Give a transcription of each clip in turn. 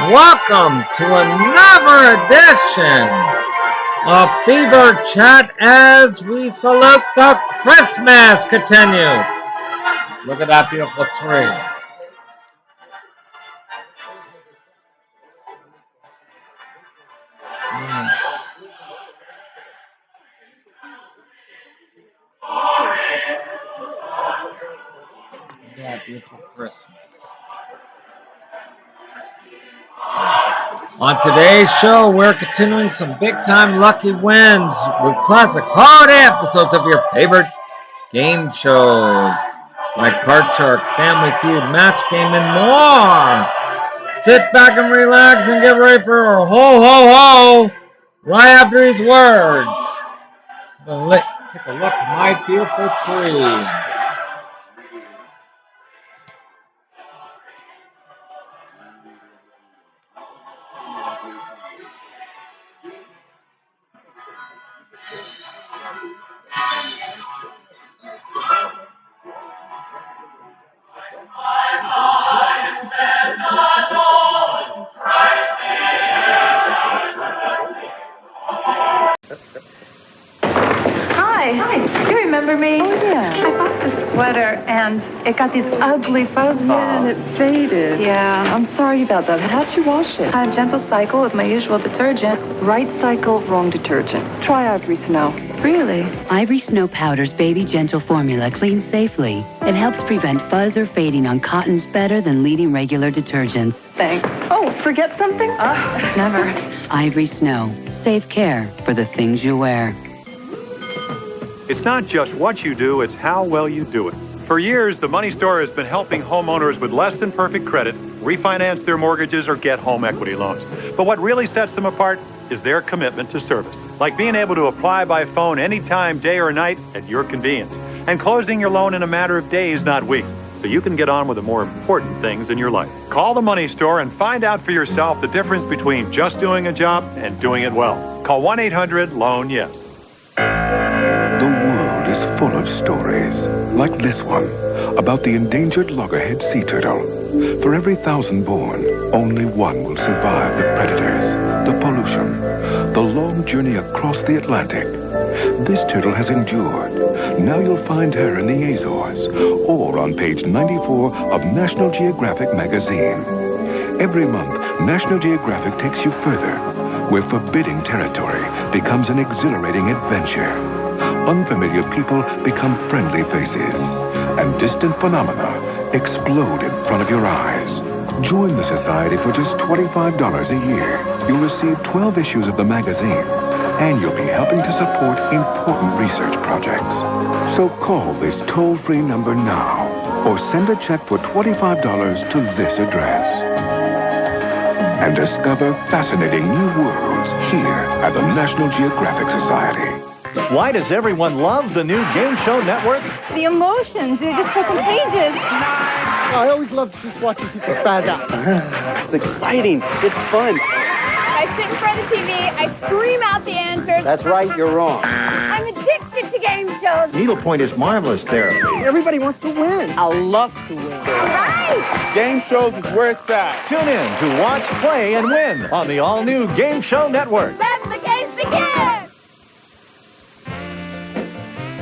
Welcome to another edition of Fever Chat as we salute the Christmas continue. Look at that beautiful tree. Look at that beautiful Christmas. On today's show, we're continuing some big-time lucky wins with classic holiday episodes of your favorite game shows like Card Sharks, Family Feud, Match Game, and more. Sit back and relax and get ready for a ho ho ho right after these words. Take a look at my beautiful tree. Hi. Do you remember me? Oh, yeah. I bought this sweater, and it got these ugly fuzz balls. Yeah, and it faded. Yeah. I'm sorry about that. How'd you wash it? A gentle cycle with my usual detergent. Right cycle, wrong detergent. Try Ivory Snow. Really? Ivory Snow Powder's Baby Gentle formula cleans safely. It helps prevent fuzz or fading on cottons better than leading regular detergents. Thanks. Oh, forget something? Never. Ivory Snow. Safe care for the things you wear. It's not just what you do, it's how well you do it. For years, the Money Store has been helping homeowners with less than perfect credit refinance their mortgages or get home equity loans. But what really sets them apart is their commitment to service, like being able to apply by phone anytime, day or night, at your convenience, and closing your loan in a matter of days, not weeks, so you can get on with the more important things in your life. Call the Money Store and find out for yourself the difference between just doing a job and doing it well. Call 1-800-LOAN-YES. The world is full of stories, like this one, about the endangered loggerhead sea turtle. For every 1,000 born, only one will survive the predators, the pollution, the long journey across the Atlantic. This turtle has endured. Now you'll find her in the Azores, or on page 94 of National Geographic magazine. Every month, National Geographic takes you further, where forbidding territory becomes an exhilarating adventure. Unfamiliar people become friendly faces, and distant phenomena explode in front of your eyes. Join the Society for just $25 a year. You'll receive 12 issues of the magazine, and you'll be helping to support important research projects. So call this toll-free number now, or send a check for $25 to this address. And discover fascinating new worlds here at the National Geographic Society. Why does everyone love the new Game Show Network? The emotions, they're just so contagious. I always love just watching people spaz out. It's exciting. It's fun. I sit in front of the TV, I scream out the answers. That's right, you're wrong. I'm addicted to game shows. Needlepoint is marvelous therapy. Everybody wants to win. I love to win. All right. Game shows is where it's at. Tune in to watch, play, and win on the all-new Game Show Network. Let the games begin.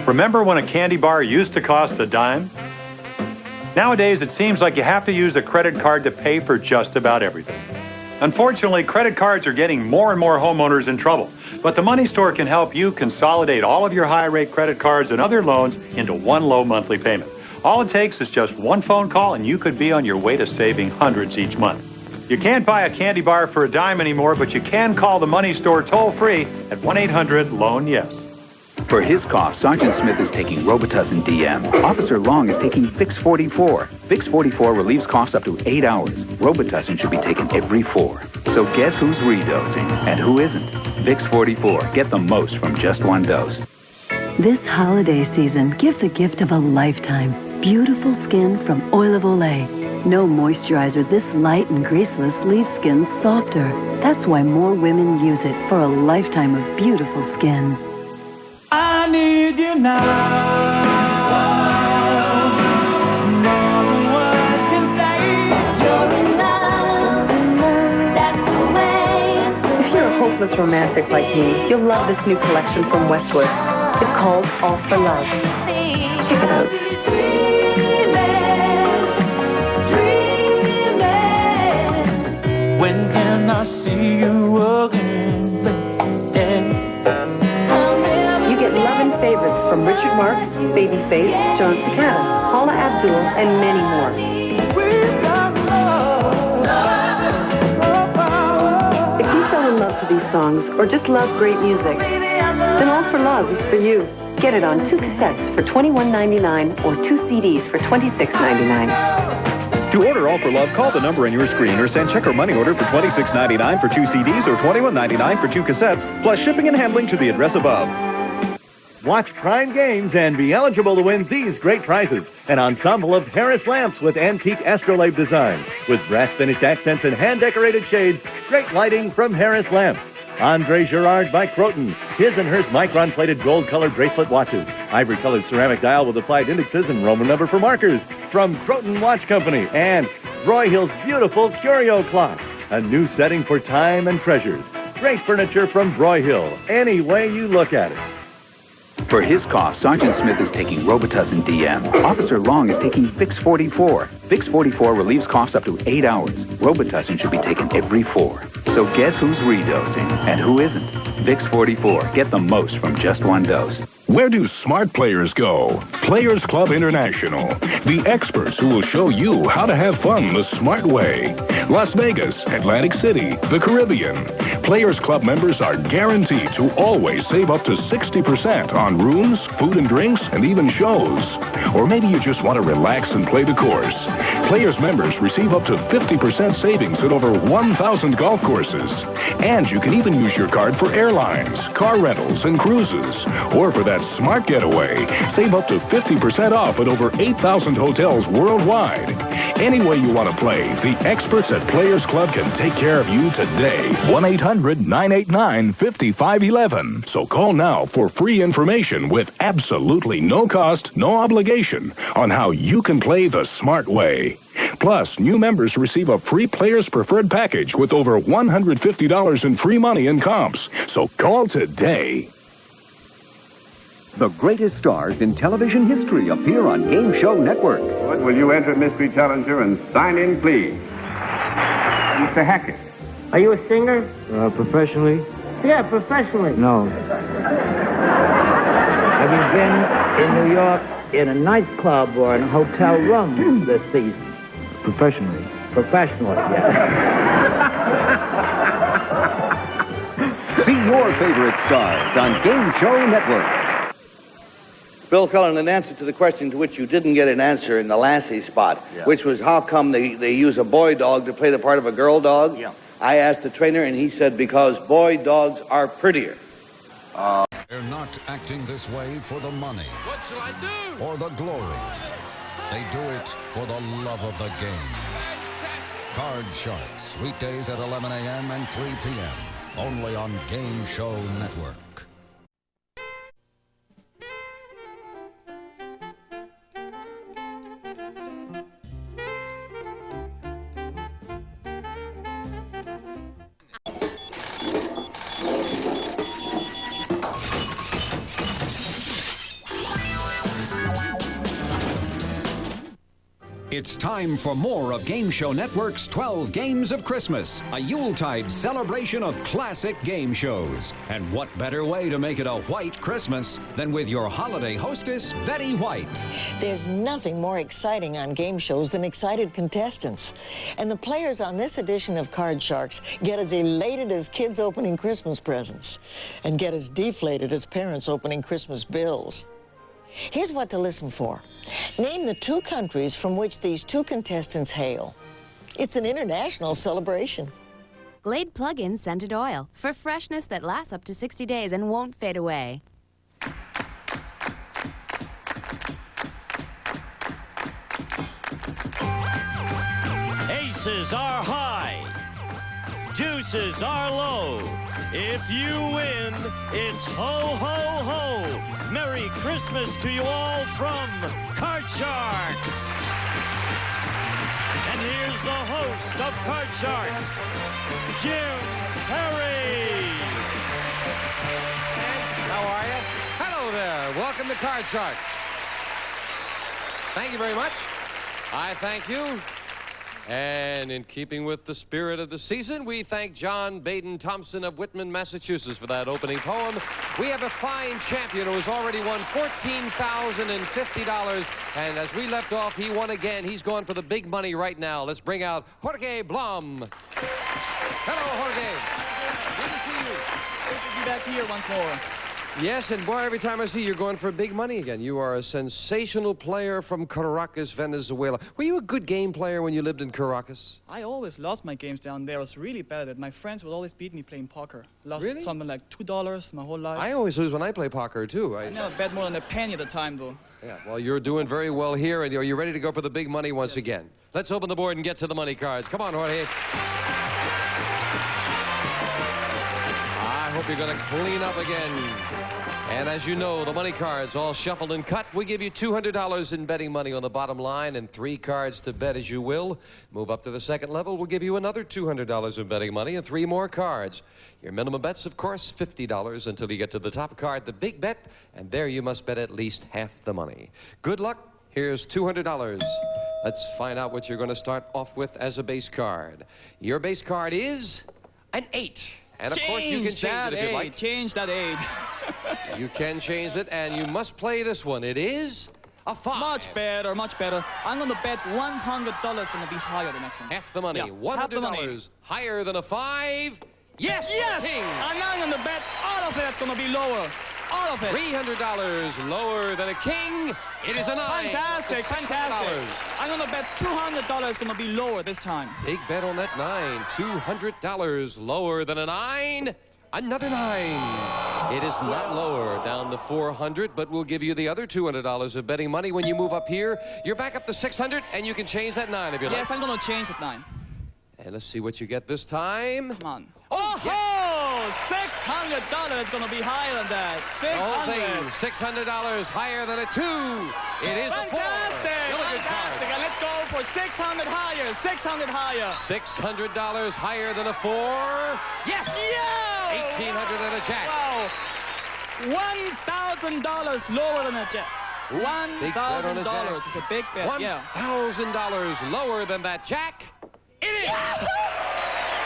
Remember when a candy bar used to cost a dime? Nowadays, it seems like you have to use a credit card to pay for just about everything. Unfortunately, credit cards are getting more and more homeowners in trouble. But the Money Store can help you consolidate all of your high-rate credit cards and other loans into one low monthly payment. All it takes is just one phone call, and you could be on your way to saving hundreds each month. You can't buy a candy bar for a dime anymore, but you can call the Money Store toll-free at 1-800-LOAN-YES. For his cough, Sergeant Smith is taking Robitussin DM. Officer Long is taking Vicks 44. Vicks 44 relieves coughs up to 8 hours. Robitussin should be taken every 4. So guess who's redosing and who isn't? Vicks 44. Get the most from just one dose. This holiday season, give the gift of a lifetime. Beautiful skin from Oil of Olay. No moisturizer this light and graceless leaves skin softer. That's why more women use it for a lifetime of beautiful skin. I need you now. hopeless romantic like me, you'll love this new collection from Westwood. It's called All for Love. Check it out. When can I see you again, baby? You get love and favorites from Richard Marx, Babyface, John Cicada, Paula Abdul, and many more. If you fell in love to these songs or just love great music, then All for Love is for you. Get it on 2 cassettes for $21.99 or 2 CDs for $26.99. To order All for Love, call the number on your screen or send check or money order for $26.99 for 2 CDs or $21.99 for 2 cassettes, plus shipping and handling to the address above. Watch Prime Games and be eligible to win these great prizes. An ensemble of Harris lamps with antique astrolabe design, with brass finished accents and hand-decorated shades. Great lighting from Harris Lamps. Andre Girard by Croton. His and hers micron-plated gold-colored bracelet watches. Ivory-colored ceramic dial with applied indexes and Roman number for markers. From Croton Watch Company. And Roy Hill's beautiful curio clock. A new setting for time and treasures. Great furniture from Broy Hill. Any way you look at it. For his cough, Sergeant Smith is taking Robitussin DM. Officer Long is taking Vicks 44. Vicks 44 relieves coughs up to 8 hours. Robitussin should be taken every 4. So guess who's redosing and who isn't? Vicks 44. Get the most from just 1 dose. Where do smart players go? Players Club International. The experts who will show you how to have fun the smart way. Las Vegas, Atlantic City, the Caribbean. Players Club members are guaranteed to always save up to 60% on rooms, food and drinks, and even shows. Or maybe you just want to relax and play the course. Players members receive up to 50% savings at over 1,000 golf courses. And you can even use your card for airlines, car rentals, and cruises. Or for that smart getaway, save up to 50% off at over 8,000 hotels worldwide. Any way you want to play, the experts at Players Club can take care of you today. 1-800-989-5511. So call now for free information with absolutely no cost, no obligation on how you can play the smart way. Plus, new members receive a free Players Preferred package with over $150 in free money in comps. So call today. The greatest stars in television history appear on Game Show Network. What will you enter Mystery Challenger and sign in, please? Mr. Hackett. Are you a singer? Professionally? Yeah, professionally. No. Have you been in New York in a nightclub or in a hotel room this season? Professionally. Professionally, yeah. See your favorite stars on Game Show Network. Bill Cullen, in answer to the question to which you didn't get an answer in the Lassie spot, which was how come they use a boy dog to play the part of a girl dog? Yeah. I asked the trainer, and he said because boy dogs are prettier. They're not acting this way for the money. What shall I do? Or the glory. They do it for the love of the game. Card Sharks, weekdays at 11 a.m. and 3 p.m. Only on Game Show Network. It's time for more of Game Show Network's 12 Games of Christmas, a Yuletide celebration of classic game shows. And what better way to make it a white Christmas than with your holiday hostess, Betty White. There's nothing more exciting on game shows than excited contestants. And the players on this edition of Card Sharks get as elated as kids opening Christmas presents and get as deflated as parents opening Christmas bills. Here's what to listen for. Name the 2 countries from which these 2 contestants hail. It's an international celebration. Glade Plug-in Scented Oil for freshness that lasts up to 60 days and won't fade away. Aces are high. Deuces are low. If you win, it's ho, ho, ho. Merry Christmas to you all from Card Sharks. And here's the host of Card Sharks, Jim Perry. welcome the Card Sharks. Thank you very much. I thank you. And in keeping with the spirit of the season, we thank John Baden Thompson of Whitman, Massachusetts for that opening poem. We have a fine champion who has already won $14,050. And as we left off, he won again. He's going for the big money right now. Let's bring out Jorge Blum. Hello, Jorge. Good to see you. Good to be back here once more. Yes, and boy, every time I see you, you're going for big money again. You are a sensational player from Caracas, Venezuela. Were you a good game player when you lived in Caracas? I always lost my games down there. I was really bad at it. My friends would always beat me playing poker. Lost Really? something like $2 my whole life. I always lose when I play poker, too. I never bet more than a penny at a time, though. Yeah, well, you're doing very well here, and are you ready to go for the big money once again? Let's open the board and get to the money cards. Come on, Jorge. I hope you're going to clean up again. And as you know, the money cards all shuffled and cut. We give you $200 in betting money on the bottom line and 3 cards to bet as you will. Move up to the second level, we'll give you another $200 in betting money and 3 more cards. Your minimum bets, of course, $50 until you get to the top card, the big bet, and there you must bet at least half the money. Good luck. Here's $200. Let's find out what you're going to start off with as a base card. Your base card is an 8. And of course you can change it if you like. Change that 8. You can change it, and you must play this one. It is a 5. Much better, much better. I'm going to bet $100 going to be higher the next one. Half the money. Yeah, $100 half the money. higher than a 5. Yes! Yes! King. And I'm going to bet all of it's going to be lower. All of it. $300 lower than a king. It is a 9. Fantastic, fantastic. I'm going to bet $200 going to be lower this time. Big bet on that 9. $200 lower than a 9. Another 9. It is not lower, down to $400, but we'll give you the other $200 of betting money when you move up here. You're back up to $600, and you can change that 9 if you like. Yes, I'm going to change that 9. And let's see what you get this time. Come on. Oh, yes. $600 is going to be higher than that. $600. $600 higher than a 2. It is fantastic, a 4. Fantastic. And let's go for $600 higher. $600 higher. $600 higher than a 4. Yes. Yeah. $1,800 and a jack. Wow. $1,000 lower than a jack. $1,000 is a big bet. $1,000 lower than that jack. It is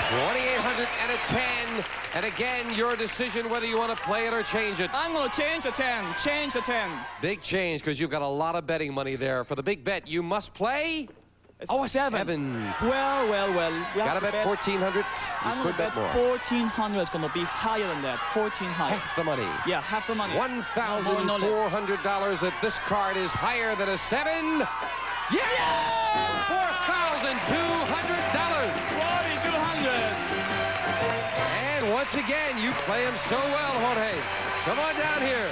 $2,800 and a 10. And again, your decision whether you want to play it or change it. I'm going to change the 10. Change the 10. Big change, because you've got a lot of betting money there. For the big bet, you must play. Oh, a 7. Well. Gotta bet $1,400. I'm going to bet more. $1,400 is going to be higher than that. $1,400. Half the money. Yeah, half the money. $1,400 that this card is higher than a 7. Yeah! $4,200. $4,200. And once again, you play him so well, Jorge. Come on down here.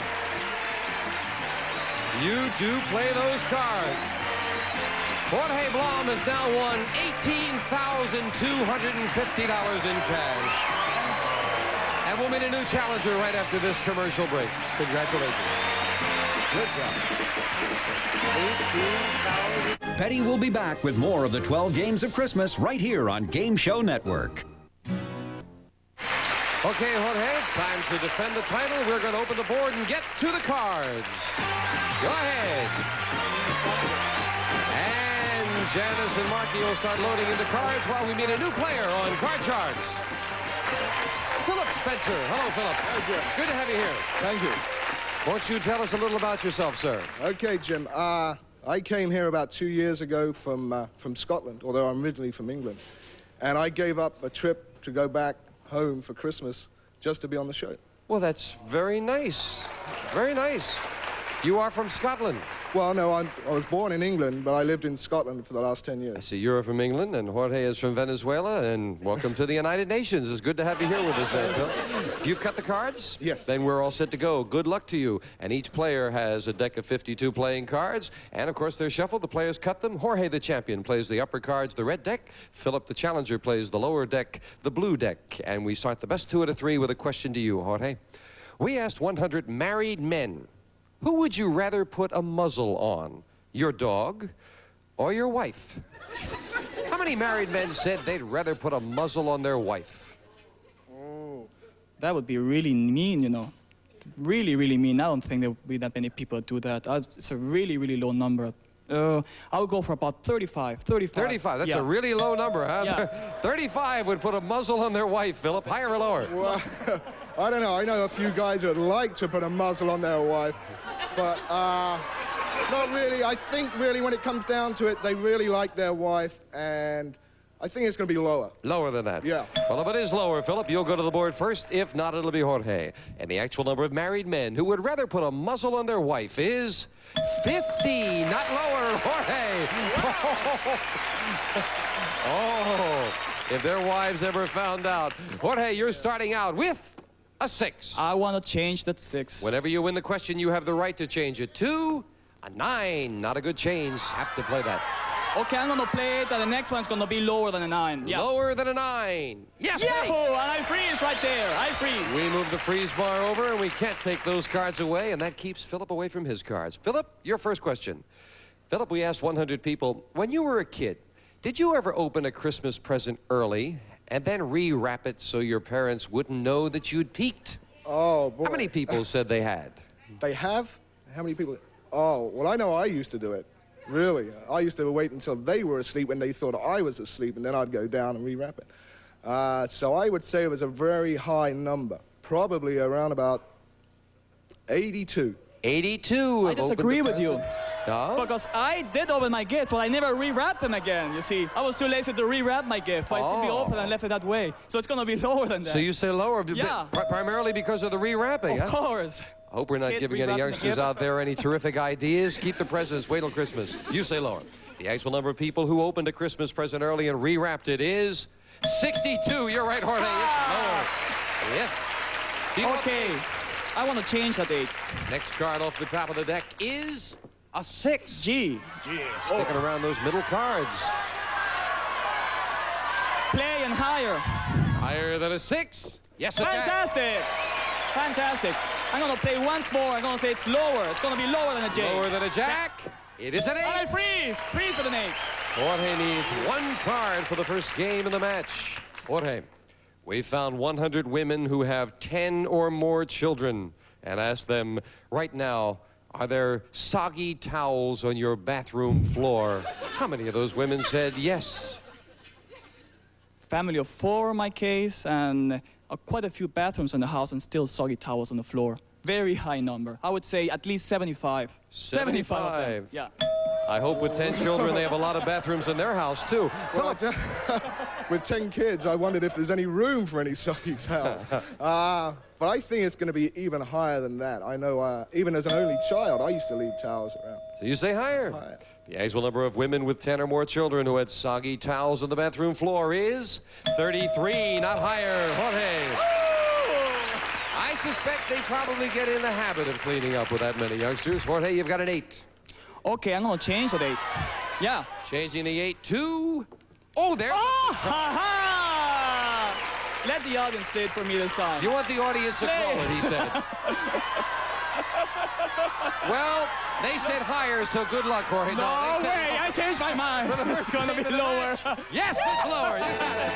You do play those cards. Jorge Blum has now won $18,250 in cash. And we'll meet a new challenger right after this commercial break. Congratulations. Good job. $18,000. Petty will be back with more of the 12 Games of Christmas right here on Game Show Network. Okay, Jorge, time to defend the title. We're going to open the board and get to the cards. Go ahead. And Janice and Marky will start loading in the cards while we meet a new player on Card Sharks. Philip Spencer. Hello, Philip. Hi, Jim. Good to have you here. Thank you. Won't you tell us a little about yourself, sir? Okay, Jim. I came here about 2 years ago from Scotland, although I'm originally from England. And I gave up a trip to go back home for Christmas just to be on the show. Well, that's very nice. Very nice. You are from Scotland. Well, no, I was born in England, but I lived in Scotland for the last 10 years. I see you're from England, and Jorge is from Venezuela, and welcome to the United Nations. It's good to have you here with us, Phil. You've cut the cards? Yes. Then we're all set to go. Good luck to you. And each player has a deck of 52 playing cards, and of course they're shuffled. The players cut them. Jorge, the champion, plays the upper cards, the red deck. Philip, the challenger, plays the lower deck, the blue deck. And we start the best 2 out of 3 with a question to you, Jorge. We asked 100 married men, who would you rather put a muzzle on? Your dog or your wife? How many married men said they'd rather put a muzzle on their wife? Oh, that would be really mean, you know, to really, really mean. I don't think there will be that many people do that. It's a really, really low number. I'll go for about 35. 35, that's a really low number, huh? Yeah. 35 would put a muzzle on their wife, Philip. Higher or lower? Well, I don't know. I know a few guys who would like to put a muzzle on their wife, but not really. I think really when it comes down to it, they really like their wife, and I think it's going to be lower. Lower than that? Yeah. Well, if it is lower, Philip, you'll go to the board first. If not, it'll be Jorge. And the actual number of married men who would rather put a muzzle on their wife is 50. Not lower, Jorge. Oh, if their wives ever found out. Jorge, you're starting out with a 6. I want to change that 6. Whenever you win the question, you have the right to change it to a 9. Not a good change. Have to play that. Okay, I'm going to play it, and the next one's going to be lower than a 9. Yeah. Lower than a 9. Yes, Yahoo! And I freeze right there. I freeze. We move the freeze bar over, and we can't take those cards away, and that keeps Philip away from his cards. Philip, your first question. Philip, we asked 100 people, when you were a kid, did you ever open a Christmas present early and then rewrap it so your parents wouldn't know that you'd peeked? Oh, boy. How many people said they had? They have? How many people? Oh, well, I know I used to do it. Really. I used to wait until they were asleep when they thought I was asleep, and then I'd go down and rewrap it. So I would say it was a very high number, probably around about 82. 82. I disagree with you. Oh? Because I did open my gift, but I never rewrapped them again, you see. I was too lazy to rewrap my gift, so I simply opened and left it that way. So it's going to be lower than that. So you say lower, yeah. Primarily because of the rewrapping, Of course. I hope we're not giving any youngsters out there any terrific ideas. Keep the presents, wait till Christmas. You say lower. The actual number of people who opened a Christmas present early and rewrapped it is 62. You're right, Jorge. Lower. Yes. Okay. I want to change that 8. Next card off the top of the deck is a 6. G. Sticking around those middle cards. Play and higher. Higher than a 6. Yes, Fantastic. Fantastic. I'm going to play once more. I'm going to say it's lower. It's going to be lower than a J. Lower than a Jack. It is an 8. I freeze. Freeze with an 8. Jorge needs 1 card for the first game of the match. Jorge, we found 100 women who have 10 or more children and asked them right now, are there soggy towels on your bathroom floor? How many of those women said yes? Family of 4 in my case, and quite a few bathrooms in the house and still soggy towels on the floor. Very high number. I would say at least 75. 75 of them. Yeah. I hope with 10 children they have a lot of bathrooms in their house too. Well, with 10 kids, I wondered if there's any room for any soggy towel. But I think it's going to be even higher than that. I know, even as an only child, I used to leave towels around. So you say higher? Higher. The actual number of women with 10 or more children who had soggy towels on the bathroom floor is 33, not higher. Jorge. I suspect they probably get in the habit of cleaning up with that many youngsters. Jorge, you've got an 8. Okay, I'm going to change that 8. Yeah. Changing the 8 to... Oh, there. Oh, ha-ha! Let the audience play it for me this time. You want the audience to call it, he said. Well, they said higher, so good luck, Jorge. No way, I changed my mind. It's going to be lower. Yes, it's lower. You got it.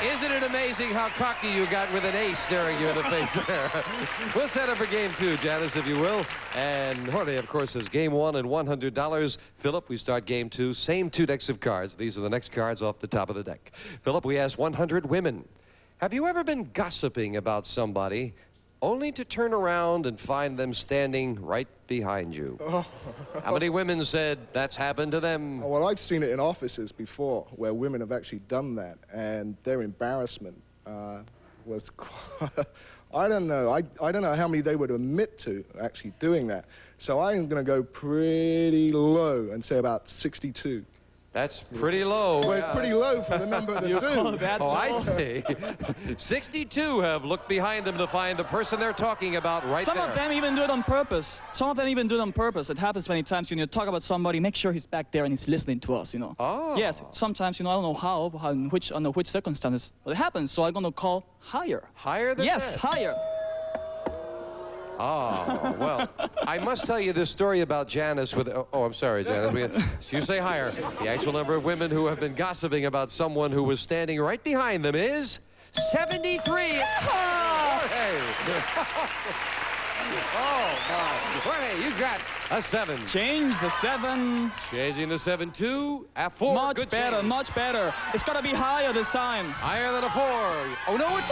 Isn't it amazing how cocky you got with an ace staring you in the face there? We'll set up for game 2, Janice, if you will. And Jorge, of course, is game 1 and $100. Philip, we start game 2. Same 2 decks of cards. These are the next cards off the top of the deck. Philip, we asked 100 women. Have you ever been gossiping about somebody only to turn around and find them standing right behind you? Oh. How many women said that's happened to them? Oh, well, I've seen it in offices before where women have actually done that, and their embarrassment was quite, I don't know. I don't know how many they would admit to actually doing that. So I'm going to go pretty low and say about 62. That's pretty low. Well, it's pretty low for the number that do. Oh, I see. 62 have looked behind them to find the person they're talking about right there. Some of them even do it on purpose. Some of them even do it on purpose. It happens many times when you talk about somebody, make sure he's back there and he's listening to us, you know. Oh. Yes, sometimes, you know, I don't know how under which circumstances, but it happens, so I'm going to call higher. Higher than Yes, that? higher. Oh, well, I must tell you this story about Janice with... Oh, I'm sorry, Janice. You say higher. The actual number of women who have been gossiping about someone who was standing right behind them is 73. Jorge. Oh, my. Jorge, you got a 7. Change the 7. Changing the 7 to a 4. Much Good better, change. much better. It's got to be higher this time. Higher than a 4. Oh, no, it's...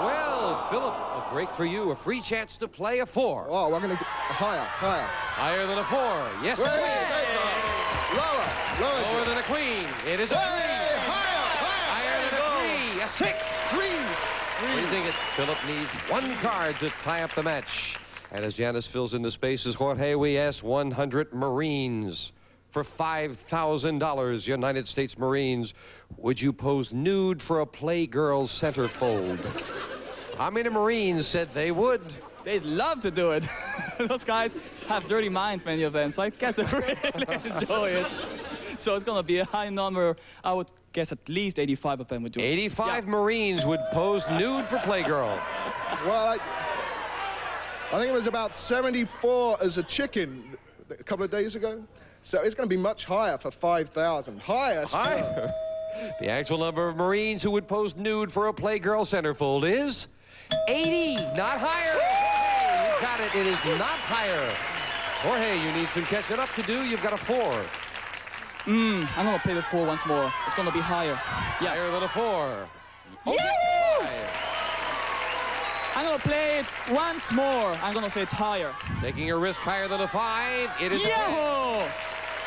Well, Philip, a break for you. A free chance to play a 4. Oh, we're going to higher. Higher than a 4. Yes, Wait, a queen. Lower. Lower than a queen. It is a 3. Higher than a 3. A 6. Threes. Raising it. Philip needs 1 card to tie up the match. And as Janice fills in the spaces, Jorge, we asked 100 Marines. For $5,000, United States Marines, would you pose nude for a Playgirl centerfold? How many Marines said they would? They'd love to do it. Those guys have dirty minds, many of them, so I guess they really enjoy it. So it's going to be a high number. I would guess at least 85 of them would do it. 85 Marines would pose nude for Playgirl. Well, I think it was about 74 as a chicken a couple of days ago. So it's going to be much higher for 5,000. Higher. The actual number of Marines who would pose nude for a Playgirl centerfold is 80, not higher. You got it. It is not higher. Jorge, you need some catching up to do. You've got a 4. I'm going to play the 4 once more. It's going to be higher. Yeah. Higher than a 4. I'm going to play it once more. I'm going to say it's higher. Taking a risk higher than a 5. It is a 10.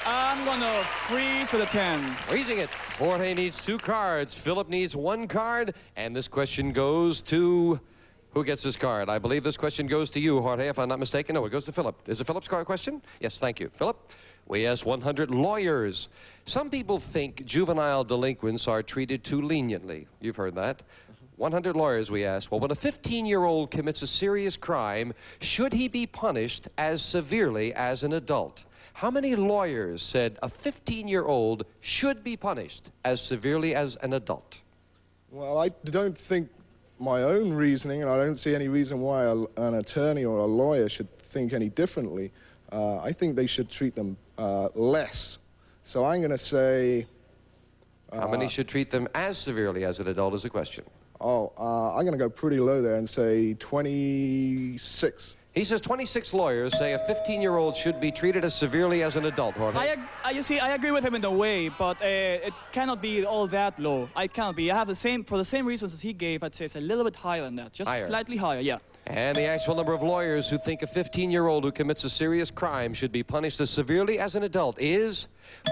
I'm going to freeze for the 10. Raising it. Jorge needs 2 cards. Philip needs 1 card. And this question goes to... Who gets this card? I believe this question goes to you, Jorge, if I'm not mistaken. No, it goes to Philip. Is it Philip's card question? Yes, thank you. Philip, we asked 100 lawyers. Some people think juvenile delinquents are treated too leniently. You've heard that. 100 lawyers, we asked. Well, when a 15-year-old commits a serious crime, should he be punished as severely as an adult? How many lawyers said a 15-year-old should be punished as severely as an adult? Well, I don't think my own reasoning, and I don't see any reason why an attorney or a lawyer should think any differently. I think they should treat them less. So I'm going to say... How many should treat them as severely as an adult is the question. I'm going to go pretty low there and say 26. He says 26 lawyers say a 15-year-old should be treated as severely as an adult, Jorge. You see, I agree with him in a way, but it cannot be all that low. It cannot be. I have the same, for the same reasons as he gave, I'd say it's a little bit higher than that. Just slightly higher, yeah. And the actual number of lawyers who think a 15-year-old who commits a serious crime should be punished as severely as an adult is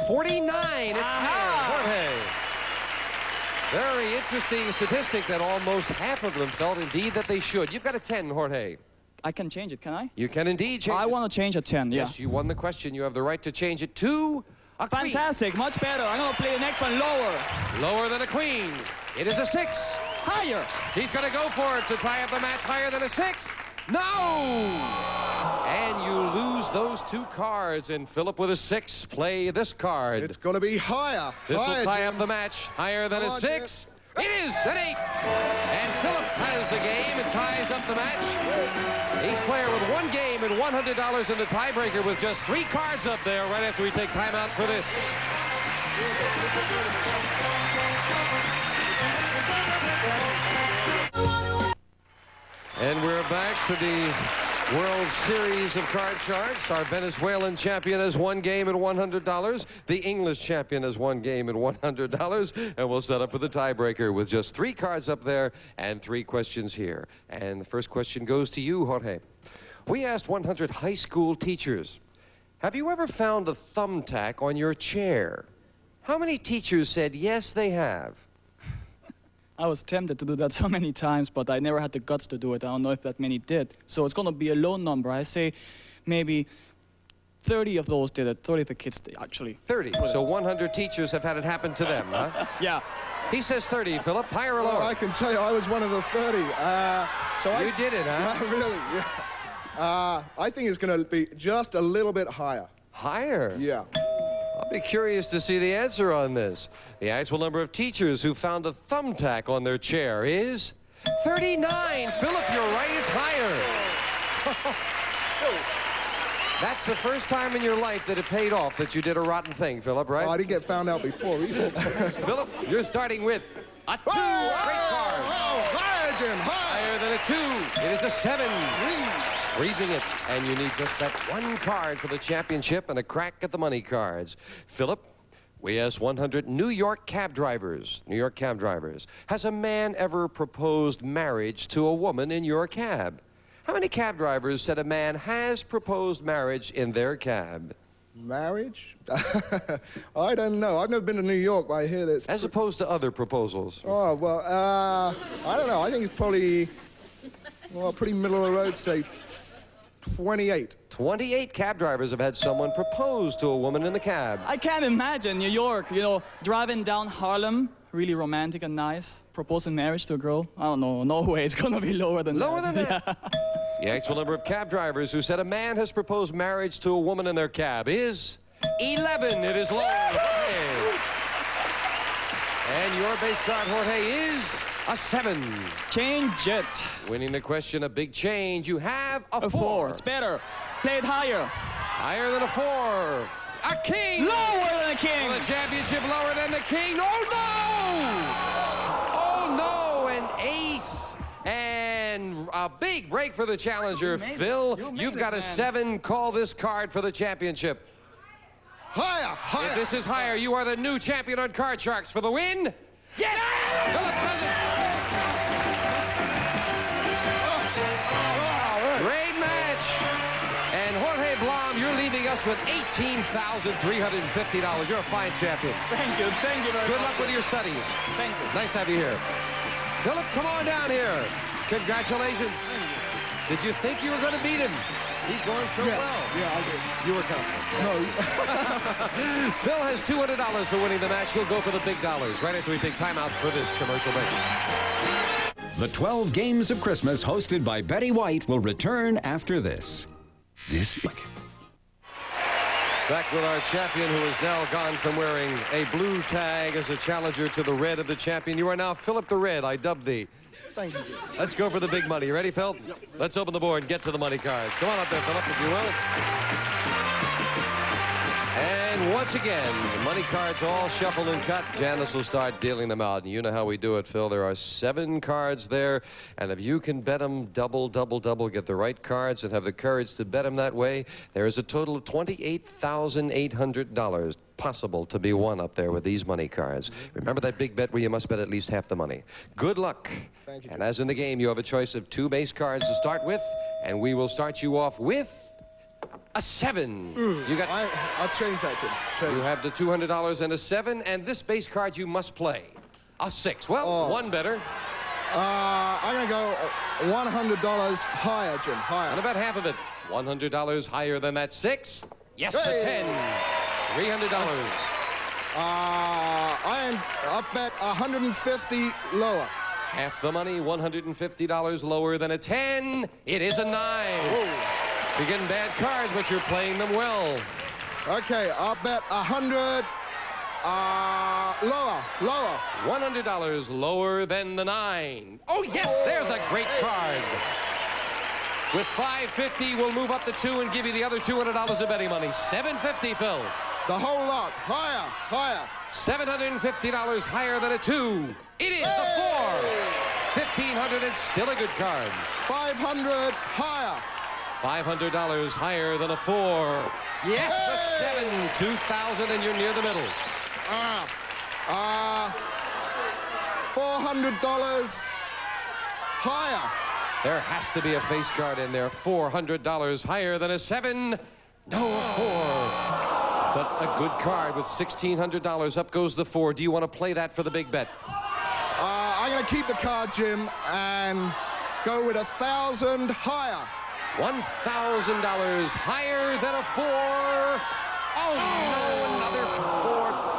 49. It's higher, Jorge. Very interesting statistic that almost half of them felt indeed that they should. You've got a 10, Jorge. I can change it, can I? You can indeed change it. I want to change a 10, yeah. Yes, you won the question. You have the right to change it to a queen. Fantastic, much better. I'm going to play the next one lower. Lower than a queen. It is a 6. Higher. He's going to go for it to tie up the match higher than a 6. No! And you lose those 2 cards. And Philip with a 6, play this card. It's going to be higher. This will tie up the match higher than a 6. It is an 8. And Philip has the game and ties up the match. Ace player with 1 game and $100 in the tiebreaker with just 3 cards up there right after we take time out for this. And we're back to the World Series of Card Sharks. Our Venezuelan champion has 1 game and $100. The English champion has 1 game and $100. And we'll set up for the tiebreaker with just 3 cards up there and 3 questions here. And the first question goes to you, Jorge. We asked 100 high school teachers, have you ever found a thumbtack on your chair? How many teachers said yes, they have? I was tempted to do that so many times, but I never had the guts to do it. I don't know if that many did. So it's going to be a low number. I say maybe 30 of those did it. 30 of the kids did, actually. 30. So 100 teachers have had it happen to them, huh? Yeah. He says 30, Philip. Higher or lower? Well, I can tell you, I was one of the 30. You did it, huh? Really, yeah. I think it's going to be just a little bit higher. Higher? Yeah. I'll be curious to see the answer on this. The actual number of teachers who found a thumbtack on their chair is 39. Philip, you're right, it's higher. That's the first time in your life that it paid off that you did a rotten thing, Philip, right? Oh, I didn't get found out before either. Philip, you're starting with A 2, great card. Higher, Jim, Higher than a 2. It is a 7. Freezing it, and you need just that one card for the championship and a crack at the money cards. Philip, we asked 100 New York cab drivers. Has a man ever proposed marriage to a woman in your cab? How many cab drivers said a man has proposed marriage in their cab? Marriage? I don't know. I've never been to New York, but I hear this. As opposed to other proposals. Oh, well, I don't know. I think it's probably, well, pretty middle of the road, say 28. 28 cab drivers have had someone propose to a woman in the cab. I can't imagine New York, you know, driving down Harlem, really romantic and nice, proposing marriage to a girl. I don't know. No way. It's going to be lower than that. Lower than that? Yeah. The actual number of cab drivers who said a man has proposed marriage to a woman in their cab is 11. It is lower. And your base card, Jorge, is a 7. Change it. Winning the question, a big change. You have a 4. It's better. Play it higher. Higher than a 4. A king. Lower than a king. For the championship, lower than the king. Oh, no! Oh, no, an ace. And a big break for the challenger, Phil. You've got a 7. Call this card for the championship. Higher. If this is higher, you are the new champion on Card Sharks for the win. Yes! Philip does it. Great match. And Jorge Blom, you're leaving us with $18,350. You're a fine champion. Thank you very much. Good luck with your studies. Thank you. Nice to have you here. Philip, come on down here. Congratulations. Did you think you were going to beat him? He's going so well. Yeah, I did. You were confident. No. Phil has $200 for winning the match. He'll go for the big dollars right after we take time out for this commercial break. The 12 Games of Christmas, hosted by Betty White, will return after this. Back with our champion, who is now gone from wearing a blue tag as a challenger to the red of the champion. You are now Philip the Red. I dubbed thee. Thank you. Let's go for the big money. You ready, Phil? Yep. Let's open the board and get to the money cards. Come on up there, Philip, if you will. And once again, the money cards all shuffled and cut. Janice will start dealing them out. And you know how we do it, Phil. There are 7 cards there. And if you can bet them double, get the right cards and have the courage to bet them that way, there is a total of $28,800 possible to be won up there with these money cards. Remember that big bet where you must bet at least half the money. Good luck. Thank you. And as in the game, you have a choice of 2 base cards to start with. And we will start you off with a 7. You got. I'll change that, Jim. You have the $200 and a 7, and this base card you must play. A 6. Well, one better. I'm going to go $100 higher, Jim. Higher. And about half of it. $100 higher than that 6. Yes, the 10. $300. I'll bet 150 lower. Half the money, $150 lower than a 10. It is a 9. Whoa. You're getting bad cards, but you're playing them well. Okay, I'll bet 100 lower. $100 lower than the 9. Oh, yes, there's a great card. With $550, we'll move up to 2 and give you the other $200 of betting money. $750, Phil. The whole lot. Higher. $750 higher than a 2. It is the 4. $1,500 and still a good card. 500 higher. $500 higher than a 4. Yes, a 7. $2,000 and you're near the middle. $400 higher. There has to be a face card in there. $400 higher than a 7. No, a 4. But a good card with $1,600. Up goes the 4. Do you want to play that for the big bet? I'm going to keep the card, Jim, and go with 1,000 higher. $1,000 higher than a 4. Oh, no, another 4.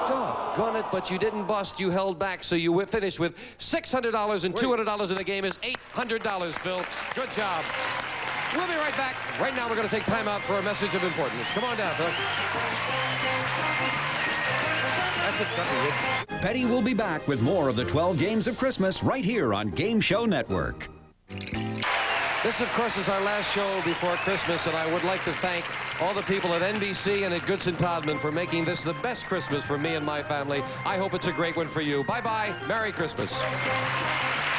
Doggone it, but you didn't bust. You held back, so you finished with $600 and $200 in the game is $800, Phil. Good job. We'll be right back. Right now, we're going to take time out for a message of importance. Come on down, Phil. That's a tough hit. Betty will be back with more of the 12 Games of Christmas right here on Game Show Network. This, of course, is our last show before Christmas, and I would like to thank all the people at NBC and at Goodson Todman for making this the best Christmas for me and my family. I hope it's a great one for you. Bye-bye. Merry Christmas.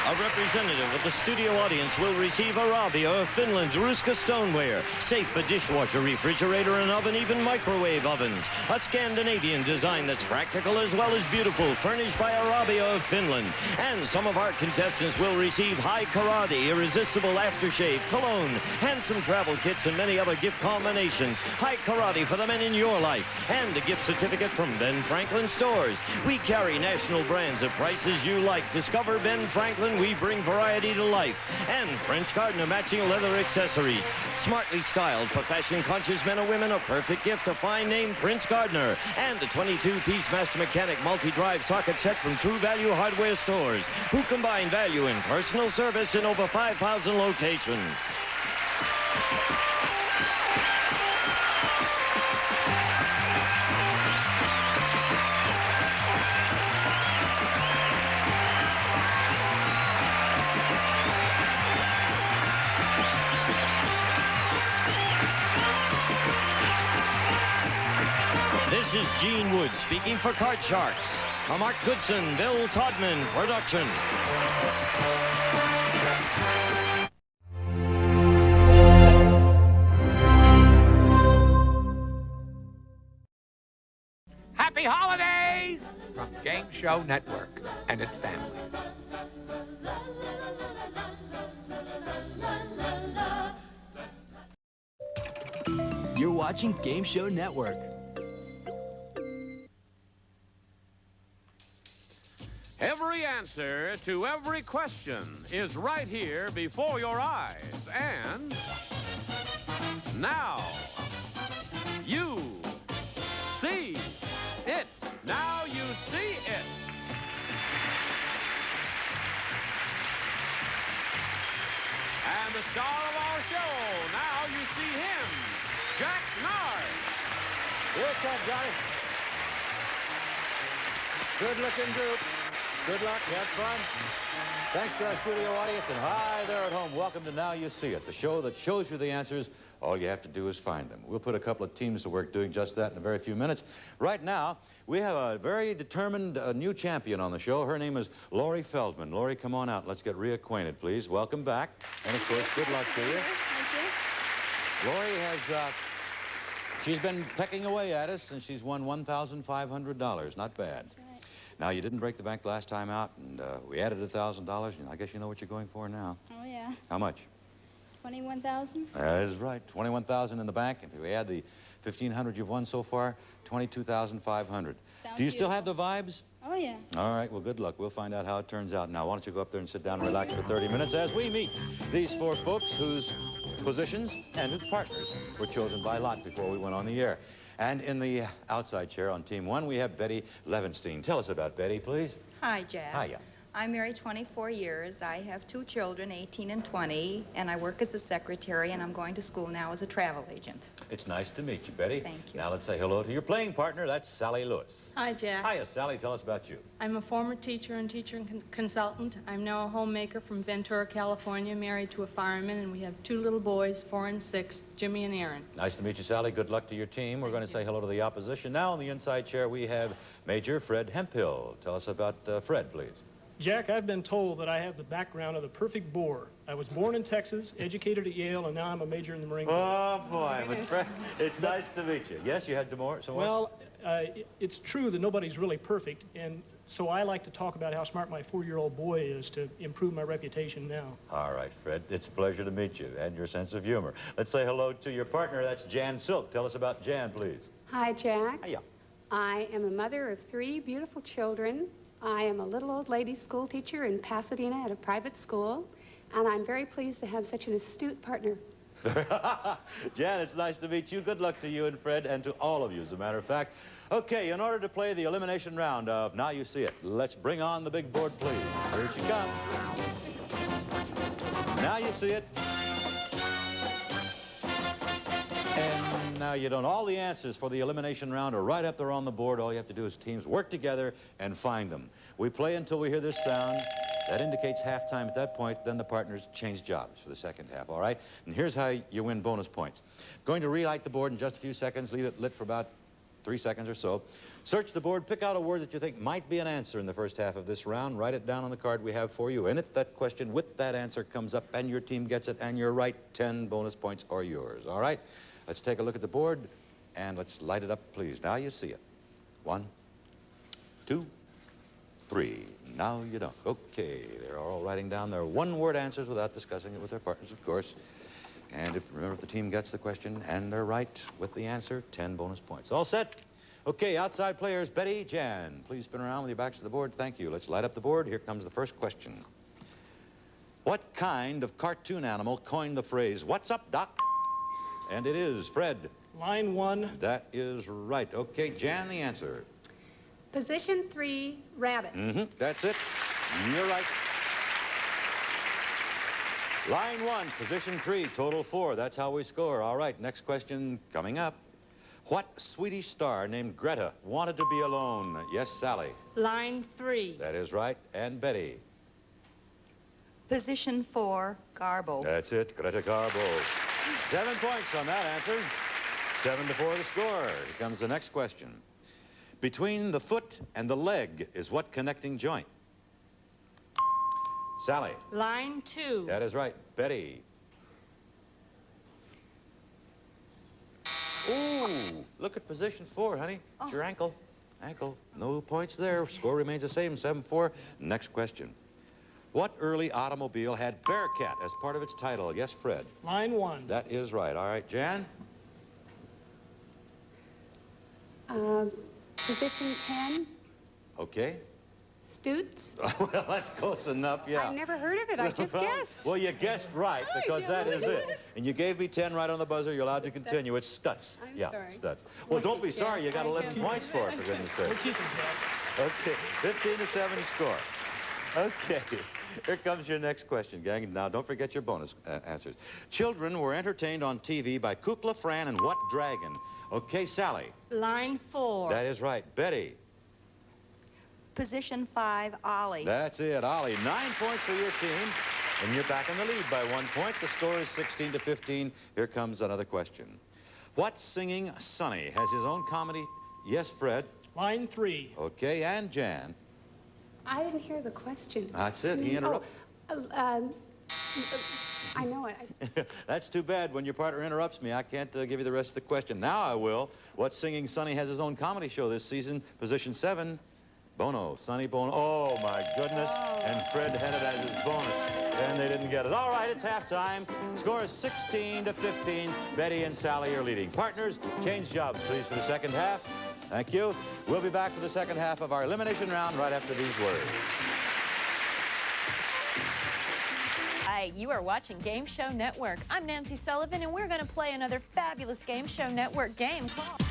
A representative of the studio audience will receive a Arabia of Finland's Ruska stoneware, safe for dishwasher, refrigerator, and oven, even microwave ovens. A Scandinavian design that's practical as well as beautiful, furnished by Arabia of Finland. And some of our contestants will receive High Karate, irresistible aftershave, cologne, handsome travel kits, and many other gift combinations. High Karate for the men in your life, and a gift certificate from Ben Franklin Stores. We carry national brands at prices you like. Discover Ben Franklin. We bring variety to life. And Prince Gardner matching leather accessories. Smartly styled for fashion-conscious men or women, a perfect gift, a fine name, Prince Gardner. And the 22-piece Master Mechanic multi-drive socket set from True Value Hardware Stores, who combine value and personal service in over 5,000 locations. This is Gene Wood speaking for Card Sharks, a Mark Goodson, Bill Todman production. Happy holidays from Game Show Network and its family. You're watching Game Show Network. Every answer to every question is right here before your eyes. And now, you see it. Now you see it. And the star of our show, now you see him, Jack Nard. Here it comes, Johnny. Good-looking group. Good luck. You had fun. Thanks to our studio audience, and hi there at home. Welcome to Now You See It, the show that shows you the answers. All you have to do is find them. We'll put a couple of teams to work doing just that in a very few minutes. Right now, we have a very determined new champion on the show. Her name is Lori Feldman. Lori, come on out. Let's get reacquainted, please. Welcome back. And, of course, good luck to you. Thank you. Lori has, she's been pecking away at us, and she's won $1,500. Not bad. Now, you didn't break the bank last time out, and we added $1,000. I guess you know what you're going for now. Oh, yeah. How much? 21,000? That is right. 21,000 in the bank. If we add the 1,500 you've won so far, 22,500. Do you still have the vibes? Oh, yeah. All right. Well, good luck. We'll find out how it turns out. Now, why don't you go up there and sit down and relax for 30 minutes as we meet these four folks whose positions and whose partners were chosen by lot before we went on the air. And in the outside chair on Team 1, we have Betty Levenstein. Tell us about Betty, please. Hi, Jack. Hiya. I'm married 24 years. I have 2 children, 18 and 20, and I work as a secretary, and I'm going to school now as a travel agent. It's nice to meet you, Betty. Thank you. Now let's say hello to your playing partner. That's Sally Lewis. Hi, Jack. Hiya, Sally. Tell us about you. I'm a former teacher and consultant. I'm now a homemaker from Ventura, California, married to a fireman, and we have 2 little boys, 4 and 6, Jimmy and Aaron. Nice to meet you, Sally. Good luck to your team. We're going to say hello to the opposition. Now on the inside chair, we have Major Fred Hemphill. Tell us about Fred, please. Jack, I've been told that I have the background of the perfect bore. I was born in Texas, educated at Yale, and now I'm a major in the Marine Corps. Oh, boy. But Fred, it's nice to meet you. Yes, you had some more? Well, it's true that nobody's really perfect, and so I like to talk about how smart my 4-year-old boy is to improve my reputation now. All right, Fred. It's a pleasure to meet you and your sense of humor. Let's say hello to your partner. That's Jan Silk. Tell us about Jan, please. Hi, Jack. Hiya. I am a mother of 3 beautiful children. I am a little old lady school teacher in Pasadena at a private school, and I'm very pleased to have such an astute partner. Jan, it's nice to meet you. Good luck to you and Fred and to all of you, as a matter of fact. Okay, in order to play the elimination round of Now You See It, let's bring on the big board, please. Here she comes. Now you see it. And now you don't. All the answers for the elimination round are right up there on the board. All you have to do is teams work together and find them. We play until we hear this sound. That indicates halftime at that point. Then the partners change jobs for the second half, all right? And here's how you win bonus points. Going to relight the board in just a few seconds. Leave it lit for about 3 seconds or so. Search the board. Pick out a word that you think might be an answer in the first half of this round. Write it down on the card we have for you. And if that question with that answer comes up and your team gets it and you're right, 10 bonus points are yours, all right? Let's take a look at the board, and let's light it up, please. Now you see it. 1, 2, 3. Now you don't. Okay, they're all writing down their one-word answers without discussing it with their partners, of course. And remember, if the team gets the question and they're right with the answer, 10 bonus points. All set? Okay, outside players, Betty, Jan, please spin around with your backs to the board. Thank you. Let's light up the board. Here comes the first question. What kind of cartoon animal coined the phrase, "What's up, Doc?" And it is Fred. Line 1. That is right. Okay, Jan, the answer. Position 3, rabbit. That's it. You're right. Line 1, position 3, total 4. That's how we score. All right, next question coming up. What Swedish star named Greta wanted to be alone? Yes, Sally. Line 3. That is right. And Betty. Position 4, Garbo. That's it, Greta Garbo. 7 points on that answer. 7-4 the score. Here comes the next question. Between the foot and the leg is what connecting joint? Sally. Line 2. That is right. Betty. Ooh, look at position 4, honey. It's your ankle. Ankle. No points there. Score remains the same, 7-4. Next question. What early automobile had Bearcat as part of its title? Yes, Fred. Line 1. That is right. All right, Jan? Position 10, Okay. Stutz. Well, that's close enough, yeah. I've never heard of it. I just guessed. Well, you guessed right, because that is it. And you gave me 10 right on the buzzer. You're allowed to continue. It's Stutz. I'm sorry. Stutz. Well, don't be sorry. You got 11 points for it, for goodness sake. Okay, 15-7 score. Okay, here comes your next question, gang. Now, don't forget your bonus answers. Children were entertained on TV by Kukla, Fran, and what dragon? Okay, Sally. Line 4. That is right. Betty. Position 5, Ollie. That's it, Ollie. 9 points for your team, and you're back in the lead by 1 point. The score is 16-15. Here comes another question. What singing Sonny has his own comedy? Yes, Fred. Line 3. Okay, and Jan. I didn't hear the question. That's it. He interrupted. I know it. That's too bad. When your partner interrupts me, I can't give you the rest of the question. Now I will. What singing Sonny has his own comedy show this season? Position 7. Bono, Sonny Bono. Oh, my goodness. And Fred had it as his bonus, and they didn't get it. All right, it's halftime. Score is 16-15. Betty and Sally are leading. Partners, change jobs, please, for the second half. Thank you. We'll be back for the second half of our elimination round right after these words. Hi, you are watching Game Show Network. I'm Nancy Sullivan, and we're going to play another fabulous Game Show Network game called...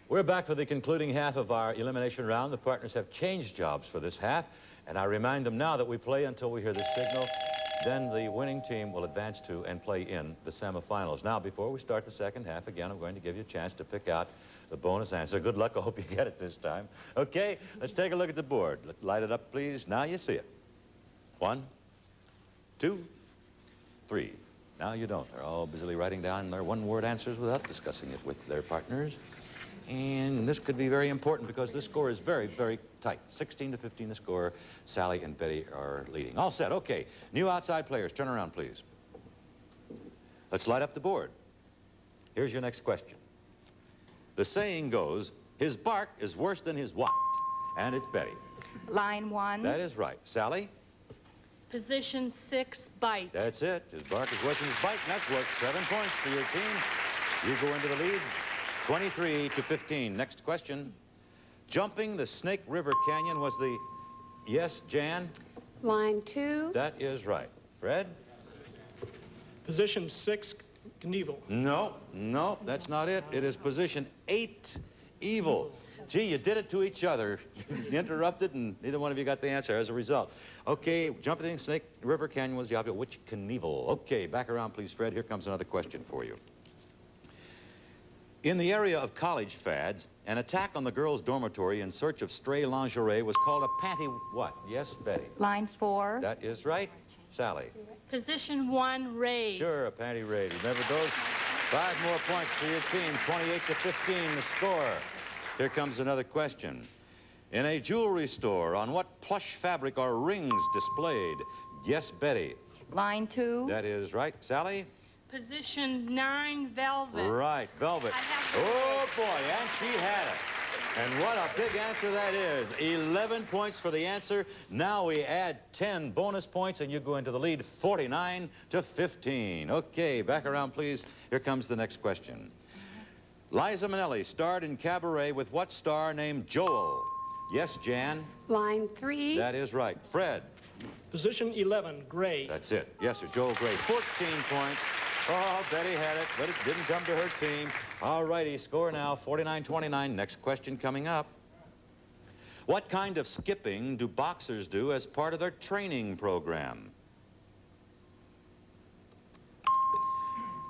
We're back for the concluding half of our elimination round. The partners have changed jobs for this half, and I remind them now that we play until we hear the signal. Then the winning team will advance to and play in the semifinals. Now, before we start the second half, again, I'm going to give you a chance to pick out the bonus answer. Good luck. I hope you get it this time. Okay, let's take a look at the board. Let's light it up, please. Now you see it. 1, 2, 3. Now you don't. They're all busily writing down their one-word answers without discussing it with their partners. And this could be very important because this score is very, very tight. 16-15 the score. Sally and Betty are leading. All set. Okay. New outside players. Turn around, please. Let's light up the board. Here's your next question. The saying goes, his bark is worse than his what? And it's Betty. Line 1. That is right. Sally? Position 6, bite. That's it. His bark is worse than his bite, and that's worth 7 points for your team. You go into the lead. 23-15. Next question. Jumping the Snake River Canyon was the... Yes, Jan? Line 2. That is right. Fred? Position 6, Knievel. No, that's not it. It is position 8, Evil. Gee, you did it to each other. You interrupted, and neither one of you got the answer as a result. Okay, jumping the Snake River Canyon was the object. Which Knievel? Okay, back around, please, Fred. Here comes another question for you. In the area of college fads, An attack on the girls' dormitory in search of stray lingerie was called a panty what? Yes, Betty. Line 4. That is right. Sally. Position 1, raid. Sure, a panty raid. Remember those? 5 more points for your team. 28-15 the score. Here comes another question. In a jewelry store, on what plush fabric are rings displayed? Yes, Betty. Line 2. That is right. Sally? Position 9, velvet. Right, velvet. Oh, boy, and she had it. And what a big answer that is. 11 points for the answer. Now we add 10 bonus points, and you go into the lead 49-15. Okay, back around, please. Here comes the next question. Liza Minnelli starred in Cabaret with what star named Joel? Yes, Jan? Line 3. That is right. Fred? Position 11, gray. That's it. Yes, sir. Joel Gray. 14 points. Oh, Betty had it, but it didn't come to her team. All righty, score now, 49-29. Next question coming up. What kind of skipping do boxers do as part of their training program?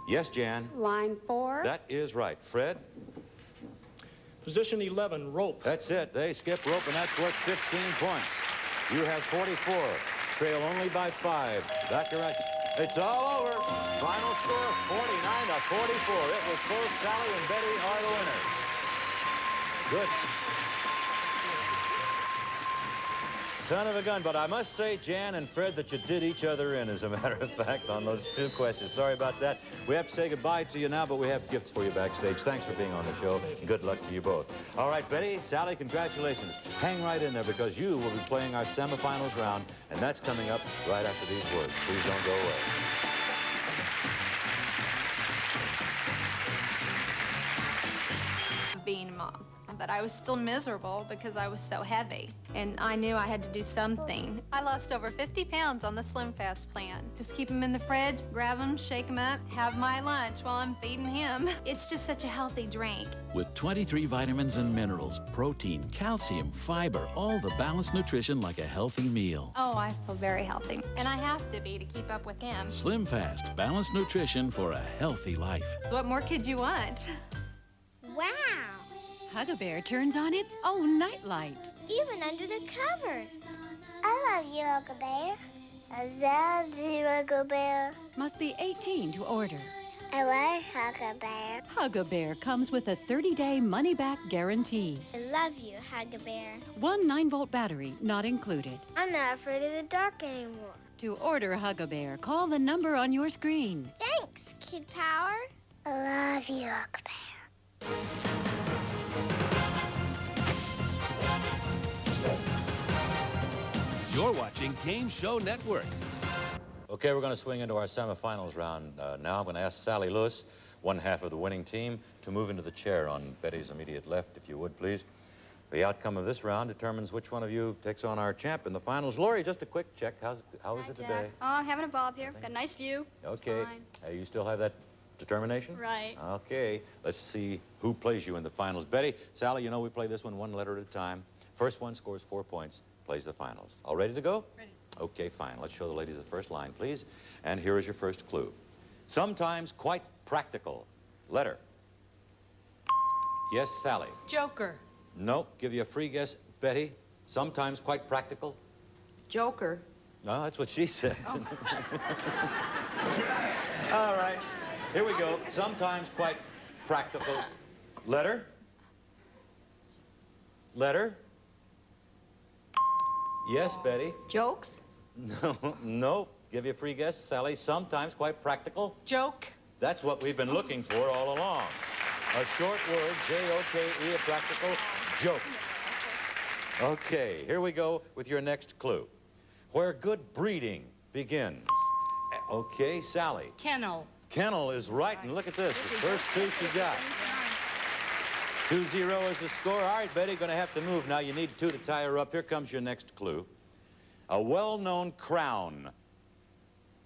Yes, Jan? Line 4. That is right. Fred? Position 11, rope. That's it. They skip rope, and that's worth 15 points. You have 44. Trail only by 5. Back around. It's all over. Final score, 49-44. It was both Sally and Betty are the winners. Good. Son of a gun, but I must say, Jan and Fred, that you did each other in, as a matter of fact, on those 2 questions. Sorry about that. We have to say goodbye to you now, but we have gifts for you backstage. Thanks for being on the show. Good luck to you both. All right, Betty, Sally, congratulations. Hang right in there, because you will be playing our semifinals round, and that's coming up right after these words. Please don't go away. Being a mom, but I was still miserable because I was so heavy, and I knew I had to do something. I lost over 50 pounds on the Slim Fast plan. Just keep them in the fridge, grab them, shake them up, have my lunch while I'm feeding him. It's just such a healthy drink. With 23 vitamins and minerals, protein, calcium, fiber, all the balanced nutrition like a healthy meal. Oh, I feel very healthy, and I have to be to keep up with him. Slim Fast, balanced nutrition for a healthy life. What more could you want? Wow! Hug-A-Bear turns on its own nightlight. Even under the covers. I love you, Hug-A-Bear. I love you, Hug-A-Bear. Must be 18 to order. I like Hug-A-Bear. Hug-A-Bear comes with a 30-day money-back guarantee. I love you, Hug-A-Bear. 1 9-volt battery not included. I'm not afraid of the dark anymore. To order Hug-A-Bear, call the number on your screen. Thanks, Kid Power. I love you, Hug-A-Bear. You're watching Game Show Network. Okay, we're going to swing into our semifinals round now. I'm going to ask Sally Lewis, one half of the winning team, to move into the chair on Betty's immediate left, if you would, please. The outcome of this round determines which one of you takes on our champ in the finals. Lori, just a quick check. How is it today? Oh, having a ball up here. Got a nice view. Okay. You still have that determination? Right. Okay. Let's see who plays you in the finals. Betty, Sally, you know we play this one letter at a time. First one scores 4 points, plays the finals. All ready to go? Ready. Okay, fine. Let's show the ladies the first line, please. And here is your first clue. Sometimes quite practical. Letter. Yes, Sally. Joker. No. Give you a free guess, Betty. Sometimes quite practical. Joker. No, that's what she said. Oh. All right. Here we go. Sometimes quite practical. Letter. Letter. Yes, Betty. Jokes? No. Give you a free guess, Sally. Sometimes quite practical. Joke. That's what we've been looking for all along. A short word, J-O-K-E, a practical joke. Okay, here we go with your next clue. Where good breeding begins. Okay, Sally. Kennel. Kennel is right, and look at this. The first 2 she got. 2-0 is the score. All right, Betty, going to have to move now. You need 2 to tie her up. Here comes your next clue. A well-known crown.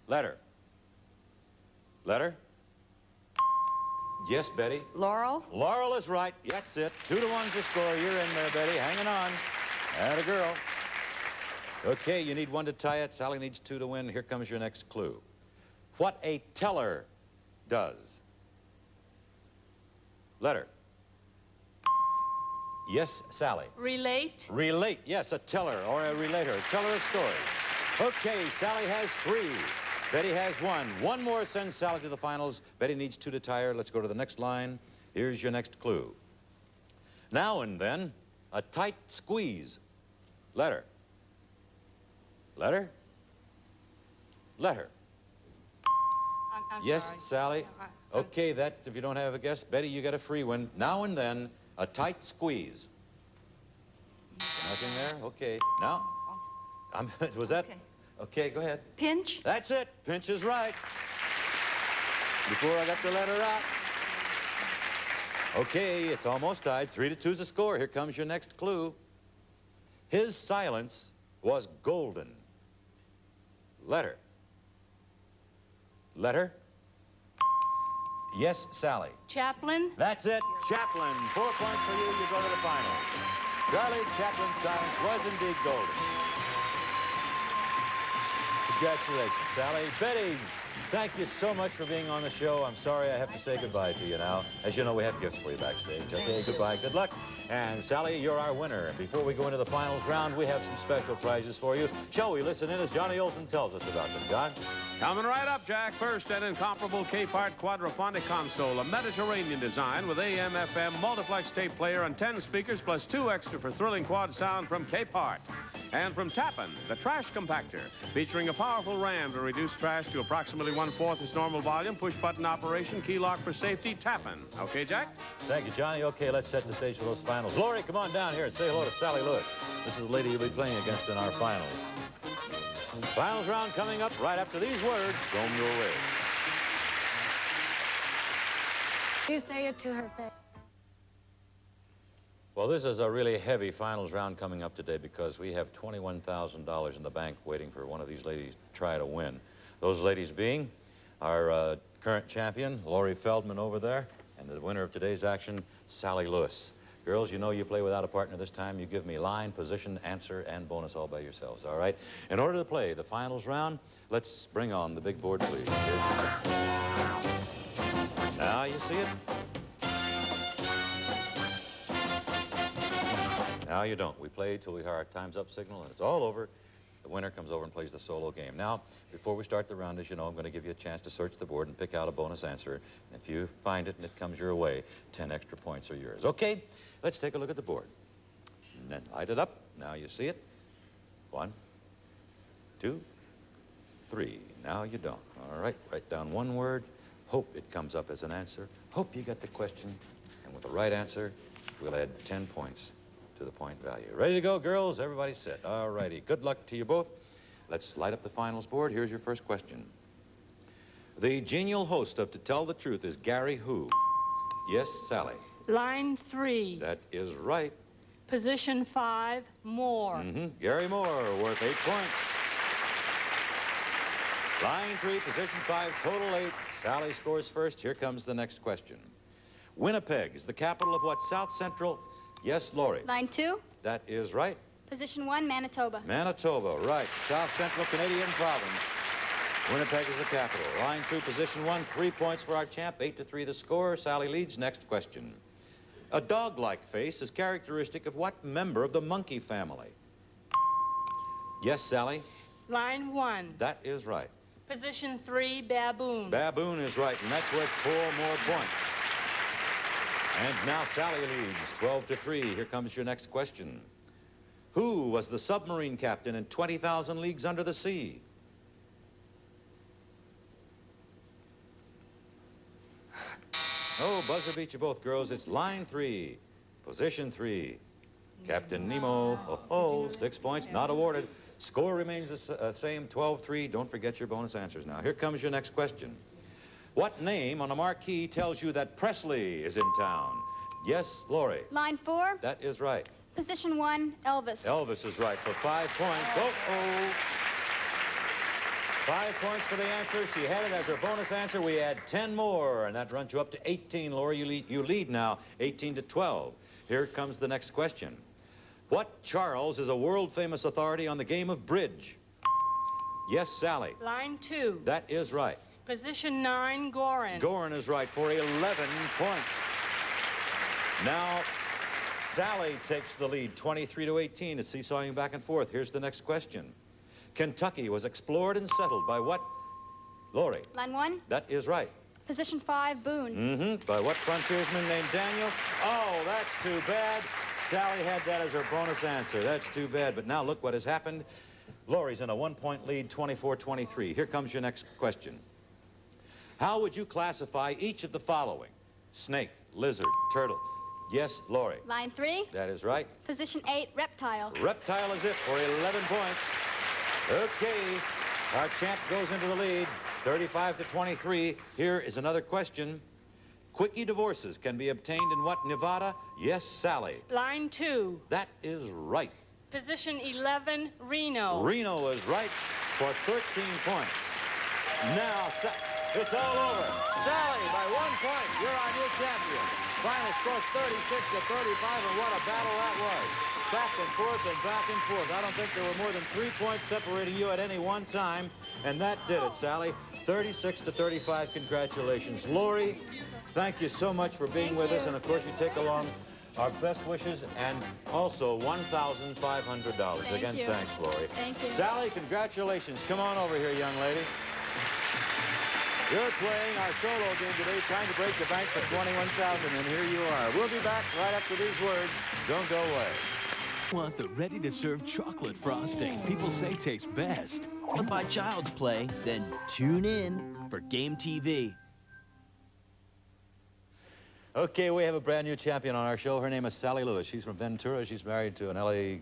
Letter. Letter. Yes, Betty. Laurel. Laurel is right. That's it. 2-1's your score. You're in there, Betty. Hanging on. Atta girl. Okay, you need 1 to tie it. Sally needs 2 to win. Here comes your next clue. What a teller does. Letter. Yes, Sally. Relate. Relate. Yes, a teller or a relator. Teller of stories. Okay, Sally has 3. Betty has 1. One more sends Sally to the finals. Betty needs 2 to tie her. Let's go to the next line. Here's your next clue. Now and then, a tight squeeze. Letter. Letter. Letter. I'm yes, sorry. Sally? Okay, that, if you don't have a guess, Betty, you get a free one. Now and then, a tight squeeze. Nothing there? Okay. Now? Was that? Okay, go ahead. Pinch. That's it. Pinch is right. Before I got the letter out. Okay, it's almost tied. 3-2 is the score. Here comes your next clue. His silence was golden. Letter. Letter. Yes, Sally. Chaplain. That's it. Chaplain. 4 points for you. You go to the final. Charlie Chaplin's silence was indeed golden. Congratulations, Sally. Betty, thank you so much for being on the show. I'm sorry I have to say goodbye to you now. As you know, we have gifts for you backstage. Okay, goodbye, good luck. And Sally, you're our winner. Before we go into the finals round, we have some special prizes for you. Shall we listen in as Johnny Olson tells us about them, John? Coming right up, Jack. First, an incomparable Capehart quadraphonic console, a Mediterranean design with AM, FM, multiplex tape player, and 10 speakers, plus 2 extra for thrilling quad sound from Capehart. And from Tappan, the trash compactor, featuring a powerful ram to reduce trash to approximately 1/4 its normal volume, push-button operation, key lock for safety, Tappan. Okay, Jack? Thank you, Johnny. Okay, let's set the stage for those finals. Lori, come on down here and say hello to Sally Lewis. This is the lady you'll be playing against in our finals. Finals round coming up right after these words. Comb your way. You say it to her face. Well, this is a really heavy finals round coming up today because we have $21,000 in the bank waiting for one of these ladies to try to win. Those ladies being our current champion, Lori Feldman over there, and the winner of today's action, Sally Lewis. Girls, you know you play without a partner this time. You give me line, position, answer, and bonus all by yourselves, all right? In order to play the finals round, let's bring on the big board, please. Now you see it? Now you don't. We play till we hear our time's up signal, and it's all over. The winner comes over and plays the solo game. Now, before we start the round, as you know, I'm going to give you a chance to search the board and pick out a bonus answer. And if you find it and it comes your way, 10 extra points are yours. Okay, let's take a look at the board. And then light it up. Now you see it. 1, 2, 3. Now you don't. All right, write down one word. Hope it comes up as an answer. Hope you got the question. And with the right answer, we'll add 10 points to the point value. Ready to go, girls? Everybody sit. All righty. Good luck to you both. Let's light up the finals board. Here's your first question. The genial host of To Tell the Truth is Gary who? Yes, Sally. Line 3. That is right. Position 5, Moore. Gary Moore, worth 8 points. Line 3, position 5, total 8. Sally scores first. Here comes the next question. Winnipeg is the capital of what South Central? Yes, Lori. Line 2. That is right. Position 1, Manitoba. Manitoba, right. South Central Canadian province. Winnipeg is the capital. Line 2, position 1, 3 points for our champ. 8-3 the score. Sally leads. Next question. A dog-like face is characteristic of what member of the monkey family? Yes, Sally? Line 1. That is right. Position 3, Baboon. Baboon is right, and that's worth 4 more points. And now Sally leads 12-3. Here comes your next question. Who was the submarine captain in 20,000 Leagues Under the Sea? Oh, buzzer beat you both, girls. It's line 3, position 3. Captain Nemo. Oh, 6 points, not awarded. Score remains the same, 12-3. Don't forget your bonus answers now. Here comes your next question. What name on a marquee tells you that Presley is in town? Yes, Lori. Line 4. That is right. Position 1, Elvis. Elvis is right for 5 points. Uh-oh. 5 points for the answer. She had it as her bonus answer. We add 10 more, and that runs you up to 18. Lori, you lead now, 18-12. Here comes the next question. What Charles is a world-famous authority on the game of bridge? Yes, Sally. Line 2. That is right. Position 9, Gorin. Gorin is right for 11 points. Now, Sally takes the lead, 23-18. It's seesawing back and forth. Here's the next question. Kentucky was explored and settled by what? Lori. Line 1. That is right. Position 5, Boone. Mm-hmm. By what frontiersman named Daniel? Oh, that's too bad. Sally had that as her bonus answer. That's too bad. But now look what has happened. Lori's in a 1-point lead, 24-23. Here comes your next question. How would you classify each of the following? Snake, lizard, turtle. Yes, Lori. Line 3. That is right. Position 8, reptile. Reptile is it for 11 points. Okay, our champ goes into the lead, 35-23. Here is another question. Quickie divorces can be obtained in what Nevada? Yes, Sally. Line 2. That is right. Position 11, Reno. Reno is right for 13 points. Now, it's all over. Sally, by 1 point, you're our new champion. Final score 36-35, and what a battle that was. Back and forth and back and forth. I don't think there were more than 3 points separating you at any one time, and that did it, Sally. 36-35, congratulations. Lori, thank you so much for being with us, and of course you take along our best wishes and also $1,500. Again, you. Thanks, Lori. Thank you. Sally, congratulations. Come on over here, young lady. You're playing our solo game today, trying to break the bank for $21,000, and here you are. We'll be back right after these words. Don't go away. Want the ready-to-serve chocolate frosting people say tastes best. Want to buy Child's Play? Then tune in for Game TV. Okay, we have a brand new champion on our show. Her name is Sally Lewis. She's from Ventura. She's married to an L.A.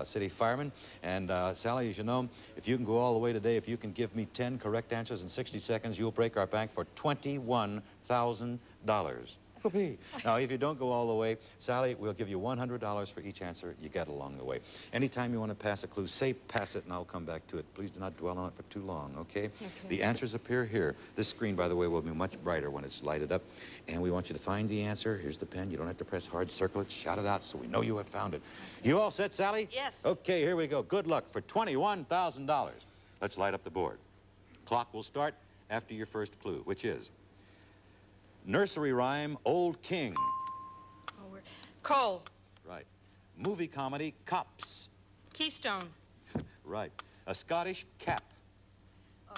City fireman. And Sally, as you know, if you can go all the way today, if you can give me 10 correct answers in 60 seconds, you'll break our bank for $21,000. Whoopee. Now, if you don't go all the way, Sally, we'll give you $100 for each answer you get along the way. Anytime you want to pass a clue, say pass it, and I'll come back to it. Please do not dwell on it for too long, okay? The answers appear here. This screen, by the way, will be much brighter when it's lighted up. And we want you to find the answer. Here's the pen. You don't have to press hard. Circle it. Shout it out so we know you have found it. You all set, Sally? Yes. Okay, here we go. Good luck for $21,000. Let's light up the board. Clock will start after your first clue, which is nursery rhyme, Old King. Cole. Right. Movie comedy, Cops. Keystone. Right. A Scottish cap. Oh,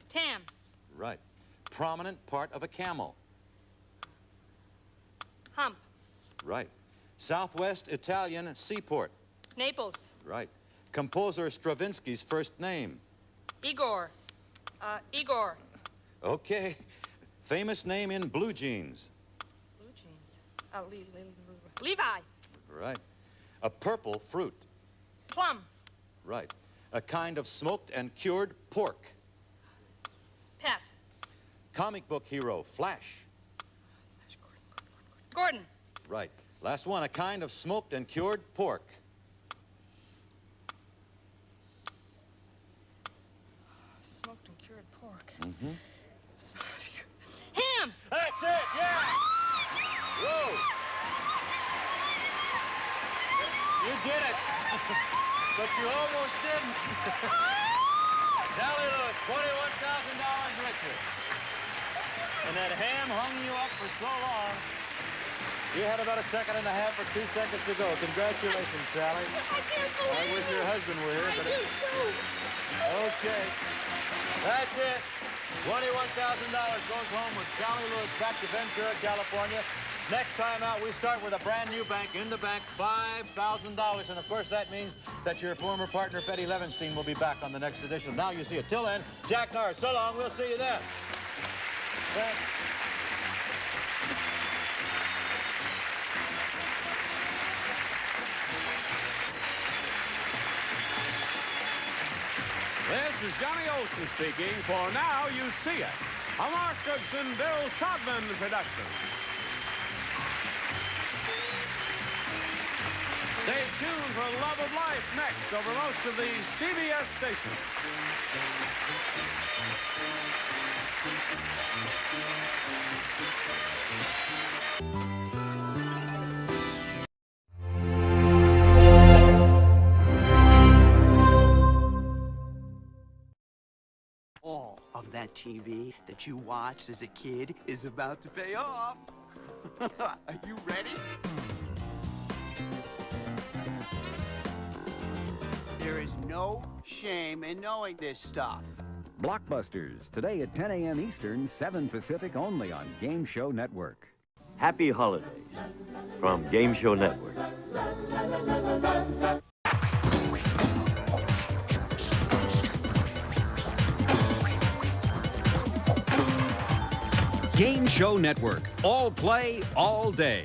Tam. Right. Prominent part of a camel. Hump. Right. Southwest Italian seaport. Naples. Right. Composer Stravinsky's first name. Igor. Igor. Okay. Famous name in blue jeans. Blue jeans. Levi. Right. A purple fruit. Plum. Right. A kind of smoked and cured pork. Pass. Comic book hero, Flash. Gordon. Right. Last one, a kind of smoked and cured pork. Smoked and cured pork. Mm-hmm. Ham. That's it, yeah! Whoa! You did it! But you almost didn't. Sally Lewis, $21,000 richer. And that ham hung you up for so long. You had about 1.5 seconds or 2 seconds to go. Congratulations, Sally. I wish your husband were here. But okay. That's it. $21,000 goes home with Sally Lewis back to Ventura, California. Next time out, we start with a brand new bank. In the bank, $5,000. And, of course, that means that your former partner, Fetty Levenstein, will be back on the next edition of Now You See It. Till then, Jack Norris, so long. We'll see you then. Thanks. This is Johnny Olson speaking for Now You See It, a Mark Goodson, Bill Todman production. Stay tuned for Love of Life next over most of these CBS stations. All of that TV that you watched as a kid is about to pay off. Are you ready? no shame in knowing this stuff. Blockbusters, today at 10 a.m. Eastern, 7 Pacific, only on Game Show Network. Happy holidays from Game Show Network. Game Show Network. All play, all day.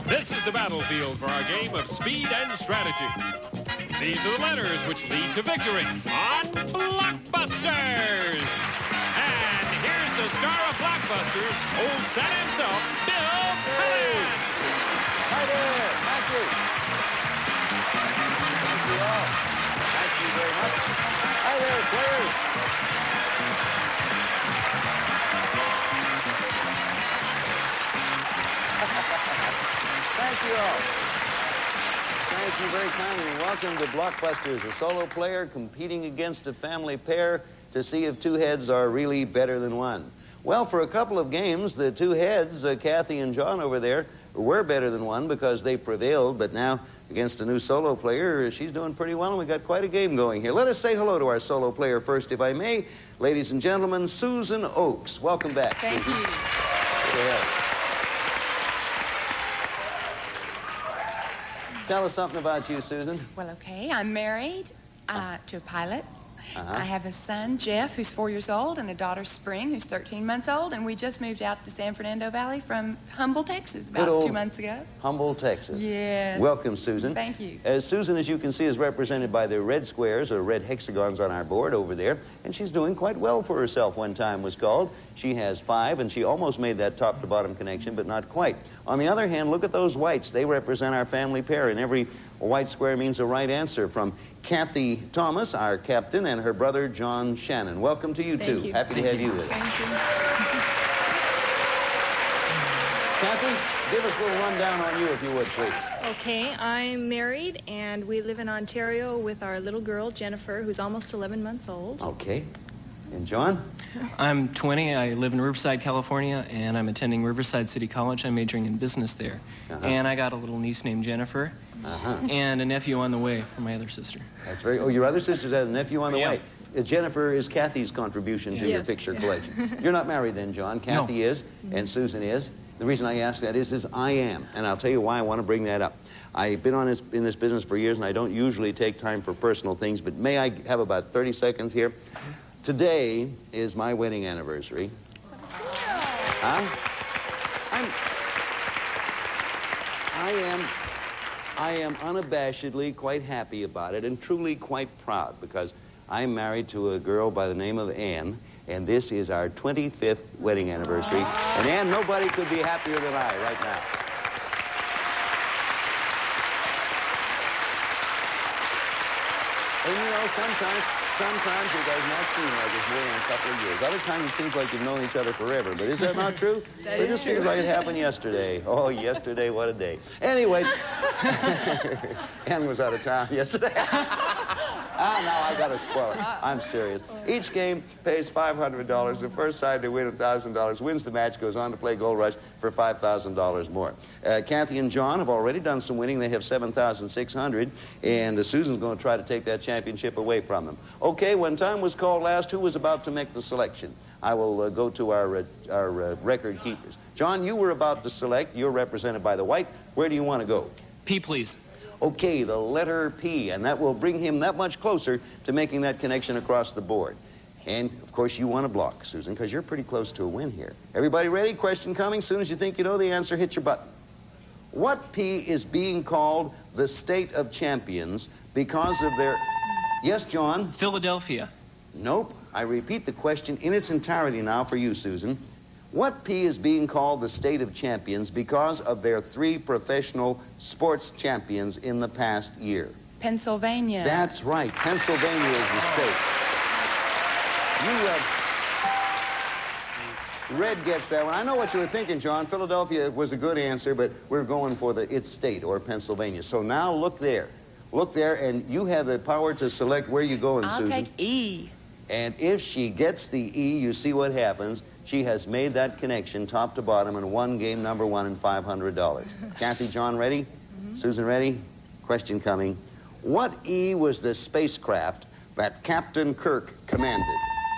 This is the battlefield for our game of speed and strategy. These are the letters which lead to victory on Blockbusters. And here's the star of Blockbusters, old Santa himself, Bill Collins. Hi there. Thank you. Thank you all. Thank you very much. Hi there, players. Thank you all. Thank you very kindly. Welcome to Blockbusters, a solo player competing against a family pair to see if two heads are really better than one. Well, for a couple of games, the two heads, Kathy and John over there, were better than one because they prevailed, but now against a new solo player, she's doing pretty well, and we got quite a game going here. Let us say hello to our solo player first, if I may. Ladies and gentlemen, Susan Oakes. Welcome back. Thank Susan. you. Go ahead. Tell us something about you, Susan. Well, okay, I'm married to a pilot. I have a son, Jeff, who's 4 years old, and a daughter, Spring, who's 13 months old, and we just moved out to the San Fernando Valley from Humble, Texas, about 2 months ago. Humble, Texas. Yes. Welcome, Susan. Thank you. Susan, as you can see, is represented by the red squares or red hexagons on our board over there, and she's doing quite well for herself, one time was called. She has 5, and she almost made that top-to-bottom connection, but not quite. On the other hand, look at those whites. They represent our family pair, and every white square means a right answer from Kathy Thomas, our captain, and her brother, John Shannon. Welcome to you, Thank two. you. Happy to have you with us. Thank you. Kathy, give us a little rundown on you, if you would, please. Okay, I'm married, and we live in Ontario with our little girl, Jennifer, who's almost 11 months old. Okay. And John? I'm 20. I live in Riverside, California, and I'm attending Riverside City College. I'm majoring in business there. And I got a little niece named Jennifer, and a nephew on the way from my other sister. That's very... Oh, your other sister's has a nephew on the way. Jennifer is Kathy's contribution to your picture collection. You're not married then, John. Kathy is, and Susan is. The reason I ask that is I am, and I'll tell you why I want to bring that up. I've been in this business for years, and I don't usually take time for personal things, but may I have about 30 seconds here? Today is my wedding anniversary. I am unabashedly quite happy about it and truly quite proud because I'm married to a girl by the name of Ann, and this is our 25th wedding anniversary. And Ann, nobody could be happier than I right now. And you know, sometimes it does not seem like it's more than a couple of years. Other times it seems like you've known each other forever. But is that not true? It just seems like it happened yesterday. Oh, yesterday, what a day. Anyway, Ann was out of town yesterday. Now I got to spoil it. I'm serious. Each game pays $500. The first side to win $1,000 wins the match, goes on to play Gold Rush for $5,000 more. Kathy and John have already done some winning. They have $7,600, and Susan's going to try to take that championship away from them. Okay, when time was called last, who was about to make the selection? I will go to our record keepers. John, you were about to select. You're represented by the white. Where do you want to go? P, please. Okay, the letter P, and that will bring him that much closer to making that connection across the board. And, of course, you want to block, Susan, because you're pretty close to a win here. Everybody ready? Question coming. As soon as you think you know the answer, hit your button. What P is being called the state of champions because of their... Yes, John? Philadelphia. Nope. I repeat the question in its entirety now for you, Susan. What P is being called the state of champions because of their 3 professional sports champions in the past year? Pennsylvania. That's right. Pennsylvania is the state. Red gets that one. I know what you were thinking, John. Philadelphia was a good answer, but we're going for its state, or Pennsylvania. So now look there. Look there, and you have the power to select where you go, Susan. I'll take E. And if she gets the E, you see what happens. she has made that connection top to bottom and won game number 1 and $500. Kathy, John, ready? Susan, ready? Question coming. What E was the spacecraft that Captain Kirk commanded?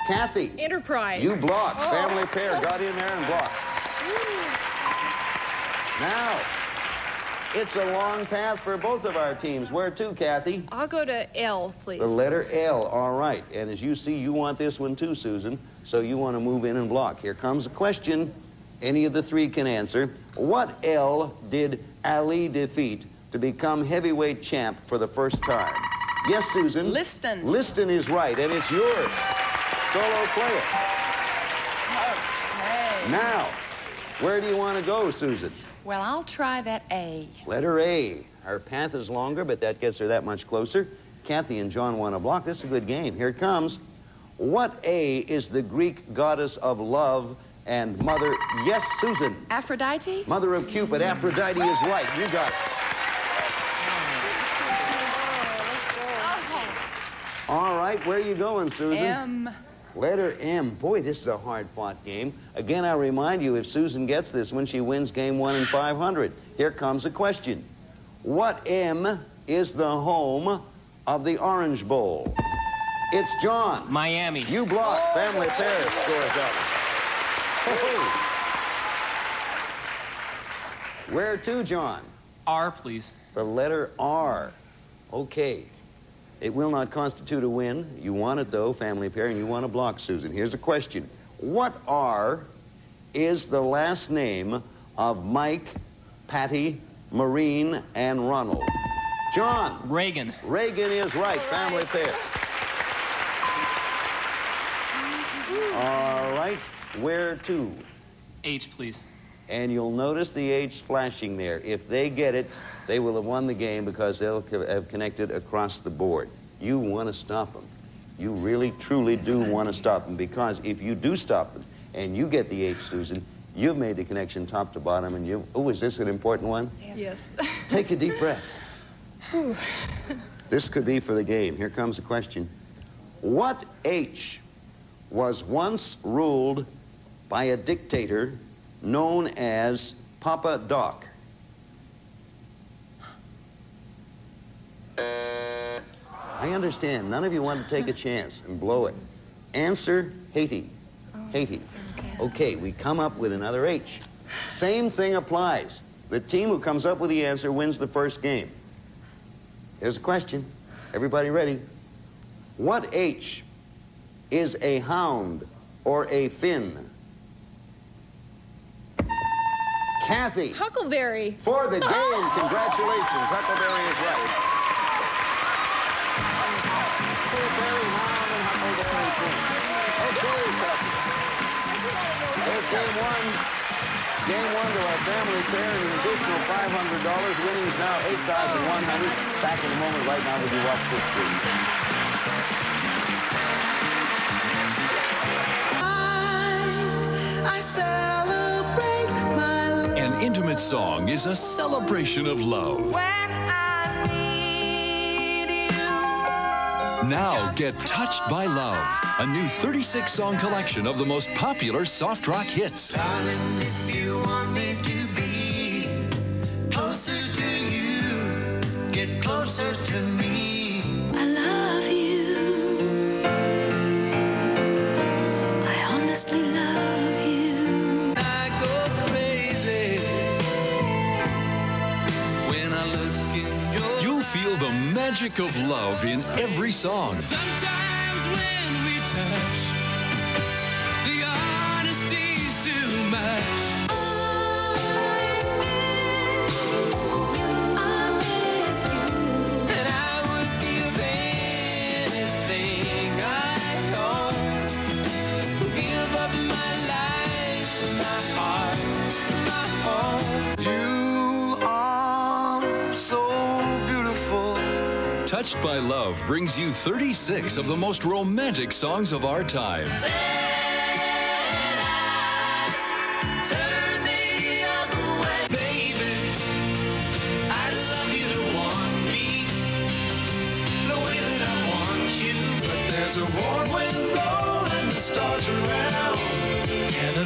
Kathy. Enterprise. You blocked. Family pair got in there and blocked. Now, it's a long path for both of our teams. Where to, Kathy? I'll go to L, please. The letter L. All right. And as you see, you want this one too, Susan. So you want to move in and block. Here comes a question. Any of the three can answer. What L did Ali defeat to become heavyweight champ for the first time? Yes, Susan? Liston. Liston is right, and it's yours. Solo player. Okay. Now, where do you want to go, Susan? Well, I'll try that A. Letter A. Our path is longer, but that gets her that much closer. Kathy and John want to block. This is a good game. Here it comes. What A is the Greek goddess of love and mother? Yes, Susan. Aphrodite? Mother of Cupid. Aphrodite is right. You got it. All right, where are you going, Susan? M. Letter M. Boy, this is a hard-fought game. Again, I'll remind you, if Susan gets this one, she wins game 1 and $500. Here comes a question. What M is the home of the Orange Bowl? It's John. Miami. You blocked. Family pair scores up. Where to, John? R, please. The letter R. Okay. It will not constitute a win. You want it, though, family pair, and you want to block, Susan. Here's a question. What R is the last name of Mike, Patty, Maureen, and Ronald? John. Reagan. Reagan is right. Family pair. All right. Where to? H, please. And you'll notice the H flashing there. If they get it, they will have won the game because they'll have connected across the board. You want to stop them. You really, truly do want to stop them, because if you do stop them and you get the H, Susan, you've made the connection top to bottom, and you... Oh, is this an important one? Yes. Take a deep breath. This could be for the game. Here comes the question. What H was once ruled by a dictator known as Papa Doc? I understand. None of you want to take a chance and blow it. Answer, Haiti. Haiti. Okay, we come up with another H. Same thing applies. The team who comes up with the answer wins the first game. Here's a question. Everybody ready? What H is a hound or a fin? Kathy. Huckleberry. For the game. Congratulations. Huckleberry is right. Huckleberry, hound, and Huckleberry fin. Okay, Kathy. There's game one. Game one to our family pair, and an additional $500. Winnings now $8,100. Back in a moment. Right now, we'll be watching this screen. I celebrate my love. An intimate song is a celebration of love. When I need you. Now get Touched by Love, a new 36-song collection of the most popular soft rock hits. Darling, if you want me to be closer to you, get closer to me. I love you. I honestly love you. I go crazy when I look in your... You'll feel the magic of love in every song. Sometimes when we touch, the honesty's too much. And I would give anything I own. Give up my life, my heart, my home. You are so beautiful. Touched by Love brings you 36 of the most romantic songs of our time. Turn the other way. Baby, I'd love you to want me the way that I want you. But there's a warm wind blowing, the stars around, and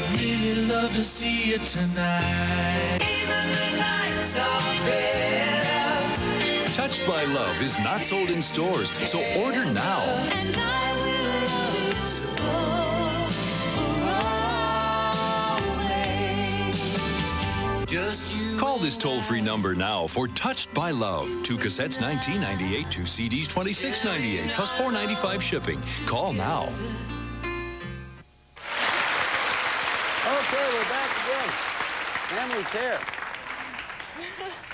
you tonight. Even the nights are better. Touched by Love is not sold in stores, so order now. And I will love you so always. Just you. Call this toll-free number now for Touched by Love. 2 cassettes, $19.98. 2 CDs, $26.98. Plus $4.95 shipping. Call now. Okay, we're back again. Family pair.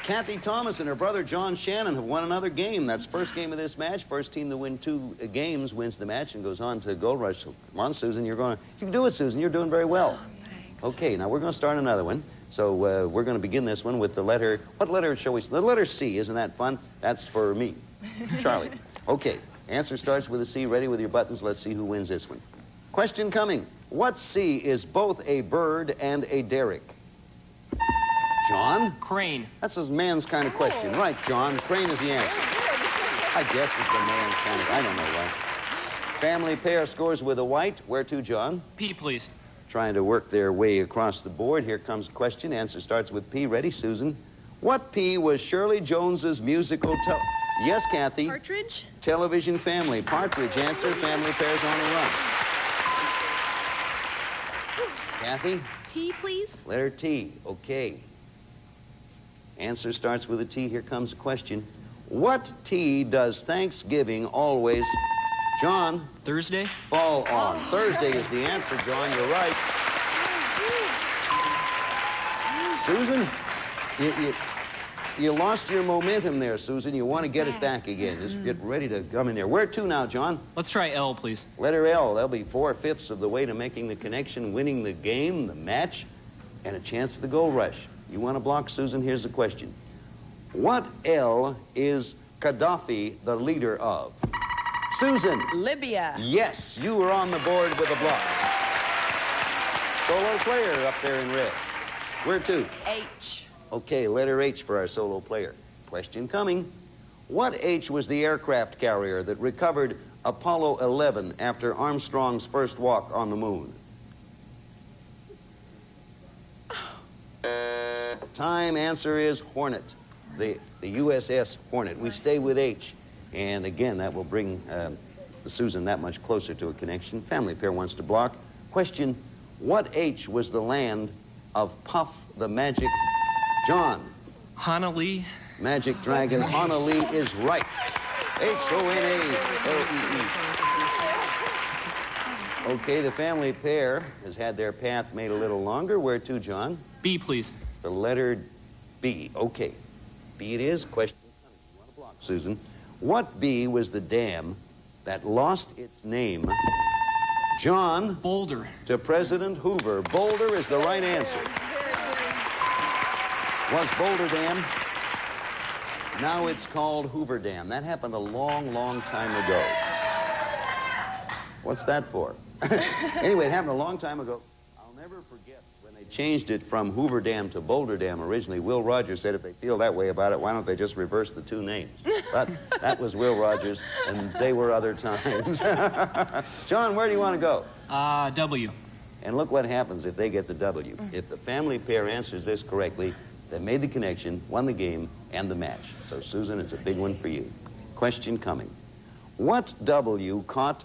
Kathy Thomas and her brother John Shannon have won another game. That's first game of this match. First team to win 2 games wins the match and goes on to Gold Rush. So, come on, Susan. You can do it, Susan. You're doing very well. Okay, now we're going to start another one. So we're going to begin this one with the letter. What letter shall we? The letter C. Isn't that fun? That's for me, Charlie. Okay. Answer starts with a C. Ready with your buttons. Let's see who wins this one. Question coming. What C is both a bird and a derrick? John? Crane. That's a man's kind of question. Right, John. Crane is the answer. I guess it's a man's kind of... I don't know why. Family pair scores with a white. Where to, John? P, please. Trying to work their way across the board. Here comes the question. Answer starts with P. Ready, Susan? What P was Shirley Jones's musical... Yes, Kathy? Partridge? Television family. Partridge. Answer. Family pairs on a run. Kathy? T, please. Letter T. Okay. Answer starts with a T. Here comes the question. What T does Thanksgiving always... John? Thursday? Fall on. Thursday is the answer, John. You're right. Susan, you lost your momentum there, Susan. You want to get it back again. Just get ready to come in there. Where to now, John? Let's try L, please. Letter L. That'll be 4/5 of the way to making the connection, winning the game, the match, and a chance at the gold rush. You want to block, Susan? Here's the question. What L is Gaddafi the leader of? Susan. Libya. Yes, you were on the board with a block. Solo player up there in red. Where to? H. Okay, letter H for our solo player. Question coming. What H was the aircraft carrier that recovered Apollo 11 after Armstrong's first walk on the moon? Time answer is Hornet, the USS Hornet. We stay with H. And again, that will bring Susan that much closer to a connection. Family pair wants to block. Question, what H was the land of Puff the Magic John? Honolulu. Magic Dragon. Honolulu is right. H-O-N-A-L-E-E. Okay, the family pair has had their path made a little longer. Where to, John? B, please. The letter B. Okay. B it is. Question. You want to block, Susan? What B was the dam that lost its name, John? Boulder. To President Hoover. Boulder is the right answer. Was Boulder Dam. Now it's called Hoover Dam. That happened a long, long time ago. What's that for? Anyway, it happened a long time ago. I'll never forget when they changed it from Hoover Dam to Boulder Dam originally. Will Rogers said if they feel that way about it, why don't they just reverse the 2 names? But that was Will Rogers, and they were other times. John, where do you want to go? W. And look what happens if they get the W. If the family pair answers this correctly, they made the connection, won the game, and the match. So, Susan, it's a big one for you. Question coming. What W caught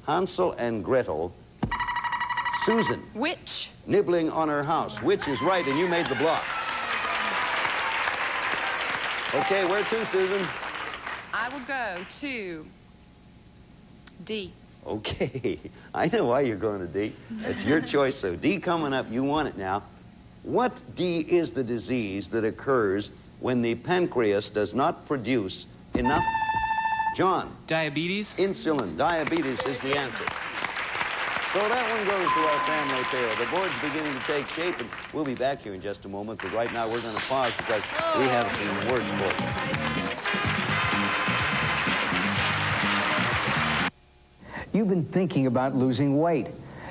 Hansel and Gretel? Susan. Witch. Nibbling on her house. Which is right, and you made the block. Okay, where to, Susan? I will go to D. Okay, I know why you're going to D. It's your choice, so D coming up, you want it now. What D is the disease that occurs when the pancreas does not produce enough? John. Diabetes. Insulin. Diabetes is the answer. So that one goes to our family pair. The board's beginning to take shape, and we'll be back here in just a moment, but right now we're going to pause because we have some words for you. You've been thinking about losing weight.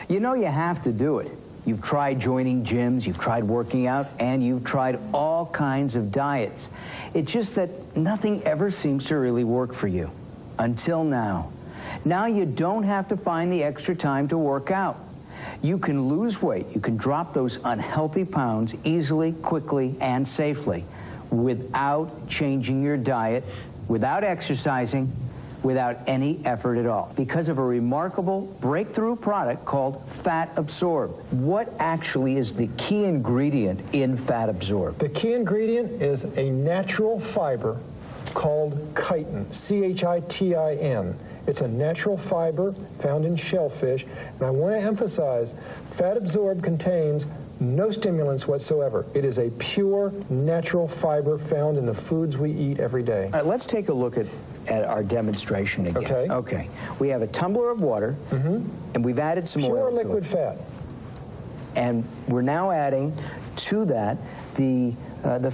You know you have to do it. You've tried joining gyms, you've tried working out, and you've tried all kinds of diets. It's just that nothing ever seems to really work for you. Until now. Now you don't have to find the extra time to work out. You can lose weight. You can drop those unhealthy pounds easily, quickly, and safely without changing your diet, without exercising, without any effort at all, because of a remarkable breakthrough product called Fat Absorb. What actually is the key ingredient in Fat Absorb? The key ingredient is a natural fiber called chitin, C-H-I-T-I-N. It's a natural fiber found in shellfish, and I want to emphasize, Fat Absorb contains no stimulants whatsoever. It is a pure, natural fiber found in the foods we eat every day. All right, let's take a look at our demonstration again. Okay. Okay. We have a tumbler of water, and we've added some oil. Pure liquid fat. And we're now adding to that the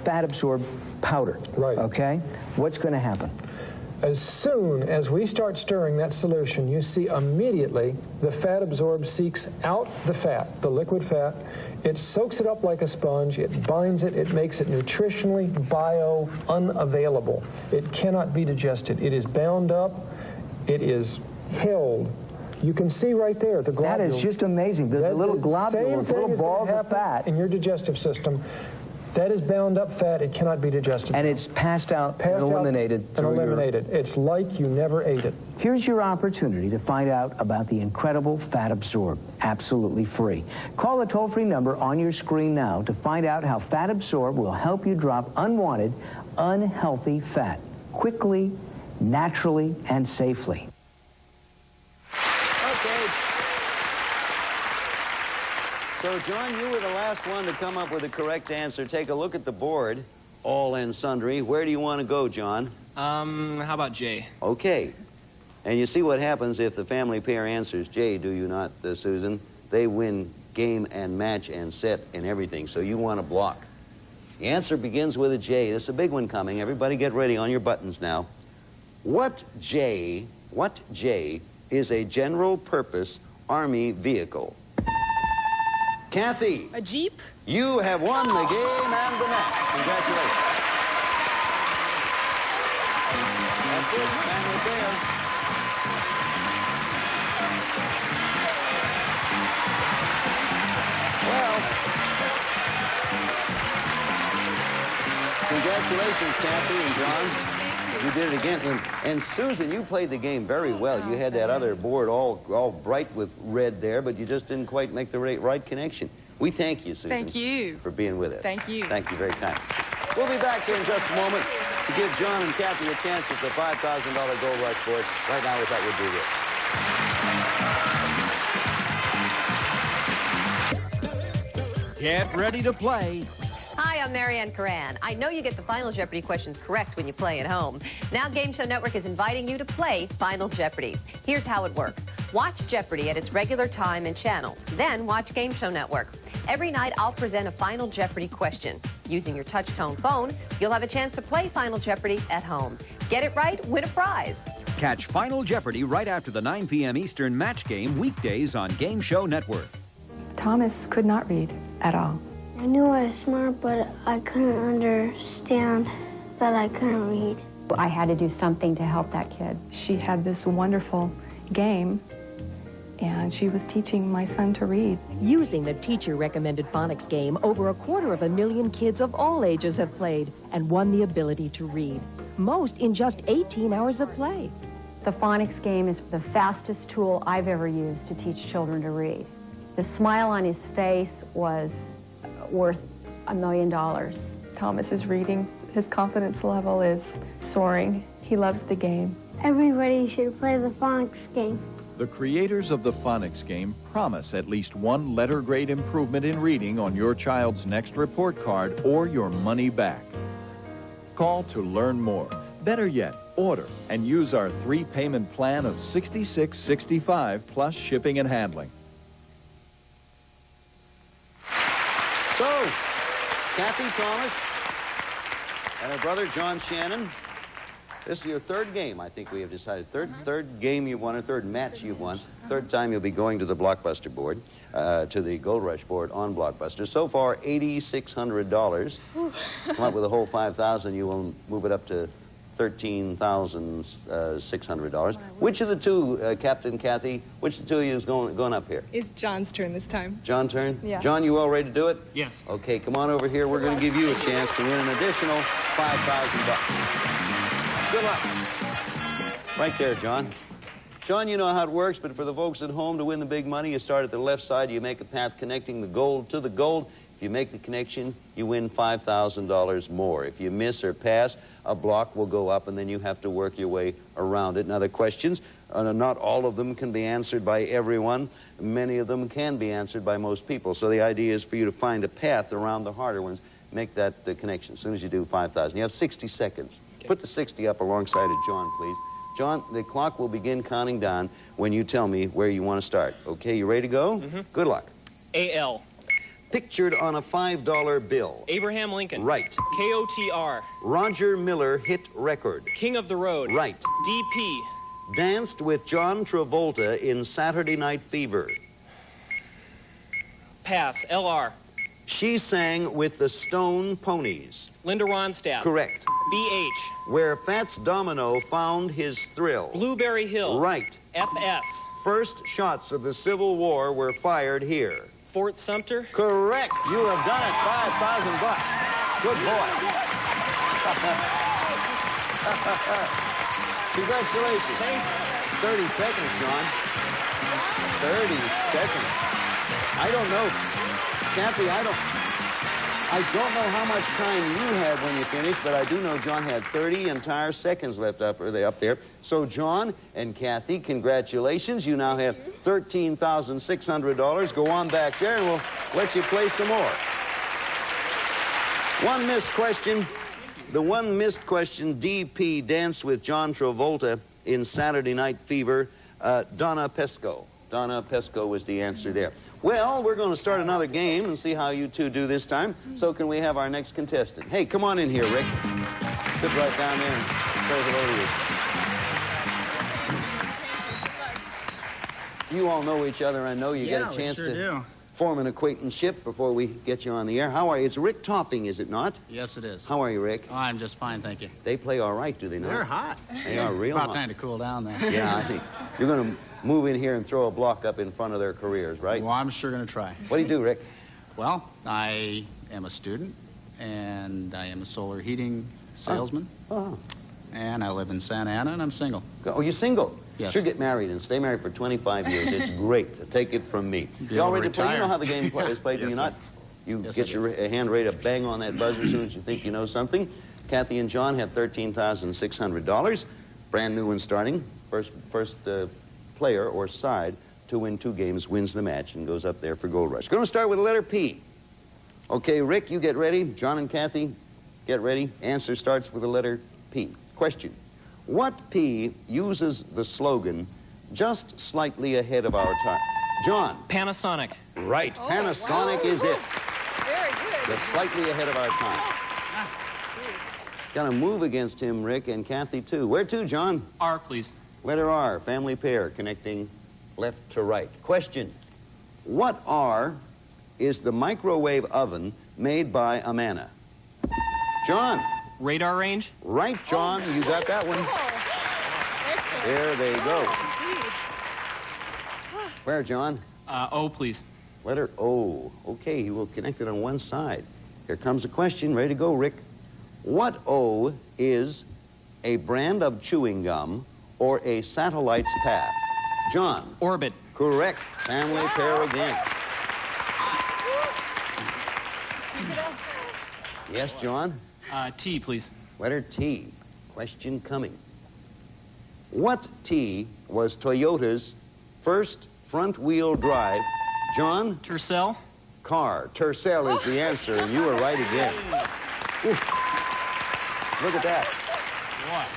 Fat Absorb powder. Right. Okay? What's going to happen? As soon as we start stirring that solution, you see immediately the Fat Absorb seeks out the fat, the liquid fat. It soaks it up like a sponge. It binds it. It makes it nutritionally unavailable. It cannot be digested. It is bound up. It is held. You can see right there the globules. That is just amazing. The little globules, little balls of fat in your digestive system. That is bound up fat. It cannot be digested. And it's passed out and eliminated. It's like you never ate it. Here's your opportunity to find out about the incredible Fat Absorb, absolutely free. Call the toll-free number on your screen now to find out how Fat Absorb will help you drop unwanted, unhealthy fat quickly, naturally, and safely. Okay. So, John, you were the last one to come up with the correct answer. Take a look at the board, all and sundry. Where do you want to go, John? How about J? Okay. And you see what happens if the family pair answers J, do you not, Susan? They win game and match and set and everything, so you want to block. The answer begins with a J. This is a big one coming. Everybody get ready on your buttons now. What J is a general-purpose Army vehicle? Kathy. A Jeep? You have won the game and the match. Congratulations. That's it, family pair. Well, congratulations, Kathy and John. You did it again. And Susan, you played the game very well. You had that other board all bright with red there, but you just didn't quite make the right connection. We thank you, Susan. Thank you. For being with us. Thank you. Thank you very kind. We'll be back in just a moment to give John and Kathy a chance at the $5,000 Gold Rush board. Right now, we thought we'd do this. Get ready to play. Hi, I'm Marianne Coran. I know you get the Final Jeopardy questions correct when you play at home. Now Game Show Network is inviting you to play Final Jeopardy. Here's how it works. Watch Jeopardy at its regular time and channel. Then watch Game Show Network. Every night, I'll present a Final Jeopardy question. Using your touch-tone phone, you'll have a chance to play Final Jeopardy at home. Get it right, win a prize. Catch Final Jeopardy right after the 9 p.m. Eastern match game weekdays on Game Show Network. Thomas could not read at all. I knew I was smart, but I couldn't understand that I couldn't read. I had to do something to help that kid. She had this wonderful game, and she was teaching my son to read. Using the teacher-recommended phonics game, over 250,000 kids of all ages have played and won the ability to read. Most in just 18 hours of play. The phonics game is the fastest tool I've ever used to teach children to read. The smile on his face was worth $1 million. Thomas is reading. His confidence level is soaring. He loves the game. Everybody should play the phonics game. The creators of the phonics game promise at least one letter grade improvement in reading on your child's next report card or your money back. Call to learn more. Better yet, order and use our 3-payment plan of $66.65 plus shipping and handling. So, Kathy Thomas and her brother John Shannon. This is your third game, I think we have decided. Third game you've won, or third match you've won. Third time you'll be going to the Blockbuster board, to the Gold Rush board on Blockbuster. So far, $8,600. Come up with a whole $5,000, you will move it up to $13,600. Which of the two, Captain Kathy, which of the two of you is going up here? It's John's turn this time. John's turn? Yeah. John, you all ready to do it? Yes. Okay, come on over here. We're going to give you a chance to win an additional $5,000. Good luck. Right there, John. John, you know how it works, but for the folks at home, to win the big money, you start at the left side. You make a path connecting the gold to the gold. If you make the connection, you win $5,000 more. If you miss or pass, a block will go up, and then you have to work your way around it. Now, the questions, not all of them can be answered by everyone. Many of them can be answered by most people. So the idea is for you to find a path around the harder ones. Make that connection. As soon as you do, 5,000. You have 60 seconds. Okay. Put the 60 up alongside of John, please. John, the clock will begin counting down when you tell me where you want to start. Okay, you ready to go? Mm-hmm. Good luck. A.L. Pictured on a $5 bill. Abraham Lincoln. Right. K.O.T.R. Roger Miller hit record. King of the Road. Right. D.P. Danced with John Travolta in Saturday Night Fever. Pass. L.R. She sang with the Stone Ponies. Linda Ronstadt. Correct. B.H. Where Fats Domino found his thrill. Blueberry Hill. Right. F.S. First shots of the Civil War were fired here. Fort Sumter. Correct. You have done it. $5,000. Good boy. Congratulations. 30 seconds, John. 30 seconds. I don't know. Kathy, I don't know how much time you had when you finished, but I do know John had 30 entire seconds left up there. So, John and Kathy, congratulations. You now have $13,600. Go on back there, and we'll let you play some more. One missed question. The one missed question, D.P. danced with John Travolta in Saturday Night Fever. Donna Pesco. Donna Pesco was the answer there. Well, we're going to start another game and see how you two do this time. So can we have our next contestant? Hey, come on in here, Rick. Sit right down there and say hello to you. You all know each other. I know you get a chance to form an acquaintanceship before we get you on the air. How are you? It's Rick Topping, is it not? Yes, it is. How are you, Rick? Oh, I'm just fine, thank you. They play all right, do they not? They're hot. They are real hot. About time to cool down there. Yeah, I think. You're going to move in here and throw a block up in front of their careers, right? Well, I'm sure going to try. What do you do, Rick? Well, I am a student, and I am a solar heating salesman. Oh. And I live in Santa Ana, and I'm single. Oh, you're single? Yes. Sure, get married and stay married for 25 years. It's great. Take it from me. You all ready to play? You know how the game is played, do you not? You get your hand ready to bang on that buzzer as soon as you think you know something. Kathy and John have $13,600. Brand new one starting. First player or side to win 2 games wins the match and goes up there for Gold Rush. Going to start with the letter P. Okay, Rick, you get ready. John and Kathy, get ready. Answer starts with the letter P. Question. What P uses the slogan, just slightly ahead of our time? John. Panasonic. Right. Oh, Panasonic is it. Very good. Just slightly ahead of our time. Gonna move against him, Rick, and Kathy, too. Where to, John? R, please. Letter R, family pair, connecting left to right. Question. What R is the microwave oven made by Amana? John. Radar range. Right, John. You got that one. There they go. Where, John? O, please. Letter O. Okay, he will connect it on one side. Here comes a question. Ready to go, Rick. What O is a brand of chewing gum or a satellite's path? John. Orbit. Correct. Family pair again. Yes, John? T, please. Letter T. Question coming. What T was Toyota's first front-wheel drive? John? Tercel. Car. Tercel is the answer, and you were right again. Ooh. Look at that. What?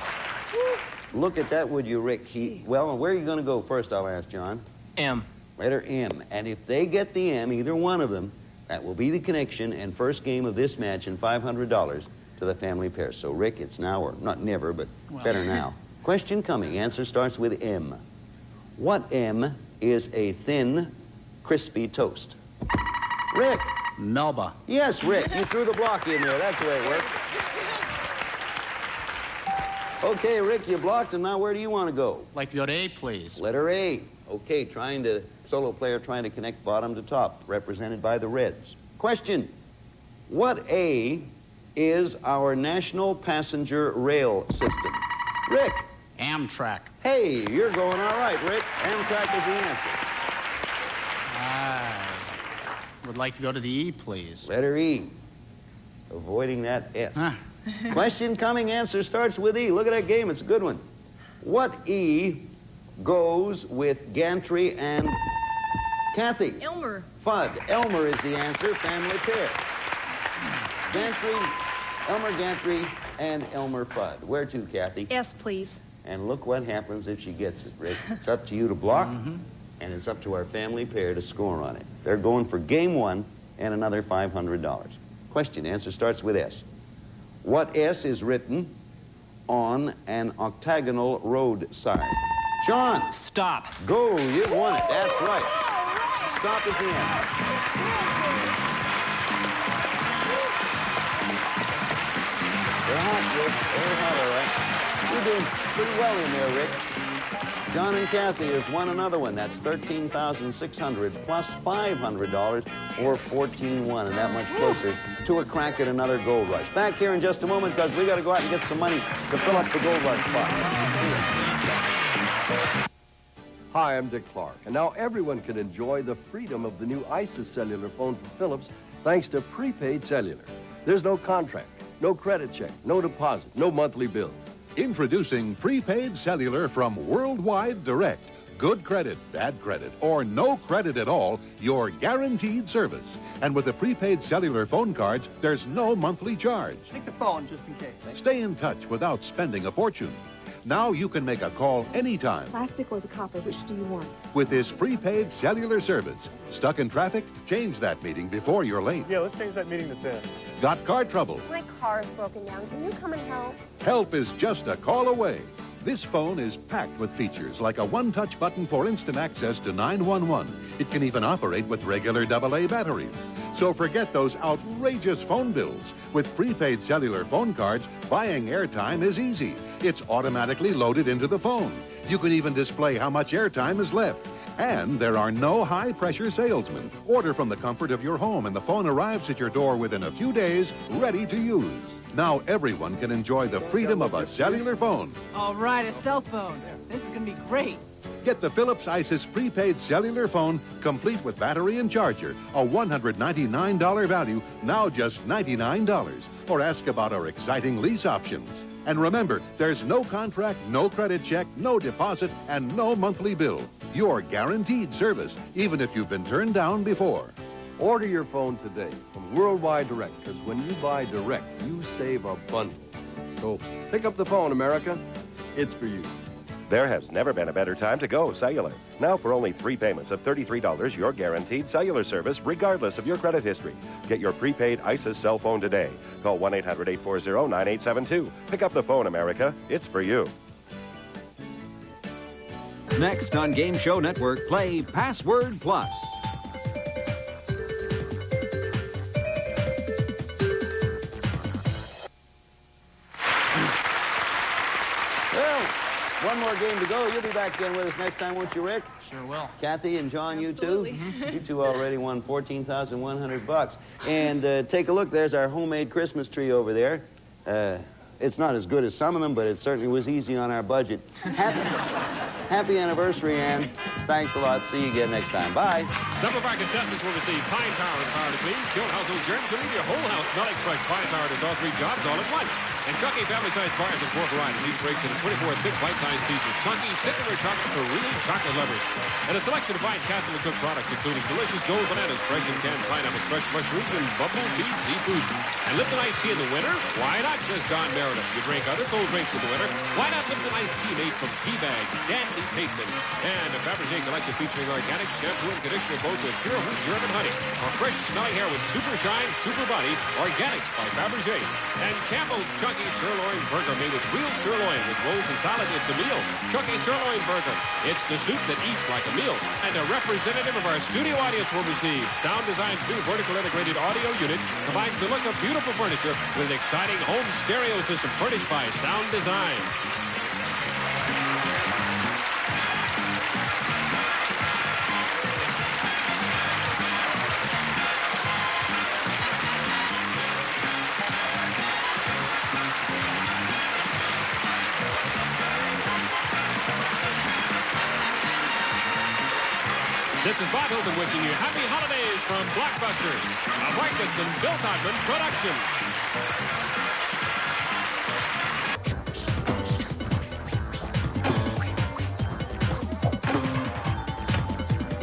Look at that, would you, Rick? Well, where are you going to go first, I'll ask John? M. Letter M. And if they get the M, either one of them, that will be the connection and first game of this match and $500 to the family pair. So, Rick, it's now or not never, but better now. Question coming. Answer starts with M. What M is a thin, crispy toast? Rick. Melba. Yes, Rick. You threw the block in there. That's the way it worked. Okay, Rick, you blocked, and now where do you want to go? I'd like to go to A, please. Letter A. Okay, solo player trying to connect bottom to top, represented by the Reds. Question. What A is our national passenger rail system? Rick. Amtrak. Hey, you're going all right, Rick. Amtrak is the answer. I would like to go to the E, please. Letter E. Avoiding that S. Question coming, answer starts with E. Look at that game, it's a good one. What E goes with Gantry and Kathy? Elmer. Fudd. Elmer is the answer, family pair. Gantry, Elmer Gantry, and Elmer Fudd. Where to, Kathy? S, please. And look what happens if she gets it, Rick. It's up to you to block, and it's up to our family pair to score on it. They're going for game one and another $500. Question, answer starts with S. What S is written on an octagonal road sign? Sean. Stop. Go, you've won it. That's right. Stop is the answer. They're hot, Rick. They're hot, all right. You're doing pretty well in there, Rick. John and Kathy has won another one. That's $13,600 plus $500 or $14,100, and that much closer to a crack at another gold rush. Back here in just a moment because we got to go out and get some money to fill up the gold rush pot. Hi, I'm Dick Clark, and now everyone can enjoy the freedom of the new ISIS cellular phone from Philips thanks to prepaid cellular. There's no contract, no credit check, no deposit, no monthly bills. Introducing prepaid cellular from Worldwide Direct. Good credit, bad credit, or no credit at all, your guaranteed service. And with the prepaid cellular phone cards, there's no monthly charge. Take the phone just in case. Stay in touch without spending a fortune. Now you can make a call anytime Plastic or the copper, which do you want? with this prepaid cellular service. Stuck in traffic? Change that meeting before you're late. Yeah, let's change that meeting to 10. Got car trouble? My car is broken down. Can you come and help? Help is just a call away. This phone is packed with features like a one-touch button for instant access to 911. It can even operate with regular AA batteries. So forget those outrageous phone bills. With prepaid cellular phone cards, buying airtime is easy. It's automatically loaded into the phone. You can even display how much airtime is left. And there are no high-pressure salesmen. Order from the comfort of your home, and the phone arrives at your door within a few days, ready to use. Now everyone can enjoy the freedom of a cellular phone. All right, a cell phone. This is going to be great. Get the Philips ISIS prepaid cellular phone, complete with battery and charger. A $199 value, now just $99. Or ask about our exciting lease options. And remember, there's no contract, no credit check, no deposit, and no monthly bill. Your guaranteed service, even if you've been turned down before. Order your phone today from Worldwide Direct, because when you buy direct, you save a bundle. So pick up the phone, America. It's for you. There has never been a better time to go cellular. Now for only 3 payments of $33, you're guaranteed cellular service regardless of your credit history. Get your prepaid ISIS cell phone today. Call 1-800-840-9872. Pick up the phone, America. It's for you. Next on Game Show Network, play Password Plus. Well, one more game to go. You'll be back again with us next time, won't you, Rick? Sure will. Kathy and John, you too? You two already won $14,100. And take a look. There's our homemade Christmas tree over there. It's not as good as some of them, but it certainly was easy on our budget. Happy anniversary, Ann. Thanks a lot. See you again next time. Bye. Some of our contestants will receive Pine Power and Power to Clean. Kill household germs to leave your whole house smelling fresh. Pine Power does all 3 jobs all at once. And Chunky family-sized bars and 4 varieties. Each breaks into 24 thick bite-sized pieces. Chunky, thicker chocolate for real chocolate lovers. And a selection of fine Castle and Cook products, including delicious gold bananas, fresh and canned pineapples, fresh mushrooms, and bumblebee seafood. And Lipton iced tea in the winter? Why not, says Don Meredith. You drink other cold drinks in the winter. Why not Lipton iced tea made from tea bags? Dandy tasting. And a Fabergé collection featuring organic shampoo and conditioner both with pure wheat German honey. Or fresh smelling hair with super shine, super body, organics by Fabergé. And Campbell's Chunky Sirloin Burger made with real sirloin with rolls and salad. It's a meal. Chunky Sirloin Burger. It's the soup that eats like a meal. And a representative of our studio audience will receive Sound Design's new vertical integrated audio unit combines the look of beautiful furniture with an exciting home stereo system. system furnished by Sound Design. This is Bob Hilton wishing you happy holidays from Blockbusters, a Mike and Bill Codman production.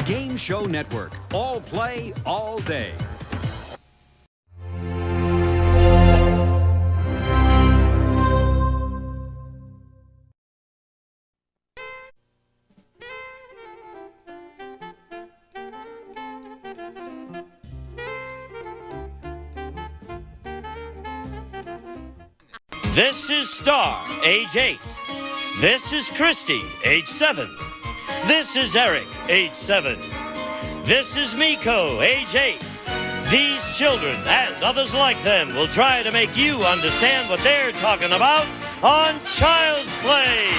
Game Show Network. All play, all day. This is Star, age 8. This is Christy, age 7. This is Eric, age 7. This is Miko, age 8. These children and others like them will try to make you understand what they're talking about on Child's Play.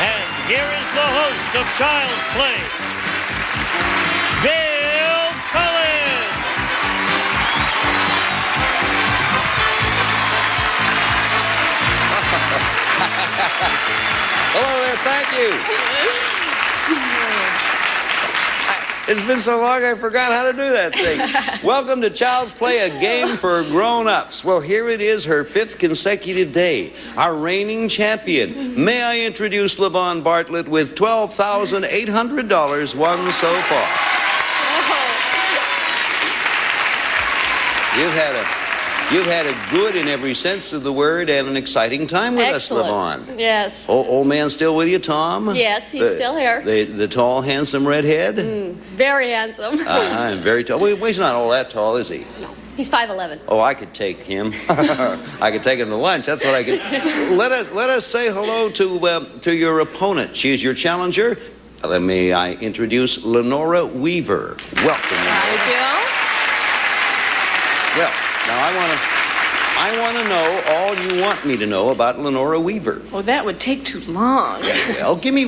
And here is the host of Child's Play, Bill Cullen. Hello there, thank you. It's been so long I forgot how to do that thing. Welcome to Child's Play, a game for grown-ups. Well, here it is, her 5th consecutive day. Our reigning champion. May I introduce LaVon Bartlett with $12,800 won so far. You've had a good in every sense of the word and an exciting time with Excellent. us, LaVon. Yes. Old man still with you, Tom? Yes, he's still here. The tall, handsome redhead? Very handsome. And very tall. Well, he's not all that tall, is he? He's 5'11". Oh, I could take him. I could take him to lunch. That's what I could. Let us say hello to your opponent. She is your challenger. Let me introduce Lenora Weaver. Welcome. Thank you. Well, now I want to know all you want me to know about Lenora Weaver. Well, that would take too long. Well, give me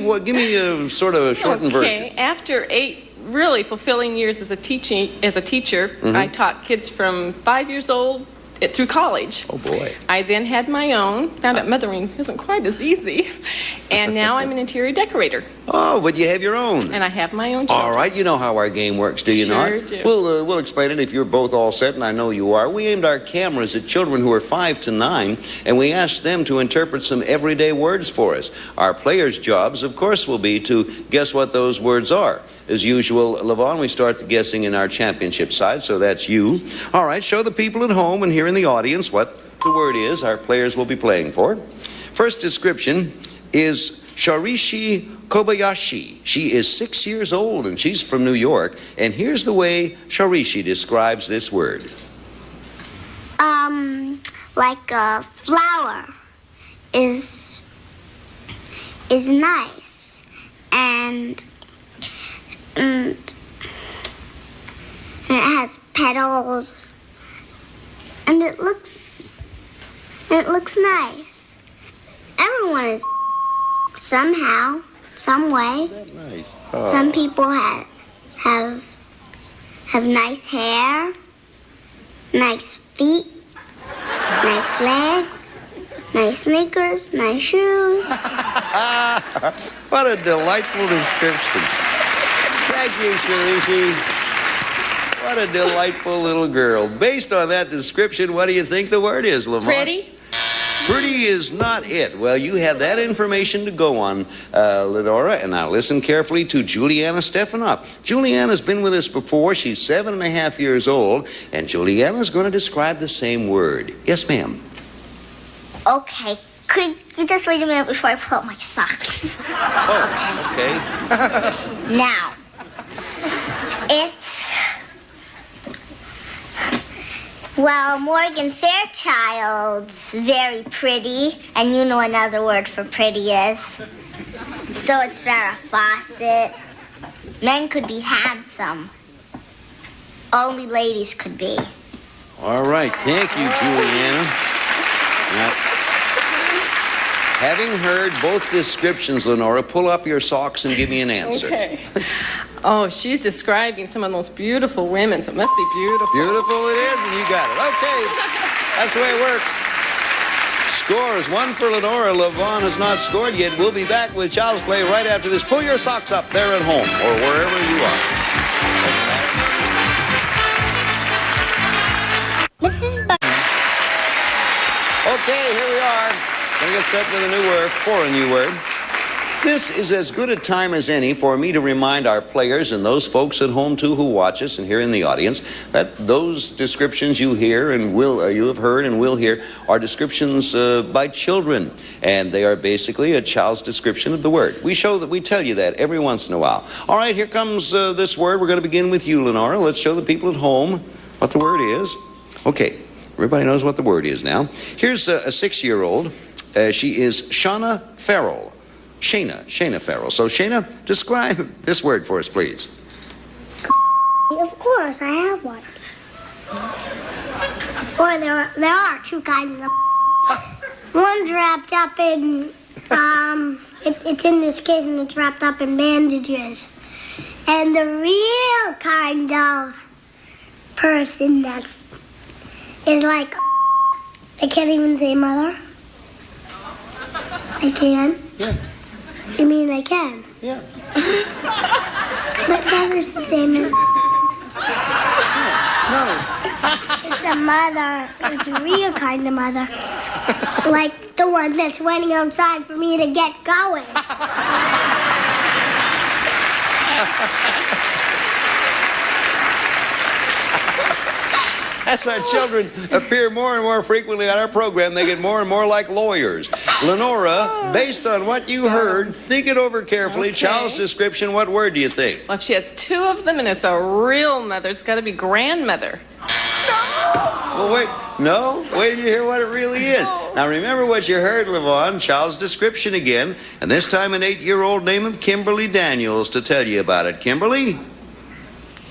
a sort of a shortened version. Okay, after 8 really fulfilling years as a teacher, I taught kids from 5 years old through college. Oh boy. I then had my own, found out mothering isn't quite as easy, and now I'm an interior decorator. Oh, but you have your own. And I have my own children. All right, you know how our game works, do you not? Sure do. We'll explain it if you're both all set, and I know you are. We aimed our cameras at children who are 5 to 9, and we asked them to interpret some everyday words for us. Our players' jobs, of course, will be to guess what those words are. As usual, LaVon, we start the guessing in our championship side, so that's you. All right, show the people at home and here in the audience what the word is our players will be playing for. First description is Sharishi Kobayashi. She is 6 years old and she's from New York. And here's the way Sharishi describes this word. Like a flower is nice and it has petals and it looks nice. Everyone is somehow, some way. Nice. Some people have nice hair, nice feet, nice legs, nice sneakers, nice shoes. What a delightful description. Thank you, Sharishi. What a delightful little girl. Based on that description, what do you think the word is, LaVon? Pretty. Pretty is not it. Well, you have that information to go on, Lenora. And now listen carefully to Juliana Stefanoff. Juliana's been with us before. She's 7.5 years old. And Juliana's going to describe the same word. Yes, ma'am. Okay, could you just wait a minute before I pull up my socks? Oh, okay. Now, it's... Well, Morgan Fairchild's very pretty, and you know another word for pretty is. So is Farrah Fawcett. Men could be handsome. Only ladies could be. All right. Thank you, Juliana. Now, having heard both descriptions, Lenora, pull up your socks and give me an answer. Okay. Oh, she's describing some of the most beautiful women, so it must be beautiful. Beautiful it is, and you got it. Okay. That's the way it works. Score is 1 for Lenora. Levon has not scored yet. We'll be back with Child's Play right after this. Pull your socks up there at home or wherever you are. Mrs. Okay, here we are. Gonna get set with a new word, for a new word. This is as good a time as any for me to remind our players and those folks at home too who watch us and here in the audience that those descriptions you hear and you have heard and will hear are descriptions by children, and they are basically a child's description of the word. We tell you that every once in a while. All right, here comes this word. We're going to begin with you, Lenora. Let's show the people at home what the word is. Okay, everybody knows what the word is now. Here's a 6-year-old. She is Shauna Farrell. Shana Farrell. So, Shana, describe this word for us, please. Of course, I have one. Or there are two kinds of. One's wrapped up in, it's in this case and it's wrapped up in bandages. And the real kind of person is like, I can't even say mother. I can. Yeah. You mean I can? Yeah. But mother's the same as... No. It's a mother. It's a real kind of mother. Like the one that's waiting outside for me to get going. As our children appear more and more frequently on our program, they get more and more like lawyers. Lenora, based on what you heard, think it over carefully. Okay. Child's description, what word do you think? Well, if she has two of them and it's a real mother, it's got to be grandmother. Well, wait. No? Wait till you hear what it really is. Now, remember what you heard, Levon. Child's description again. And this time an 8-year-old named of Kimberly Daniels to tell you about it. Kimberly?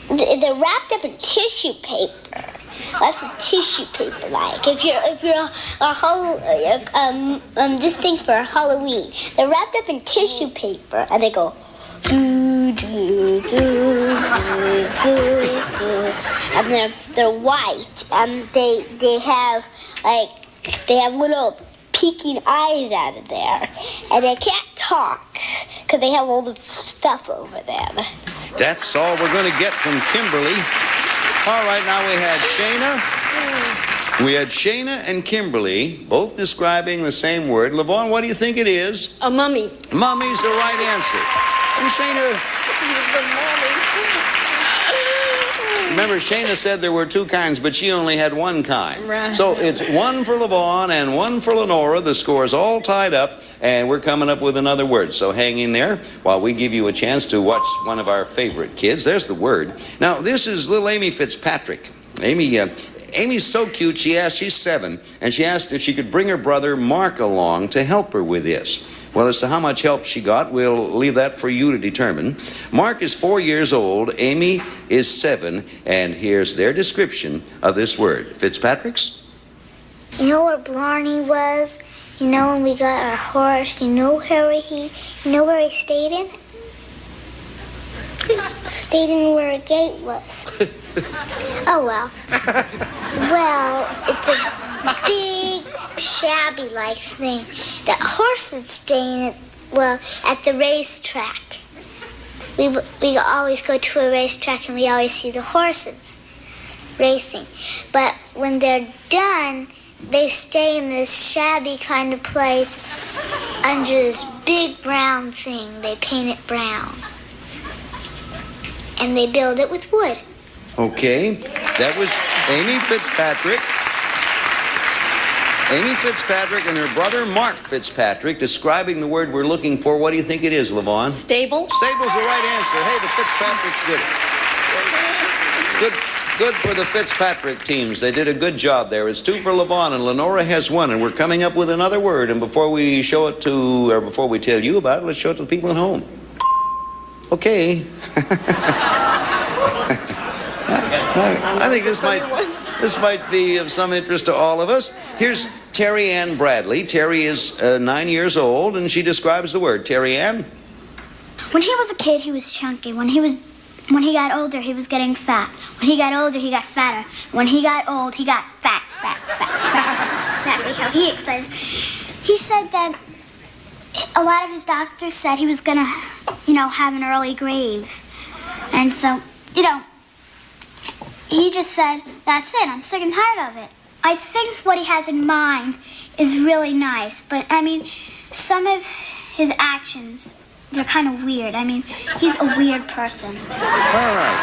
They're wrapped up in tissue paper. What's a tissue paper like? If you're this thing for Halloween, they're wrapped up in tissue paper, and they go do do do do do do, and they're white, and they have little peeking eyes out of there, and they can't talk because they have all the stuff over them. That's all we're going to get from Kimberly. All right, now we had Shana and Kimberly, both describing the same word. Levon, what do you think it is? A mummy. Mummy's the right answer. And Shana... Remember, Shana said there were two kinds, but she only had one kind. Right. So it's 1 for Levon and 1 for Lenora. The score's all tied up, and we're coming up with another word. So hang in there while we give you a chance to watch one of our favorite kids. There's the word. Now, this is little Amy Fitzpatrick. Amy's so cute, she's 7, and she asked if she could bring her brother Mark along to help her with this. Well, as to how much help she got, we'll leave that for you to determine. Mark is 4 years old, Amy is 7, and here's their description of this word. Fitzpatrick's? You know where Blarney was? You know when we got our horse? You know where he stayed in? Stayed in where a gate was. Oh, well. Well, it's a big, shabby-like thing that horses stay in, at the racetrack. We always go to a racetrack and we always see the horses racing. But when they're done, they stay in this shabby kind of place under this big brown thing. They paint it brown. And they build it with wood. Okay, that was Amy Fitzpatrick. Amy Fitzpatrick and her brother Mark Fitzpatrick describing the word we're looking for. What do you think it is, Levon? Stable. Stable's the right answer. Hey, the Fitzpatricks did it. Good for the Fitzpatrick teams. They did a good job there. It's 2 for Levon, and Lenora has 1, and we're coming up with another word. And before we tell you about it, let's show it to the people at home. Okay. I think this This might be of some interest to all of us. Here's Terry Ann Bradley. Terry is 9 years old, and she describes the word. Terry Ann? When he was a kid, he was chunky. When he got older, he was getting fat. When he got older, he got fatter. When he got old, he got fat. That's exactly how he explained it. He said that a lot of his doctors said he was gonna, have an early grave. And so, he just said, that's it, I'm sick and tired of it. I think what he has in mind is really nice, but, some of his actions, they're kind of weird. He's a weird person. All right.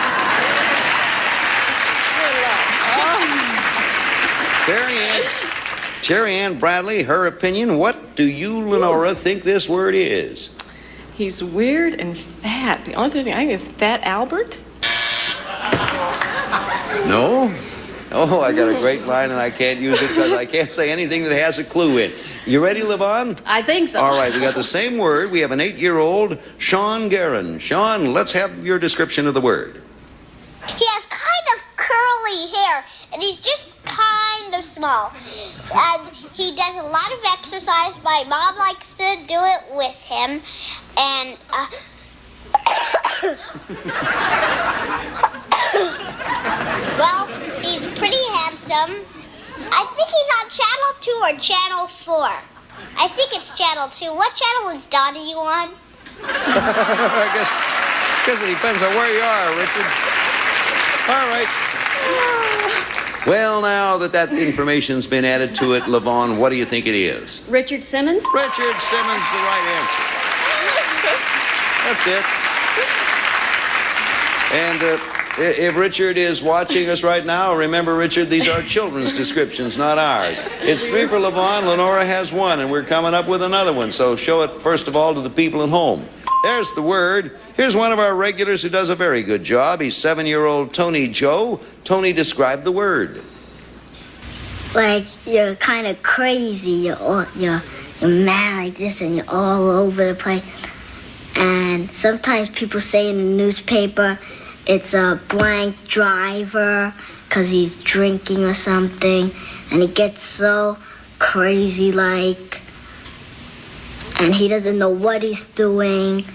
Terry Ann Bradley, her opinion. What do you, Lenora, think this word is? He's weird and fat. The only thing I think is Fat Albert. No? Oh, I got a great line and I can't use it because I can't say anything that has a clue in. You ready, Levon? I think so. All right, we got the same word. We have an 8-year-old, Sean Guerin. Sean, let's have your description of the word. He has kind of curly hair, and he's just kind of small. And he does a lot of exercise. My mom likes to do it with him. And, well, he's pretty handsome. I think he's on Channel 2 or Channel 4. I think it's Channel 2. What channel is Donnie you on? I guess it depends on where you are, Richard. All right. Well, now that information's been added to it, Levon, what do you think it is? Richard Simmons? Richard Simmons, the right answer. That's it. And if Richard is watching us right now, remember, Richard, these are children's descriptions, not ours. It's 3 for Levon. Lenora has 1, and we're coming up with another one. So show it, first of all, to the people at home. There's the word. Here's one of our regulars who does a very good job. He's 7-year-old Tony Joe. Tony, describe the word. Like, you're kind of crazy. You're mad like this, and you're all over the place. And sometimes people say in the newspaper it's a blank driver because he's drinking or something, and he gets so crazy like, and he doesn't know what he's doing.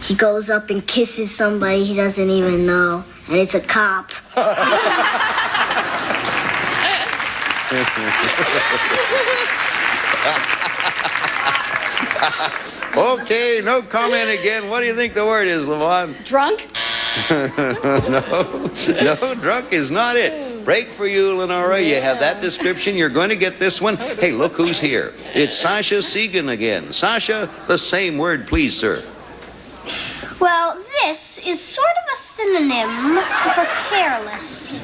He goes up and kisses somebody he doesn't even know, and it's a cop. Okay, no comment again. What do you think the word is, Levon? Drunk? No, drunk is not it. Break for you, Lenora. You have that description. You're going to get this one. Hey, look who's here. It's Sasha Segan again. Sasha, the same word, please, sir. Well, this is sort of a synonym for careless.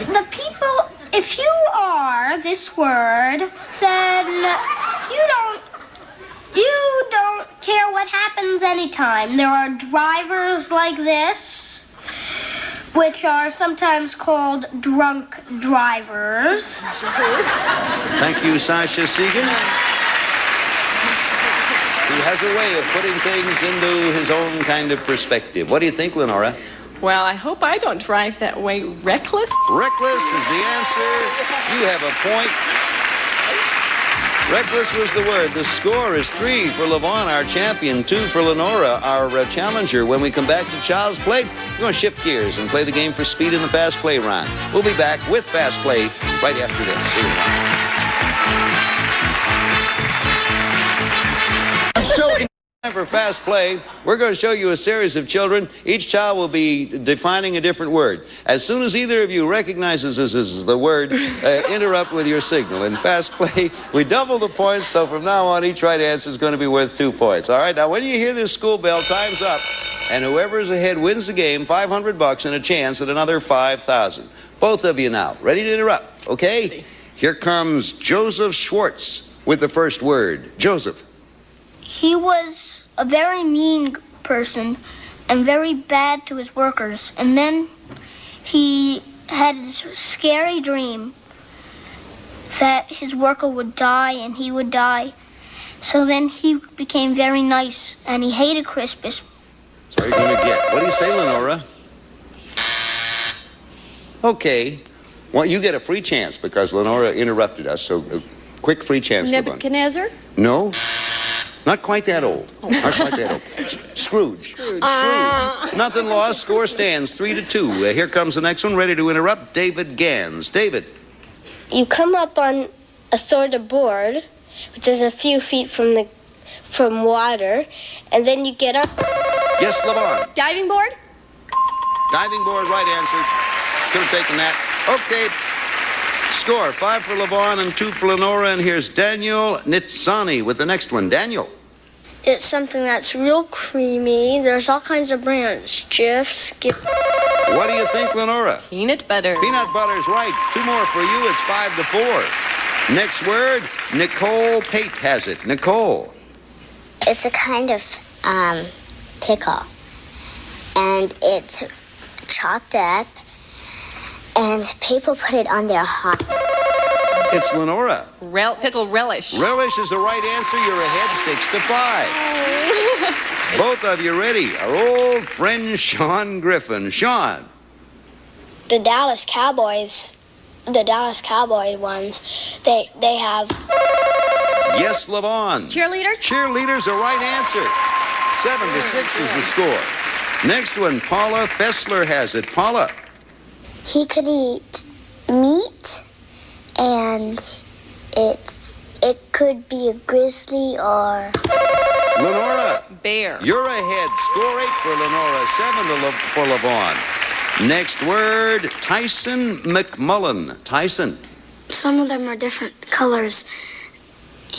The people, if you are this word, then you don't care what happens anytime. There are drivers like this, which are sometimes called drunk drivers. Thank you, Sasha Segan. He has a way of putting things into his own kind of perspective. What do you think, Lenora? Well, I hope I don't drive that way. Reckless? Reckless is the answer. You have a point. Reckless was the word. The score is 3 for Levon, our champion, 2 for Lenora, our challenger. When we come back to Child's Play, we're going to shift gears and play the game for speed in the Fast Play round. We'll be back with Fast Play right after this. See you now. For Fast Play, we're going to show you a series of children. Each child will be defining a different word. As soon as either of you recognizes this as the word, interrupt with your signal. In Fast Play, we double the points, so from now on, each right answer is going to be worth 2 points. All right, now when you hear this school bell, time's up, and whoever is ahead wins the game, $500 and a chance at another $5,000. Both of you now, ready to interrupt, okay? Here comes Joseph Schwartz with the first word. Joseph. He was a very mean person and very bad to his workers. And then he had this scary dream that his worker would die and he would die. So then he became very nice and he hated Christmas. That's all you're going to get. What do you say, Lenora? Okay. Well, you get a free chance because Lenora interrupted us, so quick free chance. Nebuchadnezzar? No. Not quite that old. Not quite that old. Scrooge. Scrooge. Nothing lost. Score stands 3-2. Here comes the next one. Ready to interrupt. David Gans. David. You come up on a sort of board, which is a few feet from water, and then you get up. Yes, Levon. Diving board? Diving board, right answer. Could have taken that. Okay. Score, 5 for Levon and 2 for Lenora. And here's Daniel Nitsani with the next one. Daniel. It's something that's real creamy. There's all kinds of brands. Jif, Skip. What do you think, Lenora? Peanut butter. Peanut butter's right. 2 more for you. It's 5-4. Next word, Nicole Pate has it. Nicole. It's a kind of pickle, and it's chopped up, and people put it on their hot. It's Lenora. Pickle relish. Relish is the right answer. You're ahead 6-5. Both of you ready. Our old friend Sean Griffin. Sean. The Dallas Cowboys ones, they have. Yes, Levon. Cheerleaders? Cheerleaders, the right answer. 7-6 is the score. Next one, Paula Fessler has it. Paula. He could eat meat, and it could be a grizzly or. Lenora. Bear. You're ahead. Score 8 for Lenora, 7 for Levon. Next word, Tyson McMullen. Tyson. Some of them are different colors,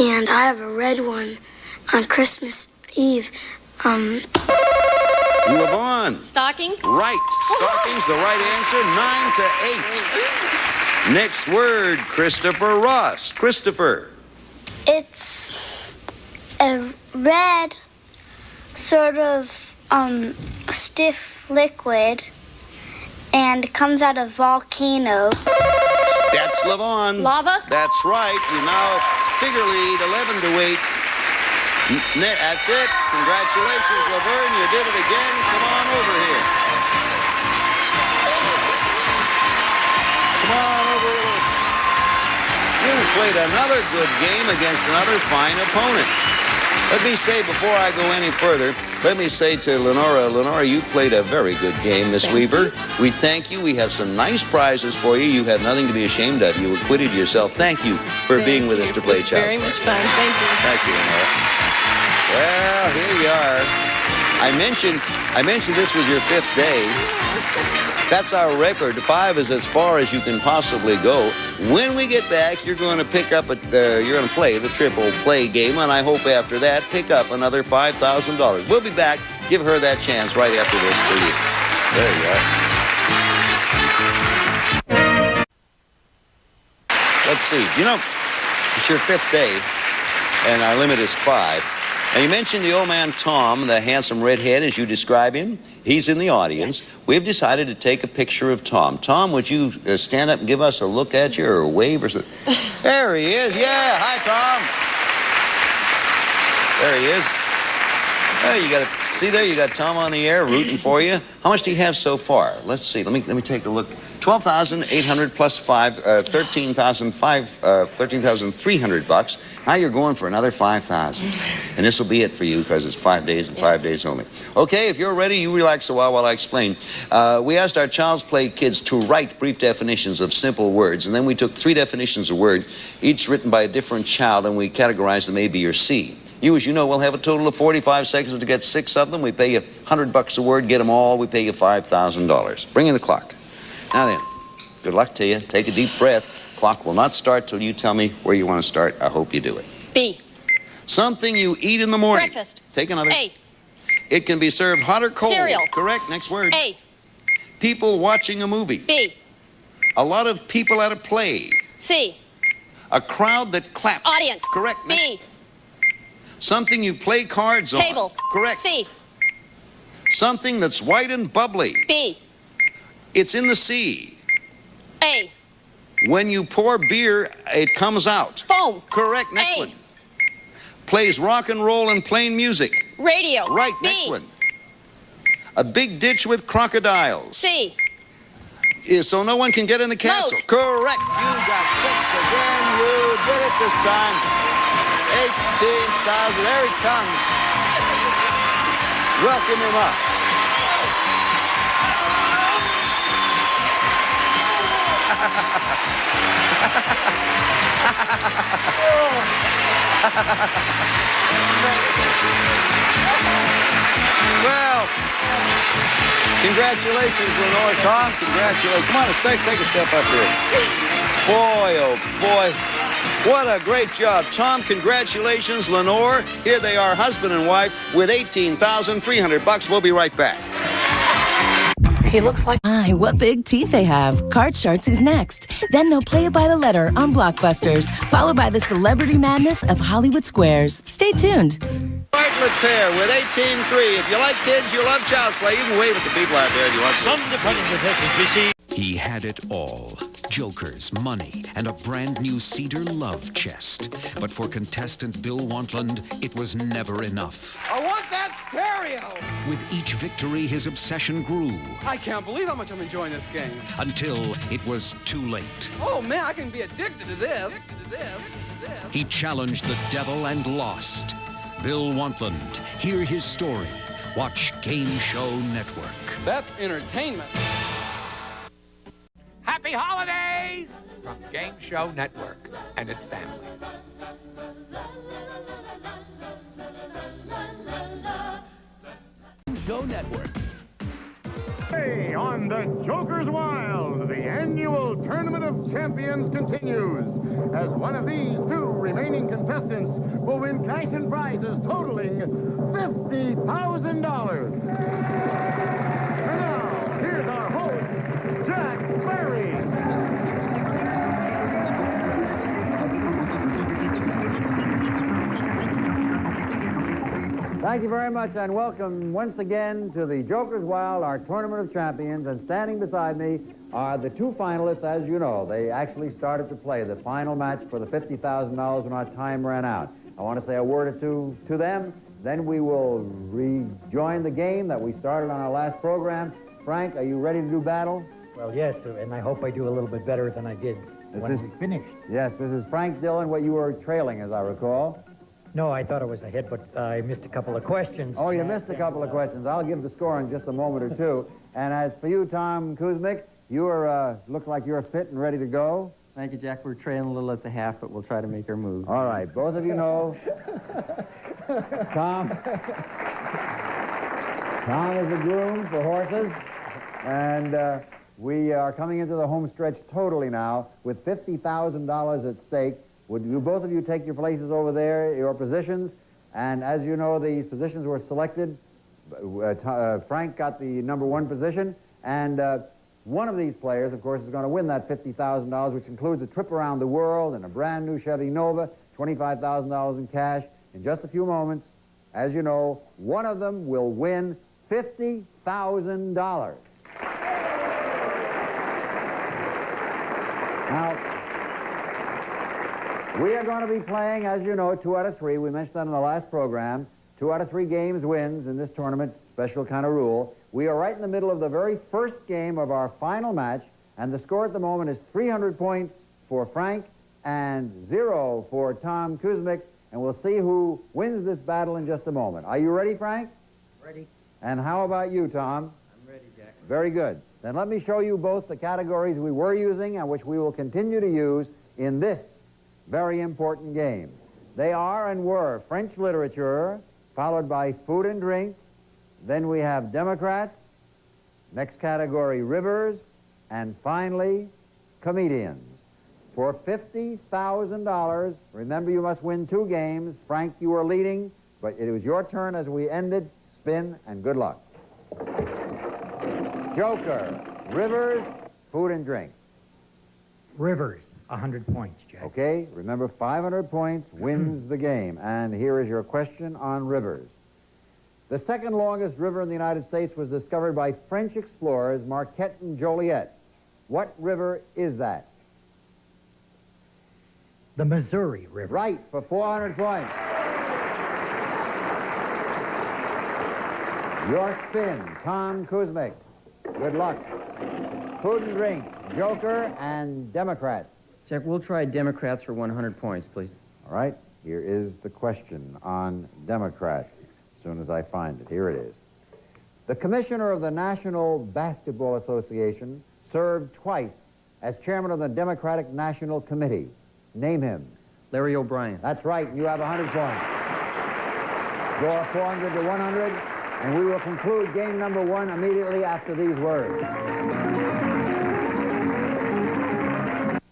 and I have a red one on Christmas Eve. Levon. Stocking? Right. Stocking's the right answer, 9-8. Next word, Christopher Ross. Christopher. It's a red, sort of stiff liquid, and comes out of volcanoes. That's Levon. Lava? That's right. You now figure lead 11-8. That's it. Congratulations, Laverne. You did it again. Come on over here. Come on over here. You played another good game against another fine opponent. Let me say, before I go any further, let me say to Lenora, you played a very good game, Miss Weaver. We thank you. We have some nice prizes for you. You have nothing to be ashamed of. You acquitted yourself. Thank you for being with us to play Child's Very much fun. Thank you. Thank you, Lenora. Well, here you are. I mentioned this was your 5th day. That's our record. 5 is as far as you can possibly go. When we get back, you're going to pick up you're going to play the triple play game, and I hope after that pick up another $5,000. We'll be back. Give her that chance right after this for you. There you are. Let's see. You know, it's your 5th day, and our limit is 5. Now, you mentioned the old man Tom, the handsome redhead, as you describe him. He's in the audience. Yes. We've decided to take a picture of Tom. Tom, would you stand up and give us a look at you or a wave or something? There he is. Yeah. Hi, Tom. There he is. Hey, you got to see there. You got Tom on the air rooting for you. How much do you have so far? Let's see. Let me take a look. 12,800 plus 5, 13,300 bucks. Now you're going for another 5,000. And this will be it for you because it's 5 days and 5 days only. Okay, if you're ready, you relax a while I explain. We asked our Child's Play kids to write brief definitions of simple words, and then we took 3 definitions of word, each written by a different child, and we categorized them A, B, or C. You, as you know, will have a total of 45 seconds to get 6 of them. We pay you $100 a word. Get them all. We pay you $5,000. Bring in the clock. Now then, good luck to you. Take a deep breath. Clock will not start till you tell me where you want to start. I hope you do it. B. Something you eat in the morning. Breakfast. Take another. A. It can be served hot or cold. Cereal. Correct. Next word. A. People watching a movie. B. A lot of people at a play. C. A crowd that claps. Audience. Correct. B. Something you play cards on. Table. Correct. C. Something that's white and bubbly. B. It's in the sea. A. When you pour beer, it comes out. Foam. Correct. Next A. one. Plays rock and roll and plain music. Radio. Right. B. Next one. A big ditch with crocodiles. C. So no one can get in the castle. Moat. Correct. You got 6 again. You did it this time. 18,000. There he comes. Welcome him up. Well, congratulations, Lenore. Tom, congratulations. Come on, take a step up here. Boy, oh boy. What a great job. Tom, congratulations, Lenore. Here they are, husband and wife, with $18,300. We'll be right back. He looks like... My, what big teeth they have. Card Sharks is next. Then they'll play it by the letter on Blockbusters, followed by the celebrity madness of Hollywood Squares. Stay tuned. Bartlett pair with 18-3. If you like kids, you love Child's Play. You can wave at the people out there if you want to. Some departing contestants receive... He had it all. Jokers, money, and a brand new cedar love chest. But for contestant Bill Wantland, it was never enough. I want that stereo! With each victory, his obsession grew. I can't believe how much I'm enjoying this game. Until it was too late. Oh, man, I can be addicted to this. He challenged the devil and lost. Bill Wantland. Hear his story. Watch Game Show Network. That's entertainment. Happy holidays from Game Show Network and its family. Show Network. Hey, on the Joker's Wild, the annual Tournament of Champions continues, as one of these 2 remaining contestants will win cash and prizes totaling $50,000. And now, here's our host, Jack Barry. Thank you very much, and welcome once again to the Joker's Wild, our Tournament of Champions. And standing beside me are the 2 finalists. As you know, they actually started to play the final match for the $50,000 when our time ran out. I want to say a word or two to them. Then we will rejoin the game that we started on our last program. Frank, are you ready to do battle? Well, yes, and I hope I do a little bit better than I did when we finished. Yes, this is Frank Dillon, what you were trailing, as I recall. No, I thought it was a hit, but I missed a couple of questions. Oh, you missed a couple of questions. I'll give the score in just a moment or two. And as for you, Tom Kuzmic, you look like you're fit and ready to go. Thank you, Jack. We're trailing a little at the half, but we'll try to make our move. All right, both of you know Tom is a groom for horses, and we are coming into the home stretch totally now with $50,000 at stake. Would you both of you take your places over there, your positions? And as you know, these positions were selected. Frank got the number 1 position, and one of these players, of course, is going to win that $50,000, which includes a trip around the world and a brand new Chevy Nova, $25,000 in cash. In just a few moments, as you know, one of them will win $50,000. Now, we are going to be playing, as you know, 2 out of 3. We mentioned that in the last program. 2 out of 3 games wins in this tournament, special kind of rule. We are right in the middle of the very first game of our final match, and the score at the moment is 300 points for Frank and 0 for Tom Kuzmic, and we'll see who wins this battle in just a moment. Are you ready, Frank? Ready. And how about you, Tom? I'm ready, Jack. Very good. Then let me show you both the categories we were using and which we will continue to use in this very important game. They are and were French literature, followed by food and drink. Then we have Democrats. Next category, rivers. And finally, comedians. For $50,000, remember you must win 2 games. Frank, you are leading, but it was your turn as we ended. Spin, and good luck. Joker, rivers, food and drink. Rivers. 100 points, Jack. Okay, remember 500 points wins the game. And here is your question on rivers. The second longest river in the United States was discovered by French explorers Marquette and Joliet. What river is that? The Missouri River. Right, for 400 points. Your spin, Tom Kuzmic. Good luck. food and drink, Joker and Democrats. Jack, we'll try Democrats for 100 points, please. All right, here is the question on Democrats. As soon as I find it, here it is. The commissioner of the National Basketball Association served twice as chairman of the Democratic National Committee. Name him. Larry O'Brien. That's right. You have 100 points. Score 400 to 100, and we will conclude game number 1 immediately after these words.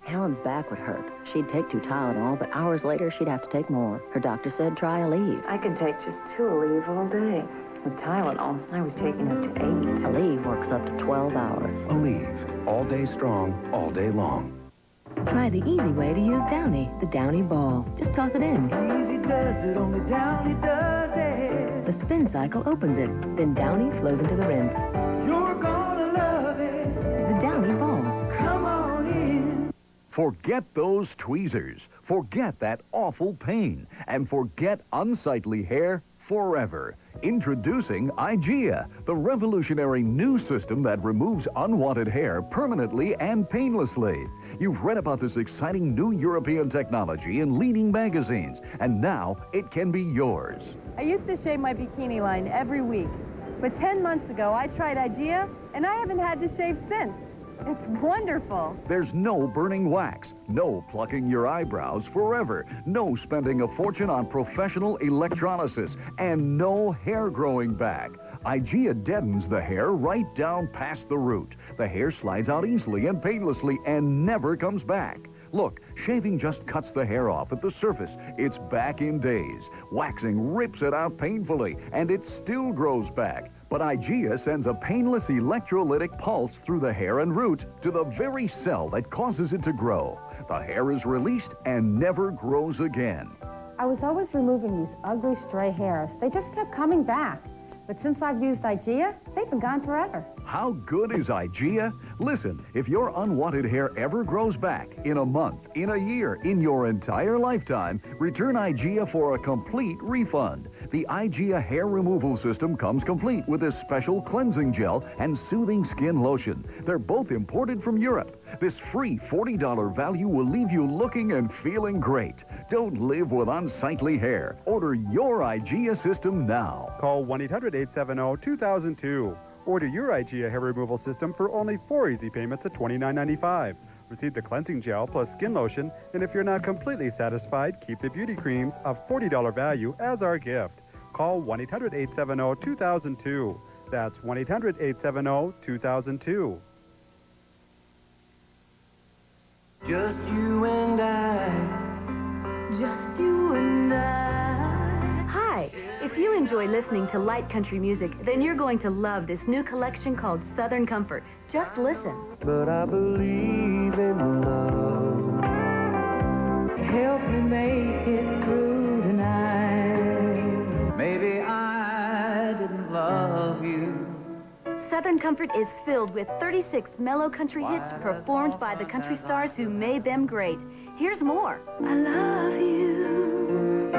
Helen's back would hurt. She'd take 2 Tylenol, but hours later she'd have to take more. Her doctor said try Aleve. I could take just 2 Aleve all day. With Tylenol, I was taking up to 8. Aleve works up to 12 hours. Aleve, all day strong, all day long. Try the easy way to use Downy, the Downy ball. Just toss it in. Easy does it, only Downy does it. The spin cycle opens it, then Downy flows into the rinse. You're gonna love it. The Downy ball. Come on in. Forget those tweezers. Forget that awful pain. And forget unsightly hair forever. Introducing IGEA, the revolutionary new system that removes unwanted hair permanently and painlessly. You've read about this exciting new European technology in leading magazines, and now it can be yours. I used to shave my bikini line every week, but 10 months ago I tried IGEA, and I haven't had to shave since. It's wonderful. There's no burning wax, no plucking your eyebrows forever, no spending a fortune on professional electrolysis, and no hair growing back. IGEA deadens the hair right down past the root. The hair slides out easily and painlessly and never comes back. Look, shaving just cuts the hair off at the surface. It's back in days. Waxing rips it out painfully, and it still grows back. But IGEA sends a painless electrolytic pulse through the hair and root to the very cell that causes it to grow. The hair is released and never grows again. I was always removing these ugly stray hairs. They just kept coming back. But since I've used IGEA, they've been gone forever. How good is IGEA? Listen, if your unwanted hair ever grows back in a month, in a year, in your entire lifetime, return IGEA for a complete refund. The IGEA hair removal system comes complete with this special cleansing gel and soothing skin lotion. They're both imported from Europe. This free $40 value will leave you looking and feeling great. Don't live with unsightly hair. Order your IGEA system now. Call 1-800-870-2002. Order your IGEA hair removal system for only 4 easy payments at $29.95. Receive the cleansing gel plus skin lotion, and if you're not completely satisfied, keep the beauty creams of $40 value as our gift. Call 1-800-870-2002. That's 1-800-870-2002. Just you and I. Just you and I. Hi. If you enjoy listening to light country music, then you're going to love this new collection called Southern Comfort. Just listen. But I believe in love. Help me make it through tonight. Maybe I didn't love you. Southern Comfort is filled with 36 mellow country hits performed by the country stars who made them great. Here's more. I love you.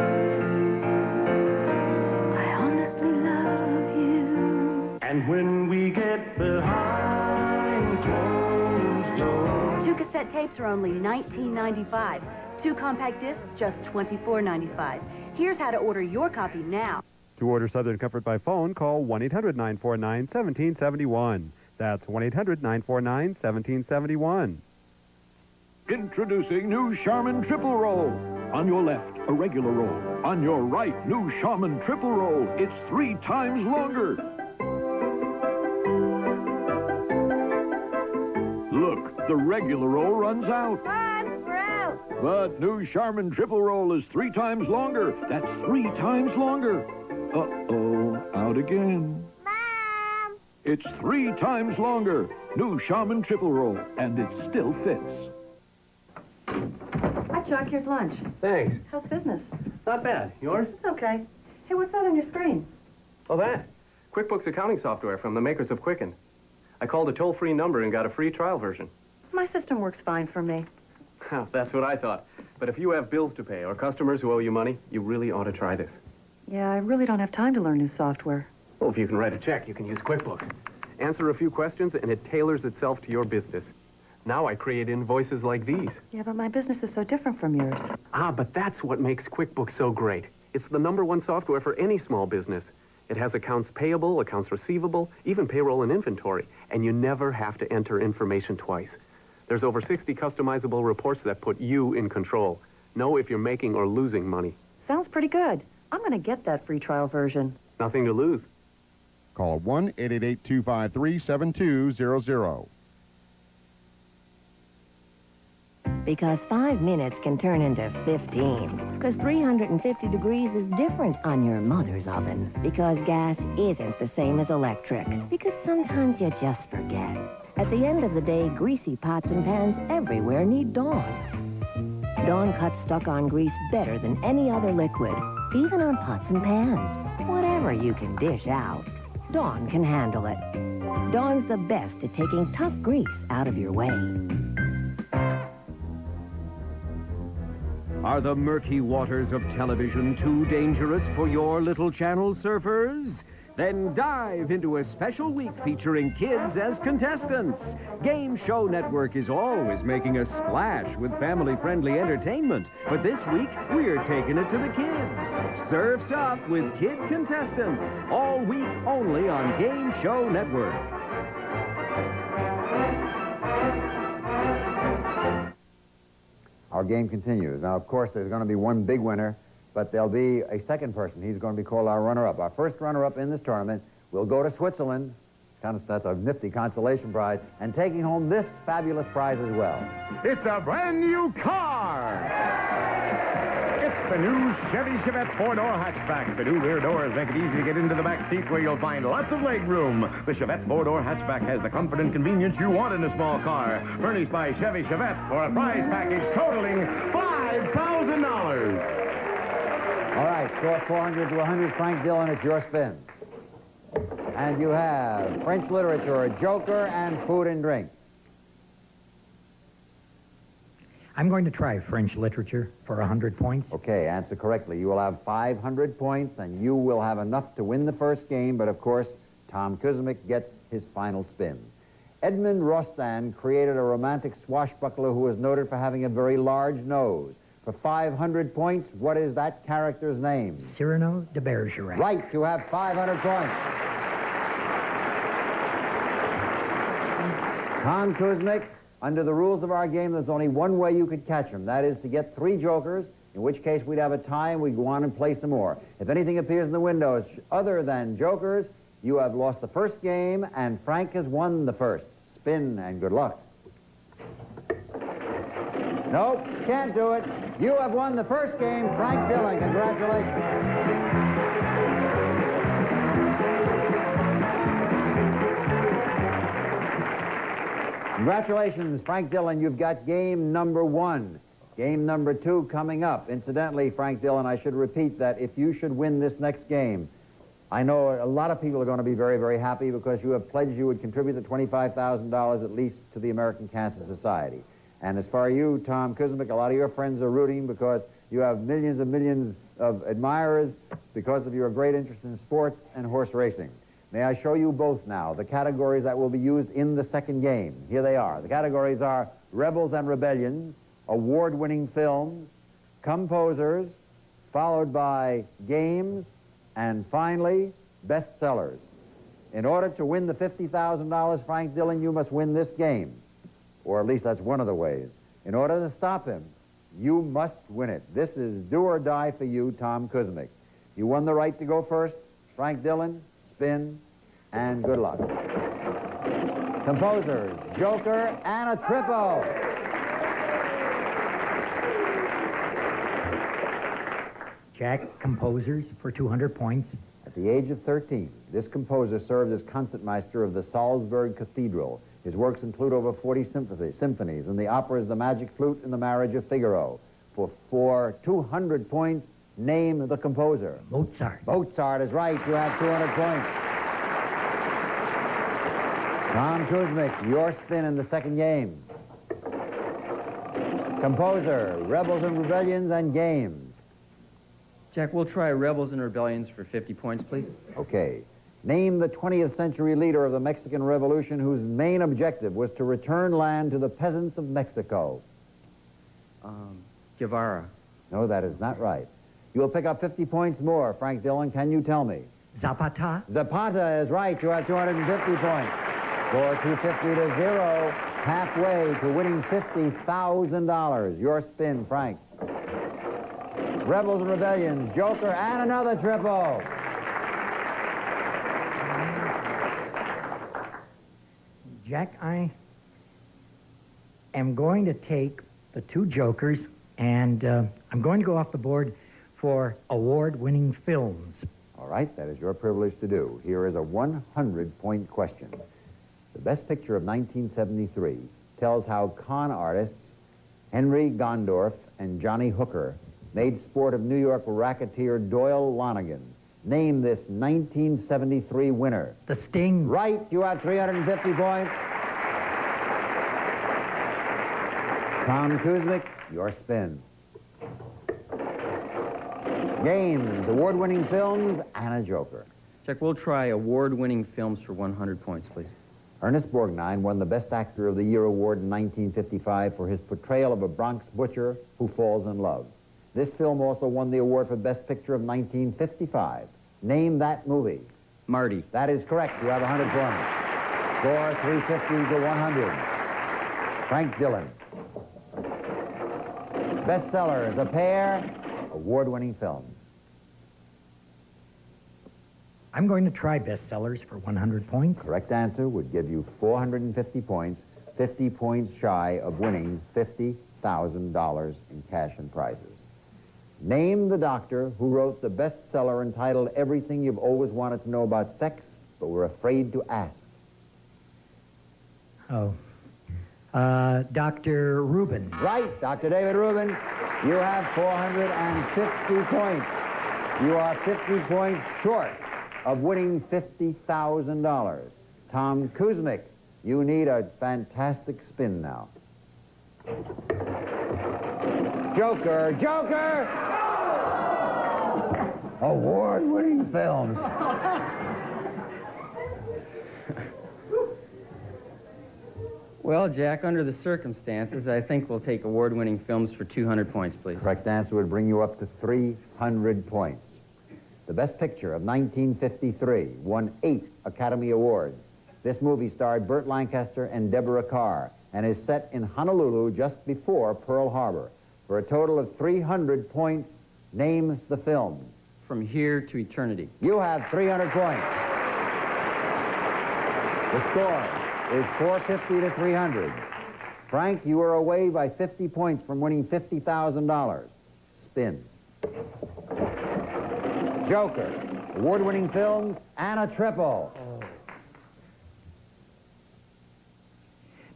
I honestly love you. And when we get behind closed doors. 2 cassette tapes are only $19.95. 2 compact discs, just $24.95. Here's how to order your copy now. To order Southern Comfort by phone, call 1-800-949-1771. That's 1-800-949-1771. Introducing new Charmin Triple Roll. On your left, a regular roll. On your right, new Charmin Triple Roll. It's 3 times longer. Look, the regular roll runs out. Mom, we're out. But new Charmin Triple Roll is 3 times longer. That's 3 times longer. Uh-oh, out again. Mom! It's 3 times longer. New Charmin Triple Roll, and it still fits. Hi, Chuck. Here's lunch. Thanks. How's business? Not bad. Yours? It's okay. Hey, what's that on your screen? Oh, that. QuickBooks accounting software from the makers of Quicken. I called a toll-free number and got a free trial version. My system works fine for me. That's what I thought. But if you have bills to pay or customers who owe you money, you really ought to try this. Yeah, I really don't have time to learn new software. Well, if you can write a check, you can use QuickBooks. Answer a few questions, and it tailors itself to your business. Now I create invoices like these. Yeah, but my business is so different from yours. Ah, but that's what makes QuickBooks so great. It's the #1 software for any small business. It has accounts payable, accounts receivable, even payroll and inventory, and you never have to enter information twice. There's over 60 customizable reports that put you in control. Know if you're making or losing money. Sounds pretty good. I'm going to get that free trial version. Nothing to lose. Call 1-888-253-7200. Because 5 minutes can turn into 15. Because 350 degrees is different on your mother's oven. Because gas isn't the same as electric. Because sometimes you just forget. At the end of the day, greasy pots and pans everywhere need Dawn. Dawn cuts stuck-on grease better than any other liquid, even on pots and pans. Whatever you can dish out, Dawn can handle it. Dawn's the best at taking tough grease out of your way. Are the murky waters of television too dangerous for your little channel surfers? Then dive into a special week featuring kids as contestants. Game Show Network is always making a splash with family-friendly entertainment. But this week, we're taking it to the kids. Surf's Up with kid contestants. All week only on Game Show Network. Our game continues. Now, of course, there's going to be one big winner, but there'll be a second person. He's going to be called our runner-up. Our first runner-up in this tournament will go to Switzerland. That's a nifty consolation prize, and taking home this fabulous prize as well. It's a brand new car! It's the new Chevy Chevette four-door hatchback. The new rear doors make it easy to get into the back seat where you'll find lots of leg room. The Chevette four-door hatchback has the comfort and convenience you want in a small car. Furnished by Chevy Chevette for a prize package totaling $5,000. All right, score 400 to 100. Frank Dillon, it's your spin. And you have French literature, Joker, and food and drink. I'm going to try French literature for 100 points. Okay, answer correctly. You will have 500 points, and you will have enough to win the first game, but of course, Tom Kuzmic gets his final spin. Edmond Rostand created a romantic swashbuckler who was noted for having a very large nose. For 500 points, what is that character's name? Cyrano de Bergerac. Right, you have 500 points. Tom Kuzmic, under the rules of our game, there's only one way you could catch him. That is to get 3 jokers, in which case we'd have a tie and we'd go on and play some more. If anything appears in the windows other than jokers, you have lost the first game, and Frank has won the first. Spin and good luck. Nope, can't do it. You have won the first game, Frank Dillon. Congratulations. Congratulations, Frank Dillon. You've got game number 1. Game number 2 coming up. Incidentally, Frank Dillon, I should repeat that if you should win this next game, I know a lot of people are going to be very, very happy because you have pledged you would contribute the $25,000 at least to the American Cancer Society. And as far as you, Tom Kuzmic, a lot of your friends are rooting because you have millions and millions of admirers because of your great interest in sports and horse racing. May I show you both now the categories that will be used in the second game? Here they are. The categories are Rebels and Rebellions, award-winning films, composers, followed by games, and finally, bestsellers. In order to win the $50,000, Frank Dillon, you must win this game. Or at least that's one of the ways. In order to stop him, you must win it. This is do or die for you, Tom Kuzmic. You won the right to go first. Frank Dillon, spin, and good luck. Composers, Joker, and a trippo. Jack, composers for 200 points. At the age of 13, this composer served as concertmeister of the Salzburg Cathedral. His works include over 40 symphonies, and the operas The Magic Flute and The Marriage of Figaro. For 200 points, name the composer. Mozart. Mozart is right. You have 200 points. Tom Kuzmic, your spin in the second game. Composer, Rebels and Rebellions, and games. Jack, we'll try Rebels and Rebellions for 50 points, please. Okay. Name the 20th century leader of the Mexican Revolution whose main objective was to return land to the peasants of Mexico. Guevara. No, that is not right. You will pick up 50 points more. Frank Dillon, can you tell me? Zapata. Zapata is right. You have 250 points. Score 250 to 0. Halfway to winning $50,000. Your spin, Frank. Rebels and Rebellions, Joker, and another triple. Jack, I am going to take the two Jokers, and I'm going to go off the board for award-winning films. All right, that is your privilege to do. Here is a 100-point question. The Best Picture of 1973 tells how con artists Henry Gondorff and Johnny Hooker made sport of New York racketeer Doyle Lonigan. Name this 1973 winner. The Sting. Right, you have 350 points. Tom Kuzmic, your spin. Games, award-winning films, and a joker. Jack, we'll try award-winning films for 100 points, please. Ernest Borgnine won the Best Actor of the Year award in 1955 for his portrayal of a Bronx butcher who falls in love. This film also won the award for Best Picture of 1955. Name that movie. Marty. That is correct. You have 100 points. Score 350 to 100. Frank Dillon. Bestsellers, a pair, award-winning films. I'm going to try bestsellers for 100 points. Correct answer would give you 450 points, 50 points shy of winning $50,000 in cash and prizes. Name the doctor who wrote the bestseller entitled Everything You've Always Wanted to Know About Sex, but Were Afraid to Ask. Oh. Dr. Rubin. Right, Dr. David Rubin. You have 450 points. You are 50 points short of winning $50,000. Tom Kuzmic, you need a fantastic spin now. Joker, Joker! Award-winning films. Well, Jack, under the circumstances, I think we'll take award-winning films for 200 points, please. Correct answer would bring you up to 300 points. The Best Picture of 1953 won 8 Academy Awards. This movie starred Burt Lancaster and Deborah Carr and is set in Honolulu just before Pearl Harbor. For a total of 300 points, name the film. From Here to Eternity. You have 300 points. The score is 450 to 300. Frank, you are away by 50 points from winning $50,000. Spin. Joker, award-winning films, and a triple.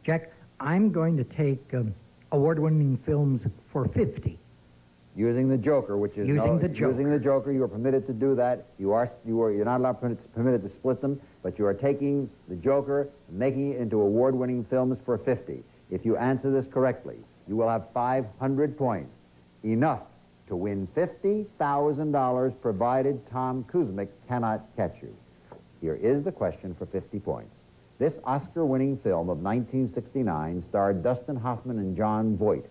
Jack, I'm going to take award-winning films for 50. Using the Joker, which is Using the Joker, you are permitted to do that. You're not allowed permitted to split them, but you are taking the Joker and making it into award-winning films for 50. If you answer this correctly, you will have 500 points, enough to win $50,000, provided Tom Kuzmic cannot catch you. Here is the question for 50 points. This Oscar-winning film of 1969 starred Dustin Hoffman and John Voight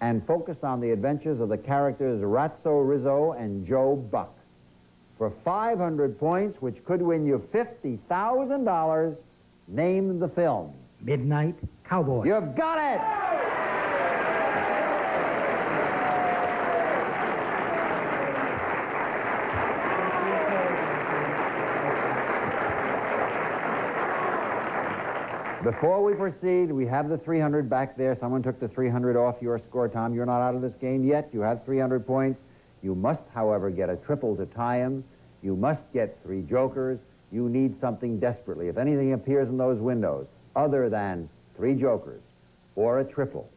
and focused on the adventures of the characters Ratso Rizzo and Joe Buck. For 500 points, which could win you $50,000, name the film. Midnight Cowboy. You've got it! Before we proceed, we have the 300 back there. Someone took the 300 off your score, Tom. You're not out of this game yet. You have 300 points. You must, however, get a triple to tie him. You must get 3 jokers. You need something desperately. If anything appears in those windows other than 3 jokers or a triple,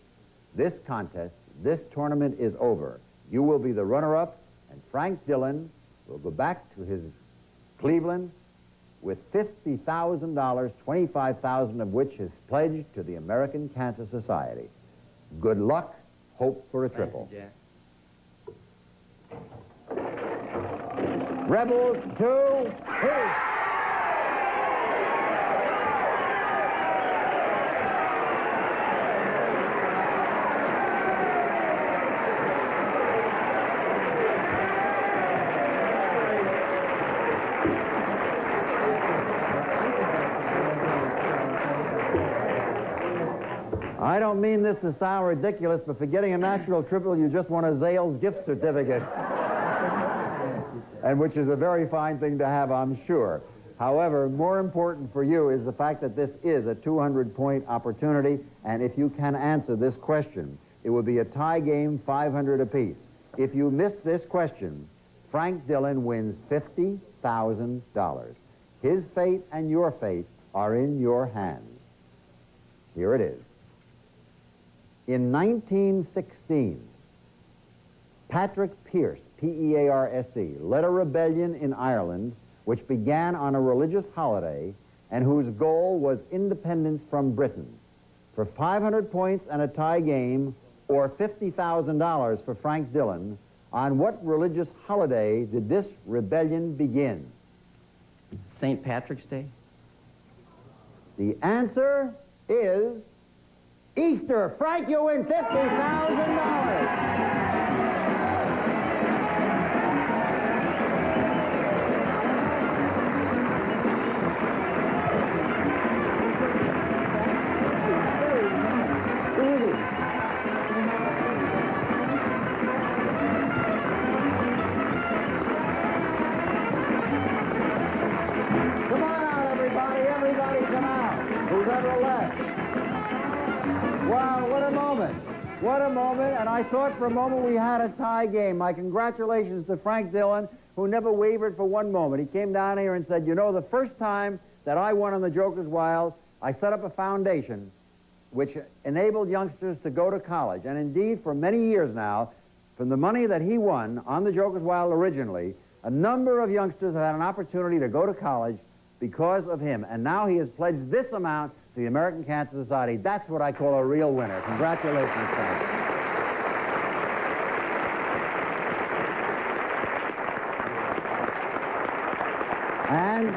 this contest, this tournament is over. You will be the runner-up, and Frank Dillon will go back to his Cleveland with $50,000, $25,000 of which is pledged to the American Cancer Society. Good luck. Hope for a triple. Thank you, Jack. Rebels 2, 2. I don't mean this to sound ridiculous, but for getting a natural triple, you just want a Zales gift certificate. And which is a very fine thing to have, I'm sure. However, more important for you is the fact that this is a 200-point opportunity, and if you can answer this question, it will be a tie game, 500 apiece. If you miss this question, Frank Dillon wins $50,000. His fate and your fate are in your hands. Here it is. In 1916, Patrick Pearse, P-E-A-R-S-E, led a rebellion in Ireland which began on a religious holiday and whose goal was independence from Britain. For 500 points and a tie game, or $50,000 for Frank Dillon, on what religious holiday did this rebellion begin? St. Patrick's Day? The answer is Easter. Frank, you win $50,000. What a moment, and I thought for a moment we had a tie game. My congratulations to Frank Dillon, who never wavered for one moment. He came down here and said, you know, the first time that I won on the Joker's Wild, I set up a foundation which enabled youngsters to go to college. And indeed, for many years now, from the money that he won on the Joker's Wild originally, a number of youngsters have had an opportunity to go to college because of him. And now he has pledged this amount to the American Cancer Society. That's what I call a real winner. Congratulations, Frank. And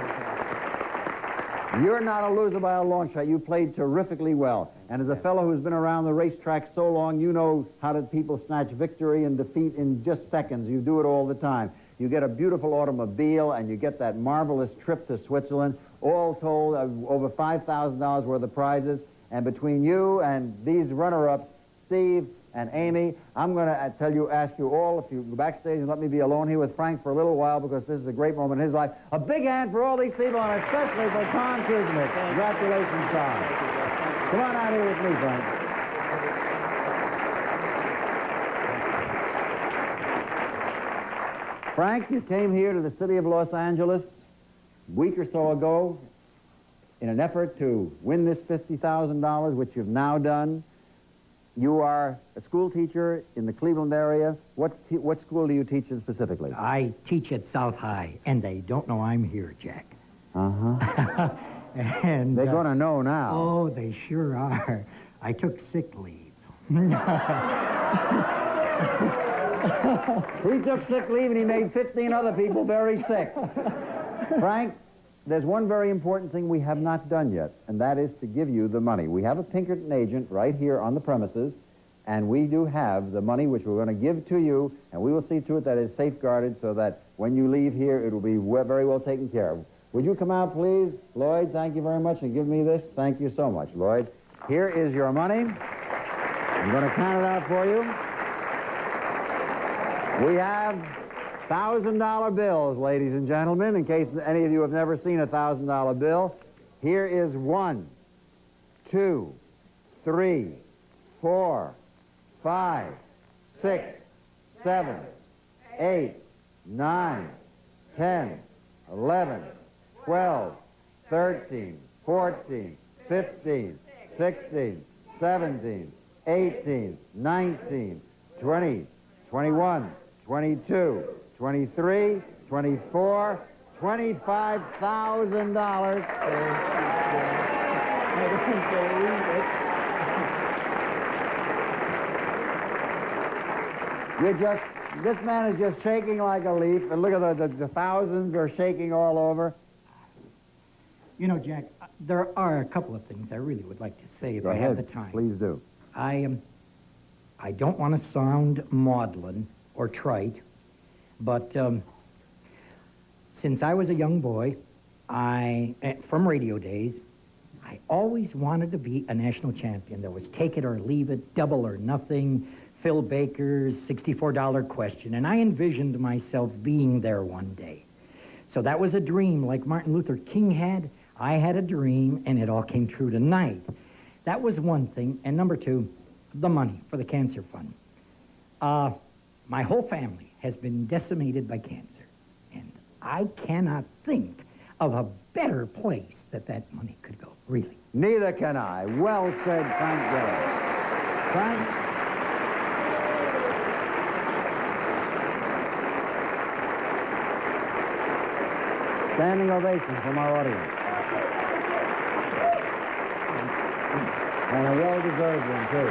you're not a loser by a long shot. You played terrifically well. And as a fellow who's been around the racetrack so long, you know how did people snatch victory and defeat in just seconds. You do it all the time. You get a beautiful automobile, and you get that marvelous trip to Switzerland. All told, over $5,000 worth of prizes. And between you and these runner-ups, Steve and Amy, I'm going to ask you all, if you go backstage and let me be alone here with Frank for a little while, because this is a great moment in his life. A big hand for all these people, and especially for Tom Kismet. Congratulations, Tom. Come on out here with me, Frank. Frank, you came here to the city of Los Angeles a week or so ago in an effort to win this $50,000, which you've now done. You are a school teacher in the Cleveland area. What school do you teach in specifically? I teach at South High, and they don't know I'm here, Jack. Uh-huh. And they're going to know now. Oh, they sure are. I took sick leave. He took sick leave, and he made 15 other people very sick. Frank, there's one very important thing we have not done yet, and that is to give you the money. We have a Pinkerton agent right here on the premises, and we do have the money which we're going to give to you, and we will see to it that it's safeguarded so that when you leave here, it will be very well taken care of. Would you come out, please? Lloyd, thank you very much, and give me this. Thank you so much, Lloyd. Here is your money. I'm going to count it out for you. We have $1,000 bills, ladies and gentlemen, in case any of you have never seen a $1,000 bill. Here is 1, 2, 3, 4, 5, 6, 7, 8, 9, 10, 11, 12, 13, 14, 15, 16, 17, 18, 19, 20, 21, 22, 23, 24, $25,000. This man is just shaking like a leaf, and look at the thousands are shaking all over. You know, Jack, there are a couple of things I really would like to say if Go I ahead. have the time. Please do. I don't want to sound maudlin or trite, but since I was a young boy, from radio days, I always wanted to be a national champion. There was take it or leave it, double or nothing, Phil Baker's $64 question, and I envisioned myself being there one day. So that was a dream like Martin Luther King had. I had a dream, and it all came true tonight. That was one thing. And number two, the money for the cancer fund. My whole family has been decimated by cancer, and I cannot think of a better place that money could go, really. Neither can I. Well said, Frank Dillon. Frank? Standing ovation from our audience. And a well-deserved one, too.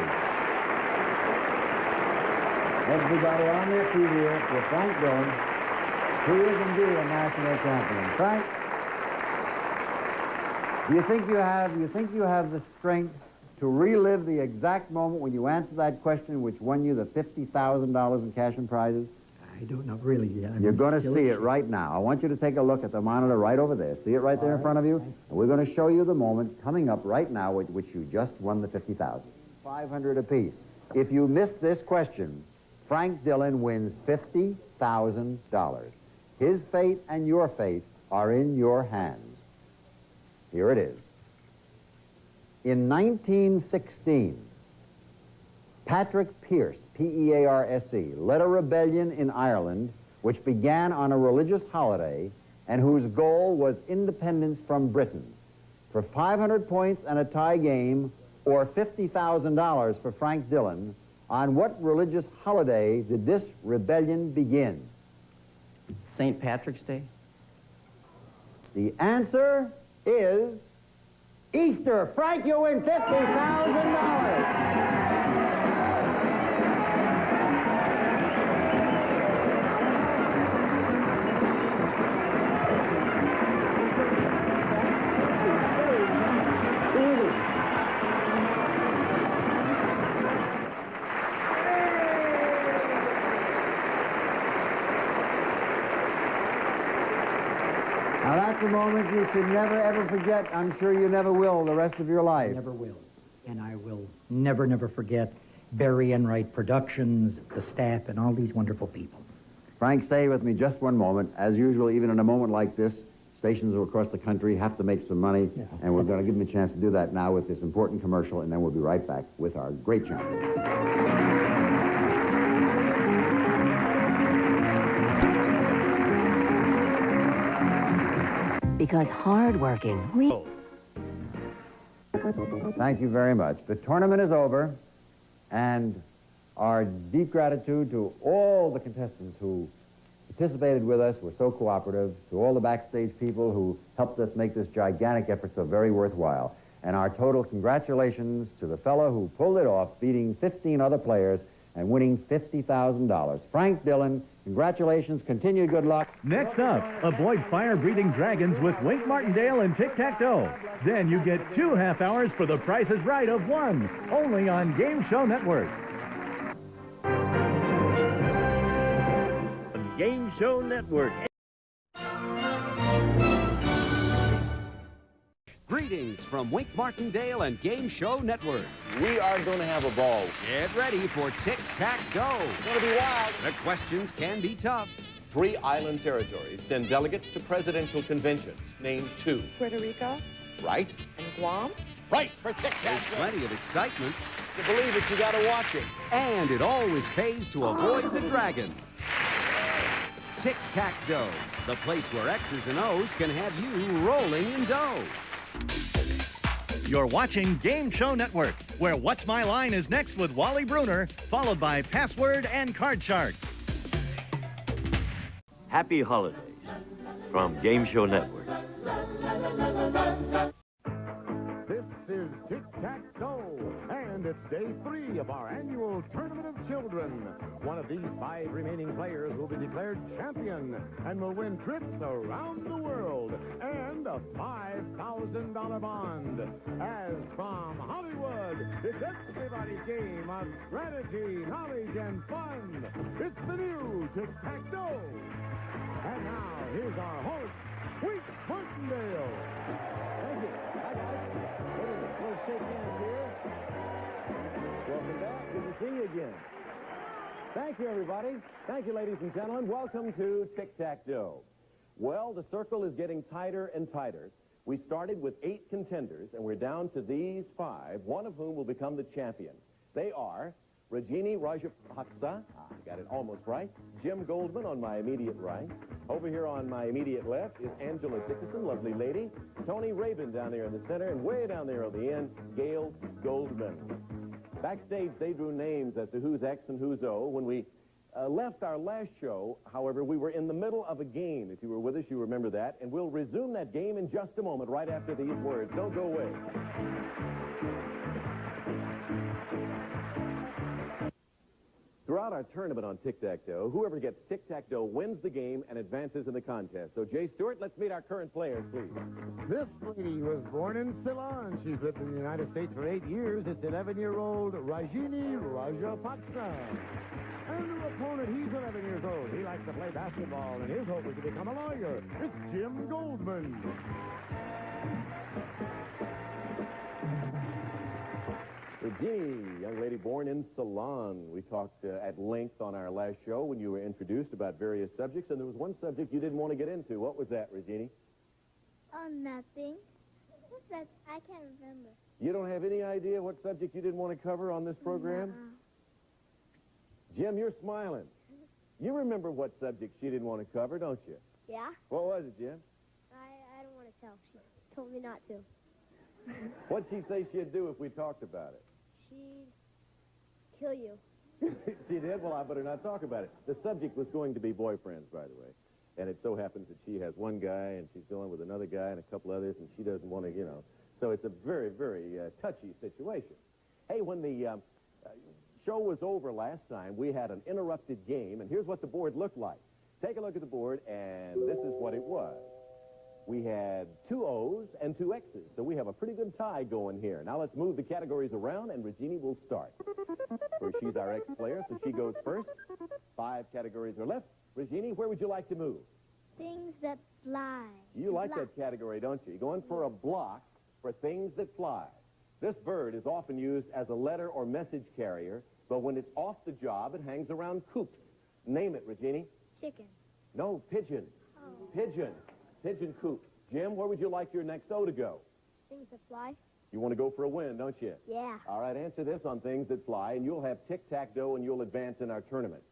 Everybody on their feet here for Frank Dillon, who is indeed a national champion. Frank, do you think you have the strength to relive the exact moment when you answered that question which won you the $50,000 in cash and prizes? I don't know, really. You're going to see it right now. I want you to take a look at the monitor right over there. See it right there in front of you? And we're going to show you the moment coming up right now which you just won the $50,000. $500 apiece. If you miss this question, Frank Dillon wins $50,000. His fate and your fate are in your hands. Here it is. In 1916, Patrick Pearse, P-E-A-R-S-E, led a rebellion in Ireland which began on a religious holiday and whose goal was independence from Britain. For 500 points and a tie game, or $50,000 for Frank Dillon, on what religious holiday did this rebellion begin? St. Patrick's Day? The answer is Easter. Frank, you win $50,000. Now, that's a moment you should never, ever forget. I'm sure you never will the rest of your life. Never will. And I will never, never forget Barry Enright Productions, the staff, and all these wonderful people. Frank, stay with me just one moment. As usual, even in a moment like this, stations across the country have to make some money, and we're going to give them a chance to do that now with this important commercial, and then we'll be right back with our great champion. Because hard-working, Thank you very much. The tournament is over, and our deep gratitude to all the contestants who participated with us, were so cooperative, to all the backstage people who helped us make this gigantic effort so very worthwhile. And our total congratulations to the fellow who pulled it off, beating 15 other players and winning $50,000. Frank Dillon, congratulations, continued good luck. Next up, avoid fire-breathing dragons with Wink Martindale and Tic-Tac-Toe. Then you get 2 half hours for the Price is Right of 1, only on Game Show Network. Game Show Network. Greetings from Wink Martindale and Game Show Network. We are going to have a ball. Get ready for Tic-Tac-Toe. It's going to be wild. The questions can be tough. 3 island territories send delegates to presidential conventions. Name 2. Puerto Rico. Right. And Guam. Right for Tic-Tac-Toe. There's plenty of excitement. To believe it, you got to watch it. And it always pays to avoid the dragon. Tic-Tac-Dough, the place where X's and O's can have you rolling in dough. You're watching Game Show Network, where What's My Line is next with Wally Bruner, followed by Password and Card Shark. Happy holidays from Game Show Network. This is Tic-Tac-Toe, and it's day 3 of our annual Tournament of Children. One of these 5 remaining players will be declared champion and will win trips around the world and a $5,000 bond. As from Hollywood, it's everybody's game of strategy, knowledge, and fun. It's the new Tic-Tac-Toe. And now, here's our host, Wink Martindale. Thank you. Bye, guys. We'll shake hands here. Welcome back. Good to see you again. Thank you, everybody. Thank you, ladies and gentlemen. Welcome to Tic-Tac-Toe. Well, the circle is getting tighter and tighter. We started with 8 contenders, and we're down to these 5, one of whom will become the champion. They are Rajini Rajapaksa, got it almost right, Jim Goldman on my immediate right. Over here on my immediate left is Angela Dickerson, lovely lady. Tony Rabin down there in the center, and way down there on the end, Gail Goldman. Backstage, they drew names as to who's X and who's O. When we left our last show, however, we were in the middle of a game. If you were with us, you remember that. And we'll resume that game in just a moment, right after these words. Don't go away. Throughout our tournament on Tic-Tac-Toe, whoever gets Tic-Tac-Toe wins the game and advances in the contest. So, Jay Stewart, let's meet our current players, please. This lady was born in Ceylon. She's lived in the United States for 8 years. It's 11-year-old Rajini Rajapaksa. And her opponent, he's 11 years old. He likes to play basketball, and his hope is to become a lawyer. It's Jim Goldman. Regine, young lady born in Ceylon. We talked at length on our last show when you were introduced about various subjects, and there was one subject you didn't want to get into. What was that, Regine? Oh, nothing. What's that? I can't remember. You don't have any idea what subject you didn't want to cover on this program? No. Jim, you're smiling. You remember what subject she didn't want to cover, don't you? Yeah? What was it, Jim? I don't want to tell. She told me not to. What'd she say she'd do if we talked about it? She'd kill you. She did? Well, I better not talk about it. The subject was going to be boyfriends, by the way. And it so happens that she has one guy, and she's dealing with another guy and a couple others, and she doesn't want to, you know. So it's a very, very touchy situation. Hey, when the show was over last time, we had an interrupted game, and here's what the board looked like. Take a look at the board, and this is what it was. We had 2 O's and 2 X's, so we have a pretty good tie going here. Now let's move the categories around, and Regina will start. Where she's our X player, so she goes first. 5 categories are left. Regina, where would you like to move? Things that fly. You like that category, don't you? You're going for a block for things that fly. This bird is often used as a letter or message carrier, but when it's off the job, it hangs around coops. Name it, Regina. Chicken. No, pigeon. Oh. Pigeon. Pigeon coop. Jim, where would you like your next O to go? Things that fly. You want to go for a win, don't you? Yeah. All right, answer this on things that fly, and you'll have tic-tac-toe, and you'll advance in our tournament.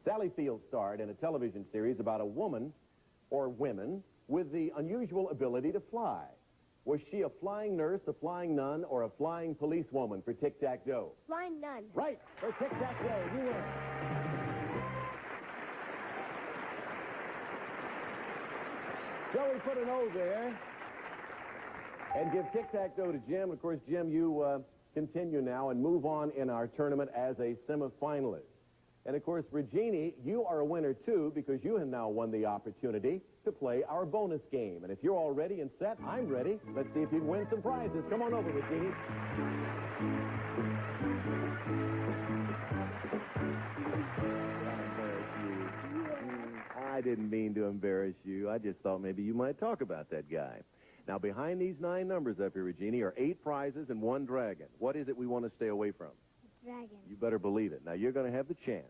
Sally Field starred in a television series about a woman, or women, with the unusual ability to fly. Was she a flying nurse, a flying nun, or a flying policewoman for tic-tac-toe? Flying nun. Right, for tic-tac-toe. You win. So we put an O there and give tic-tac-toe to Jim. Of course, Jim, you continue now and move on in our tournament as a semifinalist. And, of course, Regina, you are a winner, too, because you have now won the opportunity to play our bonus game. And if you're all ready and set, I'm ready. Let's see if you can win some prizes. Come on over, Regina. I didn't mean to embarrass you. I just thought maybe you might talk about that guy. Now, behind these 9 numbers up here, Regina, are 8 prizes and 1 dragon. What is it we want to stay away from? Dragon. You better believe it. Now, you're going to have the chance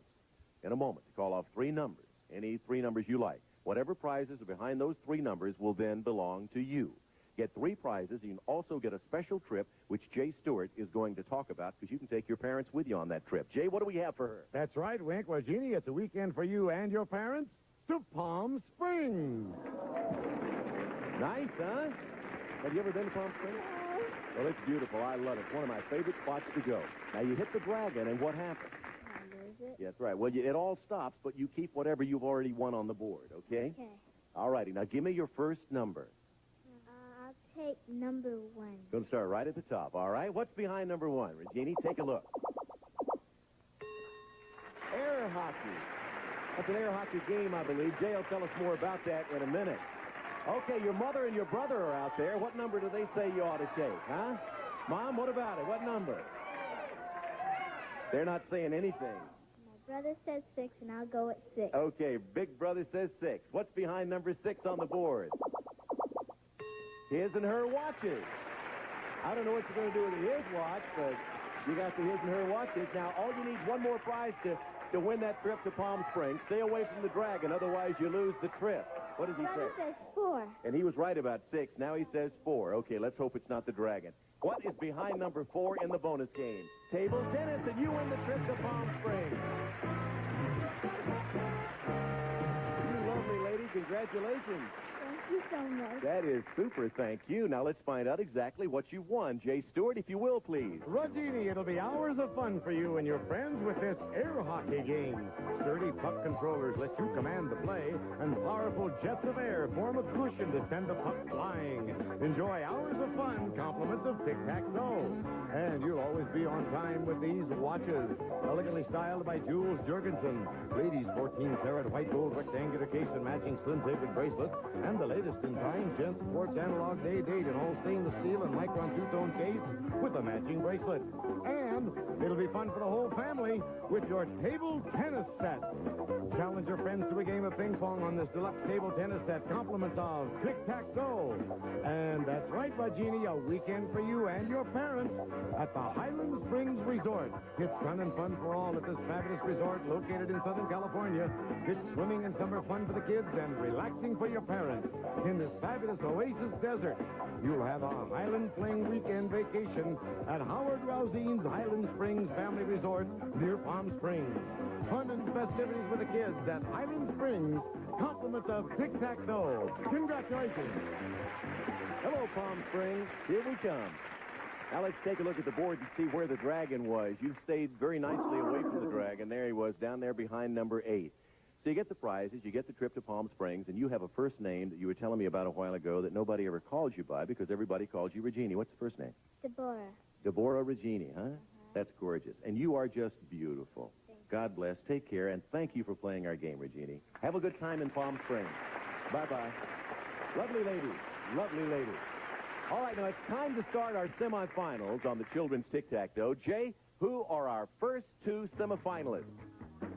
in a moment to call off 3 numbers, any 3 numbers you like. Whatever prizes are behind those 3 numbers will then belong to you. Get 3 prizes. You can also get a special trip, which Jay Stewart is going to talk about, because you can take your parents with you on that trip. Jay, what do we have for her? That's right, Wink. Well, Jeannie, it's a weekend for you and your parents to Palm Springs. Nice, huh? Have you ever been to Palm Springs? Well, it's beautiful. I love it. It's one of my favorite spots to go. Now, you hit the dragon, and what happens? It? Yes, right. Well, it all stops, but you keep whatever you've already won on the board, okay? Okay. All righty. Now, give me your first number. I'll take number 1. Going to start right at the top, all right? What's behind number 1? Regina, take a look. Air hockey. That's an air hockey game, I believe. Jay will tell us more about that in a minute. Okay, your mother and your brother are out there. What number do they say you ought to take, huh? Mom, what about it? What number? They're not saying anything. My brother says 6, and I'll go at 6. Okay, big brother says 6. What's behind number 6 on the board? His and her watches. I don't know what you're going to do with his watch, but you got the his and her watches. Now, all you need one more prize to win that trip to Palm Springs. Stay away from the dragon, otherwise you lose the trip. What does he say? Brother says 4. And he was right about 6. Now he says 4. Okay, let's hope it's not the dragon. What is behind number 4 in the bonus game? Table tennis, and you win the trip to Palm Springs. You lovely lady, congratulations. Thank you so much. That is super, thank you. Now let's find out exactly what you won. Jay Stewart, if you will, please. Rugini, it'll be hours of fun for you and your friends with this air hockey game. Sturdy puck controllers let you command the play, and powerful jets of air form a cushion to send the puck flying. Enjoy hours of fun, compliments of tic-tac-toe. And you'll always be on time with these watches. Elegantly styled by Jules Jurgensen. Ladies' 14-karat white gold rectangular case and matching slim-tapered bracelet. And the latest in time, Gents Sports Analog Day date in all stainless steel and micron two-tone case with a matching bracelet. And it'll be fun for the whole family with your table tennis set. Challenge your friends to a game of ping pong on this deluxe table tennis set. Compliments of tic-tac-toe. And that's right, Rugini, a weekend for you and your parents at the Highland Springs Resort. It's fun and fun for all at this fabulous resort located in Southern California. It's swimming and summer fun for the kids and relaxing for your parents. In this fabulous oasis desert, you'll have a Highland Fling weekend vacation at Howard Rousine's Highland Springs Family Resort near Palm Springs. Fun and festivities with the kids at Highland Springs. Compliments of tic-tac-toe. Congratulations. Hello, Palm Springs. Here we come. Now let's take a look at the board and see where the dragon was. You've stayed very nicely away from the dragon. There he was, down there behind number 8. So you get the prizes, you get the trip to Palm Springs, and you have a first name that you were telling me about a while ago that nobody ever calls you by because everybody calls you Regini. What's the first name? Deborah. Deborah Regini, huh? That's gorgeous. And you are just beautiful. God bless. Take care, and thank you for playing our game, Regini. Have a good time in Palm Springs. Bye-bye. Lovely lady. Lovely lady. All right, now it's time to start our semifinals on the children's tic-tac-toe. Jay, who are our first 2 semifinalists?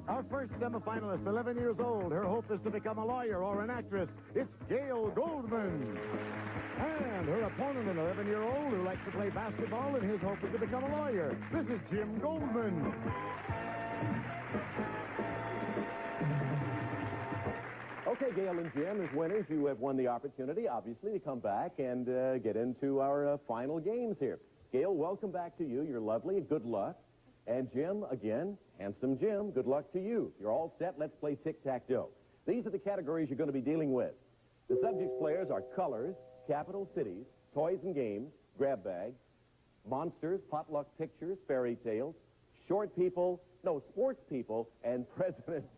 Our first semifinalist, 11 years old. Her hope is to become a lawyer or an actress. It's Gail Goldman. And her opponent, an 11-year-old who likes to play basketball, and his hope is to become a lawyer. This is Jim Goldman. Okay, Gail and Jim, as winners, you have won the opportunity, obviously, to come back and get into our final games here. Gail, welcome back to you. You're lovely. Good luck. And Jim, again, handsome Jim, good luck to you. You're all set. Let's play tic-tac-toe. These are the categories you're going to be dealing with. The subjects players are colors, capital cities, toys and games, grab bag, monsters, potluck pictures, fairy tales, short people, no, sports people, and presidents.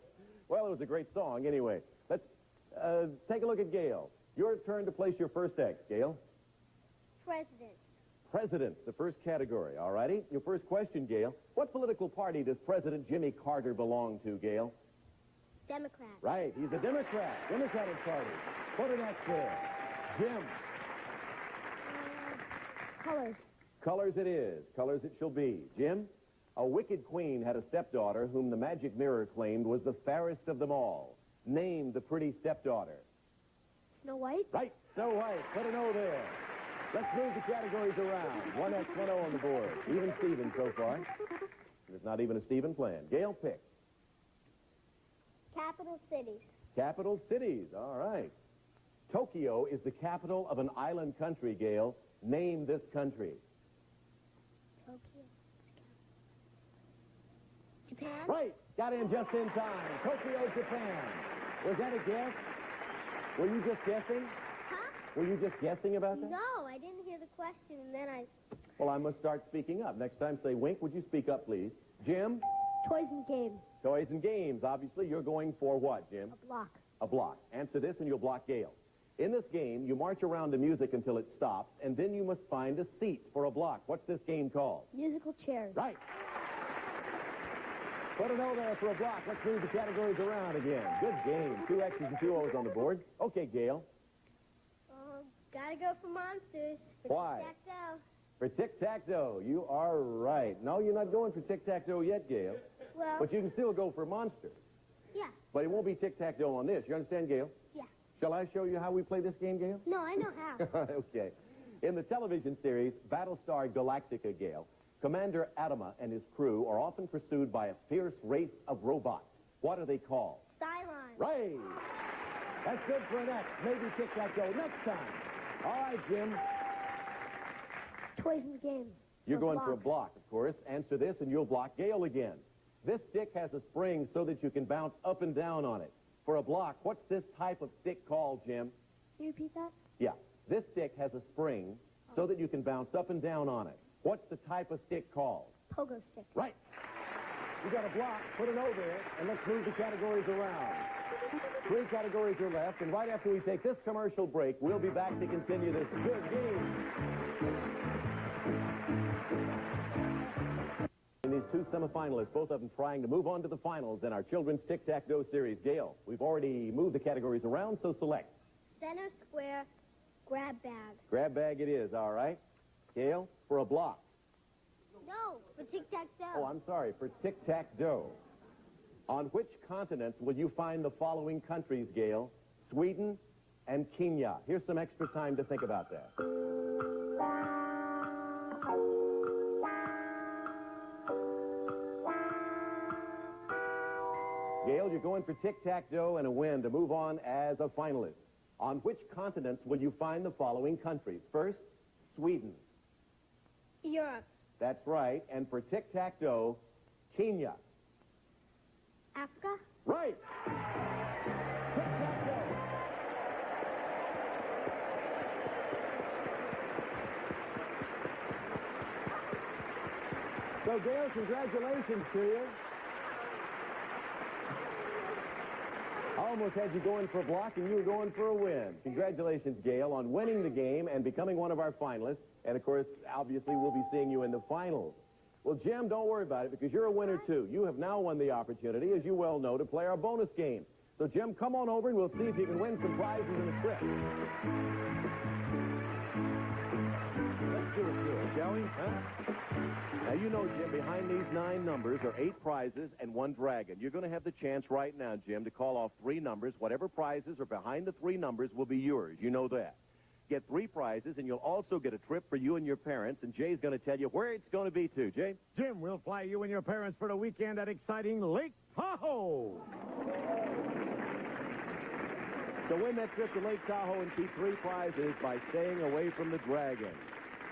Well, it was a great song. Anyway, let's take a look at Gail. Your turn to place your first X. Gail? President. Presidents, the first category, all righty? Your first question, Gail. What political party does President Jimmy Carter belong to, Gail? Democrat. Right, he's a Democrat. Democratic Party. Put an X there. Jim? Colors. Colors it is. Colors it shall be. Jim? A wicked queen had a stepdaughter whom the magic mirror claimed was the fairest of them all. Name the pretty stepdaughter. Snow White. Right, Snow White. Put an O there. Let's move the categories around. 1X, 1O on the board. Even Steven so far. There's not even a Steven plan. Gail, pick. Capital cities. Capital cities. All right. Tokyo is the capital of an island country, Gail. Name this country. Tokyo. Japan. Right. Got in just in time. Tokyo, Japan. Was that a guess? Were you just guessing? Huh? Were you just guessing about that? No, I didn't hear the question, and then I... Well, I must start speaking up. Next time, say, Wink, would you speak up, please? Jim? Toys and games. Toys and games. Obviously, you're going for what, Jim? A block. A block. Answer this and you'll block Gail. In this game, you march around to music until it stops, and then you must find a seat for a block. What's this game called? Musical chairs. Right. Put an O there for a block. Let's move the categories around again. Good game. 2 X's and 2 O's on the board. Okay, Gail. Gotta go for monsters. Why? Tic-tac-toe. For tic-tac-toe. You are right. No, you're not going for tic-tac-toe yet, Gail. Well... But you can still go for monsters. Yeah. But it won't be tic-tac-toe on this. You understand, Gail? Yeah. Shall I show you how we play this game, Gail? No, I know how. Okay. In the television series Battlestar Galactica, Gale, Commander Adama and his crew are often pursued by a fierce race of robots. What are they called? Cylons. Right. That's good for an X. Maybe tic-tac-toe next time. All right, Jim. Toys in the game. You're going for a block, of course. Answer this and you'll block Gale again. This stick has a spring so that you can bounce up and down on it. For a block, what's this type of stick called, Jim? Can you repeat that? Yeah. This stick has a spring so that you can bounce up and down on it. What's the type of stick called? Pogo stick. Right. You got a block, put an O there, and let's move the categories around. 3 categories are left, and right after we take this commercial break, we'll be back to continue this good game. And these 2 semifinalists, both of them trying to move on to the finals in our children's tic-tac-toe series. Gale, we've already moved the categories around, so select. Center square, grab bag. Grab bag it is, all right. Gale, for a block. No, for tic-tac-toe. Oh, I'm sorry, for tic-tac-toe. On which continents will you find the following countries, Gale? Sweden and Kenya. Here's some extra time to think about that. Gale, you're going for tic-tac-toe and a win to move on as a finalist. On which continents will you find the following countries? First, Sweden. Europe. That's right. And for tic-tac-toe, Kenya. Africa. Right. So, Gale, congratulations to you. I almost had you going for a block, and you were going for a win. Congratulations, Gale, on winning the game and becoming one of our finalists. And, of course, obviously, we'll be seeing you in the finals. Well, Jim, don't worry about it, because you're a winner, too. You have now won the opportunity, as you well know, to play our bonus game. So, Jim, come on over, and we'll see if you can win some prizes in the trip. Let's do it, shall we? Huh? Now, you know, Jim, behind these 9 numbers are 8 prizes and 1 dragon. You're going to have the chance right now, Jim, to call off 3 numbers. Whatever prizes are behind the 3 numbers will be yours. You know that. Get 3 prizes, and you'll also get a trip for you and your parents, and Jay's going to tell you where it's going to be, too. Jay? Jim, we'll fly you and your parents for the weekend at exciting Lake Tahoe. So win that trip to Lake Tahoe and keep 3 prizes by staying away from the dragon.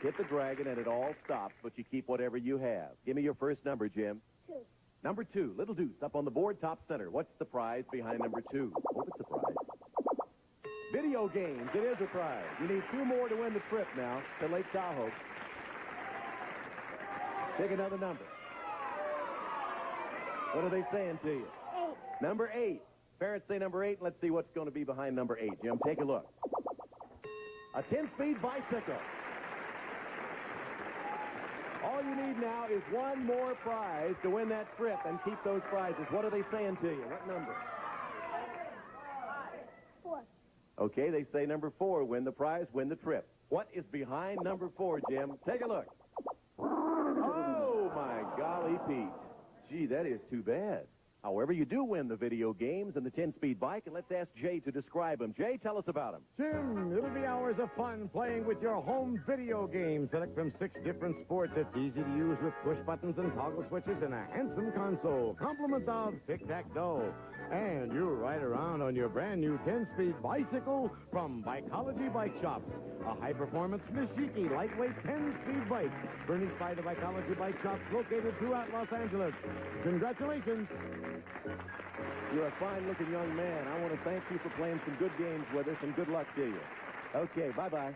Hit the dragon, and it all stops, but you keep whatever you have. Give me your first number, Jim. 2. Number 2, little deuce, up on the board, top center. What's the prize behind number 2? Hope it's a prize. Video games, it is a prize. You need 2 more to win the trip now to Lake Tahoe. Take another number. What are they saying to you? 8. Number 8. Parents say number 8. Let's see what's going to be behind number 8. Jim, take a look. A 10-speed bicycle. All you need now is 1 more prize to win that trip and keep those prizes. What are they saying to you? What number? 4. Okay, they say number 4. Win the prize, win the trip. What is behind number 4, Jim? Take a look. Oh, my golly, Pete. Gee, that is too bad. However, you do win the video games and the 10-speed bike, and let's ask Jay to describe them. Jay, tell us about them. Jim, it'll be hours of fun playing with your home video games. Select from 6 different sports. It's easy to use with push buttons and toggle switches and a handsome console. Compliments of tic-tac-toe. And you'll ride around on your brand new 10-speed bicycle from Bikeology Bike Shops. A high-performance Nishiki lightweight 10-speed bike furnished by the Bikeology Bike Shops located throughout Los Angeles. Congratulations. You're a fine-looking young man. I want to thank you for playing some good games with us, and good luck to you. Okay, bye-bye.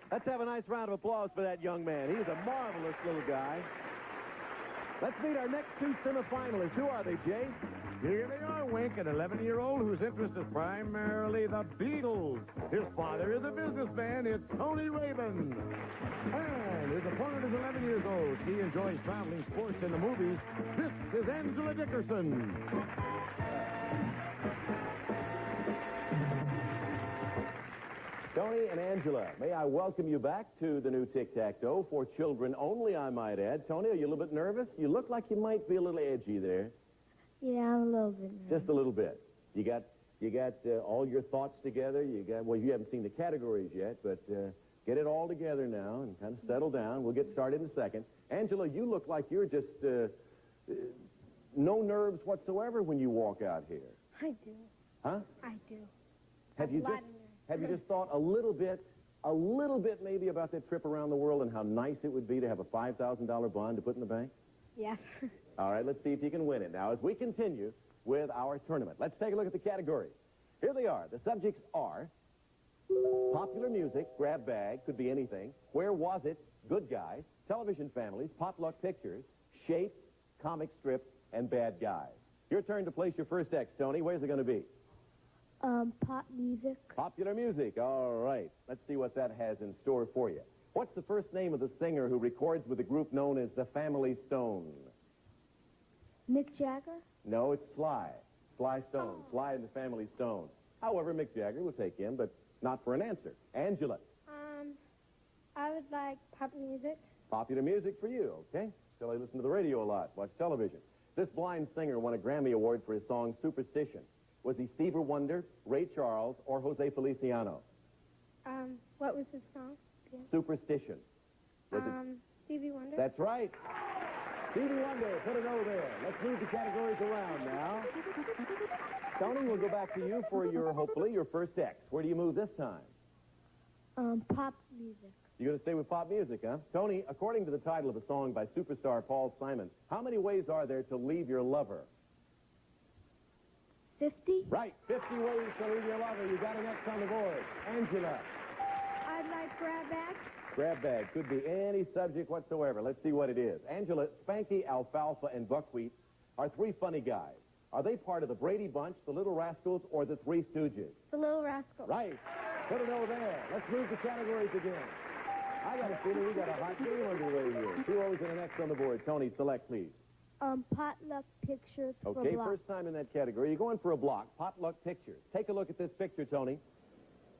Let's have a nice round of applause for that young man. He's a marvelous little guy. Let's meet our next 2 semifinalists. Who are they, Jay? Here they are, Wink, an 11-year-old whose interest is primarily the Beatles. His father is a businessman. It's Tony Raven. And his opponent is 11 years old. She enjoys traveling, sports, and the movies. This is Angela Dickerson. Tony and Angela, may I welcome you back to the new Tic-Tac-Toe for children only, I might add. Tony, are you a little bit nervous? You look like you might be a little edgy there. Yeah, I'm a little bit nervous. Just a little bit. You got all your thoughts together. Well, you haven't seen the categories yet, but Get it all together now and kind of settle down. We'll get started in a second. Angela, you look like you're just no nerves whatsoever when you walk out here. I do. Huh? I do. Have you just thought a little bit maybe about that trip around the world and how nice it would be to have a $5,000 bond to put in the bank? Yeah. All right, let's see if you can win it. Now, as we continue with our tournament, let's take a look at the categories. Here they are. The subjects are popular music, grab bag, could be anything. Where was it? Good guys. Television families, potluck pictures, shapes, comic strips, and bad guys. Your turn to place your first X, Tony. Where's it going to be? Pop music. Popular music. All right. Let's see what that has in store for you. What's the first name of the singer who records with a group known as the Family Stone? Mick Jagger? No, it's Sly. Sly Stone. Oh. Sly and the Family Stone. However, Mick Jagger will take him, but not for an answer. Angela. I would like pop music. Popular music for you, okay? Still, I listen to the radio a lot, watch television. This blind singer won a Grammy Award for his song Superstition. Was he Stevie Wonder, Ray Charles, or Jose Feliciano? What was his song? Yeah. Superstition. Was Stevie Wonder? That's right. Stevie Wonder, put an O there. Let's move the categories around now. Tony, we'll go back to you for hopefully, your first X. Where do you move this time? Pop music. You're going to stay with pop music, huh? Tony, according to the title of a song by superstar Paul Simon, how many ways are there to leave your lover? 50? Right, 50 ways to leave your lover. You got an X on the board. Angela. I'd like grab bag. Grab bag. Could be any subject whatsoever. Let's see what it is. Angela, Spanky, Alfalfa, and Buckwheat are three funny guys. Are they part of the Brady Bunch, the Little Rascals, or the Three Stooges? The Little Rascals. Right. Put an O there. Let's move the categories again. I got a feeling we got a hot game underway here. 2 O's and an X on the board. Tony, select, please. Potluck pictures for Okay, block. first time in that category. You're going for a block. Potluck pictures. Take a look at this picture, Tony.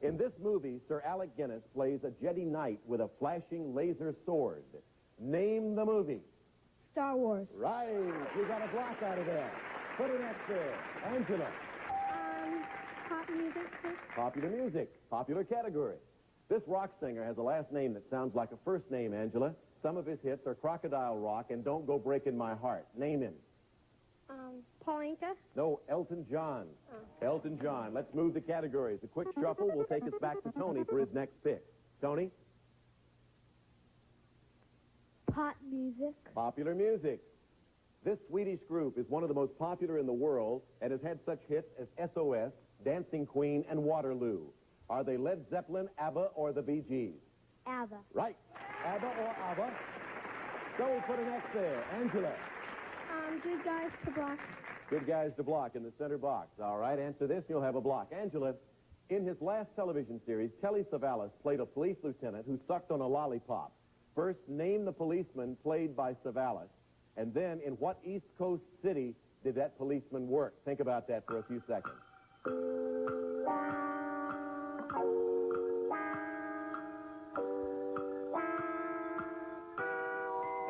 In this movie, Sir Alec Guinness plays a Jedi Knight with a flashing laser sword. Name the movie. Star Wars. Right. You got a block out of that. Put an X there. Angela. Pop music, please. Popular music. Popular category. This rock singer has a last name that sounds like a first name, Angela. Some of his hits are Crocodile Rock and Don't Go Breaking My Heart. Name him. Paul Anka? No, Elton John. Oh. Elton John. Let's move the categories. A quick shuffle will take us back to Tony for his next pick. Tony? Pop music. Popular music. This Swedish group is one of the most popular in the world and has had such hits as SOS, Dancing Queen, and Waterloo. Are they Led Zeppelin, ABBA, or the Bee Gees? ABBA. Right. ABBA or ABBA. So we put an X there. Angela. Good guys to block. Good guys to block in the center box. All right, answer this, you'll have a block. Angela, in his last television series, Telly Savalas played a police lieutenant who sucked on a lollipop. First, name the policeman played by Savalas. And then, in what East Coast city did that policeman work? Think about that for a few seconds.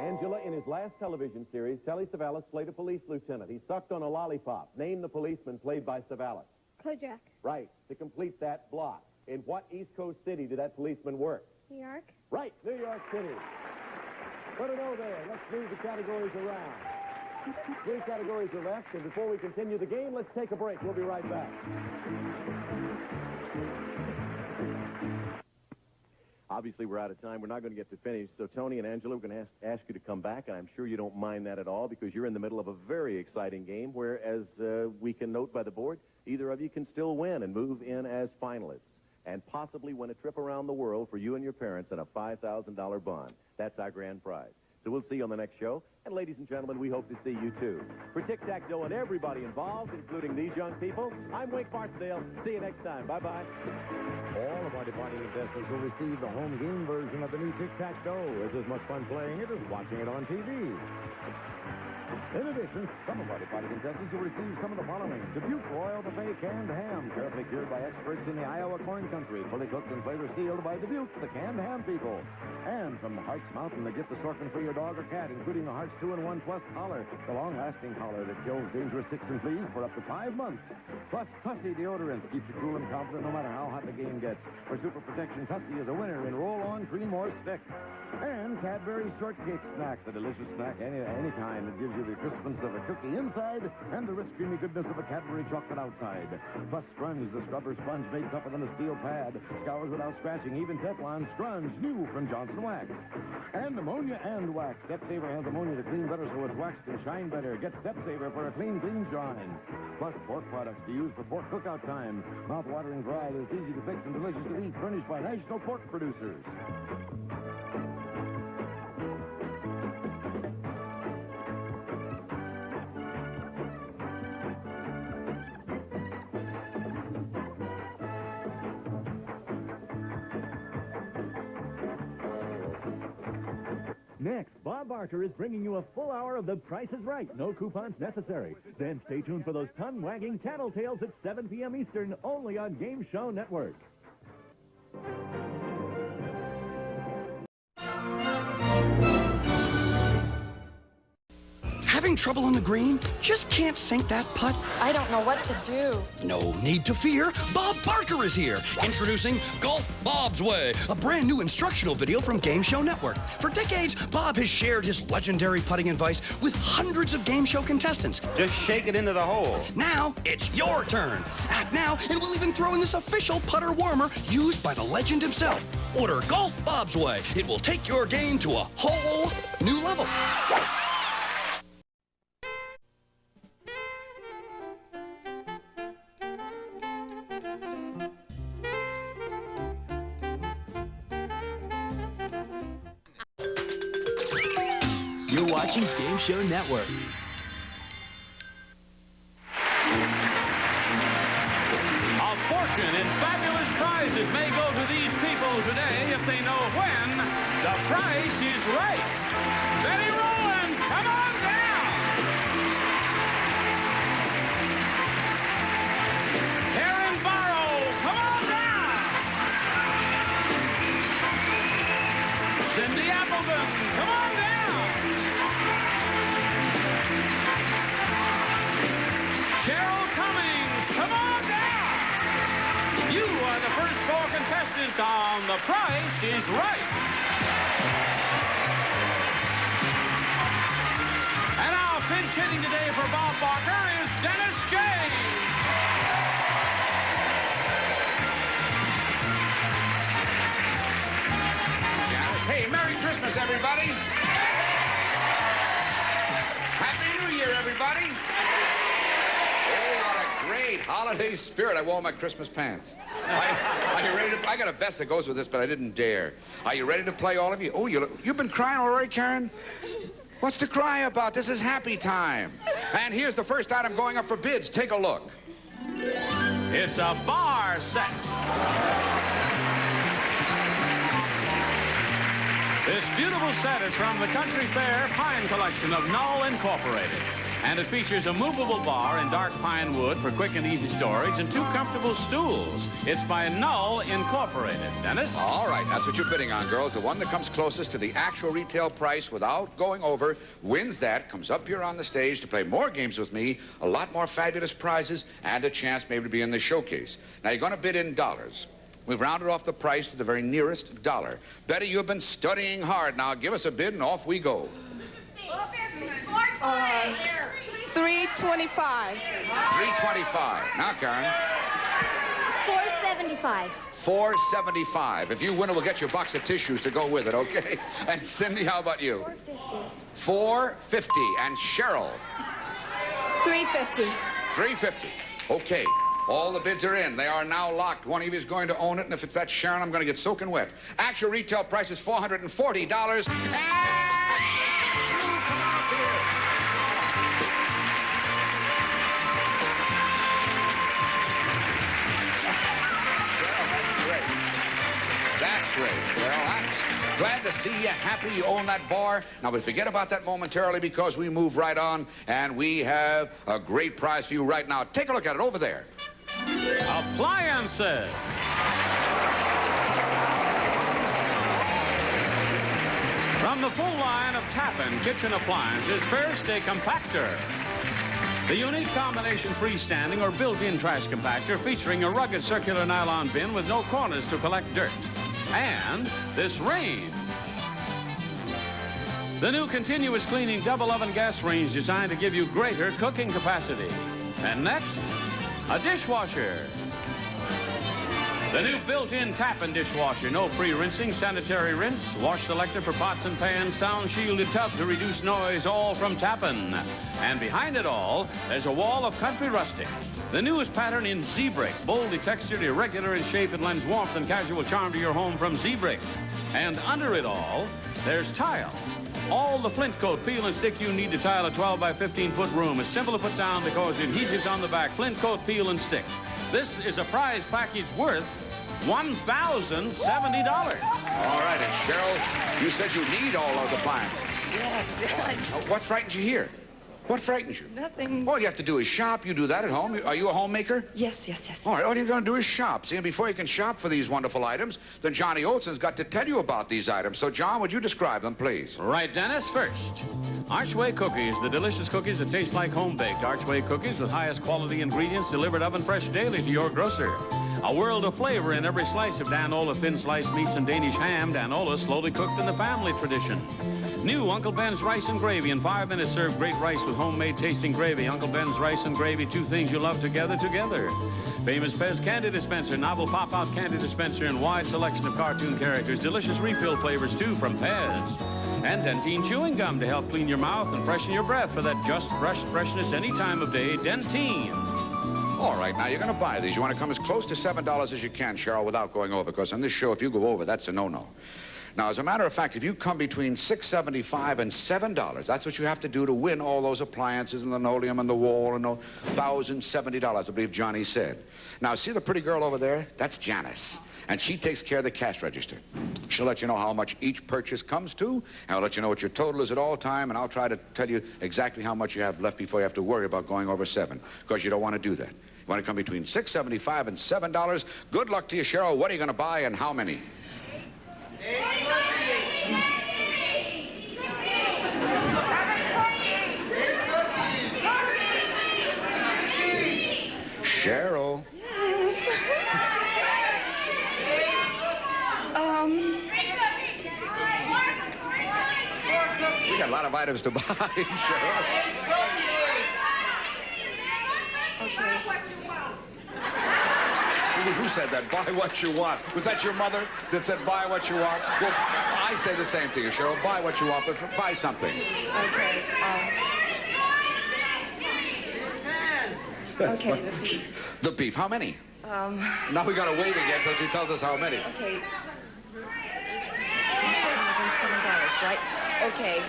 Angela, in his last television series, Telly Savalas played a police lieutenant. He sucked on a lollipop. Name the policeman played by Savalas. Kojak. Right. To complete that block, in what East Coast city did that policeman work? New York. Right. New York City. Put it over there. Let's move the categories around. 3 categories are left, and before we continue the game, let's take a break. We'll be right back. Obviously, we're out of time. We're not going to get to finish. So, Tony and Angela, we're going to ask you to come back, and I'm sure you don't mind that at all because you're in the middle of a very exciting game where, as we can note by the board, either of you can still win and move in as finalists and possibly win a trip around the world for you and your parents and a $5,000 bond. That's our grand prize. So we'll see you on the next show. And ladies and gentlemen, we hope to see you too. For Tic-Tac-Toe and everybody involved, including these young people, I'm Wink Martindale. See you next time. Bye-bye. All of our departing contestants will receive the home game version of the new Tic-Tac-Toe. It's as much fun playing it as watching it on TV. In addition, some of our departed contestants will receive some of the following: Dubuque Royal Buffet canned ham, carefully cured by experts in the Iowa corn country, fully cooked and flavor sealed by Dubuque, the canned ham people. And from Hart's Mountain, the gift assortment for your dog or cat, including the Hart's 2-in-1 Plus collar, the long-lasting collar that kills dangerous ticks and fleas for up to 5 months. Plus, Tussy deodorant keeps you cool and confident no matter how hot the game gets. For super protection, Tussy is a winner in roll-on cream or stick. And Cadbury shortcake snack, the delicious snack any kind that gives you the crispness of a cookie inside and the rich creamy goodness of a Cadbury chocolate outside. Plus Scrunch, the scrubber sponge made tougher than a steel pad, scours without scratching, even Teflon. Scrunch, new from Johnson Wax. And ammonia and wax. Step Saver has ammonia to clean better so its wax can shine better. Get Step Saver for a clean shine. Plus pork products to use for pork cookout time. Mouth-watering variety that's easy to fix and delicious to eat, furnished by National Pork Producers. Next, Bob Barker is bringing you a full hour of The Price is Right. No coupons necessary. Then stay tuned for those tongue-wagging tattletales at 7 p.m. Eastern, only on Game Show Network. Having trouble on the green? Just can't sink that putt? I don't know what to do. No need to fear. Bob Barker is here. Introducing Golf Bob's Way, a brand new instructional video from Game Show Network. For decades, Bob has shared his legendary putting advice with hundreds of game show contestants. Just shake it into the hole. Now, it's your turn. Act now, and we'll even throw in this official putter warmer used by the legend himself. Order Golf Bob's Way. It will take your game to a whole new level. You're watching Game Show Network. A fortune in fabulous prizes may go to these people today if they know when the price is right. Betty Rowland, come on down. Karen Barrow, come on down. Cindy Appleton, come on down. Cheryl Cummings, come on down. You are the first 4 contestants on The Price is Right. And now, pinch hitting today for Bob Barker is Dennis James. Hey, Merry Christmas, everybody. Happy New Year, everybody. Oh, what a great holiday spirit. I wore my Christmas pants. Are you ready to... I got a vest that goes with this, but I didn't dare. Are you ready to play, all of you? Oh, you've been crying already, Karen? What's to cry about? This is happy time. And here's the first item going up for bids. Take a look. It's a bar set. This beautiful set is from the Country Fair Pine Collection of Knoll Incorporated. And it features a movable bar in dark pine wood for quick and easy storage and 2 comfortable stools. It's by Knoll Incorporated. Dennis? All right, that's what you're bidding on, girls. The one that comes closest to the actual retail price without going over wins that, comes up here on the stage to play more games with me, a lot more fabulous prizes, and a chance maybe to be in the showcase. Now, you're going to bid in dollars. We've rounded off the price to the very nearest dollar. Betty, you've been studying hard. Now, give us a bid, and off we go. 325. 325. Now, Karen. 475. 475. If you win it, we'll get you a box of tissues to go with it, okay? And Cindy, how about you? 450. And Cheryl? 350. 350. Okay. All the bids are in. They are now locked. One of you is going to own it, and if it's that Sharon, I'm going to get soaking wet. Actual retail price is $440. That's great. Well, Glad to see you. Happy you own that bar. Now, we forget about that momentarily because we move right on, and we have a great prize for you right now. Take a look at it over there. Appliances. From the full line of Tappan kitchen appliances, first a compactor. The unique combination freestanding or built-in trash compactor featuring a rugged circular nylon bin with no corners to collect dirt. And this range. The new continuous cleaning double oven gas range designed to give you greater cooking capacity. And next, a dishwasher. The new built-in Tappan dishwasher. No pre-rinsing, sanitary rinse, wash selector for pots and pans, sound-shielded tub to reduce noise, all from Tappan. And behind it all, there's a wall of country rustic. The newest pattern in Z-Brick, boldly textured, irregular in shape, and lends warmth and casual charm to your home from Z-Brick. And under it all, there's tile. All the flint coat peel and stick you need to tile a 12 by 15 foot room. It's simple to put down because it adhesives on the back. Flint coat peel and stick. This is a prize package worth $1,070. All right, and Cheryl, you said you need all of the appliances. Yes. What frightens you here? What frightens you? Nothing. All you have to do is shop. You do that at home. Are you a homemaker? Yes, yes, yes. All right, all you're going to do is shop. See, and before you can shop for these wonderful items, then Johnny Olson's got to tell you about these items. So, John, would you describe them, please? Right, Dennis. First, Archway Cookies, the delicious cookies that taste like home-baked. Archway Cookies with highest quality ingredients delivered oven fresh daily to your grocer. A world of flavor in every slice of Danola thin sliced meats and Danish ham. Danola slowly cooked in the family tradition. New Uncle Ben's rice and gravy. In 5 minutes, serve great rice with homemade tasting gravy. Uncle Ben's rice and gravy, two things you love together. Famous Pez candy dispenser, novel pop-out candy dispenser, and wide selection of cartoon characters. Delicious refill flavors, too, from Pez. And Dentine chewing gum to help clean your mouth and freshen your breath for that just brushed freshness any time of day. Dentine. All right, now you're going to buy these. You want to come as close to $7 as you can, Cheryl, without going over, because on this show, if you go over, that's a no-no. Now, as a matter of fact, if you come between $6.75 and $7, that's what you have to do to win all those appliances and linoleum and the wall and the $1,070, I believe Johnny said. Now, see the pretty girl over there? That's Janice. And she takes care of the cash register. She'll let you know how much each purchase comes to, and I'll let you know what your total is at all time, and I'll try to tell you exactly how much you have left before you have to worry about going over $7, because you don't want to do that. You want to come between $6.75 and $7. Good luck to you, Cheryl. What are you going to buy and how many? Cheryl. We got a lot of items to buy, Cheryl. Okay. Who said that? Buy what you want. Was that your mother that said buy what you want? Well, I say the same thing, Cheryl. Buy what you want, but buy something. Okay. Okay, the beef. The beef. How many? Now we got to wait again until she tells us how many. Okay. $7, right? Okay.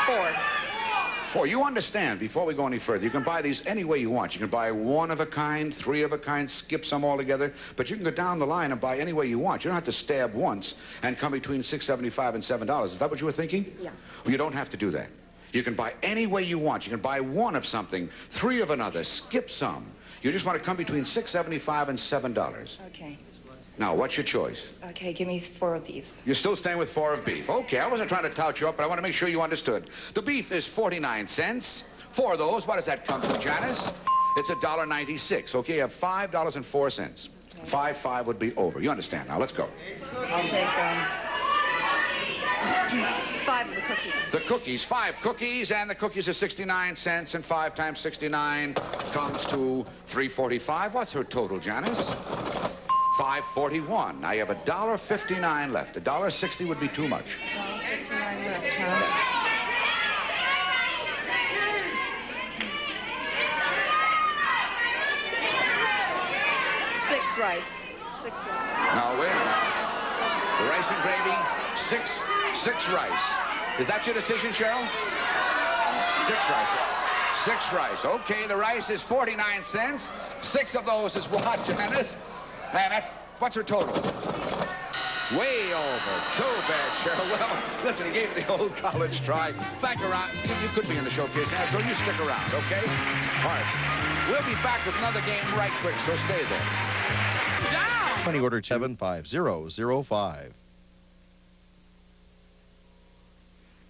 4. 4. You understand, before we go any further, you can buy these any way you want. You can buy 1 of a kind, 3 of a kind, skip some altogether, but you can go down the line and buy any way you want. You don't have to stab once and come between $6.75 and $7. Is that what you were thinking? Yeah. Well, you don't have to do that. You can buy any way you want. You can buy 1 of something, 3 of another, skip some. You just want to come between $6.75 and $7. Okay. Now, what's your choice? Okay, give me 4 of these. You're still staying with 4 of beef. Okay, I wasn't trying to tout you up, but I want to make sure you understood. The beef is 49 cents. 4 of those, what does that come to, Janice? It's $1.96. Okay, you have $5.04. Okay. 5 would be over. You understand now. Let's go. I'll take 5 of the cookies. The cookies, 5 cookies, and the cookies are 69 cents, and 5 times 69 comes to $3.45. What's her total, Janice? $5.41. Now you have $1.59 left. $1.60 would be too much. $1.59 left, huh? Rice. 6 rice. Now, wait a minute. The rice and gravy, 6 rice. Is that your decision, Cheryl? 6 rice. 6 rice. Okay, the rice is 49 cents. 6 of those is what, Janice? And that's, what's her total? Way over. Too bad, Cheryl. Well, listen, he gave it the old college try. Thank you, Ron. You could be in the showcase, so you stick around, okay? All right. We'll be back with another game right quick, so stay there. Down! Money order 75005.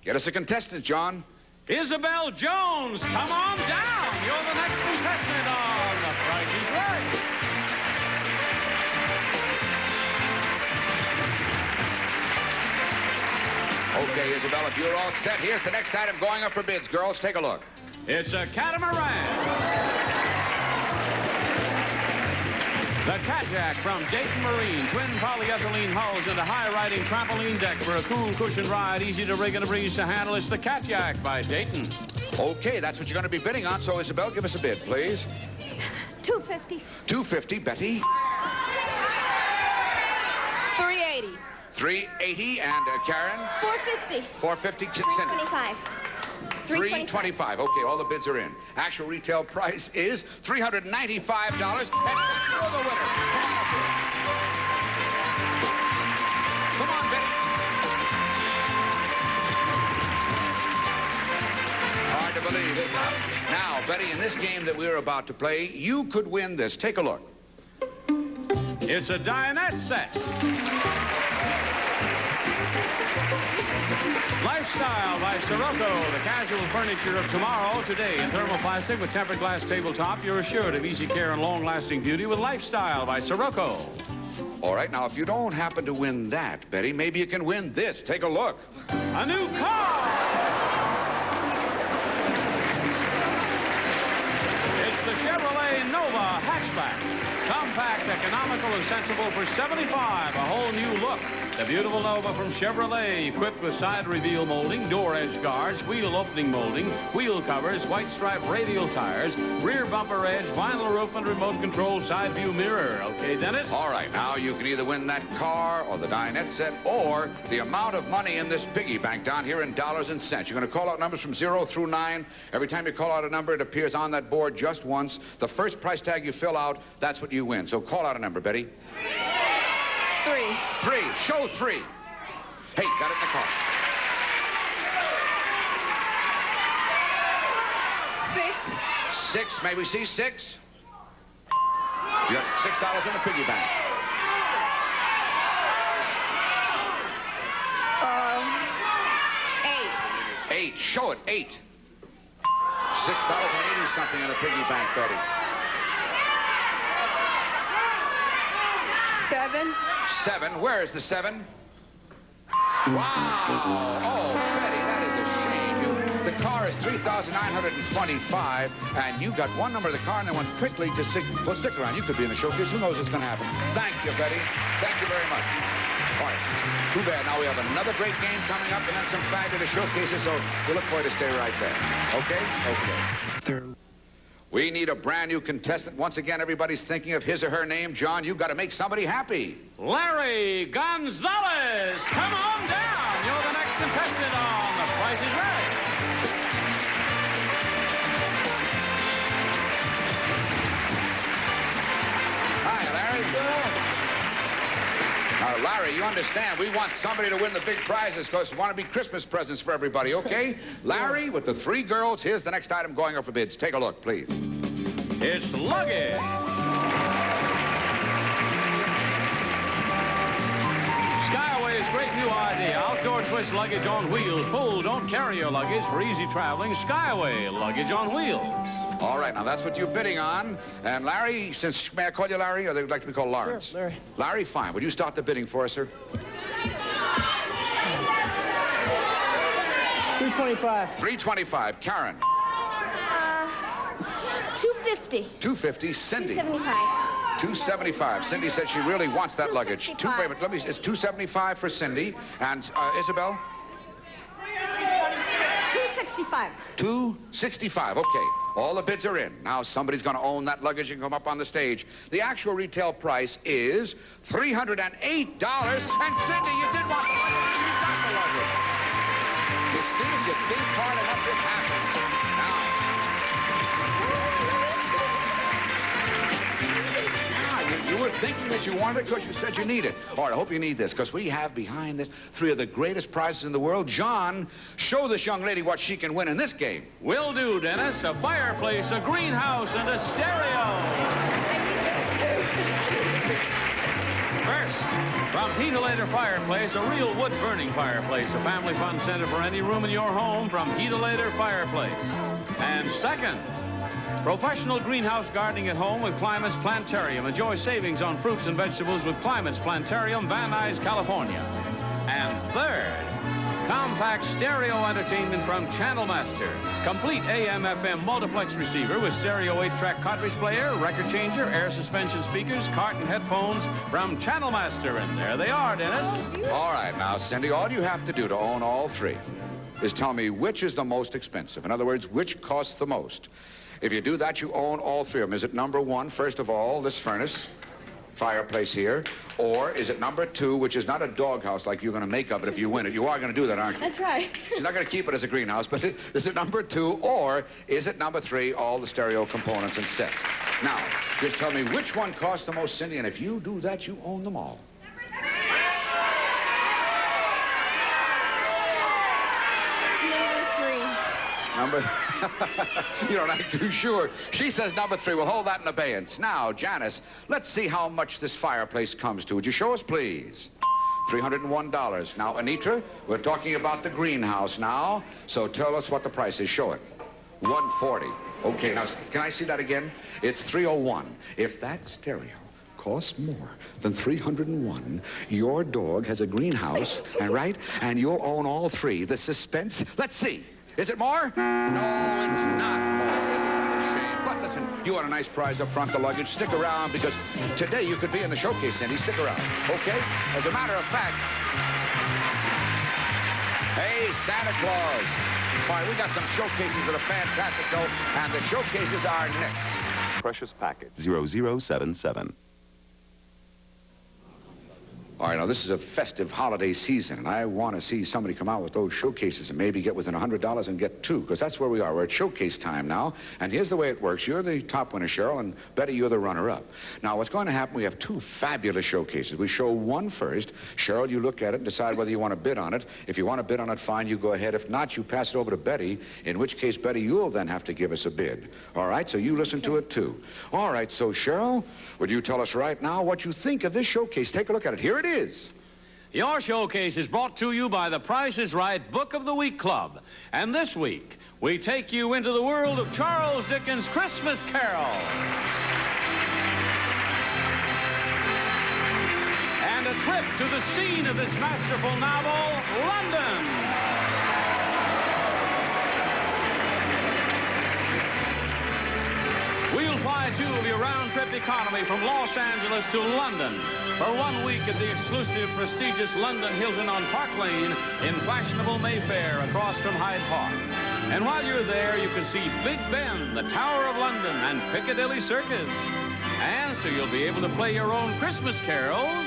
Get us a contestant, John. Isabel Jones, come on down. You're the next contestant on The Price is Right. Okay, Isabel, if you're all set, here's the next item going up for bids. Girls, take a look. It's a catamaran. The Cat Jack from Dayton Marine. Twin polyethylene hulls and a high-riding trampoline deck for a cool cushion ride. Easy to rig and a breeze to handle. It's the Cat Jack by Dayton. Okay, that's what you're going to be bidding on. So, Isabel, give us a bid, please. $250. $250, Betty. $380. $380, and Karen. $450. $450, Cindy. $25. $325. Okay, all the bids are in. Actual retail price is $395, and you're the winner. Come on, Betty. Hard to believe it. Now, Betty, in this game that we're about to play, you could win this. Take a look. It's a dinette set. Lifestyle by Sirocco, the casual furniture of tomorrow, today in thermoplastic with tempered glass tabletop. You're assured of easy care and long-lasting beauty with Lifestyle by Sirocco. All right, now, if you don't happen to win that, Betty, maybe you can win this. Take a look. A new car! It's the Chevrolet Nova hatchback. Compact, economical, and sensible for $75. A whole new look. The beautiful Nova from Chevrolet, equipped with side reveal molding, door edge guards, wheel opening molding, wheel covers, white stripe radial tires, rear bumper edge, vinyl roof, and remote control side view mirror. Okay, Dennis? All right, now you can either win that car or the dinette set or the amount of money in this piggy bank down here in dollars and cents. You're going to call out numbers from 0 through 9. Every time you call out a number, it appears on that board just once. The first price tag you fill out, that's what you win. So call out a number, Betty. 3. 3. Show 3. Hey, got it in the car. 6. 6. May we see 6? You got $6 in the piggy bank. 8. 8. Show it. 8. $6.80 something in the piggy bank, Betty. 7. 7. Where is the 7? Wow. Oh, Betty, that is a shame. The car is $3,925, and you got one number of the car and then went quickly to 6. Well, stick around. You could be in the showcase. Who knows what's going to happen? Thank you, Betty. Thank you very much. All right. Too bad. Now we have another great game coming up and then some fabulous showcases, so we'll look forward to stay right there. Okay? Okay. We need a brand new contestant. Once again, everybody's thinking of his or her name. John, you've got to make somebody happy. Larry Gonzalez, come on down. You're the next contestant on The Price is Right. Hi, Larry. Now, Larry, you understand, we want somebody to win the big prizes because we want to be Christmas presents for everybody, okay? Larry, with the 3 girls, here's the next item going up for bids. Take a look, please. It's luggage. Skyway's great new idea. Outdoor twist luggage on wheels. Pull, don't carry your luggage for easy traveling. Skyway luggage on wheels. All right, now that's what you're bidding on. And Larry, may I call you Larry, or they'd like to be called Lawrence? Sure, Larry. Larry, fine. Would you start the bidding for us, sir? 325. 325. Karen. 250. 250. Cindy. 275. 275. Cindy said she really wants that luggage. It's 275 for Cindy. And Isabel? 265. 265. Okay. All the bids are in. Now somebody's going to own that luggage and come up on the stage. The actual retail price is $308. And Cindy, you did want the luggage. You got the luggage. You see, if you think hard enough, it happens. Now, you were thinking that you wanted it because you said you need it. All right, I hope you need this, because we have behind this 3 of the greatest prizes in the world. John, show this young lady what she can win in this game. Will do, Dennis. A fireplace, a greenhouse, and a stereo. First, from Heatolator Fireplace, a real wood-burning fireplace, a family fun center for any room in your home from Heatolator Fireplace. And second, professional greenhouse gardening at home with Climate's Plantarium. Enjoy savings on fruits and vegetables with Climate's Plantarium, Van Nuys, California. And third, compact stereo entertainment from Channel Master. Complete AM/FM multiplex receiver with stereo 8-track cartridge player, record changer, air suspension speakers, carton headphones from Channel Master. And there they are, Dennis. All right, now, Cindy, all you have to do to own all 3 is tell me which is the most expensive. In other words, which costs the most. If you do that, you own all 3 of them. Is it number 1, first of all, this furnace, fireplace here, or is it number 2, which is not a doghouse like you're going to make of it if you win it? You are going to do that, aren't you? That's right. You're not going to keep it as a greenhouse, but is it number 2, or is it number 3, all the stereo components and set? Now, just tell me which one costs the most, Cindy, and if you do that, you own them all. Number 3. You don't act too sure. She says number 3. We'll hold that in abeyance. Now, Janice, let's see how much this fireplace comes to. Would you show us, please? $301. Now, Anitra, we're talking about the greenhouse now, so tell us what the price is. Show it. $140. Okay, now, can I see that again? It's $301. If that stereo costs more than $301, your dog has a greenhouse, and right? And you'll own all 3. The suspense, let's see. Is it more? No, it's not more. Isn't that a shame? But listen, you want a nice prize up front, the luggage. Stick around, because today you could be in the showcase, Cindy. Stick around, okay? As a matter of fact, hey, Santa Claus. All right, we got some showcases that are fantastic, though, and the showcases are next. Precious packet 0077. All right, now, this is a festive holiday season, and I want to see somebody come out with those showcases and maybe get within $100 and get 2, because that's where we are. We're at showcase time now, and here's the way it works. You're the top winner, Cheryl, and Betty, you're the runner-up. Now, what's going to happen, we have 2 fabulous showcases. We show one first. Cheryl, you look at it and decide whether you want to bid on it. If you want to bid on it, fine, you go ahead. If not, you pass it over to Betty, in which case, Betty, you'll then have to give us a bid. All right, so you listen to it, too. All right, so, Cheryl, would you tell us right now what you think of this showcase? Take a look at it. Here it is. Your showcase is brought to you by the Price is Right Book of the Week Club. And this week, we take you into the world of Charles Dickens' Christmas Carol. And a trip to the scene of this masterful novel, London. We'll fly 2 of your round-trip economy from Los Angeles to London for 1 week at the exclusive, prestigious London Hilton on Park Lane in fashionable Mayfair across from Hyde Park. And while you're there, you can see Big Ben, the Tower of London, and Piccadilly Circus. And so you'll be able to play your own Christmas carols.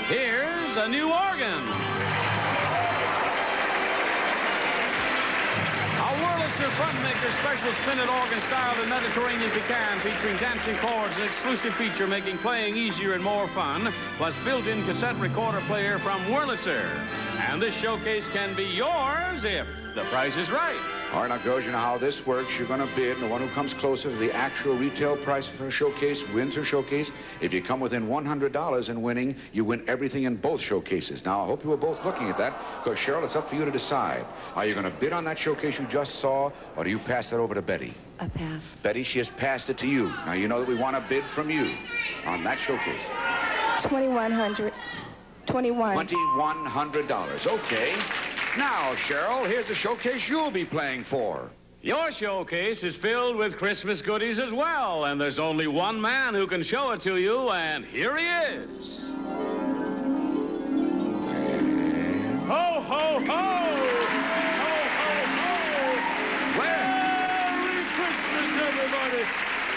Here's a new organ. Wurlitzer Funmaker special spinet organ styled in Mediterranean pecan, featuring dancing chords, an exclusive feature making playing easier and more fun, plus built-in cassette recorder player from Wurlitzer. And this showcase can be yours if the price is right. All right, now, girls, you know how this works. You're going to bid, and the one who comes closer to the actual retail price for a showcase wins her showcase. If you come within $100 in winning, you win everything in both showcases. Now, I hope you were both looking at that, because, Cheryl, it's up for you to decide. Are you going to bid on that showcase you just saw, or do you pass that over to Betty? I pass. Betty, she has passed it to you. Now, you know that we want a bid from you on that showcase. $2,100. $2,100. Okay. Now, Cheryl, here's the showcase you'll be playing for. Your showcase is filled with Christmas goodies as well, and there's only one man who can show it to you, and here he is. Ho, ho, ho! Ho, ho, ho! Merry Christmas, everybody!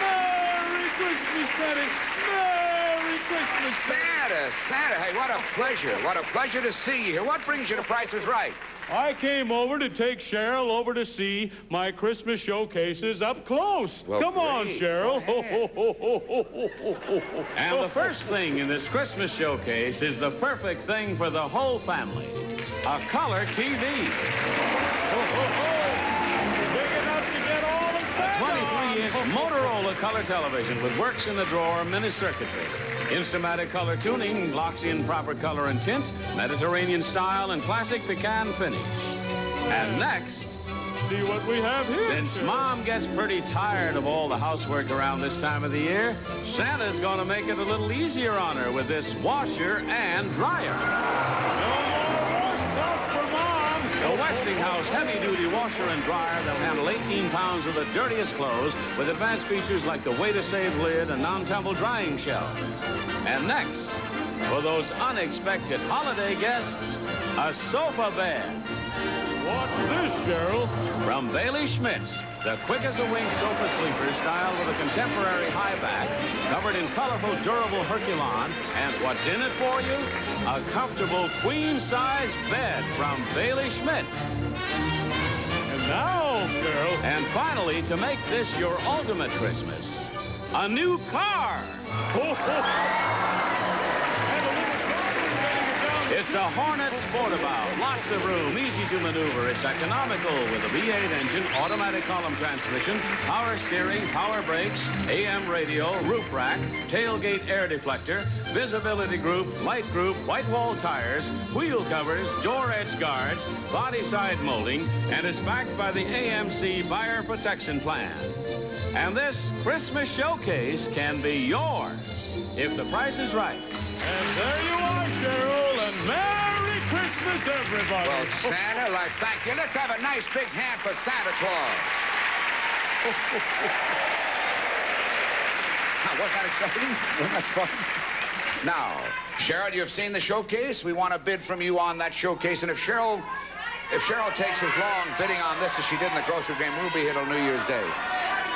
Merry Christmas, Betty! Merry Merry Christmas. Santa, hey, what a pleasure. What a pleasure to see you here. What brings you to Price is Right? I came over to take Cheryl over to see my Christmas showcases up close. Well, come on, great. Cheryl. And the first thing in this Christmas showcase is the perfect thing for the whole family. A color TV. Big enough to get all of Santa. A 23-inch Motorola color television with works-in-the-drawer mini circuitry. Instamatic color tuning locks in proper color and tint, Mediterranean style, and classic pecan finish. And next, see what we have here. Since Mom gets pretty tired of all the housework around this time of the year, Santa's going to make it a little easier on her with this washer and dryer. No more stuff for Mom. The Westinghouse heavy-duty washer and dryer that'll handle 18 pounds of the dirtiest clothes with advanced features like the way-to-save lid and non-tumble drying shelf. And next, for those unexpected holiday guests, a sofa bed. What's this, Cheryl? From Bailey Schmitz, the quick-as-a-wink sofa sleeper styled with a contemporary high back, covered in colorful, durable Herculon, and what's in it for you? A comfortable queen-size bed from Bailey Schmitz. And now, Cheryl. And finally, to make this your ultimate Christmas, a new car. It's a Hornet Sportabout. Lots of room, easy to maneuver. It's economical with a V8 engine, automatic column transmission, power steering, power brakes, AM radio, roof rack, tailgate air deflector, visibility group, light group, white wall tires, wheel covers, door edge guards, body side molding, and is backed by the AMC Buyer Protection Plan. And this Christmas showcase can be yours if the price is right. And there you are, Cheryl, and Merry Christmas, everybody. Well, Santa, thank you. Let's have a nice big hand for Santa Claus. Now, wasn't that exciting? Wasn't that fun? Now, Cheryl, you've seen the showcase. We want a bid from you on that showcase. And if Cheryl takes as long bidding on this as she did in the grocery game, we'll be here till New Year's Day.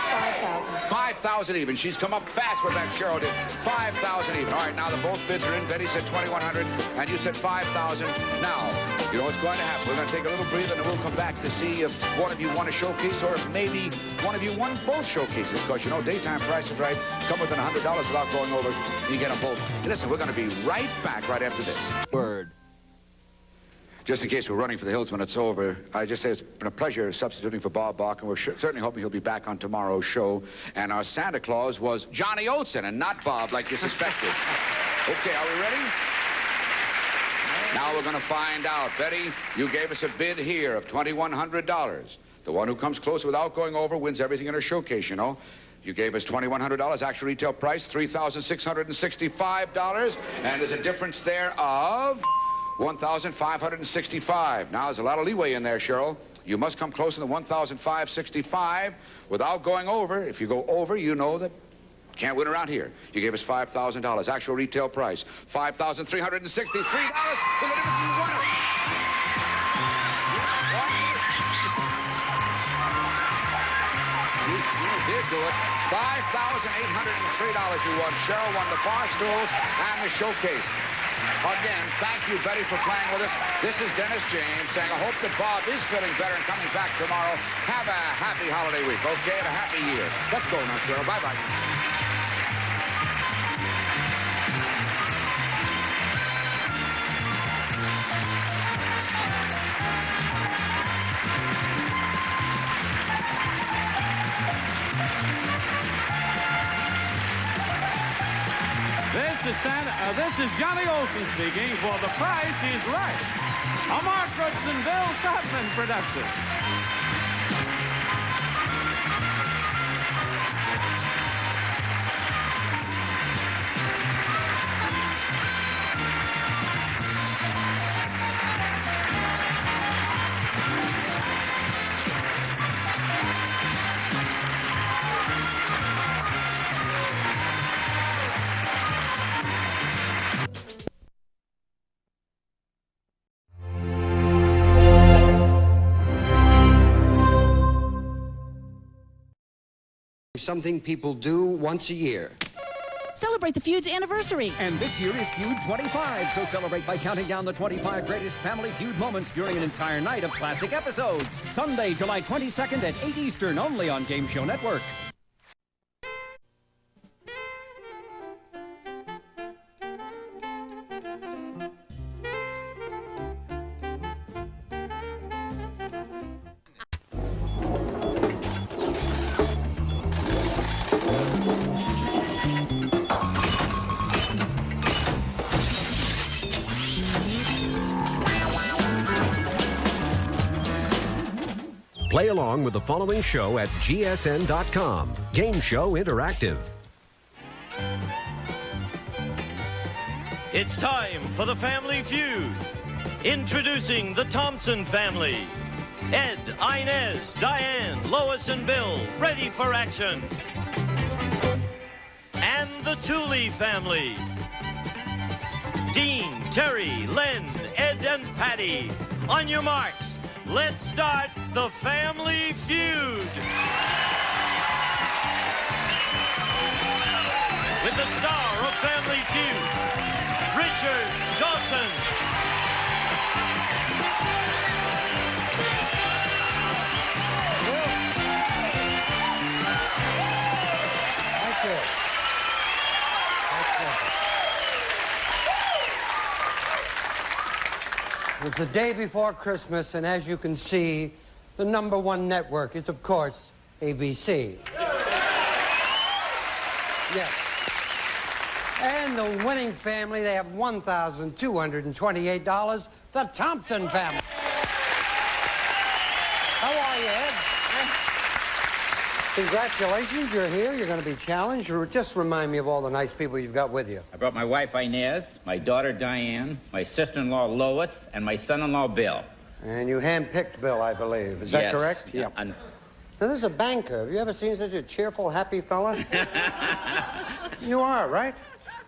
5,000. 5,000 even. She's come up fast with that, Cheryl did. 5,000 even. All right, now the both bids are in. Betty said 2,100, and you said 5,000. Now, you know what's going to happen. We're going to take a little breather, and then we'll come back to see if one of you won a showcase or if maybe one of you won both showcases. Because, you know, daytime Price is Right. Come within $100 without going over. You get them both. And listen, we're going to be right back right after this. Word. Just in case we're running for the hills when it's over, I just say it's been a pleasure substituting for Bob Bach, and we're certainly hoping he'll be back on tomorrow's show. And our Santa Claus was Johnny Olsen and not Bob, like you suspected. Okay, are we ready? Now we're going to find out. Betty, you gave us a bid here of $2,100. The one who comes close without going over wins everything in her showcase, you know. You gave us $2,100. Actual retail price, $3,665. And there's a difference there of $1,565. Now, there's a lot of leeway in there, Cheryl. You must come close to the $1,565 without going over. If you go over, you know that can't win around here. You gave us $5,000. Actual retail price, $5,363. With a difference, you won it. You did do it. $5,803 you won. Cheryl won the bar stools and the showcase. Again, thank you, Betty, for playing with us. This is Dennis James saying I hope that Bob is feeling better and coming back tomorrow. Have a happy holiday week, okay, and a happy year. Let's go now, Cheryl. Bye-bye. This is Johnny Olsen speaking for The Price is Right. A Mark Brooks and Bill Todman production. Something people do once a year. Celebrate the feud's anniversary. And this year is Feud 25, so celebrate by counting down the 25 greatest Family Feud moments during an entire night of classic episodes. Sunday, July 22nd at 8 Eastern, only on Game Show Network. Play along with the following show at gsn.com. Game Show Interactive. It's time for the Family Feud. Introducing the Thompson family. Ed, Inez, Diane, Lois, and Bill, ready for action. And the Tooley family. Dean, Terry, Len, Ed, and Patty. On your marks, let's start the Family Feud. With the star of Family Feud, Richard Dawson. Thank you. It was the day before Christmas, and as you can see, the #1 network is, of course, ABC. Yes. And the winning family, they have $1,228, the Thompson family. How are you, Ed? Congratulations, you're here. You're going to be challenged. Just remind me of all the nice people you've got with you. I brought my wife, Inez, my daughter, Diane, my sister-in-law, Lois, and my son-in-law, Bill. And you handpicked Bill, I believe. Is that correct? Yeah. Now, this is a banker. Have you ever seen such a cheerful, happy fella? You are, right?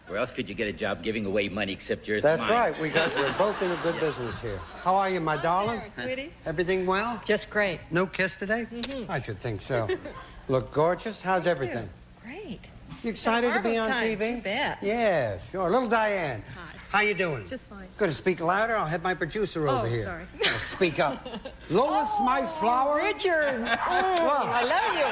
Where else could you get a job giving away money except yours? That's mine? right. We're both in a good business here. How are you, my darling? Sure, sweetie. Everything well? Just great. No kiss today? Mm-hmm. I should think so. Look gorgeous. How's everything? Great. You excited to be on TV? You bet. Yeah, sure. Little Diane. Hi. How you doing? Just fine. Going to speak louder? I'll have my producer over here. Sorry. Speak up. Lois, my flower. Richard. I love you,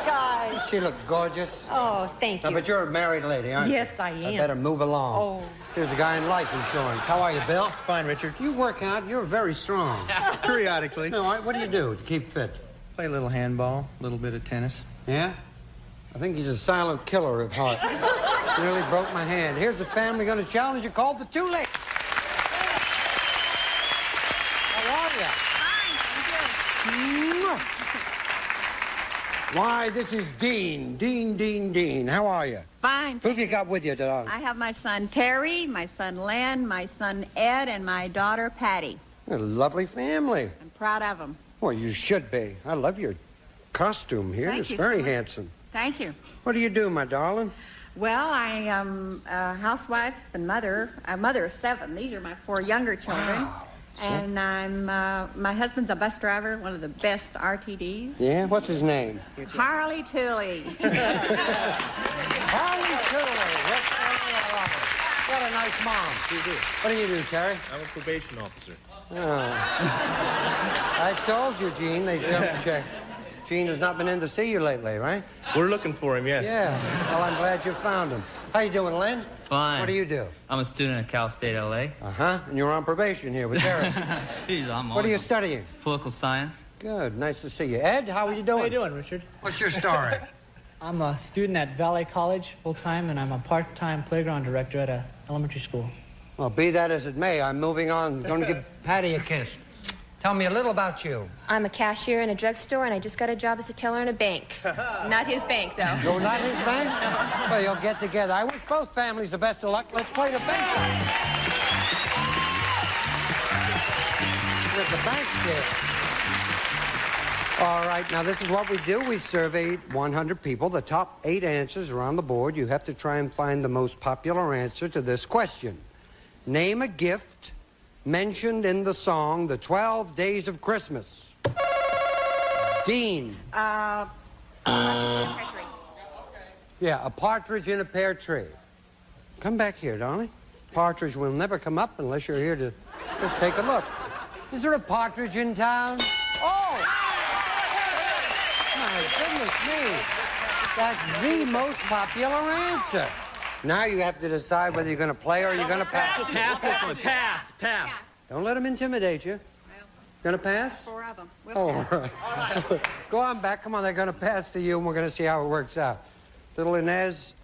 guys. She looked gorgeous. Oh, thank you. Now, but you're a married lady, aren't you? Yes, I am. I better move along. Oh. Here's a guy in life insurance. How are you, Bill? Fine, Richard. You work out. You're very strong. Periodically. No, what do you do to keep fit? Play a little handball, a little bit of tennis. Yeah? I think he's a silent killer at heart. Nearly broke my hand. Here's a family going to challenge you called the Tooley. How are you? Fine, Why, this is Dean. Dean. How are you? Fine. Who have you got with you today? I have my son Terry, my son Len, my son Ed, and my daughter Patty. What a lovely family. I'm proud of them. Well, you should be. I love your costume here. Thank It's you very so much. handsome. Thank you. What do you do, my darling? Well, I am a housewife and mother. A mother of 7. These are my 4 younger children. Wow. And I'm, my husband's a bus driver, one of the best RTDs. Yeah? What's his name? Harley Tooley. Harley Tooley. What a nice mom. What do you do, Terry? I'm a probation officer. Oh. I told you, Gene, they jumped check. Gene has not been in to see you lately, right? We're looking for him, yes. Yeah. Well, I'm glad you found him. How you doing, Len? Fine. What do you do? I'm a student at Cal State LA. Uh-huh. And you're on probation here with Terry. What are you studying? Political science. Good. Nice to see you. Ed, how are you doing? How you doing, Richard? What's your story? I'm a student at Valley College full-time, and I'm a part-time playground director at an elementary school. Well, be that as it may, I'm moving on. I'm going to give Patty a kiss. Tell me a little about you. I'm a cashier in a drugstore, and I just got a job as a teller in a bank. Not his bank, though. No, not his bank? Well, you'll get together. I wish both families the best of luck. Let's play the bank. With the bank share. All right, now this is what we do. We surveyed 100 people. The top 8 answers are on the board. You have to try and find the most popular answer to this question. Name a gift mentioned in the song, The 12 Days of Christmas. Dean. Partridge in a pear tree. Yeah, a partridge in a pear tree. Come back here, darling. Partridge will never come up unless you're here to just take a look. Is there a partridge in town? Oh! My goodness me. That's the most popular answer. Now you have to decide whether you're going to play or you're going to pass. Pass. Don't let them intimidate you. Going to pass? 4 of them. Oh, all right. Go on back. Come on, they're going to pass to you, and we're going to see how it works out. Little Inez,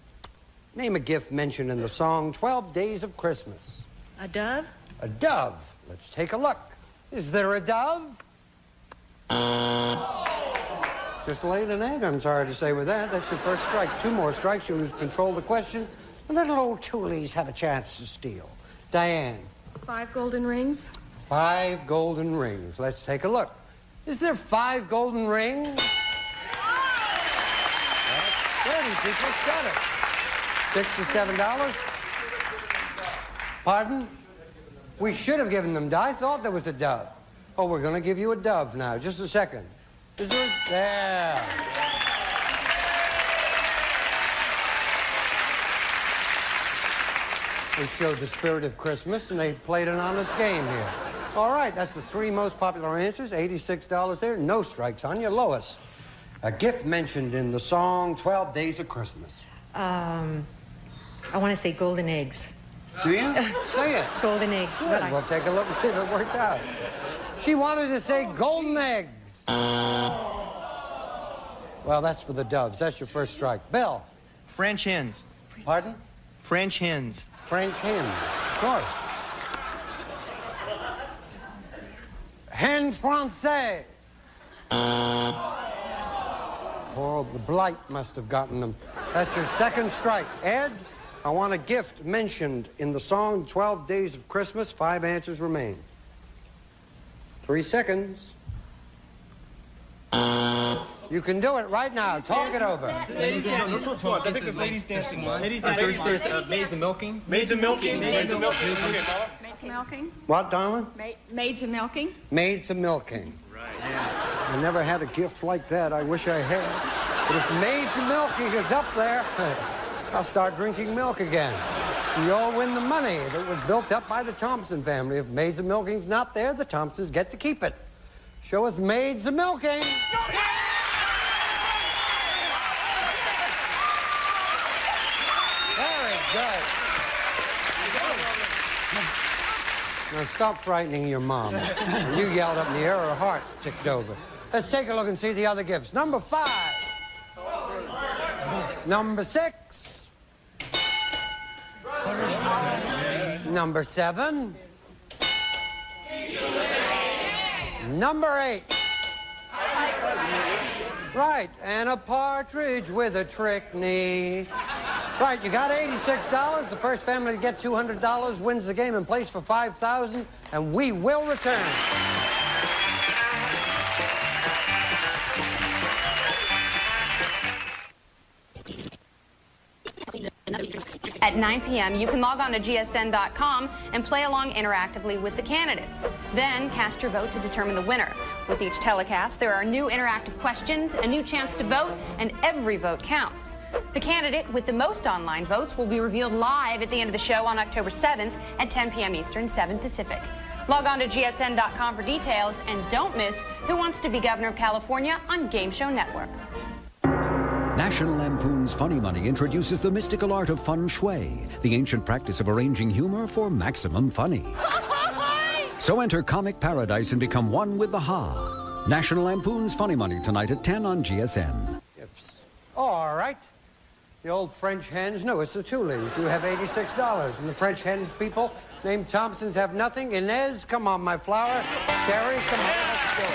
name a gift mentioned in the song 12 Days of Christmas. A dove? A dove. Let's take a look. Is there a dove? Just laying an egg, I'm sorry to say with that. That's your first strike. 2 more strikes, you lose control of the question. The little old toolies have a chance to steal. Diane. 5 golden rings. 5 golden rings. Let's take a look. Is there 5 golden rings? That's good, and people said it. $6 to $7. Pardon? We should have given them I thought there was a dove. Oh, we're going to give you a dove now. Just a second. Is there? There. They showed the spirit of Christmas, and they played an honest game here. All right, that's the 3 most popular answers. $86 there. No strikes on you. Lois, a gift mentioned in the song 12 Days of Christmas. I want to say golden eggs. Do you? Say it. Golden eggs. Good. We'll take a look and see if it worked out. She wanted to say golden eggs. Well, that's for the doves. That's your first strike. Bill. French hens. Pardon? French hens. French hens. Of course. Hen français. Oh, the blight must have gotten them. That's your second strike. Ed, I want a gift mentioned in the song 12 Days of Christmas. 5 answers remain. 3 seconds. You can do it right now. Talk it over. Ladies dancing. I think it's ladies dancing. Ladies dancing. Maids and milking. Maids and milking. Maids and milking. Maids and milking. What, darling? Maids and milking. Maids and milking. Right. Yeah. I never had a gift like that. I wish I had. But if maids and milking is up there, I'll start drinking milk again. You all win the money that was built up by the Thompson family. If maids and milking's not there, the Thompsons get to keep it. Show us maids and milking. Very good. Now stop frightening your mom. When you yelled up in the air, her heart ticked over. Let's take a look and see the other gifts. Number 5. Number 6. Number 7. Number 8. Right, and a partridge with a trick knee. Right, you got $86. The first family to get $200 wins the game and plays for $5,000, and we will return. At 9 p.m., you can log on to GSN.com and play along interactively with the candidates. Then cast your vote to determine the winner. With each telecast, there are new interactive questions, a new chance to vote, and every vote counts. The candidate with the most online votes will be revealed live at the end of the show on October 7th at 10 p.m. Eastern, 7 Pacific. Log on to GSN.com for details, and don't miss Who Wants to Be Governor of California on Game Show Network. National Lampoon's Funny Money introduces the mystical art of feng shui, the ancient practice of arranging humor for maximum funny. So enter comic paradise and become one with the ha. National Lampoon's Funny Money tonight at 10 on GSN. Gifts. All right. The old French hens, no, it's the Tulies. You have $86. And the French hens people named Thompsons have nothing. Inez, come on, my flower. Terry, come on, let's go.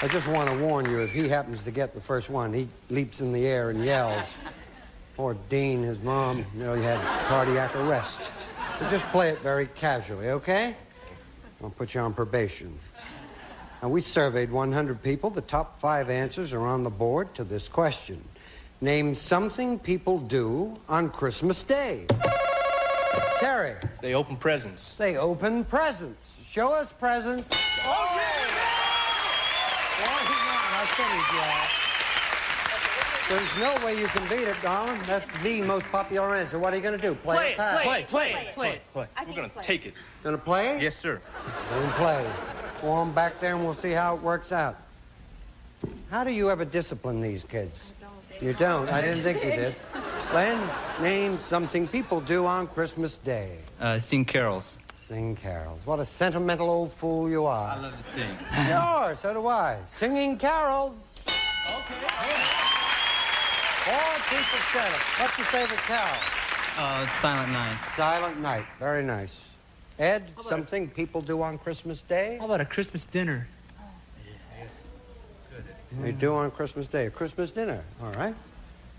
I just want to warn you, if he happens to get the first one, he leaps in the air and yells. Poor Dean, his mom, nearly had cardiac arrest. But just play it very casually, okay? I'll put you on probation. Now, we surveyed 100 people. The top 5 answers are on the board to this question. Name something people do on Christmas Day. Terry. They open presents. They open presents. Show us presents. Oh, yeah! I'll finish, y'all. There's no way you can beat it, darling. That's the most popular answer. What are you going to do? Play it? Play. We're going to take it. Going to play? Yes, sir. Then play. Go on back there and we'll see how it works out. How do you ever discipline these kids? You don't? I didn't think you did. Glenn, name something people do on Christmas Day. Sing carols. Sing carols. What a sentimental old fool you are. I love to sing. Sure, so do I. Singing carols. Okay. 4 people said it. What's your favorite carol? Silent Night. Silent Night. Very nice. Ed, something people do on Christmas Day? How about a Christmas dinner? They do on Christmas Day. A Christmas dinner. All right.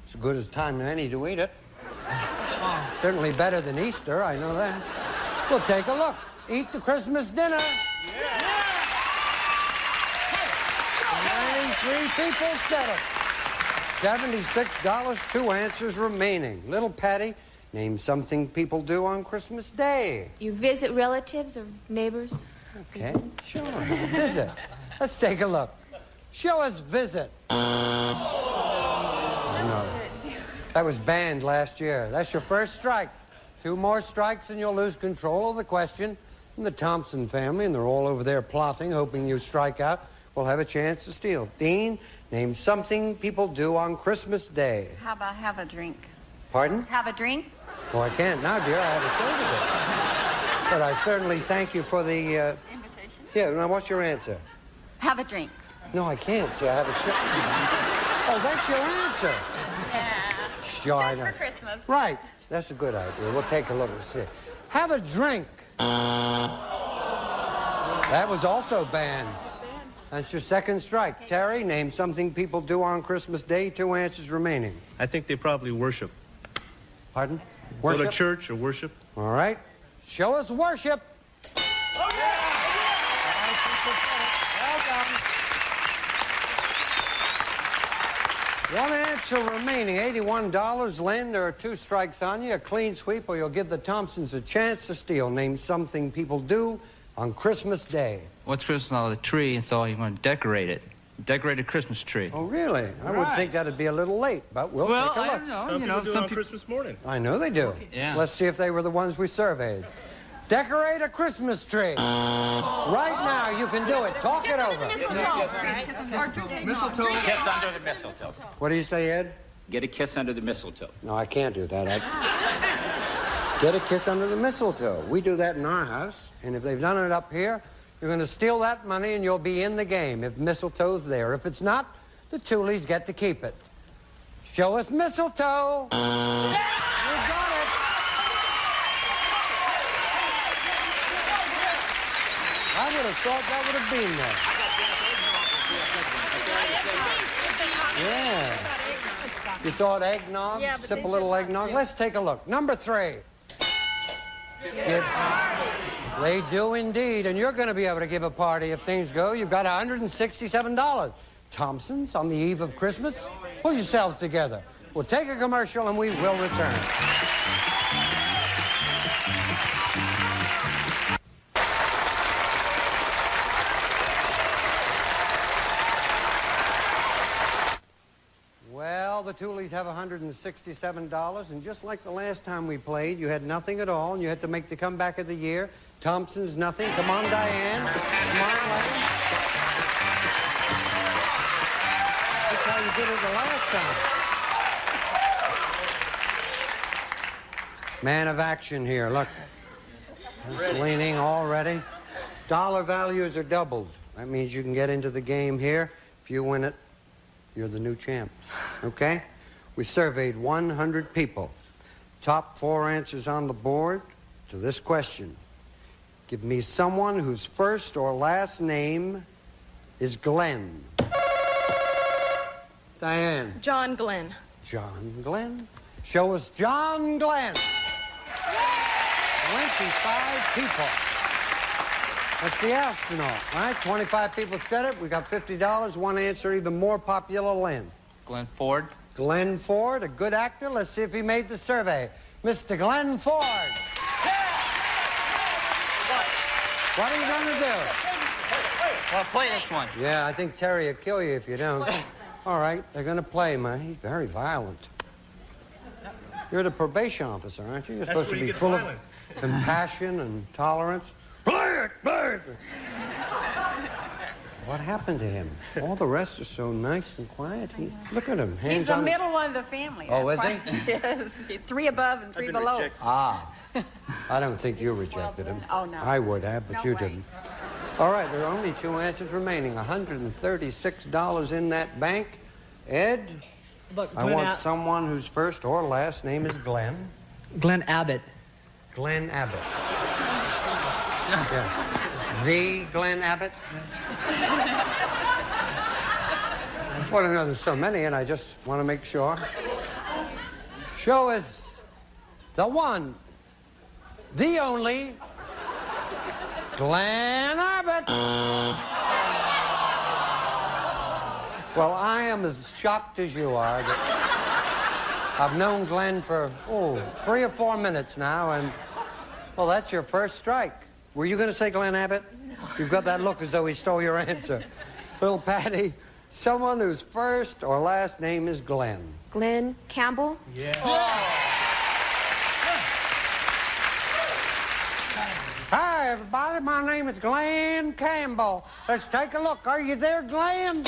It's as good as time as any to eat it. Certainly better than Easter, I know that. We'll take a look. Eat the Christmas dinner. 93 people said it. $76, 2 answers remaining. Little Patty, name something people do on Christmas Day. You visit relatives or neighbors? Okay, sure. Visit. Let's take a look. Show us visit. No. That was banned last year. That's your first strike. 2 more strikes and you'll lose control of the question. And the Thompson family, and they're all over there plotting, hoping you strike out, will have a chance to steal. Dean, name something people do on Christmas Day. How about have a drink? Pardon? Have a drink? Oh, I can't now, dear. I have a show to do. But I certainly thank you for the... Invitation? Yeah, now what's your answer? Have a drink. No, I can't. See, I have a show. Oh, that's your answer. Yeah. Sure, I Just know. for Christmas. Right. That's a good idea. We'll take a look and see. Have a drink. That was also banned. That's your second strike. Okay. Terry, name something people do on Christmas Day. 2 answers remaining. I think they probably worship. Pardon? Worship? Go to church or worship. All right. Show us worship. Well done. 1 answer remaining, $81. Len, there are 2 strikes on you, a clean sweep, or you'll give the Thompsons a chance to steal. Name something people do on Christmas Day. What's Christmas on the tree, and so you want to decorate it. Decorate a Christmas tree. Oh, really? I would think that'd be a little late, but we'll take a look. I don't know. Some people do it on Christmas morning. I know they do. Yeah. Let's see if they were the ones we surveyed. Decorate a Christmas tree. Right now, you can do it. Talk it over. Mistletoe. Kiss under the mistletoe. What do you say, Ed? Get a kiss under the mistletoe. No, I can't do that. Get a kiss under the mistletoe. We do that in our house, and if they've done it up here, you're going to steal that money and you'll be in the game if mistletoe's there. If it's not, the Toolies get to keep it. Show us mistletoe. You got it. I would have thought that would have been there. Yeah. You thought eggnog? Yeah, Sip a little eggnog? Let's take a look. Number 3. They do indeed, and you're going to be able to give a party if things go. You've got $167. Thompsons, on the eve of Christmas, pull yourselves together. We'll take a commercial and we will return. Well, the Toolies have $167, and just like the last time we played, you had nothing at all, and you had to make the comeback of the year. Thompson's nothing. Come on, Diane. Come on, Len. That's how you did it the last time. Man of action here, look. It's leaning already. Dollar values are doubled. That means you can get into the game here. If you win it, you're the new champs, okay? We surveyed 100 people. Top 4 answers on the board to this question. Give me someone whose first or last name is Glenn. Diane. John Glenn. John Glenn. Show us John Glenn. 25 people. That's the astronaut, right? 25 people said it. We got $50. 1 answer, even more popular, Lynn. Glenn Ford. Glenn Ford, a good actor. Let's see if he made the survey. Mr. Glenn Ford. What are you going to do? Well, play this one. Yeah, I think Terry will kill you if you don't. All right, they're going to play, man. He's very violent. You're the probation officer, aren't you? You're supposed to be full of compassion and tolerance. Play it! What happened to him? All the rest are so nice and quiet. Look at him. He's the middle one of the family. Oh, is he? Yes. 3 above and 3 below. Rejected. Ah. I don't think you rejected him. Oh, no. I would have, but No you way. didn't. All right, there are only 2 answers remaining. $136 in that bank. Ed, I want someone whose first or last name is Glenn. Glenn Abbott. Glenn Abbott. Yeah. The Glenn Abbott? Well, I know there's so many, and I just want to make sure. Show us the one, the only, Glenn Abbott. Well, I am as shocked as you are. I've known Glenn for, 3 or 4 minutes now, and, well, that's your first strike. Were you going to say Glenn Abbott? No. You've got that look as though he stole your answer. Little Patty, someone whose first or last name is Glenn. Glenn Campbell? Yeah. Hi, everybody. My name is Glenn Campbell. Let's take a look. Are you there, Glenn?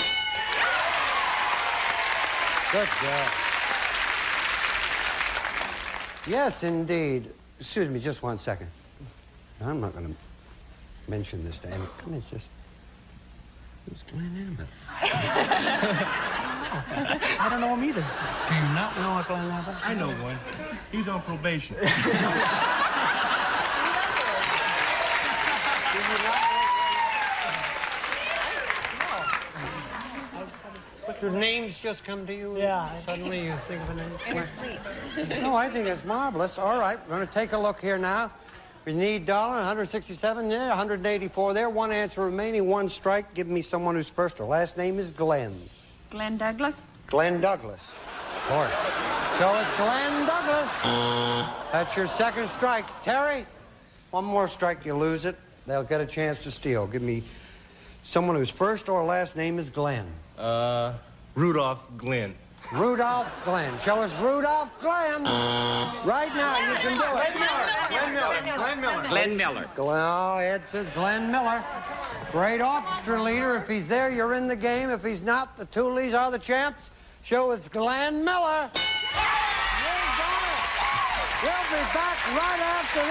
Good job. Yes, indeed. Excuse me just 1 second. I'm not going to mention this to anyone. Come in, just... Who's Glenn Abbott? I don't know him either. Do you not know a Glenn Abbott? I know one. He's on probation. Do names just come to you? Yeah. Suddenly you think of a name? In his sleep. No, I think it's marvelous. All right, we're going to take a look here now. We need $1, 167 there, 184 there. 1 answer remaining, 1 strike. Give me someone whose first or last name is Glenn. Glenn Douglas? Glenn Douglas. Of course. Show us Glenn Douglas. That's your second strike. Terry, 1 more strike, you lose it. They'll get a chance to steal. Give me someone whose first or last name is Glenn. Rudolph Glenn. Rudolph Glenn. Show us Rudolph Glenn. Right now, you can do it. Glenn Miller. Glenn Miller. Oh, Ed says Glenn Miller. Great orchestra leader. If he's there, you're in the game. If he's not, the Toolies are the champs. Show us Glenn Miller. We'll be back right after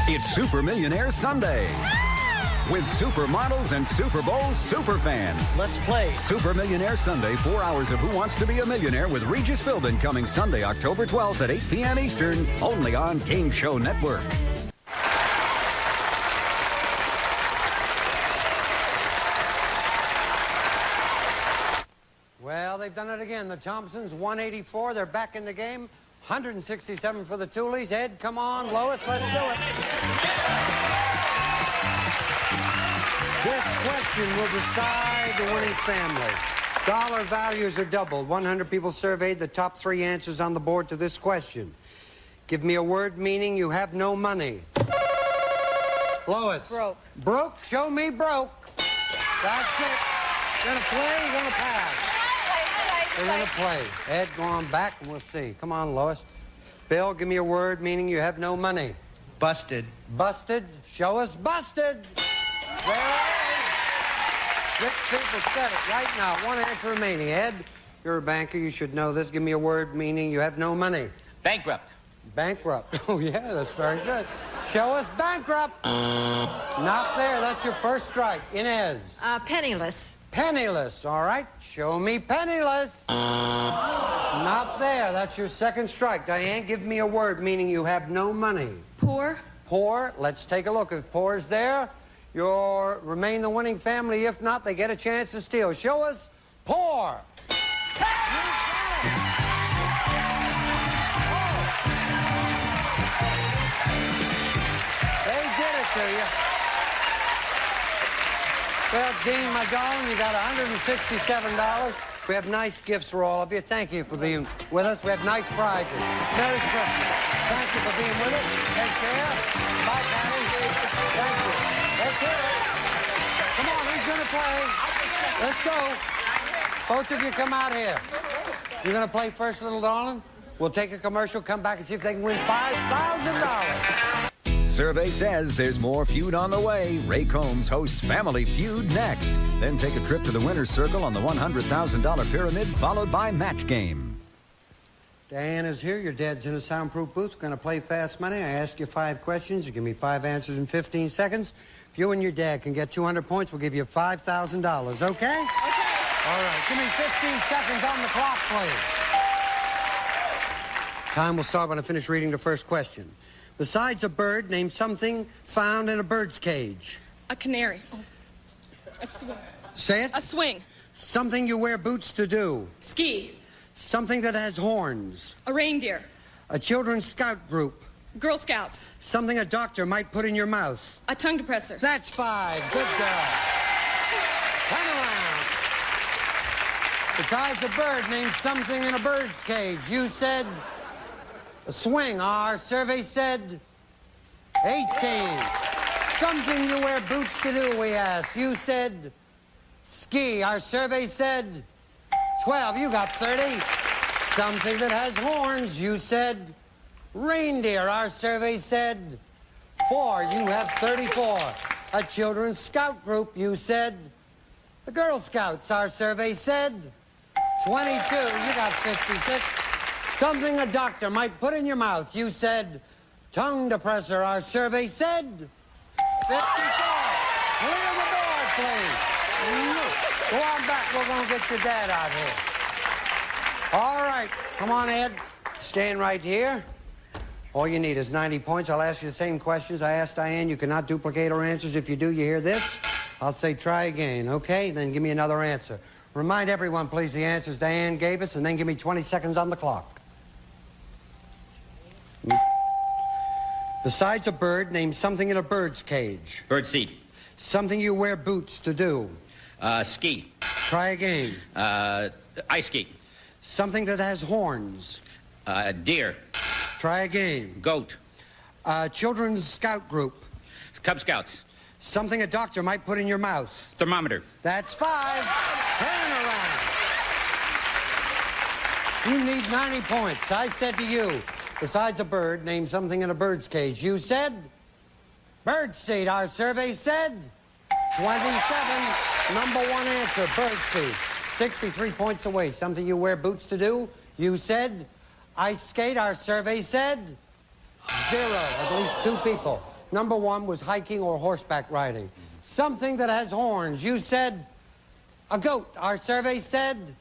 this. It's Super Millionaire Sunday. With supermodels and Super Bowl superfans. Let's play. Super Millionaire Sunday, 4 hours of Who Wants to Be a Millionaire with Regis Philbin coming Sunday, October 12th at 8 p.m. Eastern, only on Game Show Network. Well, they've done it again. The Thompsons, 184. They're back in the game. 167 for the Toolies. Ed, come on. Lois, let's do it. This question will decide the winning family. Dollar values are doubled. 100 people surveyed. The top 3 answers on the board to this question. Give me a word meaning you have no money. Lois. Broke. Broke? Show me broke. That's it. Gonna play, gonna pass. They're gonna play. Ed, go on back and we'll see. Come on, Lois. Bill, give me a word meaning you have no money. Busted. Busted? Show us busted. Rich people said it right now. 1 answer remaining. Ed, you're a banker. You should know this. Give me a word meaning you have no money. Bankrupt. Bankrupt. Oh, yeah, that's very good. Show us bankrupt. Not there. That's your first strike. Inez. Penniless. Penniless. All right. Show me penniless. Not there. That's your second strike. Diane, give me a word meaning you have no money. Poor. Poor. Let's take a look. If poor is there, you'll remain the winning family. If not, they get a chance to steal. Show us poor. They did it to you. Well, Dean, my darling, you got $167. We have nice gifts for all of you. Thank you for being with us. We have nice prizes. Merry Christmas. Thank you for being with us. Take care. Bye, Patty. Thank you. Let's hear it. Come on, who's going play. Let's go. Both of you come out here. You're going to play first, little darling? We'll take a commercial, come back and see if they can win $5,000. Survey says there's more feud on the way. Ray Combs hosts Family Feud next. Then take a trip to the winner's circle on the $100,000 pyramid, followed by Match Game. Diana's here. Your dad's in a soundproof booth. We're going to play Fast Money. I ask you 5 questions. You give me 5 answers in 15 seconds. If you and your dad can get 200 points, we'll give you $5,000, okay? Okay. All right. Give me 15 seconds on the clock, please. Time will start when I finish reading the first question. Besides a bird, name something found in a bird's cage. A canary. Oh. A swing. Say it. A swing. Something you wear boots to do. Ski. Something that has horns. A reindeer. A children's scout group. Girl Scouts. Something a doctor might put in your mouth. A tongue depressor. That's 5. Good girl. Turn around. Besides a bird, name something in a bird's cage. You said a swing. Our survey said 18. Something you wear boots to do, we asked. You said ski. Our survey said 12. You got 30. Something that has horns. You said reindeer. Our survey said 4. You have 34. A children's scout group. You said the Girl Scouts. Our survey said 22. You got 56. Something a doctor might put in your mouth. You said tongue depressor. Our survey said 54. Clear the door, please. Go on back. We're going to get your dad out here. All right. Come on, Ed. Stand right here. All you need is 90 points. I'll ask you the same questions I asked Diane. You cannot duplicate her answers. If you do, you hear this. I'll say try again, okay? Then give me another answer. Remind everyone, please, the answers Diane gave us, and then give me 20 seconds on the clock. Besides a bird, name something in a bird's cage. Bird seed. Something you wear boots to do. Ski. Try again. Ice skate. Something that has horns. Deer. Try again. Goat. Children's scout group. Cub Scouts. Something a doctor might put in your mouth. Thermometer. That's 5. Turn around. You need 90 points. I said to you, besides a bird, name something in a bird's cage. You said bird seed. Our survey said 27. Number 1 answer, bird seed. 63 points away. Something you wear boots to do. You said ice skate. Our survey said 0. At least 2 people. Number 1 was hiking or horseback riding. Something that has horns. You said a goat. Our survey said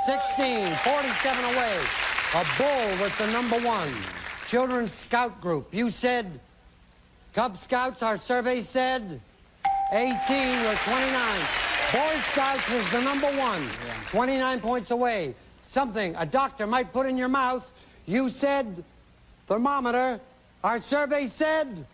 16. 47 away. A bull was the number 1. Children's scout group. You said Cub Scouts. Our survey said 18. You're 29. Boy Scouts was the number 1. 29 points away. Something a doctor might put in your mouth. You said thermometer. Our survey said...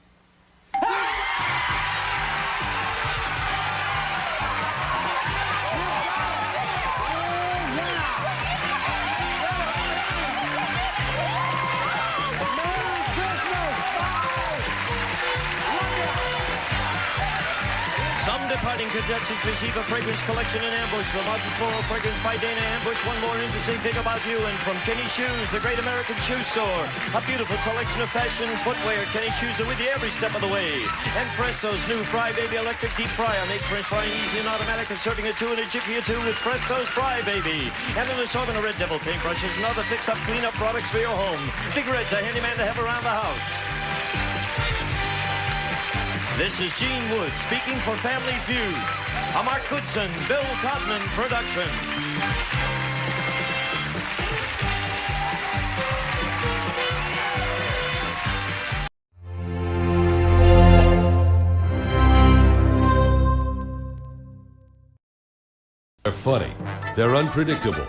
Some departing contestants receive a fragrance collection in ambush. The Modern Floral Fragrance by Dana Ambush. One more interesting thing about you. And from Kenny Shoes, the great American shoe store. A beautiful selection of fashion footwear. Kenny Shoes are with you every step of the way. And Presto's new Fry Baby electric deep fryer makes French frying easy and automatic, inserting a 2 in a jiffy or 2 with Presto's Fry Baby. And an assortment of Red Devil paintbrushes and other fix-up, clean-up products for your home. Big Red's a handyman to have around the house. This is Gene Wood speaking for Family Feud. A Mark Goodson, Bill Todman production. They're funny, they're unpredictable,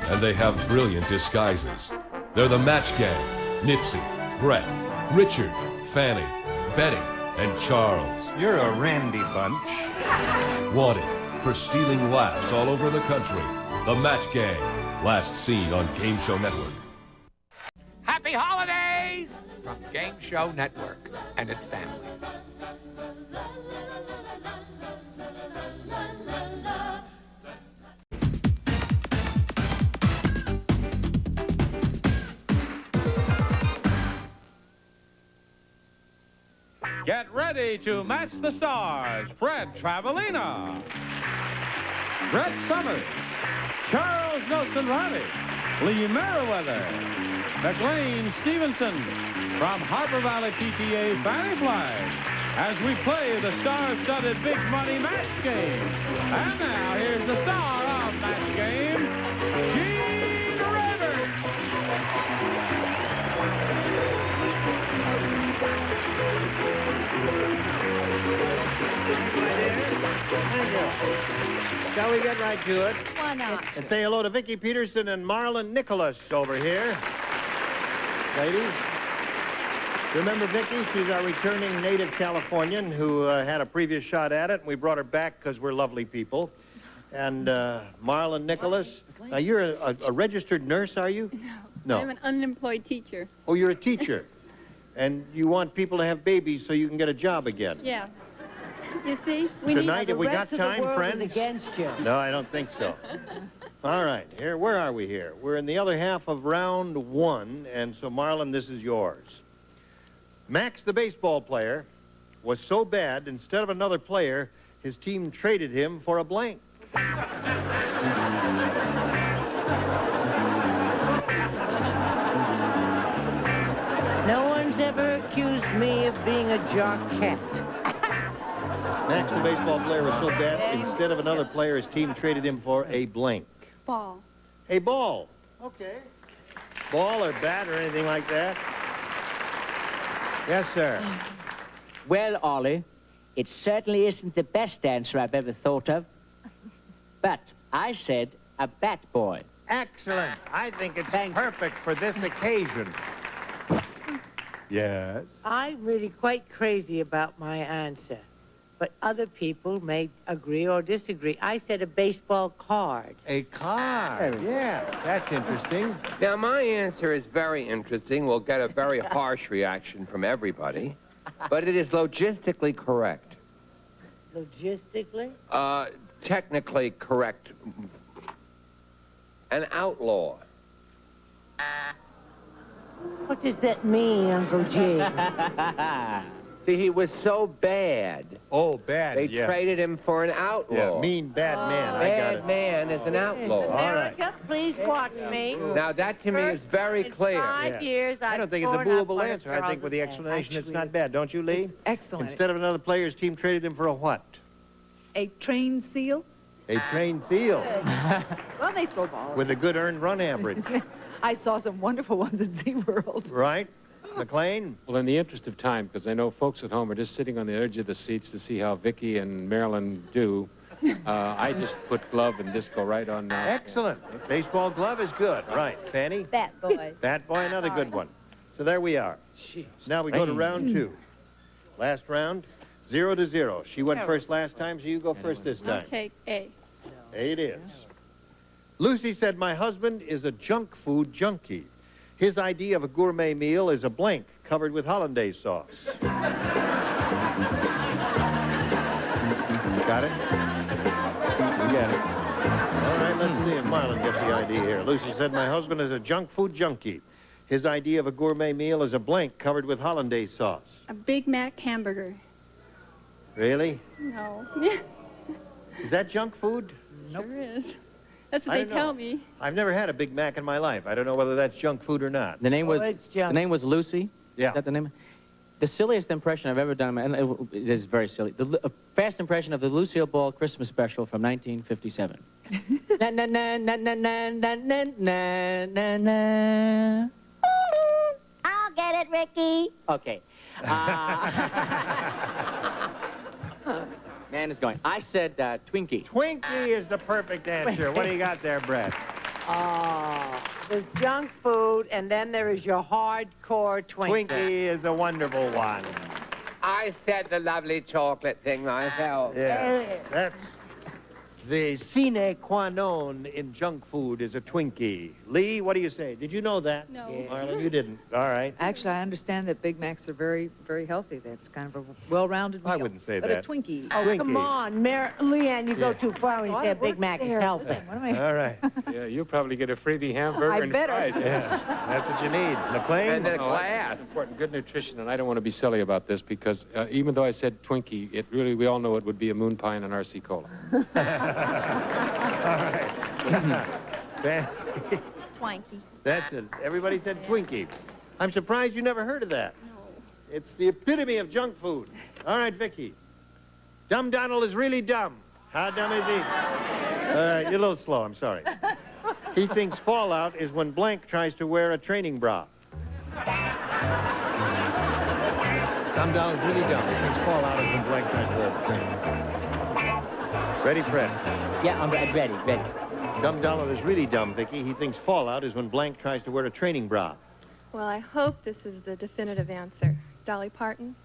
and they have brilliant disguises. They're the Match Gang. Nipsey, Brett, Richard, Fanny, Betty, and Charles. You're a randy bunch. Wanted for stealing laughs all over the country. The Match Gang. Last seen on Game Show Network. Happy holidays from Game Show Network and its family. Get ready to match the stars. Fred Travelina, Brett Summers, Charles Nelson Riley, Lee Merriweather, McLean Stevenson from Harbor Valley PTA Fanny Flag as we play the star-studded big money match game. And now here's the star of match game, Gene Rivers. Shall we get right to it? Why not? And say hello to Vicki Peterson and Marlon Nicholas over here. Ladies. Remember Vicki? She's our returning native Californian who had a previous shot at it, and we brought her back because we're lovely people. And Marlon Nicholas. Now, you're a registered nurse, are you? No. I'm an unemployed teacher. Oh, you're a teacher. And you want people to have babies so you can get a job again. Yeah. You see? Tonight, have we got time, friends? Against you. No, I don't think so. All right, here, where are we here? We're in the other half of round one, and so, Marlon, this is yours. Max, the baseball player, was so bad, instead of another player, his team traded him for a blank. No one's ever accused me of being a jockette. Max, the baseball player, was so bad, instead of another player, his team traded him for a blank. Ball. A ball. Okay. Ball or bat or anything like that? Yes, sir. Well, Ollie, it certainly isn't the best answer I've ever thought of. But I said a bat boy. Excellent. I think it's perfect for this occasion. Yes. I'm really quite crazy about my answer. But other people may agree or disagree. I said a baseball card. A card. Yes, that's interesting. Now, my answer is very interesting. We'll get a very harsh reaction from everybody. But it is logistically correct. Logistically? Technically correct. An outlaw. What does that mean, Uncle Jim? See, he was so bad. Oh, bad, They yeah. traded him for an outlaw. Yeah, mean bad man. I got it. Bad man is an outlaw. All right. America, please watch me. Now, that to me is very clear. 5 years, I don't think it's a booable answer. I think with the explanation, it's not bad. Don't you, Lee? Excellent. Instead of another player, his team traded him for a what? A trained seal? A trained seal. Well, they throw balls. With a good earned run average. I saw some wonderful ones at SeaWorld. Right? McLean? Well, in the interest of time, because I know folks at home are just sitting on the edge of the seats to see how Vicki and Marilyn do, I just put glove and disco right on now. Excellent. Baseball glove is good. Right. Fanny? Bat boy. Bat boy, another good one. So there we are. Now we go to round two. Last round, 0-0. She went first last time, so you go first this I'll time. take A. A it is. Lucy said, my husband is a junk food junkie. His idea of a gourmet meal is a blank covered with hollandaise sauce. Got it? You get it. All right, let's see if Marlon gets the idea here. Lucy said, my husband is a junk food junkie. His idea of a gourmet meal is a blank covered with hollandaise sauce. A Big Mac hamburger. Really? No. Is that junk food? Sure is. That's what I they don't know. tell me. I've never had a Big Mac in my life. I don't know whether that's junk food or not. The name was it's junk. the name was Lucy. Yeah. Is that the name? The silliest impression I've ever done, and it is very silly. A fast impression of the Lucille Ball Christmas special from 1957. Na na na na na na na na na na. I'll get it, Ricky. Okay. Man is going. I said Twinkie. Twinkie is the perfect answer. What do you got there, Brad? Oh, there's junk food, and then there is your hardcore Twinkie. Twinkie is a wonderful one. I said the lovely chocolate thing myself. Yeah. That's The sine qua non in junk food is a Twinkie. Lee, what do you say? Did you know that? No. Marlon, you didn't. All right. Actually, I understand that Big Macs are very, very healthy. That's kind of a well-rounded meal. I wouldn't say but that. a Twinkie. Oh, come on, Leanne, you go Yeah. too far when you Oh, say I a Big worked Mac is there. healthy. Listen, what am I? All right. Yeah, you'll probably get a freebie hamburger I and better. fries. Yeah, that's what you need. McLean? And a No, glass. That's important. Good nutrition, and I don't want to be silly about this because even though I said Twinkie, it really, we all know it would be a moon pie and an RC Cola. All right. Twanky. That's it. Everybody said Twinkie. I'm surprised you never heard of that. No. It's the epitome of junk food. All right, Vicky. Dumb Donald is really dumb. How dumb is he? All right, you're a little slow. I'm sorry. He thinks fallout is when blank tries to wear a training bra. Dumb Donald's really dumb. He thinks fallout is when blank tries to wear a training bra. Ready, Fred? Yeah, I'm ready. Dumb Donald is really dumb, Vicky. He thinks fallout is when blank tries to wear a training bra. Well, I hope this is the definitive answer. Dolly Parton.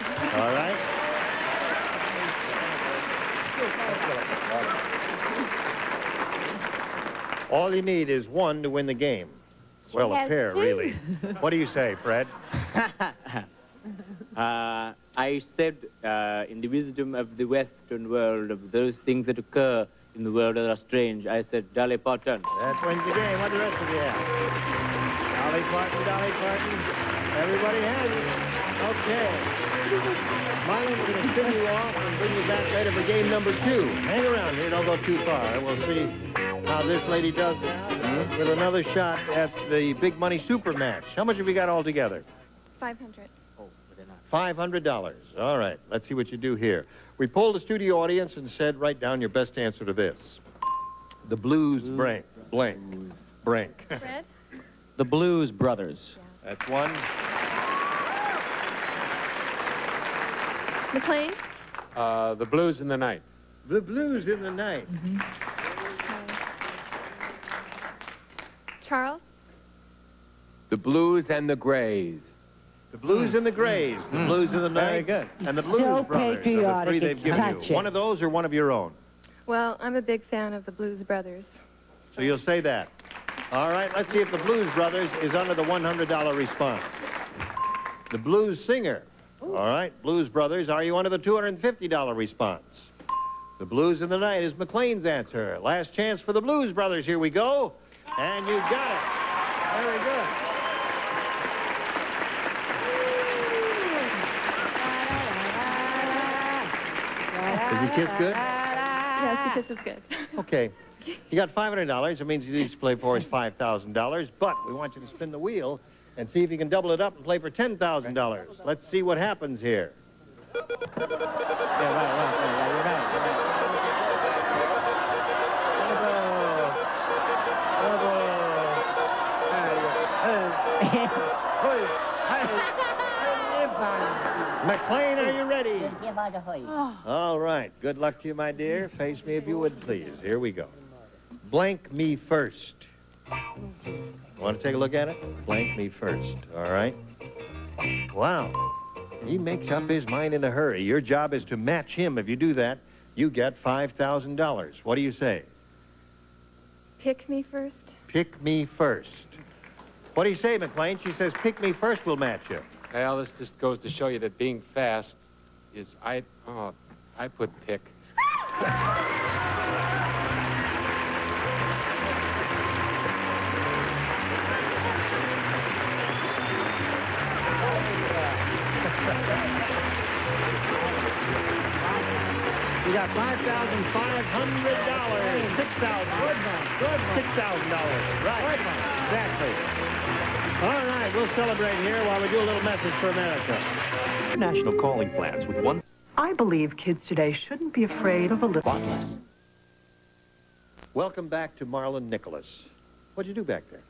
All right. All you need is one to win the game. Well, a has pair, two. really. What do you say, Fred? I said, in the wisdom of the Western world, of those things that occur in the world that are strange, I said Dolly Parton. That wins the game. What do the rest of you have? Dolly Parton, Dolly Parton. Everybody has it. Okay. Marlon's going to spin you off and bring you back later for game number 2. Hang around here. Don't go too far. And we'll see how this lady does now with another shot at the big money super match. How much have we got all together? 500. $500. All right. Let's see what you do here. We polled the studio audience and said, write down your best answer to this. The Blues Blank. Fred? The Blues Brothers. That's one. McLean? The Blues in the Night. The Blues in the Night. Charles? The Blues and the Grays. The Blues and the Grays. The Blues in the Night. Very good. And the Blues So Brothers are the patriotic, three they've it's given you. touching. One of those or one of your own? Well, I'm a big fan of the Blues Brothers. So you'll say that. All right, let's see if the Blues Brothers is under the $100 response. The Blues Singer. All right, Blues Brothers, are you under the $250 response? The Blues in the Night is McLean's answer. Last chance for the Blues Brothers. Here we go. And you got it. Very good. Is your kiss good? Yes, the kiss is good. Okay. You got $500. That means you need to play for is $5,000. But we want you to spin the wheel and see if you can double it up and play for $10,000. Let's see what happens here. McLean, are you ready? All right. Good luck to you, my dear. Face me if you would, please. Here we go. Blank me first. Want to take a look at it? Blank me first. All right. Wow. He makes up his mind in a hurry. Your job is to match him. If you do that, you get $5,000. What do you say? Pick me first. Pick me first. What do you say, McLean? She says, pick me first, we'll match you. Well, this just goes to show you that being fast is, I put pick. You got $5,500. $6,000. Good one. $6,000. Right. Exactly. All right, we'll celebrate here while we do a little message for America. National calling plans with one. I believe kids today shouldn't be afraid of a little. Welcome back to Marlon Nicholas. What'd you do back there?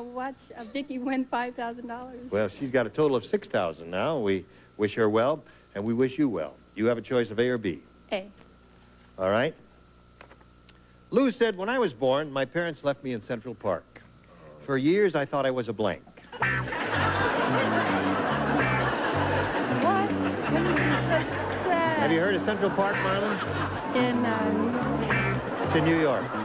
Watch Vicky win $5,000. Well, she's got a total of $6,000 now. We wish her well, and we wish you well. You have a choice of A or B. A. All right? Lou said, when I was born, my parents left me in Central Park. For years, I thought I was a blank. What? When you were such sad. Have you heard of Central Park, Marlon? In It's in New York. All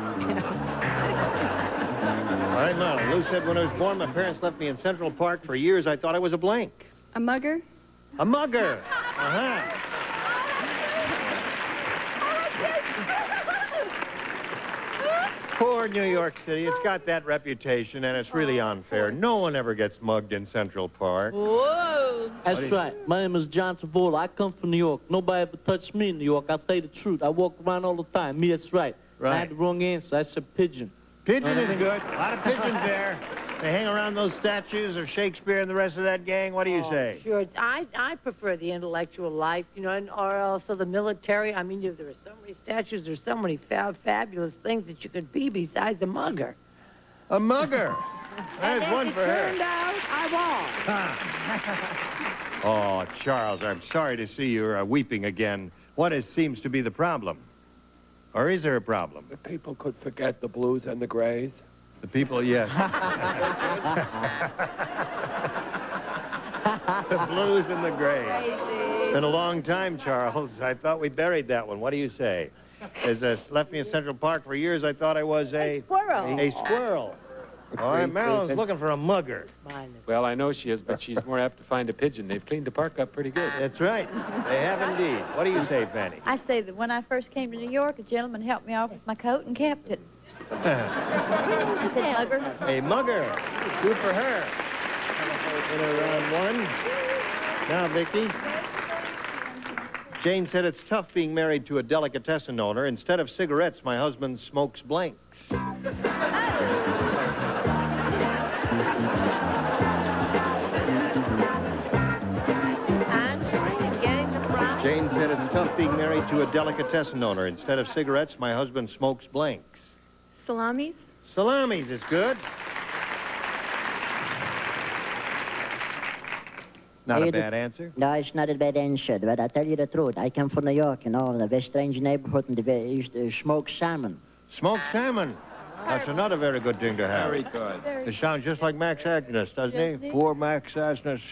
right, Marlon. Lou said when I was born, my parents left me in Central Park. For years, I thought I was a blank. a mugger. A mugger. Uh-huh. Poor New York City. It's got that reputation, and it's really unfair. No one ever gets mugged in Central Park. Whoa! That's right. My name is John Travolta. I come from New York. Nobody ever touched me in New York. I tell you the truth. I walk around all the time. Me, that's right. Right. I had the wrong answer. I said pigeon. Pigeon is good. A lot of pigeons there. They hang around those statues of Shakespeare and the rest of that gang. What do you say? Sure. I prefer the intellectual life, you know, or also the military. I mean, there are so many statues. There's so many fabulous things that you could be besides a mugger. A mugger. There's one for her. Turned out, I won. Oh, Charles, I'm sorry to see you weeping again. What seems to be the problem? Or is there a problem? The people could forget the blues and the grays. The people, yes. The blues and the grays. Crazy. Been a long time, Charles. I thought we buried that one. What do you say? As left me in Central Park for years, I thought I was a squirrel. A squirrel. All right, Marilyn's looking for a mugger. Well, I know she is, but she's more apt to find a pigeon. They've cleaned the park up pretty good. That's right. They have indeed. What do you say, Fanny? I say that when I first came to New York, a gentleman helped me off with my coat and kept it. I said, mugger. A mugger. Good for her. In round one. Now, Vicky. Jane said it's tough being married to a delicatessen owner. Instead of cigarettes, my husband smokes blanks. Jane said it's tough being married to a delicatessen owner. Instead of cigarettes, my husband smokes blanks. Salamis. Salamis is good. Not a bad answer. No, it's not a bad answer, but I tell you the truth. I come from New York, you know, in a very strange neighborhood, and they used to smoke salmon. Smoked salmon. That's another very good thing to have. Very good. It sounds just like Max Agnes, doesn't he? Poor Max Agnes.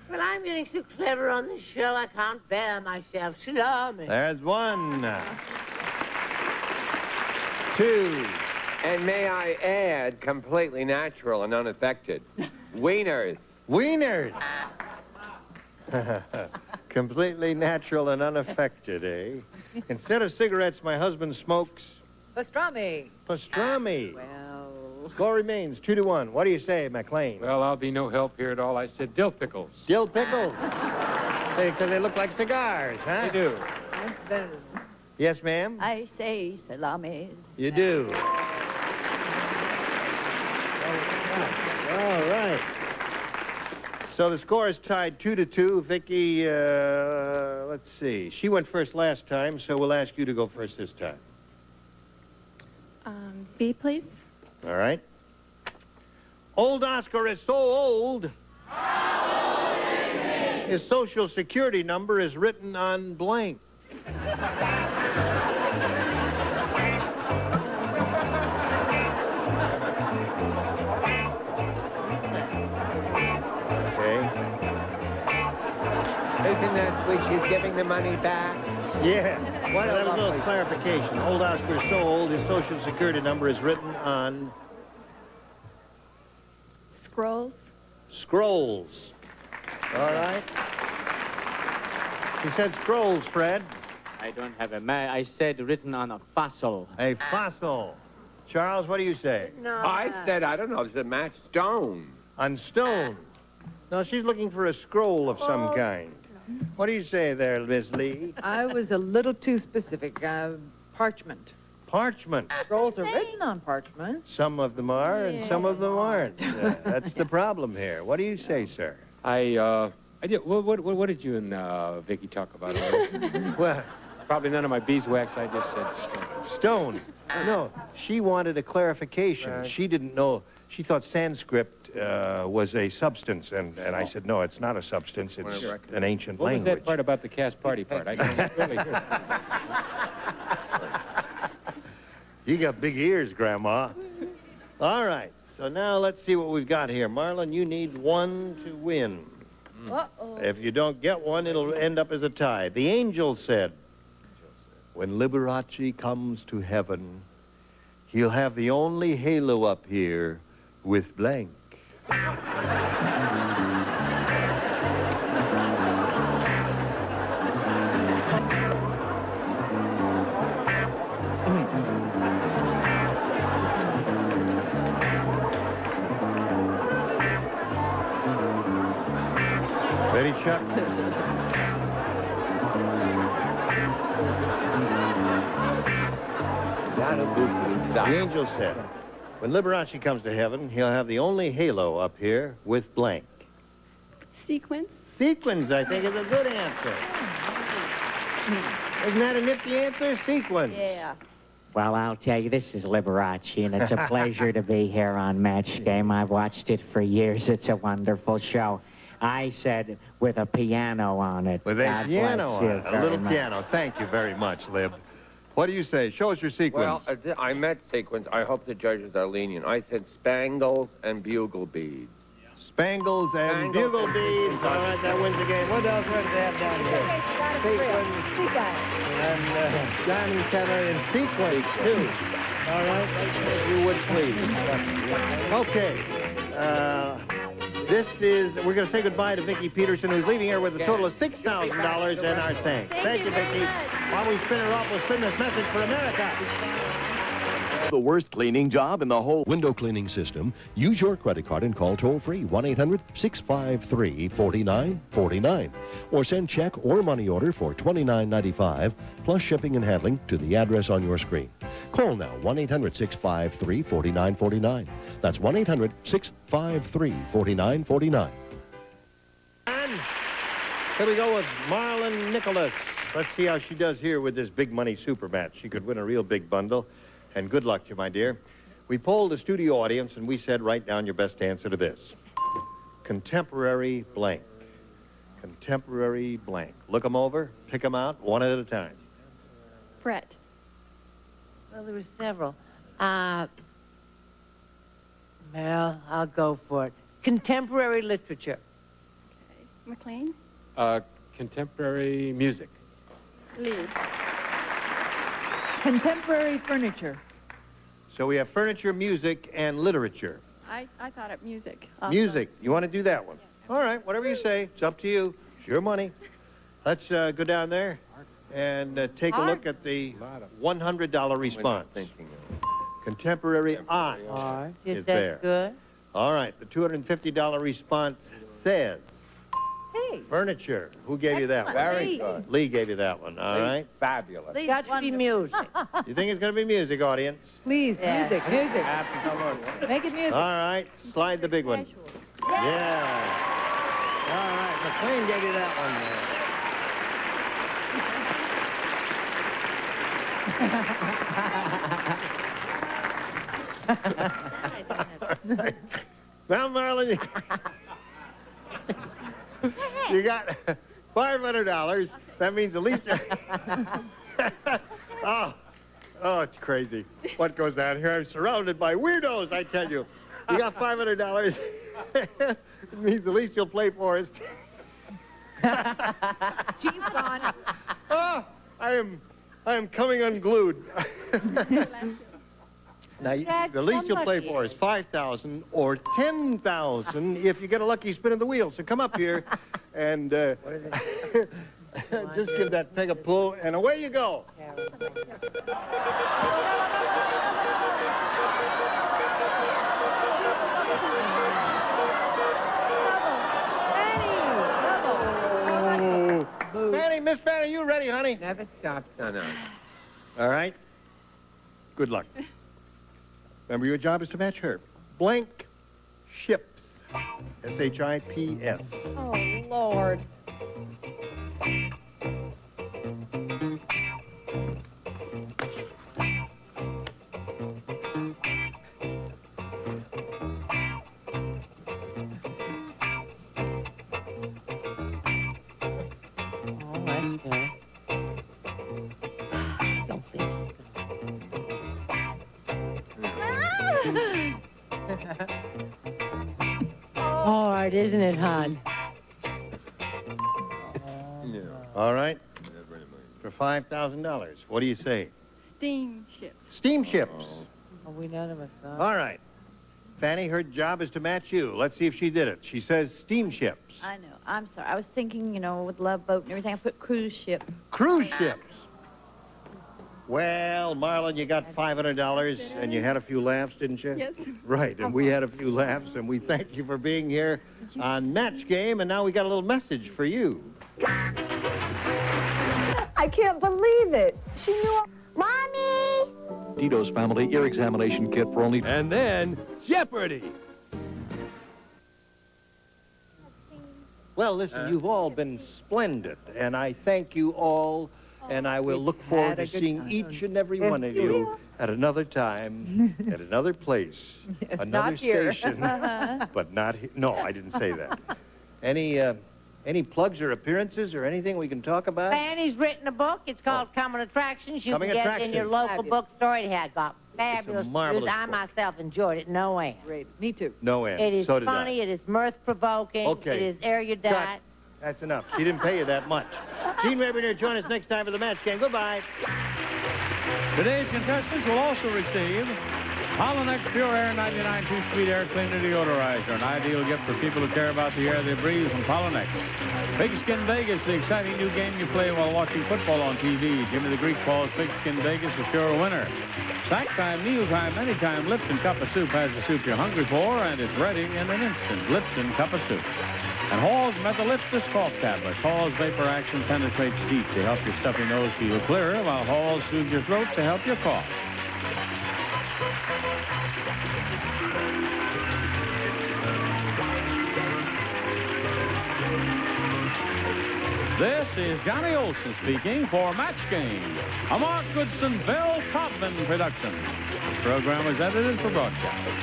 Well, I'm getting so clever on this show, I can't bear myself. Salami. There's one. Two. And may I add, completely natural and unaffected. Wieners. Wieners. Completely natural and unaffected, eh? Instead of cigarettes, my husband smokes... Pastrami. Pastrami. Well... Score remains 2-1. What do you say, McLean? Well, I'll be no help here at all. I said dill pickles. Dill pickles? Because they look like cigars, huh? They do. Yes, ma'am? I say salamis. You do. All right. So the score is tied 2-2. Vicky, let's see. She went first last time, so we'll ask you to go first this time. B, please. All right. Old Oscar is so old. His social security number is written on blank. Isn't that sweet? She's giving the money back. Yeah. Well, that was a little clarification. Old Oscar is so old, his social security number is written on... Scrolls. Scrolls. All right. He said scrolls, Fred. I don't have a man. I said written on a fossil. A fossil. Charles, what do you say? No. I said, I don't know, it's a match stone. On stone. No, she's looking for a scroll of some kind. What do you say there, Miss Lee? I was a little too specific. Parchment. Parchment. Scrolls are written on parchment. Some of them are, and some of them aren't. That's the problem here. What do you say, sir? I did. What did you and Vicky talk about? Well, probably none of my beeswax. I just said stone. Stone. No, she wanted a clarification. She didn't know. She thought Sanskrit was a substance, and I said, no, it's not a substance. It's an ancient language. What was that part about the cast party part? I can't really hear. You got big ears, Grandma. All right, so now let's see what we've got here. Marlon, you need one to win. Uh-oh. If you don't get one, it'll end up as a tie. The angel said, when Liberace comes to heaven, he'll have the only halo up here with blank. Ready, Chuck? The angel said, when Liberace comes to heaven, he'll have the only halo up here with blank. Sequence? Sequins, I think, is a good answer. Isn't that a nifty answer? Sequins. Yeah. Well, I'll tell you, this is Liberace, and it's a pleasure to be here on Match Game. I've watched it for years. It's a wonderful show. I said with a piano on it. With a God piano bless on you it. A very little much. piano. Thank you very much, Lib. What do you say? Show us your sequence. Well, I meant sequence. I hope the judges are lenient. I said spangles and bugle beads. Spangles and bugle beads. All right, that wins the game. What else does they have down here? Sequins. And Johnny Keller in sequence, too. All right, if you would please. Okay. We're going to say goodbye to Vicki Peterson, who's leaving here with a total of $6,000 in our thanks. Thank you, Vicki. While we spin her off, we'll spin this message for America. The worst cleaning job in the whole window cleaning system. Use your credit card and call toll-free 1-800-653-4949. Or send check or money order for $29.95 plus shipping and handling to the address on your screen. Call now, 1-800-653-4949. That's 1-800-653-4949. And here we go with Marlon Nicholas. Let's see how she does here with this big money super match. She could win a real big bundle. And good luck to you, my dear. We polled the studio audience, and we said, write down your best answer to this. Contemporary blank. Contemporary blank. Look them over, pick them out, one at a time. Brett. Well, there were several. Well, I'll go for it. Contemporary literature. McLean. Contemporary music. Lee. Contemporary furniture. So we have furniture, music, and literature. I thought it music. Music. You want to do that one? All right, whatever you say. It's up to you. It's your money. Let's go down there and take a look at the $100 response. Contemporary art is there. Good. All right, the $250 response says Hey. furniture. Who gave you that one? Very good. Lee gave you that one. All right. Fabulous. It's got to be music. You think it's going to be music, audience? Please, Yeah. music. Make it music. All right, slide the big one. Yeah. All right, McLean gave you that one. Now, Marlon, you got $500. That means at least... oh, it's crazy. What goes on here? I'm surrounded by weirdos, I tell you. You got $500. It means the least you'll play for us. Chief's on. Oh, I am coming unglued. Now, the least you'll play for is $5,000 or $10,000 if you get a lucky spin of the wheel. So come up here and just give that peg a pull, and away you go. Fanny, Miss Fanny, you ready, honey? Never stop. No. All right. Good luck. Remember, your job is to match her. Blank ships. S-H-I-P-S. Oh, Lord. Hard, isn't it, hon? All right. For $5,000. What do you say? Steamship. Steamships. Oh, we none of us know. All right. Fanny, her job is to match you. Let's see if she did it. She says steamships. I know. I'm sorry. I was thinking, you know, with Love Boat and everything, I put cruise ship. Cruise ships. Well, Marlon, you got $500, and you had a few laughs, didn't you? Yes. Right, and we had a few laughs, and we thank you for being here on Match Game, and now we got a little message for you. I can't believe it. She knew. Mommy! Tito's Family Ear Examination Kit for only... And then, Jeopardy! Well, listen, you've all been splendid, and I thank you all, and I will look forward to seeing each and every one of you at another time, at another place, another station, but not here. No, I didn't say that. Any plugs or appearances or anything we can talk about? Fanny's written a book. It's called Coming Attractions. You Coming can get it in your local Attractions. bookstore. It had got fabulous marvelous reviews. I book. myself enjoyed it. No end. Great. Me too. No end. It is So did funny. I. It is mirth-provoking. Okay. It is erudite. Cut. That's enough. She didn't pay you that much. Gene Rabineau, join us next time for the Match Game. Goodbye. Today's contestants will also receive Holonex Pure Air 99 2-speed air cleaner deodorizer, an ideal gift for people who care about the air they breathe from Holonex. Pigskin Vegas, the exciting new game you play while watching football on TV. Jimmy the Greek calls Pigskin Vegas a sure winner. Snack time, meal time, anytime, Lipton Cup of Soup has the soup you're hungry for, and it's ready in an instant. Lipton Cup of Soup. And Hall's Methaliptus cough tablets. Hall's vapor action penetrates deep to help your stuffy nose feel clearer, while Hall's soothes your throat to help your cough. This is Johnny Olson speaking for Match Game, a Mark Goodson, Bill Taubman production. This program was edited for broadcast.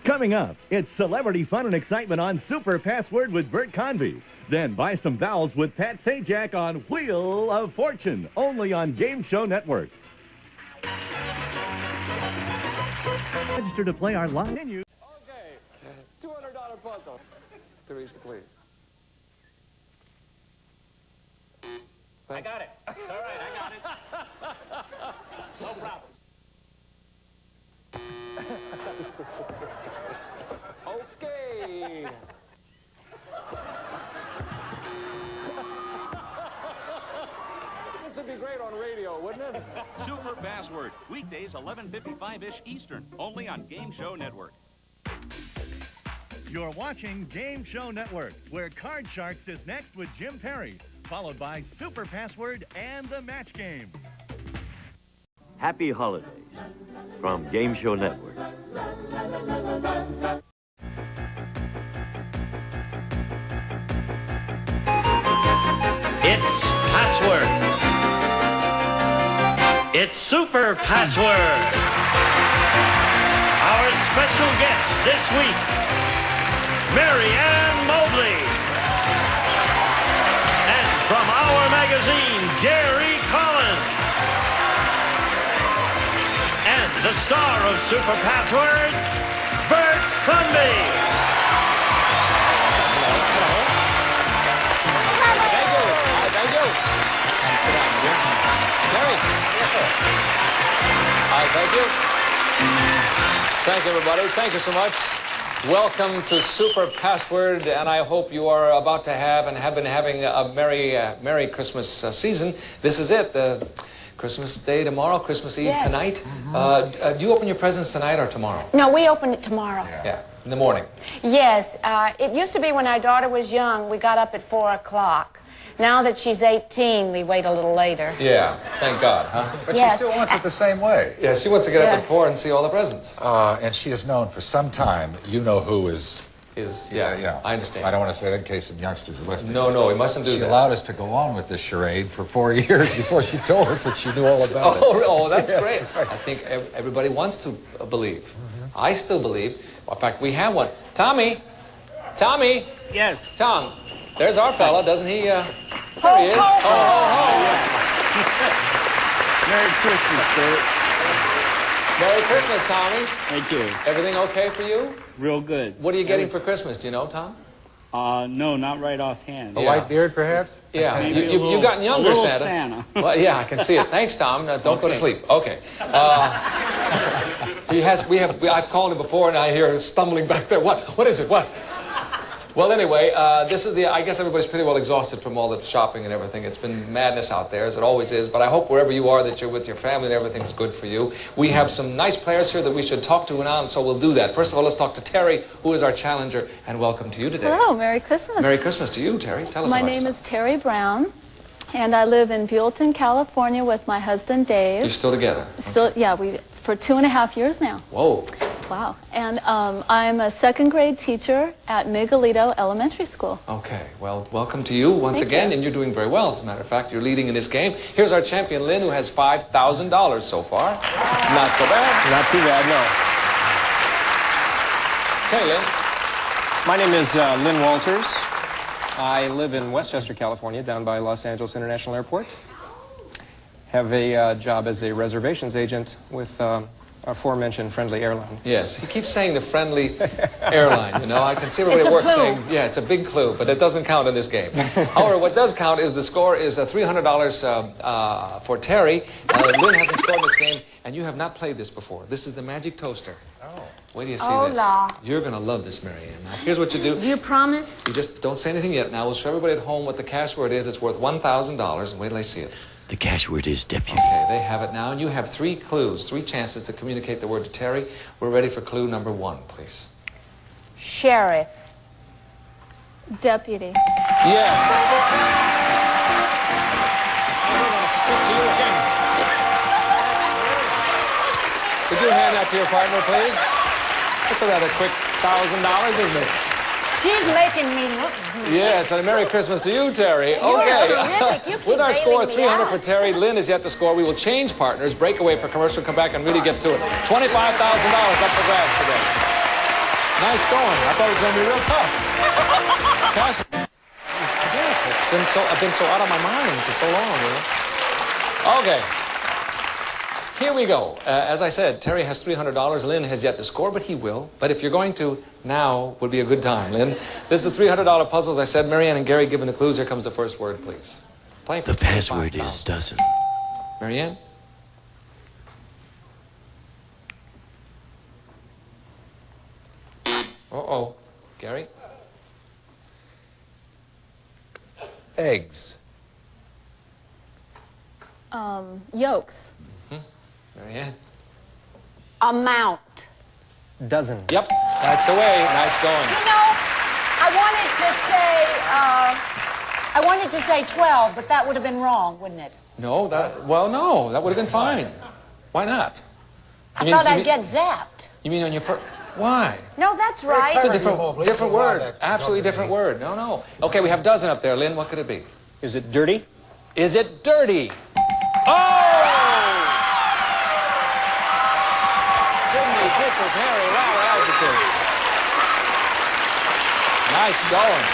Coming up, it's celebrity fun and excitement on Super Password with Bert Convy. Then buy some vowels with Pat Sajak on Wheel of Fortune, only on Game Show Network. Register to play our live menu. Okay, $200 puzzle. Teresa, please. I got it. All right, I got it. No problem. Okay. This would be great on radio, wouldn't it? Super Password, weekdays 11:55-ish Eastern, only on Game Show Network. You're watching Game Show Network, where Card Sharks is next with Jim Perry, followed by Super Password and the Match Game. Happy holidays from Game Show Network. It's Password. It's Super Password. Our special guest this week, Mary Ann Mobley. And from our magazine, Gary Collins. And the star of Super Password, Bert Convy. Thank you. Sit down, dear. Gary. Thank you. Thank you, everybody. Thank you so much. Welcome to Super Password, and I hope you are about to have and have been having a merry Christmas season. This is it. Christmas Day tomorrow, Christmas Eve tonight. Do you open your presents tonight or tomorrow? No, we open it tomorrow. Yeah, in the morning. Yes, it used to be when our daughter was young, we got up at 4 o'clock. Now that she's 18, we wait a little later. Yeah, thank God, huh? But Yes. she still wants it the same way. Yeah, she wants to get up Yes. at 4 and see all the presents. And she has known for some time, you know who is... Yeah, I understand. I don't want to say that in case some youngsters are listening. No, we mustn't do She that. allowed us to go on with this charade for 4 years before she told us that she knew all about it. Oh, that's Yes, great. right. I think everybody wants to believe. I still believe. In fact, we have one. Tommy! Yes. Tom, there's our fella. Doesn't he There he is. Ho, ho, ho. Merry Christmas, Bert. Merry Christmas, Tommy. Thank you. Everything okay for you? Real good. What are you getting for Christmas? Do you know, Tom? No, not right offhand. A white beard, perhaps? Yeah, Maybe you've gotten younger, a little Santa. Santa. Well, yeah, I can see it. Thanks, Tom. Now, don't go to sleep. Okay. I've called him before, and I hear him stumbling back there. What is it? What? Well, anyway, I guess everybody's pretty well exhausted from all the shopping and everything. It's been madness out there, as it always is. But I hope wherever you are that you're with your family and everything's good for you. We have some nice players here that we should talk to now, and so we'll do that. First of all, let's talk to Terry, who is our challenger, and welcome to you today. Hello, Merry Christmas. Merry Christmas to you, Terry. Tell us My about name yourself. is Terry Brown, and I live in Buellton, California with my husband, Dave. You're still together? Still, yeah, for 2.5 years now. Whoa. Wow. And I'm a second grade teacher at Miguelito Elementary School. Okay, well, welcome to you once Thank again, you. and you're doing very well. As a matter of fact, you're leading in this game. Here's our champion, Lynn, who has $5,000 so far. Not so bad. Not too bad, no. Okay, Lynn. My name is Lynn Walters. I live in Westchester, California, down by Los Angeles International Airport. Have a job as a reservations agent with aforementioned friendly airline. Yes, he keeps saying the friendly airline, you know. I can see everybody It's at a work clue. saying, yeah, it's a big clue, but it doesn't count in this game. However, what does count is the score is $300 for Terry. Lynn hasn't scored in this game, and you have not played this before. This is the magic toaster. Oh. Wait till you see Oh, this. la. You're going to love this, Marianne. Now, here's what you do. Do you promise? You just don't say anything yet. Now, we'll show everybody at home what the cash word is. It's worth $1,000, and wait till they see it. The cash word is deputy. Okay, they have it now, and you have 3 clues, 3 chances to communicate the word to Terry. We're ready for clue number 1, please. Sheriff. Deputy. Yes. I'm going to speak to you again. Could you hand that to your partner, please? That's a rather quick $1,000, isn't it? She's making me look good. Yes, and a Merry Christmas to you, Terry. You're Okay. terrific. You keep With our score, bailing me 300 out. for Terry. Lynn is yet to score. We will change partners, break away for commercial, come back and really get to it. $25,000 up for grabs today. Nice going. I thought it was going to be real tough. Cash. Yes, I've been so out of my mind for so long, you know. Okay. Here we go. As I said, Terry has $300. Lynn has yet to score, but he will. But if you're going to, now would be a good time, Lynn. This is a $300 puzzle. As I said, Marianne and Gary given the clues. Here comes the first word, please. Playing for The password is dozen. Marianne? Uh-oh. Gary? Eggs. Yolks. Marianne? Amount. Dozen. Yep, that's the way. Nice going. You know, I wanted to say 12, but that would have been wrong, wouldn't it? No, that would have been fine. Why not? I thought I'd get zapped. You mean on your first... Why? No, that's right. It's a different word. Absolutely different word. No. Okay, we have dozen up there. Lynn, what could it be? Is it dirty? Is it dirty? Oh! Goodness, this is Harry Rowell altitude. Nice going.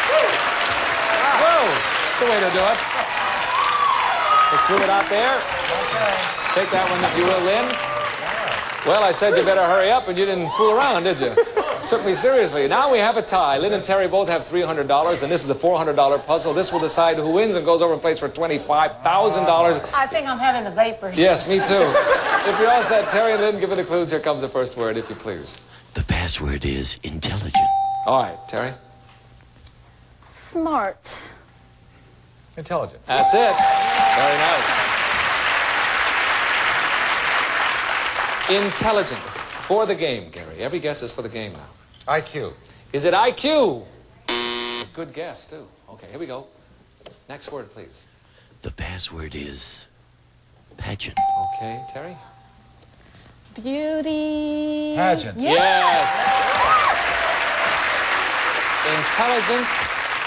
Whoa! That's a way to do it. Let's move it out there. Take that one if you will, Lynn. Well, I said you better hurry up, and you didn't fool around, did you? Took me seriously. Now we have a tie. Lynn and Terry both have $300, and this is the $400 puzzle. This will decide who wins and goes over and plays for $25,000. I think I'm having the vapors. Yes, me too. If you're all set, Terry and Lynn, give it the clues. Here comes the first word, if you please. The password is intelligent. All right, Terry. Smart. Intelligent. That's it. Very nice. Intelligent. For the game, Gary. Every guess is for the game now. IQ. Is it IQ? Good guess, too. Okay, here we go. Next word, please. The password is pageant. Okay, Terry? Beauty. Pageant. Yes. Intelligent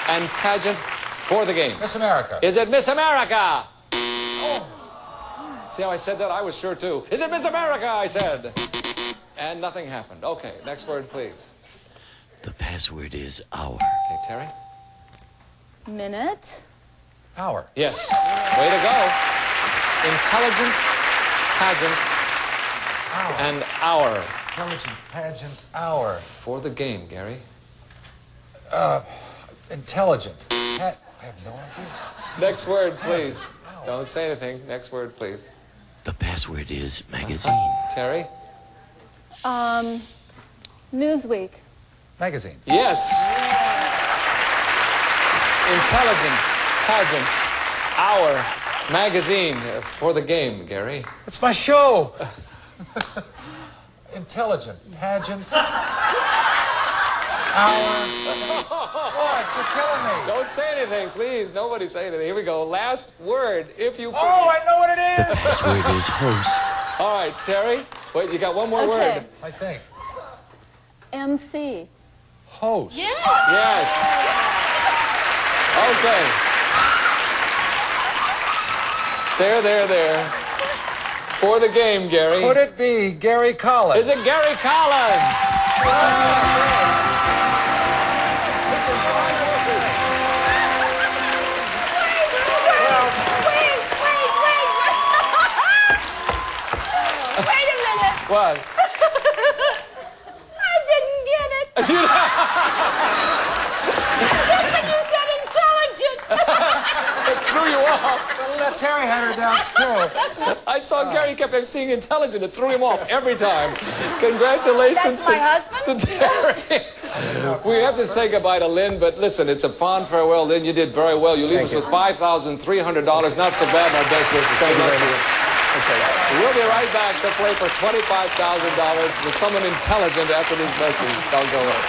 and pageant for the game. Miss America. Is it Miss America? See how I said that? I was sure, too. Is it Miss America? I said. And nothing happened. Okay, next word, please. The password is hour. Okay, Terry? Minute. Hour. Yes. Way to go. Intelligent pageant and hour. Intelligent pageant hour. For the game, Gary. Intelligent. I have no idea. Next word, please. Don't say anything. Next word, please. The password is magazine. Terry? Newsweek. Magazine. Yes. Intelligent pageant hour magazine for the game, Gary. It's my show. Intelligent pageant hour. What? You're killing me. Don't say anything, please. Nobody say anything. Here we go. Last word, if you please. Oh, I know what it is. The password is host. All right, Terry. Wait, you got one more Okay. word. I think. MC. Host. Yes. Okay. There. For the game, Gary. Could it be Gary Collins? Is it Gary Collins? Wait a minute. What? I didn't get it. When you said intelligent. It threw you off. Well, let Terry had her doubts, too. I saw Gary kept saying intelligent. It threw him off every time. Congratulations That's my husband? to Terry. We have to say goodbye to Lynn, but listen, it's a fond farewell. Lynn, you did very well. You leave us with $5,300. Not so bad, my best wishes. Thank you. Okay. We'll be right back to play for $25,000 with someone intelligent after these messages. Don't go away.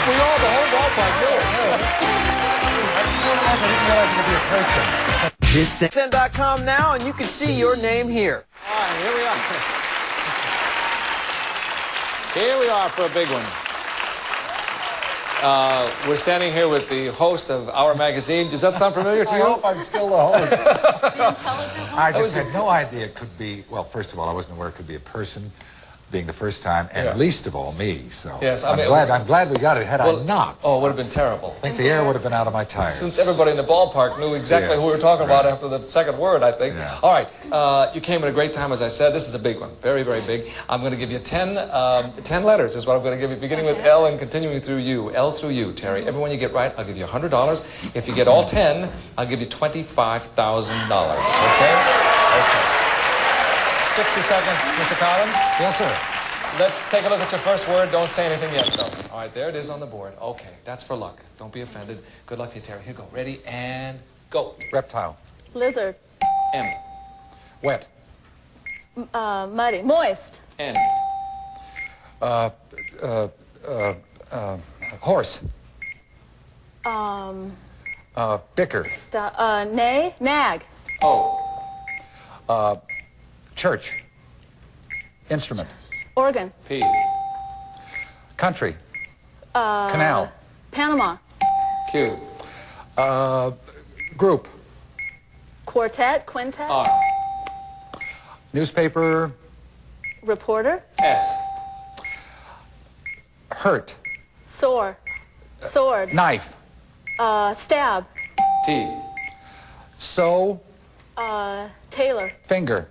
We all, the whole ballpark, knew it. I didn't realize it could be a person. Send.com now, and you can see your name here. All right, here we are. Here we are for a big one. We're standing here with the host of our magazine. Does that sound familiar to you? I hope I'm still the host. The intelligent one? I just had no idea it could be, well, first of all, I wasn't aware it could be a person, being the first time, and least of all me, so Yes, I'm glad we got it. Had I not, oh, it would have been terrible. I think the air would have been out of my tires. Since everybody in the ballpark knew exactly who we were talking about after the second word, I think. Yeah. All right, you came at a great time, as I said. This is a big one, very, very big. I'm going to give you 10 letters is what I'm going to give you, beginning with L and continuing through U. L through U, Terry. Every one you get right, I'll give you $100. If you get all 10, I'll give you $25,000. Okay? Okay. 60 seconds, Mr. Collins. Yes, sir. Let's take a look at your first word. Don't say anything yet, though. All right, there it is on the board. Okay, that's for luck. Don't be offended. Good luck to you, Terry. Here you go. Ready, and go. Reptile. Lizard. M. Wet. Muddy. Moist. N. Horse. Bicker. Nay. Nag. O. Church. Instrument. Organ. P. Country. Canal. Panama. Q. Group. Quartet. Quintet. R. Newspaper. Reporter. S. Hurt. Sore. Sword. Knife. Stab. T. Sew. Tailor. Finger.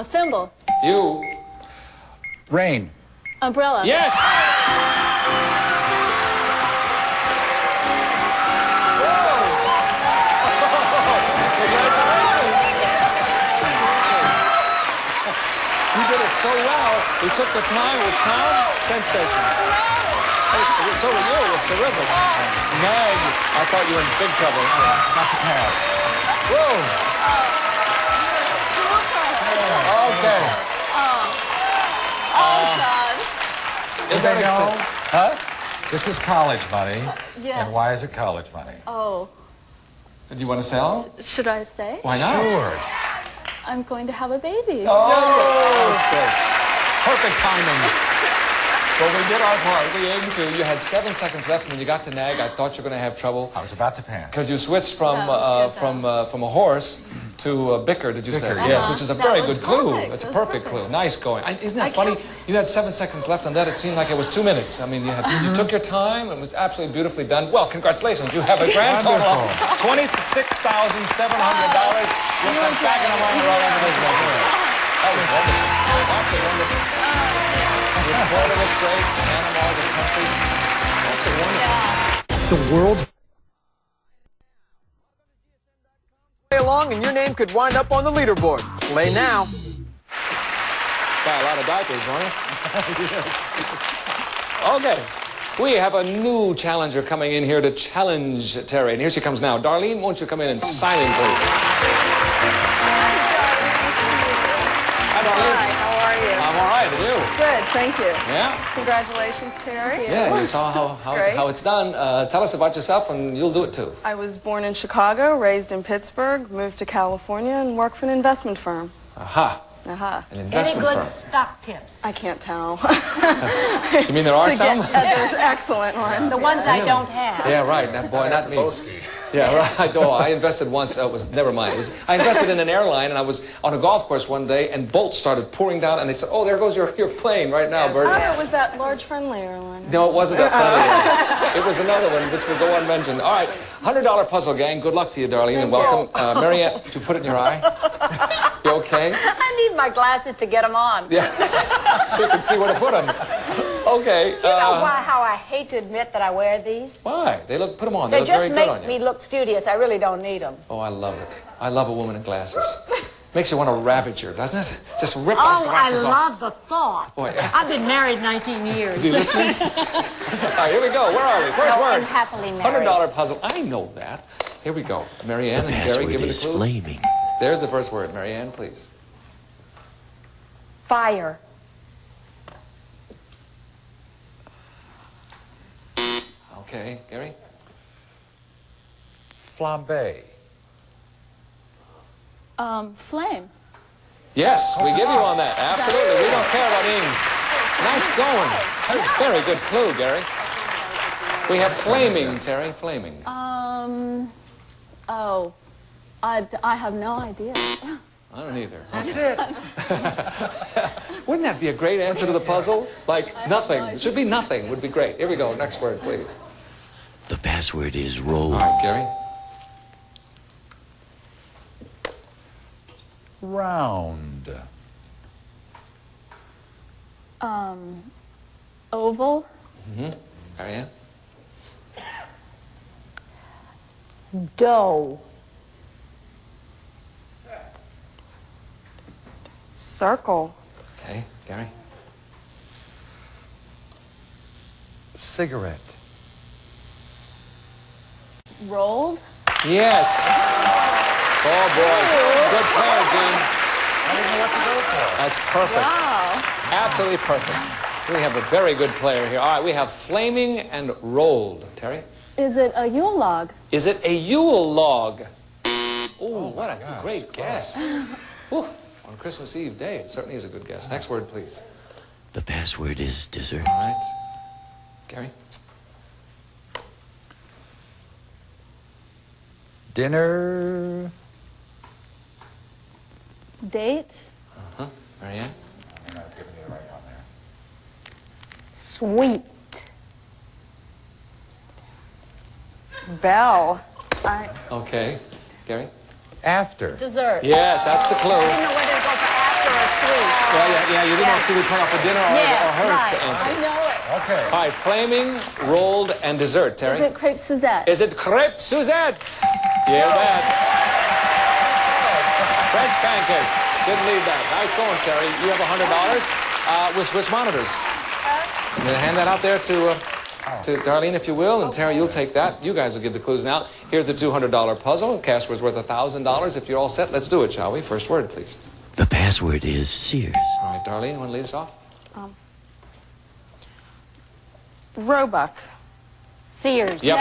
Thimble. U. Rain. Umbrella. Yes! You did it so well. You took the time. It was calm. Sensational. So were you. It was terrific. Nag. I thought you were in big trouble. Not to pass. Whoa. Okay. God. Did they know? Huh? This is college money. Yeah. And why is it college money? Oh. Do you want to sell? Should I say? Why not? Sure. I'm going to have a baby. Oh, that's great. Perfect timing. Well, we did our part. We aimed to. You had 7 seconds left when you got to nag. I thought you were going to have trouble. I was about to pass. Because you switched from That was good, from a horse to bicker, did you say? Bicker, Yes, which is a That very was good clue. perfect. It's a That was perfect perfect. clue. Nice going. Isn't that funny? You had 7 seconds left on that. It seemed like it was 2 minutes. I mean, you took your time. It was absolutely beautifully done. Well, congratulations. You have a grand total of $26,700. You'll come back in a moment right after this measure. That was wonderful. Absolutely wonderful. Your Florida looks great. Panama is a country. Absolutely wonderful. The world's play along and your name could wind up on the leaderboard. Play now. Buy a lot of diapers, won't it? Okay. We have a new challenger coming in here to challenge Terry. And here she comes now. Darlene, won't you come in and sign in, please? Hi, Darlene. Hi, how are you? I'm all right. And you? Good, thank you. Yeah? Congratulations, Terry. Yeah, you saw how it's done. Tell us about yourself, and you'll do it, too. I was born in Chicago, raised in Pittsburgh, moved to California, and work for an investment firm. Aha. Aha. An investment firm. stock tips? I can't tell. You mean there are some? There's excellent ones. The ones I don't have. Yeah, right. Now, boy, not me. Yeah, right. Oh, I invested once. Never mind. I invested in an airline, and I was on a golf course one day, and bolts started pouring down, and they said, "Oh, there goes your plane right now, Bert." Oh, it was that large friendly airline. No, it wasn't that friendly one. It was another one, which will go unmentioned. All right, $100 puzzle gang. Good luck to you, Darlene, and welcome. Marianne, did you put it in your eye? You okay? I need my glasses to get them on. Yes, so you can see where to put them. Okay. Do you know how I hate to admit that I wear these? Why? Put them on. They look just very good on make you. me look studious. I really don't need them. Oh, I love it. I love a woman in glasses. Makes you want to ravage her, doesn't it? Just rip those glasses off. love the thought. Boy. I've been married 19 years. Is he listening? All right, here we go. Where are we? First No, word. I'm happily married. $100 puzzle. I know that. Here we go. Marianne and Gary, give me the clues. Flaming. There's the first word. Marianne, please. Fire. Okay, Gary. Flambe. Flame. Yes, we give you on that. Absolutely. We don't care about ings. Nice going. Very good clue, Gary. We have flaming, Terry. Flaming. Oh, I have no idea. I don't either. That's it. Wouldn't that be a great answer to the puzzle? Like nothing. It should be nothing. Would be great. Here we go. Next word, please. The password is roll. All right, Gary. Round. Oval. Mm-hmm. Marianne. Dough. Circle. Okay, Gary. Cigarette. Rolled. Yes. Oh, boy. Good player, Gene. I didn't know what to go for. That's perfect. Wow. Absolutely perfect. We have a very good player here. All right, we have flaming and rolled. Terry? Is it a Yule log? Is it a Yule log? Ooh, what a great guess. Oof. On Christmas Eve day, it certainly is a good guess. Next word, please. The password is dessert. All right. Gary? Dinner. Date. Uh-huh. Marianne? I'm not giving you the right one there. Sweet. Bell. Okay. Gary? After. Dessert. Yes, that's the clue. I didn't know whether to go for after or sweet. Well, yeah, you didn't want to see me play off for dinner or her right. to answer. I know it. Okay. All right, flaming, rolled, and dessert. Terry? Is it crepe Suzette? Is it crepe Suzette? Yeah, that. French pancakes. Didn't leave that. Nice going, Terry. You have $100. We'll switch monitors. I'm going to hand that out there to Darlene, if you will, and Terry, you'll take that. You guys will give the clues now. Here's the $200 puzzle. Cash was worth $1,000. If you're all set, let's do it, shall we? First word, please. The password is Sears. All right, Darlene, you want to lead us off? Roebuck. Sears. Yep.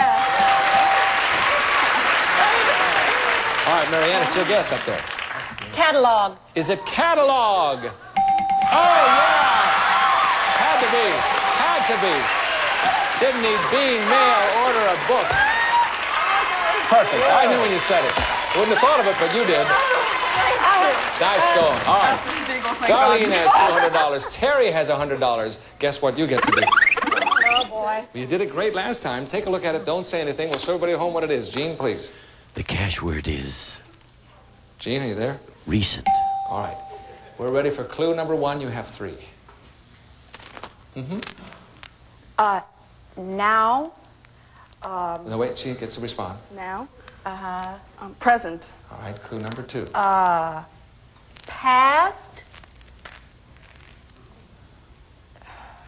All right, Marianne, it's your guess up there. Catalog. Is it catalog? Oh, yeah! Had to be. Had to be. Didn't need bean, mail, order a book. Perfect. I knew when you said it. Wouldn't have thought of it, but you did. Nice going. All right. Darlene has $200. Terry has $100. Guess what you get to do? Oh, boy. You did it great last time. Take a look at it. Don't say anything. We'll show everybody at home what it is. Gene, please. The cash word is Gene, are you there? recent. All right. We're ready for clue number 1. You have 3. Now. No, wait. She gets to respond. Now. Present. All right. Clue number 2. Past.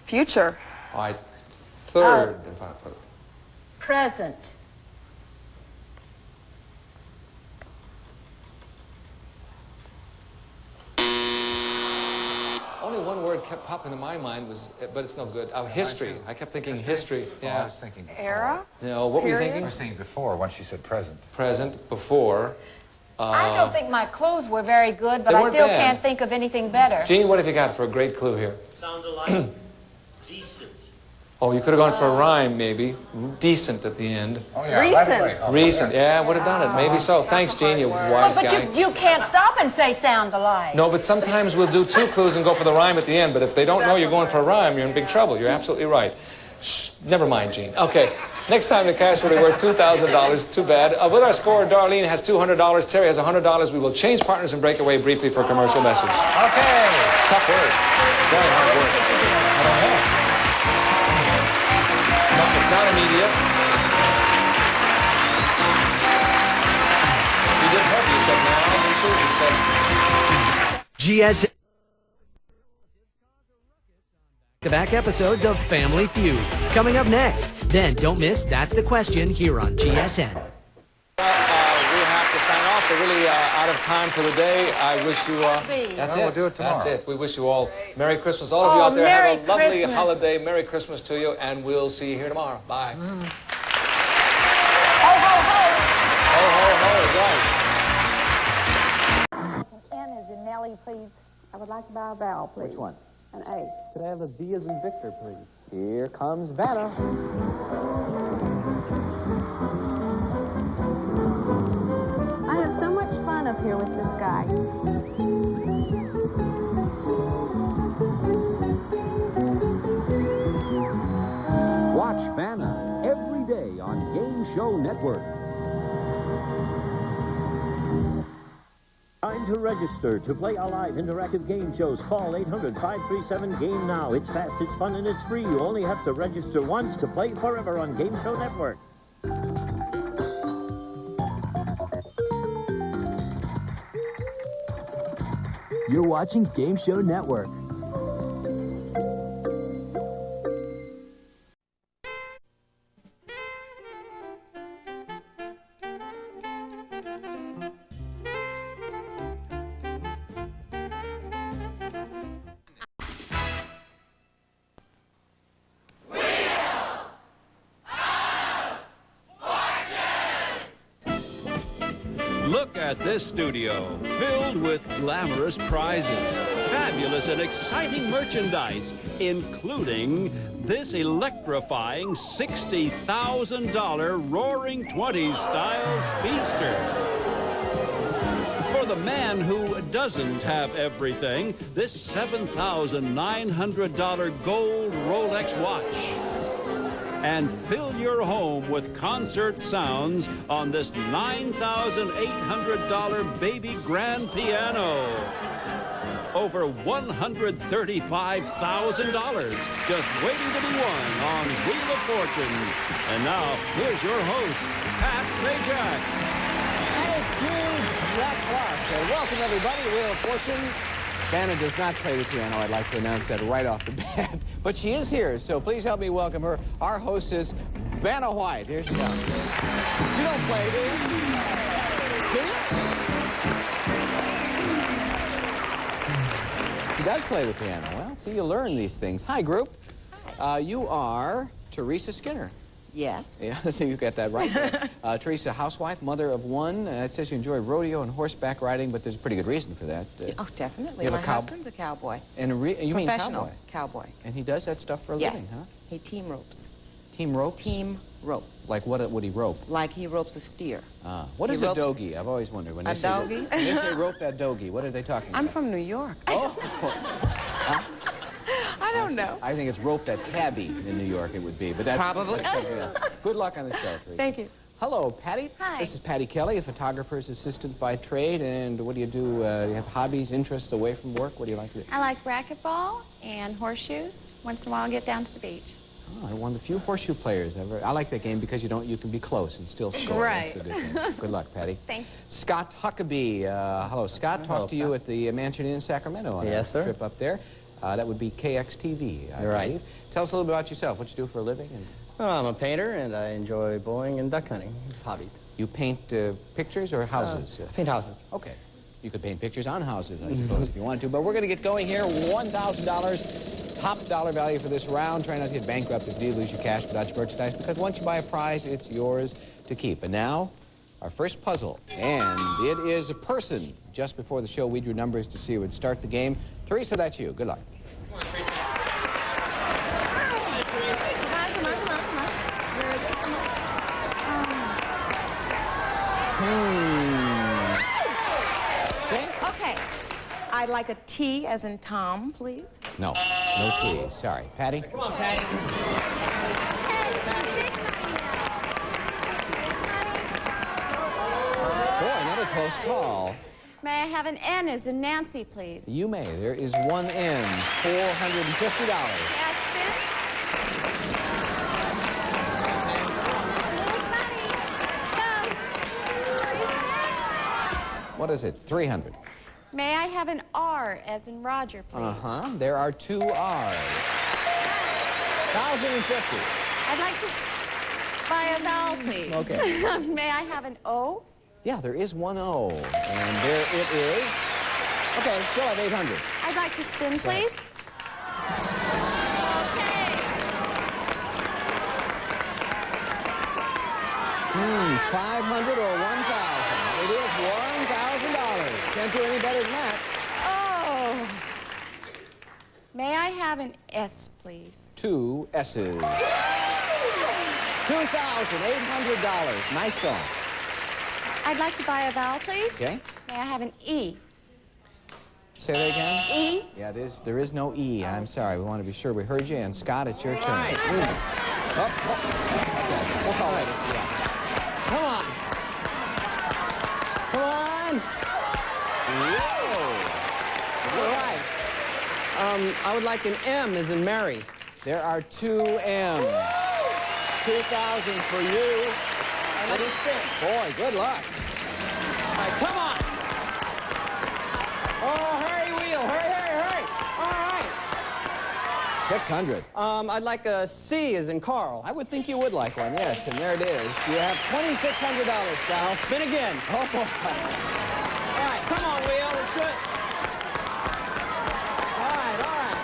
Future. All right. Third and final clue. Present. Only one word kept popping in my mind was, but it's no good. History. I kept thinking history. Yeah. I was thinking before. Era. No, what were you Period. thinking? I was thinking before, once she said present. Present, before. I don't think my clues were very good, but They I weren't still bad. can't think of anything better. Gene, what have you got for a great clue here? Sound alike. Decent. Oh, you could have gone for a rhyme, maybe. Decent at the end. Oh, yeah. Recent. Right away. Oh, Recent. Yeah, would have done it. Maybe so. Thanks, Gene, you wise But guy. you can't stop and say sound alike. No, but sometimes we'll do 2 clues and go for the rhyme at the end. But if they don't know you're going for a rhyme, you're in big trouble. You're absolutely right. Shh, never mind, Gene. Okay. Next time the cash would be worth $2,000. Too bad. With our score, Darlene has $200. Terry has $100. We will change partners and break away briefly for a commercial message. Okay. Tough word. Very hard word. I don't know. No, it's not immediate. You did help. You said now. You sure you said. GS. Back episodes of Family Feud coming up next. Then don't miss That's the Question here on GSN. We have to sign off. We're really out of time for the day. I wish you. That's No, it. we'll do it tomorrow. That's it. We wish you all Merry Christmas. All of you out there Merry have a lovely Christmas. holiday. Merry Christmas to you, and we'll see you here tomorrow. Bye. Ho, ho, Ho ho ho! Right. N is in Nellie, please. I would like to buy a vowel, please. Which one? An A. Could I have a V as in Victor, please? Here comes Vanna. I have so much fun up here with this guy. Watch Vanna every day on Game Show Network. Time to register to play our live interactive game shows. Call 800-537-GAME now. It's fast, it's fun, and it's free. You only have to register once to play forever on Game Show Network. You're watching Game Show Network. Look at this studio, filled with glamorous prizes, fabulous and exciting merchandise, including this electrifying $60,000 Roaring 20s style speedster. For the man who doesn't have everything, this $7,900 gold Rolex watch. And fill your home with concert sounds on this $9,800 baby grand piano. Over $135,000 just waiting to be won on Wheel of Fortune. And now, here's your host, Pat Sajak. Thank you, Jack Clark. Welcome, everybody, to Wheel of Fortune. Vanna does not play the piano. I'd like to announce that right off the bat. But she is here, so please help me welcome her. Our hostess, Vanna White. Here she comes. You don't play, do you? Do you? She does play the piano. Well, see, you learn these things. Hi, group. You are Teresa Skinner. Yes. Yeah, so you got that right. Teresa, housewife, mother of one. It says you enjoy rodeo and horseback riding, but there's a pretty good reason for that. Oh, definitely. You have My a cow- husband's a cowboy. And you mean Professional cowboy? cowboy. And he does that stuff for a Yes. living, huh? He team ropes. Team ropes? Team Rope. Like what would he rope? Like he ropes a steer. What is a dogie? I've always wondered. When they say doggy? When they say rope that dogie, what are they talking about? I'm from New York. Oh. I don't know. I think it's rope that cabbie in New York it would be, but that's... Probably. Good luck on the show, Teresa. Thank you. Hello, Patty. Hi. This is Patty Kelly, a photographer's assistant by trade. And what do? You have hobbies, interests away from work? What do you like to do? I like racquetball and horseshoes. Once in a while, I get down to the beach. Oh, I'm one of the few horseshoe players ever. I like that game because you can be close and still score. Right. That's a good thing. Good luck, Patty. Thank you. Scott Huckabee. Hello, Scott. Talked to you at the Mansion Inn in Sacramento on a trip up there. That would be KXTV, I believe. Tell us a little bit about yourself. What you do for a living? I'm a painter, and I enjoy bowling and duck hunting. Hobbies. You paint pictures or houses? I paint houses. Okay. You could paint pictures on houses, I suppose, if you wanted to. But we're going to get going here. $1,000. Top dollar value for this round. Try not to get bankrupt if you do lose your cash, but not your merchandise, because once you buy a prize, it's yours to keep. And now, our first puzzle. And it is a person. Just before the show, we drew numbers to see who would start the game. Teresa, that's you. Good luck. Come on, Teresa. Okay. I'd like a T as in Tom, please. No. No T. Sorry. Patty? Come on, Patty. Boy, another close call. May I have an N as in Nancy, please? You may. There is one N. $450. What is it? 300. May I have an R as in Roger, please? Uh-huh. There are 2 R's. 1,050. I'd like to buy a vowel, please. Okay. May I have an O? Yeah, there is 1 O. And there it is. Okay, still have 800. I'd like to spin, please. Okay. 500 or 1,000. It is $1,000. Can't do any better than that. Oh. May I have an S, please? 2 S's. $2,800. Nice going. I'd like to buy a vowel, please. Okay. May I have an E? Say that again? E? Yeah, there is no E. I'm sorry. We want to be sure we heard you. And Scott, it's your turn. Right. Okay, we'll call it. Come on. Come on. Whoa. All right. I would like an M as in Mary. There are 2 M's. 2,000 for you. Let it spin. Boy, good luck. All right, come on. Oh, hurry, wheel. Hurry, hurry, hurry. All right. 600. I'd like a C as in Carl. I would think you would like one, yes, and there it is. You have $2,600, Scott. I'll spin again. Oh, boy. All right, come on, wheel. It's good. All right, all right.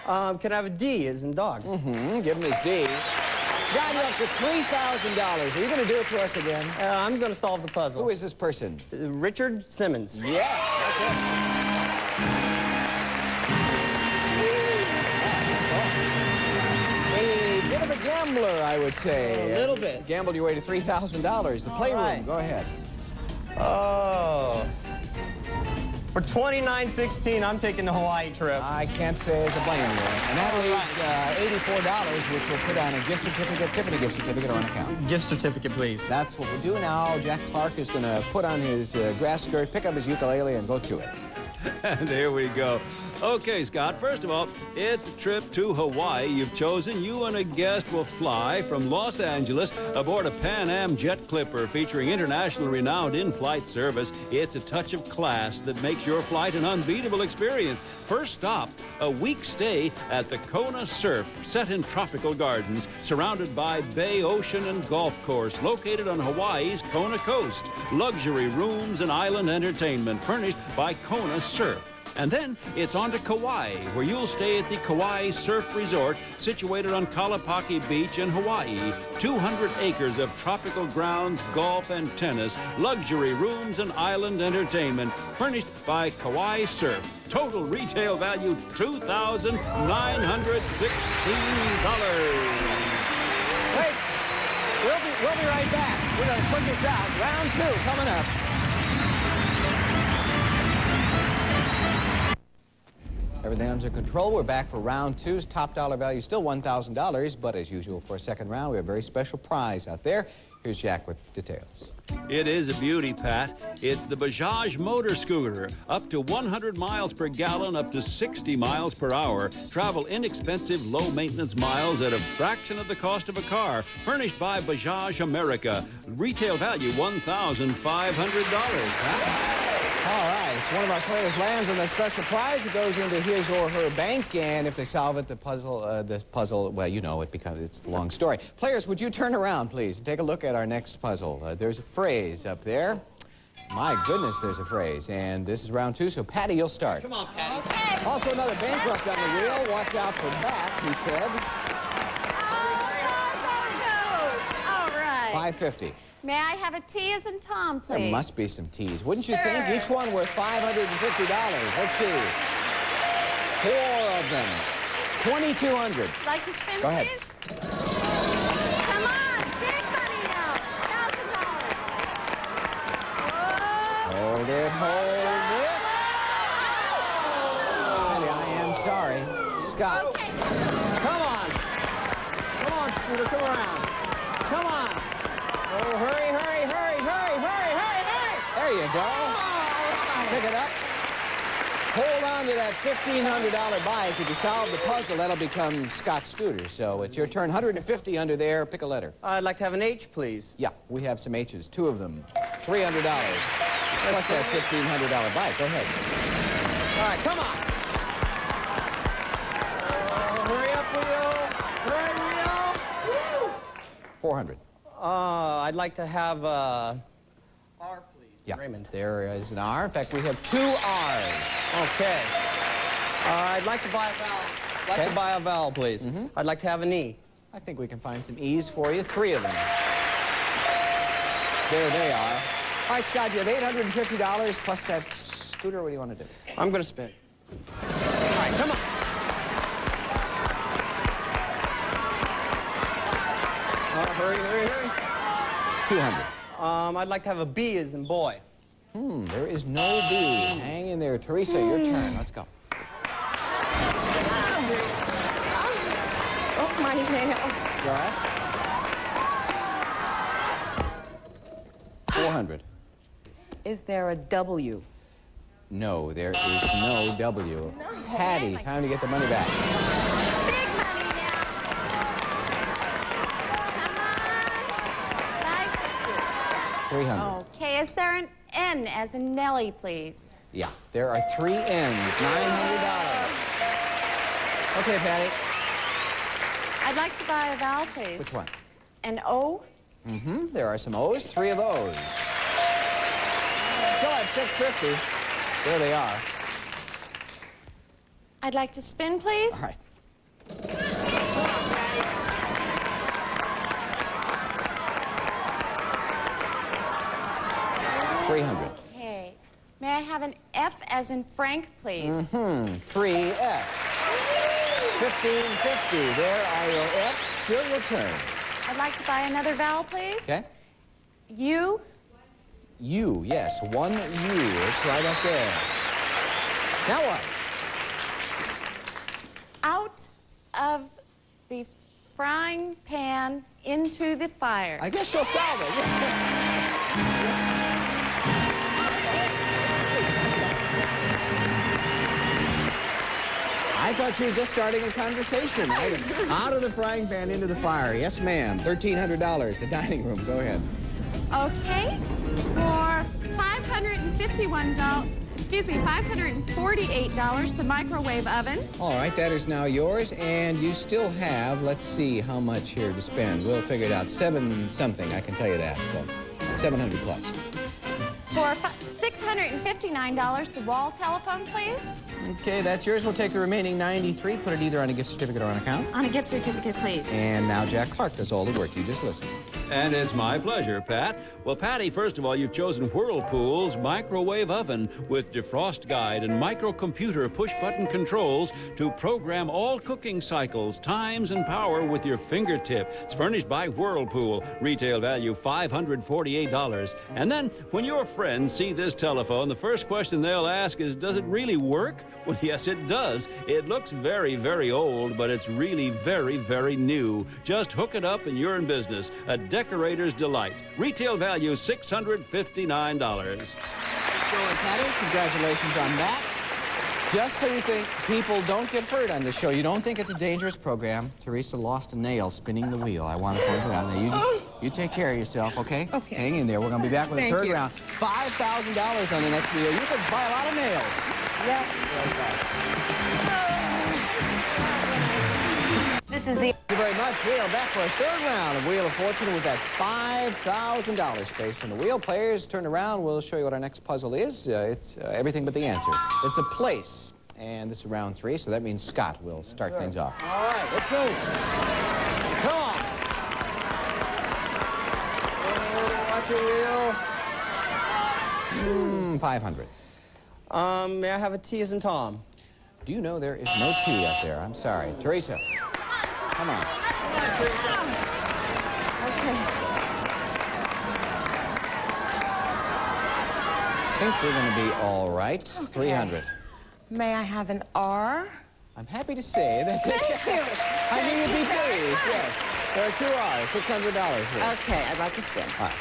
400. Can I have a D as in dog? Mm-hmm. Give him his D. Scott, you're up to $3,000. Are you going to do it to us again? I'm going to solve the puzzle. Who is this person? Richard Simmons. Yes, that's it. A bit of a gambler, I would say. A little bit. Gambled your way to $3,000. The playroom, right. Go ahead. Oh. For $29.16, I'm taking the Hawaii trip. I can't say as a blame you. And that leaves $84, which we'll put on a gift certificate, Tiffany gift certificate, or an account. Gift certificate, please. That's what we'll do now. Jack Clark is going to put on his grass skirt, pick up his ukulele, and go to it. There we go. Okay, Scott, first of all, it's a trip to Hawaii you've chosen. You and a guest will fly from Los Angeles aboard a Pan Am jet clipper featuring internationally renowned in-flight service. It's a touch of class that makes your flight an unbeatable experience. First stop, a week stay at the Kona Surf, set in tropical gardens, surrounded by bay, ocean, and golf course, located on Hawaii's Kona coast. Luxury rooms and island entertainment furnished by Kona Surf. And then it's on to Kauai, where you'll stay at the Kauai Surf Resort, situated on Kalapaki Beach in Hawaii. 200 acres of tropical grounds, golf and tennis, luxury rooms and island entertainment, furnished by Kauai Surf. Total retail value $2,916. Wait, we'll be right back. We're going to put this out. Round 2 coming up. Everything under control. We're back for round 2's top dollar value, still $1,000. But as usual, for a second round, we have a very special prize out there. Here's Jack with details. It is a beauty, Pat. It's the Bajaj motor scooter. Up to 100 miles per gallon, up to 60 miles per hour. Travel inexpensive, low-maintenance miles at a fraction of the cost of a car. Furnished by Bajaj America. Retail value $1,500. All right, if one of our players lands on the special prize, it goes into his or her bank, and if they solve it, the puzzle, well, you know, it's a long story. Players, would you turn around, please, and take a look at our next puzzle. There's a phrase up there. My goodness, there's a phrase. And this is round 2, so Patty, you'll start. Come on, Patty. Okay. Also another bankrupt on the wheel. Watch out for that, he said. Go. All right. $5.50. May I have a T as in Tom, please? There must be some T's. Wouldn't you think? Each one worth $550. Let's see. 4 of them. $2,200. Like to spin, Go ahead. please? Come on, big money now. $1,000. Hold it, hold it. Patty, I am sorry. Scott. Okay. Come on. Come on, Scooter, come around. Come on. Oh, hurry, hurry, hurry, hurry, hurry, hurry, hurry. There you go. Pick it up. Hold on to that $1,500 bike. If you solve the puzzle, that'll become Scott's scooter. So it's your turn. 150 under there. Pick a letter. I'd like to have an H, please. Yeah, we have some H's. 2 of them. $300. Plus that $1,500 bike. Go ahead. All right, come on. Hurry up, wheel. Hurry, wheel. 400. I'd like to have R, please. Yeah, Raymond. there is an R. In fact, we have 2 R's. Okay. I'd like to buy a vowel. To buy a vowel, please. I'd like to have an E. I think we can find some E's for you. 3 of them. There they are. All right, Scott, you have $850 plus that scooter. What do you want to do? I'm going to spin. All right, come on. Hurry, hurry, hurry. 200. I'd like to have a B as in boy. There is no B. Hang in there. Teresa, your turn. Let's go. Oh, my nail. You all right? 400. Is there a W? No, there is no W. Patty, time to get the money back. Big money now. Come on. 300. Okay, is there an N as in Nellie, please? Yeah, there are 3 N's. $900. Okay, Patty. I'd like to buy a vowel, please. Which one? An O? There are some O's. 3 of those. Still have $650. There they are. I'd like to spin, please. All right. $300. Okay. May I have an F as in Frank, please? 3 F's. $1,550. There are your F's. Still your turn. I'd like to buy another vowel, please. Okay. U? U, yes. 1 U. It's right up there. Now what? Out of the frying pan into the fire. I guess you'll solve it. I thought you were just starting a conversation. Out of the frying pan into the fire. Yes, ma'am. $1,300. The dining room. Go ahead. Okay. For $548, the microwave oven. All right, that is now yours, and you still have, let's see how much here to spend. We'll figure it out. 7 something, I can tell you that, so 700 plus. For $659, the wall telephone, please. Okay, that's yours. We'll take the remaining 93, put it either on a gift certificate or on account. On a gift certificate, please. And now Jack Clark does all the work. You just listen. And it's my pleasure, Pat. Well, Patty, first of all, you've chosen Whirlpool's microwave oven with defrost guide and microcomputer push-button controls to program all cooking cycles, times, and power with your fingertip. It's furnished by Whirlpool. Retail value $548. And then, when your friends see this telephone, the first question they'll ask is, does it really work? Well, yes, it does. It looks very, very old, but it's really very, very new. Just hook it up and you're in business. A decorator's delight. Retail value $659. Nice going, Patty. Congratulations on that. Just so you think people don't get hurt on this show, you don't think it's a dangerous program, Teresa lost a nail spinning the wheel. I want to point it out. Now, you take care of yourself, okay? Okay. Hang in there. We're going to be back with the third round. $5,000 on the next wheel. You could buy a lot of nails. Yes. This is the... Thank you very much. We are back for a third round of Wheel of Fortune with that $5,000 space on the wheel. Players, turn around. We'll show you what our next puzzle is. It's everything but the answer. It's a place. And this is round 3, so that means Scott will start things off. All right, let's go. Come on. Oh, watch your wheel. 500. May I have a T as in Tom? Do you know there is no T up there? I'm sorry. Teresa. Come on. Okay. I think we're going to be all right. Okay. 300. May I have an R? I'm happy to say that... Thank you. I mean, you'd be pleased, yes. There are 2 R's, $600 here. Okay, I'd like to spin. All right.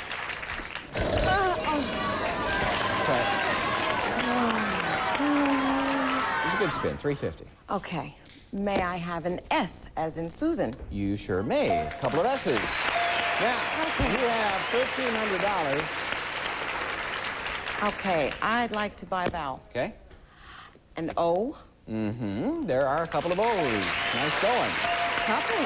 It's a good spin, 350. Okay. May I have an S as in Susan? You sure may. A couple of S's. Now, you have $1,500. Okay, I'd like to buy a vowel. Okay. An O? Mm-hmm. There are a couple of O's. Nice going. Couple?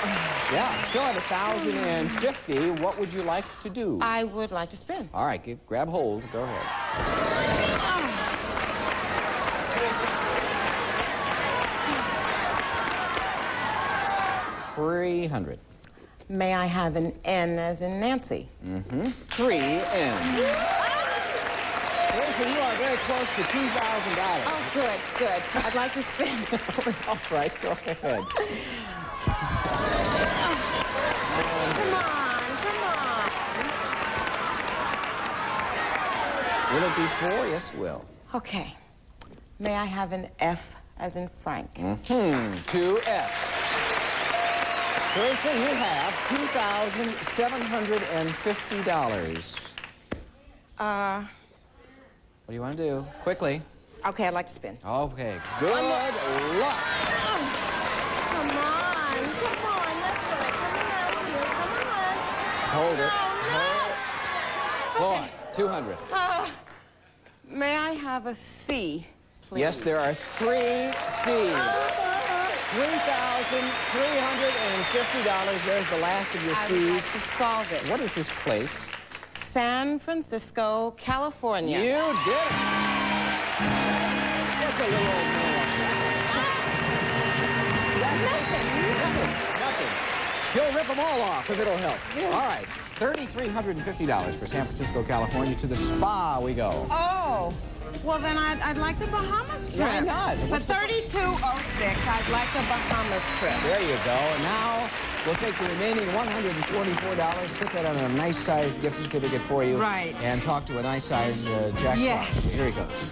Yeah, still have 1,050. What would you like to do? I would like to spin. All right, grab hold. Go ahead. 300. May I have an N as in Nancy? Mm-hmm. 3 N. Listen, you are very close to $2,000. Oh, good, good. I'd like to spin. All right, go ahead. Come on. Will it be 4? Yes, it will. Okay. May I have an F as in Frank? Mm-hmm. 2 F's. Teresa, you have $2,750. What do you want to do? Quickly. Okay, I'd like to spin. Okay. Good luck. Come on. Let's go. Come on. Hold it. No. Go on. 200. May I have a C, please? Yes, there are 3 C's. $3,350. There's the last of your C's. I would like to solve it. What is this place? San Francisco, California. You did it. That's a little old Nothing. She'll rip them all off if it'll help. All right. $3,350 for San Francisco, California. To the spa we go. Oh. Well, then I'd like the Bahamas trip. Why not? For $32.06, I'd like the Bahamas trip. There you go. And now we'll take the remaining $144, put that on a nice-sized gift certificate for you. Right. And talk to a nice-sized Jack Yes. Clark. Here he goes.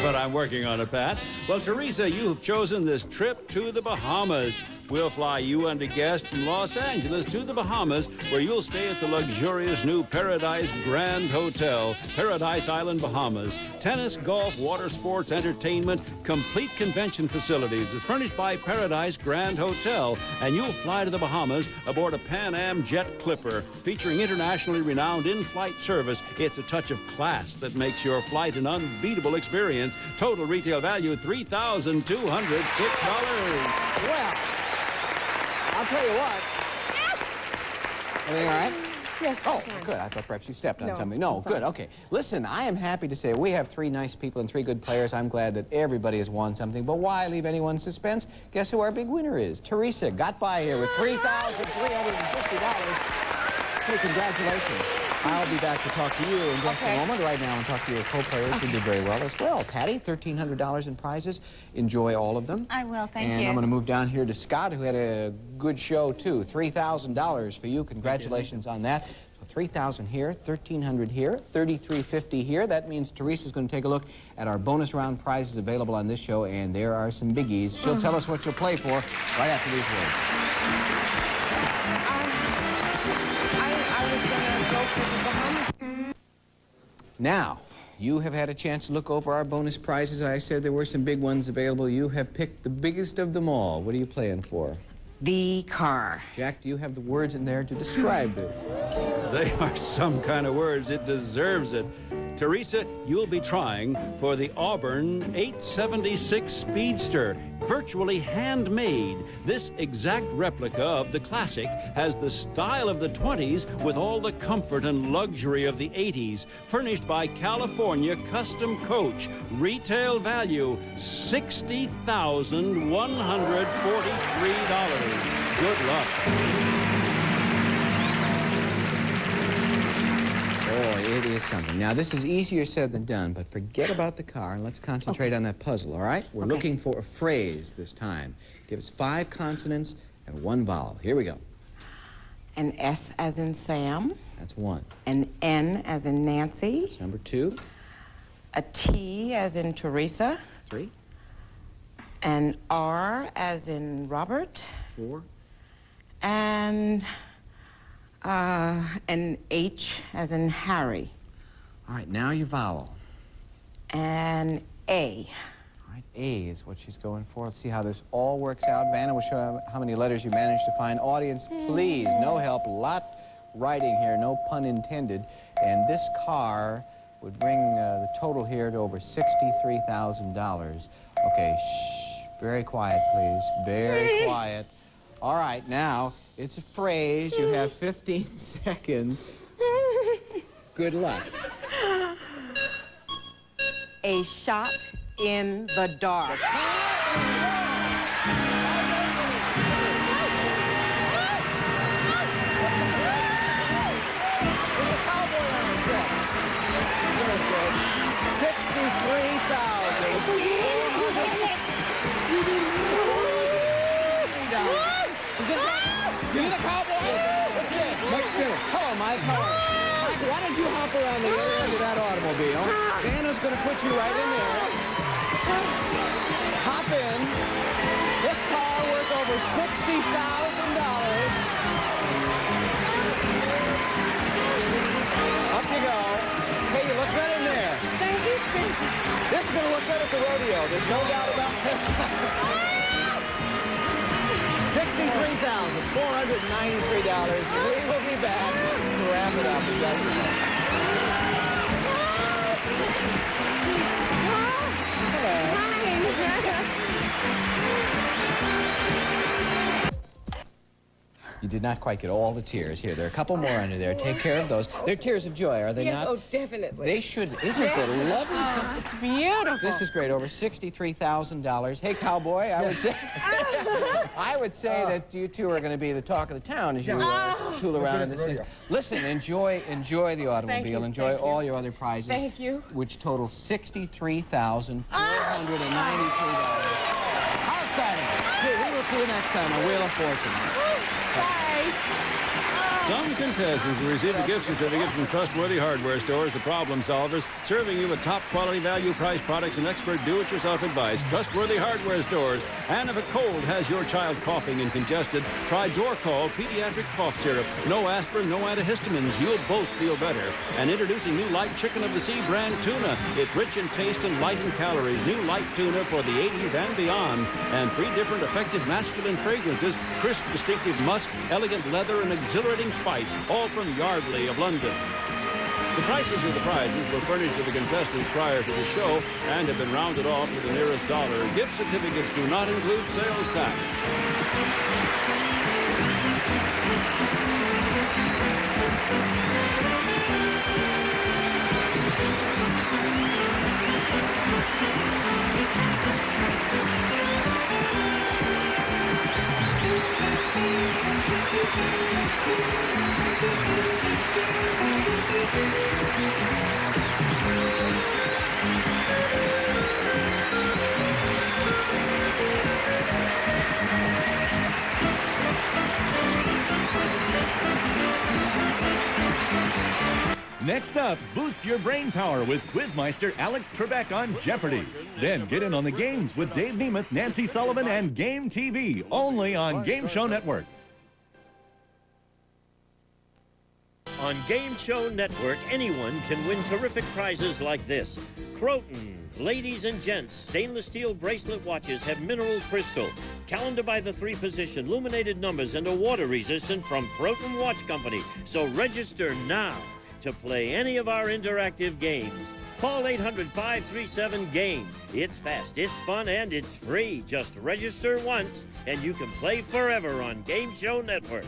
But I'm working on it, Pat. Well, Teresa, you've chosen this trip to the Bahamas. We'll fly you and a guest from Los Angeles to the Bahamas, where you'll stay at the luxurious new Paradise Grand Hotel, Paradise Island, Bahamas. Tennis, golf, water sports, entertainment, complete convention facilities. It's furnished by Paradise Grand Hotel, and you'll fly to the Bahamas aboard a Pan Am jet clipper, featuring internationally renowned in-flight service. It's a touch of class that makes your flight an unbeatable experience. Total retail value, $3,206. Well, I'll tell you what. Everything all right? Yes, Oh, I can. good. I thought perhaps you stepped on No, something. No, I'm good. fine. Okay. Listen, I am happy to say we have 3 nice people and 3 good players. I'm glad that everybody has won something. But why leave anyone in suspense? Guess who our big winner is? Teresa got by here with $3,350. Hey, congratulations. I'll be back to talk to you in just a moment. Right now, I'll talk to your co-players who did very well as well. Patty, $1,300 in prizes. Enjoy all of them. I will, thank And you. I'm going to move down here to Scott, who had a good show, too. $3,000 for you. Congratulations on that. So $3,000 here, $1,300 here, $3,350 here. That means Teresa's going to take a look at our bonus round prizes available on this show, and there are some biggies. She'll tell us what you'll play for right after these words. I was going to go for the Bahamas. Now, you have had a chance to look over our bonus prizes. I said there were some big ones available. You have picked the biggest of them all. What are you playing for? The car. Jack, do you have the words in there to describe this? They are some kind of words. It deserves it. Teresa, you'll be trying for the Auburn 876 Speedster, virtually handmade. This exact replica of the classic has the style of the 20s with all the comfort and luxury of the 80s. Furnished by California Custom Coach. Retail value, $60,143. Good luck. Boy, it is something. Now, this is easier said than done, but forget about the car and let's concentrate on that puzzle, all right? We're looking for a phrase this time. Give us 5 consonants and 1 vowel. Here we go. An S as in Sam. That's 1. An N as in Nancy. That's number 2. A T as in Teresa. 3. An R as in Robert. 4. And an H as in Harry. All right, now your vowel. And A. All right, A is what she's going for. Let's see how this all works out. Vanna will show how many letters you managed to find. Audience, please, no help. A lot writing here, no pun intended. And this car would bring the total here to over $63,000. Okay, shh, very quiet, please. Very quiet. All right, now, it's a phrase. You have 15 seconds. Good luck. A shot in the dark. Hello, Mike. How are you? Mike, why don't you hop around the other end of that automobile? Vanna's going to put you right in there. Hop in. This car worth over $60,000. Up you go. Hey, you look good in there. Thank you. This is going to look good at the rodeo. There's no doubt about it. $63,493. We will be back to wrap it up in just a moment. You did not quite get all the tears. Here, there are a couple more under there. Take care of those. They're tears of joy, are they Yes, not? oh, definitely. They should. Isn't this a lovely? It's beautiful. This is great. Over $63,000. Hey, cowboy, I would say that you two are going to be the talk of the town as you tool around in this thing. Listen, enjoy the automobile. Enjoy all your other prizes. Thank you. Which total $63,493. How exciting! Hey, we will see you next time on Wheel of Fortune. Some contestants will receive a gift certificate from trustworthy hardware stores, the Problem Solvers, serving you with top-quality, value-priced products and expert do-it-yourself advice. Trustworthy hardware stores. And if a cold has your child coughing and congested, try Dorcol Pediatric Cough Syrup. No aspirin, no antihistamines. You'll both feel better. And introducing new Light Chicken of the Sea brand tuna. It's rich in taste and light in calories. New light tuna for the 80s and beyond. And 3 different effective masculine fragrances: crisp, distinctive musk, elegant leather, and exhilarating spice, all from Yardley of London. The prices of the prizes were furnished to the contestants prior to the show and have been rounded off to the nearest dollar. Gift certificates do not include sales tax. Next up, boost your brain power with Quizmeister Alex Trebek on Jeopardy! Then get in on the games with Dave Nemeth, Nancy Sullivan, and Game TV, only on Game Show Network. On Game Show Network, anyone can win terrific prizes like this. Croton, ladies and gents, stainless steel bracelet watches have mineral crystal, calendar by the 3 position, illuminated numbers, and a water resistant from Croton Watch Company. So register now to play any of our interactive games. Call 800-537-GAME. It's fast, it's fun, and it's free. Just register once, and you can play forever on Game Show Network.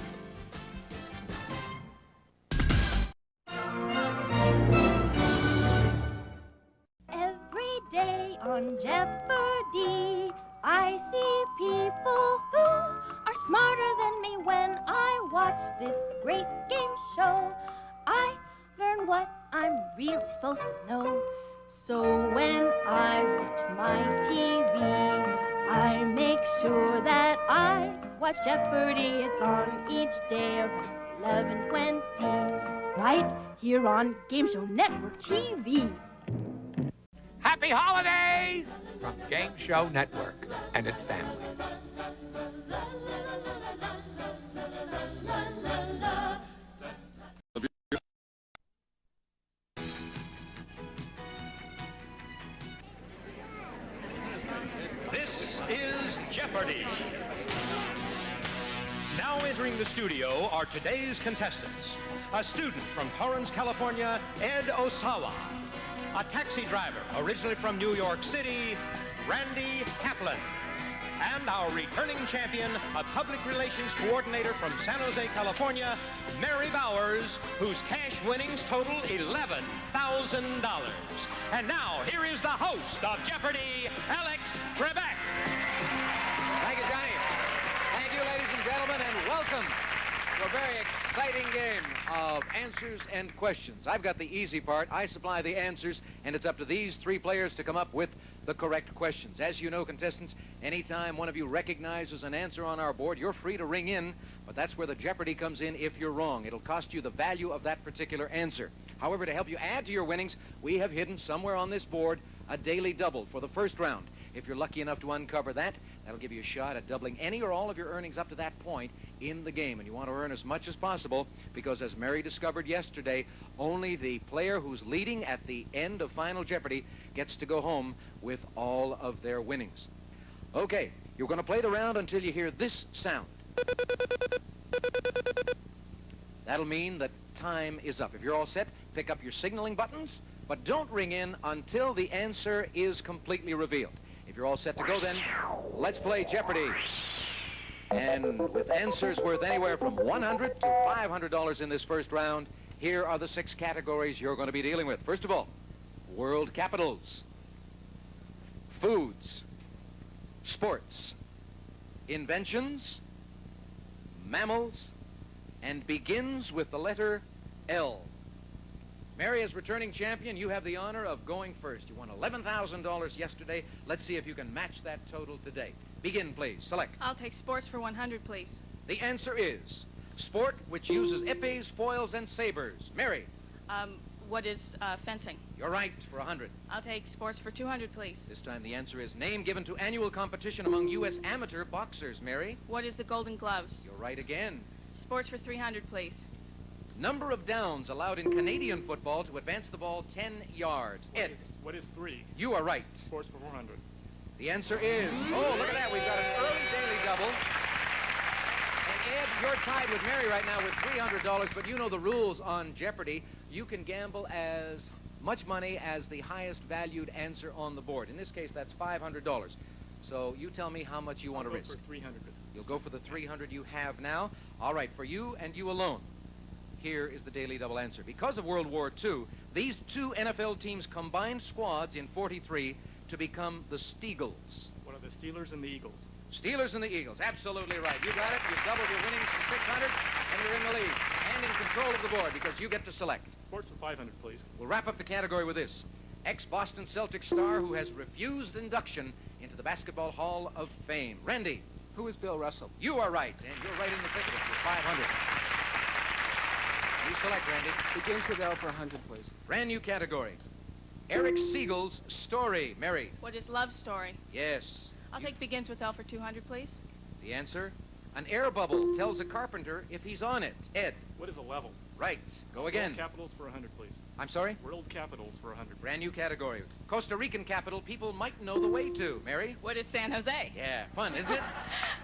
Every day on Jeopardy! I see people who are smarter than me when I watch this great game show. I learn what I'm really supposed to know. So when I watch my TV, I make sure that I watch Jeopardy! It's on each day around 11:20, right here on Game Show Network TV. Happy holidays from Game Show Network and its family. This is Jeopardy! Now entering the studio are today's contestants. A student from Torrance, California, Ed Osawa. A taxi driver, originally from New York City, Randy Kaplan. And our returning champion, a public relations coordinator from San Jose, California, Mary Bowers, whose cash winnings total $11,000. And now, here is the host of Jeopardy, Alex Trebek. Thank you, Johnny. Thank you, ladies and gentlemen, and welcome to a very exciting game of answers and questions. I've got the easy part. I supply the answers, and it's up to these 3 players to come up with the correct questions. As you know, contestants, anytime one of you recognizes an answer on our board, you're free to ring in, but that's where the Jeopardy comes in if you're wrong. It'll cost you the value of that particular answer. However, to help you add to your winnings, we have hidden somewhere on this board a daily double for the first round. If you're lucky enough to uncover that, that'll give you a shot at doubling any or all of your earnings up to that point in the game. And you want to earn as much as possible because, as Mary discovered yesterday, only the player who's leading at the end of Final Jeopardy gets to go home with all of their winnings. Okay, you're going to play the round until you hear this sound. That'll mean that time is up. If you're all set, pick up your signaling buttons, but don't ring in until the answer is completely revealed. If you're all set to go, then let's play Jeopardy! And with answers worth anywhere from $100 to $500 in this first round, here are the 6 categories you're going to be dealing with. First of all, world capitals, foods, sports, inventions, mammals, and begins with the letter L. Mary, as returning champion, you have the honor of going first. You won $11,000 yesterday. Let's see if you can match that total today. Begin, please. Select. I'll take sports for 100, please. The answer is sport, which uses ippies, foils, and sabers. Mary. What is fencing? You're right, for 100. I'll take sports for 200, please. This time the answer is name given to annual competition among U.S. amateur boxers. Mary. What is the Golden Gloves? You're right again. Sports for 300, please. Number of downs allowed in Canadian football to advance the ball 10 yards. Ed. What is 3? You are right. Sports for 400. The answer is, oh, look at that. We've got an early daily double. And Ed, you're tied with Mary right now with $300, but you know the rules on Jeopardy. You can gamble as much money as the highest valued answer on the board. In this case, that's $500. So you tell me how much you want to risk. I'll go for 300. You'll go for the 300 you have now. All right, for you and you alone. Here is the daily double answer. Because of World War II, these 2 NFL teams combined squads in '43 to become the Steagles. What are the Steelers and the Eagles? Steelers and the Eagles. Absolutely right. You got it. You've doubled your winnings to 600, and you're in the lead. And in control of the board because you get to select. Sports for 500, please. We'll wrap up the category with this. Ex-Boston Celtics star who has refused induction into the Basketball Hall of Fame. Randy. Who is Bill Russell? You are right, and you're right in the thick of it with 500. You select, Randy. Begins with L for 100, please. Brand new category. Eric Siegel's story. Mary. What is love story? Yes. I'll take begins with L for 200, please. The answer? An air bubble tells a carpenter if he's on it. Ed. What is a level? Right. Go again. World capitals for 100, please. I'm sorry? World capitals for 100. Brand new category. Costa Rican capital people might know the way to. Mary? What is San Jose? Yeah, fun, isn't it?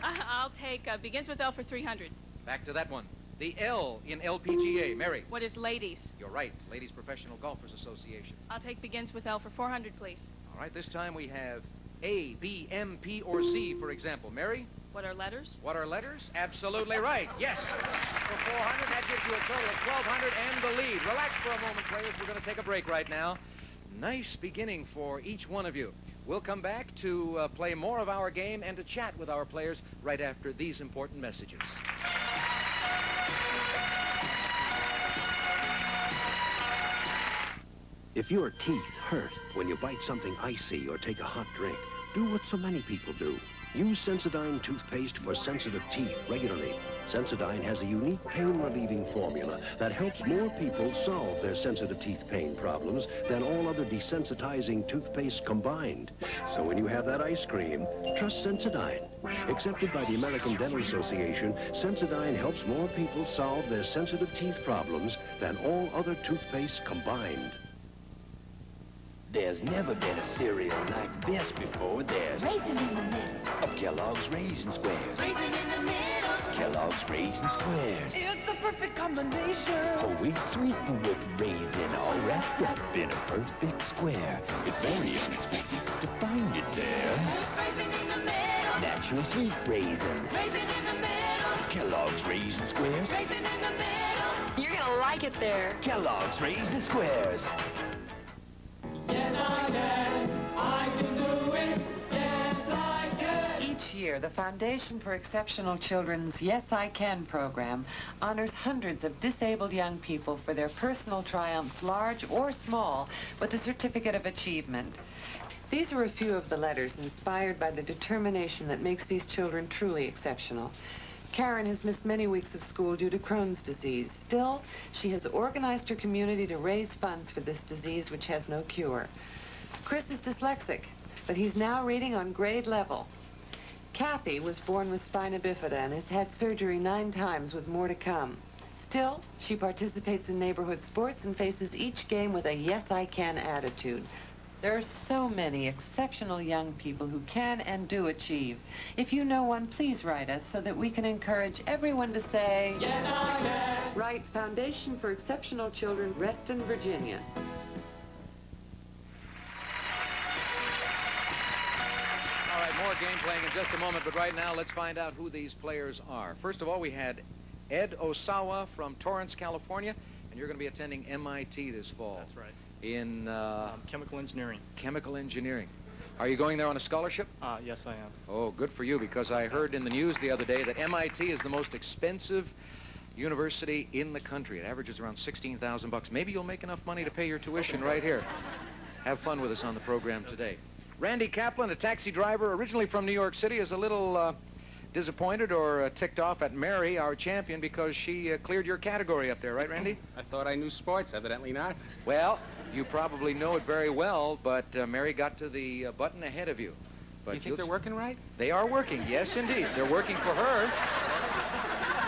I'll take begins with L for 300. Back to that one. The L in LPGA. Mary? What is ladies? You're right. Ladies Professional Golfers Association. I'll take begins with L for 400, please. All right, this time we have A, B, M, P, or C, for example. Mary? What are letters? What are letters? Absolutely right. Yes. For 400, that gives you a total of 1,200 and the lead. Relax for a moment, players. We're going to take a break right now. Nice beginning for each one of you. We'll come back to play more of our game and to chat with our players right after these important messages. If your teeth hurt when you bite something icy or take a hot drink, do what so many people do. Use Sensodyne toothpaste for sensitive teeth regularly. Sensodyne has a unique pain-relieving formula that helps more people solve their sensitive teeth pain problems than all other desensitizing toothpaste combined. So when you have that ice cream, trust Sensodyne. Accepted by the American Dental Association, Sensodyne helps more people solve their sensitive teeth problems than all other toothpaste combined. There's never been a cereal like this before. There's Raisin in the middle. of Kellogg's Raisin Squares. Raisin in the middle. Kellogg's Raisin Squares. It's the perfect combination. Whole wheat sweetened with raisin, all wrapped up in a perfect square. It's very unexpected to find it there. Raisin in the middle. Naturally sweet raisin. Raisin in the middle. Kellogg's Raisin Squares. Raisin in the middle. You're gonna like it there. Kellogg's Raisin Squares. Yes, I can. I can do it. Yes, I can. Each year, the Foundation for Exceptional Children's Yes, I Can program honors hundreds of disabled young people for their personal triumphs, large or small, with a certificate of achievement. These are a few of the letters inspired by the determination that makes these children truly exceptional. Karen has missed many weeks of school due to Crohn's disease. Still, she has organized her community to raise funds for this disease, which has no cure. Chris is dyslexic, but he's now reading on grade level. Kathy was born with spina bifida and has had surgery 9 times with more to come. Still, she participates in neighborhood sports and faces each game with a yes, I can attitude. There are so many exceptional young people who can and do achieve. If you know one, please write us so that we can encourage everyone to say, Yes, I can. Write Foundation for Exceptional Children, Reston, Virginia. All right, more game playing in just a moment, but right now let's find out who these players are. First of all, we had Ed Osawa from Torrance, California, and you're going to be attending MIT this fall. That's right. In chemical engineering. Chemical engineering. Are you going there on a scholarship? Yes, I am. Oh, good for you, because I heard in the news the other day that MIT is the most expensive university in the country. It averages around $16,000. Maybe you'll make enough money to pay your tuition right here. Have fun with us on the program today. Randy Kaplan, a taxi driver originally from New York City, is a little disappointed or ticked off at Mary, our champion, because she cleared your category up there, right, Randy? I thought I knew sports. Evidently not. Well, you probably know it very well, but Mary got to the button ahead of you. But you think they're working right? They are working, yes, indeed. They're working for her.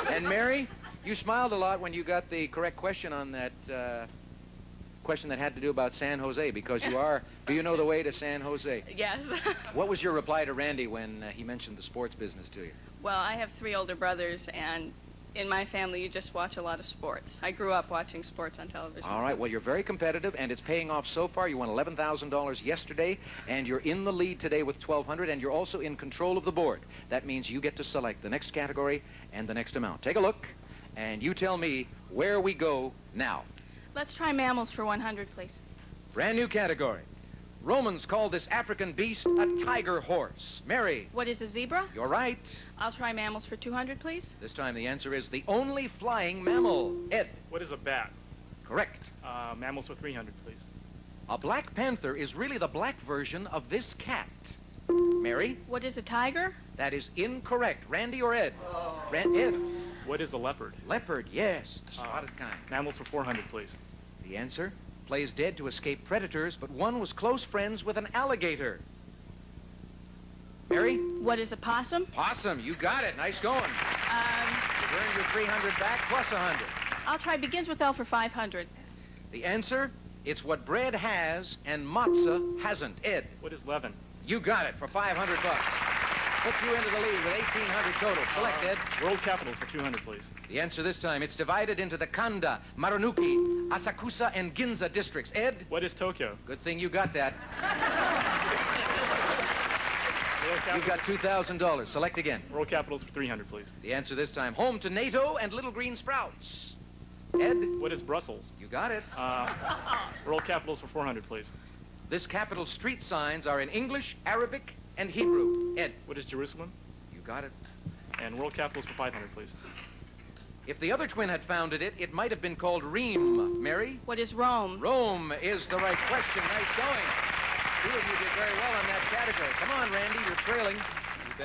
And Mary, you smiled a lot when you got the correct question on that question that had to do about San Jose, because do you know the way to San Jose? Yes. What was your reply to Randy when he mentioned the sports business to you? Well, I have 3 older brothers, and in my family, you just watch a lot of sports. I grew up watching sports on television. All right, well, you're very competitive, and it's paying off so far. You won $11,000 yesterday, and you're in the lead today with $1,200, and you're also in control of the board. That means you get to select the next category and the next amount. Take a look, and you tell me where we go now. Let's try mammals for 100, please. Brand new category. Romans called this African beast a tiger horse. Mary. What is a zebra? You're right. I'll try mammals for 200, please. This time the answer is the only flying mammal. Ed. What is a bat? Correct. Mammals for 300, please. A black panther is really the black version of this cat. Mary. What is a tiger? That is incorrect. Randy or Ed? Ed. What is a leopard? Leopard, yes. The spotted kind. Mammals for 400, please. The answer? Plays dead to escape predators, but one was close friends with an alligator. Mary? What is a possum? Possum, you got it. Nice going. You've earned your 300 back plus 100. I'll try begins with L for 500. The answer? It's what bread has and matzah hasn't. Ed? What is leaven? You got it for 500 bucks. Puts you into the lead with 1,800 total. Select, Ed. World capitals for 200, please. The answer this time, it's divided into the Kanda, Maranuki, Asakusa, and Ginza districts. Ed? What is Tokyo? Good thing you got that. You got $2,000. Select again. World capitals for 300, please. The answer this time, home to NATO and little green sprouts. Ed? What is Brussels? You got it. World capitals for 400, please. This capital's street signs are in English, Arabic, and Hebrew. Ed? What is Jerusalem? You got it. And world capitals for 500, please. If the other twin had founded it, it might have been called Rheims. Mary? What is Rome? Rome is the right question. Nice going. Two of you did very well on that category. Come on, Randy, you're trailing.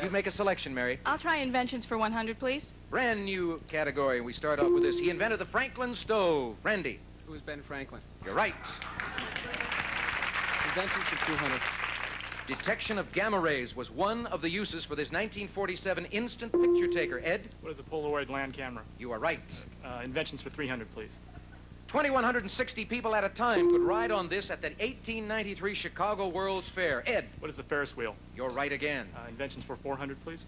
You make a selection, Mary. I'll try inventions for 100, please. Brand new category. We start off with this. He invented the Franklin stove. Randy? Who's Ben Franklin? You're right. Inventions for 200. Detection of gamma rays was one of the uses for this 1947 instant picture taker. Ed? What is a Polaroid land camera? You are right. Inventions for 300, please. 2,160 people at a time could ride on this at the 1893 Chicago World's Fair. Ed? What is a Ferris wheel? You're right again. Inventions for 400, please.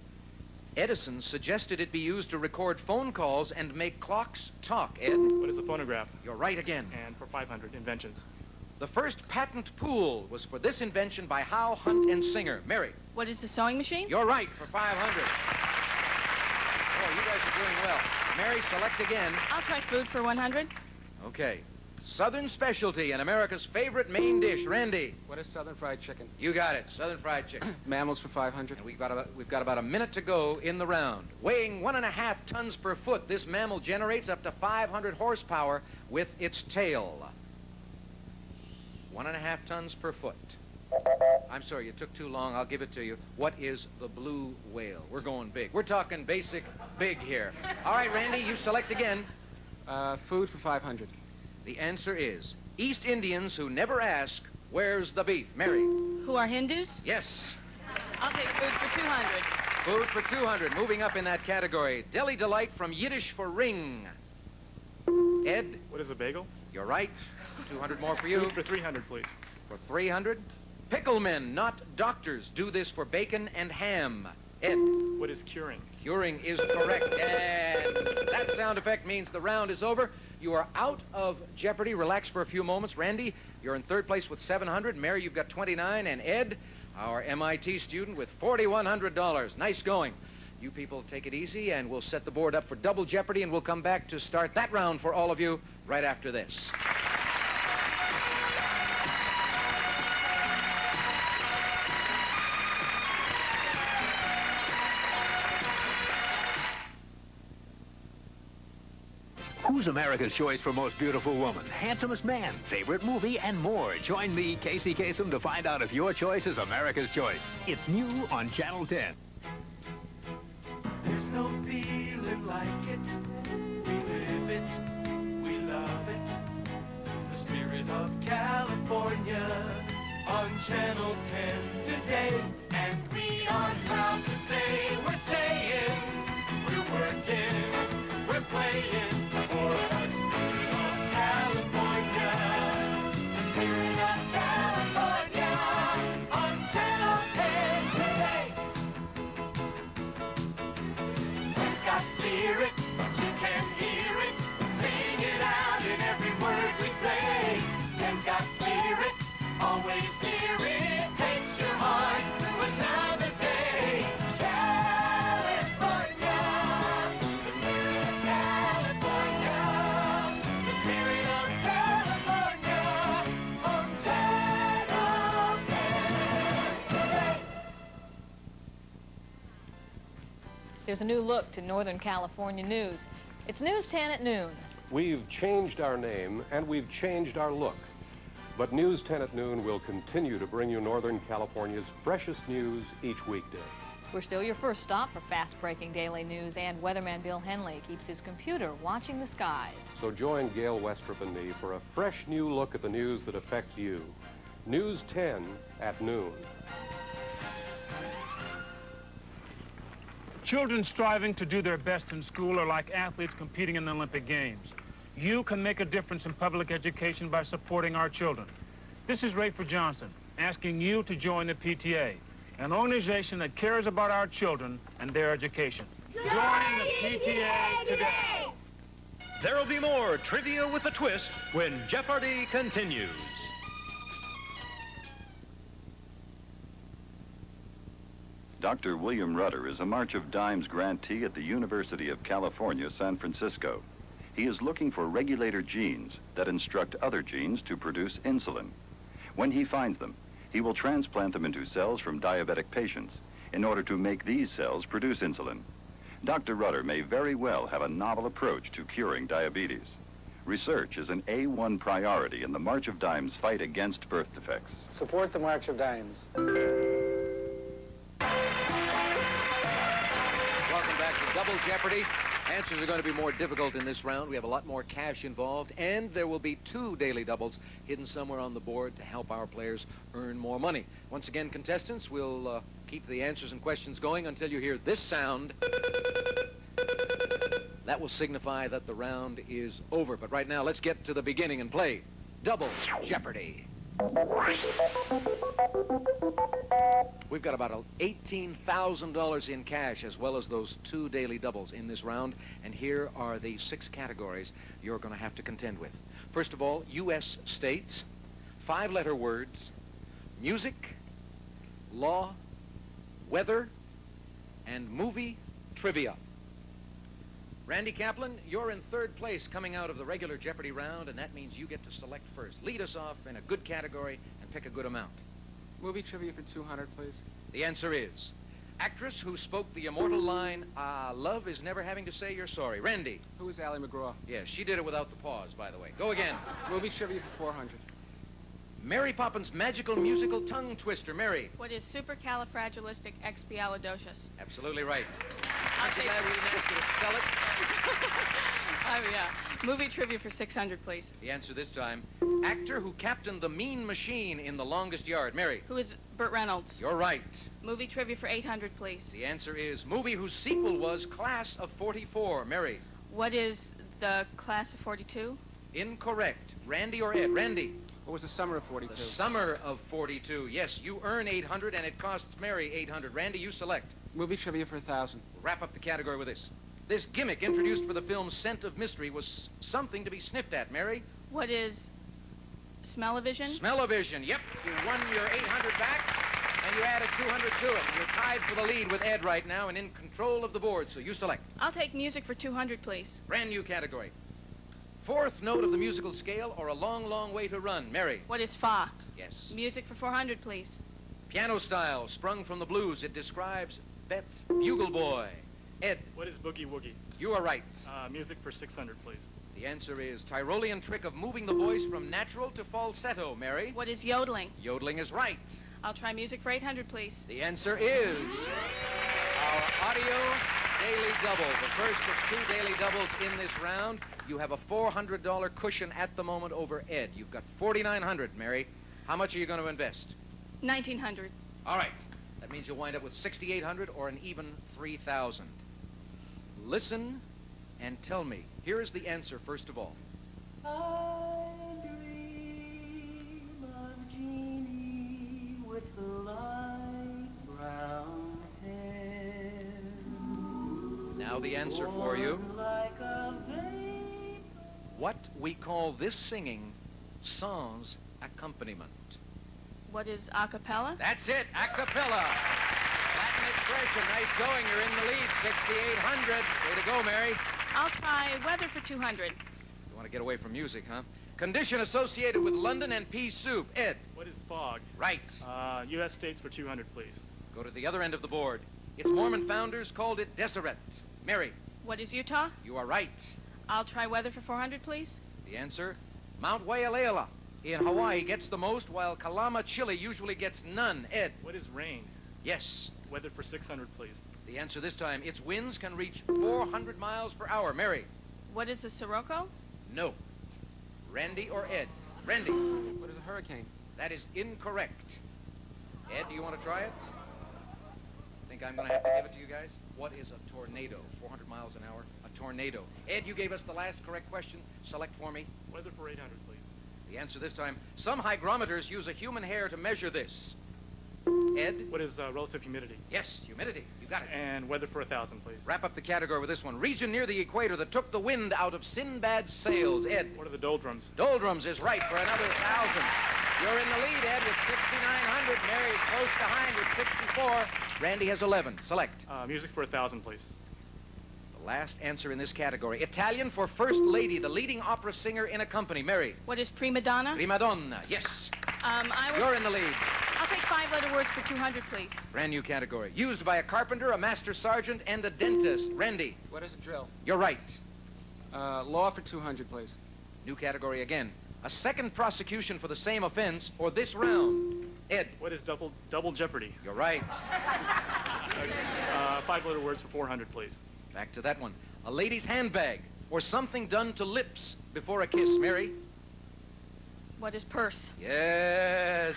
Edison suggested it be used to record phone calls and make clocks talk. Ed? What is a phonograph? You're right again. And for 500, inventions. The first patent pool was for this invention by Howe, Hunt, and Singer. Mary? What is the sewing machine? You're right, for 500. Oh, you guys are doing well. Mary, select again. I'll try food for 100. Okay. Southern specialty and America's favorite main dish. Randy? What is Southern fried chicken? You got it. Southern fried chicken. Mammals for 500. And we've got about a minute to go in the round. Weighing 1.5 tons per foot, this mammal generates up to 500 horsepower with its tail. 1.5 tons per foot. I'm sorry, you took too long. I'll give it to you. What is the blue whale? We're going big. We're talking basic big here. All right, Randy, you select again. Food for 500. The answer is East Indians who never ask, where's the beef? Mary? Who are Hindus? Yes. I'll take food for 200. Food for 200. Moving up in that category. Deli Delight from Yiddish for ring. Ed? What is a bagel? You're right. 200 more for you. Food for 300, please. For 300? Picklemen, not doctors, do this for bacon and ham. Ed? What is curing? Curing is correct. And that sound effect means the round is over. You are out of jeopardy. Relax for a few moments. Randy, you're in third place with 700. Mary, you've got 29. And Ed, our MIT student, with $4,100. Nice going. You people take it easy, and we'll set the board up for double jeopardy, and we'll come back to start that round for all of you right after this. Who's America's choice for most beautiful woman, handsomest man, favorite movie, and more? Join me, Casey Kasem, to find out if your choice is America's choice. It's new on Channel 10. There's no feeling like it. We live it. We love it. The spirit of California on Channel 10 today. And we are proud to say we're staying. We're working. We're playing. For the spirit of California, the spirit of California, on Channel 10 today. It's got spirit, you can hear it, sing it out in every word we say. Ten's got spirit, always near it, takes your heart to another day. California, the spirit of California, the spirit of California, on Channel 10 today. There's a new look to Northern California news. It's News 10 at noon. We've changed our name and we've changed our look. But News 10 at noon will continue to bring you Northern California's freshest news each weekday. We're still your first stop for fast-breaking daily news, and weatherman Bill Henley keeps his computer watching the skies. So join Gail Westrup and me for a fresh new look at the news that affects you. News 10 at noon. Children striving to do their best in school are like athletes competing in the Olympic Games. You can make a difference in public education by supporting our children. This is Rayford Johnson, asking you to join the PTA, an organization that cares about our children and their education. Join the PTA today! There'll be more Trivia with a Twist when Jeopardy continues. Dr. William Rudder is a March of Dimes grantee at the University of California, San Francisco. He is looking for regulator genes that instruct other genes to produce insulin. When he finds them, he will transplant them into cells from diabetic patients in order to make these cells produce insulin. Dr. Rudder may very well have a novel approach to curing diabetes. Research is an A1 priority in the March of Dimes fight against birth defects. Support the March of Dimes. Welcome back to Double Jeopardy. Answers are going to be more difficult in this round. We have a lot more cash involved, and there will be 2 daily doubles hidden somewhere on the board to help our players earn more money. Once again, contestants, we'll keep the answers and questions going until you hear this sound. That will signify that the round is over. But right now, let's get to the beginning and play Double Jeopardy. We've got about $18,000 in cash, as well as those 2 daily doubles in this round. And here are the 6 categories you're going to have to contend with. First of all, U.S. states, 5-letter words, music, law, weather, and movie trivia. Randy Kaplan, you're in 3rd place coming out of the regular Jeopardy round, and that means you get to select first. Lead us off in a good category and pick a good amount. Movie trivia for 200, please. The answer is actress who spoke the immortal line, love is never having to say you're sorry. Randy. Who is Ally McGraw? Yes, she did it without the pause, by the way. Go again. Movie trivia for 400. Mary Poppins' magical musical tongue twister. Mary. What is supercalifragilisticexpialidocious? Absolutely right. I'll I'm take glad we didn't ask you to spell it. Oh, yeah. Movie trivia for 600, please. The answer this time, actor who captained the Mean Machine in The Longest Yard. Mary. Who is Burt Reynolds? You're right. Movie trivia for 800, please. The answer is movie whose sequel was Class of 44. Mary. What is the Class of 42? Incorrect. Randy or Ed? Randy. What was the summer of 42? The summer of 42. Yes, you earn 800 and it costs Mary 800. Randy, you select. Movie trivia for 1,000. We'll wrap up the category with this. This gimmick introduced for the film Scent of Mystery was something to be sniffed at. Mary? What is smell-o-vision? Smell-o-vision. Yep. You won your 800 back and you added 200 to it. You're tied for the lead with Ed right now and in control of the board, so you select. I'll take music for 200, please. Brand new category. 4th note of the musical scale or a long, long way to run. Mary? What is fa? Yes. Music for 400, please. Piano style, sprung from the blues. It describes Bet's Bugle Boy. Ed? What is boogie woogie? You are right. Music for 600, please. The answer is Tyrolean trick of moving the voice from natural to falsetto. Mary? What is yodeling? Yodeling is right. I'll try music for 800, please. The answer is our audio daily double. The first of 2 daily doubles in this round. You have a $400 cushion at the moment over Ed. You've got $4,900, Mary. How much are you going to invest? 1,900. All right. That means you'll wind up with $6,800 or an even $3,000. Listen and tell me. Here is the answer, first of all. I dream of Jeannie with the light brown hair. Now the answer for you. Like a veil. What we call this singing sans accompaniment. What is a cappella? That's it, a cappella. Latin expression, nice going. You're in the lead, 6,800. Way to go, Mary. I'll try weather for 200. You want to get away from music, huh? Condition associated with London and pea soup. Ed. What is fog? Right. U.S. states for 200, please. Go to the other end of the board. Its Mormon founders called it Deseret. Mary. What is Utah? You are right. I'll try weather for 400, please. The answer, Mount Waialaila in Hawaii gets the most, while Kalama, Chile usually gets none. Ed. What is rain? Yes. Weather for 600, please. The answer this time, its winds can reach 400 miles per hour. Mary. What is a sirocco? No. Randy or Ed? Randy. What is a hurricane? That is incorrect. Ed, do you want to try it? Think I'm going to have to give it to you guys? What is a tornado? 400 miles an hour? A tornado. Ed, you gave us the last correct question. Select for me. Weather for 800, please. The answer this time, some hygrometers use a human hair to measure this. Ed? What is relative humidity? Yes, humidity. You got it. And weather for 1,000, please. Wrap up the category with this one. Region near the equator that took the wind out of Sinbad's sails. Ed? What are the doldrums? Doldrums is right for another 1,000. You're in the lead, Ed, with 6,900. Mary's close behind with 64. Randy has 11. Select. Music for 1,000, please. The last answer in this category. Italian for first lady, the leading opera singer in a company. Mary. What is prima donna? Prima donna. Yes. I You're in the lead. I'll take 5-letter words for 200, please. Brand new category. Used by a carpenter, a master sergeant, and a dentist. Randy. What is a drill? You're right. Law for 200, please. New category again. A second prosecution for the same offense or this round. Ed. What is double jeopardy? You're right. 5-letter words for 400, please. Back to that one. A lady's handbag or something done to lips before a kiss. Mary. What is purse? Yes.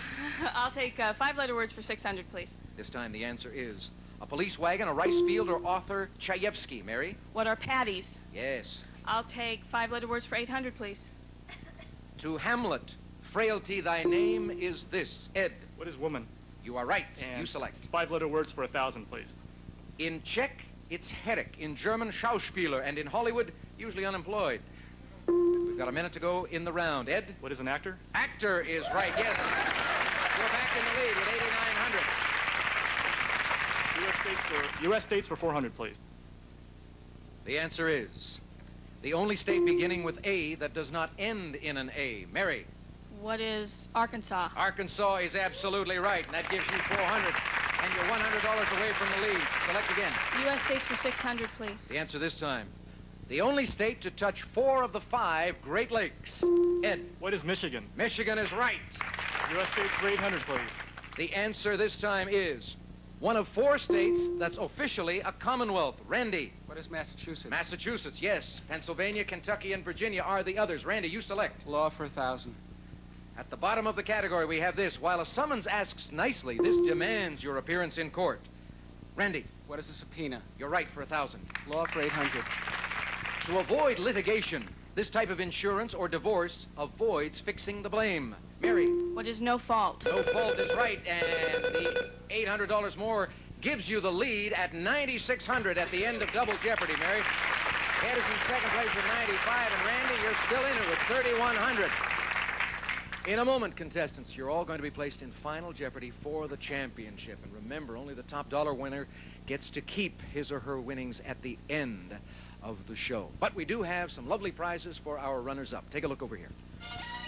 I'll take 5-letter words for 600, please. This time the answer is a police wagon, a rice field, or author Chayefsky. Mary. What are patties? Yes. I'll take 5-letter words for 800, please. To Hamlet, frailty thy name is this. Ed. What is woman? You are right. And you select. 5-letter words for 1,000, please. In Czech, it's Herrick. In German, Schauspieler. And in Hollywood, usually unemployed. We've got a minute to go in the round. Ed? What is an actor? Actor is right, yes. You're back in the lead with 8,900. U.S. states for 400, please. The answer is the only state beginning with A that does not end in an A. Mary. What is Arkansas? Arkansas is absolutely right, and that gives you 400. And you're $100 away from the lead. Select again. U.S. states for 600, please. The answer this time. The only state to touch 4 of the 5 Great Lakes. Ed. What is Michigan? Michigan is right. U.S. states for 800, please. The answer this time is one of 4 states that's officially a Commonwealth. Randy. What is Massachusetts? Massachusetts, yes. Pennsylvania, Kentucky, and Virginia are the others. Randy, you select. Law for 1,000. At the bottom of the category, we have this. While a summons asks nicely, this demands your appearance in court. Randy. What is a subpoena? You're right for 1,000. Law for 800. To avoid litigation, this type of insurance or divorce avoids fixing the blame. Mary. What is no fault? No fault is right, and the $800 more gives you the lead at 9,600 at the end of Double Jeopardy, Mary. Ed is in second place with 95, and Randy, you're still in it with 3,100. In a moment, contestants, you're all going to be placed in Final Jeopardy for the championship. And remember, only the top dollar winner gets to keep his or her winnings at the end of the show. But we do have some lovely prizes for our runners-up. Take a look over here.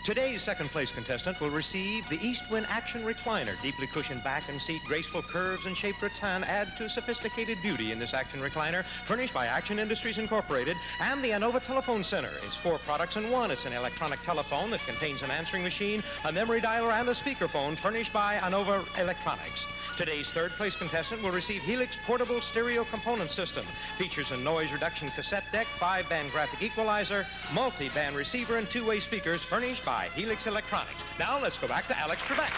Today's second-place contestant will receive the Eastwind Action Recliner. Deeply cushioned back and seat, graceful curves and shaped rattan add to sophisticated beauty in this Action Recliner, furnished by Action Industries Incorporated and the Anova Telephone Center. It's 4 products in one. It's an electronic telephone that contains an answering machine, a memory dialer, and a speakerphone, furnished by Anova Electronics. Today's third-place contestant will receive Helix Portable Stereo Component System. Features a noise reduction cassette deck, 5-band graphic equalizer, multi-band receiver, and 2-way speakers, furnished by Helix Electronics. Now let's go back to Alex Trebek.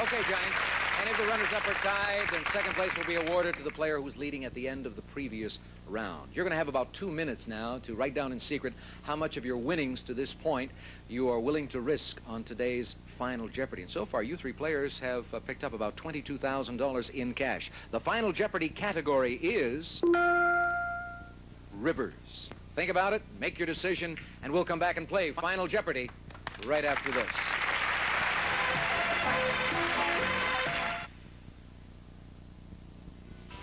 Okay, Johnny. And if the runners-up are tied, then second place will be awarded to the player who's leading at the end of the previous round. You're going to have about 2 minutes now to write down in secret how much of your winnings to this point you are willing to risk on today's Final Jeopardy. And so far, you 3 players have picked up about $22,000 in cash. The Final Jeopardy category is rivers. Think about it, make your decision, and we'll come back and play Final Jeopardy right after this.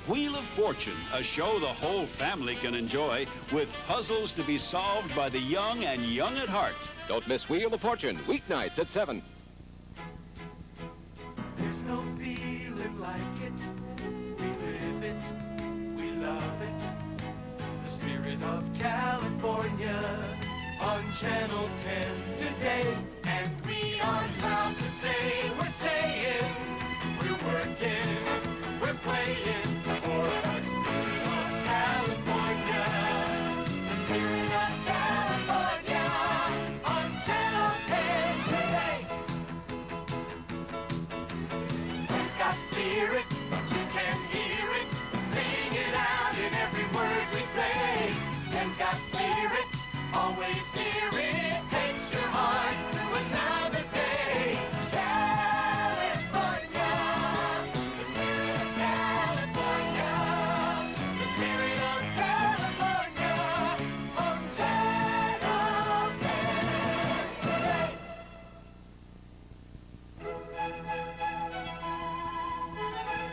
Wheel of Fortune, a show the whole family can enjoy with puzzles to be solved by the young and young at heart. Don't miss Wheel of Fortune, weeknights at 7. There's no feeling like it. We live it. We love it. The spirit of California on Channel 10 today. And we are proud to say we're staying. We're working. We're hear it, but you can hear it. Sing it out in every word we say. 10's got spirit, always near it. Takes your heart through another day. California, the spirit of California, the spirit of California, on Channel 10 today.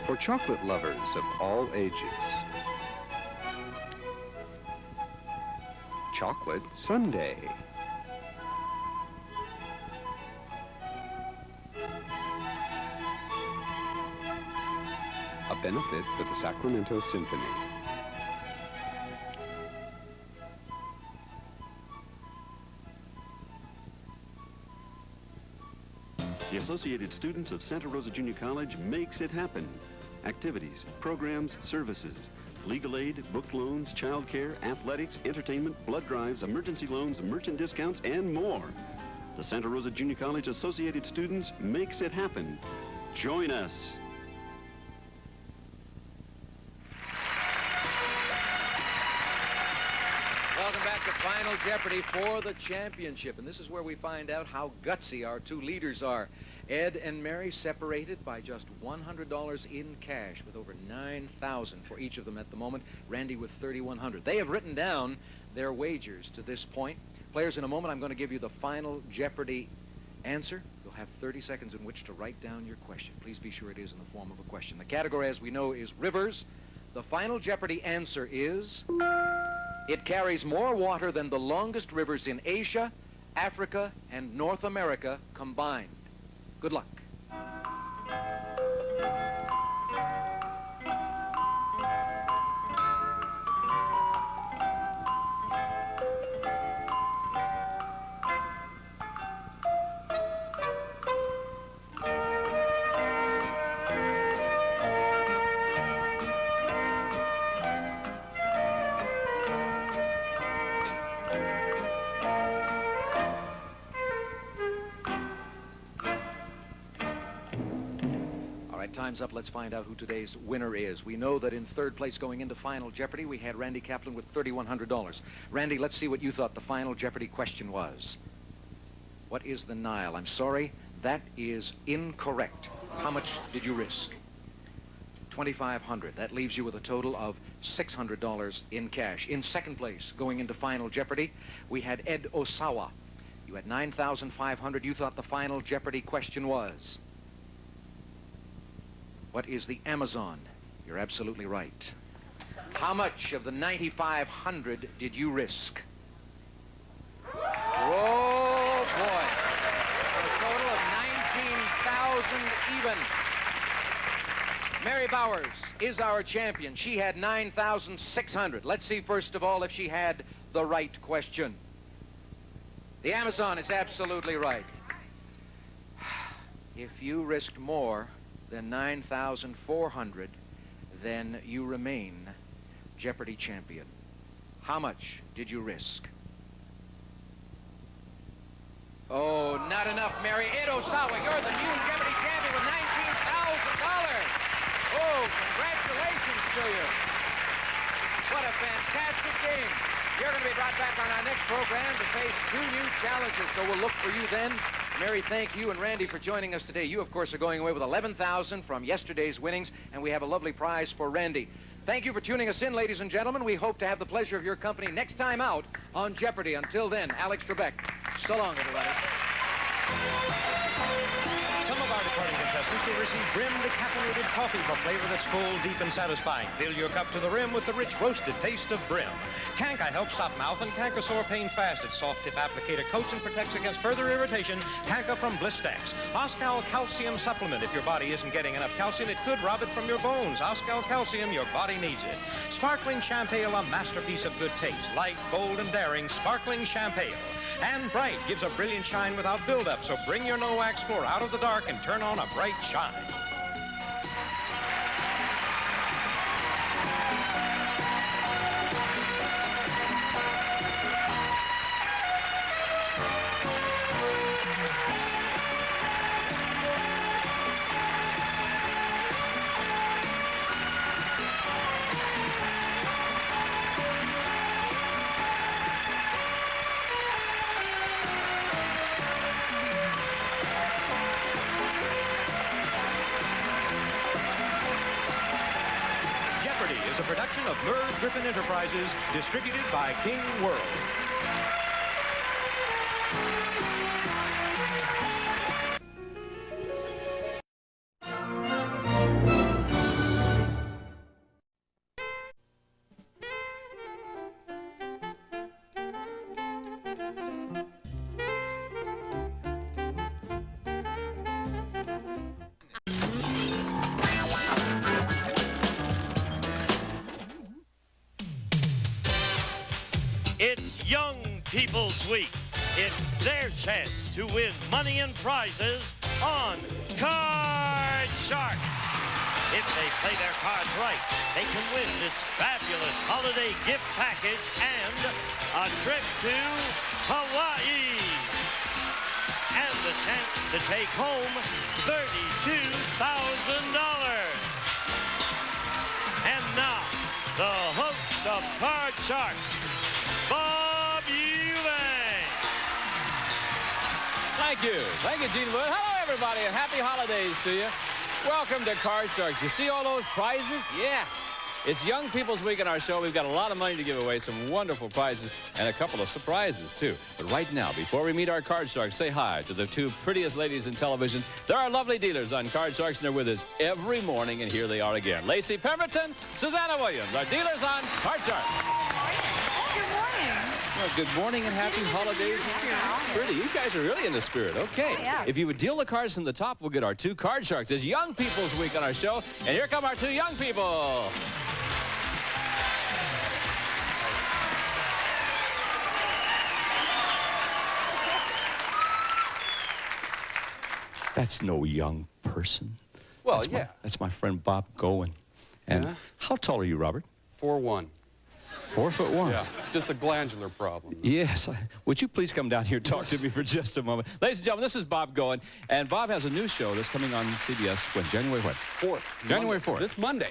For chocolate lovers of all ages, Chocolate Sundae. A benefit for the Sacramento Symphony. The Associated Students of Santa Rosa Junior College makes it happen. Activities, programs, services, legal aid, book loans, child care, athletics, entertainment, blood drives, emergency loans, merchant discounts, and more. The Santa Rosa Junior College Associated Students makes it happen. Join us. Welcome back to Final Jeopardy for the championship. And this is where we find out how gutsy our two leaders are. Ed and Mary separated by just $100 in cash, with over $9,000 for each of them at the moment. Randy with $3,100. They have written down their wagers to this point. Players, in a moment, I'm going to give you the Final Jeopardy answer. You'll have 30 seconds in which to write down your question. Please be sure it is in the form of a question. The category, as we know, is rivers. The Final Jeopardy answer is: it carries more water than the longest rivers in Asia, Africa, and North America combined. Good luck. Time's up. Let's find out who today's winner is. We know that in third place going into Final Jeopardy, we had Randy Kaplan with $3,100. Randy, let's see what you thought the Final Jeopardy question was. What is the Nile? I'm sorry, that is incorrect. How much did you risk? $2,500. That leaves you with a total of $600 in cash. In second place going into Final Jeopardy, we had Ed Osawa. You had $9,500. You thought the Final Jeopardy question was: what is the Amazon? You're absolutely right. How much of the $9,500 did you risk? Oh, boy. A total of $19,000 even. Mary Bowers is our champion. She had $9,600. Let's see, first of all, if she had the right question. The Amazon is absolutely right. If you risked more than $9,400, then you remain Jeopardy champion. How much did you risk? Oh, not enough, Mary. Ed Osawa, you're the new Jeopardy champion with $19,000. Oh, congratulations to you. What a fantastic game. You're going to be brought back on our next program to face two new challenges, so we'll look for you then. Mary, thank you, and Randy, for joining us today. You, of course, are going away with $11,000 from yesterday's winnings, and we have a lovely prize for Randy. Thank you for tuning us in, ladies and gentlemen. We hope to have the pleasure of your company next time out on Jeopardy. Until then, Alex Trebek. So long, everybody. Some of our departing contestants will receive Brim decaffeinated coffee for flavor that's full, deep, and satisfying. Fill your cup to the rim with the rich roasted taste of Brim. Canka helps stop mouth and canker sore pain fast. Its soft tip applicator coats and protects against further irritation. Canka from Blistex. Oscal Calcium Supplement. If your body isn't getting enough calcium, it could rob it from your bones. Oscal Calcium, your body needs it. Sparkling Champagne, a masterpiece of good taste. Light, bold, and daring. Sparkling Champagne. And Bright gives a brilliant shine without buildup, so bring your no-wax floor out of the dark and turn on a bright shine. production of Merv Griffin Enterprises, distributed by King World. It's Young People's Week. It's their chance to win money and prizes on Card Shark. If they play their cards right, they can win this fabulous holiday gift package and a trip to Hawaii. And the chance to take home $32,000. And now, the host of Card Sharks, Bob Eubank. Thank you. Thank you, Gene Wood. Hello, everybody, and happy holidays to you. Welcome to Card Sharks. You see all those prizes? Yeah. It's Young People's Week in our show. We've got a lot of money to give away, some wonderful prizes, and a couple of surprises, too. But right now, before we meet our Card Sharks, say hi to the two prettiest ladies in television. They're our lovely dealers on Card Sharks, and they're with us every morning, and here they are again. Lacey Pemberton, Susanna Williams, our dealers on Card Sharks. Good morning. Well, good morning and happy holidays. Pretty. You guys are really in the spirit. Okay. Yeah. If you would deal the cards from the top, we'll get our two Card Sharks. It's Young People's Week on our show, and here come our two young people. That's no young person. Well, That's my friend Bob Goen. And how tall are you, Robert? 4'1". 4'1". Yeah, just a glandular problem. Yes. Would you please come down here and talk to me for just a moment? Ladies and gentlemen, this is Bob Goen, and Bob has a new show that's coming on CBS when? January what? 4th. January 4th. This Monday.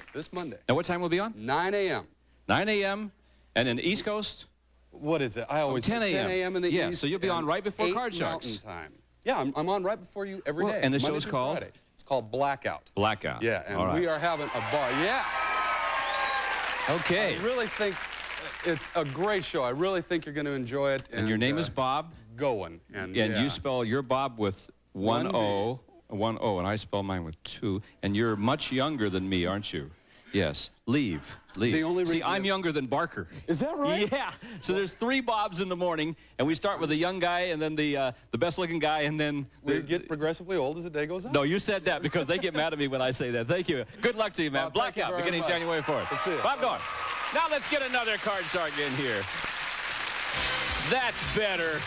Now, what time will it be on? 9 a.m. 9 a.m. And in the East Coast? What is it? I always 10 a.m. 10 a.m. in the East. Yeah, so you'll be on right before 8 Card Sharks. Mountain time. Yeah, I'm on right before you every day. And the Monday show's through called? Friday. It's called Blackout. Blackout. Yeah, and all right. we are having a bar. Yeah. Okay. I really think it's a great show. I really think you're going to enjoy it. And your name is Bob? Goen. And you spell your Bob with one O, and I spell mine with 2. And you're much younger than me, aren't you? Yes. Leave. The only See, reason I'm younger than Barker. Is that right? Yeah. So there's 3 Bobs in the morning, and we start with the young guy, and then the best-looking guy, and then... We get progressively old as the day goes on. No, you said that because they get mad at me when I say that. Thank you. Good luck to you, man. Blackout, beginning January 4th. Let's see it. Bob Goen. Now let's get another Card Shark in here. That's better.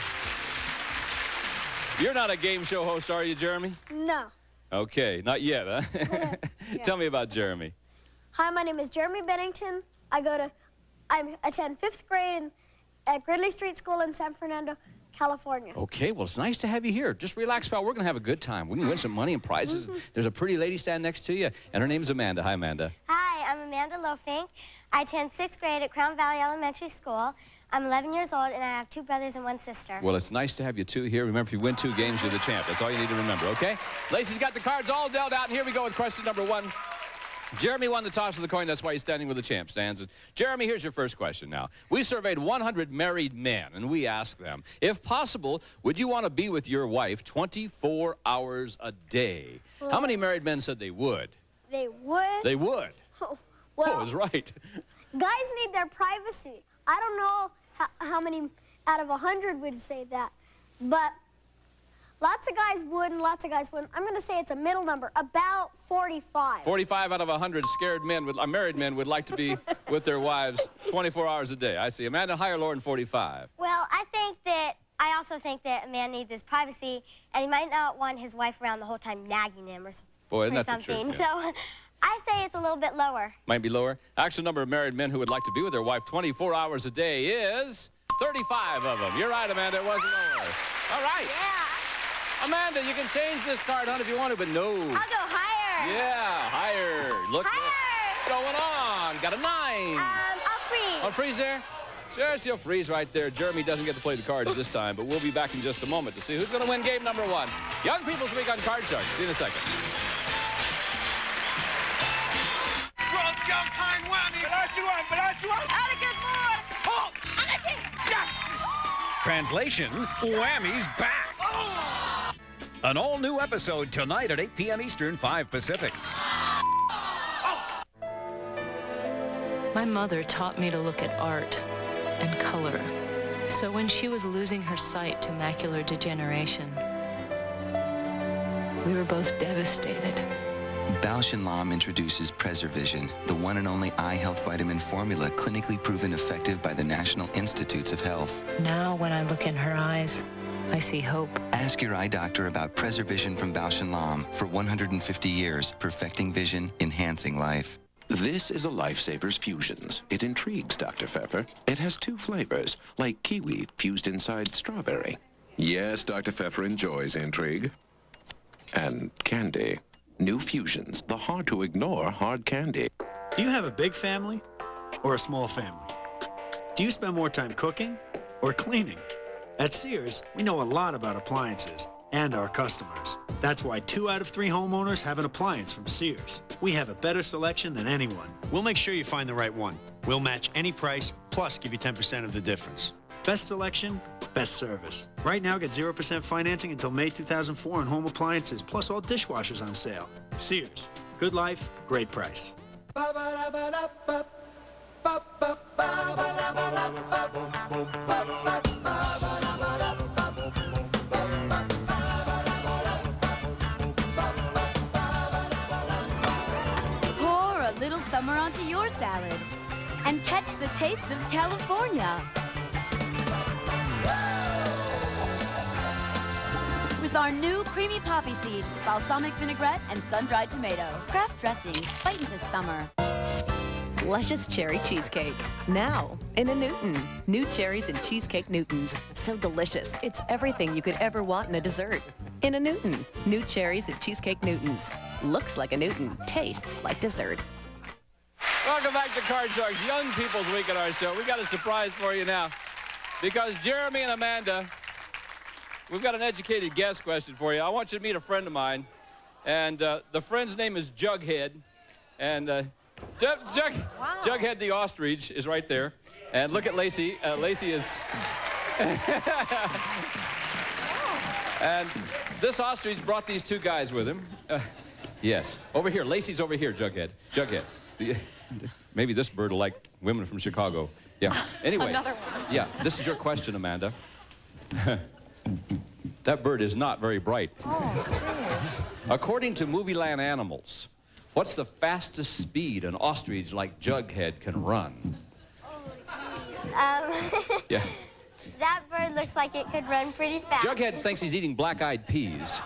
You're not a game show host, are you, Jeremy? No. Okay, not yet, huh? Yeah. Tell me about Jeremy. Hi, my name is Jeremy Bennington. I attend 5th grade at Gridley Street School in San Fernando, California. Okay, well, it's nice to have you here. Just relax, pal. We're going to have a good time. We can win some money and prizes. There's a pretty lady standing next to you, and her name's Amanda. Hi, Amanda. Hi, I'm Amanda Lofink. I attend 6th grade at Crown Valley Elementary School. I'm 11 years old, and I have 2 brothers and 1 sister. Well, it's nice to have you two here. Remember, if you win 2 games, you're the champ. That's all you need to remember, okay? Lacey's got the cards all dealt out, and here we go with question number 1. Jeremy won the toss of the coin. That's why he's standing where the champ stands. And Jeremy, here's your first question now. We surveyed 100 married men, and we asked them, if possible, would you want to be with your wife 24 hours a day? Well, how many married men said they would? They would? They would. Oh, well, I was right. Guys need their privacy. I don't know how many out of 100 would say that, but lots of guys would and lots of guys wouldn't. I'm going to say it's a middle number, about 45. 45 out of 100 scared men, married men would like to be with their wives 24 hours a day. I see. Amanda, higher, lower than 45? Well, I also think that a man needs his privacy, and he might not want his wife around the whole time nagging him or Boy, isn't that something. the truth? Yeah. So I say it's a little bit lower. Might be lower. Actual number of married men who would like to be with their wife 24 hours a day is 35 of them. You're right, Amanda. It was lower. All right. Yeah. Amanda, you can change this card, hon, if you want to, but no. I'll go higher. Yeah, higher. Look. Higher. Going on. Got a 9. I'll freeze. I'll freeze there? Sure, she'll freeze right there. Jeremy doesn't get to play the cards this time, but we'll be back in just a moment to see who's going to win game number 1. Young People's Week on Card Sharks. See you in a second. Translation, Whammy's back. An all-new episode tonight at 8 p.m. Eastern, 5 Pacific. My mother taught me to look at art and color. So when she was losing her sight to macular degeneration, we were both devastated. Bausch & Lomb introduces PreserVision, the one and only eye health vitamin formula clinically proven effective by the National Institutes of Health. Now when I look in her eyes, I see hope. Ask your eye doctor about PreserVision from Bausch & Lomb. For 150 years, perfecting vision, enhancing life. This is a Lifesavers Fusions. It intrigues Dr. Pfeffer. It has 2 flavors, like kiwi fused inside strawberry. Yes, Dr. Pfeffer enjoys intrigue. And candy. New Fusions, the hard-to-ignore hard candy. Do you have a big family or a small family? Do you spend more time cooking or cleaning? At Sears, we know a lot about appliances and our customers. That's why 2 out of 3 homeowners have an appliance from Sears. We have a better selection than anyone. We'll make sure you find the right one. We'll match any price, plus give you 10% of the difference. Best selection, best service. Right now, get 0% financing until May 2004 on home appliances, plus all dishwashers on sale. Sears. Good life, great price. Pour a little summer onto your salad and catch the taste of California. With our new creamy poppy seed, balsamic vinaigrette, and sun-dried tomato. Craft dressing, fight into summer. Luscious cherry cheesecake. Now in a Newton. New cherries and cheesecake Newtons. So delicious. It's everything you could ever want in a dessert. In a Newton. New cherries and cheesecake Newtons. Looks like a Newton. Tastes like dessert. Welcome back to Card Sharks Young People's Week at our show. We got a surprise for you now. Because Jeremy and Amanda, we've got an educated guess question for you. I want you to meet a friend of mine. And the friend's name is Jughead. And Jughead the ostrich is right there. And look at Lacey. Lacey is... And this ostrich brought these 2 guys with him. Yes. Over here. Lacey's over here, Jughead. Jughead. Maybe this bird will like women from Chicago. Yeah. Anyway. Another one. Yeah. This is your question, Amanda. That bird is not very bright. Oh, According to Movie Land Animals, what's the fastest speed an ostrich like Jughead can run? Yeah. That bird looks like it could run pretty fast. Jughead thinks he's eating black-eyed peas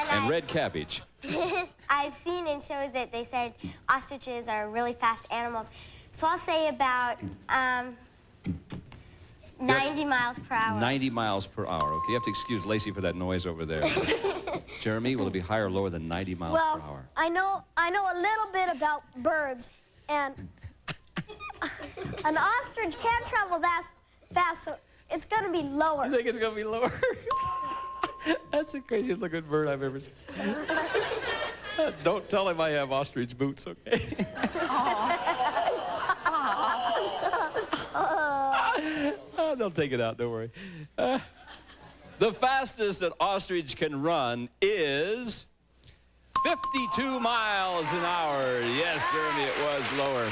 and red cabbage. I've seen in shows that they said ostriches are really fast animals. So I'll say about 90 miles per hour. 90 miles per hour. Okay, you have to excuse Lacey for that noise over there. Jeremy, will it be higher or lower than 90 miles per hour? I know a little bit about birds, and an ostrich can't travel that fast, so it's going to be lower. You think it's going to be lower? That's the craziest looking bird I've ever seen. Don't tell him I have ostrich boots, okay? Oh, they'll take it out, don't worry. The fastest an ostrich can run is 52 miles an hour. Yes, Jeremy, it was lower.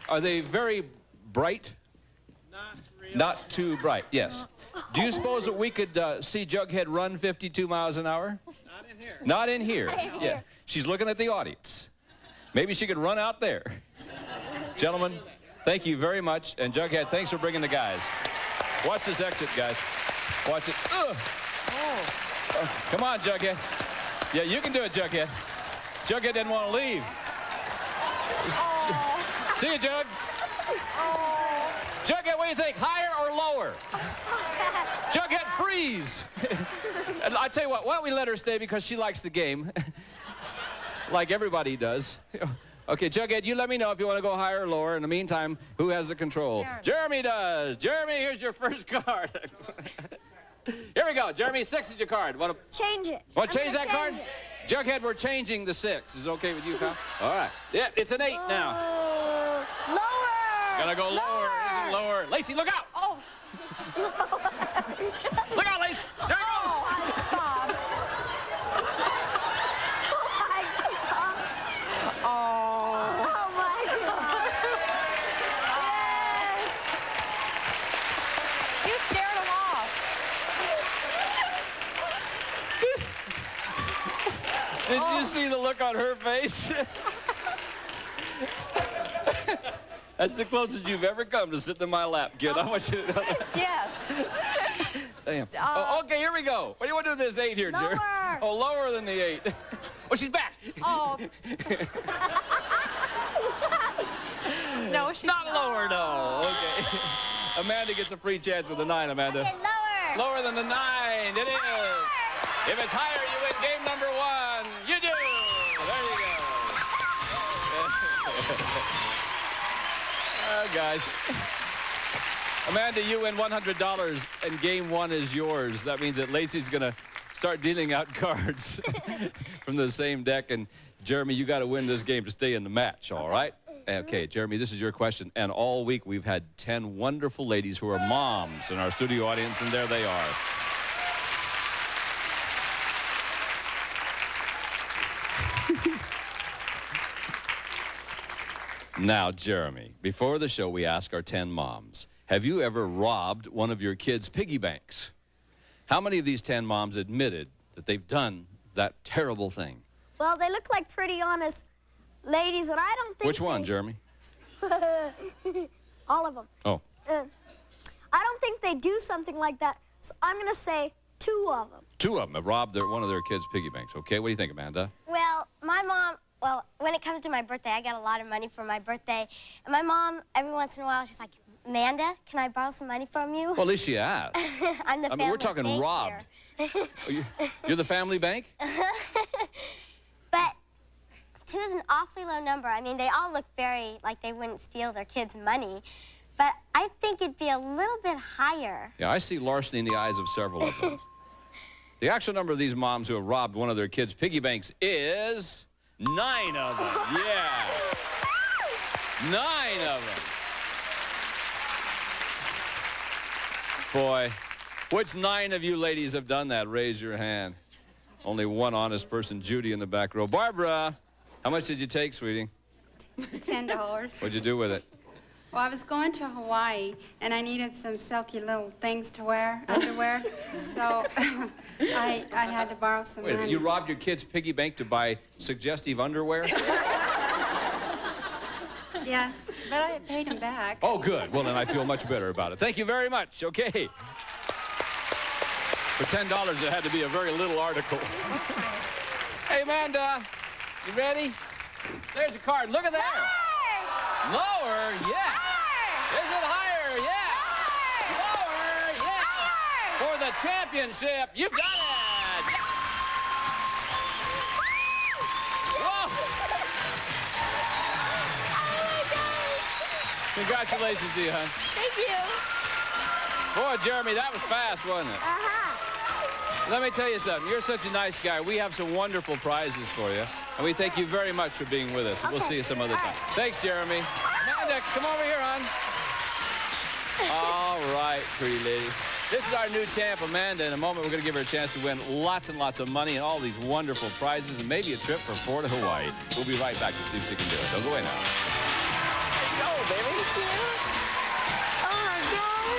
Are they very bright? Not really. Not too bright, yes. Do you suppose that we could see Jughead run 52 miles an hour? Not in here. Not in here. Yeah. She's looking at the audience. Maybe she could run out there. Gentlemen, thank you very much. And Jughead, thanks for bringing the guys. Watch this exit, guys. Watch it. Come on, Jughead. Yeah, you can do it, Jughead. Jughead didn't want to leave. See you, Jug. Jughead, what do you think? Higher or lower? Jughead, freeze. And I tell you what, why don't we let her stay because she likes the game. Like everybody does. Okay, Jughead, you let me know if you want to go higher or lower. In the meantime, who has the control? Jeremy does. Jeremy, here's your first card. Here Here we go. Jeremy, 6 is your card. Want to Change it. Want to change I'm that gonna card? change Jughead, we're changing the 6. Is it okay with you, pal? All right. Yep, it's an 8 now. Lower. Gotta go lower. Isn't lower. Lacey, look out. Oh. Look out, Lacey. There it goes. Oh my God. You scared him off. Did you see the look on her face? That's the closest you've ever come to sitting in my lap, kid. I want you to know that. Yes. Damn. Okay, here we go. What do you want to do with this 8 here, Jerry? Lower. Oh, lower than the 8. Oh, she's back. Oh. No, she's Not lower, no. Okay. Amanda gets a free chance with the 9, Amanda. Okay, lower. Lower than the 9. It is. If it's higher, you win game number 1. You do. There you go. Oh, guys. Amanda, you win $100, and game 1 is yours. That means that Lacey's going to start dealing out cards from the same deck. And, Jeremy, you got to win this game to stay in the match, all right? Okay, Jeremy, this is your question. And all week we've had 10 wonderful ladies who are moms in our studio audience, and there they are. Now, Jeremy, before the show, we ask our 10 moms, have you ever robbed one of your kids' piggy banks? How many of these 10 moms admitted that they've done that terrible thing? Well, they look like pretty honest ladies, and I don't think. Which one, Jeremy? All of them. Oh. I don't think they do something like that, so I'm going to say 2 of them. 2 of them have robbed one of their kids' piggy banks. Okay, what do you think, Amanda? Well, my mom, when it comes to my birthday, I get a lot of money for my birthday. And my mom, every once in a while, she's like, Amanda, can I borrow some money from you? Well, at least she asked. I'm the family we're talking bank robbed. here. You're the family bank? But 2 is an awfully low number. I mean, they all look very like they wouldn't steal their kids' money. But I think it'd be a little bit higher. Yeah, I see larceny in the eyes of several of them. The actual number of these moms who have robbed one of their kids' piggy banks is 9 of them. Yeah. 9 of them. Boy, which 9 of you ladies have done that? Raise your hand. Only one honest person, Judy, in the back row. Barbara, how much did you take, sweetie? $10. What'd you do with it? Well, I was going to Hawaii, and I needed some silky little things to wear, underwear, so I had to borrow some Wait a minute, money. you robbed your kid's piggy bank to buy suggestive underwear? Yes, but I paid him back. Oh, good. Well, then I feel much better about it. Thank you very much. Okay. For $10, it had to be a very little article. Hey, Amanda, you ready? There's a card. Look at that. Lower, yeah. Is it higher? Yeah. Lower, yeah. For the championship, you got it. Whoa. Congratulations to you, hon. Thank you. Boy, Jeremy, that was fast, wasn't it? Let me tell you something. You're such a nice guy. We have some wonderful prizes for you. And we thank you very much for being with us. And we'll see you some other time. Thanks, Jeremy. Amanda, come over here, hon. All right, pretty lady. This is our new champ, Amanda. In a moment, we're going to give her a chance to win lots and lots of money and all these wonderful prizes and maybe a trip for 4 to Hawaii. We'll be right back to see if she can do it. Don't go away now. Go, baby. Oh, my gosh.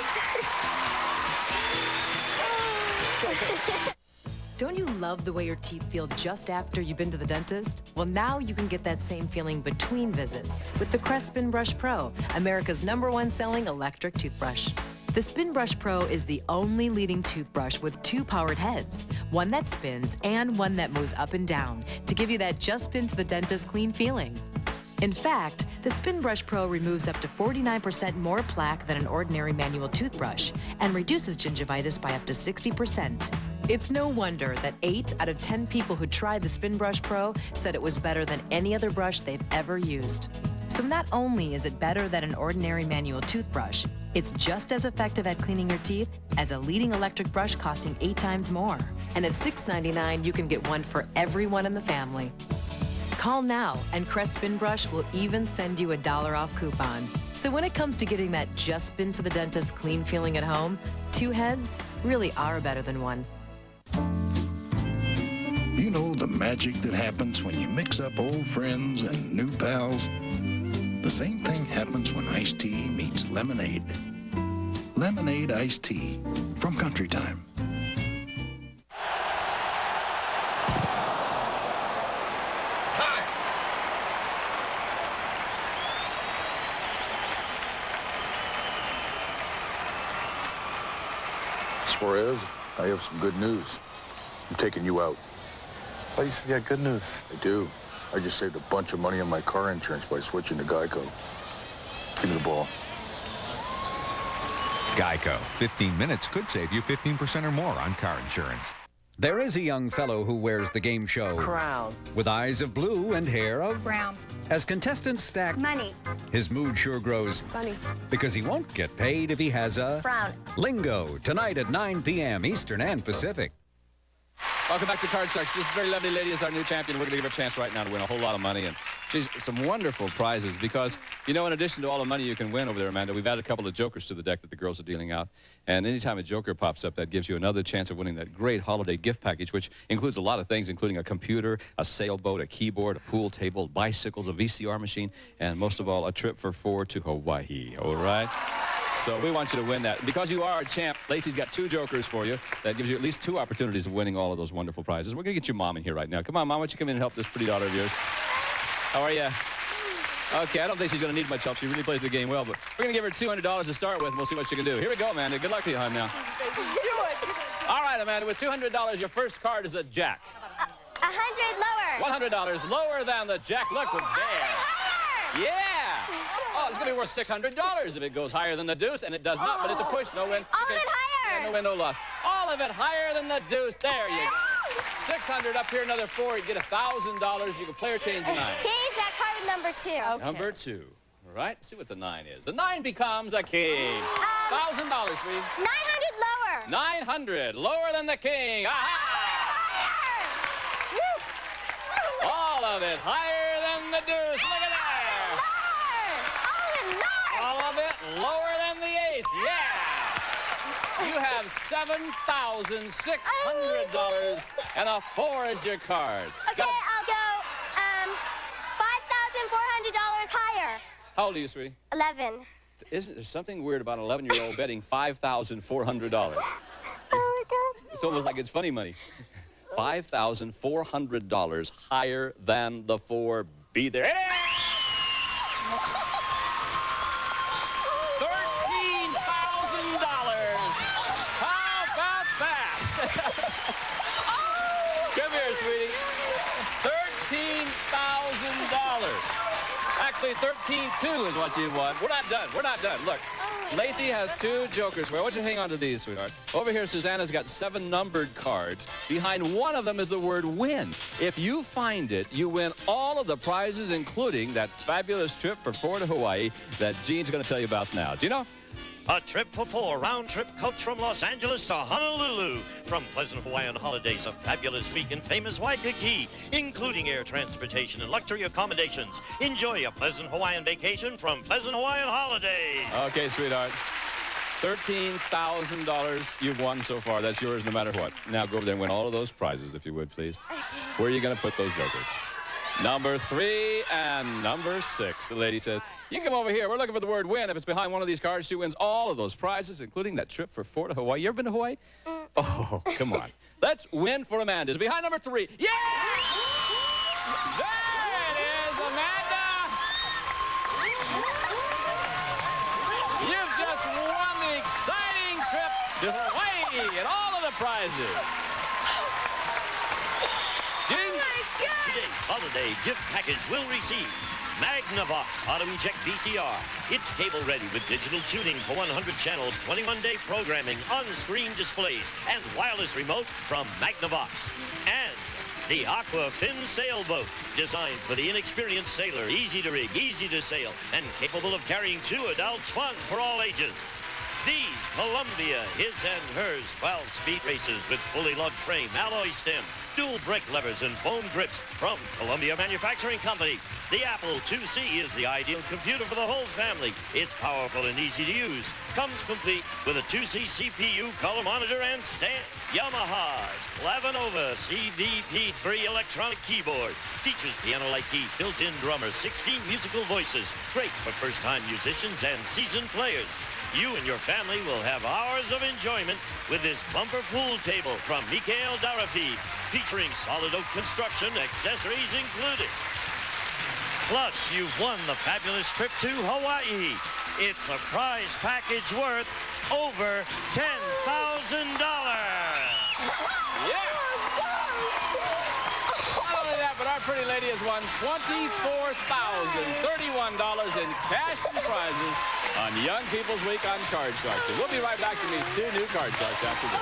Don't you love the way your teeth feel just after you've been to the dentist? Well, now you can get that same feeling between visits with the Crest Spin Brush Pro, America's #1 selling electric toothbrush. The Spin Brush Pro is the only leading toothbrush with 2 powered heads, one that spins and one that moves up and down to give you that just been to the dentist clean feeling. In fact, the Spin Brush Pro removes up to 49% more plaque than an ordinary manual toothbrush and reduces gingivitis by up to 60%. It's no wonder that 8 out of 10 people who tried the Spin Brush Pro said it was better than any other brush they've ever used. So not only is it better than an ordinary manual toothbrush, It's just as effective at cleaning your teeth as a leading electric brush costing 8 times more. And at $6.99, you can get one for everyone in the family. Call now, and Crest Spin Brush will even send you a $1 off coupon. So when it comes to getting that just been to the dentist clean feeling at home, 2 heads really are better than one. You know the magic that happens when you mix up old friends and new pals? The same thing happens when iced tea meets lemonade. Lemonade iced tea from Country Time. Suarez, I have some good news. I'm taking you out. Oh, you said you had good news. I do. I just saved a bunch of money on my car insurance by switching to Geico. Give me the ball. Geico. 15 minutes could save you 15% or more on car insurance. There is a young fellow who wears the game show Crown with eyes of blue and hair of brown. As contestants stack Money. his mood sure grows Sunny. because he won't get paid if he has a Frown. Lingo tonight at 9 p.m. Eastern and Pacific. Welcome back to Card Sharks. This very lovely lady is our new champion. We're going to give her a chance right now to win a whole lot of money. And she's some wonderful prizes because, you know, in addition to all the money you can win over there, Amanda, we've added a couple of jokers to the deck that the girls are dealing out. And anytime a joker pops up, that gives you another chance of winning that great holiday gift package, which includes a lot of things, including a computer, a sailboat, a keyboard, a pool table, bicycles, a VCR machine, and most of all, a trip for 4 to Hawaii. All right? So we want you to win that. Because you are a champ, Lacey's got 2 jokers for you. That gives you at least 2 opportunities of winning all of those wonderful prizes. We're going to get your mom in here right now. Come on, Mom, why don't you come in and help this pretty daughter of yours? How are you? Okay, I don't think she's going to need much help. She really plays the game well, but we're going to give her $200 to start with, and we'll see what she can do. Here we go, Amanda. Good luck to you, hon, now. All right, Amanda, with $200, your first card is a jack. 100 lower. $100 lower than the jack. Look, with there. Yeah. Oh, it's going to be worth $600 if it goes higher than the deuce, and it does not, but it's a push, no win. All of it higher. No win, no loss. All of it higher than the deuce. There you go. 600 up here, another 4. You get $1,000. You can play or change the 9. Change that card with number 2. Okay. Number 2. All right, let's see what the 9 is. The 9 becomes a king. $1,000, sweetie. 900 lower. 900, lower than the king. Aha! Woo! All of it higher than the deuce. Look at that. All of it lower than the ace. Yeah. You have $7,600, and a 4 is your card. Okay, I'll go $5,400 higher. How old are you, sweetie? 11. Isn't there something weird about an 11-year-old betting $5,400? Oh, my gosh. It's almost like it's funny money. $5,400 higher than the 4. Be there. Come here, sweetie. $13,000. Actually, 13,200 is what you won. We're not done. We're not done. Look, Lacey has 2 jokers. Well, I want you to hang on to these, sweetheart. Over here, Susanna's got 7 numbered cards. Behind one of them is the word win. If you find it, you win all of the prizes, including that fabulous trip for 4 to Hawaii that Gene's going to tell you about now. Do you know? A trip for 4, round-trip coach from Los Angeles to Honolulu. From Pleasant Hawaiian Holidays, a fabulous week in famous Waikiki, including air transportation and luxury accommodations. Enjoy a pleasant Hawaiian vacation from Pleasant Hawaiian Holidays. Okay, sweetheart. $13,000 you've won so far. That's yours no matter what. Now go over there and win all of those prizes, if you would, please. Where are you going to put those jokers? Number 3 and number 6. The lady says, you come over here. We're looking for the word win. If it's behind one of these cards, she wins all of those prizes, including that trip for 4 to Hawaii. You ever been to Hawaii? Oh, come on. Let's win for Amanda. It's behind number 3. Yeah! There it is, Amanda! You've just won the exciting trip to Hawaii and all of the prizes. Gene? Today's holiday gift package will receive Magnavox auto-eject VCR. It's cable-ready with digital tuning for 100 channels, 21-day programming, on-screen displays, and wireless remote from Magnavox. And the Aquafin sailboat, designed for the inexperienced sailor, easy to rig, easy to sail, and capable of carrying 2 adults, fun for all ages. These Columbia His and Hers 12-speed races with fully lugged frame, alloy stem, dual brake levers, and foam grips from Columbia Manufacturing Company. The Apple IIc is the ideal computer for the whole family. It's powerful and easy to use. Comes complete with a 2C CPU, color monitor, and stand. Yamaha's Clavinova CVP3 electronic keyboard. Features piano-like keys, built-in drummer, 16 musical voices. Great for first-time musicians and seasoned players. You and your family will have hours of enjoyment with this bumper pool table from Mikhail Darafid, featuring solid oak construction, accessories included. Plus, you've won the fabulous trip to Hawaii. It's a prize package worth over $10,000. Yeah! Not only that, but our pretty lady has won $24,031 in cash and prizes on Young People's Week on Card Sharks. And we'll be right back to meet 2 new Card Sharks after this.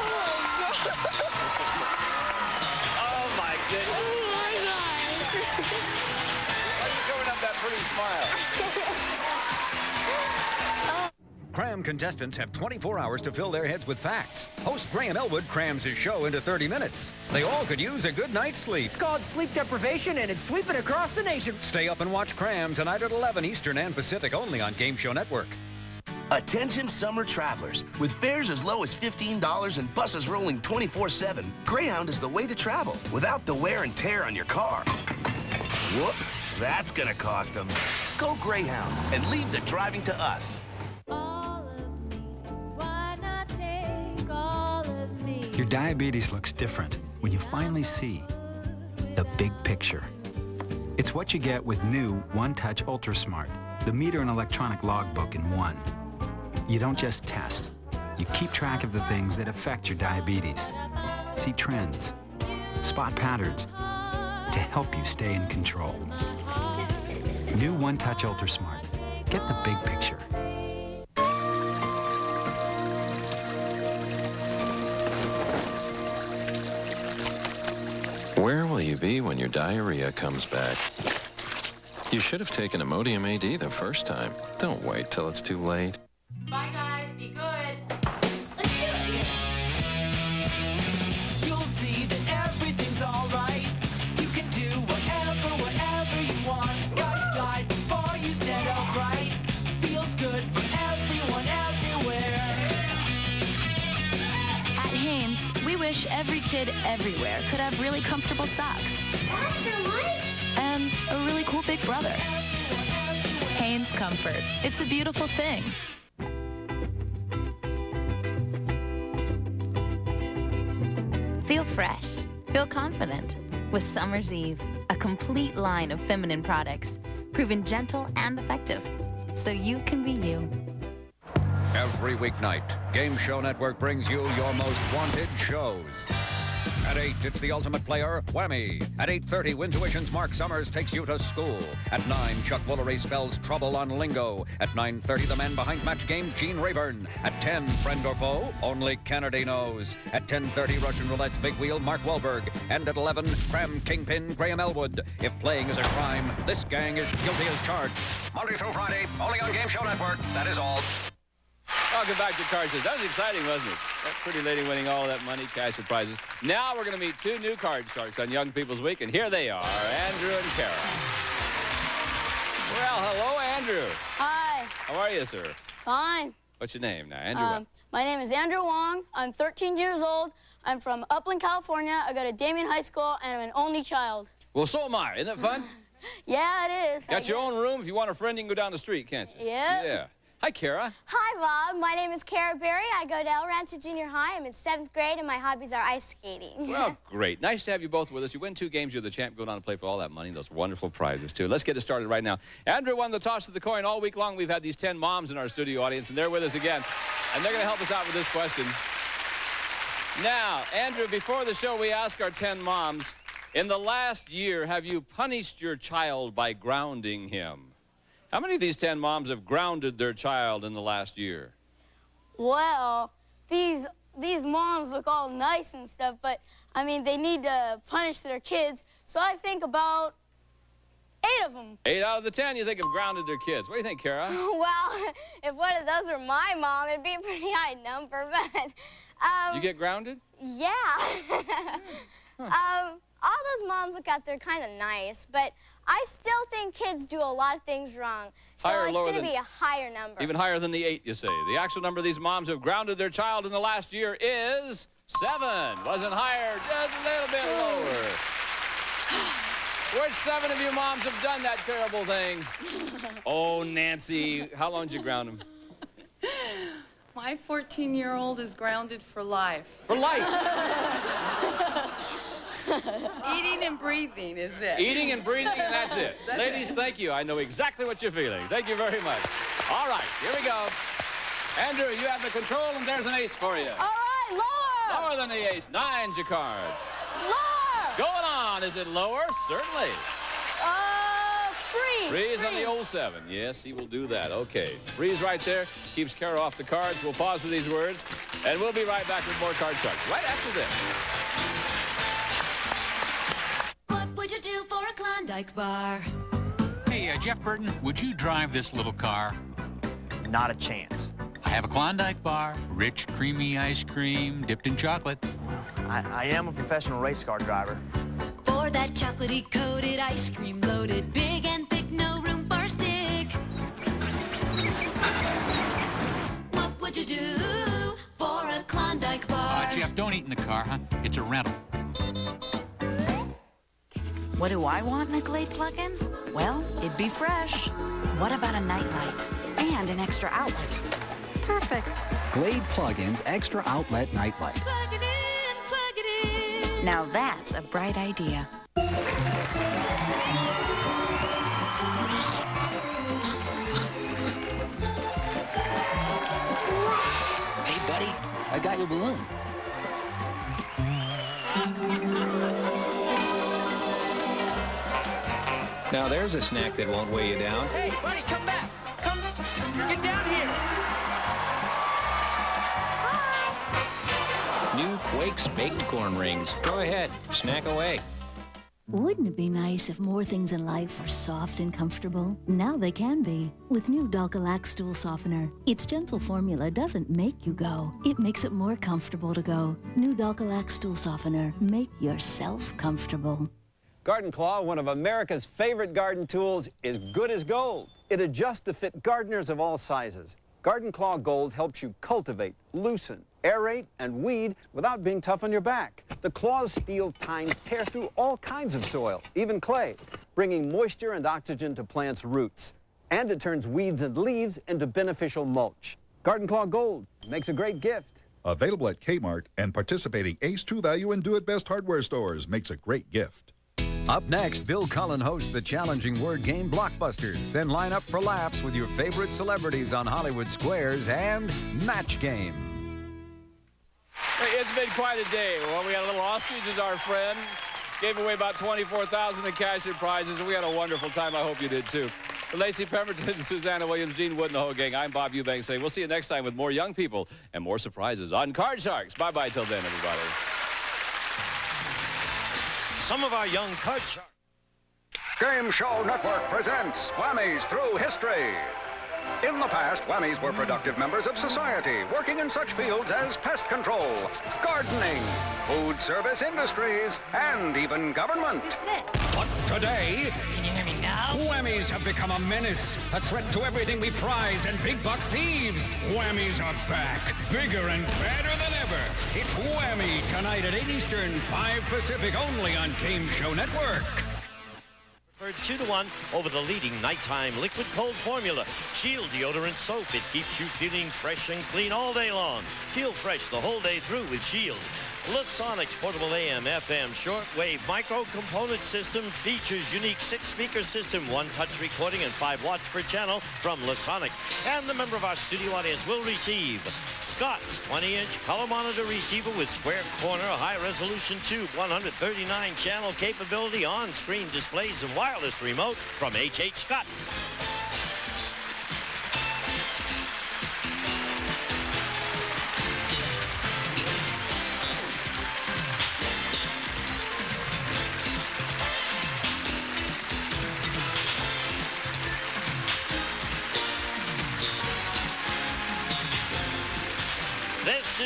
Oh, my goodness. Oh, my God. Why are you covering up that pretty smile? Cram contestants have 24 hours to fill their heads with facts. Host Graham Elwood crams his show into 30 minutes. They all could use a good night's sleep. It's called sleep deprivation, and it's sweeping across the nation. Stay up and watch Cram tonight at 11 Eastern and Pacific, only on Game Show Network. Attention summer travelers. With fares as low as $15 and buses rolling 24/7, Greyhound is the way to travel without the wear and tear on your car. Whoops, that's gonna cost them. Go Greyhound and leave the driving to us. Your diabetes looks different when you finally see the big picture. It's what you get with new One-Touch Ultra Smart, the meter and electronic logbook in one. You don't just test, you keep track of the things that affect your diabetes. See trends, spot patterns, to help you stay in control. New One-Touch Ultra Smart. Get the big picture. Where will you be when your diarrhea comes back? You should have taken Imodium AD the first time. Don't wait till it's too late. Bye, guys. Be good. You'll see that everything's alright. You can do whatever you want. Gotta slide before you stand upright. Feels good for everyone everywhere. At Hanes, we wish every kid everywhere could have really comfortable socks. And a really cool big brother. Hanes Comfort. It's a beautiful thing. Feel fresh. Feel confident. With Summer's Eve, a complete line of feminine products, proven gentle and effective, so you can be you. Every weeknight, Game Show Network brings you your most wanted shows. At 8, it's The Ultimate Player, Whammy. At 8:30, Wintuition's Mark Summers takes you to school. At 9, Chuck Woolery spells trouble on lingo. At 9:30, the man behind Match Game, Gene Rayburn. At 10, Friend or Foe, only Kennedy knows. At 10:30, Russian Roulette's Big Wheel, Mark Wahlberg. And at 11, Cram Kingpin, Graham Elwood. If playing is a crime, this gang is guilty as charged. Monday through Friday, only on Game Show Network. That is all. Welcome back to Card Sharks. That was exciting, wasn't it? That pretty lady winning all that money, cash and prizes. Now we're going to meet 2 new Card Sharks on Young People's Week, and here they are, Andrew and Kara. Well, hello, Andrew. Hi. How are you, sir? Fine. What's your name now, Andrew? What? My name is Andrew Wong. I'm 13 years old. I'm from Upland, California. I go to Damien High School, and I'm an only child. Well, so am I. Isn't that fun? Yeah, it is. Got your own room. If you want a friend, you can go down the street, can't you? Yeah. Yeah. Hi, Kara. Hi, Bob. My name is Kara Berry. I go to El Rancho Junior High. I'm in 7th grade, and my hobbies are ice skating. Well, great. Nice to have you both with us. You win 2 games. You're the champ. Go down and play for all that money, those wonderful prizes, too. Let's get it started right now. Andrew won the toss of the coin. All week long, we've had these 10 moms in our studio audience, and they're with us again. And they're going to help us out with this question. Now, Andrew, before the show, we ask our 10 moms, in the last year, have you punished your child by grounding him? How many of these 10 moms have grounded their child in the last year? Well, these these moms look all nice and stuff, but, I mean, they need to punish their kids. So I think about 8 of them. 8 out of the 10 you think have grounded their kids. What do you think, Kara? Well, if one of those were my mom, it'd be a pretty high number, but... You get grounded? Yeah. All those moms look out there kind of nice, but I still think kids do a lot of things wrong. So Higher or it's lower going to than- be a higher number. Even higher than the 8, you say. The actual number of these moms who have grounded their child in the last year is 7. Wasn't higher, just a little bit lower. Which 7 of you moms have done that terrible thing? Oh, Nancy, how long did you ground them? My 14-year-old is grounded for life. For life? Eating and breathing is it. Eating and breathing, and that's it. That's Ladies, it. thank you. I know exactly what you're feeling. Thank you very much. All right, here we go. Andrew, you have the control, and there's an ace for you. All right, lower. Lower than the ace. 9's your card. Lower. Going on. Is it lower? Certainly. Freeze. Freeze on the old 7. Yes, he will do that. Okay. Freeze right there. Keeps Kara off the cards. We'll pause for these words, and we'll be right back with more Card Sharks right after this. What would you do for a Klondike bar? Hey, Jeff Burton, would you drive this little car? Not a chance. I have a Klondike bar, rich, creamy ice cream dipped in chocolate. I am a professional race car driver. For that chocolatey coated ice cream loaded, big and thick, no room for a stick. What would you do for a Klondike bar? Jeff, don't eat in the car, huh? It's a rental. What do I want in a Glade plug-in? Well, it'd be fresh. What about a nightlight? And an extra outlet. Perfect. Glade Plug-in's extra outlet nightlight. Plug it in, plug it in. Now that's a bright idea. Hey, buddy, I got your balloon. Now there's a snack that won't weigh you down. Hey, buddy, come back. Come, get down here. New Quake's baked corn rings. Go ahead, snack away. Wouldn't it be nice if more things in life were soft and comfortable? Now they can be with new Dulcolac Stool Softener. Its gentle formula doesn't make you go. It makes it more comfortable to go. New Dulcolac Stool Softener. Make yourself comfortable. Garden Claw, one of America's favorite garden tools, is good as gold. It adjusts to fit gardeners of all sizes. Garden Claw Gold helps you cultivate, loosen, aerate, and weed without being tough on your back. The claw's steel tines tear through all kinds of soil, even clay, bringing moisture and oxygen to plants' roots. And it turns weeds and leaves into beneficial mulch. Garden Claw Gold makes a great gift. Available at Kmart and participating Ace True Value and Do It Best hardware stores. Makes a great gift. Up next, Bill Cullen hosts the challenging word game Blockbusters. Then line up for laughs with your favorite celebrities on Hollywood Squares and Match Game. Hey, it's been quite a day. Well, we had a little ostrich as our friend. Gave away about $24,000 in cash and prizes, and we had a wonderful time. I hope you did, too. For Lacey Pemberton, Susanna Williams, Gene Wood, and the whole gang, I'm Bob Eubanks saying we'll see you next time with more young people and more surprises on Card Sharks. Bye-bye till then, everybody. Some of our young Card Sharks. Game Show Network presents Whammies Through History. In the past, Whammies were productive members of society, working in such fields as pest control, gardening, food service industries, and even government. But today, Can you hear me now? Whammies have become a menace, a threat to everything we prize, and big buck thieves. Whammies are back, bigger and better than ever. It's Whammy tonight at 8 Eastern, 5 Pacific, only on Game Show Network. 2-1 over the leading nighttime liquid cold formula. Shield deodorant soap. It keeps you feeling fresh and clean all day long. Feel fresh the whole day through with Shield. Lasonic's portable AM/FM shortwave micro component system features unique 6-speaker system, 1-touch recording, and 5 watts per channel from Lasonic. And the member of our studio audience will receive Scott's 20-inch color monitor receiver with square corner, high-resolution tube, 139-channel capability, on-screen displays, and wireless remote from H.H. Scott.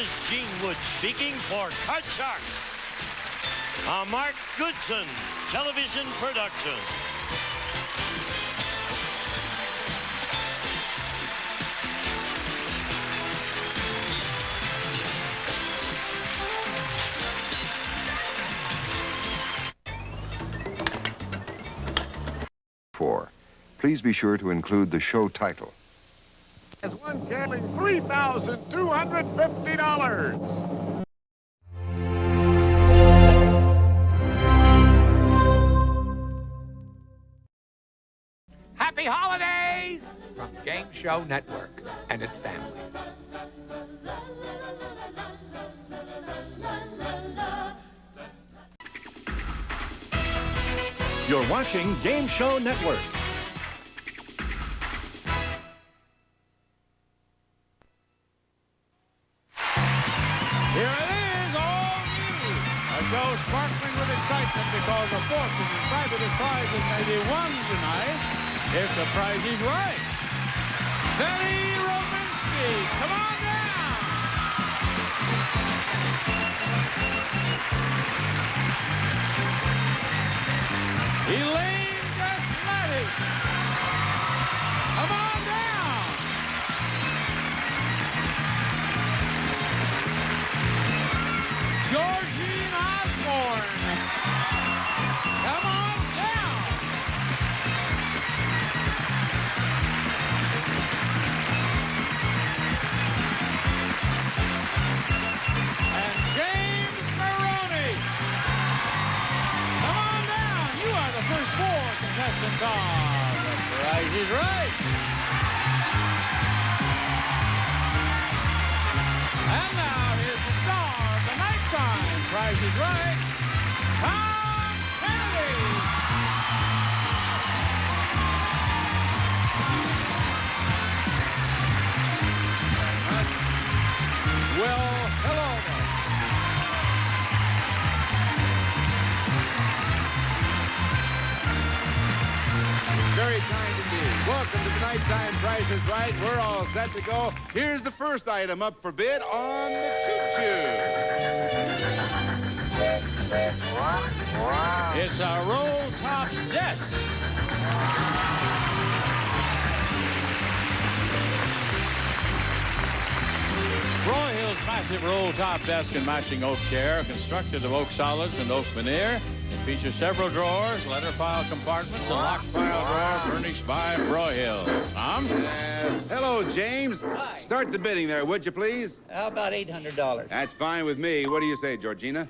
is Gene Wood speaking for Card Sharks. A Mark Goodson television production. Please be sure to include the show title. One gambling $3,250. Happy holidays from Game Show Network and its family. You're watching Game Show Network. Here it is, all new. A show sparkling with excitement because a fortune in fabulous prizes may be won tonight if the prize is right. Betty Robinsky, come on down. Elaine Gasmati, come on down. Georgine Osborne, come on down. And James Maroney, come on down. You are the first four contestants on The Price is Right. And now here's the star of the nighttime Price is Right, Tom Kennedy. Well, hello there. Very kind indeed. Welcome to the Nighttime Price is Right. We're all set to go. Here's the first item up for bid on the choo-choo. It's a roll-top desk. Broyhill's massive roll-top desk and matching oak chair, constructed of oak solids and oak veneer, features several drawers, letter file compartments, and locked file drawer furnished by Broyhill. Tom? Yes. Hello, James. Hi. Start the bidding there, would you please? How about $800? That's fine with me. What do you say, Georgina?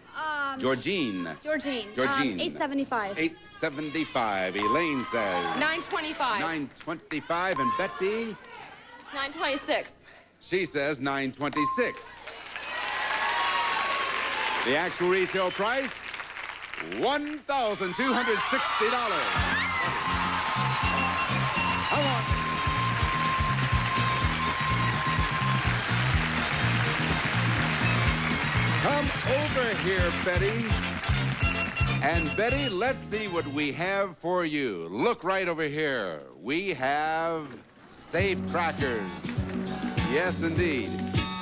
Georgine. Georgine. Georgine. $875. $875. Elaine says. $925. $925. And Betty? $926. She says $926. The actual retail price, $1,260. Come on. Come over here, Betty. And Betty, let's see what we have for you. Look right over here. We have safe crackers. Yes, indeed.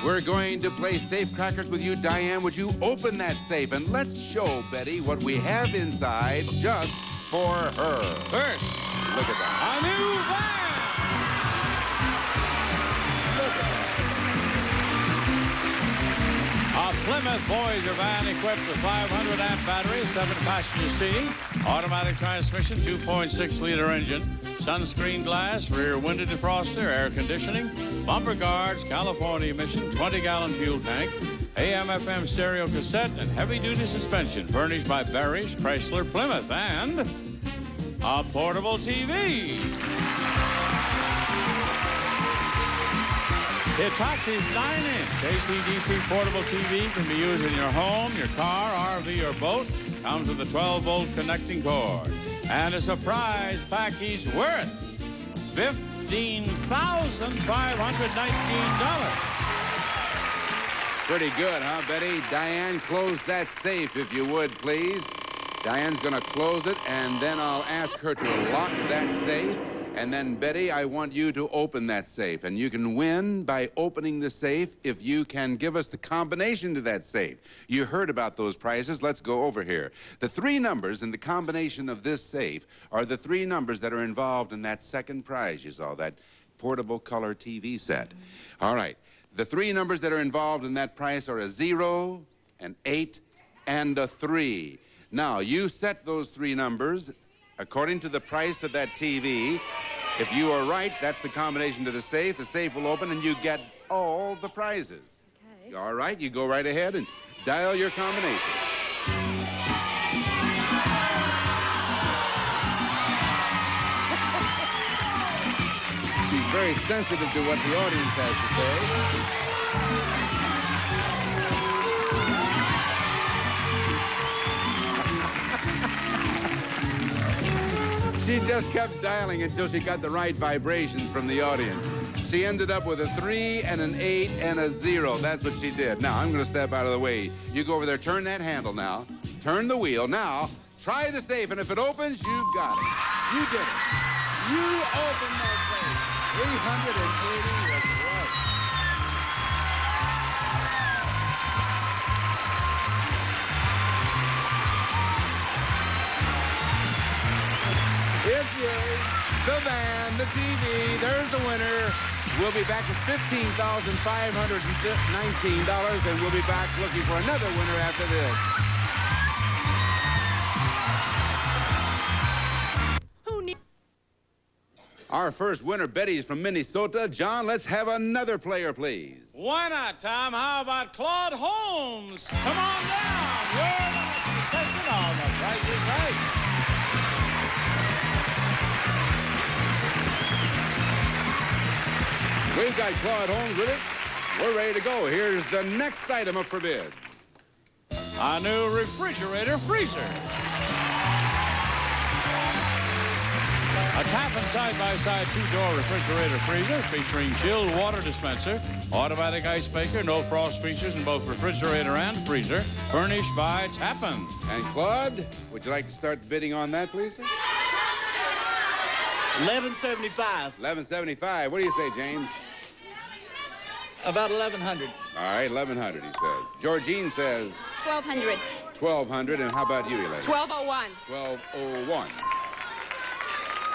We're going to play safe crackers with you. Diane, would you open that safe and let's show Betty what we have inside just for her. First, look at that. A new van. A Plymouth Voyager van equipped with 500-amp battery, 7-passenger seating, automatic transmission, 2.6-liter engine, sunscreen glass, rear window defroster, air conditioning, bumper guards, California emission, 20-gallon fuel tank, AM/FM stereo cassette, and heavy-duty suspension, furnished by Barry's Chrysler Plymouth, and a portable TV. Hitachi's 9-inch AC/DC portable TV can be used in your home, your car, RV, or boat. Comes with a 12-volt connecting cord. And a surprise package worth $15,519. Pretty good, huh, Betty? Diane, close that safe, if you would, please. Diane's going to close it, and then I'll ask her to lock that safe. And then, Betty, I want you to open that safe. And you can win by opening the safe if you can give us the combination to that safe. You heard about those prizes. Let's go over here. The 3 numbers in the combination of this safe are the 3 numbers that are involved in that second prize you saw, that portable color TV set. All right. The 3 numbers that are involved in that prize are a 0, an 8, and a 3. Now, you set those 3 numbers according to the price of that TV. If you are right, that's the combination to the safe. The safe will open and you get all the prizes. Okay. All right, you go right ahead and dial your combination. She's very sensitive to what the audience has to say. She just kept dialing until she got the right vibrations from the audience. She ended up with a 3 and an 8 and a 0. That's what she did. Now, I'm going to step out of the way. You go over there, turn that handle now. Turn the wheel. Now, try the safe, and if it opens, you've got it. You did it. You opened that safe. 380 was right. It's yours. The van, the TV, there's the winner. We'll be back with $15,519, and we'll be back looking for another winner after this. Our first winner, Betty, is from Minnesota. John, let's have another player, please. Why not, Tom? How about Claude Holmes? Come on down. You're the next contestant on The Price is Right. We've got Claude Holmes with us. We're ready to go. Here's the next item up for bids. A new refrigerator freezer. A Tappan side-by-side 2-door refrigerator freezer featuring chilled water dispenser, automatic ice maker, no frost features in both refrigerator and freezer, furnished by Tappan. And Claude, would you like to start the bidding on that, please, sir? $11.75. $11.75. What do you say, James? About $1,100. All right, $1,100, he says. Georgine says $1,200. $1,200. And how about you, Elaine? $1,201. $1,201.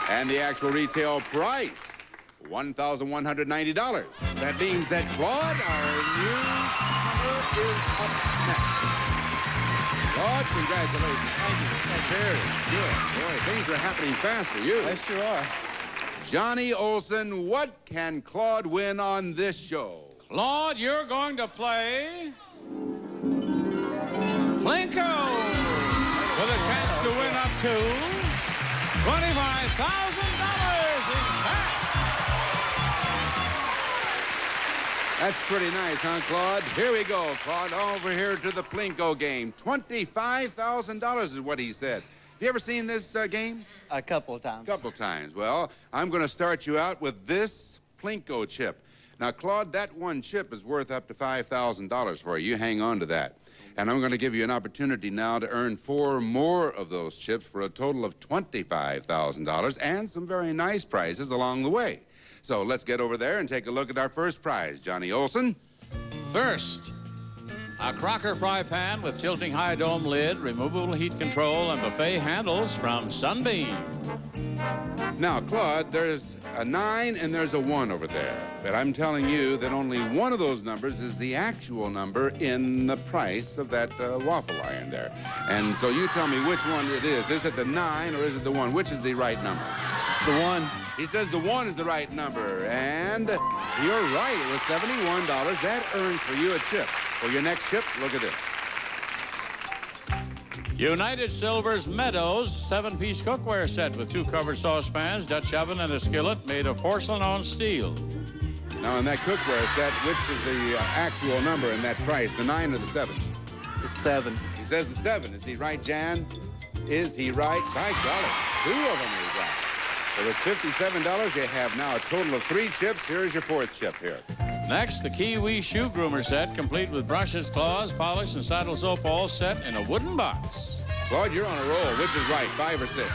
And the actual retail price, $1,190. That means that Claude, our new number, is up next. Claude, congratulations. Thank you. Very good. Boy, things are happening fast for you. They sure are. Johnny Olson, what can Claude win on this show? Claude, you're going to play Plinko with a chance to win up to $25,000 in cash. That's pretty nice, huh, Claude? Here we go, Claude, over here to the Plinko game. $25,000 is what he said. Have you ever seen this game? A couple of times. Couple times. Well, I'm going to start you out with this Plinko chip. Now, Claude, that one chip is worth up to $5,000 for you. You hang on to that. And I'm going to give you an opportunity now to earn 4 more of those chips for a total of $25,000 and some very nice prizes along the way. So let's get over there and take a look at our first prize, Johnny Olson. First, a Crocker fry pan with tilting high dome lid, removable heat control, and buffet handles from Sunbeam. Now, Claude, there's a 9 and there's a 1 over there. But I'm telling you that only one of those numbers is the actual number in the price of that waffle iron there. And so you tell me which one it is. Is it the 9 or is it the 1? Which is the right number? The 1. He says the 1 is the right number. And you're right. It was $71. That earns for you a chip. For your next chip, look at this. United Silver's Meadows 7-piece cookware set with 2 covered saucepans, Dutch oven, and a skillet made of porcelain on steel. Now, in that cookware set, which is the actual number in that price, the 9 or the 7? The 7. He says the 7. Is he right, Jan? Is he right? By golly, 2 of them is right. It was $57. You have now a total of 3 chips. Here's your 4th chip here. Next, the Kiwi shoe groomer set, complete with brushes, claws, polish, and saddle soap, all set in a wooden box. Claude, you're on a roll. Which is right, 5 or 6?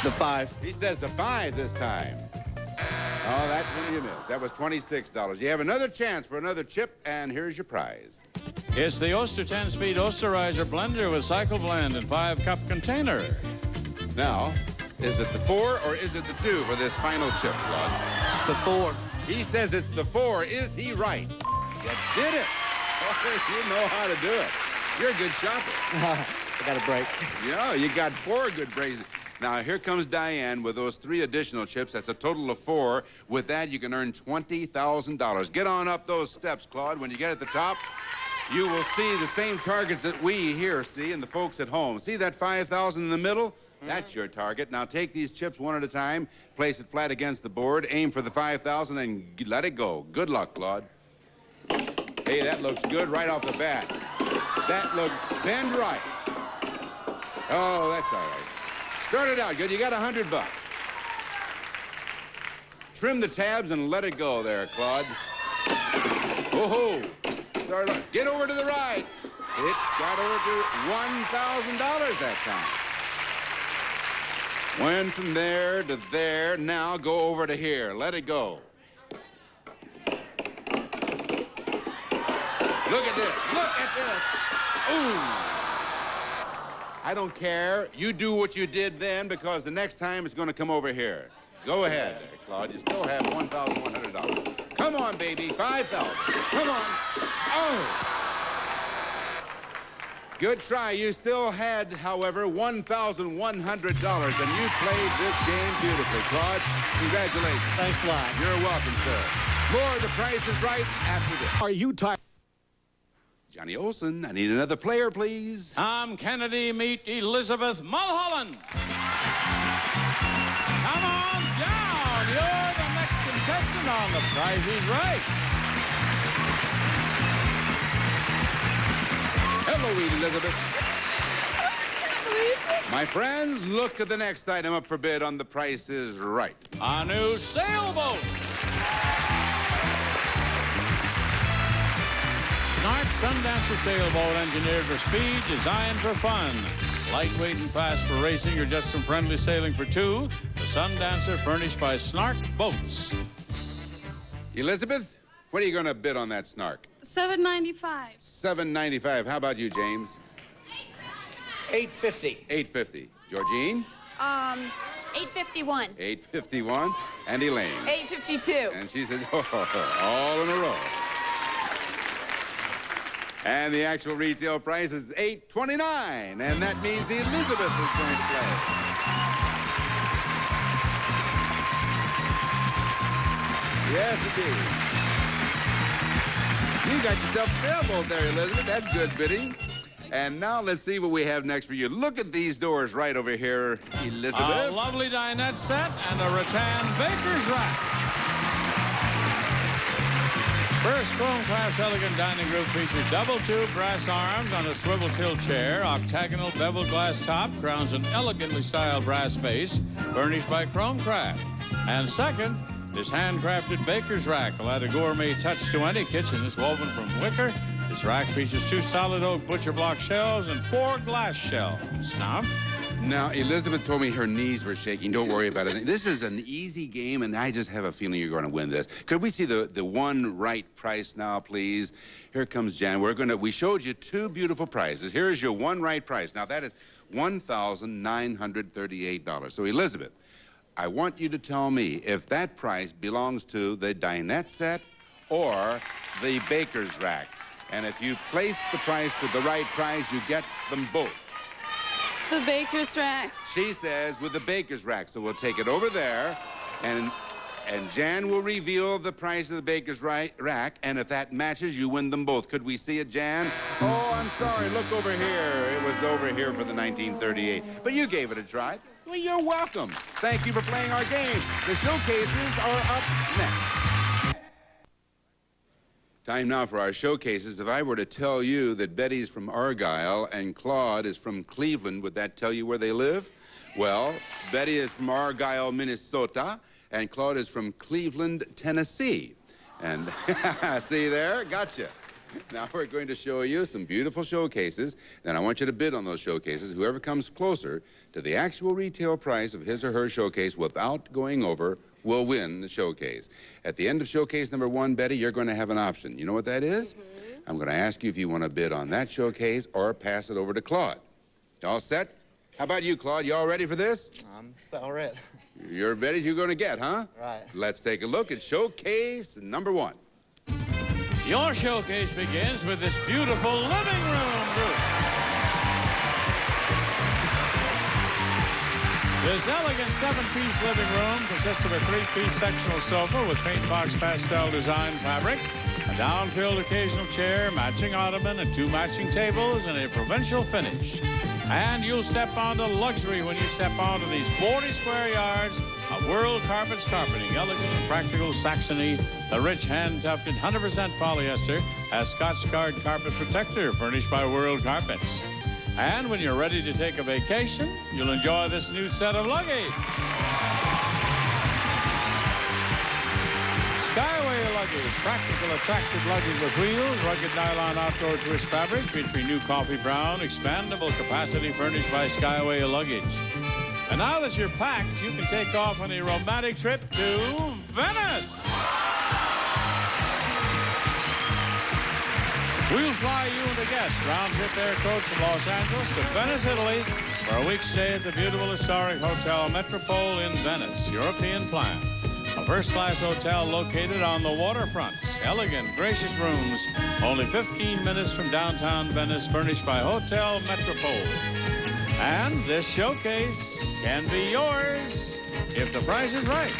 The 5. He says the 5 this time. Oh, that one you missed. That was $26. You have another chance for another chip, and here's your prize. It's the Oster 10-speed Osterizer blender with cycle blend and 5-cup container. Now, is it the 4 or is it the 2 for this final chip, Claude? The 4. He says it's the 4. Is he right? You did it. You know how to do it. You're a good shopper. I got a break. Yeah, you got 4 good breaks. Now, here comes Diane with those 3 additional chips. That's a total of 4. With that, you can earn $20,000. Get on up those steps, Claude. When you get at the top, you will see the same targets that we here see and the folks at home. See that 5,000 in the middle? That's your target. Now, take these chips one at a time, place it flat against the board, aim for the 5,000, and let it go. Good luck, Claude. Hey, that looks good right off the bat. That looked bend right. Oh, that's all right. Started out good. You got $100. Trim the tabs and let it go there, Claude. Whoa-ho. Start on. Get over to the right. It got over to $1,000 that time. Went from there to there. Now go over to here. Let it go. Look at this. Look at this. Ooh. I don't care. You do what you did then, because the next time it's going to come over here. Go ahead there, Claude. You still have $1,100. Come on, baby. 5,000. Come on. Oh. Good try. You still had, however, $1,100, and you played this game beautifully. Claude, congratulations. Thanks a lot. You're welcome, sir. More of The Price is Right after this. Are you tired? Johnny Olson, I need another player, please. Tom Kennedy, meet Elizabeth Mulholland. Come on down. You're the next contestant on The Price is Right. Hello, Elizabeth. My friends, look at the next item up for bid on The Price is Right. A new sailboat. Snark Sundancer sailboat, engineered for speed, designed for fun. Lightweight and fast for racing or just some friendly sailing for 2. The Sundancer, furnished by Snark Boats. Elizabeth, what are you going to bid on that Snark? $7.95. $7.95. How about you, James? $8.50. $8.50. Georgine? $8.51. $8.51. And Elaine? $8.52. And she said, oh, all in a row. And the actual retail price is $8.29, and that means Elizabeth is going to play. Yes, indeed. You got yourself a sailboat there, Elizabeth. That's good bidding. And now let's see what we have next for you. Look at these doors right over here, Elizabeth. A lovely dinette set and a rattan baker's rack. First Chrome Class Elegant Dining Group features double tube brass arms on a swivel tilt chair, octagonal beveled glass top, crowns an elegantly styled brass base, furnished by Chrome Craft. And second, this handcrafted baker's rack will add a gourmet touch to any kitchen that's woven from wicker. This rack features 2 solid oak butcher block shelves and 4 glass shelves. Now, Elizabeth told me her knees were shaking. Don't worry about it. This is an easy game, and I just have a feeling you're going to win this. Could we see the one right price now, please? Here comes Jan. We showed you 2 beautiful prizes. Here's your one right price. Now, that is $1,938. So, Elizabeth, I want you to tell me if that price belongs to the dinette set or the baker's rack. And if you place the price with the right price, you get them both. The baker's rack. She says with the baker's rack. So we'll take it over there, and Jan will reveal the price of the baker's rack, and if that matches, you win them both. Could we see it, Jan? Oh, I'm sorry. Look over here. It was over here for the 1938. But you gave it a try. Well, you're welcome. Thank you for playing our game. The showcases are up next. Time now for our showcases. If I were to tell you that Betty's from Argyle and Claude is from Cleveland, would that tell you where they live? Well, Betty is from Argyle, Minnesota, and Claude is from Cleveland, Tennessee. And see there? Gotcha. Now we're going to show you some beautiful showcases, and I want you to bid on those showcases. Whoever comes closer to the actual retail price of his or her showcase without going over will win the showcase. At the end of showcase number 1, Betty, you're going to have an option. You know what that is? I'm going to ask you if you want to bid on that showcase or pass it over to Claude. All set? How about you, Claude? You all ready for this? I'm all right. You're ready? You're going to get, huh? Right. Let's take a look at showcase number 1. Your showcase begins with this beautiful living room group. This elegant 7-piece living room consists of a 3-piece sectional sofa with paint box pastel design fabric, a down-filled occasional chair, matching ottoman, and 2 matching tables, and a provincial finish. And you'll step onto luxury when you step onto these 40 square yards of World Carpets carpeting. Elegant and practical Saxony, the rich hand-tufted 100% polyester, has Scotch-Guard carpet protector furnished by World Carpets. And when you're ready to take a vacation, you'll enjoy this new set of luggage. Skyway luggage, practical, attractive luggage with wheels, rugged nylon outdoor twist fabric, featuring new coffee brown, expandable capacity furnished by Skyway luggage. And now that you're packed, you can take off on a romantic trip to Venice. We'll fly you and a guest round-trip air coach from Los Angeles to Venice, Italy, for a week's stay at the beautiful historic Hotel Metropole in Venice, European plan. A first-class hotel located on the waterfront. Elegant, gracious rooms, only 15 minutes from downtown Venice, furnished by Hotel Metropole. And this showcase can be yours if the price is right.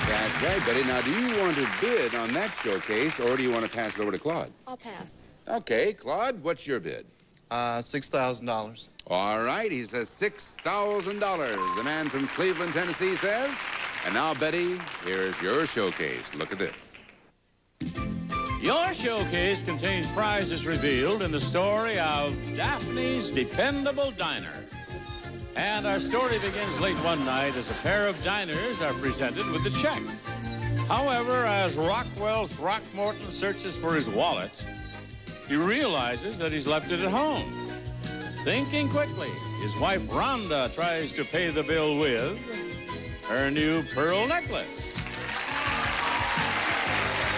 That's right, Betty. Now, do you want to bid on that showcase, or do you want to pass it over to Claude? I'll pass. Okay, Claude, what's your bid? $6,000. All right, he says $6,000. The man from Cleveland, Tennessee says. And now, Betty, here's your showcase. Look at this. Your showcase contains prizes revealed in the story of Daphne's Dependable Diner. And our story begins late one night as a pair of diners are presented with a check. However, as Rockwell Throckmorton searches for his wallet, he realizes that he's left it at home. Thinking quickly, his wife Rhonda tries to pay the bill with her new pearl necklace.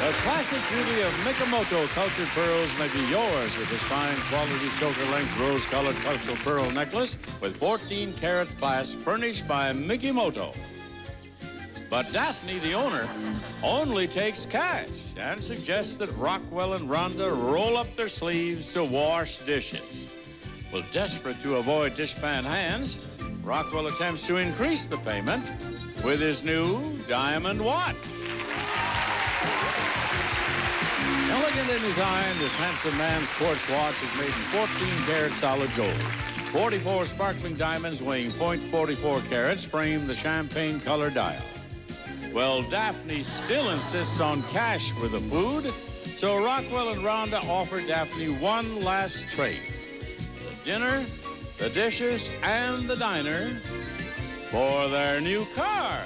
The classic beauty of Mikimoto cultured pearls may be yours with this fine quality choker-length rose-colored cultural pearl necklace with 14-karat clasp furnished by Mikimoto. But Daphne, the owner, only takes cash and suggests that Rockwell and Rhonda roll up their sleeves to wash dishes. Well, desperate to avoid dishpan hands, Rockwell attempts to increase the payment with his new diamond watch. Elegant in design, this handsome man's quartz watch is made in 14-karat solid gold. 44 sparkling diamonds weighing .44 carats frame the champagne-colored dial. Well, Daphne still insists on cash for the food, so Rockwell and Rhonda offer Daphne one last trade. The dinner, the dishes, and the diner for their new car.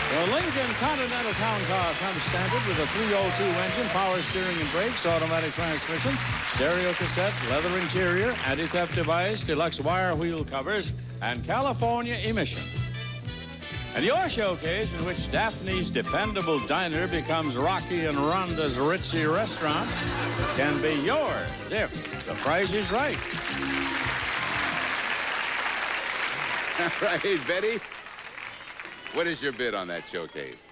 The Lincoln Continental Town Car comes standard with a 302 engine, power steering and brakes, automatic transmission, stereo cassette, leather interior, anti-theft device, deluxe wire wheel covers, and California emission. And your showcase, in which Daphne's Dependable Diner becomes Rocky and Rhonda's ritzy restaurant, can be yours if the price is right. All right, Betty. What is your bid on that showcase?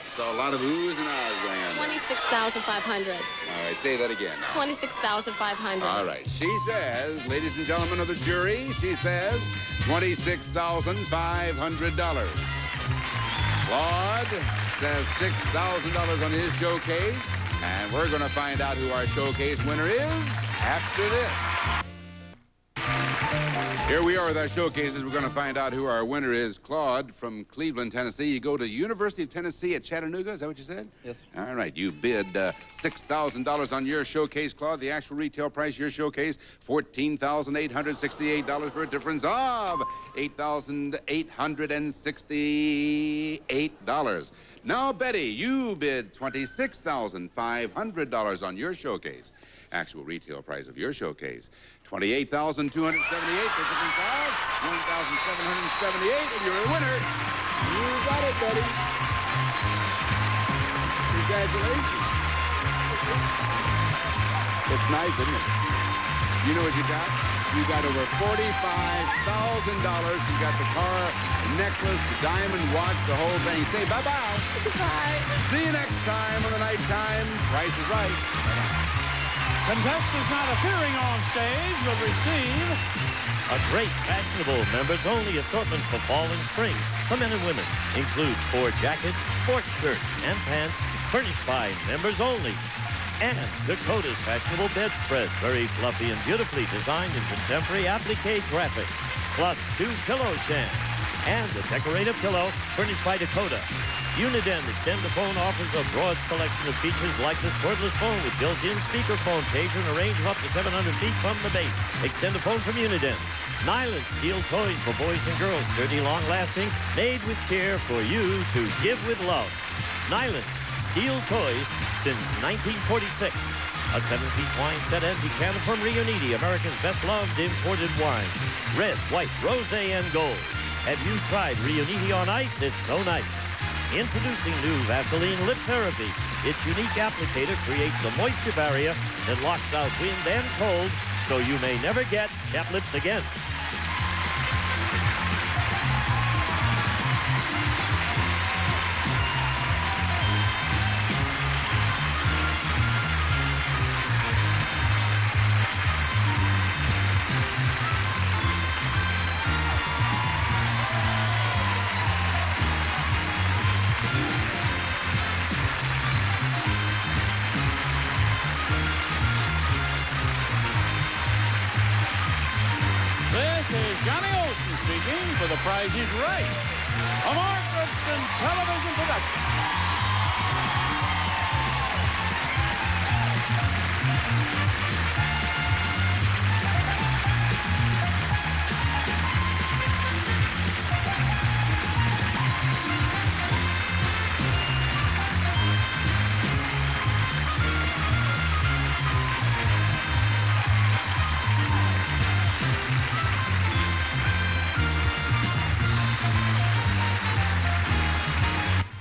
Saw a lot of oohs and ahs going on there. $26,500. All right, say that again now. $26,500. All right. She says, ladies and gentlemen of the jury, she says $26,500. Claude says $6,000 on his showcase, and we're going to find out who our showcase winner is after this. Here we are with our showcases. We're going to find out who our winner is. Claude from Cleveland, Tennessee. You go to University of Tennessee at Chattanooga. Is that what you said? Yes, sir. All right. You bid $6,000 on your showcase, Claude. The actual retail price of your showcase, $14,868 for a difference of $8,868. Now, Betty, you bid $26,500 on your showcase. Actual retail price of your showcase, $28,278 for a difference of $1,778, and you're a winner. You got it, Betty. Congratulations. It's nice, isn't it? You know what you got? You got over $45,000. You got the car, the necklace, the diamond watch, the whole thing. Say bye-bye. Goodbye. See you next time on the Nighttime Price is Right. Contestants not appearing on stage will receive a great fashionable members-only assortment for fall and spring for men and women. Includes 4 jackets, sports shirt, and pants furnished by members only. And Dakota's fashionable bedspread, very fluffy and beautifully designed in contemporary applique graphics, plus 2 pillow shams and a decorative pillow furnished by Dakota. Uniden Extend-A-Phone offers a broad selection of features like this cordless phone with built-in speakerphone cage and a range of up to 700 feet from the base. Extend-A-Phone from Uniden. Nyland steel toys for boys and girls, sturdy, long-lasting, made with care for you to give with love. Nyland steel toys since 1946. A 7-piece wine set and decanter from Riuniti, America's best-loved imported wine. Red, white, rosé, and gold. Have you tried Riuniti on ice? It's so nice. Introducing new Vaseline Lip Therapy. Its unique applicator creates a moisture barrier that locks out wind and cold, so you may never get chapped lips again. For The Price is Right, a Mark Goodson television production.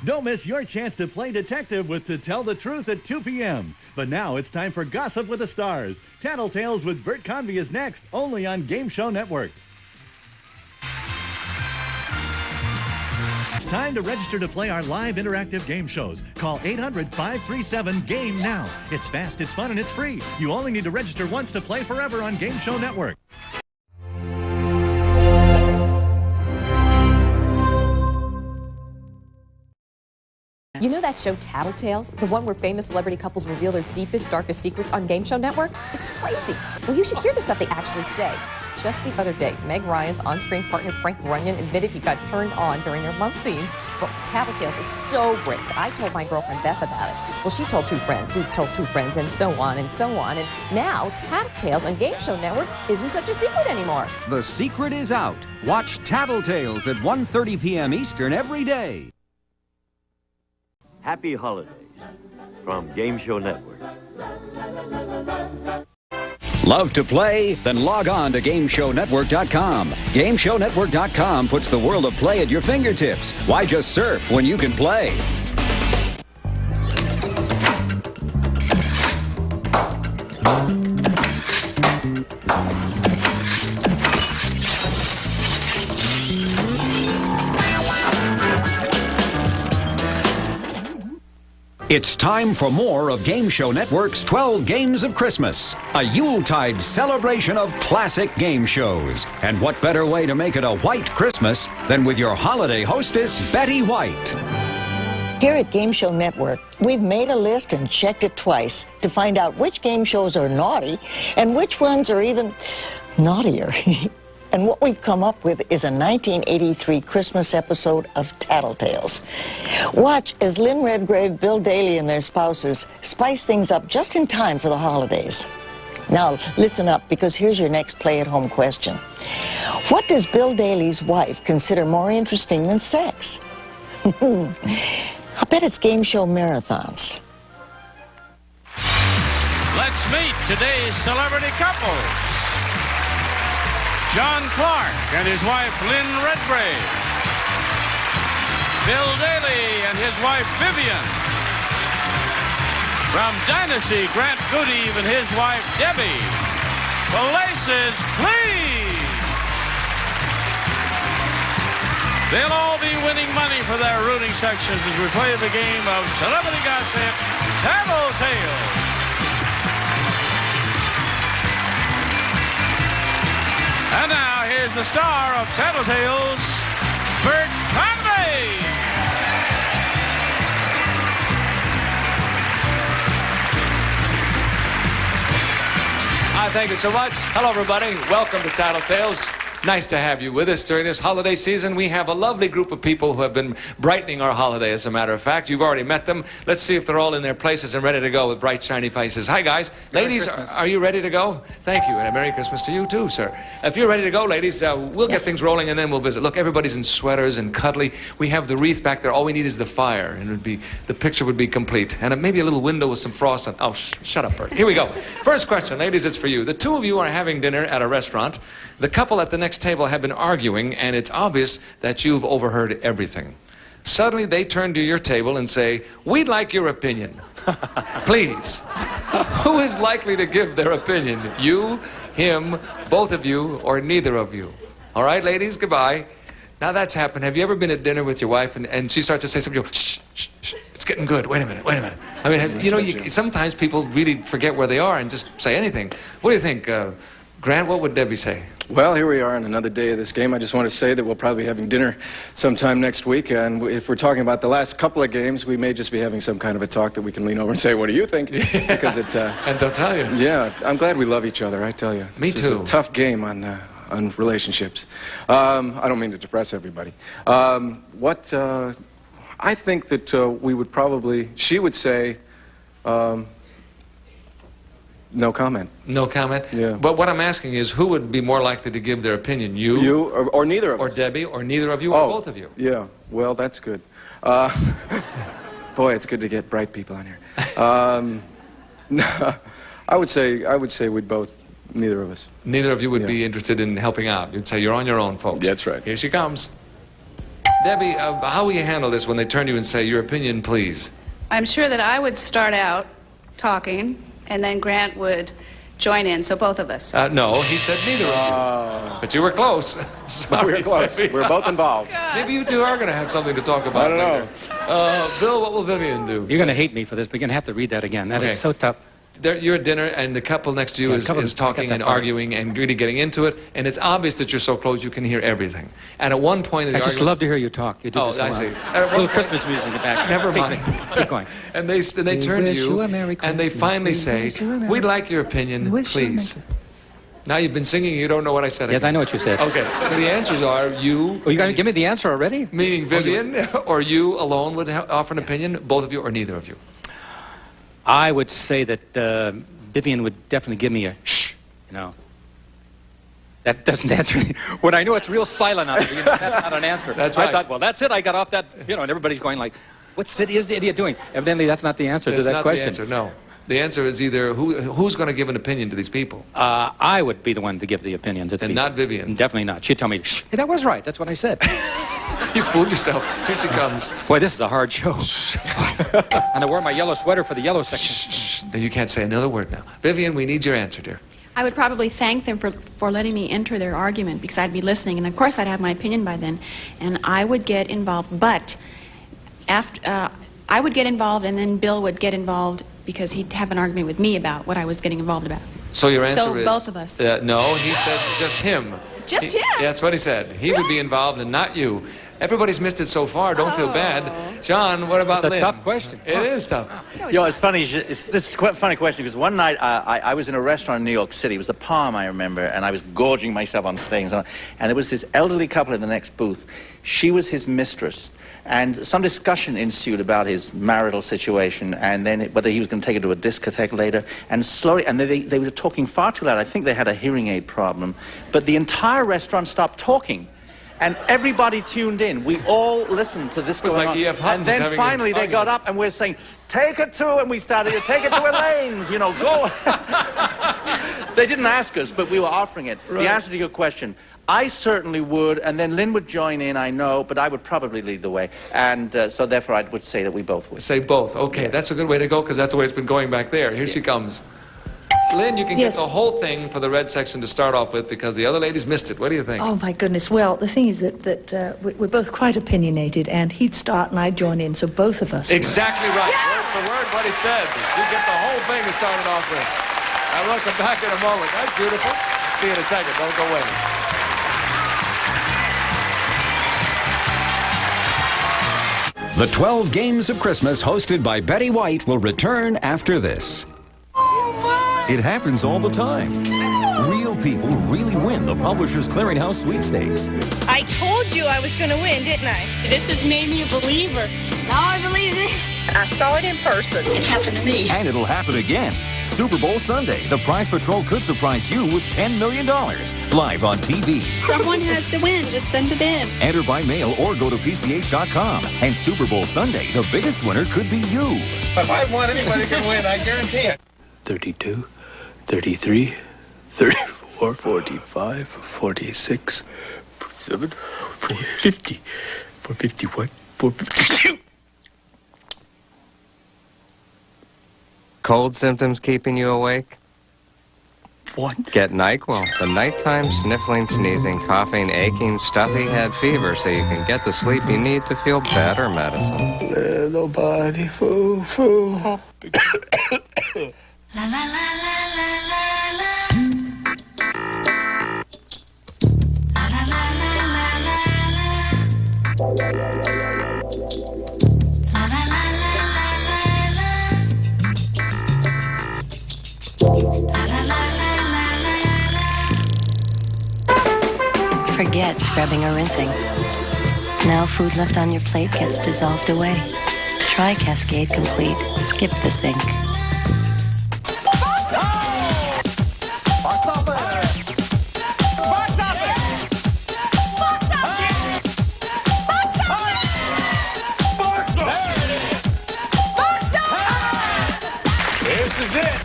Don't miss your chance to play detective with To Tell the Truth at 2 p.m. But now it's time for Gossip with the Stars. Tattletales with Bert Convy is next, only on Game Show Network. It's time to register to play our live interactive game shows. Call 800-537-GAME now. It's fast, it's fun, and it's free. You only need to register once to play forever on Game Show Network. You know that show Tattletales? The one where famous celebrity couples reveal their deepest, darkest secrets on Game Show Network? It's crazy. Well, you should hear the stuff they actually say. Just the other day, Meg Ryan's on-screen partner Frank Runyon admitted he got turned on during their love scenes. But Tattletales is so great. I told my girlfriend Beth about it. Well, she told 2 friends who told 2 friends, and so on and so on. And now Tattletales on Game Show Network isn't such a secret anymore. The secret is out. Watch Tattletales at 1:30 p.m. Eastern every day. Happy holidays from Game Show Network. Love to play? Then log on to GameShowNetwork.com. GameShowNetwork.com puts the world of play at your fingertips. Why just surf when you can play? It's time for more of Game Show Network's 12 Games of Christmas, a Yuletide celebration of classic game shows. And what better way to make it a white Christmas than with your holiday hostess, Betty White. Here at Game Show Network, we've made a list and checked it twice to find out which game shows are naughty and which ones are even naughtier. And what we've come up with is a 1983 Christmas episode of Tattletales. Watch as Lynn Redgrave, Bill Daly, and their spouses spice things up just in time for the holidays. Now, listen up, because here's your next play-at-home question. What does Bill Daly's wife consider more interesting than sex? I bet it's game show marathons. Let's meet today's celebrity couple. John Clark and his wife, Lynn Redgrave. Bill Daly and his wife, Vivian. From Dynasty, Grant Goody and his wife, Debbie. Places, please. They'll all be winning money for their rooting sections as we play the game of Celebrity Gossip, Tattletales. And now, here's the star of Tattletales, Bert Convey. Hi, thank you so much. Hello, everybody. Welcome to Tattletales. Nice to have you with us during this holiday season. We have a lovely group of people who have been brightening our holiday, as a matter of fact. You've already met them. Let's see if they're all in their places and ready to go with bright, shiny faces. Hi, guys. Ladies, are you ready to go? Thank you, and a Merry Christmas to you, too, sir. If you're ready to go, ladies, we'll get things rolling, and then we'll visit. Look, everybody's in sweaters and cuddly. We have the wreath back there. All we need is the fire, and the picture would be complete. And maybe a little window with some frost on. Oh, shut up, Bert. Here we go. First question, ladies, it's for you. The two of you are having dinner at a restaurant. The couple at the next table have been arguing, and it's obvious that you've overheard everything. Suddenly, they turn to your table and say, "We'd like your opinion." Please. Who is likely to give their opinion? You, him, both of you, or neither of you? All right, ladies, goodbye. Now that's happened. Have you ever been at dinner with your wife, and she starts to say something, you go, shh, shh, shh, it's getting good. Wait a minute, wait a minute. I mean, sometimes people really forget where they are and just say anything. What do you think, Grant? What would Debbie say? Well, here we are on another day of this game. I just want to say that we'll probably be having dinner sometime next week. And if we're talking about the last couple of games, we may just be having some kind of a talk that we can lean over and say, what do you think? Because it... and they'll tell you. Yeah, I'm glad we love each other, I tell you. Me This too. is a tough game on relationships. I don't mean to depress everybody. I think that we would probably... She would say... no comment. No comment? Yeah. But what I'm asking is, who would be more likely to give their opinion? You? You, or neither of us. Or Debbie, or neither of you, or both of you? Yeah, well, that's good. Boy, it's good to get bright people on here. No, I would say we'd both, neither of us. Neither of you would be interested in helping out. You'd say, you're on your own, folks. That's right. Here she comes. Debbie, how will you handle this when they turn to you and say, your opinion, please? I'm sure that I would start out talking, and then Grant would join in, so both of us. No, he said neither of you. But you were close. Sorry, we were close. Debbie. We're both involved. Maybe you two are going to have something to talk about I don't later. know. Bill, what will Vivian do? You're going to hate me for this, but you're going to have to read that again. That is so tough. You're at dinner, and the couple next to you is talking and arguing and really getting into it, and it's obvious that you're so close you can hear everything. And at one point in the I just love to hear you talk. You do this so I well. see. A little Christmas music in the back. Never mind. Keep going. And they turn to you, and they finally say, we'd like your opinion, please. Now you've been singing, you don't know what I said. Yes, I know what you said. Okay. So the answers are you... Oh, you got to give me the answer already? Meaning Vivian, or you alone would offer an opinion, both of you, or neither of you? I would say that Vivian would definitely give me a shh, you know. That doesn't answer me. When I know it's real silent on it, that's not an answer. That's right. I thought, well, that's it. I got off that, and everybody's going like, what's the idiot doing? Evidently, that's not the answer to that question. That's not the answer, no. The answer is either who's going to give an opinion to these people? I would be the one to give the opinion to the people. And not Vivian? Definitely not. She'd tell me, shh, hey, that was right. That's what I said. You fooled yourself. Here she comes. Boy, this is a hard show. And I wore my yellow sweater for the yellow section. Shh. You can't say another word now. Vivian, we need your answer, dear. I would probably thank them for letting me enter their argument, because I'd be listening, and of course I'd have my opinion by then, and I would get involved. But after I would get involved, and then Bill would get involved because he'd have an argument with me about what I was getting involved about. So your answer is... So both of us. No, he said just him. Just him? That's what he said. He would be involved and not you. Everybody's missed it so far. Don't feel bad. John, what about It's a Lynn? tough question. It is tough. It's funny. This is quite a funny question because one night I was in a restaurant in New York City. It was the Palm, I remember, and I was gorging myself on stage. And there was this elderly couple in the next booth. She was his mistress. And some discussion ensued about his marital situation and then whether he was going to take her to a discotheque later. And slowly, and they were talking far too loud. I think they had a hearing aid problem. But the entire restaurant stopped talking. And everybody tuned in. We all listened to this going on. And then finally they got up and we're saying, take it to, and we started to take it to Elaine's, you know, go. They didn't ask us, but we were offering it. Right. The answer to your question, I certainly would, and then Lynn would join in, I know, but I would probably lead the way. And so therefore I would say that we both would. Say both. Okay, yeah. That's a good way to go because that's the way it's been going back there. Here she comes. Lynn, you can get the whole thing for the red section to start off with because the other ladies missed it. What do you think? Oh, my goodness. Well, the thing is that we're both quite opinionated, and he'd start and I'd join in, so both of us. Exactly right. Yeah. Word for word what he said. You get the whole thing to start it off with. I'll welcome back in a moment. That's beautiful. See you in a second. Don't go away. The 12 Games of Christmas, hosted by Betty White, will return after this. It happens all the time. Real people really win the Publishers Clearinghouse Sweepstakes. I told you I was going to win, didn't I? This has made me a believer. Now I believe this. I saw it in person. It happened to me. And it'll happen again. Super Bowl Sunday, the Prize Patrol could surprise you with $10 million. Live on TV. Someone has to win. Just send it in. Enter by mail or go to PCH.com. And Super Bowl Sunday, the biggest winner could be you. If I want, anybody can win. I guarantee it. 32, 33, 34, 45, 46, 47, 50, 451, 452. Cold symptoms keeping you awake? What? Get NyQuil, the nighttime sniffling, sneezing, coughing, aching, stuffy head fever so you can get the sleep you need to feel better medicine. Little body, foo. La la la la la la la. La la la la la la la. La la la la la la. Forget scrubbing or rinsing. Now food left on your plate gets dissolved away. Try Cascade Complete. Skip the sink.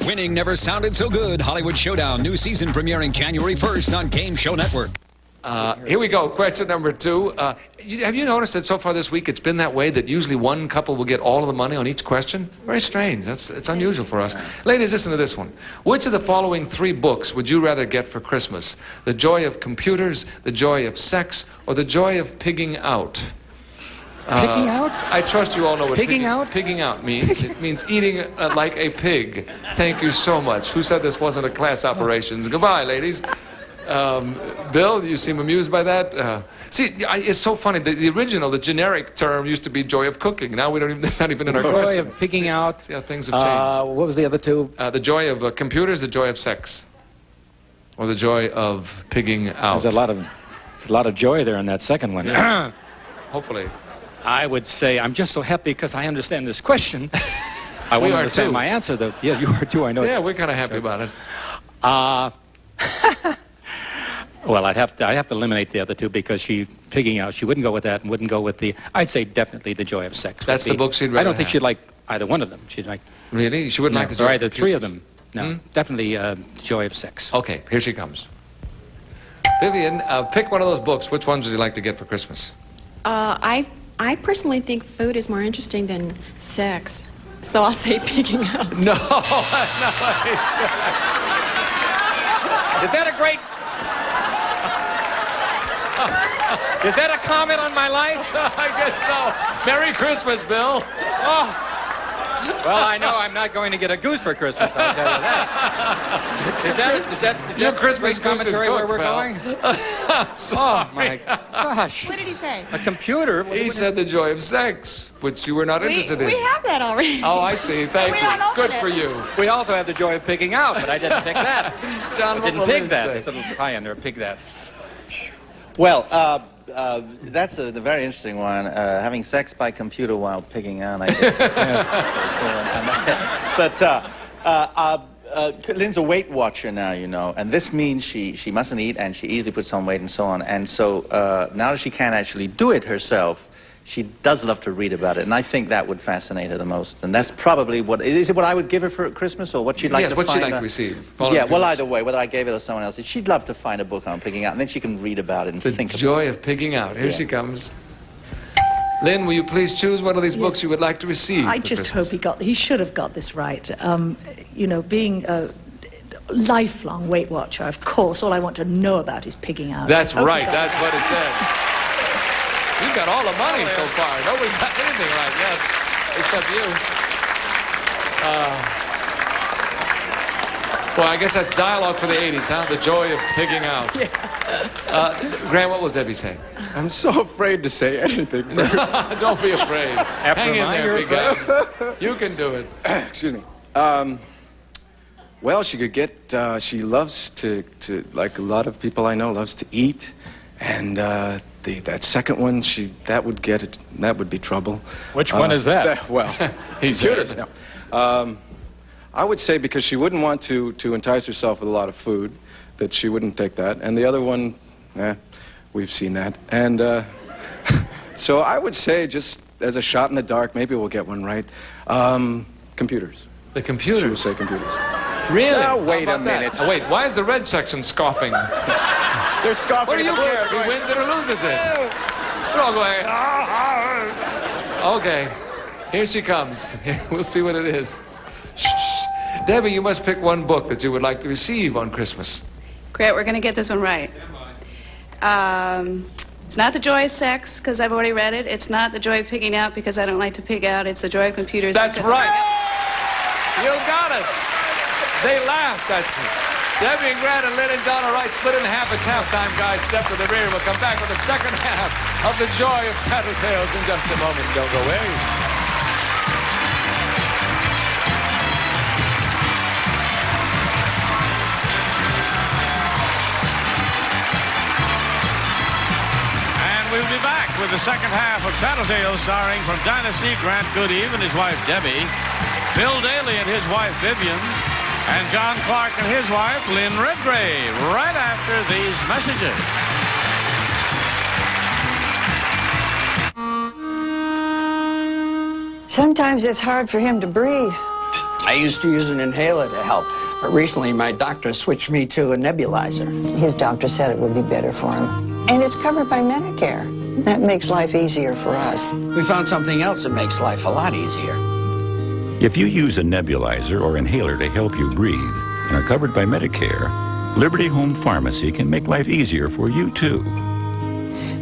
Winning never sounded so good. Hollywood Showdown, new season premiering January 1st on Game Show Network. Here we go. Question number 2. Have you noticed that so far this week it's been that way that usually one couple will get all of the money on each question? Very strange. It's unusual for us. Ladies, listen to this one. Which of the following 3 books would you rather get for Christmas? The Joy of Computers, The Joy of Sex, or The Joy of Pigging Out? Picking out? I trust you all know what pigging out? Pigging out means. It means eating like a pig. Thank you so much. Who said this wasn't a class operations? Goodbye, ladies. Bill, you seem amused by that? See, it's so funny. The original, the generic term used to be joy of cooking. Now we don't even, it's not even in our question. Joy of picking out. See how things have changed. What was the other 2? The joy of computers, the joy of sex. Or the joy of pigging out. There's a lot of joy there in that second one. Yeah. Hopefully. I would say I'm just so happy because I understand this question. I won't understand my answer, though. Yeah, you are too. I know. Yeah, we're kind of happy about it. Well, I'd have to eliminate the other 2 because pigging out. She wouldn't go with that and wouldn't go with the. I'd say definitely The Joy of Sex. That's the book she'd rather I don't think have. she'd like either one of them. She'd like. Really? She wouldn't like The Joy or of either Computers? 3 of them. No, definitely The Joy of Sex. Okay, here she comes. Vivian, pick one of those books. Which ones would you like to get for Christmas? I personally think food is more interesting than sex, so I'll say picking out. No, Is that a great? Is that a comment on my life? I guess so. Merry Christmas, Bill. Oh. Well, I know I'm not going to get a goose for Christmas, I'll tell you that. Is that Your Christmas great goose is commentary cooked, where we're pal. going? Oh, my gosh. What did he say? A computer? He said the joy of sex, which you were not interested in. We have that already. Oh, I see. Thank We you. don't open Good it. for you. We also have the joy of pigging out, but I didn't pick that. John, I what didn't will pig Lynn that. say? It's a little high on there. Pig that. Well, that's a very interesting one. Having sex by computer while pigging out, I guess. But Lynn's a Weight Watcher now, you know, and this means she mustn't eat and she easily puts on weight and so on. And so now that she can't actually do it herself, she does love to read about it, and I think that would fascinate her the most. And that's probably what... Is it what I would give her for Christmas, or what she'd like to find? Yes, what she'd like to receive. Yeah, well, either way, whether I gave it or someone else, she'd love to find a book on pigging out, and then she can read about it and think about it. The joy of pigging out. Here she comes. Lynn, will you please choose one of these books you would like to receive I for just Christmas? hope he should have got this right. You know, being a lifelong Weight Watcher, of course, all I want to know about is pigging out. That's I hope he right. got That's it what it said. You've got all the money so far. Nobody's got anything right yet, except you. Well, I guess that's dialogue for the 80s, huh? The joy of pigging out. Yeah. Grant, what will Debbie say? I'm so afraid to say anything. Don't be afraid. Hang in there, big guy. You can do it. Excuse me. Well, she could get, she loves to, like a lot of people I know, loves to eat. And that second one, that would be trouble. Which one is that? Well, computers. No. I would say because she wouldn't want to entice herself with a lot of food, that she wouldn't take that. And the other one, we've seen that. And so I would say, just as a shot in the dark, maybe we'll get one right. Computers. The computers? She would say computers. Really? Now, wait How a about that? minute. Oh, wait, why is the red section scoffing? They're scoffing. What do you care if he wins it or loses it? We're all going, Okay, here she comes. We'll see what it is. Shh. Debbie, you must pick one book that you would like to receive on Christmas. Grant, we're going to get this one right. It's not The Joy of Sex, because I've already read it. It's not The Joy of Pigging Out, because I don't like to pig out. It's The Joy of Computers. That's right. You got it. They laughed at you. Debbie and Grant and Lynn and John are right. Split in half. It's halftime, guys. Step to the rear. We'll come back with the second half of The Joy of Tattletales in just a moment. Don't go away. And we'll be back with the second half of Tattletales, starring from Dynasty, Grant Goodeve and his wife, Debbie, Bill Daly and his wife, Vivian, and John Clark and his wife, Lynn Redgrave, right after these messages. Sometimes it's hard for him to breathe. I used to use an inhaler to help, but recently my doctor switched me to a nebulizer. His doctor said it would be better for him. And it's covered by Medicare. That makes life easier for us. We found something else that makes life a lot easier. If you use a nebulizer or inhaler to help you breathe and are covered by Medicare, Liberty Home Pharmacy can make life easier for you, too.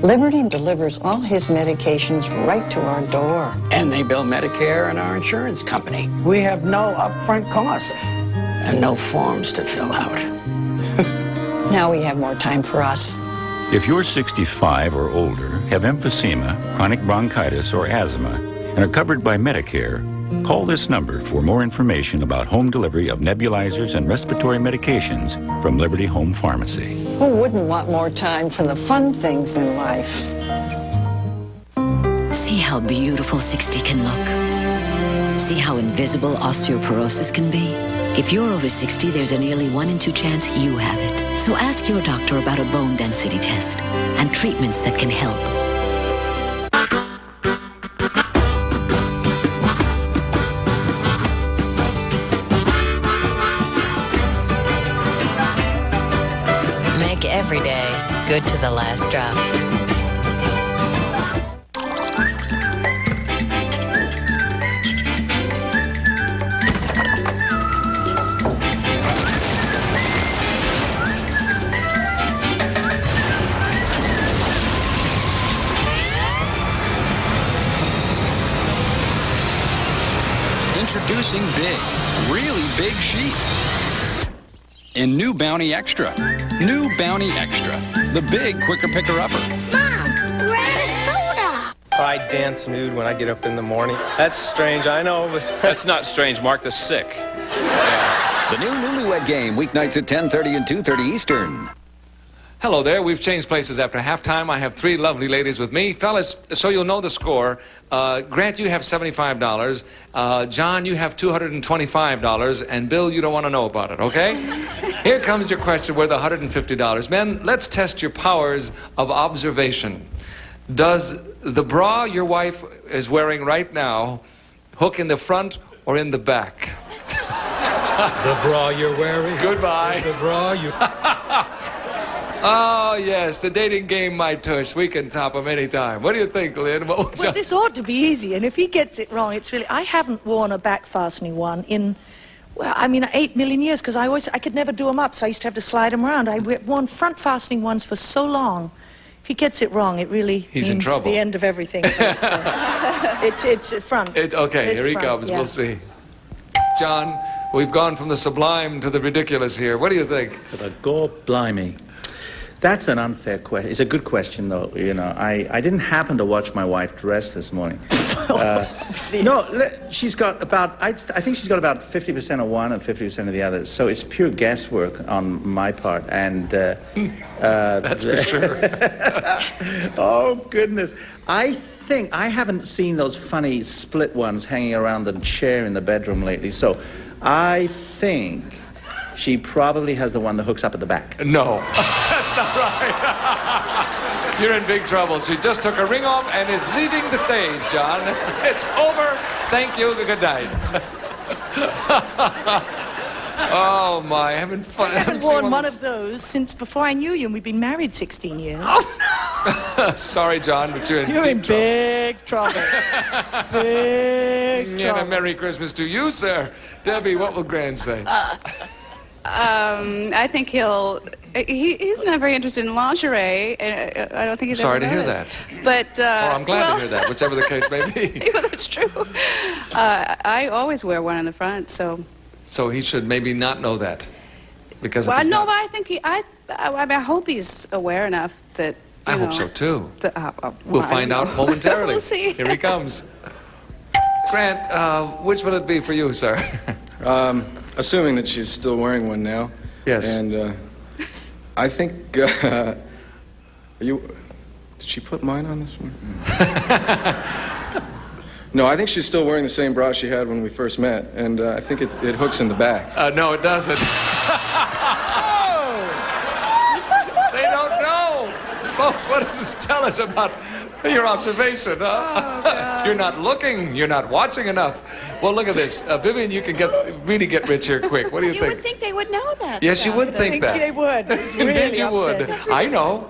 Liberty delivers all his medications right to our door. And they bill Medicare and our insurance company. We have no upfront costs and no forms to fill out. Now we have more time for us. If you're 65 or older, have emphysema, chronic bronchitis, or asthma, and are covered by Medicare, call this number for more information about home delivery of nebulizers and respiratory medications from Liberty Home Pharmacy. Who wouldn't want more time for the fun things in life? See how beautiful 60 can look. See how invisible osteoporosis can be. If you're over 60, there's a nearly 1 in 2 chance you have it. So ask your doctor about a bone density test and treatments that can help. Make every day good to the last drop. Introducing Big, really big sheets. in new Bounty Extra. New Bounty Extra, the big quicker picker-upper. Mom, we're out of soda. I dance nude when I get up in the morning. That's strange, I know, but... That's not strange, Mark. That's sick. The new Newlywed Game, weeknights at 10:30 and 2:30 Eastern. Hello there. We've changed places after halftime. I have three lovely ladies with me. Fellas, so you'll know the score. Grant, you have $75. John, you have $225. And Bill, you don't want to know about it, okay? Here comes your question worth $150. Men, let's test your powers of observation. Does the bra your wife is wearing right now hook in the front or in the back? The bra you're wearing. Goodbye. The bra you... Oh, yes, the dating game, my tush. We can top him anytime. What do you think, Lynn? Well, this ought to be easy, and if he gets it wrong, it's really... I haven't worn a back fastening one in, well, I mean, 8 million years, because I could never do them up, so I used to have to slide them around. I've worn front fastening ones for so long. If he gets it wrong, it really He's in means trouble. the end of everything. It's front. Okay, It's here he front, comes. yeah. We'll see. John, we've gone from the sublime to the ridiculous here. What do you think? God blimey. That's an unfair question. It's a good question, though. You know, I didn't happen to watch my wife dress this morning. She's got about, I think she's got about 50% of one and 50% of the other. So it's pure guesswork on my part. And that's for sure. Oh, goodness. I think I haven't seen those funny split ones hanging around the chair in the bedroom lately. So I think she probably has the one that hooks up at the back. No, that's not right. You're in big trouble. She just took her ring off and is leaving the stage, John. It's over. Thank you. Good night. Oh, my. Having fun. I haven't worn one of those since before I knew you, and we've been married 16 years. Sorry, John, but you're in You're in deep trouble. big trouble. Big And trouble. a Merry Christmas to you, sir. Debbie, what will Gran say? I think he's not very interested in lingerie. I don't think he's Sorry ever to hear noticed. that. But, I'm glad to hear that, whichever the case may be. Yeah, that's true. I always wear one in the front, so... So he should maybe not know that. Because if Well, he's no, not, but I think I hope he's aware enough that, I hope so, too. Well, We'll I find don't out know. momentarily. We'll see. Here he comes. Grant, which will it be for you, sir? Assuming that she's still wearing one now. Yes. And I think, did she put mine on this one? No, I think she's still wearing the same bra she had when we first met, and I think it hooks in the back. No, it doesn't. They don't know. Folks, what does this tell us about your observation? You're not looking. You're not watching enough. Well, look at this. Vivian, you can really get rich here quick. What do you You think? would think they would know that. Yes, you would I think that. they would. This is Indeed, really you would. upsetting. I know.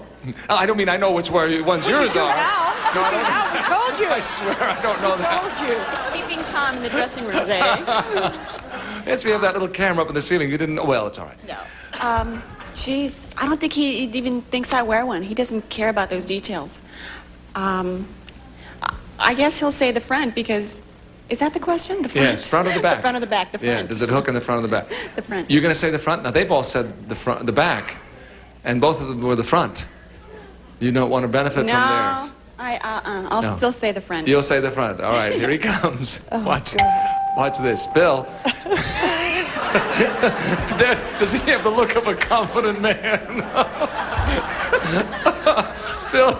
I don't mean I know which ones yours are. No, I don't. Al, we told you. I swear I don't know that. Told you. Keeping time in the dressing rooms, eh? Yes, we have that little camera up in the ceiling. You didn't know. Well, it's all right. No. Geez, I don't think he even thinks I wear one. He doesn't care about those details. I guess he'll say the front because, is that the question? The front? Yes, front or the back? The front or the back, the front. Yeah, does it hook in the front or the back? The front. You're going to say the front? Now, they've all said the front, the back, and both of them were the front. You don't want to benefit No, from theirs. I'll No. still say the front. You'll say the front. All right, here he comes. Oh, Watch this. Bill. Does he have the look of a confident man? Bill.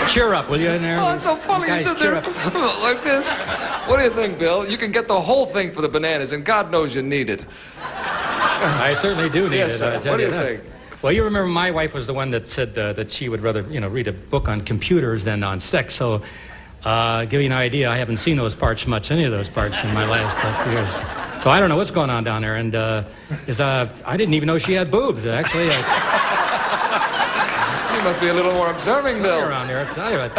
Cheer up, will you, in there? Oh, it's so funny. Guys, You sit cheer there up. like this. What do you think, Bill? You can get the whole thing for the bananas, and God knows you need it. I certainly do need Yes, it. sir. I tell What do you that. think? Well, you remember my wife was the one that said that she would rather, read a book on computers than on sex. So, give you an idea, I haven't seen those parts much, any of those parts in my last few years. So I don't know what's going on down there. And I didn't even know she had boobs. Actually, You must be a little more observing, Bill. Around there, I'll tell you what.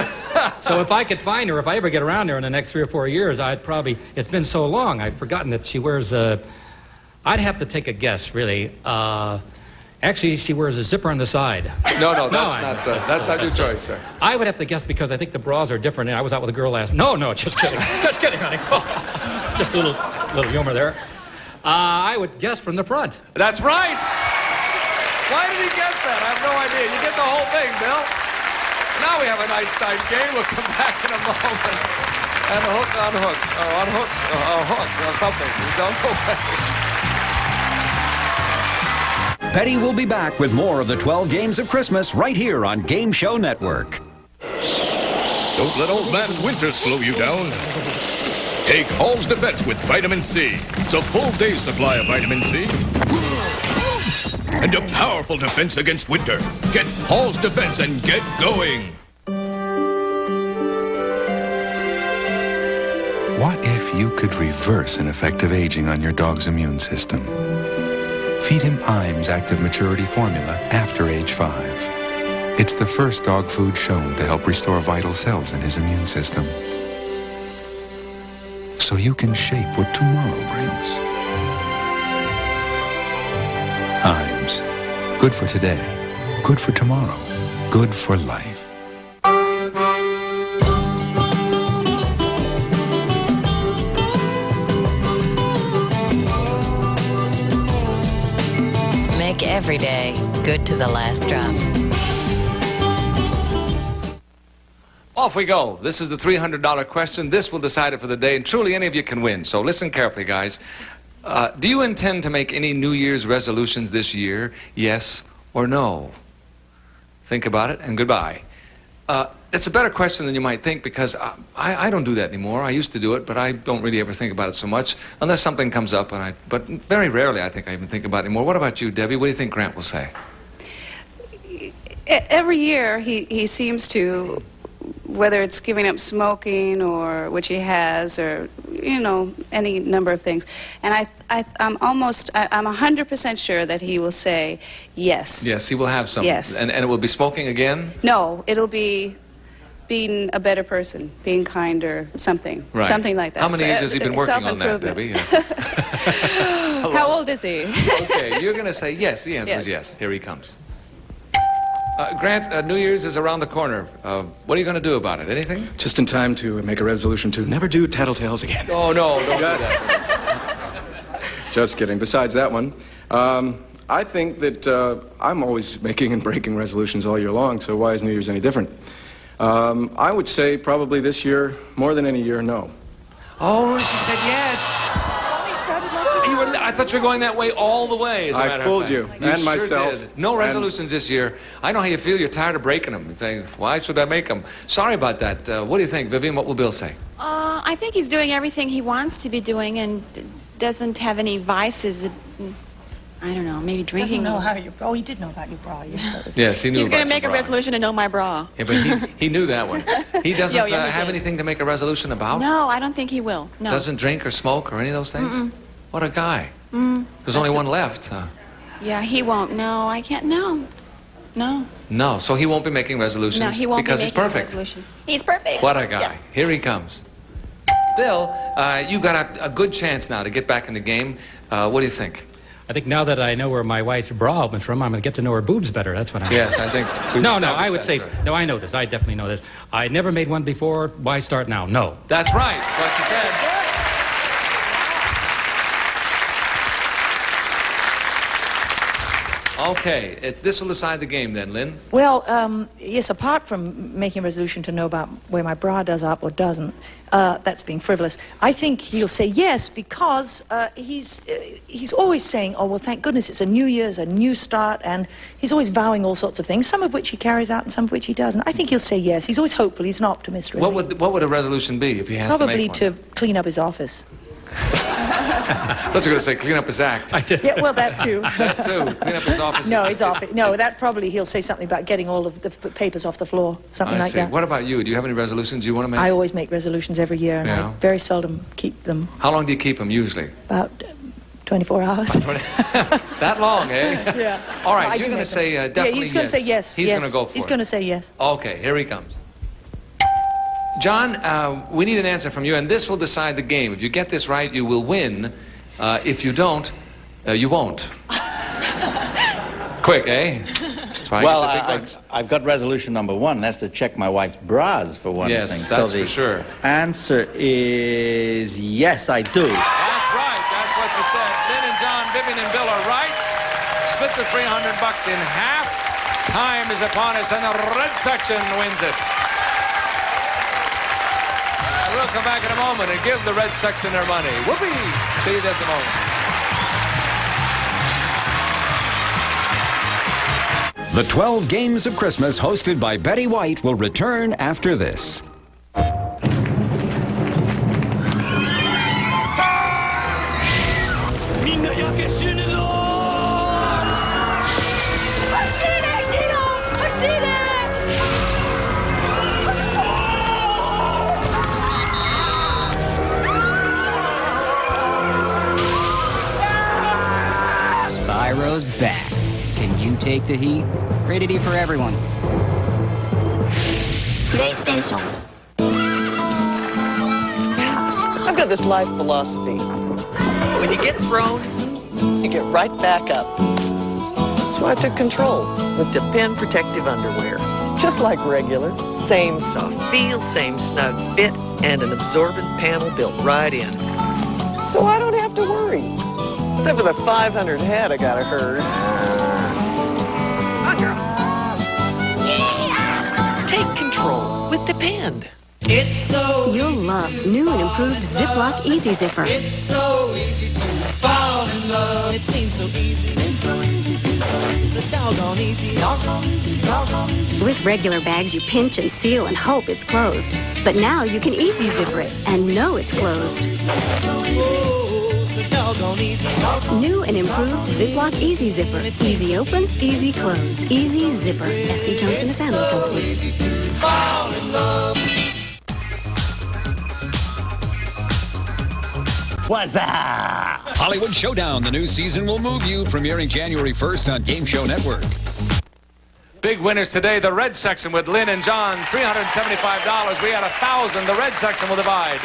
So if I could find her, if I ever get around there in the next 3 or 4 years, it's been so long, I've forgotten that she wears I'd have to take a guess, really. Actually, she wears a zipper on the side. No, that's not your choice, sir. I would have to guess because I think the bras are different. And I was out with a girl last. No, just kidding. Just kidding, honey. Just a little humor there. I would guess from the front. That's right. Why did he guess that? I have no idea. You get the whole thing, Bill. Now we have a nice tight game. We'll come back in a moment. And hook on hook, or on hook, or hook, or something. You don't go away. Petty will be back with more of the 12 Games of Christmas right here on Game Show Network. Don't let old man Winter slow you down. Take Hall's Defense with vitamin C. It's a full day's supply of vitamin C. And a powerful defense against winter. Get Hall's Defense and get going. What if you could reverse an effect of aging on your dog's immune system? Feed him Iams Active Maturity Formula after age 5. It's the first dog food shown to help restore vital cells in his immune system. So you can shape what tomorrow brings. Iams. Good for today. Good for tomorrow. Good for life. Make every day good to the last drop. Off we go. This is the $300 question. This will decide it for the day, and truly any of you can win. So listen carefully, guys. Do you intend to make any New Year's resolutions this year? Yes or no? Think about it, and goodbye. It's a better question than you might think, because I don't do that anymore. I used to do it, but I don't really ever think about it so much, unless something comes up, but very rarely I think I even think about it anymore. What about you, Debbie? What do you think Grant will say? Every year he seems to, whether it's giving up smoking, or which he has, or any number of things, and I'm 100% sure that he will say yes. Yes, he will have something. Yes. And it will be smoking again? No, it'll be being a better person, being kinder, something. Right. Something like that. How many years has he been working on that, Debbie? How old is he? Okay, you're going to say yes. The answer is yes. Here he comes. Grant, New Year's is around the corner. What are you going to do about it? Anything? Just in time to make a resolution to never do Tattletales again. Oh, no, don't do that. Just kidding. Besides that one, I think that I'm always making and breaking resolutions all year long, so why is New Year's any different? I would say probably this year, more than any year, no. Oh, she said yes. I thought you were going that way all the way, as a matter of fact. I fooled you and sure myself. Did. No resolutions this year. I know how you feel. You're tired of breaking them and saying, why should I make them? Sorry about that. What do you think, Vivian? What will Bill say? I think he's doing everything he wants to be doing and doesn't have any vices. I don't know, maybe drinking. Doesn't know how your... Oh, he did know about your bra. Yes, he knew He's about going to make your a bra. resolution to know my bra. Yeah, but he knew that one. He doesn't Yeah, he have did. anything to make a resolution about? No, I don't think he will. No. Doesn't drink or smoke or any of those things? Mm-mm. What a guy. Mm, There's only one left. yeah, he won't. No, I can't. No. No. No, so he won't be making resolutions No, he won't because be he's making a perfect. resolution. He's perfect. What a guy. Yes. Here he comes. Bill, you got a good chance now to get back in the game. What do you think? I think now that I know where my wife's bra opens from, I'm going to get to know her boobs better. That's what I'm Yes, I think we've No, established I would that, say, sir. no, I know this. I definitely know this. I never made one before. Why start now? No. That's right. What you said. Okay, this will decide the game then, Lynn. Well, yes, apart from making a resolution to know about where my bra does up or doesn't, that's being frivolous. I think he'll say yes because he's always saying, oh, well, thank goodness it's a new year's, a new start, and he's always vowing all sorts of things, some of which he carries out and some of which he doesn't. I think he'll say yes. He's always hopeful. He's an optimist, really. What would a resolution be if he has Probably to make one? to clean up his office. I thought you were going to say clean up his act. I did. Yeah, well, that too. That too. Clean up his office. No, his office. No, that probably he'll say something about getting all of the papers off the floor, something I like see. that. What about you? Do you have any resolutions you want to make? I always make resolutions every year, and Yeah. I very seldom keep them. How long do you keep them usually? About 24 hours. That long, eh? Yeah. All right, No, I you're do going to make say them. definitely Yeah, he's going to say yes. He's yes. going to go for He's it. going to say yes. Okay, here he comes. John, we need an answer from you, and this will decide the game. If you get this right, you will win. If you don't, you won't. Quick, eh? That's why Well, I get the big bucks. I've got resolution number one. That's to check my wife's bras, for one Yes, thing. that's so the for sure. Answer is yes, I do. That's right. That's what what you said. Lynn and John, Vivian and Bill are right. Split the $300 in half. Time is upon us, and the red section wins it. And we'll come back in a moment and give the red section their money. Whoopee! See you at the moment. The 12 Games of Christmas, hosted by Betty White, will return after this. Spyro's back. Can you take the heat? Rated E for everyone. PlayStation. I've got this life philosophy. When you get thrown, you get right back up. That's why I took control with Depend Protective Underwear. It's just like regular. Same soft feel, same snug fit, and an absorbent panel built right in. So I don't have to worry. Except for the 500 head I gotta herd. Take control with Depend. It's so You'll love new and improved Ziploc Easy Zipper. It's so easy to fall in love. It seems so easy. It's a doggone easy. With regular bags, you pinch and seal and hope it's closed. But now you can easy zipper it and know it's closed. It's a doggone easy. New and improved Ziploc Easy Zipper. Easy opens, easy close. Easy Zipper. S.C. Johnson & Family Company. Fall in love. What's that? Hollywood Showdown, the new season will move you, premiering January 1st on Game Show Network. Big winners today, the red section with Lynn and John, $375. We had 1,000. The red section will divide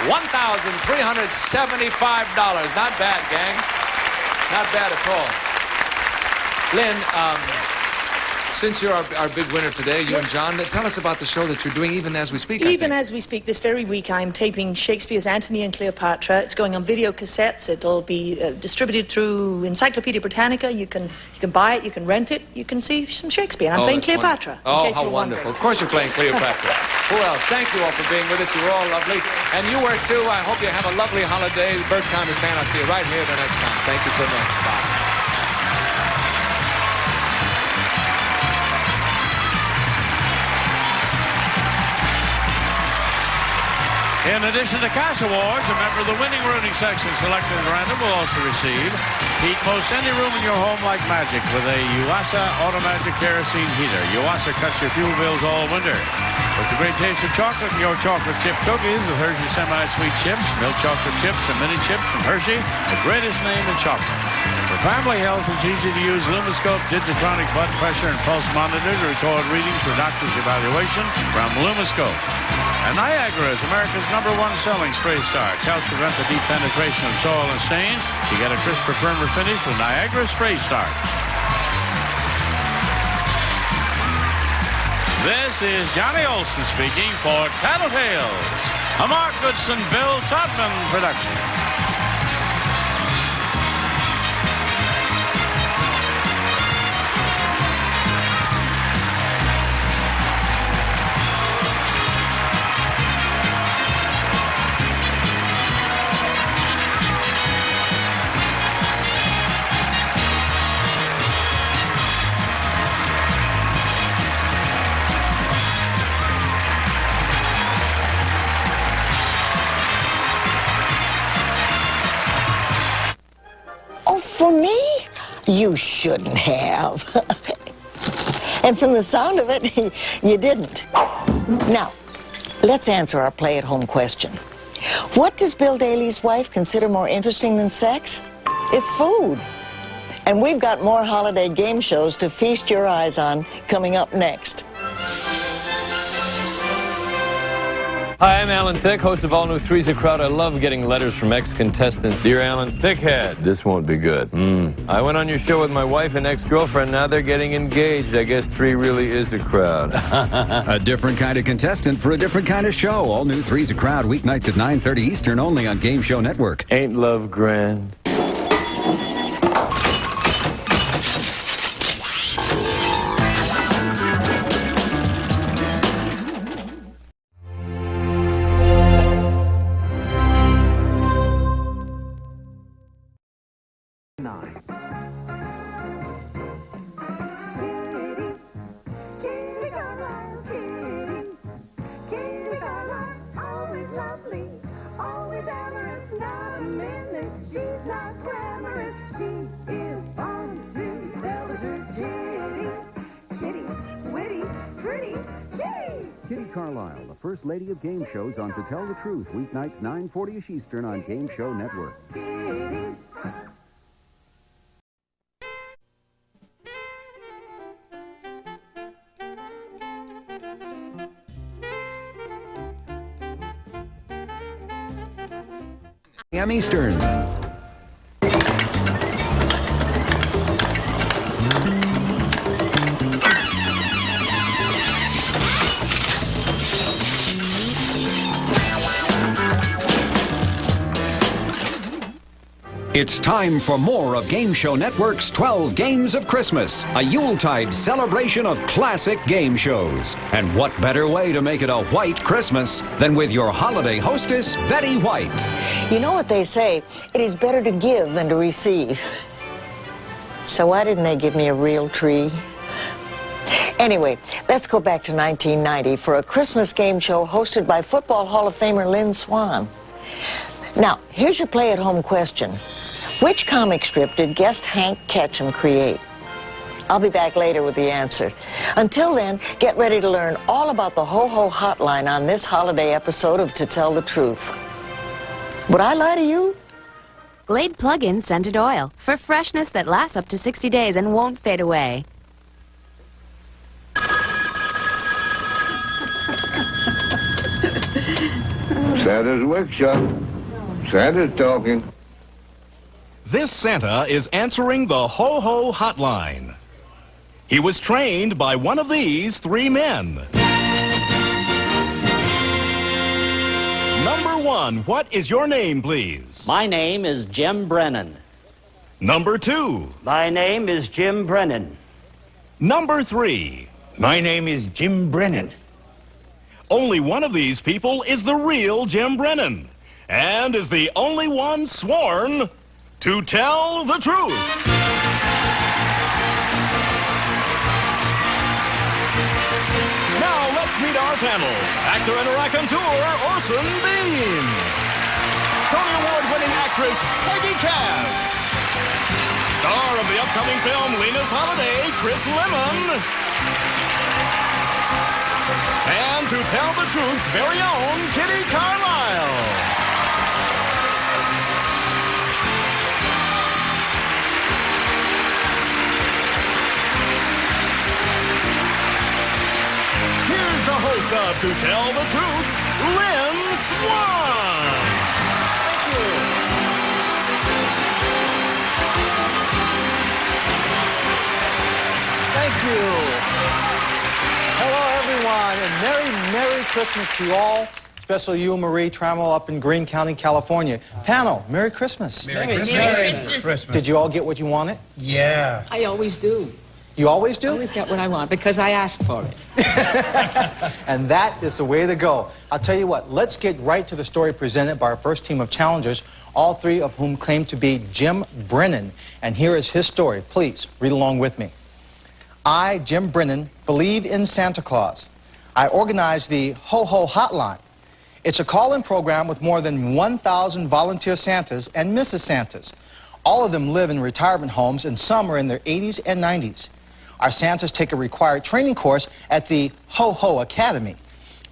$1,375. Not bad, gang. Not bad at all. Lynn, since you're our big winner today, you and John, tell us about the show that you're doing even as we speak. Even as we speak, this very week, I'm taping Shakespeare's Antony and Cleopatra. It's going on video cassettes. It'll be distributed through Encyclopedia Britannica. You can buy it, you can rent it, you can see some Shakespeare. I'm playing Cleopatra. Oh, how wonderful. Of course you're playing Cleopatra. Who else? Thank you all for being with us. You were all lovely. And you were too. I hope you have a lovely holiday. Bert Conn is saying I'll see you right here the next time. Thank you so much. Bye. In addition to cash awards, a member of the winning rooting section selected at random will also receive heat most any room in your home like magic with a Yuasa automatic kerosene heater. Yuasa cuts your fuel bills all winter. With the great taste of chocolate, your chocolate chip cookies with Hershey semi-sweet chips, milk chocolate chips, and mini chips from Hershey, the greatest name in chocolate. For family health, it's easy to use Lumiscope Digitronic blood pressure and pulse monitor to record readings for doctor's evaluation from Lumiscope. And Niagara is America's #1 selling spray starch. Helps prevent the deep penetration of soil and stains. You get a crisper, firmer finish with Niagara spray starch. This is Johnny Olson speaking for Tattletales, a Mark Goodson, Bill Todman production. For me? You shouldn't have. And from the sound of it, you didn't. Now, let's answer our play-at-home question. What does Bill Daly's wife consider more interesting than sex? It's food. And we've got more holiday game shows to feast your eyes on coming up next. Hi, I'm Alan Thicke, host of all new Three's a Crowd. I love getting letters from ex-contestants. Dear Alan, Thickhead, this won't be good. I went on your show with my wife and ex-girlfriend. Now they're getting engaged. I guess 3 really is a crowd. A different kind of contestant for a different kind of show. All new Three's a Crowd, weeknights at 9:30 Eastern, only on Game Show Network. Ain't love grand? Kitty Carlisle, the first lady of game shows on To Tell the Truth, weeknights 9:40ish Eastern on Game Show Network. p.m. Eastern. It's time for more of Game Show Network's 12 Games of Christmas, a Yuletide celebration of classic game shows. And what better way to make it a white Christmas than with your holiday hostess, Betty White. You know what they say, it is better to give than to receive. So why didn't they give me a real tree? Anyway, let's go back to 1990 for a Christmas game show hosted by Football Hall of Famer Lynn Swann. Now, here's your play-at-home question. Which comic strip did guest Hank Ketchum create? I'll be back later with the answer. Until then, get ready to learn all about the Ho-Ho Hotline on this holiday episode of To Tell the Truth. Would I lie to you? Glade Plug-in Scented Oil for freshness that lasts up to 60 days and won't fade away. Santa's workshop. Santa's talking. This Santa is answering the Ho-Ho Hotline. He was trained by one of these three men. Number one, what is your name, please? My name is Jim Brennan. Number two. My name is Jim Brennan. Number three. My name is Jim Brennan. Only one of these people is the real Jim Brennan, and is the only one sworn to tell the truth. Now let's meet our panel. Actor and raconteur Orson Bean. Tony Award-winning actress Peggy Cass. Star of the upcoming film Lena's Holiday, Chris Lemon. And to tell the truth's very own Kitty Carlisle. Here's the host of To Tell the Truth, Lynn Swann. Thank you. Hello, everyone, and Merry Christmas to you all, especially you, Marie Trammell, up in Greene County, California. Panel, Merry Christmas. Merry Christmas. Did you all get what you wanted? Yeah. I always do. You always do? I always get what I want because I asked for it. And that is the way to go. I'll tell you what, let's get right to the story presented by our first team of challengers, all three of whom claim to be Jim Brennan. And here is his story. Please, read along with me. I, Jim Brennan, believe in Santa Claus. I organized the Ho-Ho Hotline. It's a call-in program with more than 1,000 volunteer Santas and Mrs. Santas. All of them live in retirement homes, and some are in their 80s and 90s. Our Santas take a required training course at the Ho-Ho Academy.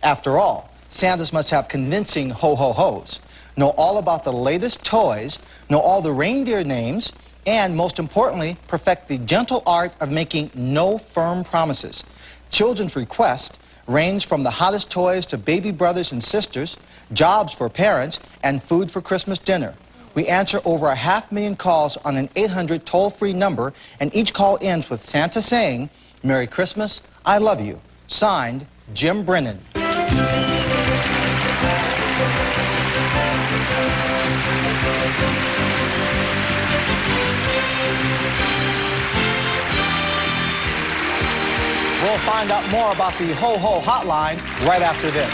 After all, Santas must have convincing ho-ho-hos, know all about the latest toys, know all the reindeer names, and, most importantly, perfect the gentle art of making no firm promises. Children's requests range from the hottest toys to baby brothers and sisters, jobs for parents, and food for Christmas dinner. We answer over 500,000 calls on an 800 toll-free number, and each call ends with Santa saying, "Merry Christmas, I love you." Signed, Jim Brennan. find out more about the Ho-Ho Hotline right after this.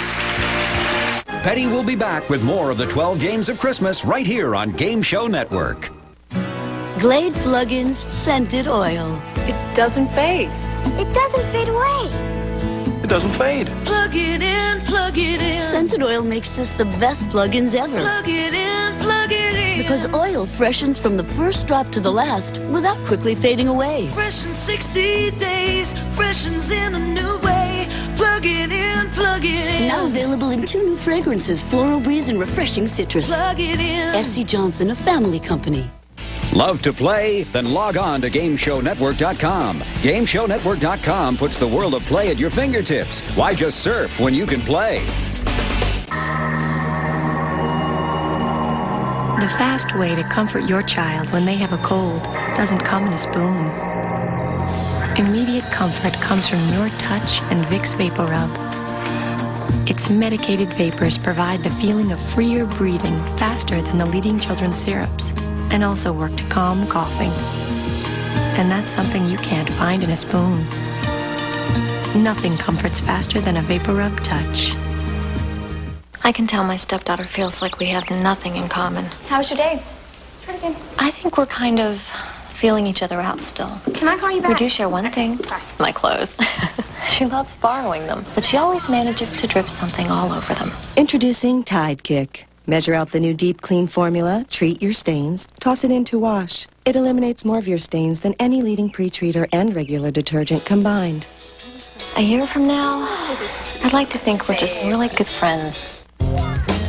Petty will be back with more of the 12 Games of Christmas right here on Game Show Network. Glade Plug-ins Scented Oil. It doesn't fade. It doesn't fade away. It doesn't fade. Plug it in, plug it in. Scented Oil makes this the best plug-ins ever. Plug it in, plug it in. Because oil freshens from the first drop to the last without quickly fading away. Fresh in 60 days, freshens in a new way. Plug it in, plug it in. Now available in 2 new fragrances, Floral Breeze and Refreshing Citrus. Plug it in. S.C. Johnson, a family company. Love to play? Then log on to GameShowNetwork.com. GameShowNetwork.com puts the world of play at your fingertips. Why just surf when you can play? The fast way to comfort your child when they have a cold doesn't come in a spoon. Immediate comfort comes from your touch and Vicks Vapor Rub. Its medicated vapors provide the feeling of freer breathing faster than the leading children's syrups, and also work to calm coughing. And that's something you can't find in a spoon. Nothing comforts faster than a Vapor Rub touch. I can tell my stepdaughter feels like we have nothing in common. How was your day? It's pretty good. I think we're kind of feeling each other out still. Can I call you back? We do share one thing, my clothes. She loves borrowing them, but she always manages to drip something all over them. Introducing Tide Kick. Measure out the new Deep Clean formula, treat your stains, toss it into wash. It eliminates more of your stains than any leading pre-treater and regular detergent combined. A year from now, I'd like to think we're just really good friends.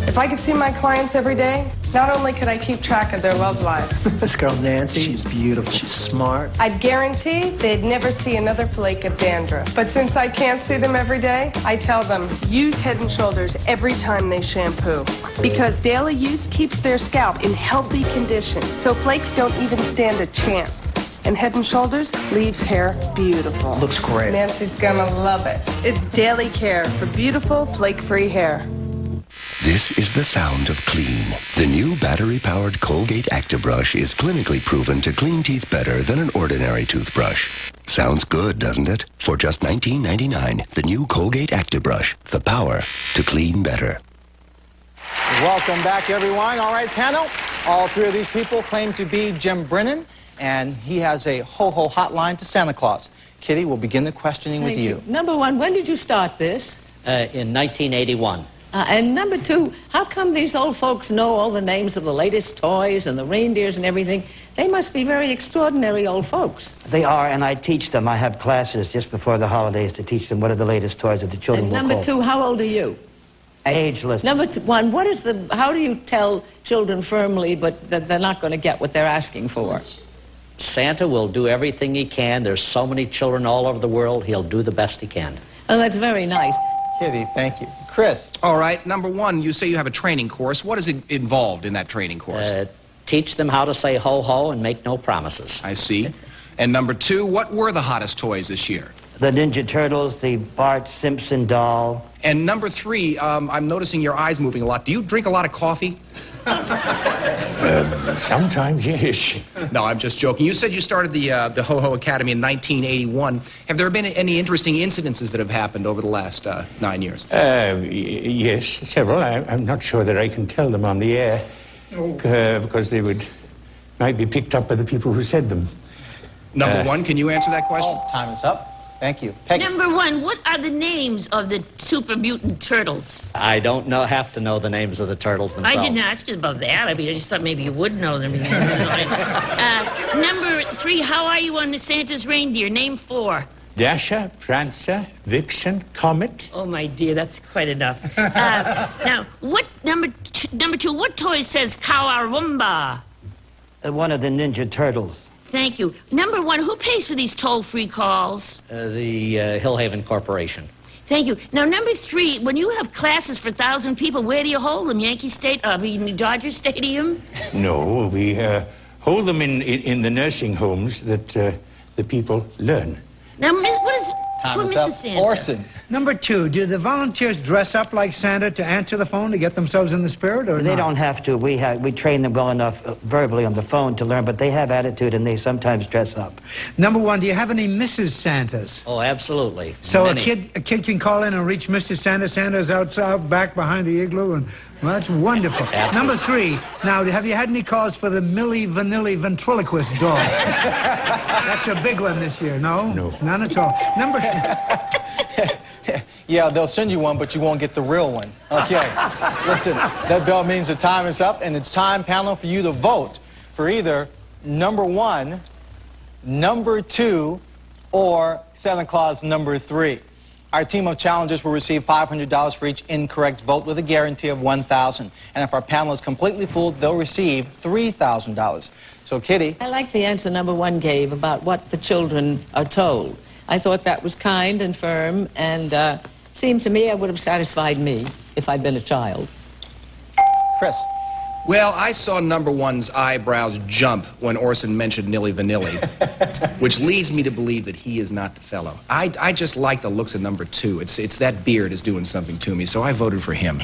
If I could see my clients every day, not only could I keep track of their love lives, This girl, Nancy, she's beautiful. She's smart. I'd guarantee they'd never see another flake of dandruff. But since I can't see them every day, I tell them, use Head & Shoulders every time they shampoo. Because daily use keeps their scalp in healthy condition, so flakes don't even stand a chance. And Head & Shoulders leaves hair beautiful. Looks great. Nancy's gonna love it. It's daily care for beautiful, flake-free hair. This is the sound of clean. The new battery-powered Colgate Actibrush is clinically proven to clean teeth better than an ordinary toothbrush. Sounds good, doesn't it? For just $19.99, the new Colgate Actibrush, the power to clean better. Welcome back, everyone. All right, panel. All 3 of these people claim to be Jim Brennan, and he has a ho-ho hotline to Santa Claus. Kitty, we'll begin the questioning with you. Number 1, when did you start this? In 1981. And number 2, how come these old folks know all the names of the latest toys and the reindeers and everything? They must be very extraordinary old folks. They are, and I teach them. I have classes just before the holidays to teach them what are the latest toys that the children And will number call. 2, how old are you? Ageless. Number 1, how do you tell children firmly but that they're not going to get what they're asking for? Santa will do everything he can. There's so many children all over the world. He'll do the best he can. Oh, that's very nice. Kitty, thank you. Chris. All right, number 1, you say you have a training course. What is involved in that training course? Teach them how to say ho-ho and make no promises. I see. And number 2, what were the hottest toys this year? The Ninja Turtles, the Bart Simpson doll. And number 3, I'm noticing your eyes moving a lot. Do you drink a lot of coffee? Sometimes, yes. No, I'm just joking. You said you started the Ho-Ho Academy in 1981. Have there been any interesting incidences that have happened over the last 9 years? Yes, several. I'm not sure that I can tell them on the air because they might be picked up by the people who said them. Number 1, can you answer that question? Time is up. Thank you. Peggy. Number 1, what are the names of the super mutant turtles? I don't have to know the names of the turtles themselves. I didn't ask you about that. I mean, I just thought maybe you would know them. Number 3, how are you on the Santa's reindeer? Name 4. Dasher, Prancer, Vixen, Comet. Oh, my dear, that's quite enough. Now, what number 2, what toy says Kawarumba? One of the Ninja Turtles. Thank you. Number 1, who pays for these toll-free calls? The Hillhaven Corporation. Thank you. Now, number 3, when you have classes for 1,000 people, where do you hold them? Dodger Stadium? No, we hold them in the nursing homes that the people learn. Now, what is... Time Poor is Mrs. up. Santa. Orson. Number 2, do the volunteers dress up like Santa to answer the phone to get themselves in the spirit, or They not? don't have to. We train them well enough verbally on the phone to learn, but they have attitude and they sometimes dress up. Number 1, do you have any Mrs. Santas? Oh, absolutely. So Many. a kid can call in and reach Mrs. Santa. Santa's outside, back behind the igloo, and well, that's wonderful. Absolutely. Number 3, now, have you had any calls for the Milli Vanilli ventriloquist doll? That's a big one this year, no? No. None at all. Number... Yeah, they'll send you one, but you won't get the real one. Okay. Listen, that bell means the time is up, and it's time, panel, for you to vote for either number 1, number 2, or Santa Claus number 3. Our team of challengers will receive $500 for each incorrect vote with a guarantee of $1,000. And if our panel is completely full, they'll receive $3,000. So, Kitty. I like the answer number 1 gave about what the children are told. I thought that was kind and firm, and seemed to me it would have satisfied me if I'd been a child. Chris. Well, I saw number 1's eyebrows jump when Orson mentioned Nilly Vanilli, which leads me to believe that he is not the fellow. I just like the looks of number 2. It's that beard is doing something to me, so I voted for him.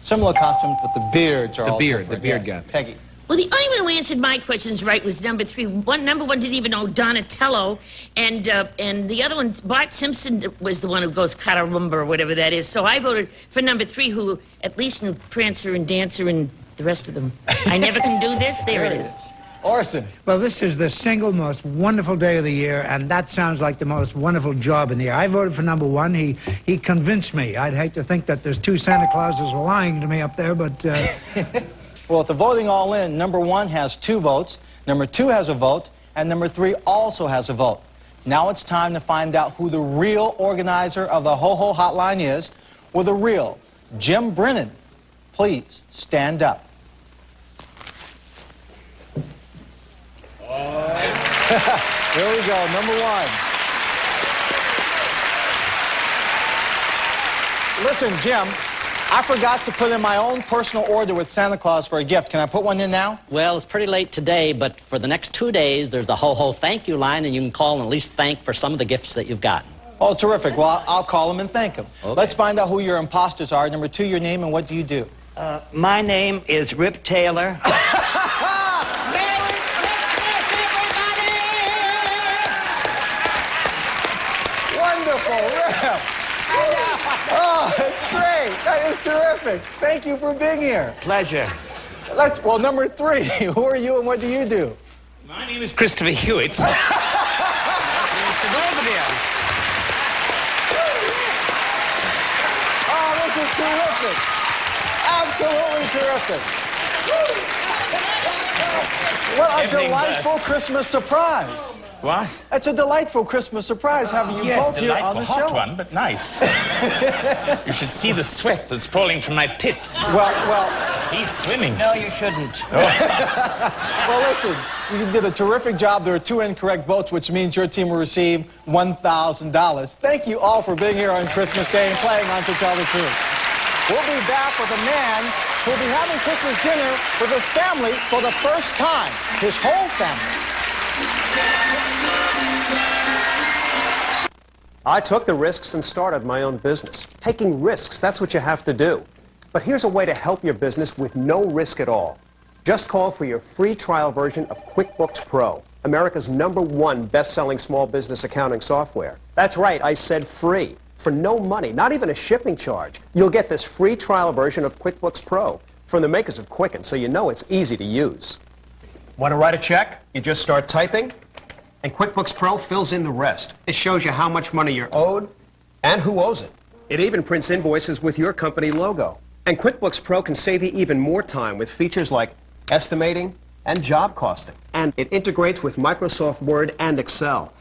Similar costumes, but the beards are all The different. beard Yes. guy. Peggy. Well, the only one who answered my questions right was number 3. Number 1 didn't even know Donatello, and the other one, Bart Simpson, was the one who goes Catarumba or whatever that is. So I voted for number 3, who at least knew Prancer and Dancer and the rest of them. I never can do this. There it is. Orson. Well, this is the single most wonderful day of the year, and that sounds like the most wonderful job in the year. I voted for number 1. He convinced me. I'd hate to think that there's 2 Santa Clauses lying to me up there, but... Well, at the voting all in, number 1 has 2 votes, number 2 has a vote, and number 3 also has a vote. Now it's time to find out who the real organizer of the Ho-Ho Hotline is, with a real Jim Brennan. Please stand up. Here we go, number 1. Listen, Jim, I forgot to put in my own personal order with Santa Claus for a gift. Can I put one in now? Well, it's pretty late today, but for the next 2 days, there's the Ho-Ho thank you line, and you can call and at least thank for some of the gifts that you've gotten. Oh, terrific. Well, I'll call him and thank him. Okay. Let's find out who your imposters are. Number 2, your name and what do you do? My name is Rip Taylor. Wonderful, Rip. Oh, that's great. That is terrific. Thank you for being here. Pleasure. Well, number 3, who are you and what do you do? My name is Christopher Hewitt. Mr. Belvedere. Oh, this is terrific. Absolutely terrific. What a Everything delightful blessed. Christmas surprise. What? It's a delightful Christmas surprise having you Yes, both here on delightful, the hot show. one, but nice. You should see the sweat that's falling from my pits. Well, He's swimming. No, you shouldn't. well, listen, you did a terrific job. There are 2 incorrect votes, which means your team will receive $1,000. Thank you all for being here on Christmas Day and playing on To Tell the Truth. We'll be back with a man who'll be having Christmas dinner with his family for the first time. His whole family. I took the risks and started my own business. Taking risks, that's what you have to do. But here's a way to help your business with no risk at all. Just call for your free trial version of QuickBooks Pro, America's #1 best-selling small business accounting software. That's right, I said free. For no money, not even a shipping charge, you'll get this free trial version of QuickBooks Pro from the makers of Quicken, so you know it's easy to use. Want to write a check? You just start typing, and QuickBooks Pro fills in the rest. It shows you how much money you're owed and who owes it. It even prints invoices with your company logo. And QuickBooks Pro can save you even more time with features like estimating and job costing. And it integrates with Microsoft Word and Excel.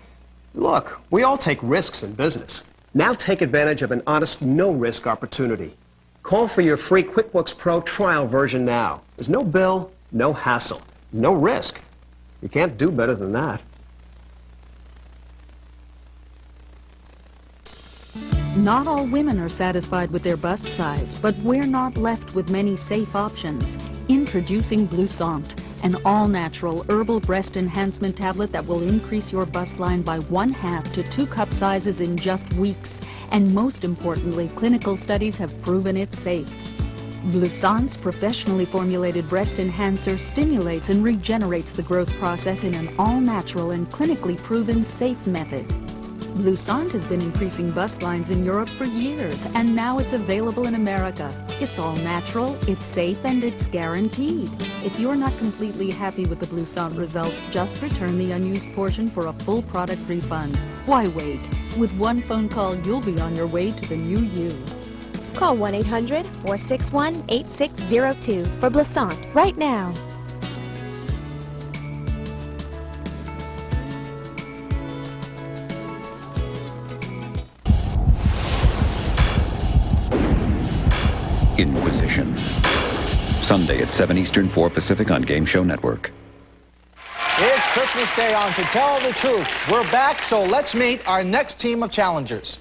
Look, we all take risks in business. Now take advantage of an honest, no-risk opportunity. Call for your free QuickBooks Pro trial version now. There's no bill, no hassle, no risk. You can't do better than that. Not all women are satisfied with their bust size, but we're not left with many safe options. Introducing Bloussant, An all-natural herbal breast enhancement tablet that will increase your bust line by 1/2 to 2 cup sizes in just weeks. And most importantly, clinical studies have proven it's safe. Bloussant's professionally formulated breast enhancer stimulates and regenerates the growth process in an all-natural and clinically proven safe method. Bloussant has been increasing bust lines in Europe for years, and now it's available in America. It's all natural, it's safe, and it's guaranteed. If you're not completely happy with the Bloussant results, just return the unused portion for a full product refund. Why wait? With one phone call, you'll be on your way to the new you. Call 1-800-461-8602 for Bloussant right now. Inquisition. Sunday at 7 Eastern, 4 Pacific on Game Show Network. It's Christmas Day on To Tell the Truth. We're back, so let's meet our next team of challengers.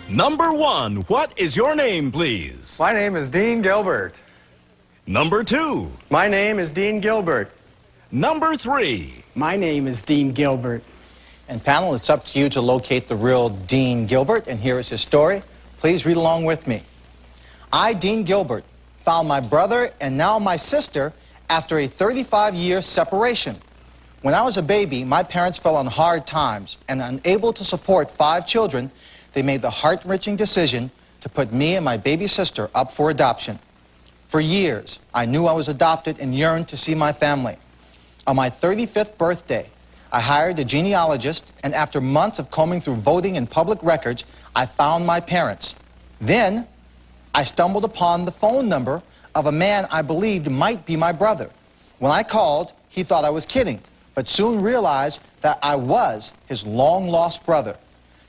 Number 1, what is your name, please? My name is Dean Gilbert. Number 2. My name is Dean Gilbert. Number 3. My name is Dean Gilbert. And panel, it's up to you to locate the real Dean Gilbert, and here is his story. Please read along with me. I, Dean Gilbert, found my brother and now my sister after a 35-year separation. When I was a baby, my parents fell on hard times, and unable to support 5 children, they made the heart-wrenching decision to put me and my baby sister up for adoption. For years, I knew I was adopted and yearned to see my family. On my 35th birthday, I hired a genealogist, and after months of combing through voting and public records, I found my parents. Then, I stumbled upon the phone number of a man I believed might be my brother. When I called, he thought I was kidding, but soon realized that I was his long-lost brother.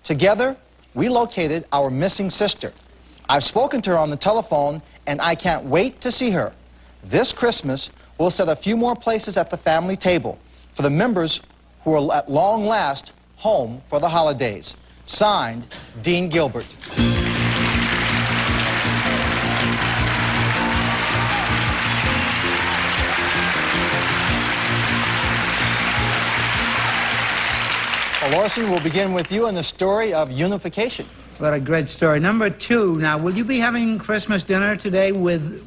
Together, we located our missing sister. I've spoken to her on the telephone, and I can't wait to see her. This Christmas, we'll set a few more places at the family table for the members who are at long last home for the holidays. Signed, Dean Gilbert. Well, Orson, we'll begin with you and the story of unification. What a great story. Number 2, now, will you be having Christmas dinner today with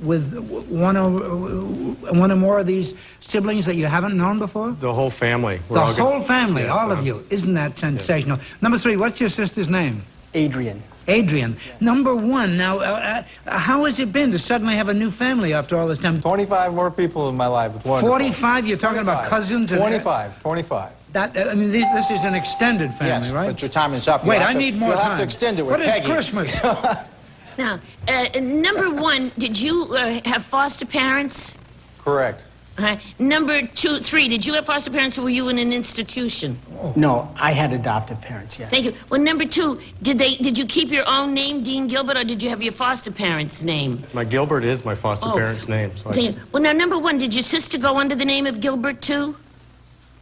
one or more of these siblings that you haven't known before? The whole family. The whole family, yes, all of you. Isn't that sensational? Yes. Number 3, what's your sister's name? Adrian. Adrian. Number 1, now, how has it been to suddenly have a new family after all this time? 25 more people in my life. It's wonderful. 45? You're talking 25. about cousins? 25. That, I mean, this is an extended family, yes, right? But your time is up. Wait, I need more time. You'll have to extend it with But Peggy. it's Christmas. Now, number 1, did you have foster parents? Correct. Number 2, 3, did you have foster parents, or were you in an institution? No, I had adoptive parents, yes. Thank you. Well, number 2, did you keep your own name, Dean Gilbert, or did you have your foster parents' name? My Gilbert is my foster parents' name. So Well, now, number 1, did your sister go under the name of Gilbert, too?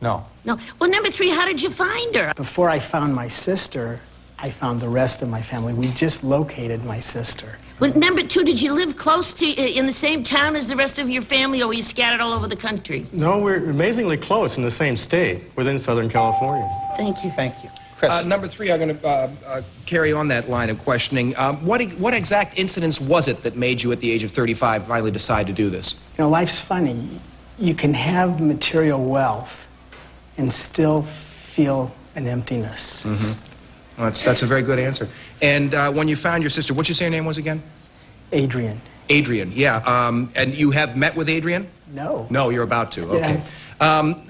No. No. Well, number 3, how did you find her? Before I found my sister, I found the rest of my family. We just located my sister. Well, number 2, did you live close to, in the same town as the rest of your family, or were you scattered all over the country? No, we're amazingly close in the same state, within Southern California. Thank you. Thank you. Chris. Number 3, I'm going to carry on that line of questioning. What exact incidents was it that made you, at the age of 35, finally decide to do this? You know, life's funny. You can have material wealth and still feel an emptiness. Mm-hmm. Well, that's a very good answer. And when you found your sister, what'd you say her name was again? Adrian. Adrian, yeah. And you have met with Adrian? No. No, you're about to. Okay. Yes.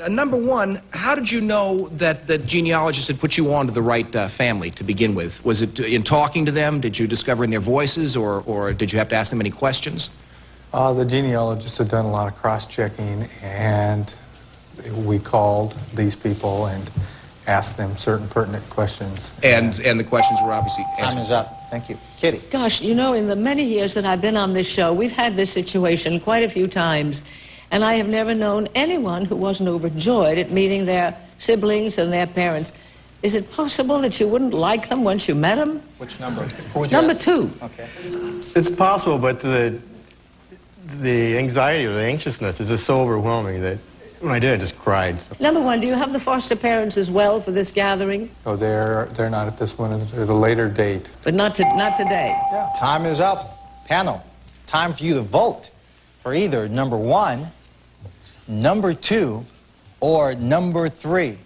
Number 1, how did you know that the genealogist had put you on to the right family to begin with? Was it in talking to them? Did you discover in their voices, or did you have to ask them any questions? The genealogist had done a lot of cross-checking, and we called these people and asked them certain pertinent questions. And the questions were obviously answered. Time is up. Thank you. Kitty. Gosh, you know, in the many years that I've been on this show, we've had this situation quite a few times, and I have never known anyone who wasn't overjoyed at meeting their siblings and their parents. Is it possible that you wouldn't like them once you met them? Which number? Who would you Number ask? 2. Okay. It's possible, but the the anxiety or the anxiousness is just so overwhelming that when I did, I just cried. So. Number one, do you have the foster parents as well for this gathering? Oh, they're not at this one. At a later date. But not today. Yeah. Time is up. Panel, time for you to vote for either number 1, number 2, or number 3.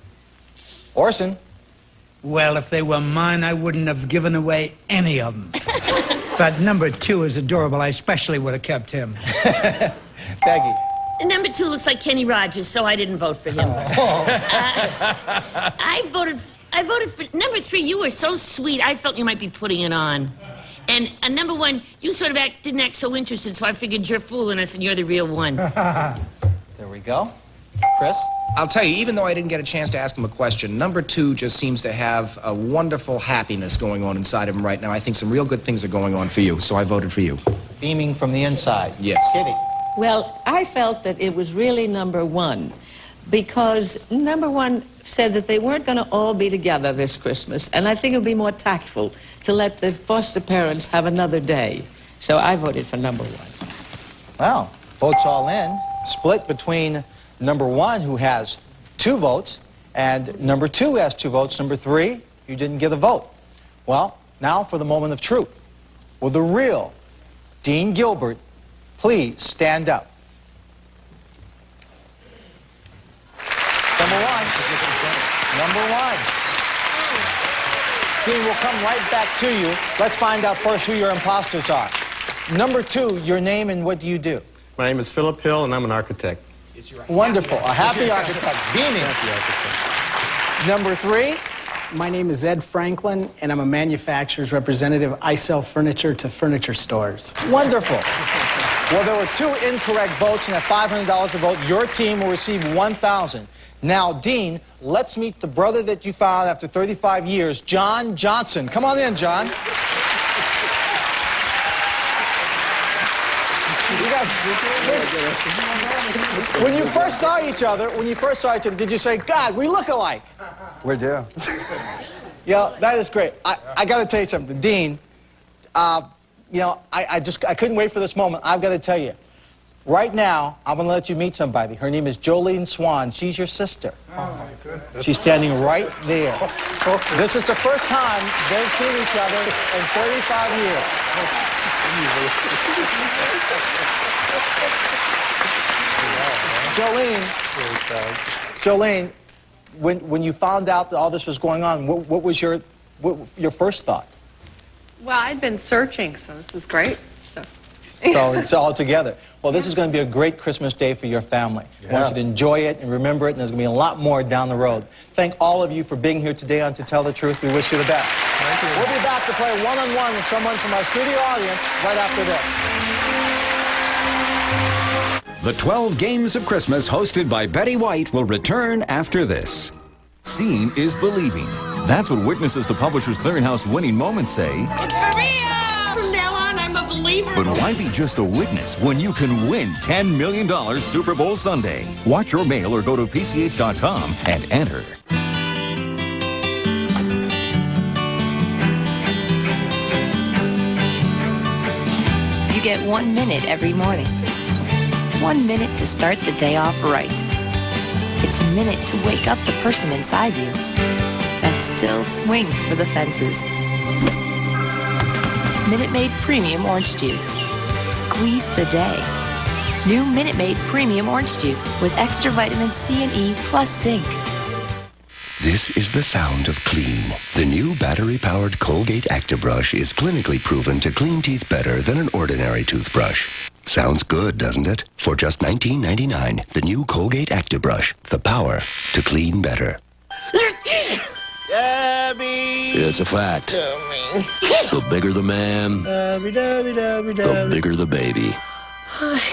Orson? Well, if they were mine, I wouldn't have given away any of them. But number 2 is adorable. I especially would have kept him. Peggy? Number 2 looks like Kenny Rogers, so I didn't vote for him. I voted for number 3. You were so sweet. I felt you might be putting it on. And number 1, you sort of didn't act so interested, so I figured you're fooling us and you're the real one. There we go. Chris? I'll tell you, even though I didn't get a chance to ask him a question, number 2 just seems to have a wonderful happiness going on inside of him right now. I think some real good things are going on for you, so I voted for you. Beaming from the inside. Yes. Kitty? Well, I felt that it was really number 1 because number 1 said that they weren't going to all be together this Christmas, and I think it would be more tactful to let the foster parents have another day. So I voted for number 1. Well, votes all in. Split between number 1, who has 2 votes, and number 2 has 2 votes. Number 3, you didn't get a vote. Well, now for the moment of truth. Will the real Dean Gilbert please stand up? Number 1. Number 1. Dean, we'll come right back to you. Let's find out first who your imposters are. Number 2, your name and what do you do? My name is Philip Hill, and I'm an architect. Wonderful. A happy architect. Beaming. Number 3. My name is Ed Franklin, and I'm a manufacturer's representative. I sell furniture to furniture stores. Wonderful. Well, there were 2 incorrect votes, and at $500 a vote, your team will receive $1,000. Now, Dean, let's meet the brother that you found after 35 years, John Johnson. Come on in, John. When you first saw each other, did you say, God, we look alike? We do. Yeah, that is great. I got to tell you something. Dean, you know, I couldn't wait for this moment. I've got to tell you. Right now, I'm going to let you meet somebody. Her name is Jolene Swan. She's your sister. Oh, my goodness. She's standing right there. This is the first time they've seen each other in 35 years. Jolene, when you found out that all this was going on, what was your first thought? Well, I'd been searching, so this was great. So it's all together. Well, this is going to be a great Christmas day for your family. I want you to enjoy it and remember it, and there's going to be a lot more down the road. Thank all of you for being here today on To Tell the Truth. We wish you the best. Thank you. We'll be back to play one-on-one with someone from our studio audience right after this. The 12 Games of Christmas hosted by Betty White will return after this. Seeing is believing. That's what witnesses to Publishers Clearinghouse winning moments say. It's for real! From now on, I'm a believer. But why be just a witness when you can win $10 million Super Bowl Sunday? Watch your mail or go to PCH.com and enter. You get 1 minute every morning. 1 minute to start the day off right. It's a minute to wake up the person inside you that still swings for the fences. Minute Maid Premium Orange Juice. Squeeze the day. New Minute Maid Premium Orange Juice with extra vitamin C and E plus zinc. This is the sound of clean. The new battery-powered Colgate Actibrush is clinically proven to clean teeth better than an ordinary toothbrush. Sounds good, doesn't it? For just $19.99, the new Colgate Actibrush. The power to clean better. Debbie! It's a fact. The bigger the man, the bigger the baby.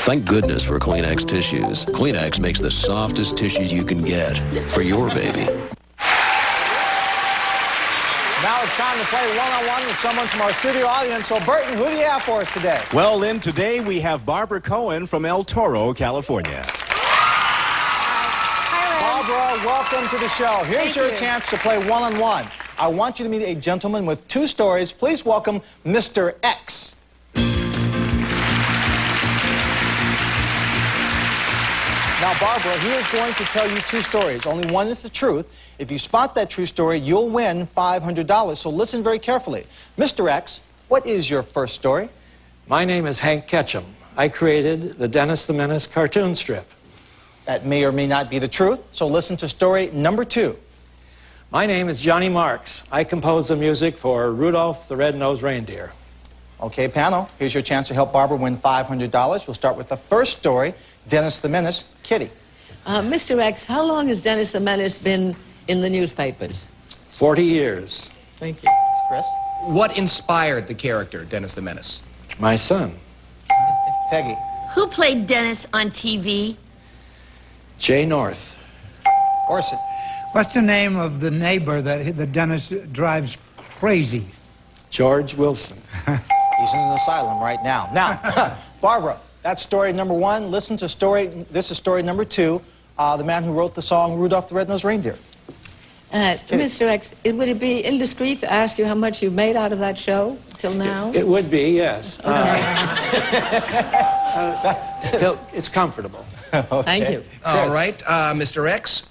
Thank goodness for Kleenex tissues. Kleenex makes the softest tissues you can get for your baby. Now it's time to play one-on-one with someone from our studio audience. So, Burton, who do you have for us today? Well, Lynn, today we have Barbara Cohen from El Toro, California. Barbara, welcome to the show. Here's your chance to play one-on-one. I want you to meet a gentleman with 2 stories. Please welcome Mr. X. Now, Barbara, he is going to tell you two stories. Only one is the truth. If you spot that true story, you'll win $500. So listen very carefully. Mr. X, what is your first story? My name is Hank Ketchum. I created the Dennis the Menace cartoon strip. That may or may not be the truth, so listen to story number 2. My name is Johnny Marks. I composed the music for Rudolph the Red-Nosed Reindeer. Okay, panel, here's your chance to help Barbara win $500. We'll start with the first story, Dennis the Menace. Kitty. Mr. X, how long has Dennis the Menace been in the newspapers? 40 years. Thank you. Chris? What inspired the character, Dennis the Menace? My son. Peggy. Who played Dennis on TV? Jay North. Orson. What's the name of the neighbor that Dennis drives crazy? George Wilson. He's in an asylum right now. Now, Barbara, that's story number 1. Listen to this is story number 2, the man who wrote the song Rudolph the Red-Nosed Reindeer. Mr. X, would it be indiscreet to ask you how much you've made out of that show till now? It would be, yes. Okay. It's comfortable. Okay. Thank you. All right, Mr. X,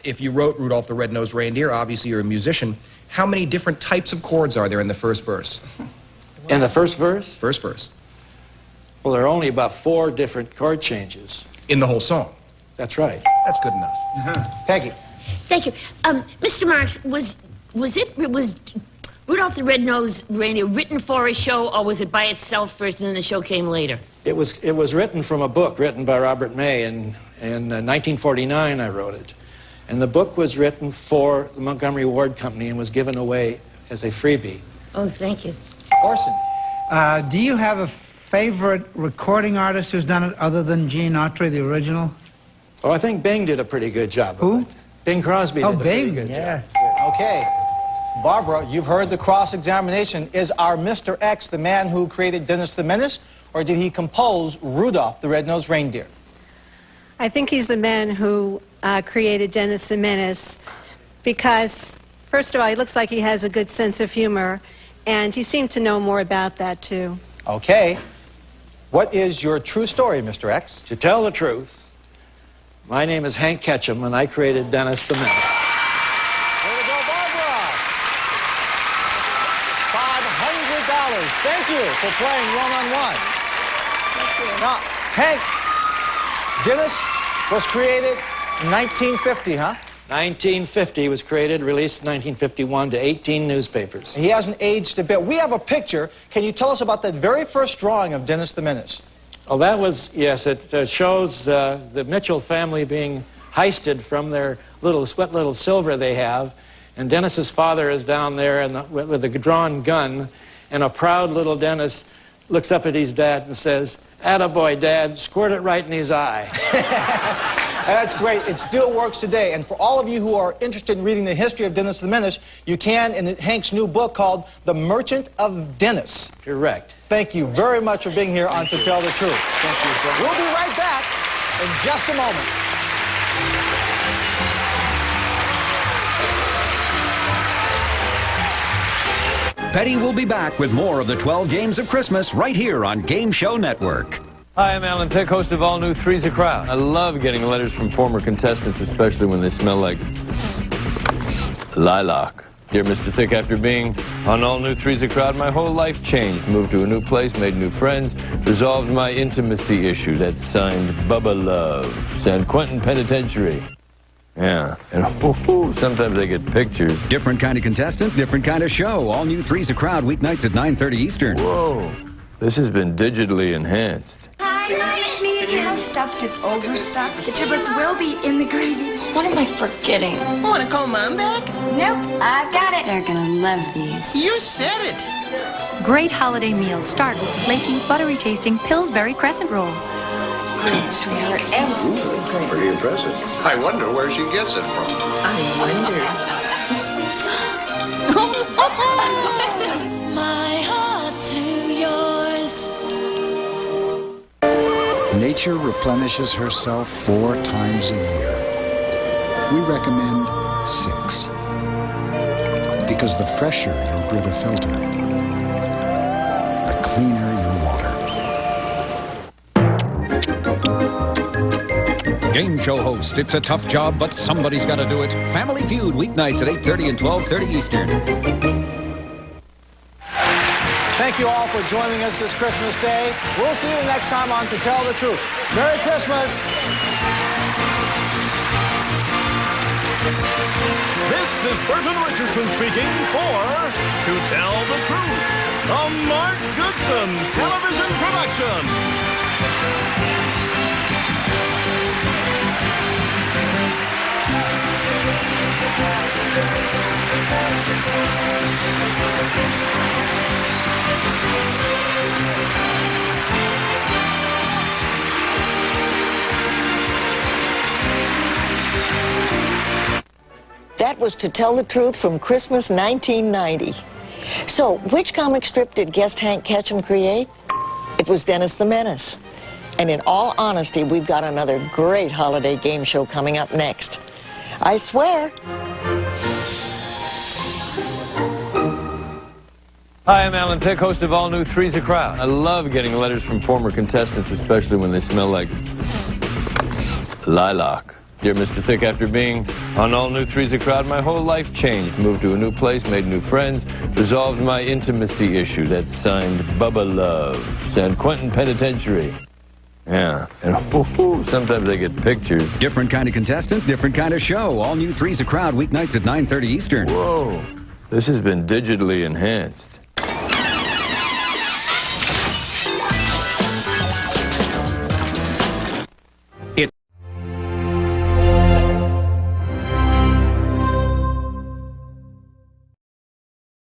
if you wrote Rudolph the Red-Nosed Reindeer, obviously you're a musician. How many different types of chords are there in the first verse? In the first verse? First verse. Well, there are only about 4 different chord changes. In the whole song? That's right. That's good enough. Peggy. Thank you. Mr. Marks, was Rudolph the Red-Nosed Reindeer written for a show, or was it by itself first and then the show came later? It was written from a book written by Robert May. In 1949, I wrote it. And the book was written for the Montgomery Ward Company and was given away as a freebie. Oh, thank you. Orson. Do you have a favorite recording artist who's done it other than Gene Autry, the original? Oh, I think Bing did a pretty good job. Who? Of it. Bing Crosby did a pretty Bing, good job. Okay. Barbara, you've heard the cross-examination. Is our Mr. X the man who created Dennis the Menace, or did he compose Rudolph the Red-Nosed Reindeer? I think he's the man who created Dennis the Menace because, first of all, he looks like he has a good sense of humor, and he seemed to know more about that, too. Okay. What is your true story, Mr. X? To tell the truth, my name is Hank Ketchum, and I created Dennis the Menace. Way to go, Barbara! $500. Thank you for playing one-on-one. Now, Hank, Dennis was created in 1950, huh? 1950 was created, released in 1951 to 18 newspapers. He hasn't aged a bit. We have a picture. Can you tell us about that very first drawing of Dennis the Menace? Oh, that was, yes, it shows the Mitchell family being heisted from their little silver they have. And Dennis's father is down there with a drawn gun, and a proud little Dennis looks up at his dad and says, "Attaboy, Dad, squirt it right in his eye." That's great. It still works today. And for all of you who are interested in reading the history of Dennis the Menace, you can in Hank's new book called The Merchant of Dennis. Correct. Thank you very much for being here on To Tell the Truth. Thank you, sir. We'll be right back in just a moment. Petty will be back with more of the 12 Games of Christmas right here on Game Show Network. Hi, I'm Alan Thicke, host of all new Three's a Crowd. I love getting letters from former contestants, especially when they smell like lilac. Dear Mr. Thicke, after being on all new Three's a Crowd, my whole life changed. Moved to a new place, made new friends, resolved my intimacy issue. That's signed Bubba Love, San Quentin Penitentiary. Yeah, and sometimes I get pictures. Different kind of contestant, different kind of show. All new Three's a Crowd, weeknights at 9:30 Eastern. Whoa, this has been digitally enhanced. Hi, it's me again. How stuffed is overstuffed? The giblets will be in the gravy. What am I forgetting? Want to call Mom back? Nope, I've got it. They're gonna love these. You said it. Great holiday meals start with flaky, buttery-tasting Pillsbury Crescent Rolls. Great, sweetheart. Absolutely great. Pretty impressive. I wonder where she gets it from. I wonder. My heart to yours. Nature replenishes herself 4 times a year. We recommend 6. Because the fresher your Brita filter, the cleaner your water. Game show host. It's a tough job, but somebody's got to do it. Family Feud, weeknights at 8:30 and 12:30 Eastern. Thank you all for joining us this Christmas Day. We'll see you next time on To Tell the Truth. Merry Christmas! This is Burton Richardson speaking for To Tell the Truth, a Mark Goodson television production. That was To Tell the Truth from Christmas 1990. So, which comic strip did guest Hank Ketchum create? It was Dennis the Menace. And in all honesty, we've got another great holiday game show coming up next. I swear. Hi, I'm Alan Thicke, host of All New Three's a Crowd. I love getting letters from former contestants, especially when they smell like lilac. Dear Mr. Thicke, after being on All New Three's a Crowd, my whole life changed. Moved to a new place, made new friends, resolved my intimacy issue. That's signed Bubba Love, San Quentin Penitentiary. Yeah, and sometimes I get pictures. Different kind of contestant, different kind of show. All New Three's a Crowd, weeknights at 9:30 Eastern. Whoa, this has been digitally enhanced.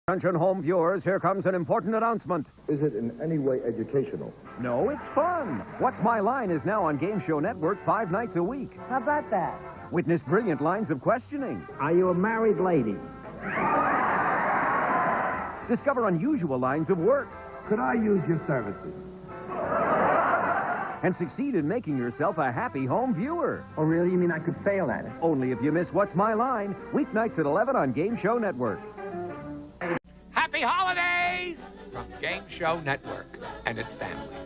Attention home viewers, here comes an important announcement. Is it in any way educational? No, it's fun. What's My Line is now on Game Show Network 5 nights a week. How about that? Witness brilliant lines of questioning. Are you a married lady? Discover unusual lines of work. Could I use your services? And succeed in making yourself a happy home viewer. Oh, really? You mean I could fail at it? Only if you miss What's My Line, weeknights at 11 on Game Show Network. Happy holidays from Game Show Network and its family.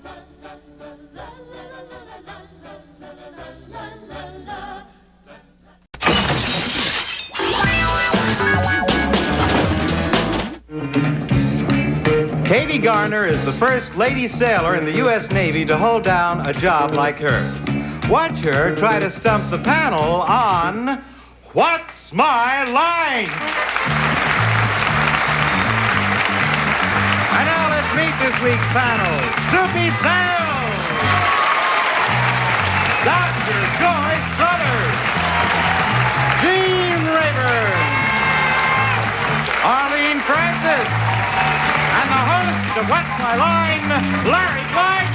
Katie Garner is the first lady sailor in the U.S. Navy to hold down a job like hers. Watch her try to stump the panel on What's My Line? And now let's meet this week's panel. Soupy Sal, Dr. Joyce Brothers, Gene Rayburn, Arlene Francis, and the host of What's My Line, Larry Clark.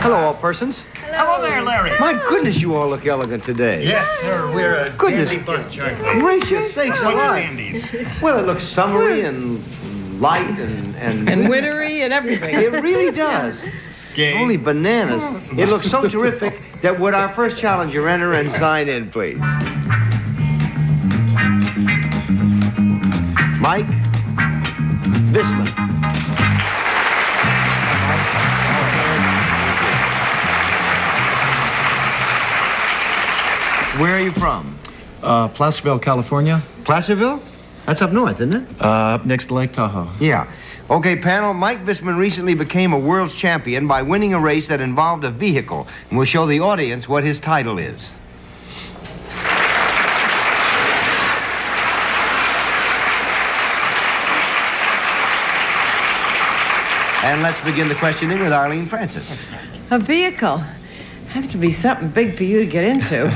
Hello, all persons. Hello there, Larry. My goodness, you all look elegant today. Yes, sir. We're a dandy bunch, aren't we? Gracious sakes Bunch of alive. dandies. Well, it looks summery and light and wintry and everything. It really does. Holy bananas. It looks so terrific that would our first challenger enter and sign in, please? Mike Bisman. Where are you from? Placerville, California. Placerville? That's up north, isn't it? Up next to Lake Tahoe. Yeah. Okay, panel, Mike Bisman recently became a world's champion by winning a race that involved a vehicle. And we'll show the audience what his title is. And let's begin the questioning with Arlene Francis. A vehicle. Has to be something big for you to get into.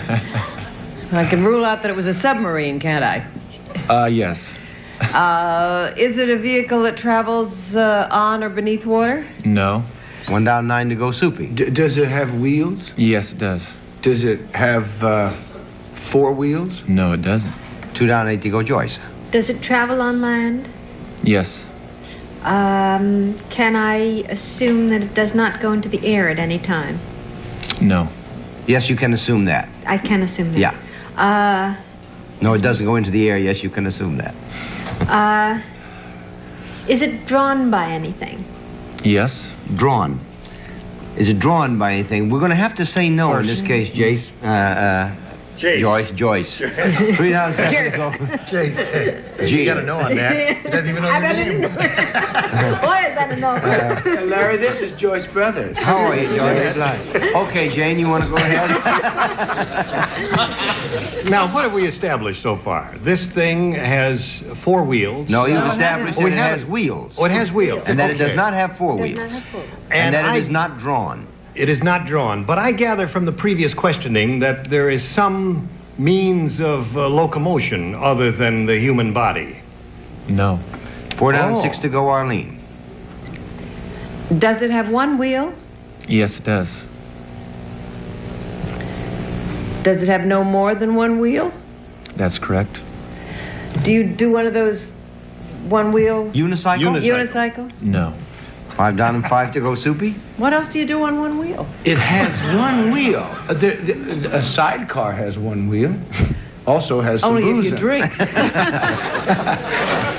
I can rule out that it was a submarine, can't I? Yes. Is it a vehicle that travels on or beneath water? No. 1 down, 9 to go, Soupy. Does it have wheels? Yes, it does. Does it have 4 wheels? No, it doesn't. 2 down, 8 to go, Joyce. Does it travel on land? Yes. Can I assume that it does not go into the air at any time? No. Yes, you can assume that. I can assume that. Yeah. No, it doesn't go into the air. Yes, you can assume that. Is it drawn by anything? Yes. Drawn. Is it drawn by anything? We're going to have to say no in this case, Jace. Joyce. 3 down, 7 to go. Jace. G. You got to know on that. He doesn't even know your name. Why is that a no? Larry, this is Joyce Brothers. How are you, Joyce? Okay, Jane, you want to go ahead? Now, what have we established so far? This thing has 4 wheels. No, you've established that it has wheels. Oh, it has wheels. And that it does not have 4 Does wheels. not have four. And that it is not drawn. It is not drawn, but I gather from the previous questioning that there is some means of locomotion other than the human body. No. 4 down, 6 to go, Arlene. Does it have one wheel? Yes, it does. Does it have no more than one wheel? That's correct. Do you do one of those one-wheel... Unicycle? Unicycle? No. 5 down and 5 to go, Soupy. What else do you do on one wheel? It has one wheel. A sidecar has one wheel. Also has some Only booze if you in it. drink.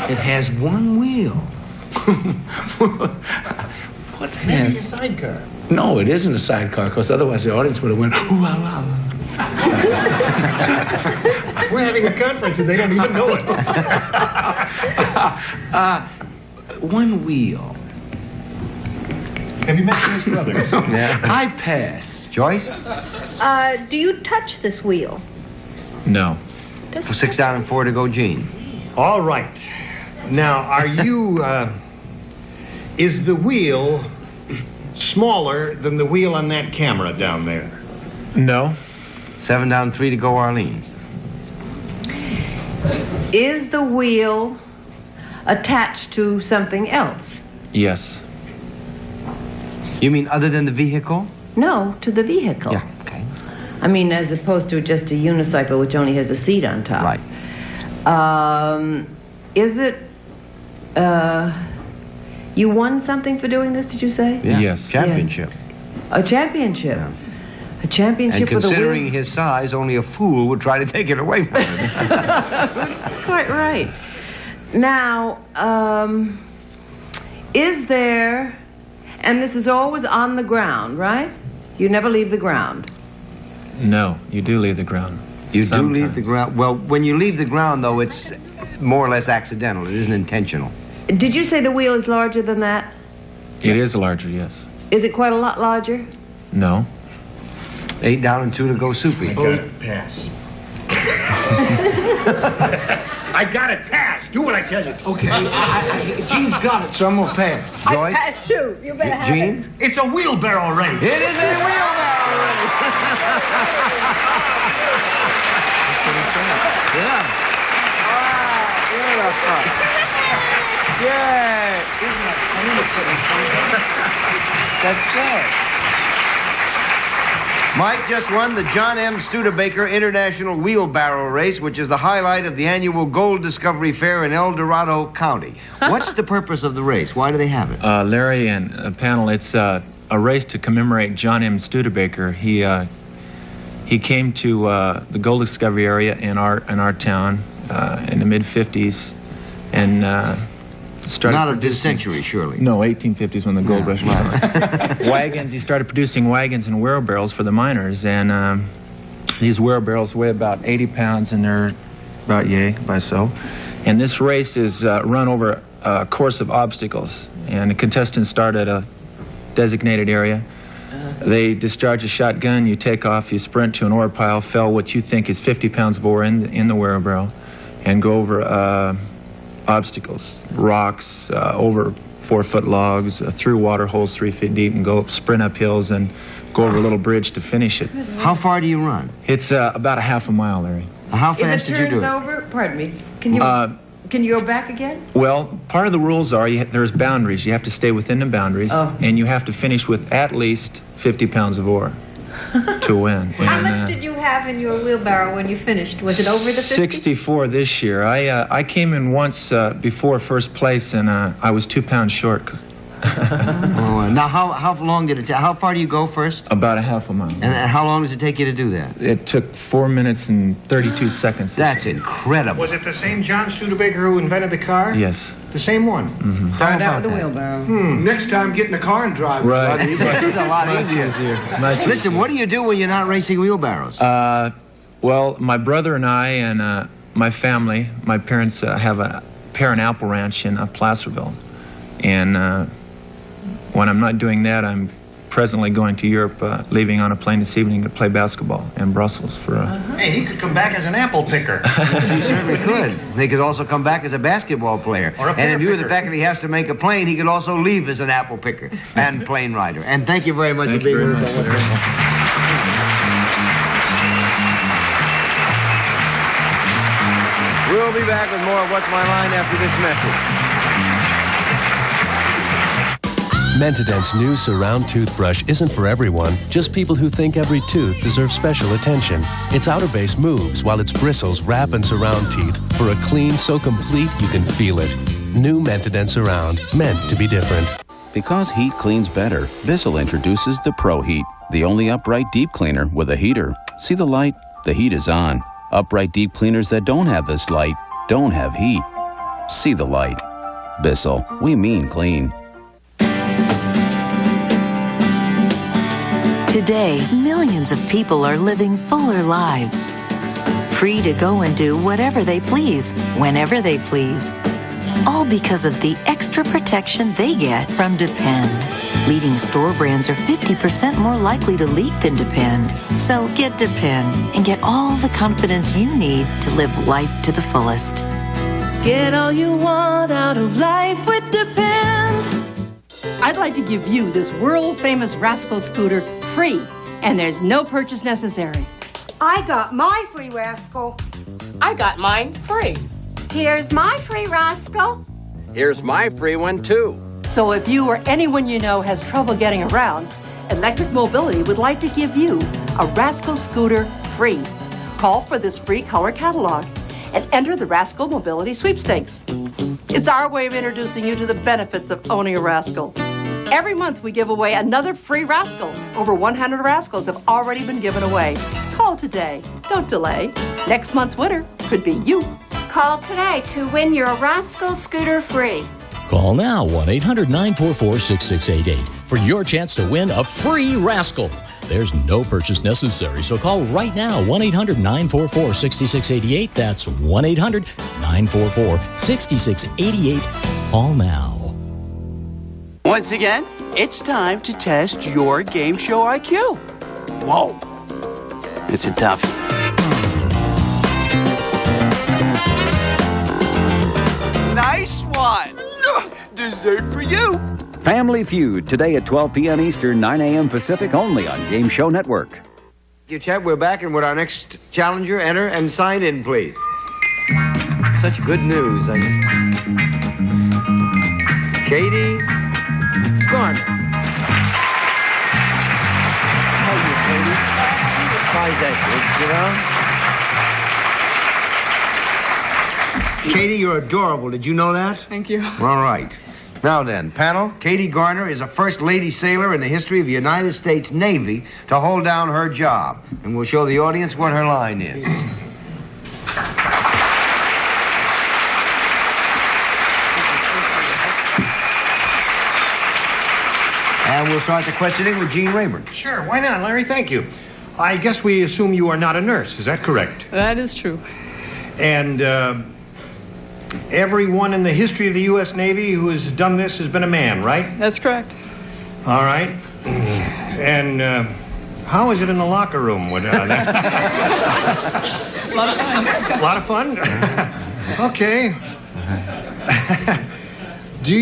It has one wheel. What Maybe a sidecar. No, it isn't a sidecar, because otherwise the audience would have went, ooh, wow, wow. We're having a conference and they don't even know it. One wheel. Have you met Joyce Brothers? Yeah. I pass. Joyce? Do you touch this wheel? No. 6 down and 4 to go, Gene. All right. Now, are you, is the wheel smaller than the wheel on that camera down there? No. 7 down, 3 to go, Arlene. Is the wheel attached to something else? Yes. You mean other than the vehicle? No, to the vehicle. Yeah, okay. I mean, as opposed to just a unicycle which only has a seat on top. Right. Is it, you won something for doing this, did you say? Yeah. Yes. Championship. A championship. Yeah. A championship And with a considering wheel. his size, only a fool would try to take it away from him. Quite right. Now, is there, and this is always on the ground, right? You never leave the ground. No, you do leave the ground. You do leave the Sometimes. ground. Well, when you leave the ground, though, it's more or less accidental. It isn't intentional. Did you say the wheel is larger than that? It is larger, yes. Is it quite a lot larger? No. 8 down and 2 to go, Soupy. Pass. I got it. Pass. Do what I tell you. Okay, Gene's got it, so I'm going to pass. Joyce? Pass too. You better have Gene? It's a wheelbarrow race. It is a wheelbarrow race. Yeah. Beautiful. Yay. That's good. Mike just won the John M. Studebaker International Wheelbarrow Race, which is the highlight of the annual Gold Discovery Fair in El Dorado County. What's the purpose of the race? Why do they have it? Larry and panel, it's a race to commemorate John M. Studebaker. He came to the gold discovery area in our town in the mid-50s and started Not of this producing- century, surely. No, 1850s when the gold rush was on. Wagons, he started producing wagons and wheelbarrows for the miners, and these wheelbarrows weigh about 80 pounds, and they're about by so. And this race is run over a course of obstacles, and the contestants start at a designated area. They discharge a shotgun, you take off, you sprint to an ore pile, fill what you think is 50 pounds of ore in the wheelbarrow, and go over obstacles, rocks, over 4-foot logs, through water holes 3 feet deep, and go sprint up hills and go over a little bridge to finish it. How far do you run? It's about a half a mile, Larry. How If fast it did you do turns it? over, pardon me, can you go back again? Well, part of the rules are there's boundaries. You have to stay within the boundaries, and you have to finish with at least 50 pounds of ore to win. How much did you have in your wheelbarrow when you finished? Was it over the 50? 64 this year. I came in once before first place, and I was 2 pounds short. Now, how long did it take? How far do you go first? About a half a mile. And how long does it take you to do that? It took 4 minutes and 32 seconds. That's incredible. Was it the same John Studebaker who invented the car? Yes. The same one? Mm-hmm. Start out with a wheelbarrow. Next time, get in the car and drive. Right. It's a lot easier. Much Listen, what do you do when you're not racing wheelbarrows? Well, my brother and I and my family, my parents have a pear and apple ranch in Placerville. And when I'm not doing that, I'm presently going to Europe, leaving on a plane this evening to play basketball in Brussels for Hey, he could come back as an apple picker. He certainly could. He could also come back as a basketball player. Or a and in view of the picker. fact that he has to make a plane, he could also leave as an apple picker and plane rider. And thank you very much for being with us. We'll be back with more of What's My Line after this message. Mentadent's new Surround toothbrush isn't for everyone, just people who think every tooth deserves special attention. Its outer base moves while its bristles wrap and surround teeth for a clean so complete you can feel it. New Mentadent Surround, meant to be different. Because heat cleans better, Bissell introduces the Pro Heat, the only upright deep cleaner with a heater. See the light? The heat is on. Upright deep cleaners that don't have this light don't have heat. See the light. Bissell, we mean clean. Today, millions of people are living fuller lives, free to go and do whatever they please, whenever they please, all because of the extra protection they get from Depend. Leading store brands are 50% more likely to leak than Depend. So get Depend and get all the confidence you need to live life to the fullest. Get all you want out of life with Depend. I'd like to give you this world-famous Rascal scooter free, and there's no purchase necessary. I got my free Rascal. I got mine free. Here's my free Rascal. Here's my free one, too. So if you or anyone you know has trouble getting around, Electric Mobility would like to give you a Rascal scooter free. Call for this free color catalog and enter the Rascal Mobility Sweepstakes. It's our way of introducing you to the benefits of owning a Rascal. Every month we give away another free Rascal. Over 100 Rascals have already been given away. Call today. Don't delay. Next month's winner could be you. Call today to win your Rascal scooter free. Call now 1-800-944-6688 for your chance to win a free Rascal. There's no purchase necessary, so call right now 1-800-944-6688. That's 1-800-944-6688. Call now. Once again, it's time to test your game show IQ. Whoa. It's a toughie. Nice one. Dessert for you. Family Feud, today at 12 p.m. Eastern, 9 a.m. Pacific, only on Game Show Network. Thank you, Chet. We're back, and with our next challenger, enter and sign in, please. Such good news. Katie Garner. How are you, Katie? How's that, you know? Katie, you're adorable. Did you know that? Thank you. All right. Now then, panel, Katie Garner is a first lady sailor in the history of the United States Navy to hold down her job. And we'll show the audience what her line is. And we'll start the questioning with Gene Rayburn. Sure, why not, Larry? Thank you. I guess we assume you are not a nurse. Is that correct? That is true. And everyone in the history of the U.S. Navy who has done this has been a man, right? That's correct. All right. And how is it in the locker room? With, A lot of fun. A lot of fun? Okay. Do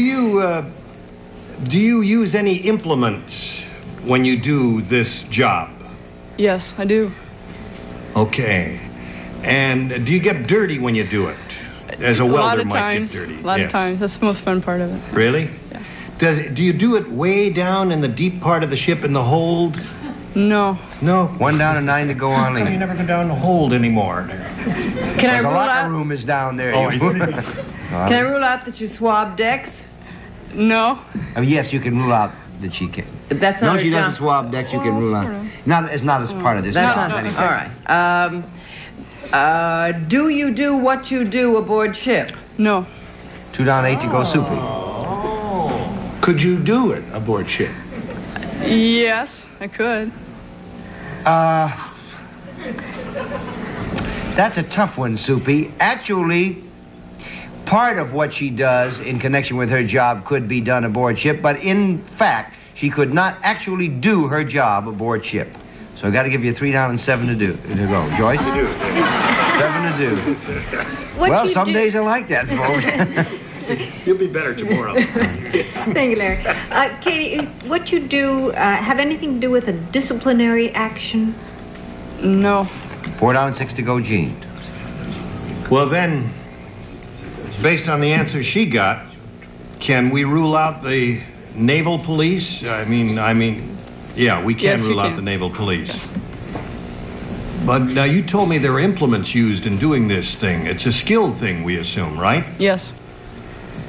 you use any implements when you do this job? Yes, I do. Okay. And do you get dirty when you do it? As a welder might get dirty. A lot of times. That's the most fun part of it. Really? Yeah. Do you do it way down in the deep part of the ship in the hold? No. No? 1 down and 9 to go on. You never go down the hold anymore. Can I the rule locker out? room is down there. Oh, I see. Can I rule out that you swab decks? No. I mean, yes, you can rule out that she can. That's not No, her she doesn't job. swab decks, you can rule out. It's not as part of this That's job. not all right. Do you do what you do aboard ship? No. 2 down, 8 to go, Soupy. Could you do it aboard ship? Yes, I could. That's a tough one, Soupy. Actually, part of what she does in connection with her job could be done aboard ship, but in fact, she could not actually do her job aboard ship. So I got to give you 3 down and 7 to go. Joyce? 7 to do. Well, some days are like that, folks. You'll be better tomorrow. Thank you, Larry. Katie, what you do have anything to do with a disciplinary action? No. 4 down and 6 to go, Gene. Well, then, based on the answer she got, can we rule out the naval police? I mean, yeah, we can Yes, rule you out can. the naval police. Yes. But now you told me there are implements used in doing this thing. It's a skilled thing, we assume, right? Yes.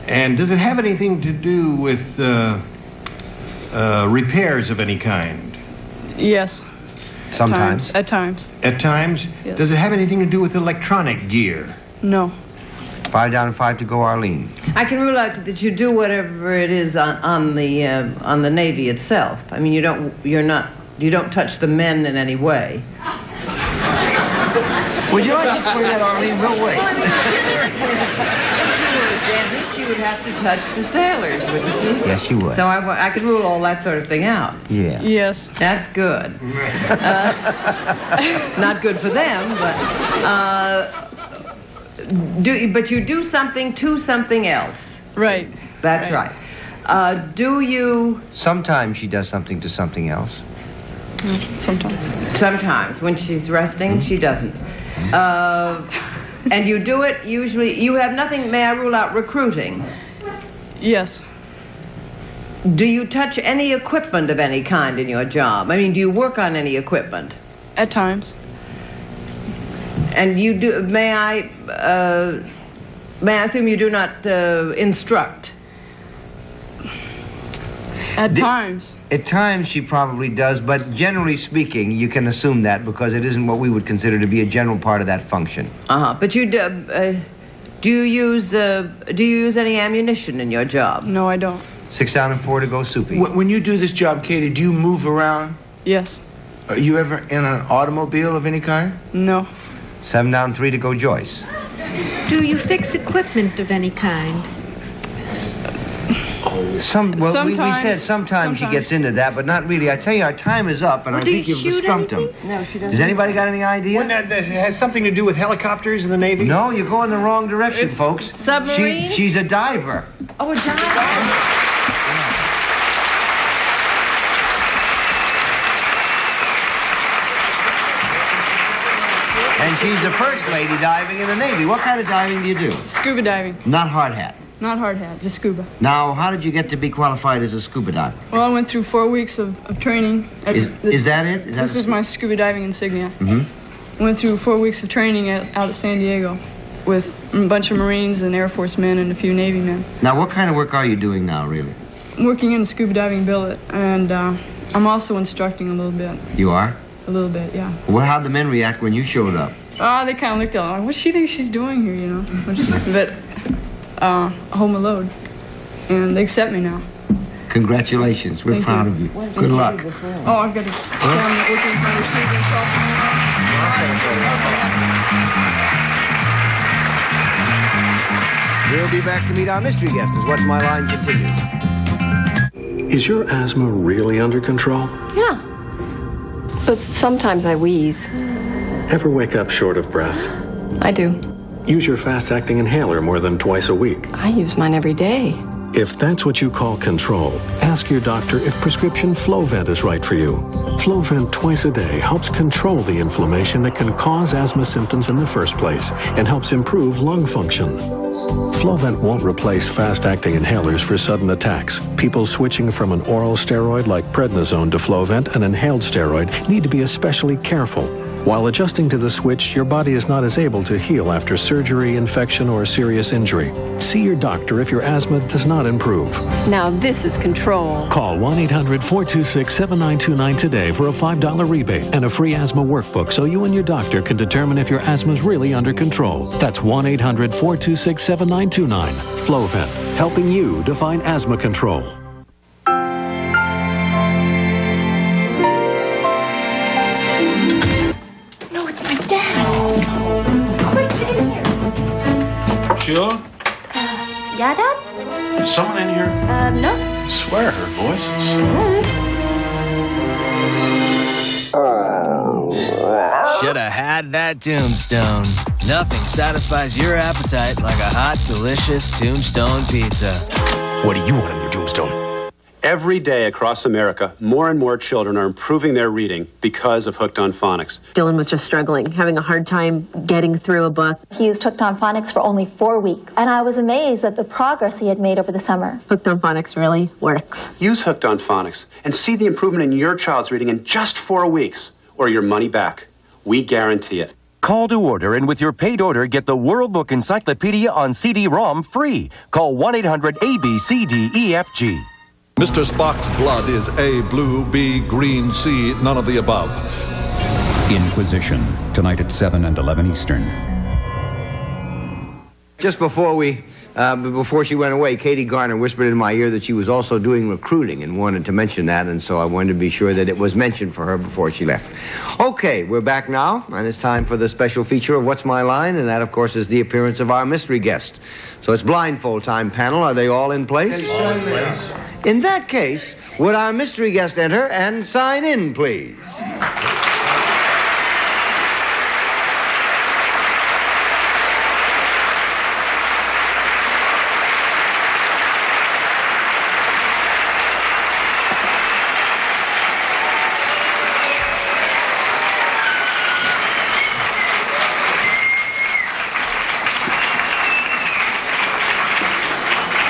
And does it have anything to do with repairs of any kind? Yes. Sometimes. At times. At times? Yes. Does it have anything to do with electronic gear? No. 5 down and 5 to go, Arlene. I can rule out that you do whatever it is on the Navy itself. I mean, you don't touch the men in any way. Would you like to explain that, Arlene, real way? She would have to touch the sailors, wouldn't she? Yes, she would. So I could rule all that sort of thing out. Yeah. Yes. That's good. Not good for them, but you do something to something else. Right. That's right. Do you... Sometimes she does something to something else. Sometimes. Sometimes. When she's resting, she doesn't. And you do it usually... You have nothing... May I rule out recruiting? Yes. Do you touch any equipment of any kind in your job? I mean, do you work on any equipment? At times. And you do... May I assume you do not instruct? At times. At times she probably does, but generally speaking, you can assume that because it isn't what we would consider to be a general part of that function. But you do you use any ammunition in your job? No, I don't. 6 down and 4 to go, Soupy. When you do this job, Katie, do you move around? Yes. Are you ever in an automobile of any kind? No. 7 down, 3 to go, Joyce. Do you fix equipment of any kind? We said sometimes Sometimes. she gets into that, but not really. I tell you, our time is up, and I do think you you've shoot stumped him. No, she doesn't. Does anybody got any idea? Well, that has something to do with helicopters in the Navy? No, you're going the wrong direction, It's folks. submarines? She's a diver. Oh, a diver. And she's the first lady diving in the Navy. What kind of diving do you do? Scuba diving. Not hard hat. Not hard hat, just scuba. Now, how did you get to be qualified as a scuba diver? Well, I went through 4 weeks of training. Is that it? This is my scuba diving insignia. Mm-hmm. Went through 4 weeks of training out at San Diego with a bunch of Marines and Air Force men and a few Navy men. Now, what kind of work are you doing now, really? I'm working in the scuba diving billet, and I'm also instructing a little bit. You are? A little bit, yeah. Well, how'd the men react when you showed up? They kind of looked at me like, what does she think she's doing here, you know? But I hold my load, and they accept me now. Congratulations. We're Thank proud you. of you. Good luck. Oh, I've got to stand working for the kids and We'll be back to meet our mystery guest as What's My Line continues. Is your asthma really under control? Yeah. But sometimes I wheeze. Ever wake up short of breath? I do. Use your fast-acting inhaler more than twice a week. I use mine every day. If that's what you call control, ask your doctor if prescription Flovent is right for you. Flovent twice a day helps control the inflammation that can cause asthma symptoms in the first place and helps improve lung function. Flovent won't replace fast-acting inhalers for sudden attacks. People switching from an oral steroid like prednisone to Flovent, an inhaled steroid, need to be especially careful. While adjusting to the switch, your body is not as able to heal after surgery, infection, or serious injury. See your doctor if your asthma does not improve. Now this is control. Call 1-800-426-7929 today for a $5 rebate and a free asthma workbook so you and your doctor can determine if your asthma is really under control. That's 1-800-426-7929. Flovent, helping you define asthma control. No, it's my dad. Quick, get in here. Sheila? Yeah, Dad? Is someone in here? No. I swear I heard voices. Should have had that tombstone. Nothing satisfies your appetite like a hot, delicious tombstone pizza. What do you want in your tombstone? Every day across America, more and more children are improving their reading because of Hooked on Phonics. Dylan was just struggling, having a hard time getting through a book. He used Hooked on Phonics for only 4 weeks, and I was amazed at the progress he had made over the summer. Hooked on Phonics really works. Use Hooked on Phonics and see the improvement in your child's reading in just 4 weeks, or your money back. We guarantee it. Call to order, and with your paid order, get the World Book Encyclopedia on CD-ROM free. Call 1-800-ABCDEFG. Mr. Spock's blood is A, blue, B, green, C, none of the above. Inquisition, tonight at 7 and 11 Eastern. Just before she went away, Katie Garner whispered in my ear that she was also doing recruiting and wanted to mention that, and so I wanted to be sure that it was mentioned for her before she left. Okay, we're back now, and it's time for the special feature of What's My Line, and that, of course, is the appearance of our mystery guest. So it's blindfold time, panel. Are they all in place? All in place. In that case, would our mystery guest enter and sign in, please?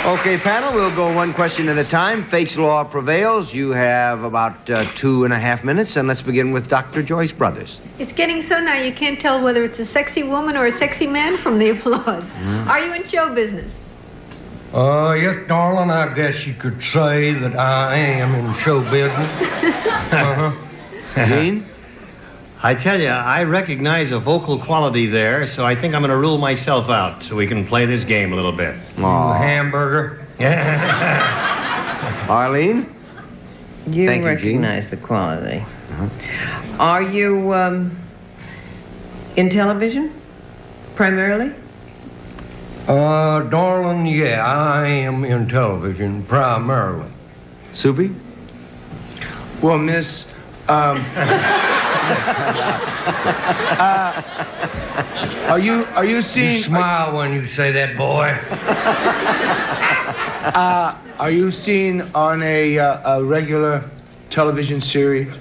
Okay, panel, we'll go one question at a time. Fate's law prevails. You have about 2.5 minutes, and let's begin with Dr. Joyce Brothers. It's getting so now you can't tell whether it's a sexy woman or a sexy man from the applause. Are you in show business? Yes, darling, I guess you could say that I am in show business. Gene? I tell you, I recognize a vocal quality there, so I think I'm going to rule myself out so we can play this game a little bit. You hamburger. Arlene? You Thank you, recognize the quality. Are you in television, primarily? Darling, yeah, I am in television, primarily. Soupy? Well, Miss, are you seeing... You smile when you say that, boy. Are you seen on a regular television series?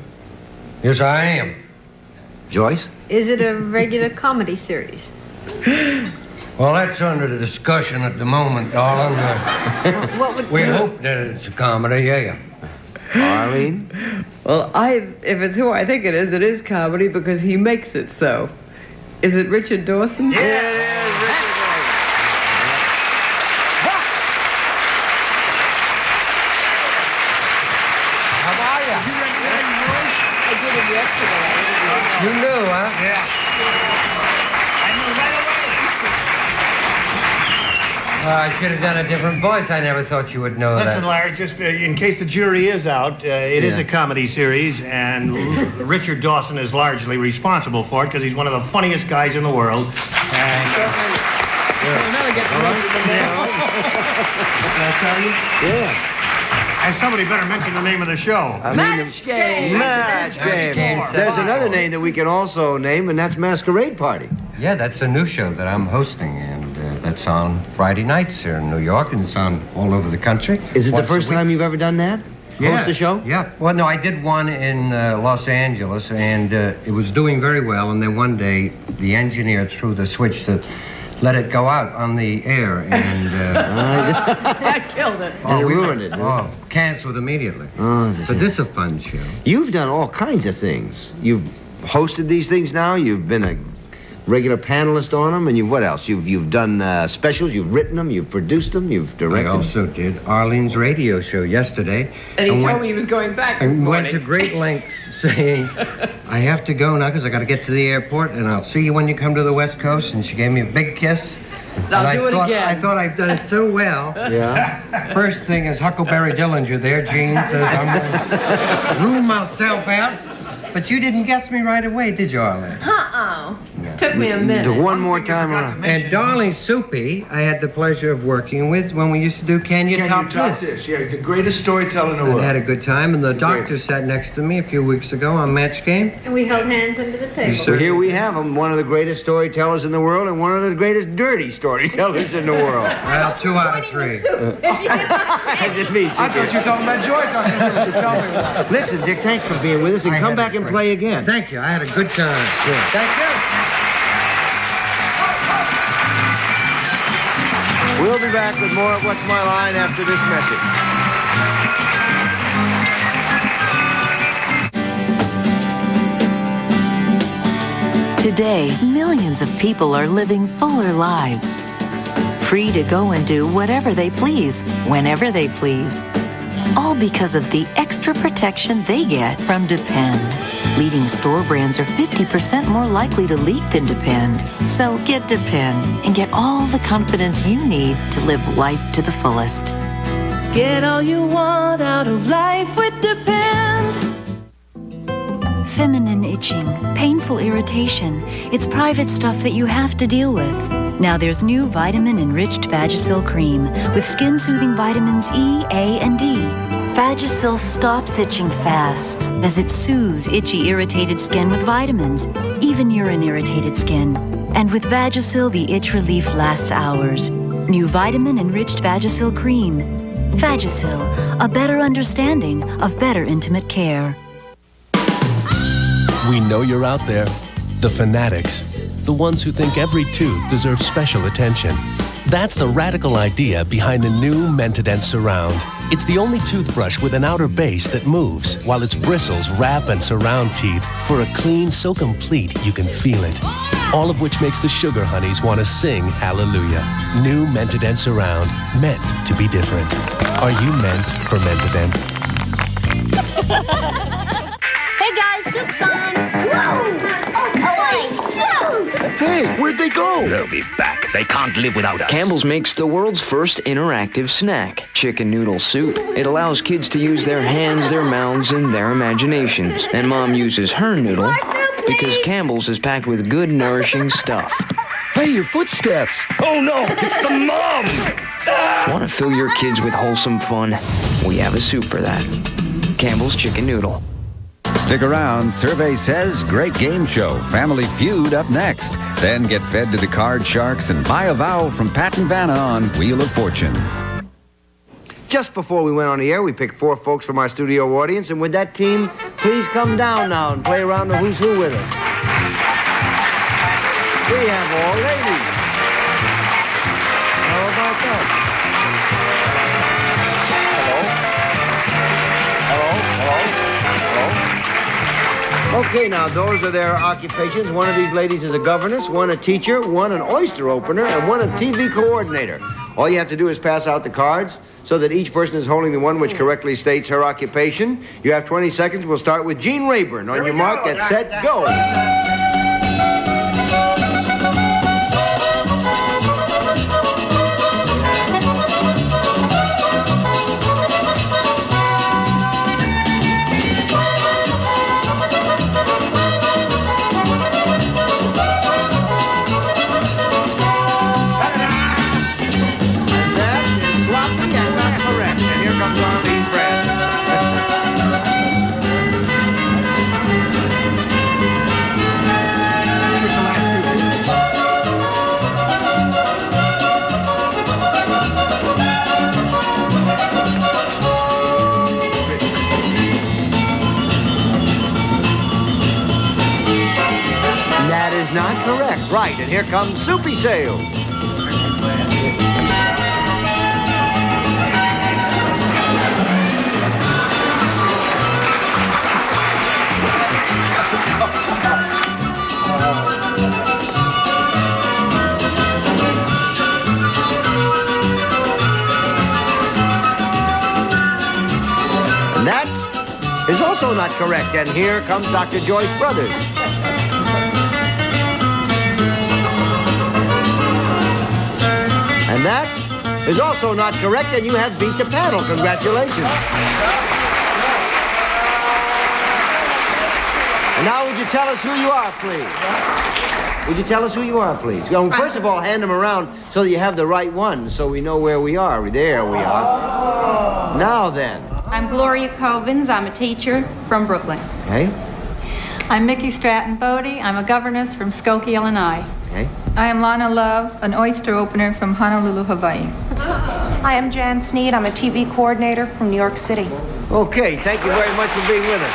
Yes, I am. Joyce? Is it a regular comedy series? Well, that's under the discussion at the moment, darling. We hope that it's a comedy, yeah. Arlene? Well, if it's who I think it is comedy because he makes it so. Is it Richard Dawson? Yeah, it is Richard Dawson. How are you? I did it yesterday. You knew, huh? Yeah. I knew right away. I should have done a different voice. I never thought you would know that. Listen, Larry, just in case the jury is out, it is a comedy series, and Richard Dawson is largely responsible for it because he's one of the funniest guys in the world. And, Did I tell you? Yeah. And somebody better mention the name of the show. Match Game. Match Game. There's another name that we can also name, and that's Masquerade Party. Yeah, that's a new show that I'm hosting, and that's on Friday nights here in New York, and it's on all over the country. Is it the first time you've ever done that? Yeah. Host a show? Yeah. Well, no, I did one in Los Angeles, and it was doing very well, and then one day the engineer threw the switch that let it go out on the air, and... That killed it. And it ruined it. Canceled immediately. Oh, but this is a fun show. You've done all kinds of things. You've hosted these things now. You've been a regular panelist on them, and what else? You've done specials, you've written them, you've produced them, you've directed. I also did Arlene's radio show yesterday. And he told me he was going back this morning. Went to great lengths saying, I have to go now because I got to get to the airport, and I'll see you when you come to the West Coast. And she gave me a big kiss. I'll do it again. I thought I'd done it so well. Yeah. First thing is Huckleberry Dillinger there, Gene, says I'm going to room myself out. But you didn't guess me right away, did you, Arlene? Took me a minute. One more time around. And darling Soupy, I had the pleasure of working with when we used to do Can You Top This? Yeah, he's the greatest storyteller in the world. I had a good time, and the doctor sat next to me a few weeks ago on Match Game. And we held hands under the table. So here we have him, one of the greatest storytellers in the world and one of the greatest dirty storytellers in the world. Well, 2 out of 3. I didn't mean to. I thought you were talking about Joyce. I was going to tell me about. Listen, Dick, thanks for being with us, and come back and play again. Thank you. I had a good time. Yeah. Thank you. We'll be back with more of What's My Line after this message. Today, millions of people are living fuller lives. Free to go and do whatever they please, whenever they please. All because of the extra protection they get from Depend. Leading store brands are 50% more likely to leak than Depend. So get Depend and get all the confidence you need to live life to the fullest. Get all you want out of life with Depend. Feminine itching, painful irritation. It's private stuff that you have to deal with. Now there's new vitamin-enriched Vagisil cream with skin-soothing vitamins E, A, and D. Vagisil stops itching fast as it soothes itchy, irritated skin with vitamins, even urine-irritated skin. And with Vagisil, the itch relief lasts hours. New vitamin-enriched Vagisil cream. Vagisil, a better understanding of better intimate care. We know you're out there. The fanatics. The ones who think every tooth deserves special attention. That's the radical idea behind the new Mentadent Surround. It's the only toothbrush with an outer base that moves, while its bristles wrap and surround teeth for a clean so complete you can feel it. All of which makes the sugar honeys want to sing hallelujah. New Mentadent Surround. Meant to be different. Are you meant for Mentadent? Hey guys, soup's on! Whoa! Hey, where'd they go? They'll be back. They can't live without us. Campbell's makes the world's first interactive snack, chicken noodle soup. It allows kids to use their hands, their mouths, and their imaginations. And Mom uses her noodle because Campbell's is packed with good, nourishing stuff. Hey, your footsteps! Oh no, it's the mom! Want to fill your kids with wholesome fun? We have a soup for that. Campbell's Chicken Noodle. Stick around. Survey says great game show. Family Feud up next. Then get fed to the card sharks and buy a vowel from Pat and Vanna on Wheel of Fortune. Just before we went on the air, we picked 4 folks from our studio audience, and with that team, please come down now and play around the Who's Who with us. We have all ladies. How about that? Okay, now, those are their occupations. One of these ladies is a governess, one a teacher, one an oyster opener, and one a TV coordinator. All you have to do is pass out the cards so that each person is holding the one which correctly states her occupation. You have 20 seconds. We'll start with Gene Rayburn. On your mark, get set, go. Not correct. Right, and here comes Soupy Sale. is also not correct. And here comes Dr. Joyce Brothers. And that is also not correct, and you have beat the panel. Congratulations. And now would you tell us who you are, please? Would you tell us who you are, please? First of all, hand them around so that you have the right one, so we know where we are. There we are. Now then. I'm Gloria Covens. I'm a teacher from Brooklyn. Okay. I'm Mickey Stratton Bodie. I'm a governess from Skokie, Illinois. Okay. I am Lana Love, an oyster opener from Honolulu, Hawaii. I am Jan Sneed. I'm a TV coordinator from New York City. Okay, thank you very much for being with us.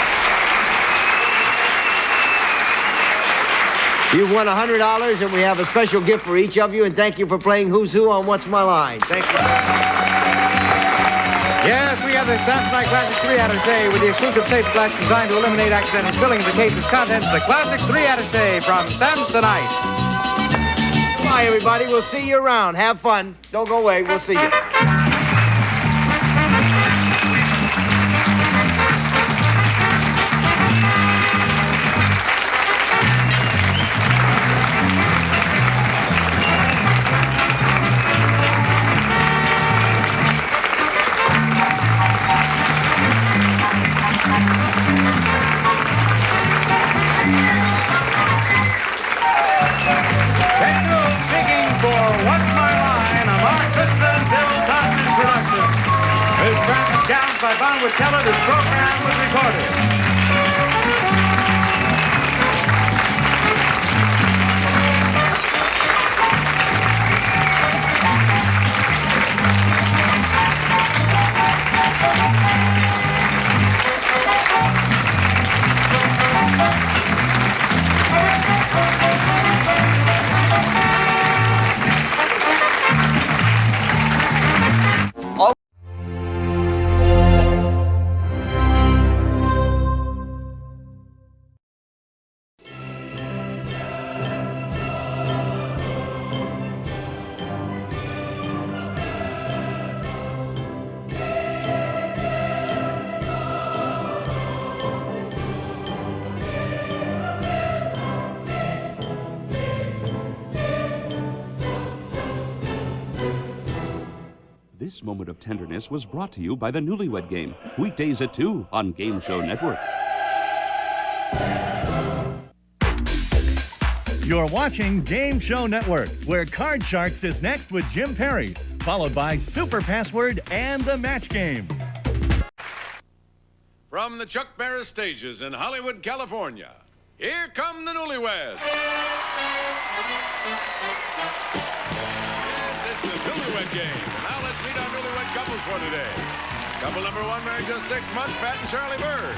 You've won $100, and we have a special gift for each of you, and thank you for playing Who's Who on What's My Line. Thank you. Yes, we have the Samsonite Classic 3-attaché with the exclusive safe flash designed to eliminate accidental spilling of the case's contents. The Classic 3-attaché from Samsonite. Bye, everybody. We'll see you around. Have fun. Don't go away. We'll see you. By Bonwood Teller, this program was recorded. This moment of tenderness was brought to you by the Newlywed Game. Weekdays at 2 on Game Show Network. You're watching Game Show Network, where Card Sharks is next with Jim Perry, followed by Super Password and the Match Game. From the Chuck Barris stages in Hollywood, California, here come the Newlyweds. Yes, it's the Newlywed Game. Now let's meet our newlywed couple for today. Couple number 1 married just 6 months, Pat and Charlie Bird.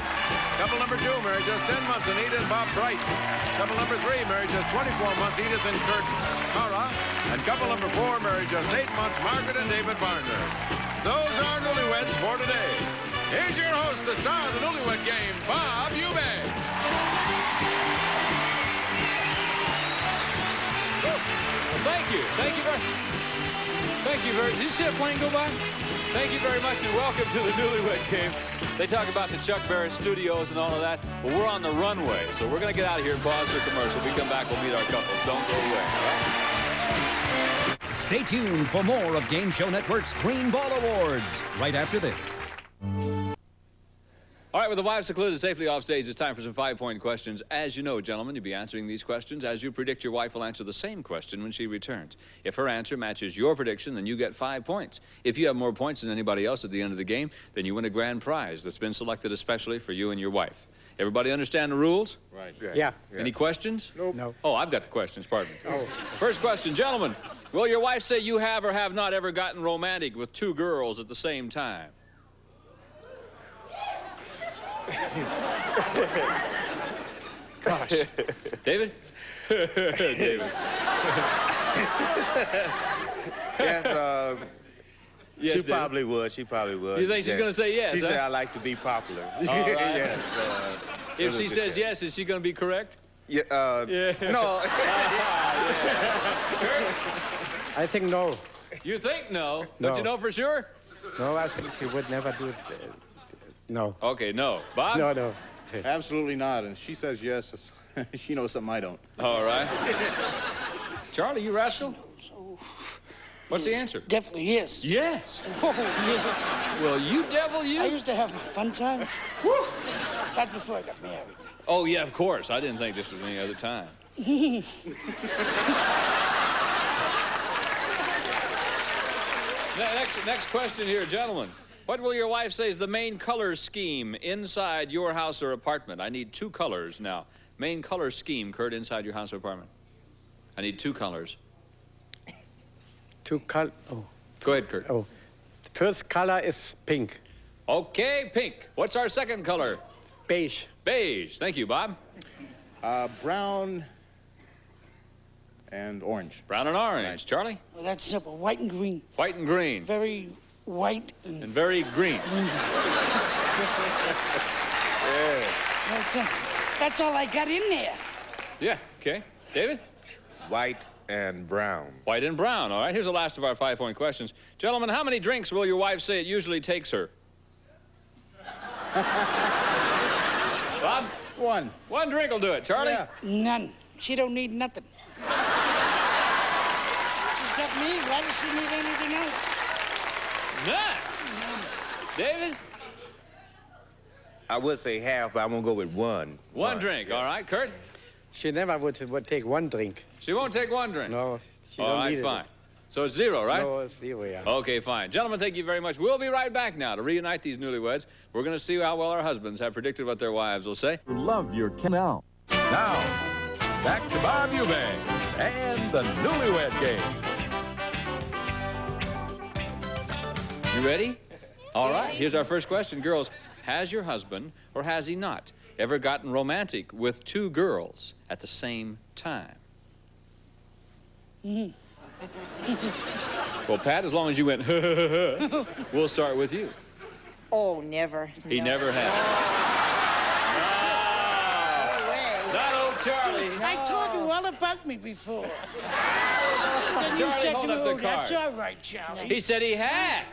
Couple number 2 married just 10 months, Anita and Bob Bright. Couple number 3 married just 24 months, Edith and Kurt Mara. And couple number 4 married just 8 months, Margaret and David Barner. Those are newlyweds for today. Here's your host, the star of the Newlywed Game, Bob Eubanks. Well, thank you. Thank you very much. Did you see that plane go by? Thank you very much, and welcome to the Newlywed Game. They talk about the Chuck Barris studios and all of that, but we're on the runway, so we're going to get out of here and pause for commercial. When we come back, we'll meet our couples. Don't go away. Stay tuned for more of Game Show Network's Green Ball Awards right after this. All right, with the wives secluded safely off stage, it's time for some 5-point questions. As you know, gentlemen, you'll be answering these questions as you predict your wife will answer the same question when she returns. If her answer matches your prediction, then you get 5 points. If you have more points than anybody else at the end of the game, then you win a grand prize that's been selected especially for you and your wife. Everybody understand the rules? Right. Yeah. Any questions? Nope. No. Oh, I've got the questions, pardon me. Oh. First question, gentlemen. Will your wife say you have or have not ever gotten romantic with 2 girls at the same time? Gosh. David? David. Yes, Yes, she David. probably would. She probably would. You think she's going to say yes, She huh? said, I like to be popular. All right. Yes. If she says yes, is she going to be correct? Yeah, Yeah. no. I think no. You think no? No. Don't you know for sure? No, I think she would never do it. No. Okay, no. Bob? No. Absolutely not. And she says yes. She knows something I don't. All right. Charlie, you rascal? What's the answer? Definitely yes. Yes. Oh, yeah. Well, you devil, you. I used to have fun times. That's before I got married. Oh, yeah, of course. I didn't think this was any other time. Next question here, gentlemen. What will your wife say is the main color scheme inside your house or apartment? I need 2 colors now. Main color scheme, Kurt, inside your house or apartment. I need 2 colors. 2 colors. Oh. Go ahead, Kurt. Oh. The first color is pink. Okay, pink. What's our second color? Beige. Beige. Thank you, Bob. Brown and orange. Brown and orange. Right. Charlie? Well, that's simple. White and green. White and green. Very white and very green. That's all I got in there. Yeah, okay. David? White and brown. White and brown. All right, here's the last of our 5-point questions. Gentlemen, how many drinks will your wife say it usually takes her? Bob? 1. 1 drink will do it. Charlie? Yeah. None. She don't need nothing. She's got me. Why does she need anything else? None. David? I would say half, but I'm going to go with 1. 1 drink. Yeah. All right. Kurt? She never would take 1 drink. She won't take 1 drink? No, she all don't right, need fine. it. So it's 0, right? No, it's 0, yeah. Okay, fine. Gentlemen, thank you very much. We'll be right back now to reunite these newlyweds. We're going to see how well our husbands have predicted what their wives will say. Love your canal. Now, back to Bob Eubanks and the Newlywed Game. You ready? All right, here's our first question. Girls, has your husband, or has he not, ever gotten romantic with 2 girls at the same time? Well, Pat, as long as you went, we'll start with you. Oh, never. He never has. No way. Not old Charlie. I told you all about me before. Then you Charlie, said hold to up me, the oh, that's card. all right, Charlie. He said he has.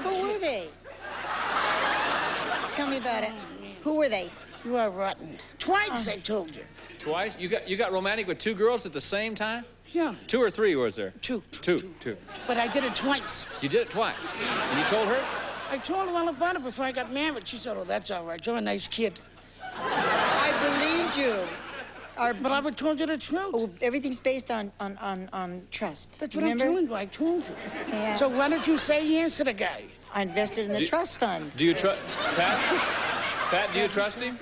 Who were they? Tell me about it. Who were they? You are rotten. Twice, I told you. Twice? You got romantic with 2 girls at the same time? Yeah. 2 or 3 was there? 2. 2. But I did it twice. You did it twice. And you told her? I told her all about it before I got married. She said, oh, that's all right. You're a nice kid. I believed you. But I would told you the truth. Oh, everything's based on trust. That's what Remember? I'm telling you. I told you. Yeah. So why don't you say yes to the guy? I invested in the trust fund. Do you trust... Pat? Pat, do you trust him?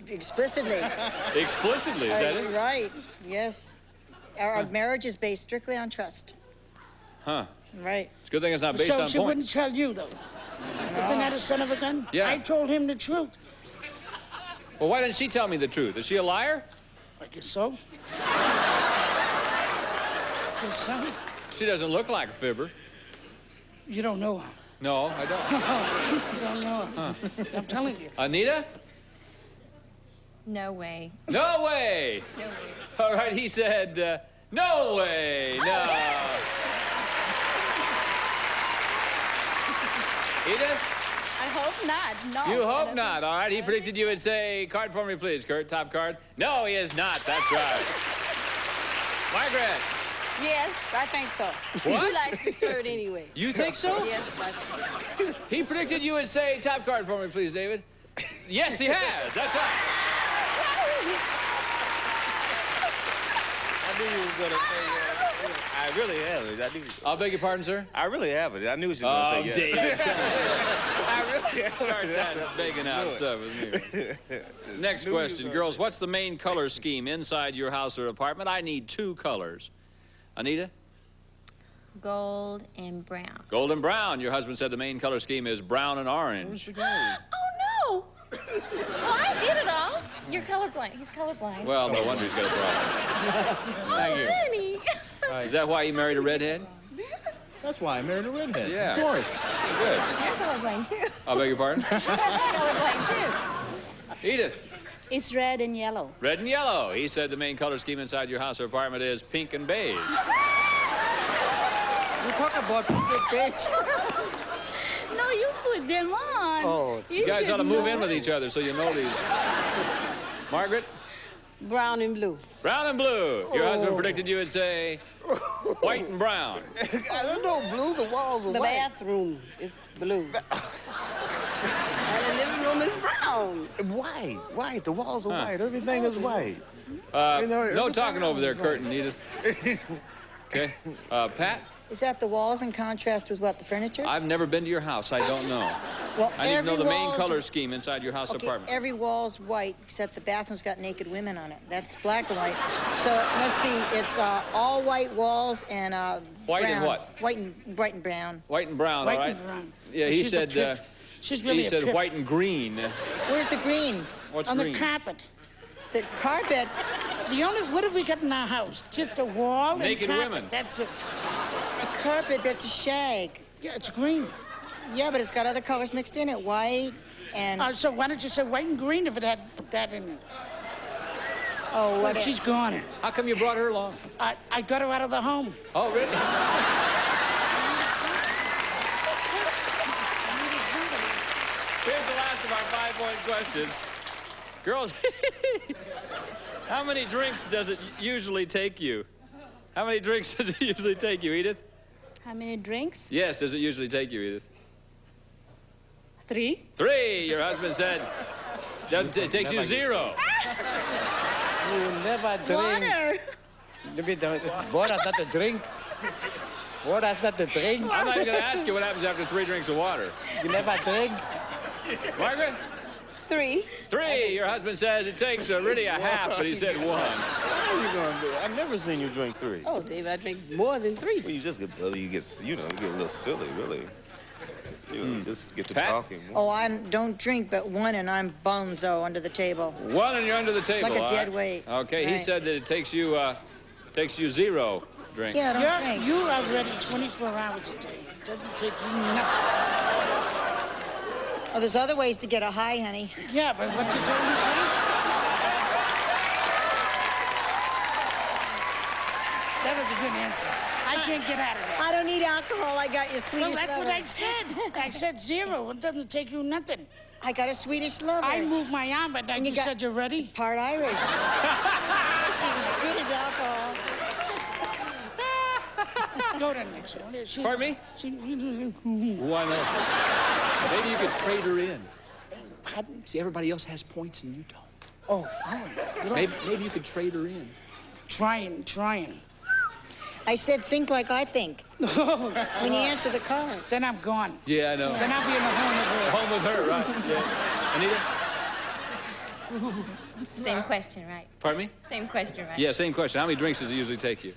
Explicitly. Explicitly, is that it? Right, yes. Our marriage is based strictly on trust. Huh. Right. It's a good thing it's not based on So she points. wouldn't tell you, though. Isn't that a son of a gun? Yeah. I told him the truth. Well, why didn't she tell me the truth? Is she a liar? I guess so. Guess so. She doesn't look like a fibber. You don't know her. No, I don't. You don't know her. Huh. I'm telling you. Anita? No way. No way! No way. All right, he said, no way, no. Edith? I hope not. No. You hope not. All right, he predicted you would say, card for me, please, Kurt. Top card. No, he is not. That's right. Margaret? Yes, I think so. What? He likes the third anyway. You think so? Yes, that's right. He predicted you would say, top card for me, please, David. Yes, he has. That's right. I knew you was going to say I really have it. I knew. I'll beg your pardon, sir? I really have it. I knew she was going to say yes. David. I really have Start that begging out stuff with me. Next question. Girls, what's the main color scheme inside your house or apartment? I need 2 colors. Anita? Gold and brown. Gold and brown. Your husband said the main color scheme is brown and orange. Oh, no. Well, I did it all. You're colorblind. He's colorblind. Well, no wonder he's got a problem. Thank you. Honey. Is that why you married a redhead? That's why I married a redhead. Yeah. Of course. Good. You're colorblind, too. I beg your pardon? Colorblind, too. Edith? It's red and yellow. Red and yellow. He said the main color scheme inside your house or apartment is pink and beige. You talk about pink and beige. No, you put them on. Oh, You guys should ought to move in know. with each other so you know these. Margaret? Brown and blue. Brown and blue. Your husband predicted you would say white and brown. I don't know, blue. The walls are The white. bathroom is blue. And the living room is brown. White. White. The walls are white. Everything is white. No talking over there, Curtin, Edith. Okay. Pat? Is that the walls in contrast with what, the furniture? I've never been to your house. I don't know. Well, I need to know the main wall's- color scheme inside your house Okay, apartment. every wall's white, except the bathroom's got naked women on it. That's black and white. So it must be, it's all white walls and White brown. and what? White and brown. White and brown, White all right? and brown. Yeah, he She's a said, pip. She's really he a said pip. white and green. Where's the green? What's On green? the carpet. The carpet. What have we got in our house? Just a wall Naked and carpet. women. That's it. The carpet, that's a shag. Yeah, it's green. Yeah, but it's got other colors mixed in it, white and... So why don't you say white and green if it had that in it? Oh, Well, what? she's gone. How come you brought her along? I got her out of the home. Oh, really? Here's the last of our 5-point questions. Girls, how many drinks does it usually take you? How many drinks does it usually take you, Edith? How many drinks? Yes, does it usually take you, Edith? 3. 3, your husband said. It takes you 0. You never drink. Water. Water's not a drink. Water's not a drink. I'm not even going to ask you what happens after 3 drinks of water. You never drink. Margaret? 3. 3, your husband says it takes really a half, but he said 1. What are you gonna do? I've never seen you drink 3. Oh, David, I drink more than 3. Well, you just get, you get a little silly, really. You know, just get to Pat? talking. Oh, I don't drink but one, and I'm bonzo under the table. 1 and you're under the table. Like a all dead right? weight. Okay, he Right. said that it takes you 0 drinks. Yeah, I don't drink. You are ready 24 hours a day. Doesn't take you nothing. Oh, there's other ways to get a high, honey. Yeah, but what you told me, drink? That was a good answer. I can't get out of that. I don't need alcohol. I got your Swedish Well, that's lover. what I said. I said 0. It doesn't take you nothing. I got a Swedish lover. I moved my arm, but now And you you got- said you're ready. Part Irish. This is as good as alcohol. Go to the next one. Pardon me? Why not? Maybe you could trade her in. Pardon? See, everybody else has points and you don't. Oh, fine. Maybe you could trade her in. Trying. I said think like I think. When you answer the card. Then I'm gone. Yeah, I know. Then I'll be in the home with her. Home with her, right? Yeah. Anita? Same question, right? Pardon me? Same question, right? Yeah, same question. How many drinks does it usually take you?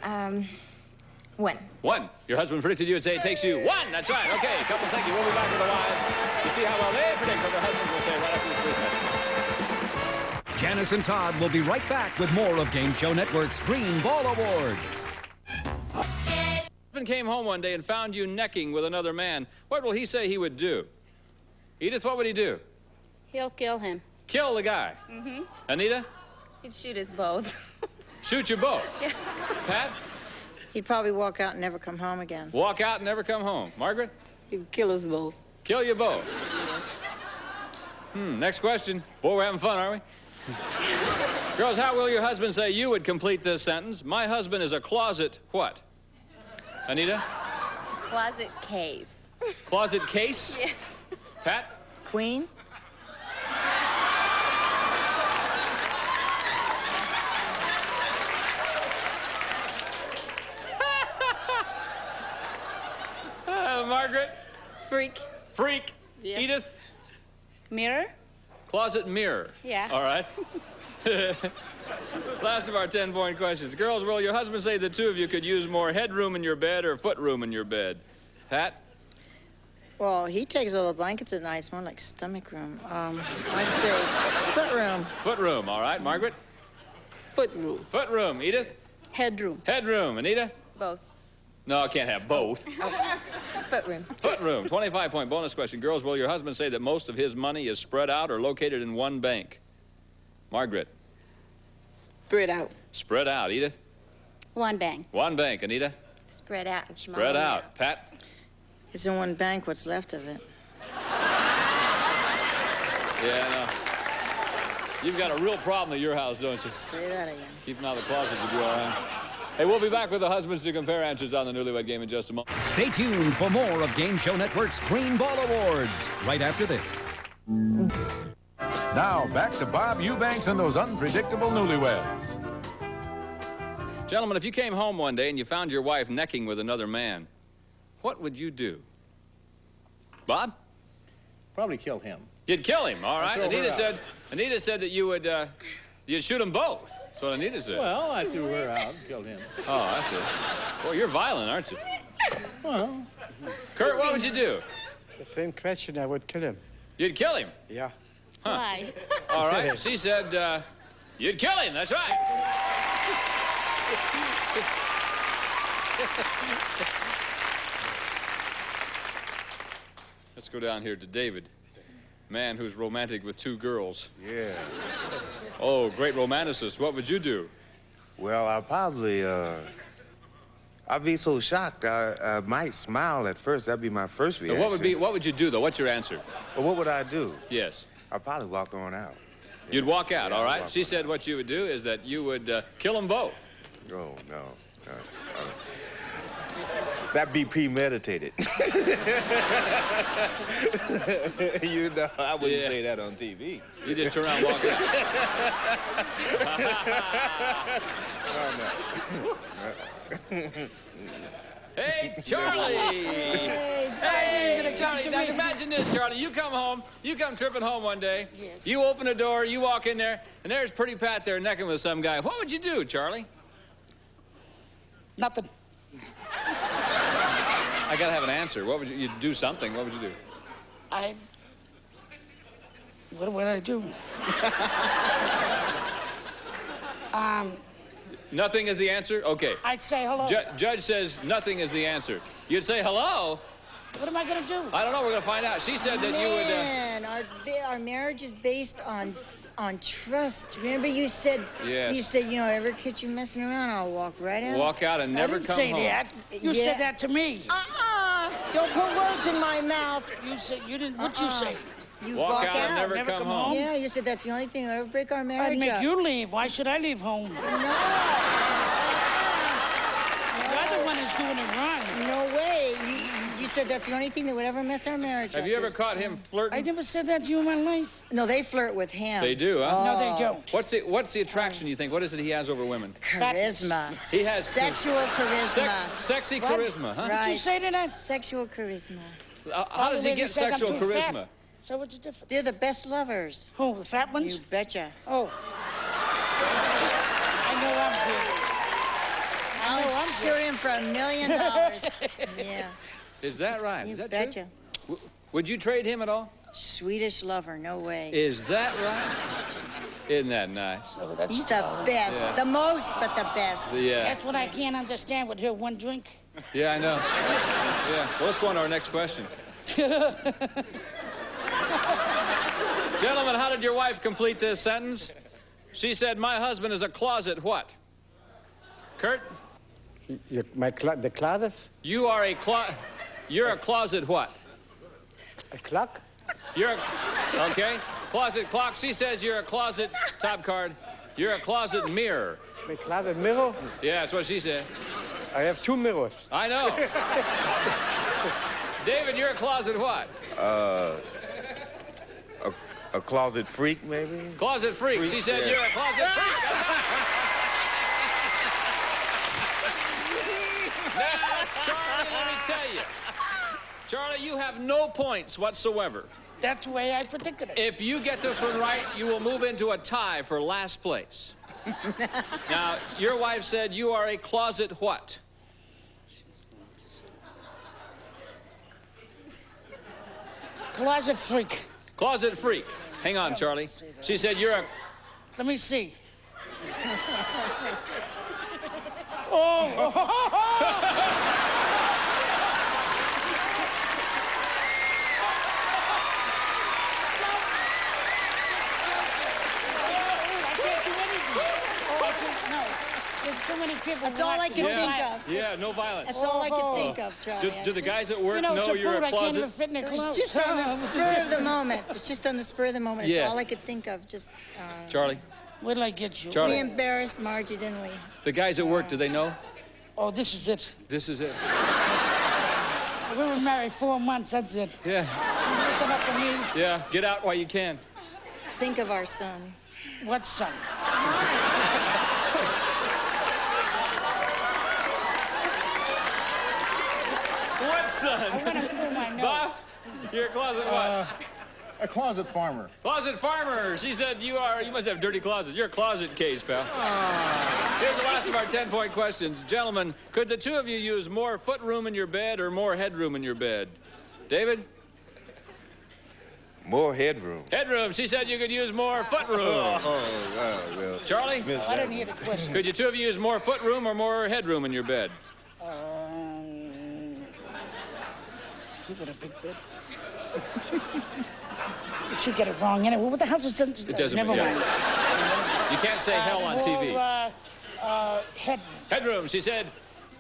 1. 1. Your husband predicted you would say it takes you 1. That's right. Okay, couple seconds. We'll be back with the wives to see how well they predict what their husbands will say right after this brief message. Janice and Todd will be right back with more of Game Show Network's Green Ball Awards. Husband came home one day and found you necking with another man. What will he say he would do? Edith, what would he do? He'll kill him. Kill the guy. Mm-hmm. Anita? He'd shoot us both. Shoot you both. Yeah. Pat? He'd probably walk out and never come home again. Walk out and never come home. Margaret? He'd kill us both. Kill you both. Next question. Boy, we're having fun, aren't we? Girls, how will your husband say you would complete this sentence? My husband is a closet what? Anita? Closet case. Closet case? Yes. Pat? Queen? Margaret? Freak. Freak. Yes. Edith? Mirror? Closet mirror. Yeah. All right. Last of our 10-point questions. Girls, will your husband say the two of you could use more headroom in your bed or foot room in your bed? Pat? Well, he takes all the blankets at night. It's more like stomach room. I'd say foot room. Foot room, all right. Margaret? Foot room. Foot room. Edith? Headroom. Headroom. Anita? Both. No, I can't have both. Foot room. Foot room. 25-point bonus question. Girls, will your husband say that most of his money is spread out or located in one bank? Margaret? Spread out. Spread out. Edith? One bang. One bank. Anita? Spread out and small. Spread out. Pat? It's in one bank, what's left of it. Yeah, I know. You've got a real problem at your house, don't you? Say that again. Keep them out of the closet to do all right. Hey, we'll be back with the husbands to compare answers on the Newlywed Game in just a moment. Stay tuned for more of Game Show Network's Green Ball Awards right after this. Now, back to Bob Eubanks and those unpredictable newlyweds. Gentlemen, if you came home one day and you found your wife necking with another man, what would you do? Bob? Probably kill him. You'd kill him, all right. Throw her Anita out. said that you would, you'd shoot them both. That's what Anita said. Well, I threw her out and killed him. Oh, I see. Boy, you're violent, aren't you? Well. Kurt, what would you do? The same question, I would kill him. You'd kill him? Yeah. Huh. Why? All right. She said, you'd kill him. That's right. Let's go down here to David. Man who's romantic with 2 girls. Yeah. Oh, great romanticist. What would you do? Well, I'll probably, I'd be so shocked. I might smile at first. That'd be my first reaction. What would you do, though? What's your answer? Well, what would I do? Yes. I'd probably walk on out. You'd walk out, Yeah, all I'd right? walk She said what you would do is that you would kill them both. Oh, no. That'd be premeditated. You know, I wouldn't say that on TV. You just turn around and walk out. Hey, Charlie! Hey, Charlie! Now imagine this, Charlie. You come home, you come tripping home one day. Yes. You open the door, you walk in there, and there's Pretty Pat there necking with some guy. What would you do, Charlie? Nothing. I gotta have an answer. What would you'd do something? What would you do? What would I do? Nothing is the answer? Okay. I'd say hello. Judge says nothing is the answer. You'd say hello? What am I going to do? I don't know. We're going to find out. She said that you would... Man, our marriage is based on trust. Remember you said... Yes. You said, you know, ever catch you messing around, I'll walk right out. Walk out and never I didn't come say home. that. You said that to me. Don't put words in my mouth. You said you didn't. What'd you say? You Walk out and never come home. Yeah, you said that's the only thing that ever break our marriage I'd make up. you leave. Why should I leave home? No. You're the one who's doing it wrong. No way. You said that's the only thing that would ever mess our marriage up. Have you ever caught him flirting? I never said that to you in my life. No, they flirt with him. They do, huh? No, they don't. What's the attraction, you think? What is it he has over women? Charisma. He has... Sexual charisma. Sexy charisma, huh? Right. Did you say to that? Sexual charisma. How does he get sexual charisma? Fat. So what's the difference? They're the best lovers. Who, the fat ones? You betcha. Oh. I know I'm good. I'll shoot him for $1 million. Yeah. Is that right? You Is that betcha. true? Would you trade him at all? Swedish lover, no way. Is that right? Isn't that nice? Oh, that's He's the best. Yeah. The most, but the best. Yeah. That's what I can't understand with her one drink. Yeah, I know. Yeah. Well, let's go on to our next question. Gentlemen, how did your wife complete this sentence? She said, my husband is a closet what? Kurt? The closets? You are you're a closet what? A clock? Okay. Closet clock. She says you're a closet, top card. You're a closet mirror. A closet mirror? Yeah, that's what she said. I have 2 mirrors. I know. David, you're a closet what? A closet freak, maybe? Closet freak. She said yeah. you're a closet freak. Now, Charlie, let me tell you. Charlie, you have no points whatsoever. That's the way I predicted it. If you get this one right, you will move into a tie for last place. Now, your wife said you are a closet what? Closet freak. Closet freak. Hang on, Charlie. She said you're a... Let me see. Oh! There's too many people That's all I can think of. Yeah, no violence. That's all I can think of, Charlie. Do the guys at work know you're a I can't closet? even fit in a It's closet. just on the spur of the moment. It's just on the spur of the moment. Yeah. It's all I could think of. Just. Charlie? Where'd I get you? Charlie. We embarrassed Margie, didn't we? The guys at work, do they know? Oh, this is it. This is it. We were married 4 months, that's it. Yeah. That's enough for me. Yeah, get out while you can. Think of our son. What son? What son? I want to pull my nose. Bob, you're a closet what? A closet farmer. Closet farmer. She said you must have dirty closets. You're a closet case, pal. Here's the last of our 10-point questions. Gentlemen, could the two of you use more foot room in your bed or more headroom in your bed? David? More headroom. Headroom. She said you could use more foot room. Well. Charlie? I didn't hear the question. Could you two of you use more foot room or more headroom in your bed? You got a big bed. You should get it wrong anyway. What the hell's this? It doesn't Never mind. You can't say hell on TV. Head. Headroom. She said,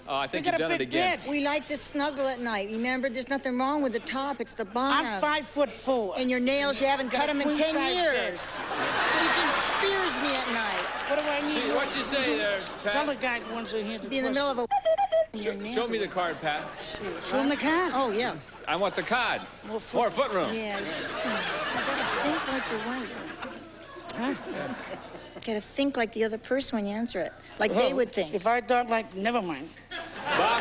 I think you've done it again. We like to snuggle at night. Remember, there's nothing wrong with the top. It's the bottom. I'm 5'4". And your nails, you haven't cut them in 10 queen-size years. bed. What do you think spears me at night? What do I need? What'd you say there, Pat? Tell the guy who wants to hear the Be in the middle of a... Show me the card, Pat. Show him the card. Oh, yeah. I want the card. More foot room. Yeah. You gotta think like your wife. Huh? You gotta think like the other person when you answer it. Like they would think. If I thought like, never mind. Bob?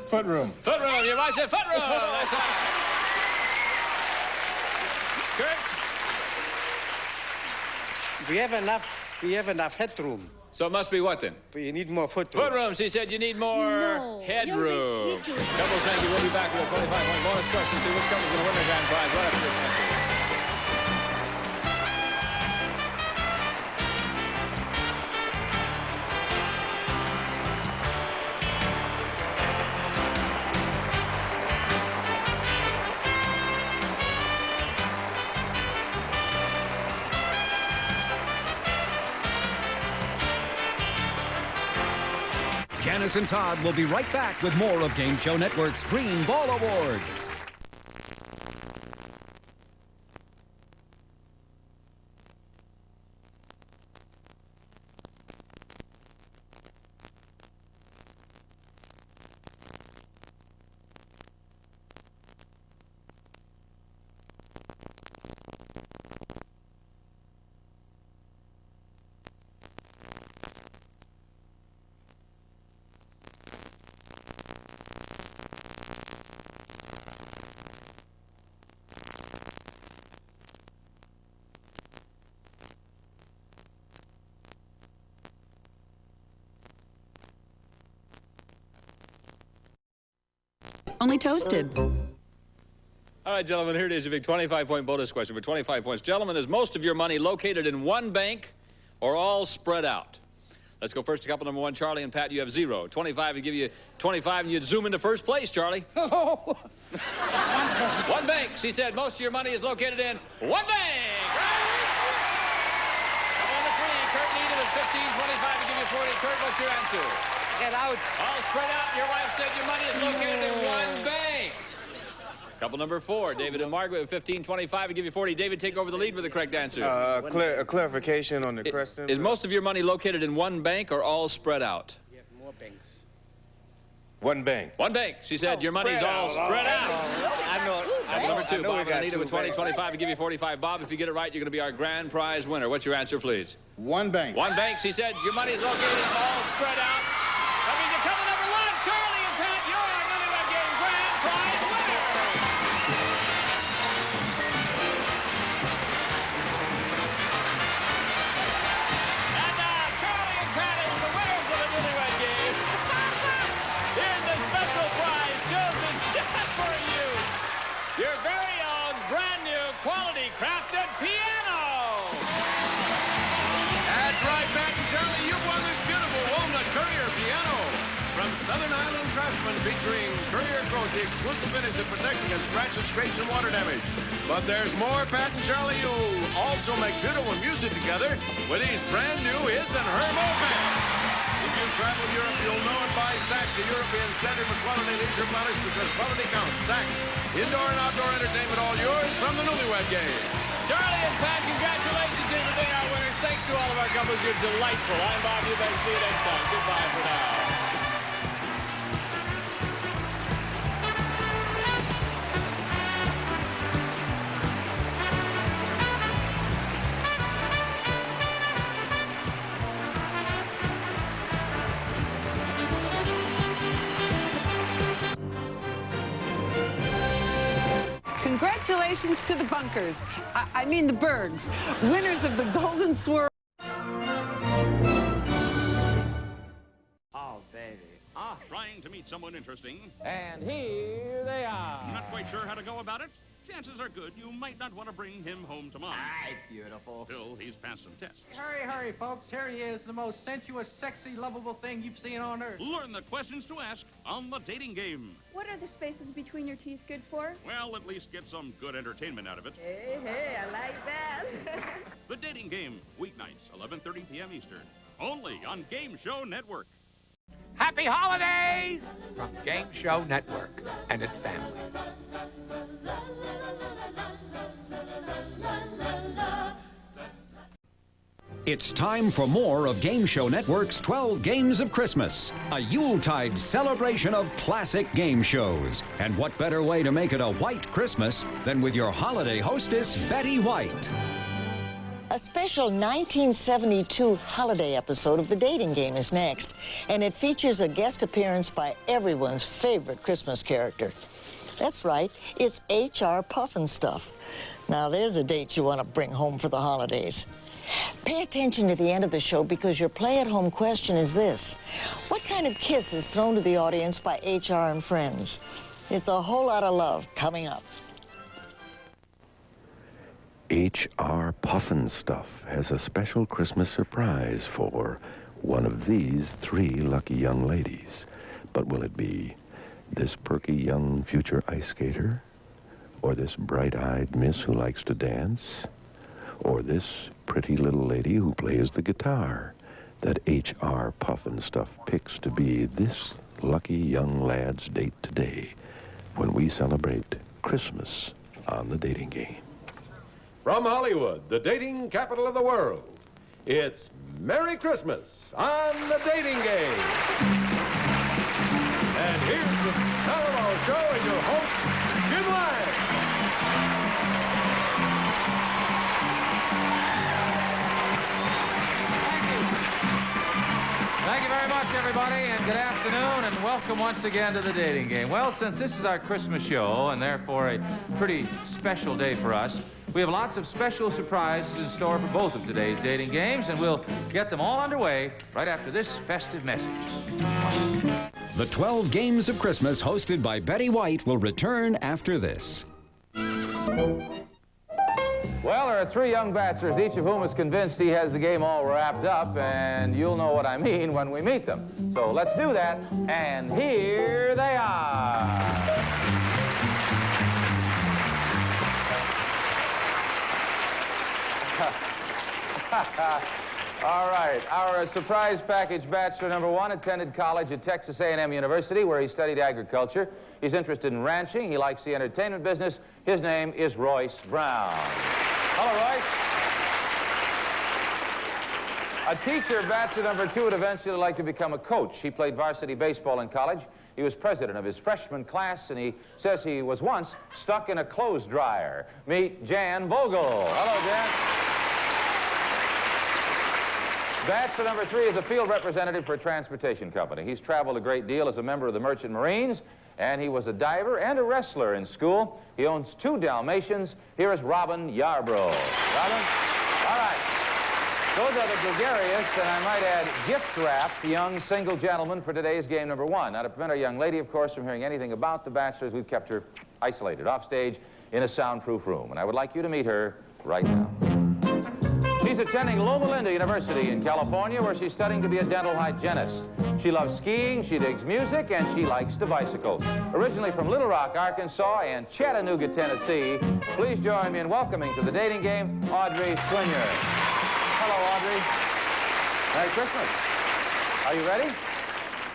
Foot room. Foot room. Your wife said foot room. That's right. Kurt? We have enough headroom. So it must be what then? But you need more foot room. Foot room. She said you need more headroom. Couples, thank you. We'll be back with a 25-point bonus question. See which couple's going to win the grand prize right after this message. Janice and Todd will be right back with more of Game Show Network's Green Ball Awards. Only toasted. All right, gentlemen, here it is, a big 25-point bonus question for 25 points. Gentlemen, is most of your money located in one bank or all spread out? Let's go first to couple number one. Charlie and Pat, you have 0. 25 would give you 25, and you'd zoom into first place, Charlie. Oh. One bank. She said most of your money is located in one bank. Couple number 3, Kurt needed was 15, 25 to give you 40. Kurt, what's your answer? Get out. All spread out. Your wife said your money is located in one bank. Couple number 4, David and Margaret with 15, 25 to give you 40. David, take over the lead with the correct answer. A clarification on the question. Is most of your money located in one bank or all spread out? You have more banks. One bank. One bank. She said your money's all spread out. I know. Number 2, Bob got and Anita with 20, banks. 25 to give you 45. Bob, if you get it right, you're going to be our grand prize winner. What's your answer, please? One bank. One bank. She said your money's located all spread out. That means you're coming number 1, Charlie and Pat. You're our Newlywed Game grand prize winner. And now Charlie and Pat is the winners of the Newlywed Game. Here's the special prize chosen just for you. Your very own brand new quality crafted piano. That's right, Pat and Charlie. You won this beautiful walnut courier Southern Highland Craftsman featuring Courier Growth, the exclusive finish that protects against scratches, scrapes, and water damage. But there's more. Pat and Charlie, you also make beautiful music together with these brand new His and Her mopeds. If you travel Europe, you'll know it by Saks, the European standard for quality leisure products, because quality counts. Saks, indoor and outdoor entertainment, all yours from the Newlywed Game. Charlie and Pat, congratulations to the day our winners. Thanks to all of our couples. You're delightful. I'm Bob Humbug. See you next time. Goodbye for now. Congratulations to the Bunkers. I mean the Bergs, winners of the Golden Swirl. Oh, baby. Trying to meet someone interesting. And here they are. Not quite sure how to go about it? Chances are good you might not want to bring him home to mom. Aye, beautiful. Till he's passed some tests. Hurry, hurry, folks. Here he is, the most sensuous, sexy, lovable thing you've seen on Earth. Learn the questions to ask on the dating game. What are the spaces between your teeth good for? Well, at least get some good entertainment out of it. Hey, I like that. The dating game, weeknights, 11:30 p.m. Eastern. Only on Game Show Network. Happy holidays from Game Show Network and its family. It's time for more of Game Show Network's 12 Games of Christmas, a Yuletide celebration of classic game shows. And what better way to make it a white Christmas than with your holiday hostess, Betty White. A special 1972 holiday episode of The Dating Game is next, and it features a guest appearance by everyone's favorite Christmas character. That's right, it's H.R. Pufnstuf. Now there's a date you want to bring home for the holidays. Pay attention to the end of the show, because your play-at-home question is this: what kind of kiss is thrown to the audience by H.R. and friends? It's a whole lot of love coming up. H.R. Pufnstuf has a special Christmas surprise for one of these three lucky young ladies. But will it be this perky young future ice skater? Or this bright-eyed miss who likes to dance? Or this pretty little lady who plays the guitar that H.R. Pufnstuf picks to be this lucky young lad's date today when we celebrate Christmas on The Dating Game? From Hollywood, the dating capital of the world, it's Merry Christmas on The Dating Game. And here's the star of our show and your host, Jim Lang. Thank you very much, everybody, and good afternoon, and welcome once again to The Dating Game. Well, since this is our Christmas show, and therefore a pretty special day for us, we have lots of special surprises in store for both of today's dating games, and we'll get them all underway right after this festive message. The 12 Games of Christmas, hosted by Betty White, will return after this. Well, there are three young bachelors, each of whom is convinced he has the game all wrapped up, and you'll know what I mean when we meet them. So let's do that, and here they are. All right, our surprise package bachelor number one attended college at Texas A&M University, where he studied agriculture. He's interested in ranching. He likes the entertainment business. His name is Royce Brown. Hello, Royce. A teacher, bachelor number two, would eventually like to become a coach. He played varsity baseball in college. He was president of his freshman class, and he says he was once stuck in a clothes dryer. Meet Jan Vogel. Hello, Jan. Bachelor number three is a field representative for a transportation company. He's traveled a great deal as a member of the Merchant Marines, and he was a diver and a wrestler in school. He owns 2 Dalmatians. Here is Robin Yarbrough. Robin? All right. Those are the gregarious, and I might add, gift-wrapped young single gentlemen for today's game number one. Now, to prevent our young lady, of course, from hearing anything about the bachelors, we've kept her isolated offstage in a soundproof room. And I would like you to meet her right now. She She's attending Loma Linda University in California, where she's studying to be a dental hygienist. She loves skiing, she digs music, and she likes to bicycle. Originally from Little Rock, Arkansas, and Chattanooga, Tennessee, please join me in welcoming to the dating game, Audrey Swinyer. Hello, Audrey. Merry Christmas. Are you ready?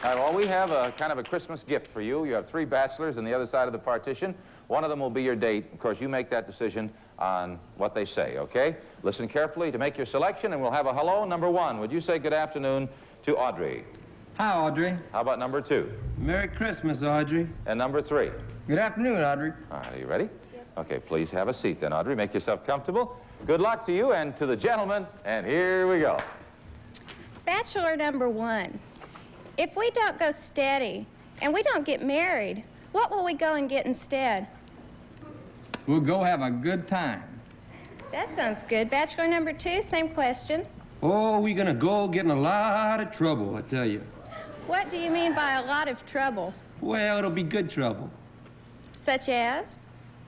All right, well, we have a kind of a Christmas gift for you. You have 3 bachelors on the other side of the partition. One of them will be your date. Of course, you make that decision on what they say, okay? Listen carefully to make your selection, and we'll have a hello, number 1. Would you say good afternoon to Audrey? Hi, Audrey. How about number 2? Merry Christmas, Audrey. And number 3? Good afternoon, Audrey. All right, are you ready? Yep. Okay, please have a seat then, Audrey. Make yourself comfortable. Good luck to you and to the gentlemen, and here we go. Bachelor number 1. If we don't go steady and we don't get married, what will we go and get instead? We'll go have a good time. That sounds good. Bachelor number 2, same question. Oh, we're gonna go get in a lot of trouble, I tell you. What do you mean by a lot of trouble? Well, it'll be good trouble. Such as?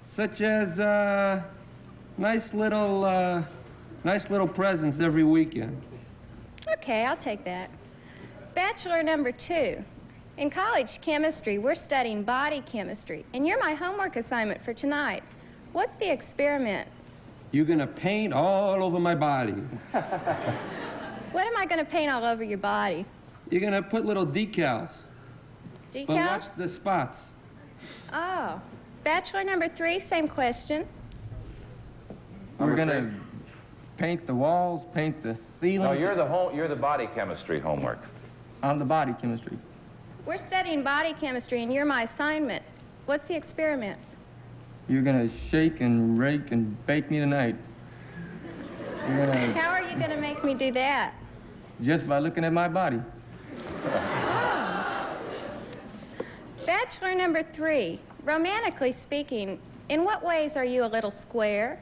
Such as, nice little presents every weekend. Okay, I'll take that. Bachelor number 2. In college chemistry, we're studying body chemistry, and you're my homework assignment for tonight. What's the experiment? You're gonna paint all over my body. What am I gonna paint all over your body? You're gonna put little decals. Decals? But watch the spots. Oh. Bachelor number 3, same question. We're gonna paint the walls, paint the ceiling. No, you're the body chemistry homework. I'm the body chemistry. We're studying body chemistry, and you're my assignment. What's the experiment? You're gonna shake and rake and bake me tonight. You're gonna... How are you gonna make me do that? Just by looking at my body. Oh. Bachelor number 3. Romantically speaking, in what ways are you a little square?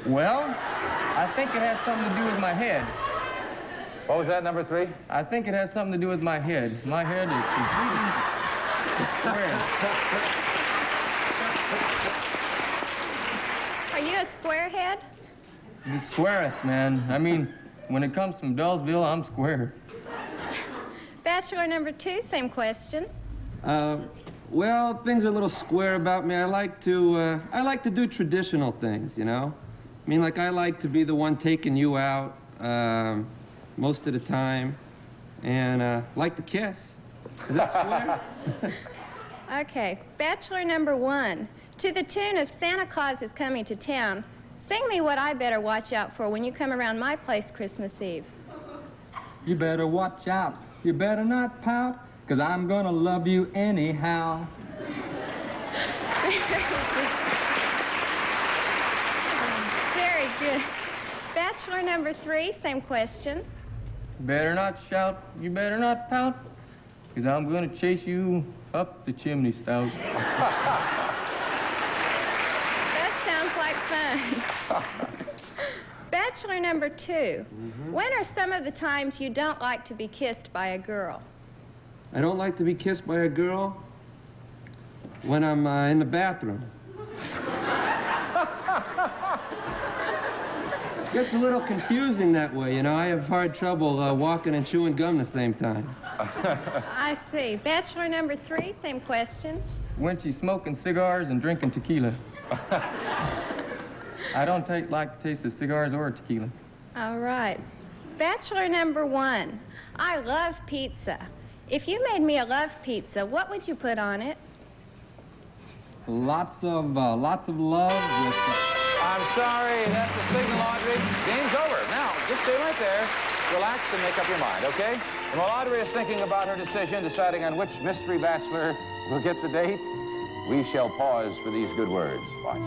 Well, I think it has something to do with my head. What was that, number 3? I think it has something to do with my head. My head is completely square. Are you a squarehead? The squarest, man. I mean, when it comes from Dullsville, I'm square. Bachelor number 2, same question. Well, things are a little square about me. I like to do traditional things, you know? I mean, like, I like to be the one taking you out most of the time, and like to kiss. Is that square? Okay. Bachelor number 1. To the tune of Santa Claus is Coming to Town, sing me what I better watch out for when you come around my place Christmas Eve. You better watch out. You better not pout, 'cause I'm gonna love you anyhow. Very good. Bachelor number 3, same question. Better not shout, you better not pout, 'cause I'm gonna chase you up the chimney spout. That sounds like fun. Bachelor number 2. When are some of the times you don't like to be kissed by a girl? I don't like to be kissed by a girl when I'm in the bathroom. Gets a little confusing that way, you know. I have hard trouble walking and chewing gum the same time. I see. Bachelor number 3, same question. When she's smoking cigars and drinking tequila. I don't like the taste of cigars or tequila. All right. Bachelor number 1. I love pizza. If you made me a love pizza, what would you put on it? Lots of love with... I'm sorry, that's the signal, Audrey. Game's over. Now, just stay right there, relax, and make up your mind, okay? And while Audrey is thinking about her decision, deciding on which mystery bachelor will get the date, we shall pause for these good words. Watch.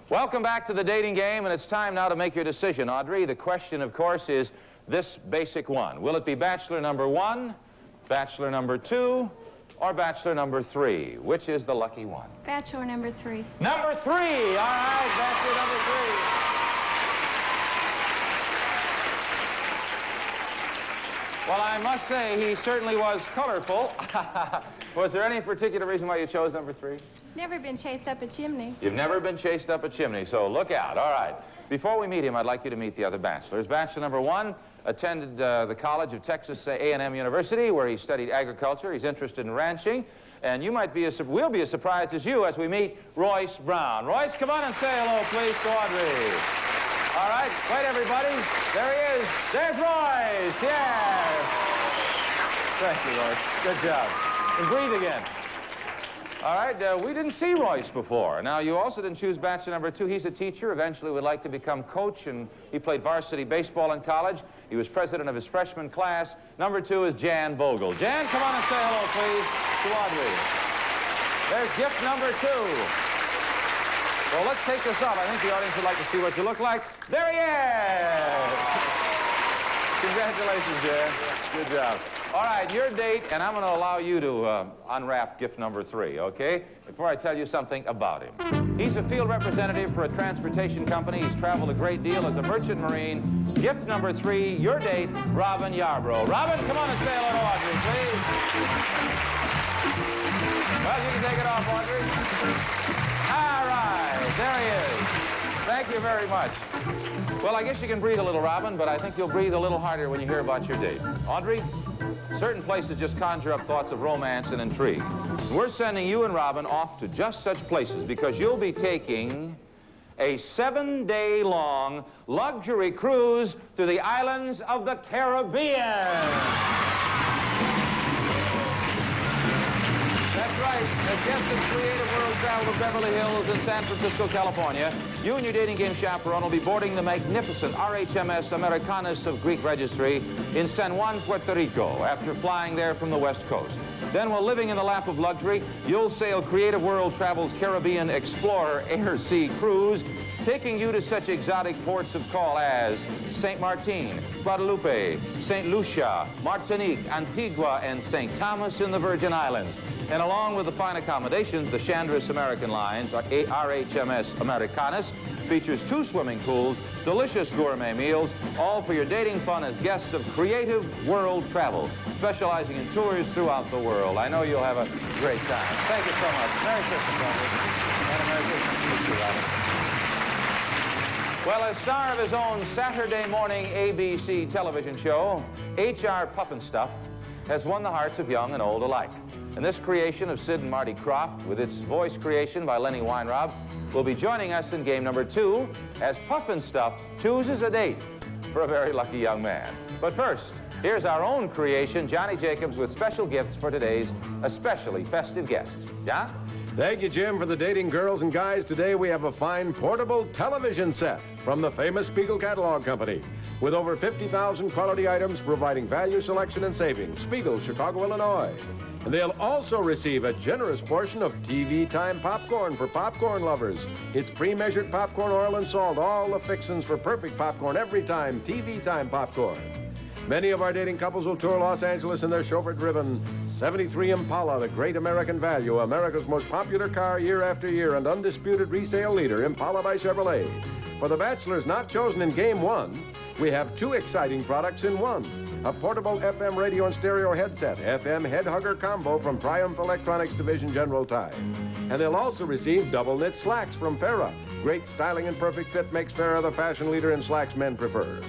Welcome back to the dating game, and it's time now to make your decision, Audrey. The question, of course, is this basic one. Will it be bachelor number 1, bachelor number 2, or bachelor number 3? Which is the lucky one? Bachelor number 3. Number 3! All right, bachelor number 3. Well, I must say, he certainly was colorful. Was there any particular reason why you chose number 3? Never been chased up a chimney. You've never been chased up a chimney, so look out. All right. Before we meet him, I'd like you to meet the other bachelors. Bachelor number 1 attended the College of Texas A&M University, where he studied agriculture. He's interested in ranching. And you might be we'll be as surprised as you as we meet Royce Brown. Royce, come on and say hello, please, to Audrey. All right, wait, everybody. There he is. There's Royce. Yes. Thank you, Royce. Good job. And breathe again. All right, we didn't see Royce before. Now, you also didn't choose bachelor number 2. He's a teacher. Eventually would like to become coach, and he played varsity baseball in college. He was president of his freshman class. Number 2 is Jan Vogel. Jan, come on and say hello, please, to Audrey. There's gift number 2. Well, let's take this up. I think the audience would like to see what you look like. There he is! Congratulations, Jan. Good job. All right, your date, and I'm going to allow you to unwrap gift number 3, okay? Before I tell you something about him. He's a field representative for a transportation company. He's traveled a great deal as a merchant marine. Gift number 3, your date, Robin Yarbrough. Robin, come on and say hello to Audrey, please. Well, you can take it off, Audrey. All right, there he is. Thank you very much. Well, I guess you can breathe a little, Robin, but I think you'll breathe a little harder when you hear about your date. Audrey, certain places just conjure up thoughts of romance and intrigue. We're sending you and Robin off to just such places because you'll be taking a 7-day-long luxury cruise to the islands of the Caribbean. That's right. As guests of Creative World Travel to Beverly Hills in San Francisco, California, you and your dating game chaperone will be boarding the magnificent RHMS Americanus of Greek Registry in San Juan, Puerto Rico, after flying there from the West Coast. Then, while living in the lap of luxury, you'll sail Creative World Travel's Caribbean Explorer Air Sea Cruise, taking you to such exotic ports of call as St. Martin, Guadalupe, St. Lucia, Martinique, Antigua, and St. Thomas in the Virgin Islands. And along with the fine accommodations, the Chandris American Lines, RHMS Americanus, features 2 swimming pools, delicious gourmet meals, all for your dating fun as guests of Creative World Travel, specializing in tours throughout the world. I know you'll have a great time. Thank you so much. Merry Christmas, Audrey. And a Merry Christmas to you too, Robin. Well, as star of his own Saturday morning ABC television show, H.R. Pufnstuf has won the hearts of young and old alike. And this creation of Sid and Marty Krofft, with its voice creation by Lenny Weinraub, will be joining us in game number 2 as Pufnstuf chooses a date for a very lucky young man. But first, here's our own creation, Johnny Jacobs, with special gifts for today's especially festive guests. John? Thank you, Jim, for the dating girls and guys. Today we have a fine portable television set from the famous Spiegel Catalog Company with over 50,000 quality items providing value, selection, and savings. Spiegel, Chicago, Illinois. And they'll also receive a generous portion of TV Time popcorn for popcorn lovers. It's pre-measured popcorn, oil, and salt, all the fixins for perfect popcorn every time. TV Time popcorn. Many of our dating couples will tour Los Angeles in their chauffeur-driven 73 Impala, the great American value, America's most popular car year after year, and undisputed resale leader, Impala by Chevrolet. For the bachelors not chosen in Game 1, we have 2 exciting products in one. A portable FM radio and stereo headset, FM Head Hugger Combo from Triumph Electronics Division General Tie. And they'll also receive double knit slacks from Farrah. Great styling and perfect fit makes Farrah the fashion leader in slacks men prefer.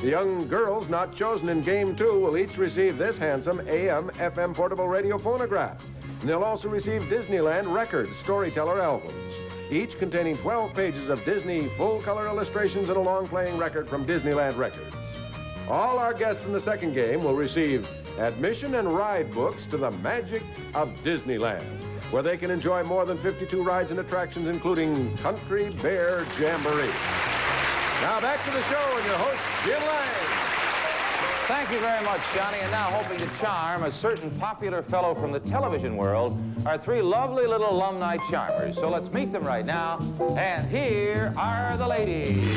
The young girls not chosen in Game 2 will each receive this handsome AM/FM portable radio phonograph. And they'll also receive Disneyland Records Storyteller albums, each containing 12 pages of Disney full-color illustrations and a long-playing record from Disneyland Records. All our guests in the second game will receive admission and ride books to the magic of Disneyland, where they can enjoy more than 52 rides and attractions, including Country Bear Jamboree. Now back to the show and your host, Jim Lang. Thank you very much, Johnny. And now, hoping to charm a certain popular fellow from the television world, are three lovely little alumni charmers. So let's meet them right now. And here are the ladies.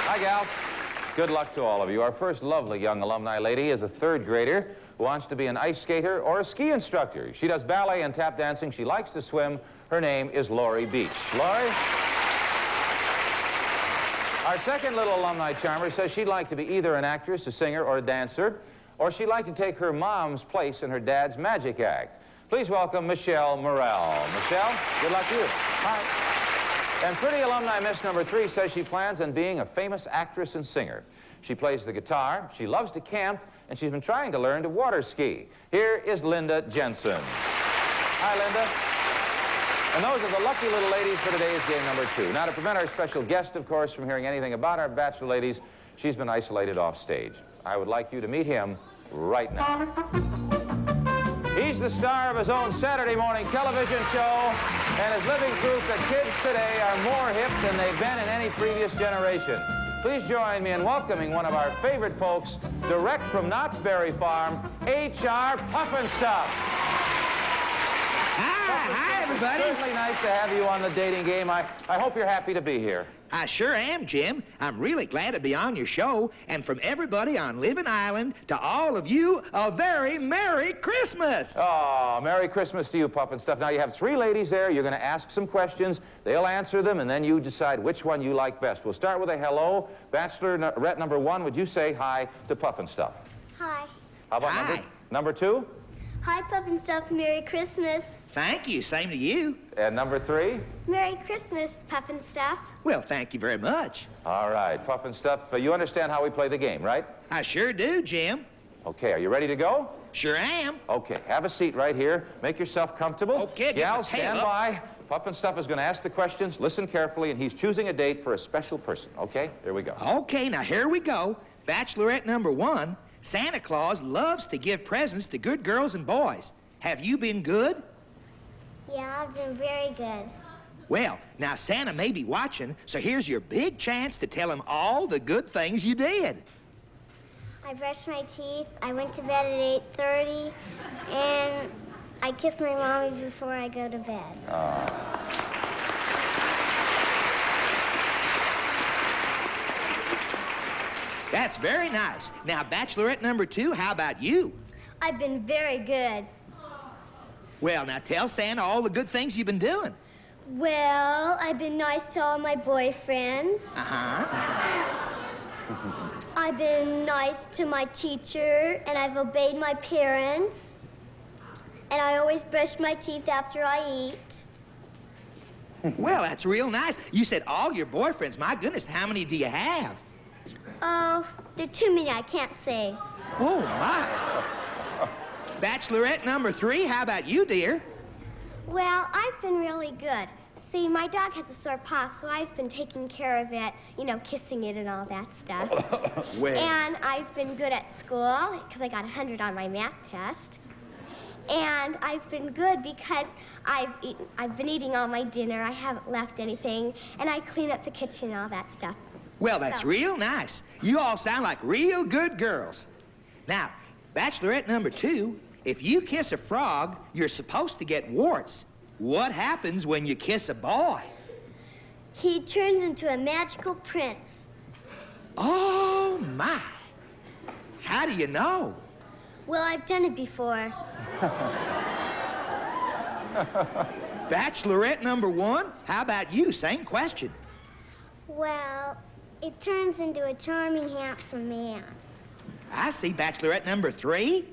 Hi, gals. Good luck to all of you. Our first lovely young alumni lady is a third grader who wants to be an ice skater or a ski instructor. She does ballet and tap dancing. She likes to swim. Her name is Lori Beach. Lori? Our second little alumni charmer says she'd like to be either an actress, a singer, or a dancer, or she'd like to take her mom's place in her dad's magic act. Please welcome Michelle Morrell. Michelle, good luck to you. Hi. And pretty alumni miss number 3 says she plans on being a famous actress and singer. She plays the guitar, she loves to camp, and she's been trying to learn to water ski. Here is Linda Jensen. Hi, Linda. And those are the lucky little ladies for today's game number 2. Now, to prevent our special guest, of course, from hearing anything about our bachelor ladies, she's been isolated off stage. I would like you to meet him right now. He's the star of his own Saturday morning television show, and his living proof that kids today are more hip than they've been in any previous generation. Please join me in welcoming one of our favorite folks, direct from Knott's Berry Farm, H.R. Puffinstuff. Hi, everybody. It's certainly nice to have you on the dating game. I hope you're happy to be here. I sure am, Jim. I'm really glad to be on your show. And from everybody on Living Island to all of you, a very Merry Christmas. Oh, Merry Christmas to you, Puffinstuff. Now, you have 3 ladies there. You're going to ask some questions. They'll answer them, and then you decide which one you like best. We'll start with a hello. Bachelorette number 1, would you say hi to Puffinstuff? Hi. How about number 2? Hi, Puffinstuff. Merry Christmas. Thank you. Same to you. And number 3? Merry Christmas, Puffinstuff. Well, thank you very much. All right, Puffinstuff, you understand how we play the game, right? I sure do, Jim. Okay, are you ready to go? Sure am. Okay, have a seat right here. Make yourself comfortable. Okay, gals, stand by. Puffinstuff is going to ask the questions. Listen carefully, and he's choosing a date for a special person. Okay, here we go. Okay, now here we go. Bachelorette number 1. Santa Claus loves to give presents to good girls and boys. Have you been good? Yeah, I've been very good. Well, now Santa may be watching, so here's your big chance to tell him all the good things you did. I brushed my teeth, I went to bed at 8:30, and I kissed my mommy before I go to bed. That's very nice. Now, Bachelorette number 2, how about you? I've been very good. Well, now tell Santa all the good things you've been doing. Well, I've been nice to all my boyfriends. I've been nice to my teacher, and I've obeyed my parents. And I always brush my teeth after I eat. Well, that's real nice. You said all your boyfriends. My goodness, how many do you have? Oh, there are too many I can't say. Oh, my. Bachelorette number 3, how about you, dear? Well, I've been really good. See, my dog has a sore paw, so I've been taking care of it, you know, kissing it and all that stuff. Well. And I've been good at school, because I got 100 on my math test. And I've been good because I've been eating all my dinner, I haven't left anything, and I clean up the kitchen and all that stuff. Well, that's real nice. You all sound like real good girls. Now, Bachelorette number 2, if you kiss a frog, you're supposed to get warts. What happens when you kiss a boy? He turns into a magical prince. Oh, my. How do you know? Well, I've done it before. Bachelorette number 1, how about you? Same question. Well, it turns into a charming, handsome man. I see. Bachelorette number 3?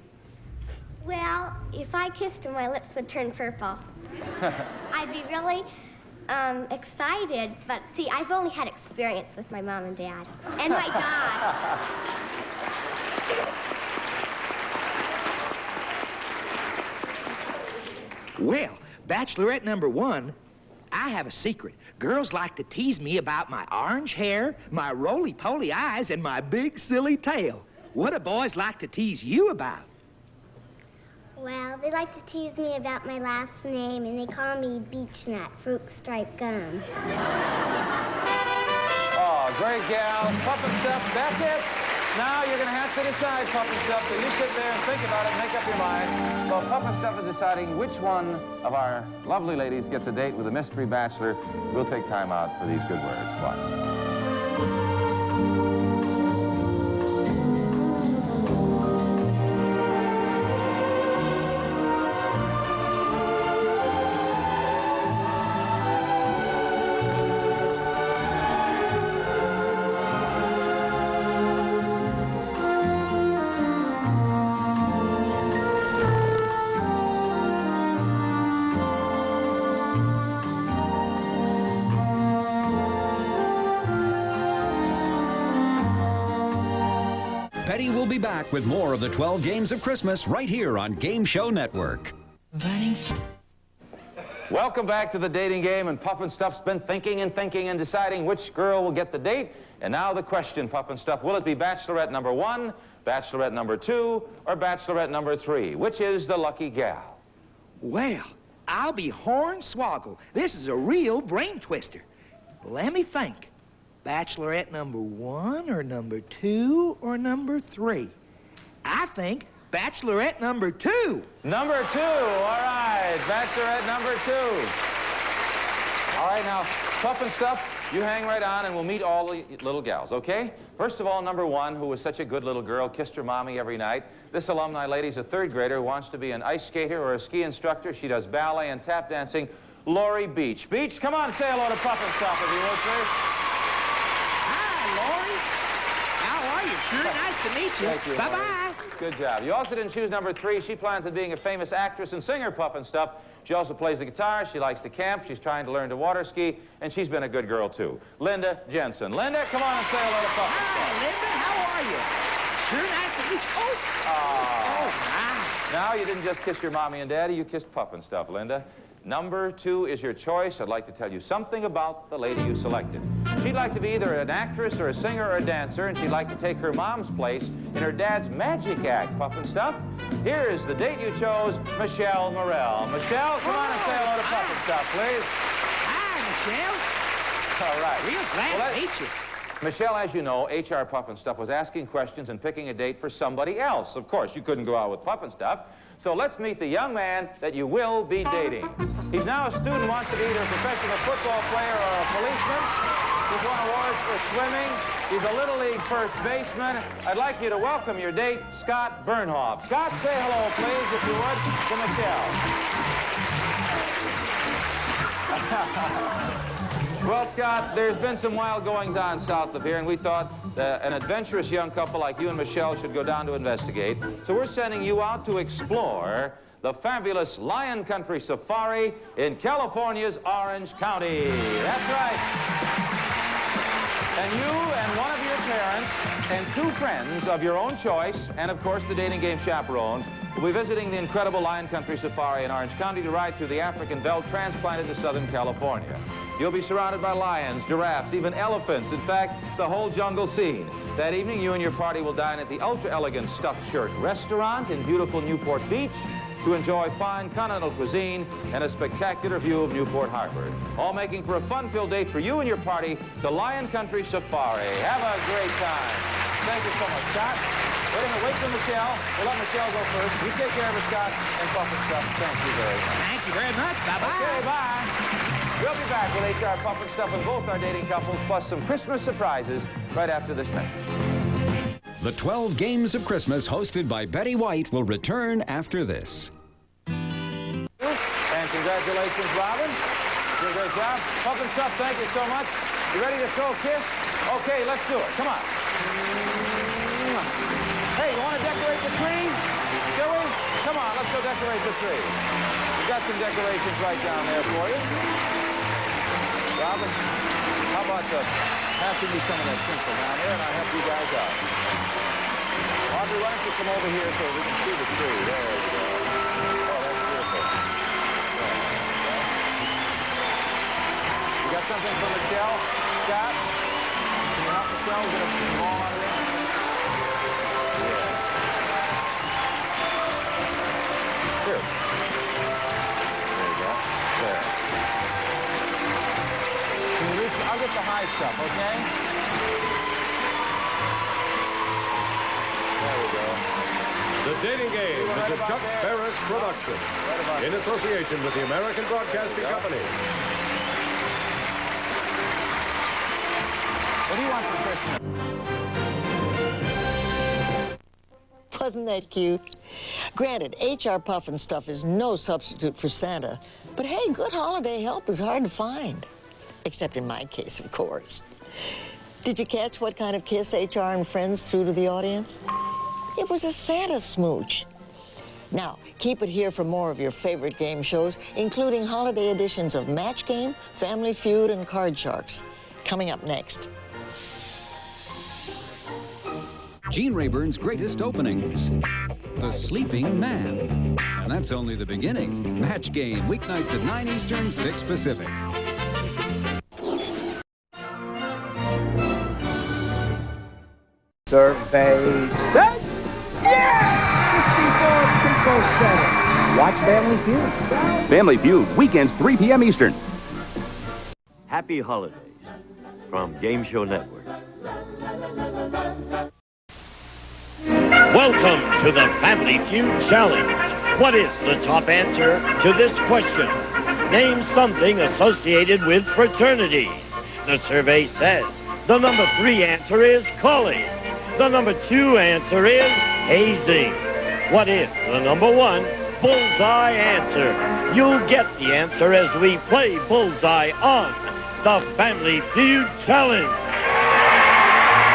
Well, if I kissed him, my lips would turn purple. I'd be really excited, but see, I've only had experience with my mom and dad. And my dog. Well, Bachelorette number 1, I have a secret. Girls like to tease me about my orange hair, my roly-poly eyes, and my big silly tail. What do boys like to tease you about? Well, they like to tease me about my last name, and they call me Beechnut, fruit stripe gum. Oh, A great gal. Puff and Stuff, that's it. Now you're going to have to decide, Puff and Stuff. So you sit there and think about it and make up your mind. So Puff and Stuff is deciding which one of our lovely ladies gets a date with a mystery bachelor. We'll take time out for these good words. Watch. Betty will be back with more of the 12 Games of Christmas right here on Game Show Network. Welcome back to the dating game, and Puff and Stuff's been thinking and thinking and deciding which girl will get the date. And now the question, Puff and Stuff, will it be Bachelorette number 1, Bachelorette number 2, or Bachelorette number 3? Which is the lucky gal? Well, I'll be hornswoggled. This is a real brain twister. Let me think. Bachelorette number 1 or number 2 or number 3? I think Bachelorette number 2. Number 2, all right. Bachelorette number 2. All right, now, Puff and Stuff, you hang right on and we'll meet all the little gals, okay? First of all, number 1, who was such a good little girl, kissed her mommy every night. This alumni lady's a 3rd grader who wants to be an ice skater or a ski instructor. She does ballet and tap dancing. Lori Beach. Beach, come on, say hello to Puff and Stuff, if you will, please. Lori, how are you? Sure nice to meet you. Thank you. Bye-bye. Good job. You also didn't choose number 3. She plans on being a famous actress and singer, Puff and Stuff. She also plays the guitar. She likes to camp. She's trying to learn to water ski, and she's been a good girl, too. Linda Jensen. Linda, come on and say hello to Puff and Stuff. Hi, Linda. How are you? Sure nice to meet you. Oh, my. Now, you didn't just kiss your mommy and daddy. You kissed Puff and Stuff, Linda. Number 2 is your choice. I'd like to tell you something about the lady you selected. She'd like to be either an actress or a singer or a dancer, and she'd like to take her mom's place in her dad's magic act, Puff and Stuff. Here is the date you chose, Michelle Morrell. Michelle, come on and say hello to Puff and Stuff, please. Hi, Michelle. All right. Real glad to meet you. Michelle, as you know, HR Puff and Stuff was asking questions and picking a date for somebody else. Of course, you couldn't go out with Puff and Stuff. So let's meet the young man that you will be dating. He's now a student, wants to be either a professional football player or a policeman. He's won awards for swimming. He's a Little League first baseman. I'd like you to welcome your date, Scott Bernhoff. Scott, say hello, please, if you would, to Michelle. Well, Scott, there's been some wild goings-on south of here, and we thought an adventurous young couple like you and Michelle should go down to investigate. So we're sending you out to explore the fabulous Lion Country Safari in California's Orange County. That's right. And you and one of your parents and 2 friends of your own choice, and of course the dating game chaperone, will be visiting the incredible Lion Country Safari in Orange County to ride through the African belt transplanted to Southern California. You'll be surrounded by lions, giraffes, even elephants. In fact, the whole jungle scene. That evening, you and your party will dine at the ultra-elegant Stuffed Shirt restaurant in beautiful Newport Beach to enjoy fine continental cuisine and a spectacular view of Newport Harbor. All making for a fun-filled date for you and your party, the Lion Country Safari. Have a great time. Thank you so much, Scott. Wait for Michelle. We'll let Michelle go first. You take care of her, Scott, and Puff and Stuff. Thank you very much. Thank you very much. Bye-bye. Okay, bye. We'll be back with HR Puff and Stuff and both our dating couples, plus some Christmas surprises right after this message. The 12 Games of Christmas, hosted by Betty White, will return after this. And congratulations, Robin. You did a great job. Puff and Stuff, thank you so much. You ready to throw a kiss? Okay, let's do it. Come on. Hey, you want to decorate the tree? Shall we? Come on, let's go decorate the tree. We've got some decorations right down there for you. Robin, how about passing me some of that tinsel down there, and I'll help you guys out. Audrey, why don't you come over here so we can see the tree? There you go. Oh, that's beautiful. You got something for Michelle? Scott? Can you help Michelle get a ball out of there? Here. There you go. There. Can you reach? I'll get the high stuff, okay? The Dating Game is a Chuck Barris production in association with the American Broadcasting Company. What do you want for Christmas? Wasn't that cute? Granted, HR Puffin stuff is no substitute for Santa, but hey, good holiday help is hard to find. Except in my case, of course. Did you catch what kind of kiss HR and friends threw to the audience? It was a Santa smooch. Now, keep it here for more of your favorite game shows, including holiday editions of Match Game, Family Feud, and Card Sharks. Coming up next. Gene Rayburn's greatest openings. The Sleeping Man. And that's only the beginning. Match Game, weeknights at 9 Eastern, 6 Pacific. Survey set. Yeah! 54 Watch Family Feud. Family Feud, weekends 3 p.m. Eastern. Happy holidays from Game Show Network. Welcome to the Family Feud Challenge. What is the top answer to this question? Name something associated with fraternities. The survey says the number 3 answer is calling. The number 2 answer is hazing. What is the number 1 bullseye answer? You'll get the answer as we play bullseye on the Family Feud Challenge.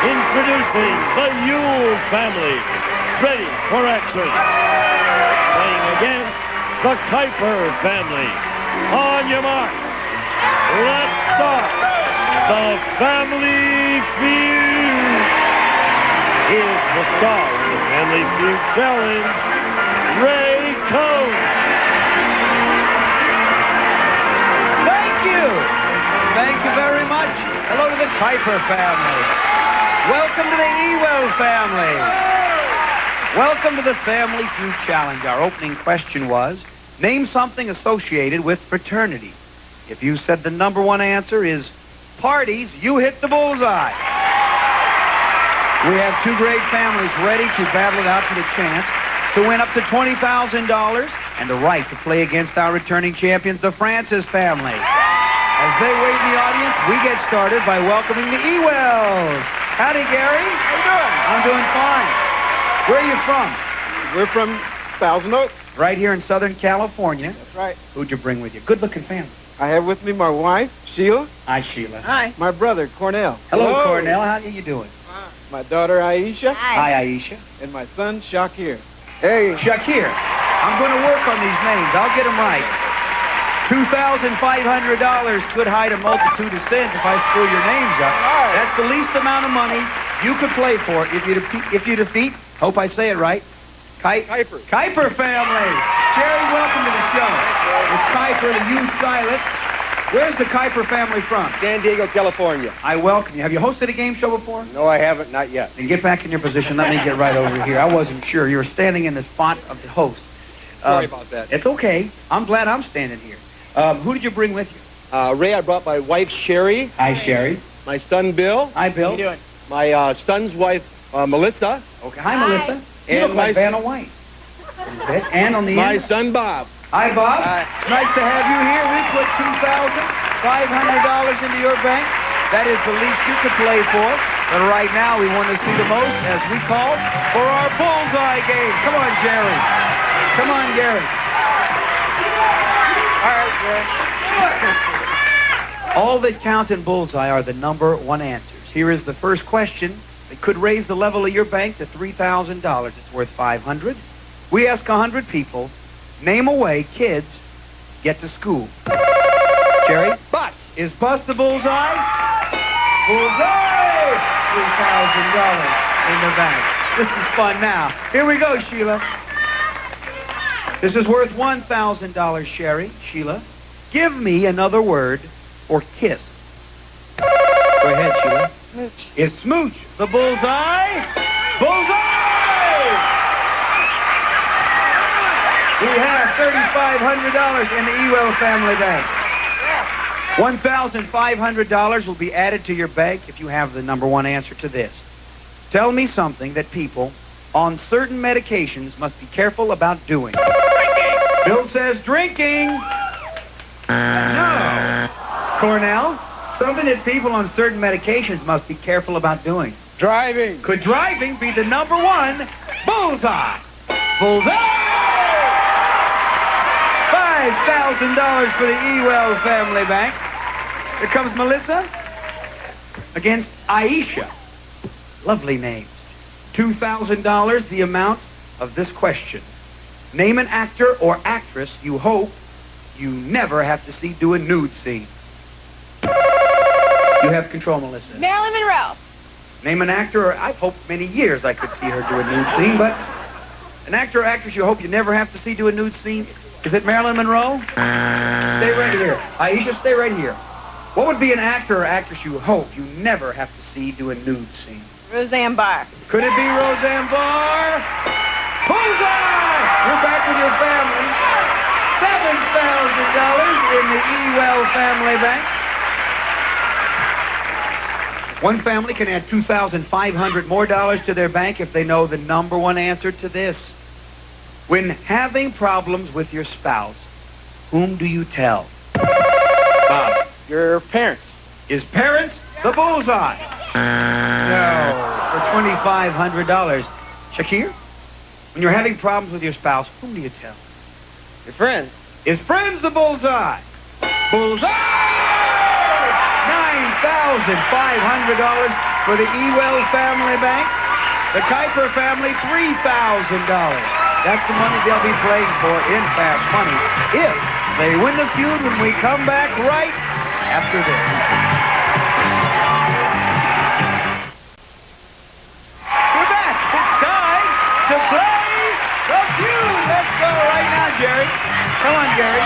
Introducing the Yule family, ready for action. Playing against the Kuiper family. On your mark, let's start the Family Feud. Here's the star of the Family Feud Challenge, Ray Cohn. Thank you. Thank you very much. Hello to the Kuiper family. Welcome to the Ewell family. Welcome to the Family Feud Challenge. Our opening question was, name something associated with fraternity. If you said the number 1 answer is parties, you hit the bullseye. We have 2 great families ready to battle it out for the chance to win up to $20,000 and the right to play against our returning champions, the Francis family. As they wait in the audience, we get started by welcoming the Ewells. Howdy, Gary. How you doing? I'm doing fine. Where are you from? We're from Thousand Oaks. Right here in Southern California. That's right. Who'd you bring with you? Good-looking family. I have with me my wife, Sheila. Hi, Sheila. Hi. My brother, Cornell. Hello, Cornell. How are you doing? My daughter, Aisha. Hi, Aisha. And my son, Shakir. Hey. Shakir. I'm going to work on these names. I'll get them right. $2,500 could hide a multitude of sins if I screw your names up. That's the least amount of money you could play for if you defeat, hope I say it right, Kuiper family. Jerry, welcome to the show. It's Kuiper, the huge Silas. Where's the Kuiper family from? San Diego, California. I welcome you. Have you hosted a game show before? No, I haven't, not yet. Then get back in your position. Let me get right over here. I wasn't sure. You were standing in the spot of the host. Sorry about that. It's okay. I'm glad I'm standing here. Who did you bring with you? Ray, I brought my wife, Sherry. Hi, Sherry. My son, Bill. Hi, Bill. How you doing? My son's wife, Melissa. Okay. Hi, Melissa. You And look like Vanna White. And on the my end? son, Bob. Hi, Bob. Nice to have you here. We put $2,500 into your bank. That is the least you could play for. But right now, we want to see the most, as we call, for our bullseye game. Come on, Jerry. Come on, Gary. All right, Jerry. All that count in bullseye are the number 1 answers. Here is the first question that could raise the level of your bank to $3,000. It's worth $500. We ask 100 people, name a way kids get to school. Jerry? Bus. Is bus the bullseye? Bullseye! $3,000 in the bank. This is fun now. Here we go, Sheila. This is worth $1,000, Sherry. Sheila, give me another word for kiss. Go ahead, Sheila. Smooch. Is smooch the bullseye? Bullseye! We have $3,500 in the Ewell family bank. $1,500 will be added to your bank if you have the number 1 answer to this. Tell me something that people on certain medications must be careful about doing? Drinking! Bill says drinking. No. Cornell, something that people on certain medications must be careful about doing. Driving. Could driving be the number one bullseye? Bullseye! $5,000 for the Ewell Family Bank. Here comes Melissa against Aisha. Lovely names. $2,000, the amount of this question. Name an actor or actress you hope you never have to see do a nude scene. You have control, Melissa. Marilyn Monroe. Name an actor, or I've hoped many years I could see her do a nude scene, but an actor or actress you hope you never have to see do a nude scene. Is it Marilyn Monroe? Stay right here. Aisha, stay right here. What would be an actor or actress you hope you never have to see do a nude scene? Roseanne Barr. Could it be Roseanne Barr? Bullseye! You're back with your family. $7,000 in the Ewell Family Bank. One family can add $2,500 more to their bank if they know the number one answer to this. When having problems with your spouse, whom do you tell? Bob. Your parents. Is parents the bullseye? No. For $2,500. Shakir? When you're having problems with your spouse, whom do you tell? Your friends. Is friends the bullseye? Bullseye! $9,500 for the Ewell Family Bank. The Kuiper family, $3,000. That's the money they'll be playing for in Fast Money if they win the feud when we come back right after this. We're back. It's time to play the feud. Let's go right now, Jerry. Come on, Gary.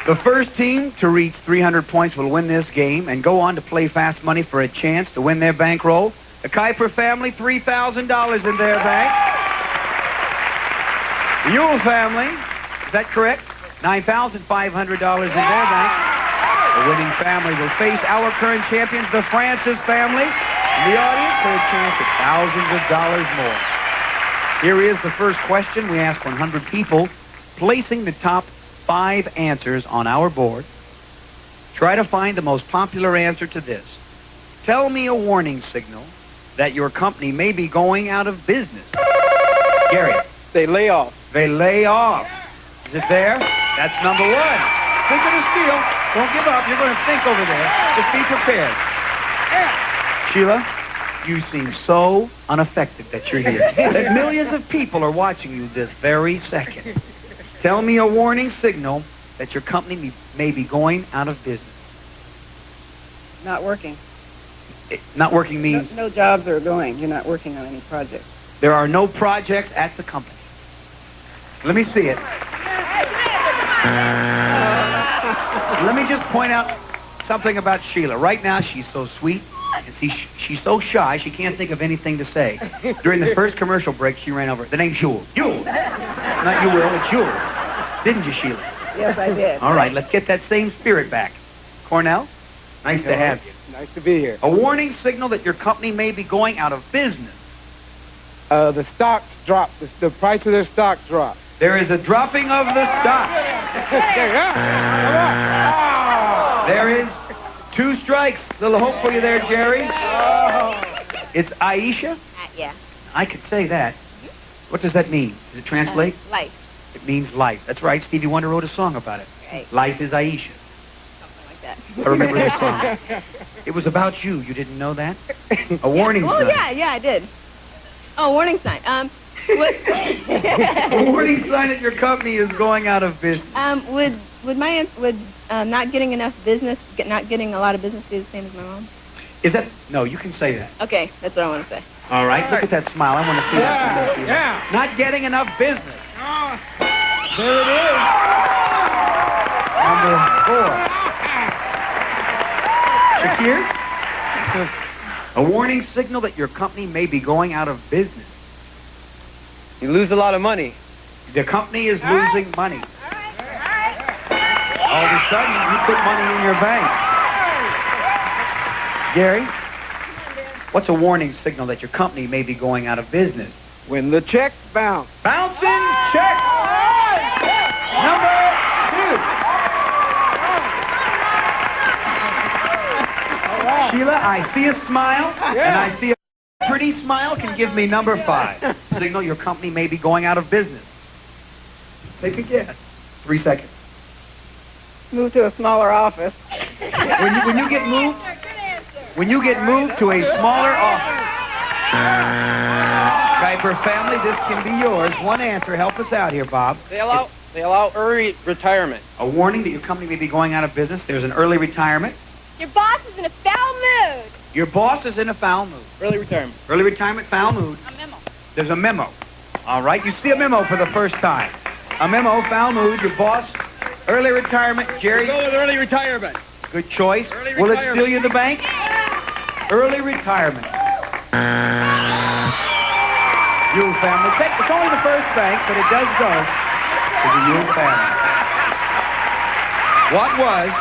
The first team to reach 300 points will win this game and go on to play Fast Money for a chance to win their bankroll. The Kuiper family, $3,000 in their bank. The Ewell family, is that correct? $9,500 in their bank. The winning family will face our current champions, the Francis family. In the audience for a chance at thousands of dollars more. Here is the first question. We ask 100 people, placing the top 5 answers on our board. Try to find the most popular answer to this. Tell me a warning signal that your company may be going out of business. Gary. They lay off. They lay off. Is it there? That's number 1. Think of the steal. Don't give up. You're going to think over there. Just be prepared. Sheila, you seem so unaffected that you're here. That millions of people are watching you this very second. Tell me a warning signal that your company may be going out of business. Not working. Not working means? No jobs are going. You're not working on any projects. There are no projects at the company. Let me see it. Let me just point out something about Sheila. Right now, she's so sweet, and she's so shy, she can't think of anything to say. During the first commercial break, she ran over. The name's Yule. Yule. Not you will, it's Yule. Didn't you, Sheila? Yes, I did. All right, let's get that same spirit back. Cornell, nice to have you. Nice to be here. A warning signal that your company may be going out of business. The stocks dropped. The price of their stock dropped. There is a dropping of the stock. There is 2 strikes. Little hope for you there, Jerry. It's Aisha? Yeah. I could say that. What does that mean? Does it translate? Life. It means life. That's right. Stevie Wonder wrote a song about it. Right. Life is Aisha. Something like that. I remember this song. It was about you. You didn't know that? A warning sign. Oh, yeah, I did. Oh, warning sign. A warning sign that your company is going out of business. Would not getting enough business, not getting a lot of business be the same as my mom? Is that? No, you can say that. Okay, that's what I want to say. All right, look at that smile. I want to see that. Yeah. Not getting enough business. There it is. Number 4. Shakir? A warning signal that your company may be going out of business. You lose a lot of money. The company is losing money. All of a sudden, you put money in your bank. Gary? What's a warning signal that your company may be going out of business? When the check bounce. Bouncing check. Number 2. Sheila, I see a smile, and I see a pretty smile can give me number 5. Signal your company may be going out of business. Take a guess. 3 seconds. Move to a smaller office. When you get moved to a smaller office. Kuiper family, this can be yours. One answer. Help us out here, Bob. They allow early retirement. A warning that your company may be going out of business. There's an early retirement. Your boss is in a foul mood. Your boss is in a foul mood. Early retirement. Early retirement, foul mood. A memo. There's a memo. All right, you see a memo for the first time. A memo, foul mood, your boss, early retirement. Jerry? Go with early retirement. Good choice. Early Will it retirement. steal you the bank? Early retirement. Yule family. It's only the first bank, but it does go to the Yule family. What was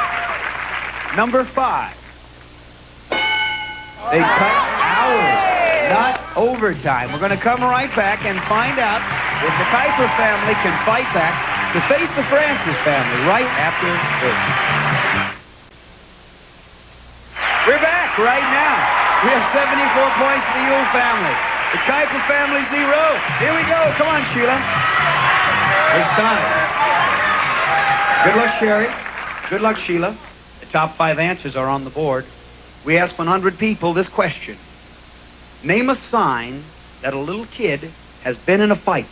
number 5? They cut hours, not overtime. We're going to come right back and find out if the Kuiper family can fight back to face the Francis family right after this. We're back right now. We have 74 points for the Yule family. The Kuiper family 0. Here we go. Come on, Sheila. It's time. Good luck, Sherry. Good luck, Sheila. The top 5 answers are on the board. We asked 100 people this question. Name a sign that a little kid has been in a fight.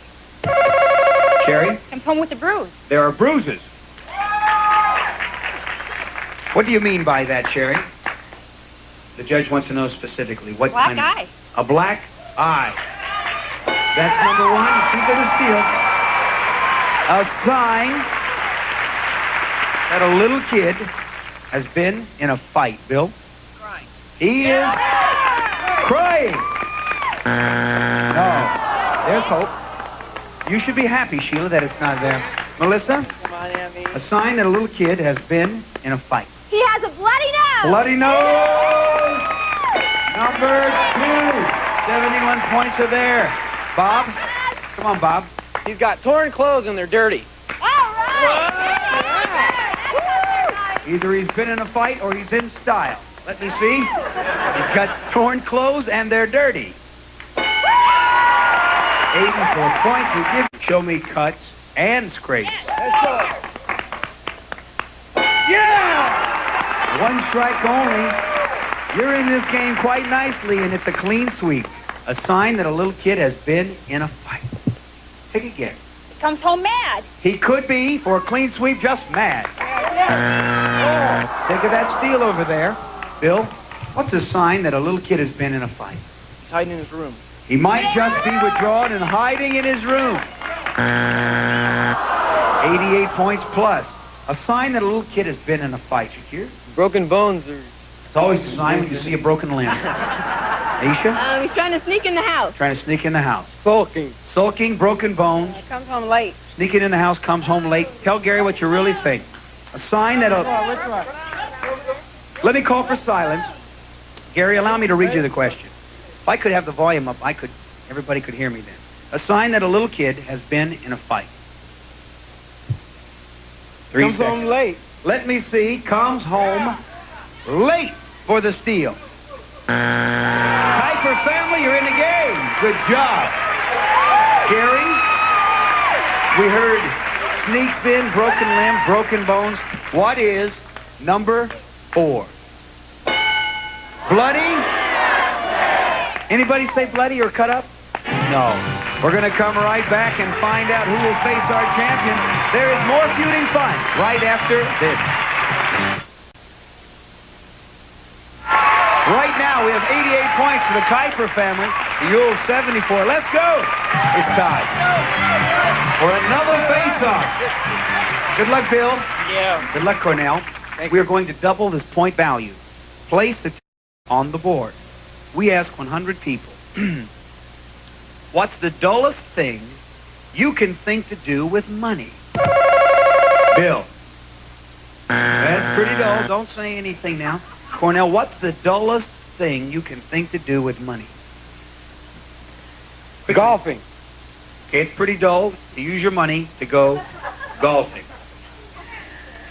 Sherry? Comes home with a bruise. There are bruises. What do you mean by that, Sherry? The judge wants to know specifically what Black kind eye. A black eye. That's number 1. Think of the steal. A sign that a little kid has been in a fight. Bill? Crying. He is crying. No. There's hope. You should be happy, Sheila, that it's not there. Melissa? Come on, Abby. A sign that a little kid has been in a fight. He has a bloody nose. Bloody nose! Number 2. 71 points are there. Bob? Come on, Bob. He's got torn clothes and they're dirty. All right. Either he's been in a fight or he's in style. Let me see. He's got torn clothes and they're dirty. 84 points. We give. Show me cuts and scrapes. Yeah! 1 strike only. You're in this game quite nicely, and it's a clean sweep. A sign that a little kid has been in a fight. Take a guess. He comes home mad. He could be, for a clean sweep, just mad. Think of that steal over there. Bill, what's a sign that a little kid has been in a fight? He's hiding in his room. He might just be withdrawn and hiding in his room. 88 points plus. A sign that a little kid has been in a fight. Shakir? Broken bones are... It's always a sign when you see a broken limb. Aisha? He's trying to sneak in the house. Trying to sneak in the house. Sulking. Sulking, broken bones. He comes home late. Sneaking in the house, comes home late. Tell Gary what you really think. A sign that a... Which one? Let me call for silence. Gary, allow me to read you the question. If I could have the volume up, everybody could hear me then. A sign that a little kid has been in a fight. 3 Comes seconds. home late. Let me see. Comes home late for the steal. Kuiper family, you're in the game. Good job. Gary, we heard sneaks in, broken limb, broken bones. What is number 4? Bloody? Anybody say bloody or cut up? No. We're going to come right back and find out who will face our champion. There is more feuding fun right after this. Right now, we have 88 points for the Kuiper family. The Yule 74. Let's go. It's time for another face-off. Good luck, Bill. Yeah. Good luck, Cornell. We are going to double this point value. Place the on the board. We ask 100 people, what's the dullest thing you can think to do with money? Bill. That's pretty dull. Don't say anything now. Cornell, what's the dullest thing you can think to do with money? Golfing. Okay, it's pretty dull to use your money to go golfing.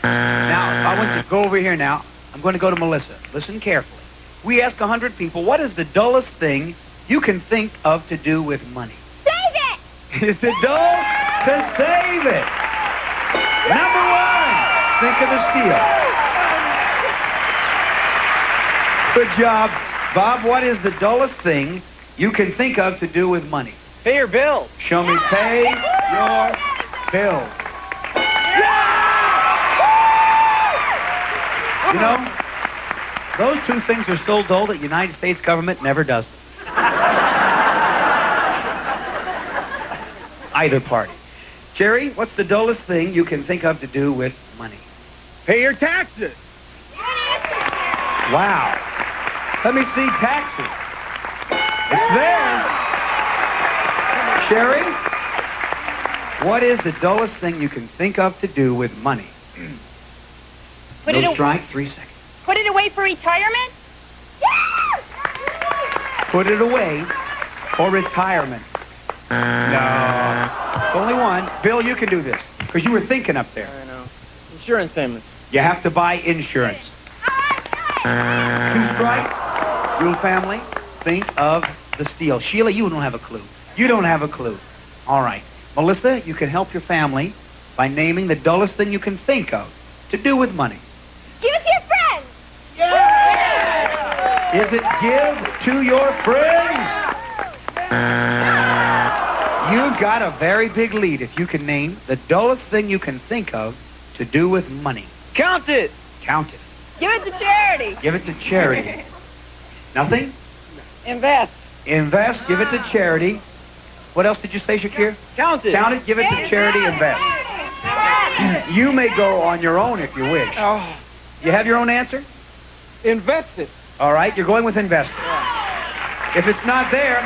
Now, I want to go over here now. I'm going to go to Melissa. Listen carefully. We ask 100 people, what is the dullest thing you can think of to do with money? Save it! Is it dull to save it? Number one, think of the steal. Good job. Bob, what is the dullest thing you can think of to do with money? Pay your bills. Show me pay your bills. You know, those two things are so dull that the United States government never does them. Either party. Jerry, what's the dullest thing you can think of to do with money? Pay your taxes. Wow. Let me see taxes. It's there. Sherry, what is the dullest thing you can think of to do with money? No strike, 3 seconds. Put it away for retirement? Put it away for retirement. No. It's only one. Bill, you can do this, because you were thinking up there. I know. Insurance payments. You have to buy insurance. 2 strikes. Your family, think of the steal. Sheila, you don't have a clue. You don't have a clue. All right. Melissa, you can help your family by naming the dullest thing you can think of to do with money. Give it to your friends. Yeah! Is it give to your friends? You've got a very big lead if you can name the dullest thing you can think of to do with money. Count it. Count it. Give it to charity. Give it to charity. Nothing? Invest. Invest. Give it to charity. What else did you say, Shakir? Count it. Count it. Give it to charity. Invest. You may go on your own if you wish. Oh. You have your own answer? Invest it. All right. You're going with invest. If it's not there,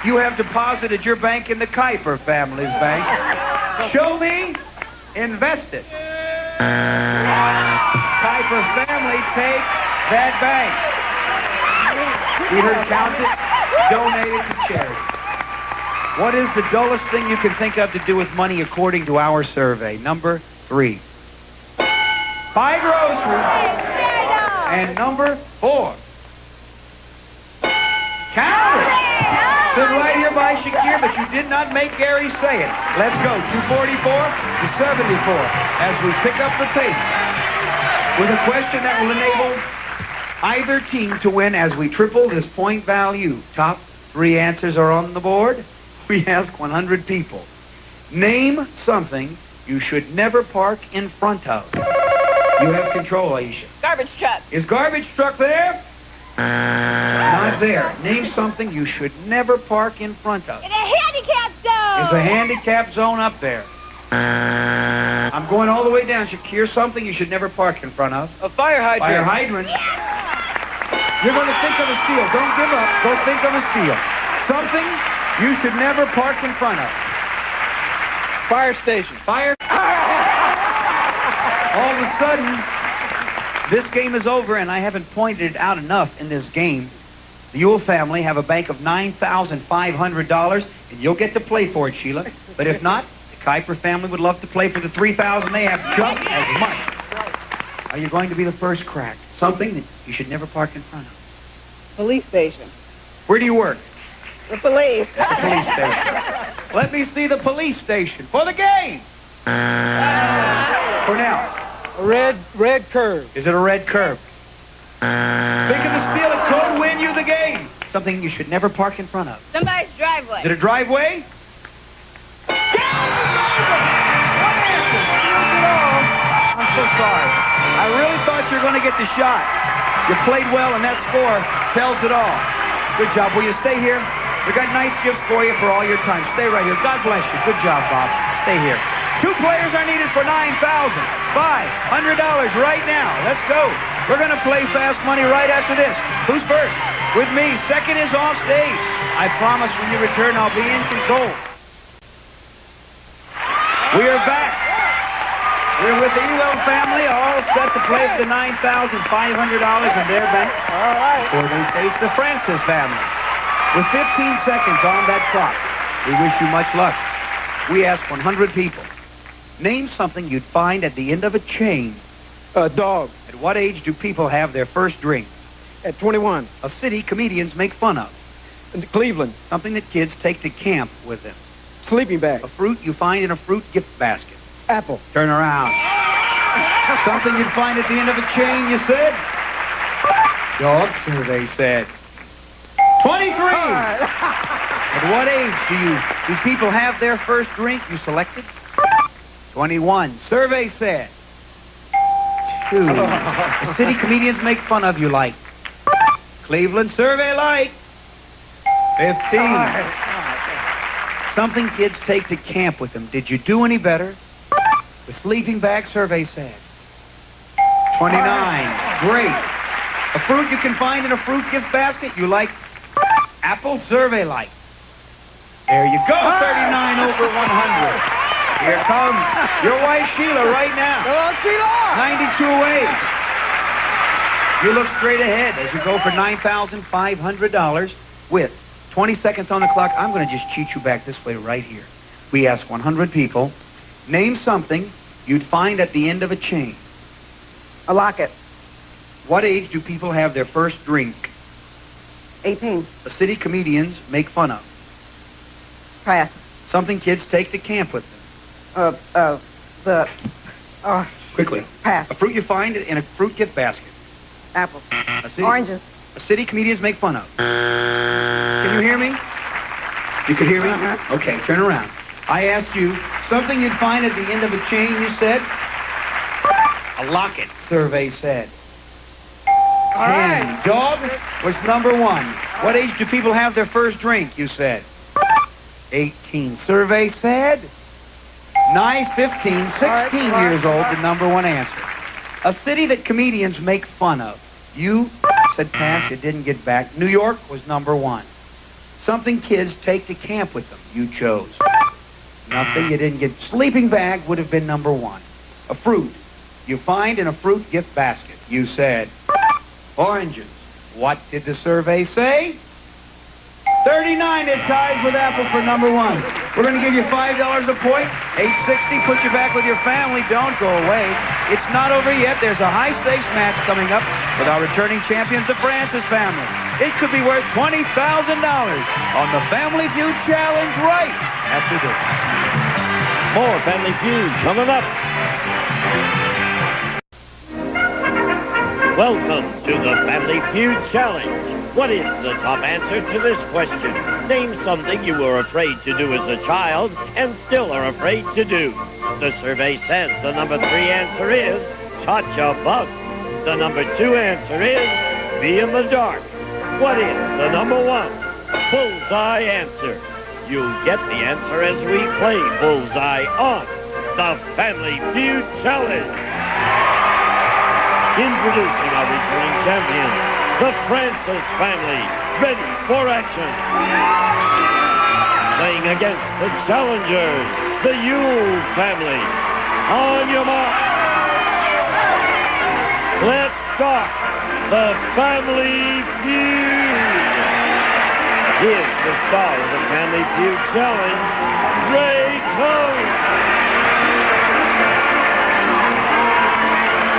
you have deposited your bank in the Kuiper family's bank. Show me. Invest it. Kuiper family, take that bank. You heard count it, donate it to charity. What is the dullest thing you can think of to do with money according to our survey? Number 3. Buy groceries. And number 4. Count it. Stood right here by Shakir, but you did not make Gary say it. Let's go. 244 to 74 as we pick up the pace with a question that will enable either team to win as we triple this point value. Top 3 answers are on the board. We ask 100 people. Name something you should never park in front of. You have control, Aisha. Garbage truck. Is garbage truck there? Not there. Name something you should never park in front of. In a handicap zone. Is a handicap zone up there? I'm going all the way down. Shakir, something you should never park in front of. A fire hydrant. Fire hydrant. You're going to think of a steal. Don't give up. Go think of a steal. Something you should never park in front of. Fire station. Fire. All of a sudden, this game is over, and I haven't pointed it out enough in this game. The Yule family have a bank of $9,500, and you'll get to play for it, Sheila. But if not, the Kuiper family would love to play for the $3,000 they have just as much. Are you going to be the first crack? Something that you should never park in front of. Police station. Where do you work? The police. At the police station. Let me see the police station for the game. For now. A red curve. Is it a red curve? Think of the steal. It could win you the game. Something you should never park in front of. Somebody's driveway. Is it a driveway? I'm so sorry. I really thought you were going to get the shot. You played well, and that score tells it all. Good job. Will you stay here? We got nice gifts for you for all your time. Stay right here. God bless you. Good job, Bob. Stay here. 2 players are needed for $9,500 right now. Let's go. We're going to play fast money right after this. Who's first? With me. Second is off stage. I promise when you return, I'll be in control. We are back. We're with the Ewell family, all set to play for the $9,500 in their bank. All right. Or they face the Francis family. With 15 seconds on that clock, we wish you much luck. We ask 100 people. Name something you'd find at the end of a chain. A dog. At what age do people have their first drink? At 21. A city comedians make fun of. In Cleveland. Something that kids take to camp with them. Sleeping bag. A fruit you find in a fruit gift basket. Apple. Turn around. Something you'd find at the end of a chain, you said? Dog, survey said. 23! At what age do people have their first drink? You selected? 21. Survey said. 2. The city comedians make fun of you like. Cleveland, survey like. 15. Something kids take to camp with them. Did you do any better? The sleeping bag, survey said. 29. Great. A fruit you can find in a fruit gift basket. You like apple, survey like. There you go. 39 over 100. Here comes your wife, Sheila, right now. Hello, Sheila. 92 away. You look straight ahead as you go for $9,500 with 20 seconds on the clock. I'm going to just cheat you back this way right here. We ask 100 people, name something you'd find at the end of a chain. A locket. What age do people have their first drink? 18. The city comedians make fun of. Pass. Something kids take to camp with them. Quickly. Pass. A fruit you find in a fruit gift basket. Apple. A Oranges. A city comedians make fun of. Can you hear me? You can hear me? Okay, turn around. I asked you something you'd find at the end of a chain, you said? A locket, survey said. All right. Dog was number 1. What age do people have their first drink, you said? 18. Survey said? Nice, 15, 16 years old, the number 1 answer. A city that comedians make fun of. You said pass, you didn't get back. New York was number 1. Something kids take to camp with them. You chose. Nothing, you didn't get. Sleeping bag would have been number 1. A fruit you find in a fruit gift basket. You said oranges. What did the survey say? 39, it ties with apple for number 1. We're going to give you $5 a point. 860, put you back with your family. Don't go away. It's not over yet. There's a high-stakes match coming up with our returning champions, the Francis family. It could be worth $20,000 on the Family Feud Challenge right after this. More Family Feud coming up. Welcome to the Family Feud Challenge. What is the top answer to this question? Name something you were afraid to do as a child and still are afraid to do. The survey says the number 3 answer is touch a bug. The number 2 answer is be in the dark. What is the number 1 bullseye answer? You'll get the answer as we play Bullseye on the Family Feud Challenge. Introducing our returning champion, the Francis family, ready for action. Playing against the challengers, the Yule family. On your mark. Let's start the Family Feud. Here's the star of the Family Feud Challenge, Ray Cohn.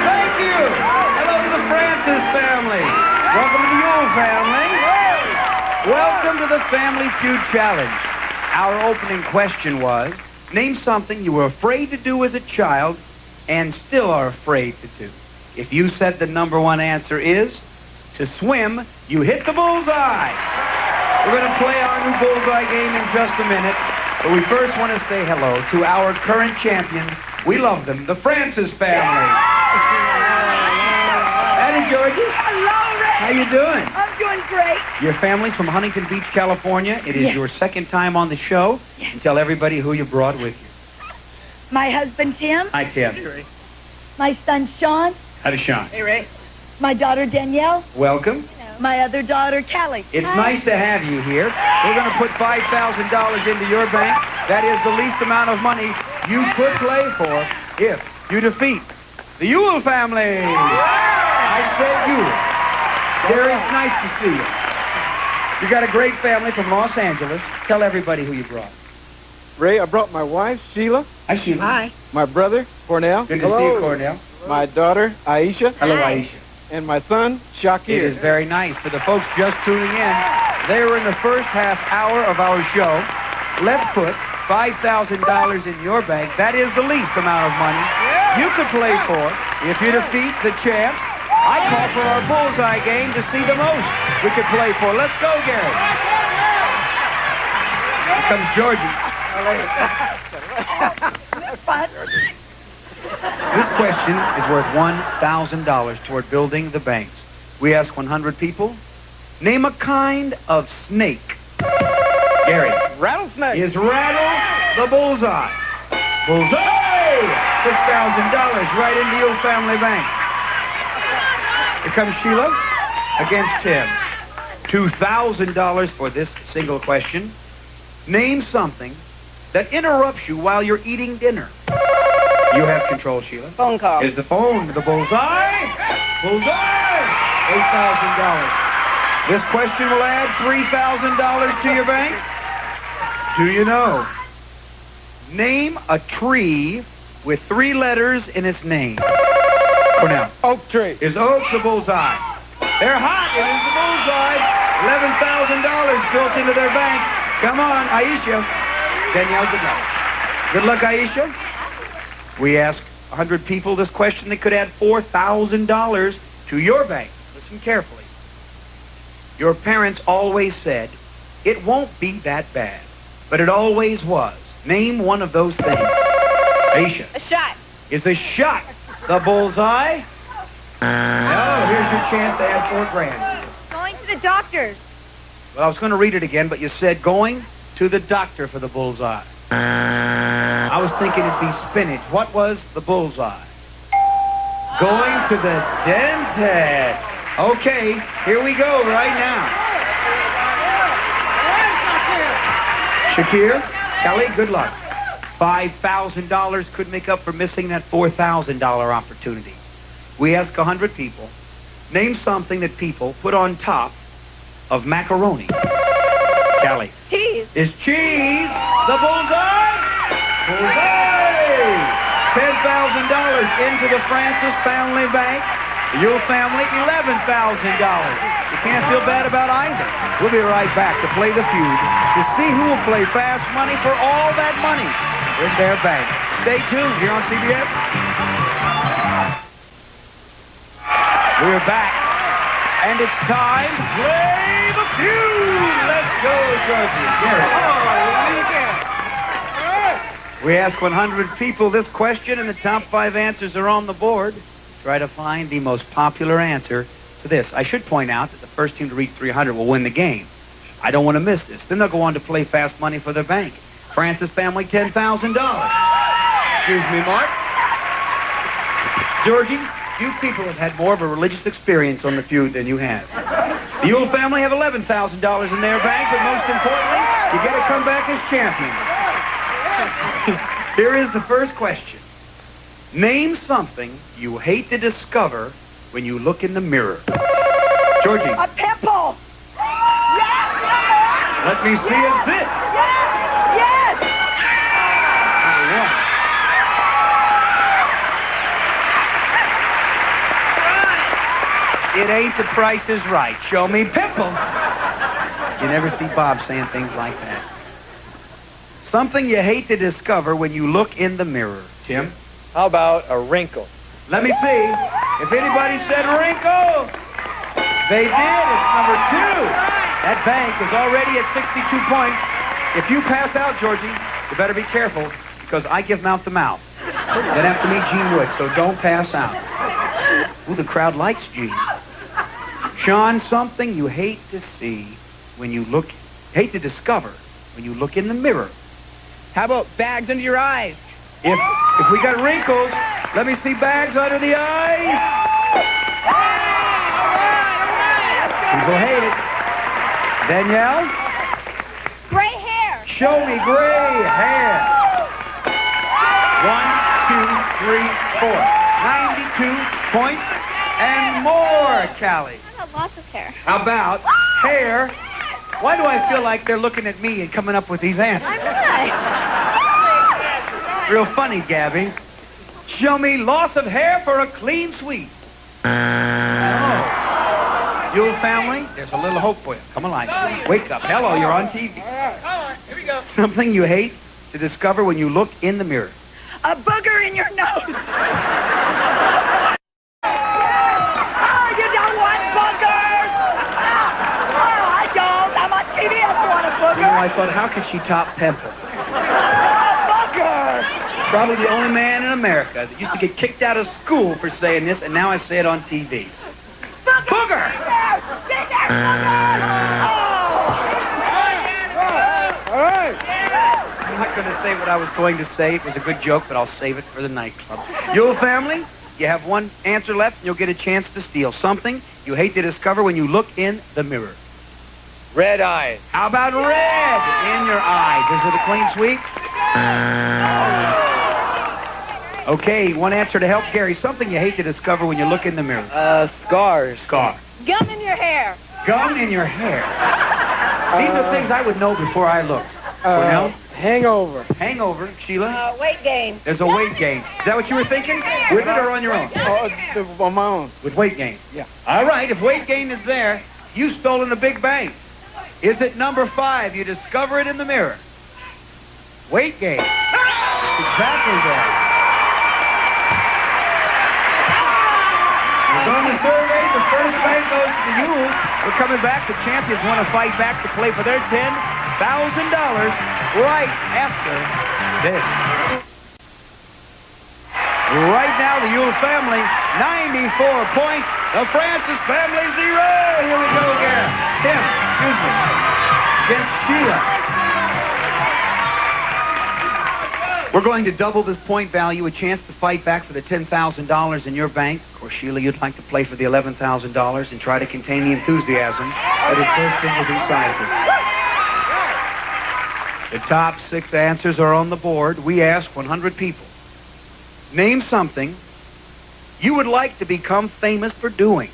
Thank you. Hello to the Francis family. Welcome to the Yule family. Welcome to the Family Feud Challenge. Our opening question was, name something you were afraid to do as a child and still are afraid to do. If you said the number 1 answer is to swim, you hit the bullseye. We're going to play our new bullseye game in just a minute, but we first want to say hello to our current champions. We love them, the Francis family. Howdy, Georgie. Hello, Ray. How you doing? I'm doing great. Your family's from Huntington Beach, California. It is Yes. your second time on the show. Yes. And tell everybody who you brought with you. My husband, Tim. Hi, Tim. My son, Sean. Howdy, Sean. Hey, Ray. My daughter, Danielle. Welcome. My other daughter, Callie. It's nice to have you here. We're going to put $5,000 into your bank. That is the least amount of money you could play for if you defeat the Yule family. I said Yule. Gary, it's nice to see you. You got a great family from Los Angeles. Tell everybody who you brought. Ray, I brought my wife, Sheila. Hi, Sheila. Hi. My brother, Cornell. Good to see you, Cornell. My daughter, Aisha. Hello, Aisha. And my son, Shakir. It is very nice. For the folks just tuning in, they were in the first half hour of our show. Let's put $5,000 in your bank. That is the least amount of money you could play for if you defeat the champs. I call for our bullseye game to see the most we could play for. Let's go, Gary. Here comes Georgie. This question is worth $1,000 toward building the banks. We ask 100 people, name a kind of snake. Gary. Rattlesnake. Is rattle the bullseye? Bullseye! $6,000 right into your family bank. Here comes Sheila against Tim. $2,000 for this single question. Name something that interrupts you while you're eating dinner. You have control, Sheila. Phone call. Is the phone the bullseye? Bullseye! $8,000. This question will add $3,000 to your bank. Do you know? Name a tree with 3 letters in its name. Cornell. Oak tree. Is oak the bullseye? They're hot. It is the bullseye. $11,000 built into their bank. Come on, Aisha. Danielle, good luck. Good luck, Aisha. We asked 100 people this question. They could add $4,000 to your bank. Listen carefully. Your parents always said, it won't be that bad. But it always was. Name one of those things. Aisha. A shot. Is a shot the bullseye? No, here's your chance to add $4,000. Going to the doctor's. Well, I was going to read it again, but you said going to the doctor for the bullseye. I was thinking it'd be spinach. What was the bullseye? Going to the dentist. Okay, here we go right now. Shakir, Kelly, good luck. $5,000 could make up for missing that $4,000 opportunity. We ask 100 people, name something that people put on top of macaroni. Kelly. Cheese. Is cheese the bullseye? Bullseye! $10,000 into the Francis family bank. The Yule family, $11,000. You can't feel bad about either. We'll be right back to play the feud to see who will play fast money for all that money in their bank. Stay tuned here on CBS. We're back, and it's time to play the feud. Let's go, Georgie. We ask 100 people this question, and the top 5 answers are on the board. Try to find the most popular answer to this. I should point out that the first team to reach 300 will win the game. I don't want to miss this. Then they'll go on to play fast money for their bank. Francis family, $10,000. Excuse me, Mark. Georgie, you people have had more of a religious experience on the feud than you have. The Yule family have $11,000 in their bank, but most importantly, you get to come back as champion. Here is the first question. Name something you hate to discover when you look in the mirror. Georgie. A pimple. Yes. Let me see a zit. Yes. It ain't The Price is Right. Show me pimple. You never see Bob saying things like that. Something you hate to discover when you look in the mirror. Tim? How about a wrinkle? Let me see. If anybody said wrinkle, they did. It's number 2. That bank is already at 62 points. If you pass out, Georgie, you better be careful because I give mouth to mouth. Then after me, Gene Wood, so don't pass out. Ooh, the crowd likes Gene. Sean, something you hate to see when you look, hate to discover when you look in the mirror. How about bags under your eyes? If we got wrinkles, let me see bags under the eyes. People hate it. Danielle? Gray hair. Show me gray hair. 1, 2, 3, 4. 92 points and more, Callie. I have lots of hair. How about hair? Why do I feel like they're looking at me and coming up with these answers? I'm not. Real funny, Gabby. Show me loss of hair for a clean sweep. Oh. Yule family, there's a little hope for you. Come alive. Wake up. Hello, you're on TV. Here we go. Something you hate to discover when you look in the mirror. A booger in your nose. Oh, you don't want boogers. Oh, I don't. I'm on TV. I don't want a You booger. know, I thought, how could she top Pimple? Booger. Probably the only man in America that used to get kicked out of school for saying this, and now I say it on TV. Booger! All right. I'm not going to say what I was going to say. It was a good joke, but I'll save it for the nightclub. Yule family, you have one answer left, and you'll get a chance to steal something you hate to discover when you look in the mirror. Red eyes. How about red in your eyes? Is it a clean sweep? Okay, one answer to help Gary. Something you hate to discover when you look in the mirror. Scars. Scar. Gum in your hair. Gum in your hair. These are things I would know before I looked. Cornell? Hangover. Hangover. Sheila? Weight gain. There's a weight gain. Is that what you were thinking? With it or on your own? On my own. With weight gain. Yeah. All right, if weight gain is there, you've stolen a big bank. Is it number 5? You discover it in the mirror. Weight gain. Exactly that. We're going to survey. The first bank goes to you. We're coming back. The champions want to fight back to play for their $10,000 right after this. Right now, the Yule family, 94 points. The Francis family, 0. Here we go again. Tim, excuse me. Against Sheila. We're going to double this point value, a chance to fight back for the $10,000 in your bank. Of course, Sheila, you'd like to play for the $11,000 and try to contain the enthusiasm that is bursting within inside of you. The top 6 answers are on the board. We asked 100 people. Name something you would like to become famous for doing.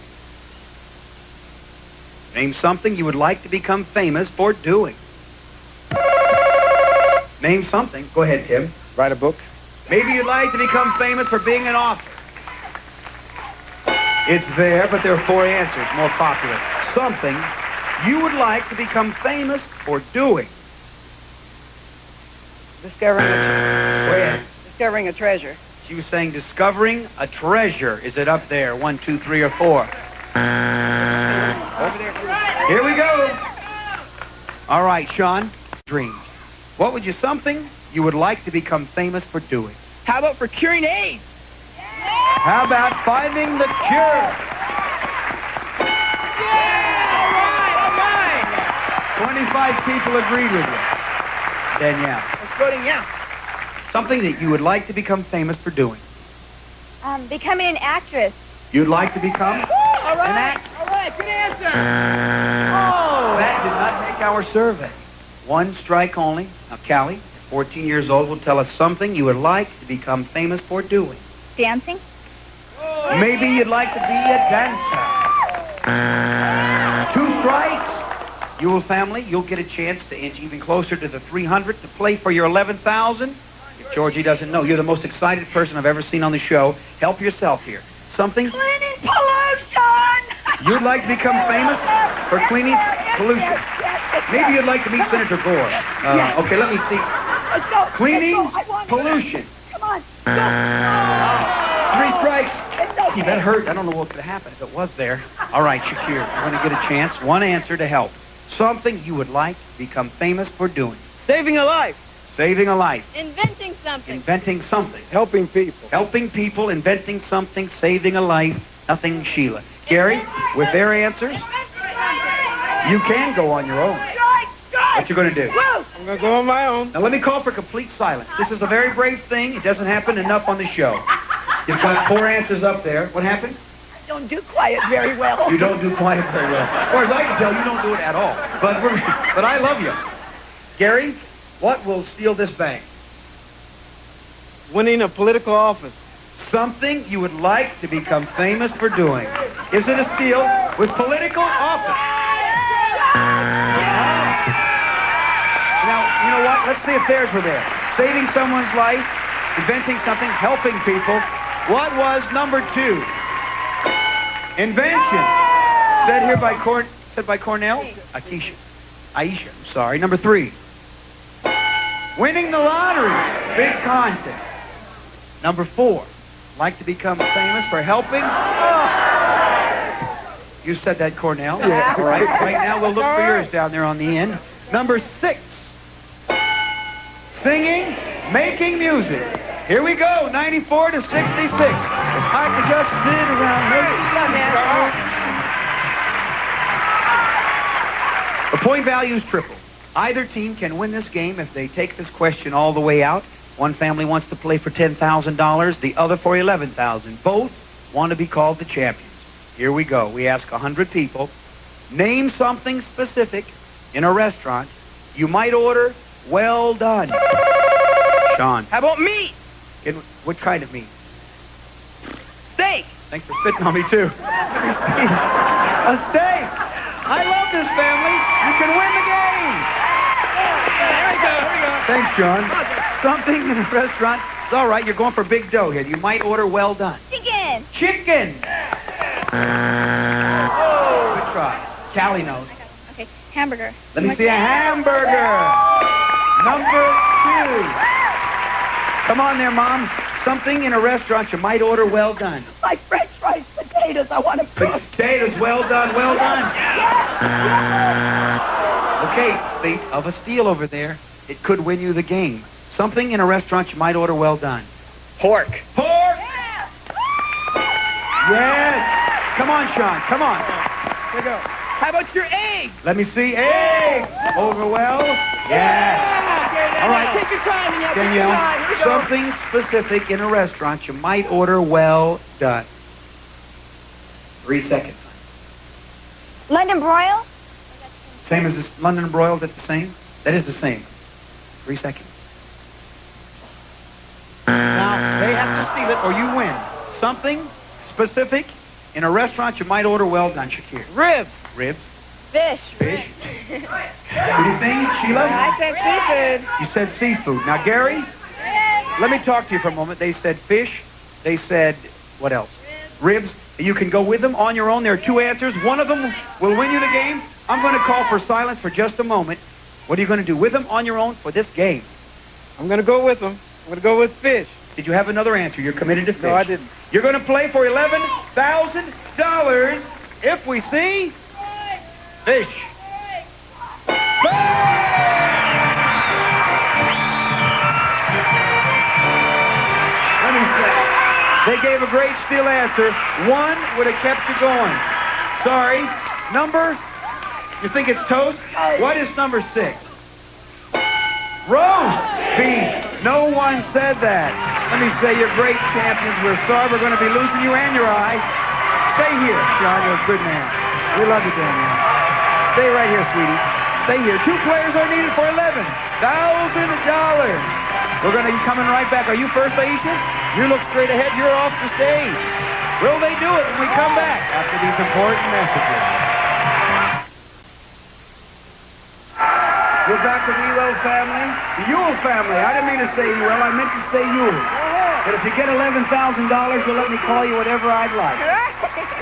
Name something you would like to become famous for doing. Name something. Go ahead, Tim. Write a book. Maybe you'd like to become famous for being an author. It's there, but there are 4 answers, more popular. Something you would like to become famous for doing. Discovering a treasure. She was saying discovering a treasure. Is it up there? 1, 2, 3, or 4? Over there. Here we go. All right, Sean. Dreams. What would you, something you would like to become famous for doing? How about for curing AIDS? How about finding the cure? All right. 25 people agreed with you. Danielle. Let's go to yeah. Something that you would like to become famous for doing. Becoming an actress. You'd like to become All right. an actor. All right. Good answer. Oh, that did not make our survey. 1 strike only. Now, Callie, 14 years old, will tell us something you would like to become famous for doing. Dancing. Maybe you'd like to be a dancer. 2 strikes. Yule family, you'll get a chance to inch even closer to the 300 to play for your 11,000. If Georgie doesn't know, you're the most excited person I've ever seen on the show. Help yourself here. Something Cleaning pollution. you'd like to become famous for cleaning pollution. Maybe you'd like to meet Senator Gore. Okay, let me see. Let's go. Cleaning Let's go. I want pollution. Come on. 3 strikes. Gee, that hurt. I don't know what could happen if it was there. All right, Shakir, you're going to get a chance. 1 answer to help. Something you would like to become famous for doing. Saving a life. Saving a life. Inventing something. Inventing something. Helping people. Helping people, inventing something, saving a life. Nothing, Sheila. Gary, with their answers, you can go on your own. What you going to do? I'm going to go on my own. Now, let me call for complete silence. This is a very brave thing. It doesn't happen enough on the show. You've got 4 answers up there. What happened? I don't do quiet very well. You don't do quiet very well. As far as I can tell, you don't do it at all. But I love you. Gary, what will steal this bank? Winning a political office. something you would like to become famous for doing. Is it a steal with political office? Now, you know what? Let's see if theirs were there. Saving someone's life, inventing something, helping people. What was number 2? Invention. Said here by Cornell. Aisha, I'm sorry. Number 3. Winning the lottery. Big contest. Number 4. Like to become famous for helping? Oh. You said that, Cornell. Yeah. All right. Right now, we'll look for yours down there on the end. Number 6. Singing, making music. Here we go, 94 to 66. I could just sit around making The point value is triple. Either team can win this game if they take this question all the way out. One family wants to play for $10,000, the other for $11,000. Both want to be called the champions. Here we go. We ask 100 people. Name something specific in a restaurant you might order well done. Sean. How about meat? What kind of meat? Steak. Thanks for spitting on me, too. A steak. I love this family. You can win the game. Here we go. Thanks, Sean. Something in a restaurant. It's all right. You're going for big dough here. You might order well done. Chicken. Chicken. Oh, good try. Callie knows. Okay, hamburger. Let me see a hamburger. Number 2. Come on there, Mom. Something in a restaurant you might order well done. Like French fries, potatoes. I want to cook. Potatoes, well done, well done. Okay, think of a steal over there. It could win you the game. Something in a restaurant you might order well done. Pork. Pork! Yes! Come on, Sean, come on. Here we go. How about your eggs? Let me see. Eggs! Over well? Yes. All right. Take your time, Danielle. Danielle, something specific in a restaurant you might order well done. 3 seconds. London broil. Same as this London broil, that's the same? That is the same. 3 seconds. Now, they have to steal it or you win. Something specific in a restaurant you might order well done, Shakir. Ribs. Ribs. Fish. Fish. Anything, Sheila? I said seafood. You said seafood. Now, Gary, let me talk to you for a moment. They said fish. They said, what else? Ribs. You can go with them on your own. There are 2 answers. One of them will win you the game. I'm going to call for silence for just a moment. What are you going to do with them on your own for this game? I'm going to go with them. I'm going to go with fish. Did you have another answer? You're committed to fish. No, I didn't. You're going to play for $11,000 if we see fish. Let me say, they gave a great steal answer. One would have kept you going. Sorry. Number, you think it's toast? What is number 6? Roast beef. No one said that. Let me say, you're great champions. We're sorry we're going to be losing you and your eye. Stay here, Sean. You're a good man. We love you, Danielle. Stay right here, sweetie. Stay here. 2 players are needed for $11,000. We're going to be coming right back. Are you first, Aisha? You look straight ahead. You're off the stage. Will they do it when we come back after these important messages? We're back with the Ewell family. The Ewell family. I didn't mean to say Ewell. I meant to say Ewell. But if you get $11,000, you'll let me call you whatever I'd like.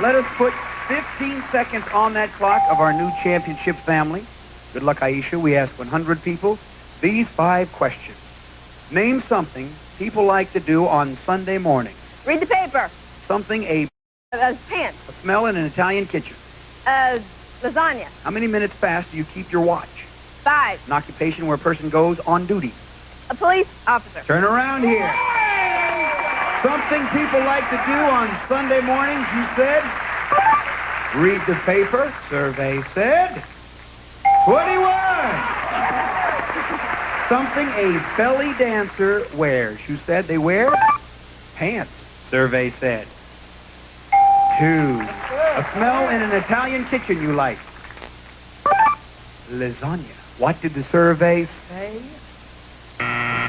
Let us put 15 seconds on that clock of our new championship family. Good luck, Aisha. We ask 100 people these 5 questions. Name something people like to do on Sunday morning. Read the paper. Something Pants. a smell in an Italian kitchen. Lasagna. How many minutes past do you keep your watch? 5. An occupation where a person goes on duty. A police officer. Turn around here. Something people like to do on Sunday mornings, you said? Read the paper. Survey said 21. Something a belly dancer wears. You said they wear pants. Survey said 2. A smell in an Italian kitchen you like. Lasagna. What did the survey say?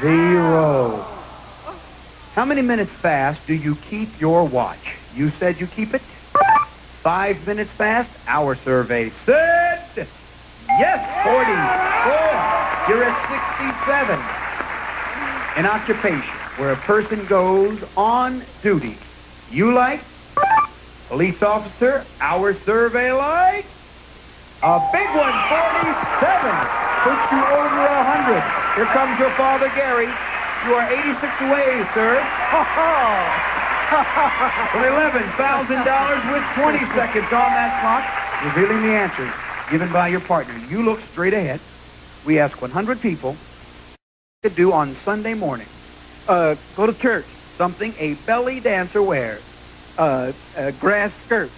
0. How many minutes fast do you keep your watch? You said you keep it 5 minutes fast. Our survey said yes, 44. You're at 67. An occupation where a person goes on duty. You like? Police officer. Our survey like? A big one, 47. Puts you over 100. Here comes your father, Gary. You are 86 away, sir. With $11,000 with 20 seconds on that clock, revealing the answers given by your partner. You look straight ahead. We ask 100 people what to do on Sunday morning. Go to church. Something a belly dancer wears. A grass skirt.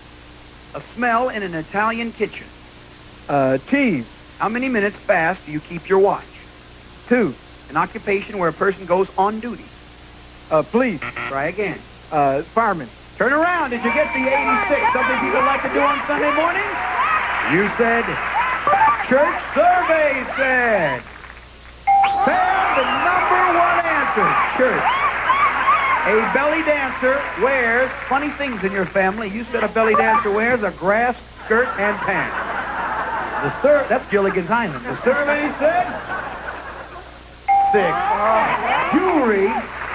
A smell in an Italian kitchen. Cheese. How many minutes fast do you keep your watch? 2. An occupation where a person goes on duty. Police. Try again. Fireman. Turn around. Did you get the 86? Something people like to do on Sunday morning? You said church. Survey said. Found the number one answer. Church. A belly dancer wears funny things in your family. You said a belly dancer wears a grass skirt and pants. That's Gilligan's Island. The survey said 6. Jewelry,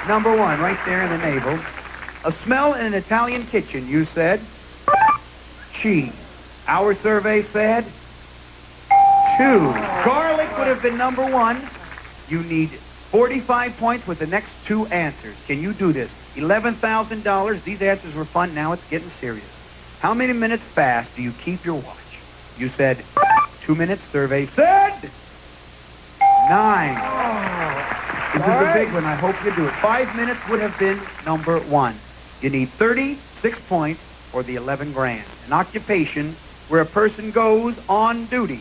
number 1, right there in the navel. A smell in an Italian kitchen, you said. Cheese. Our survey said 2. Garlic would have been number 1. You need 45 points with the next 2 answers. Can you do this? $11,000. These answers were fun. Now it's getting serious. How many minutes fast do you keep your watch? You said 2 minutes. Survey said 9. This is a big one. I hope you do it. 5 minutes would have been number 1. You need 36 points for the 11 grand. An occupation where a person goes on duty.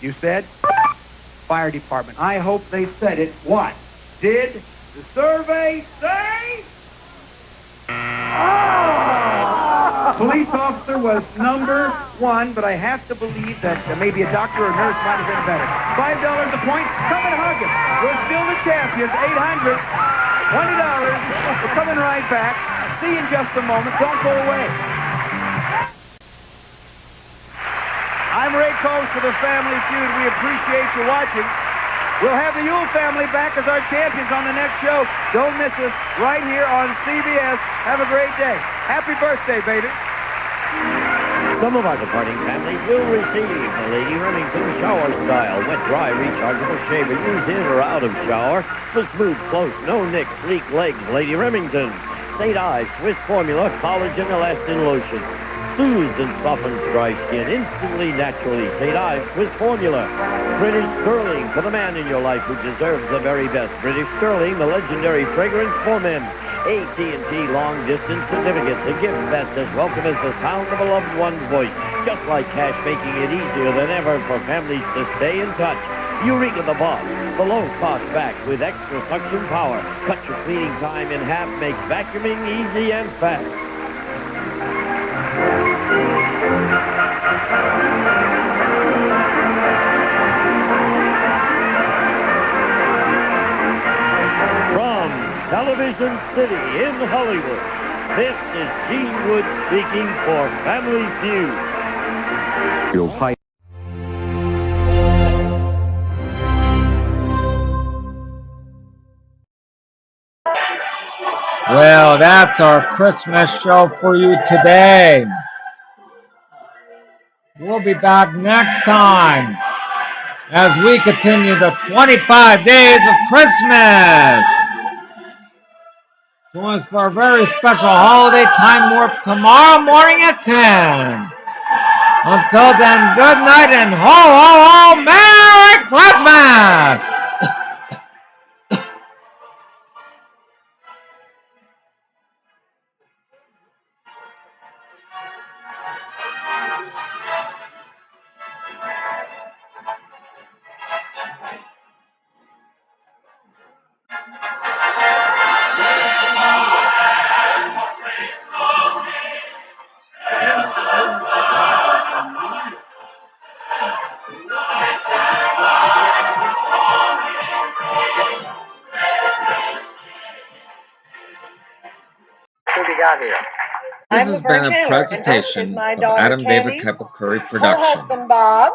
You said fire department. I hope they said it. What did the survey say? Police officer was number 1, but I have to believe that maybe a doctor or nurse might have been better. $5 a point. Come and hug it. We're still the champions. $800. $20. We're coming right back. See you in just a moment. Don't go away. I'm Ray Combs for the Family Feud. We appreciate you watching. We'll have the Yule family back as our champions on the next show. Don't miss us right here on CBS. Have a great day. Happy birthday, baby. Some of our departing families will receive the Lady Remington Shower Style Wet Dry Rechargeable Shaver. Use in or out of shower for smooth, close, no nicks, sleek legs. Lady Remington. St. Ives Swiss Formula Collagen Elastin Lotion. Soothes and softens dry skin instantly, naturally. St. Ives Swiss Formula. British Sterling for the man in your life who deserves the very best. British Sterling, the legendary fragrance for men. AT&T Long Distance Certificates, a gift that's as welcome as the sound of a loved one's voice. Just like cash, making it easier than ever for families to stay in touch. Eureka the Boss, the low-cost vac with extra suction power. Cut your cleaning time in half, makes vacuuming easy and fast. From Television City in Hollywood, this is Gene Wood speaking for Family Feud. You'll fight. Well, that's our Christmas show for you today. We'll be back next time as we continue the 25 days of Christmas. Join us for a very special holiday time warp tomorrow morning at 10. Until then, good night and ho, ho, ho, Merry Christmas! out here? This has been a presentation of Adam David Keppel Curry Production. Bob.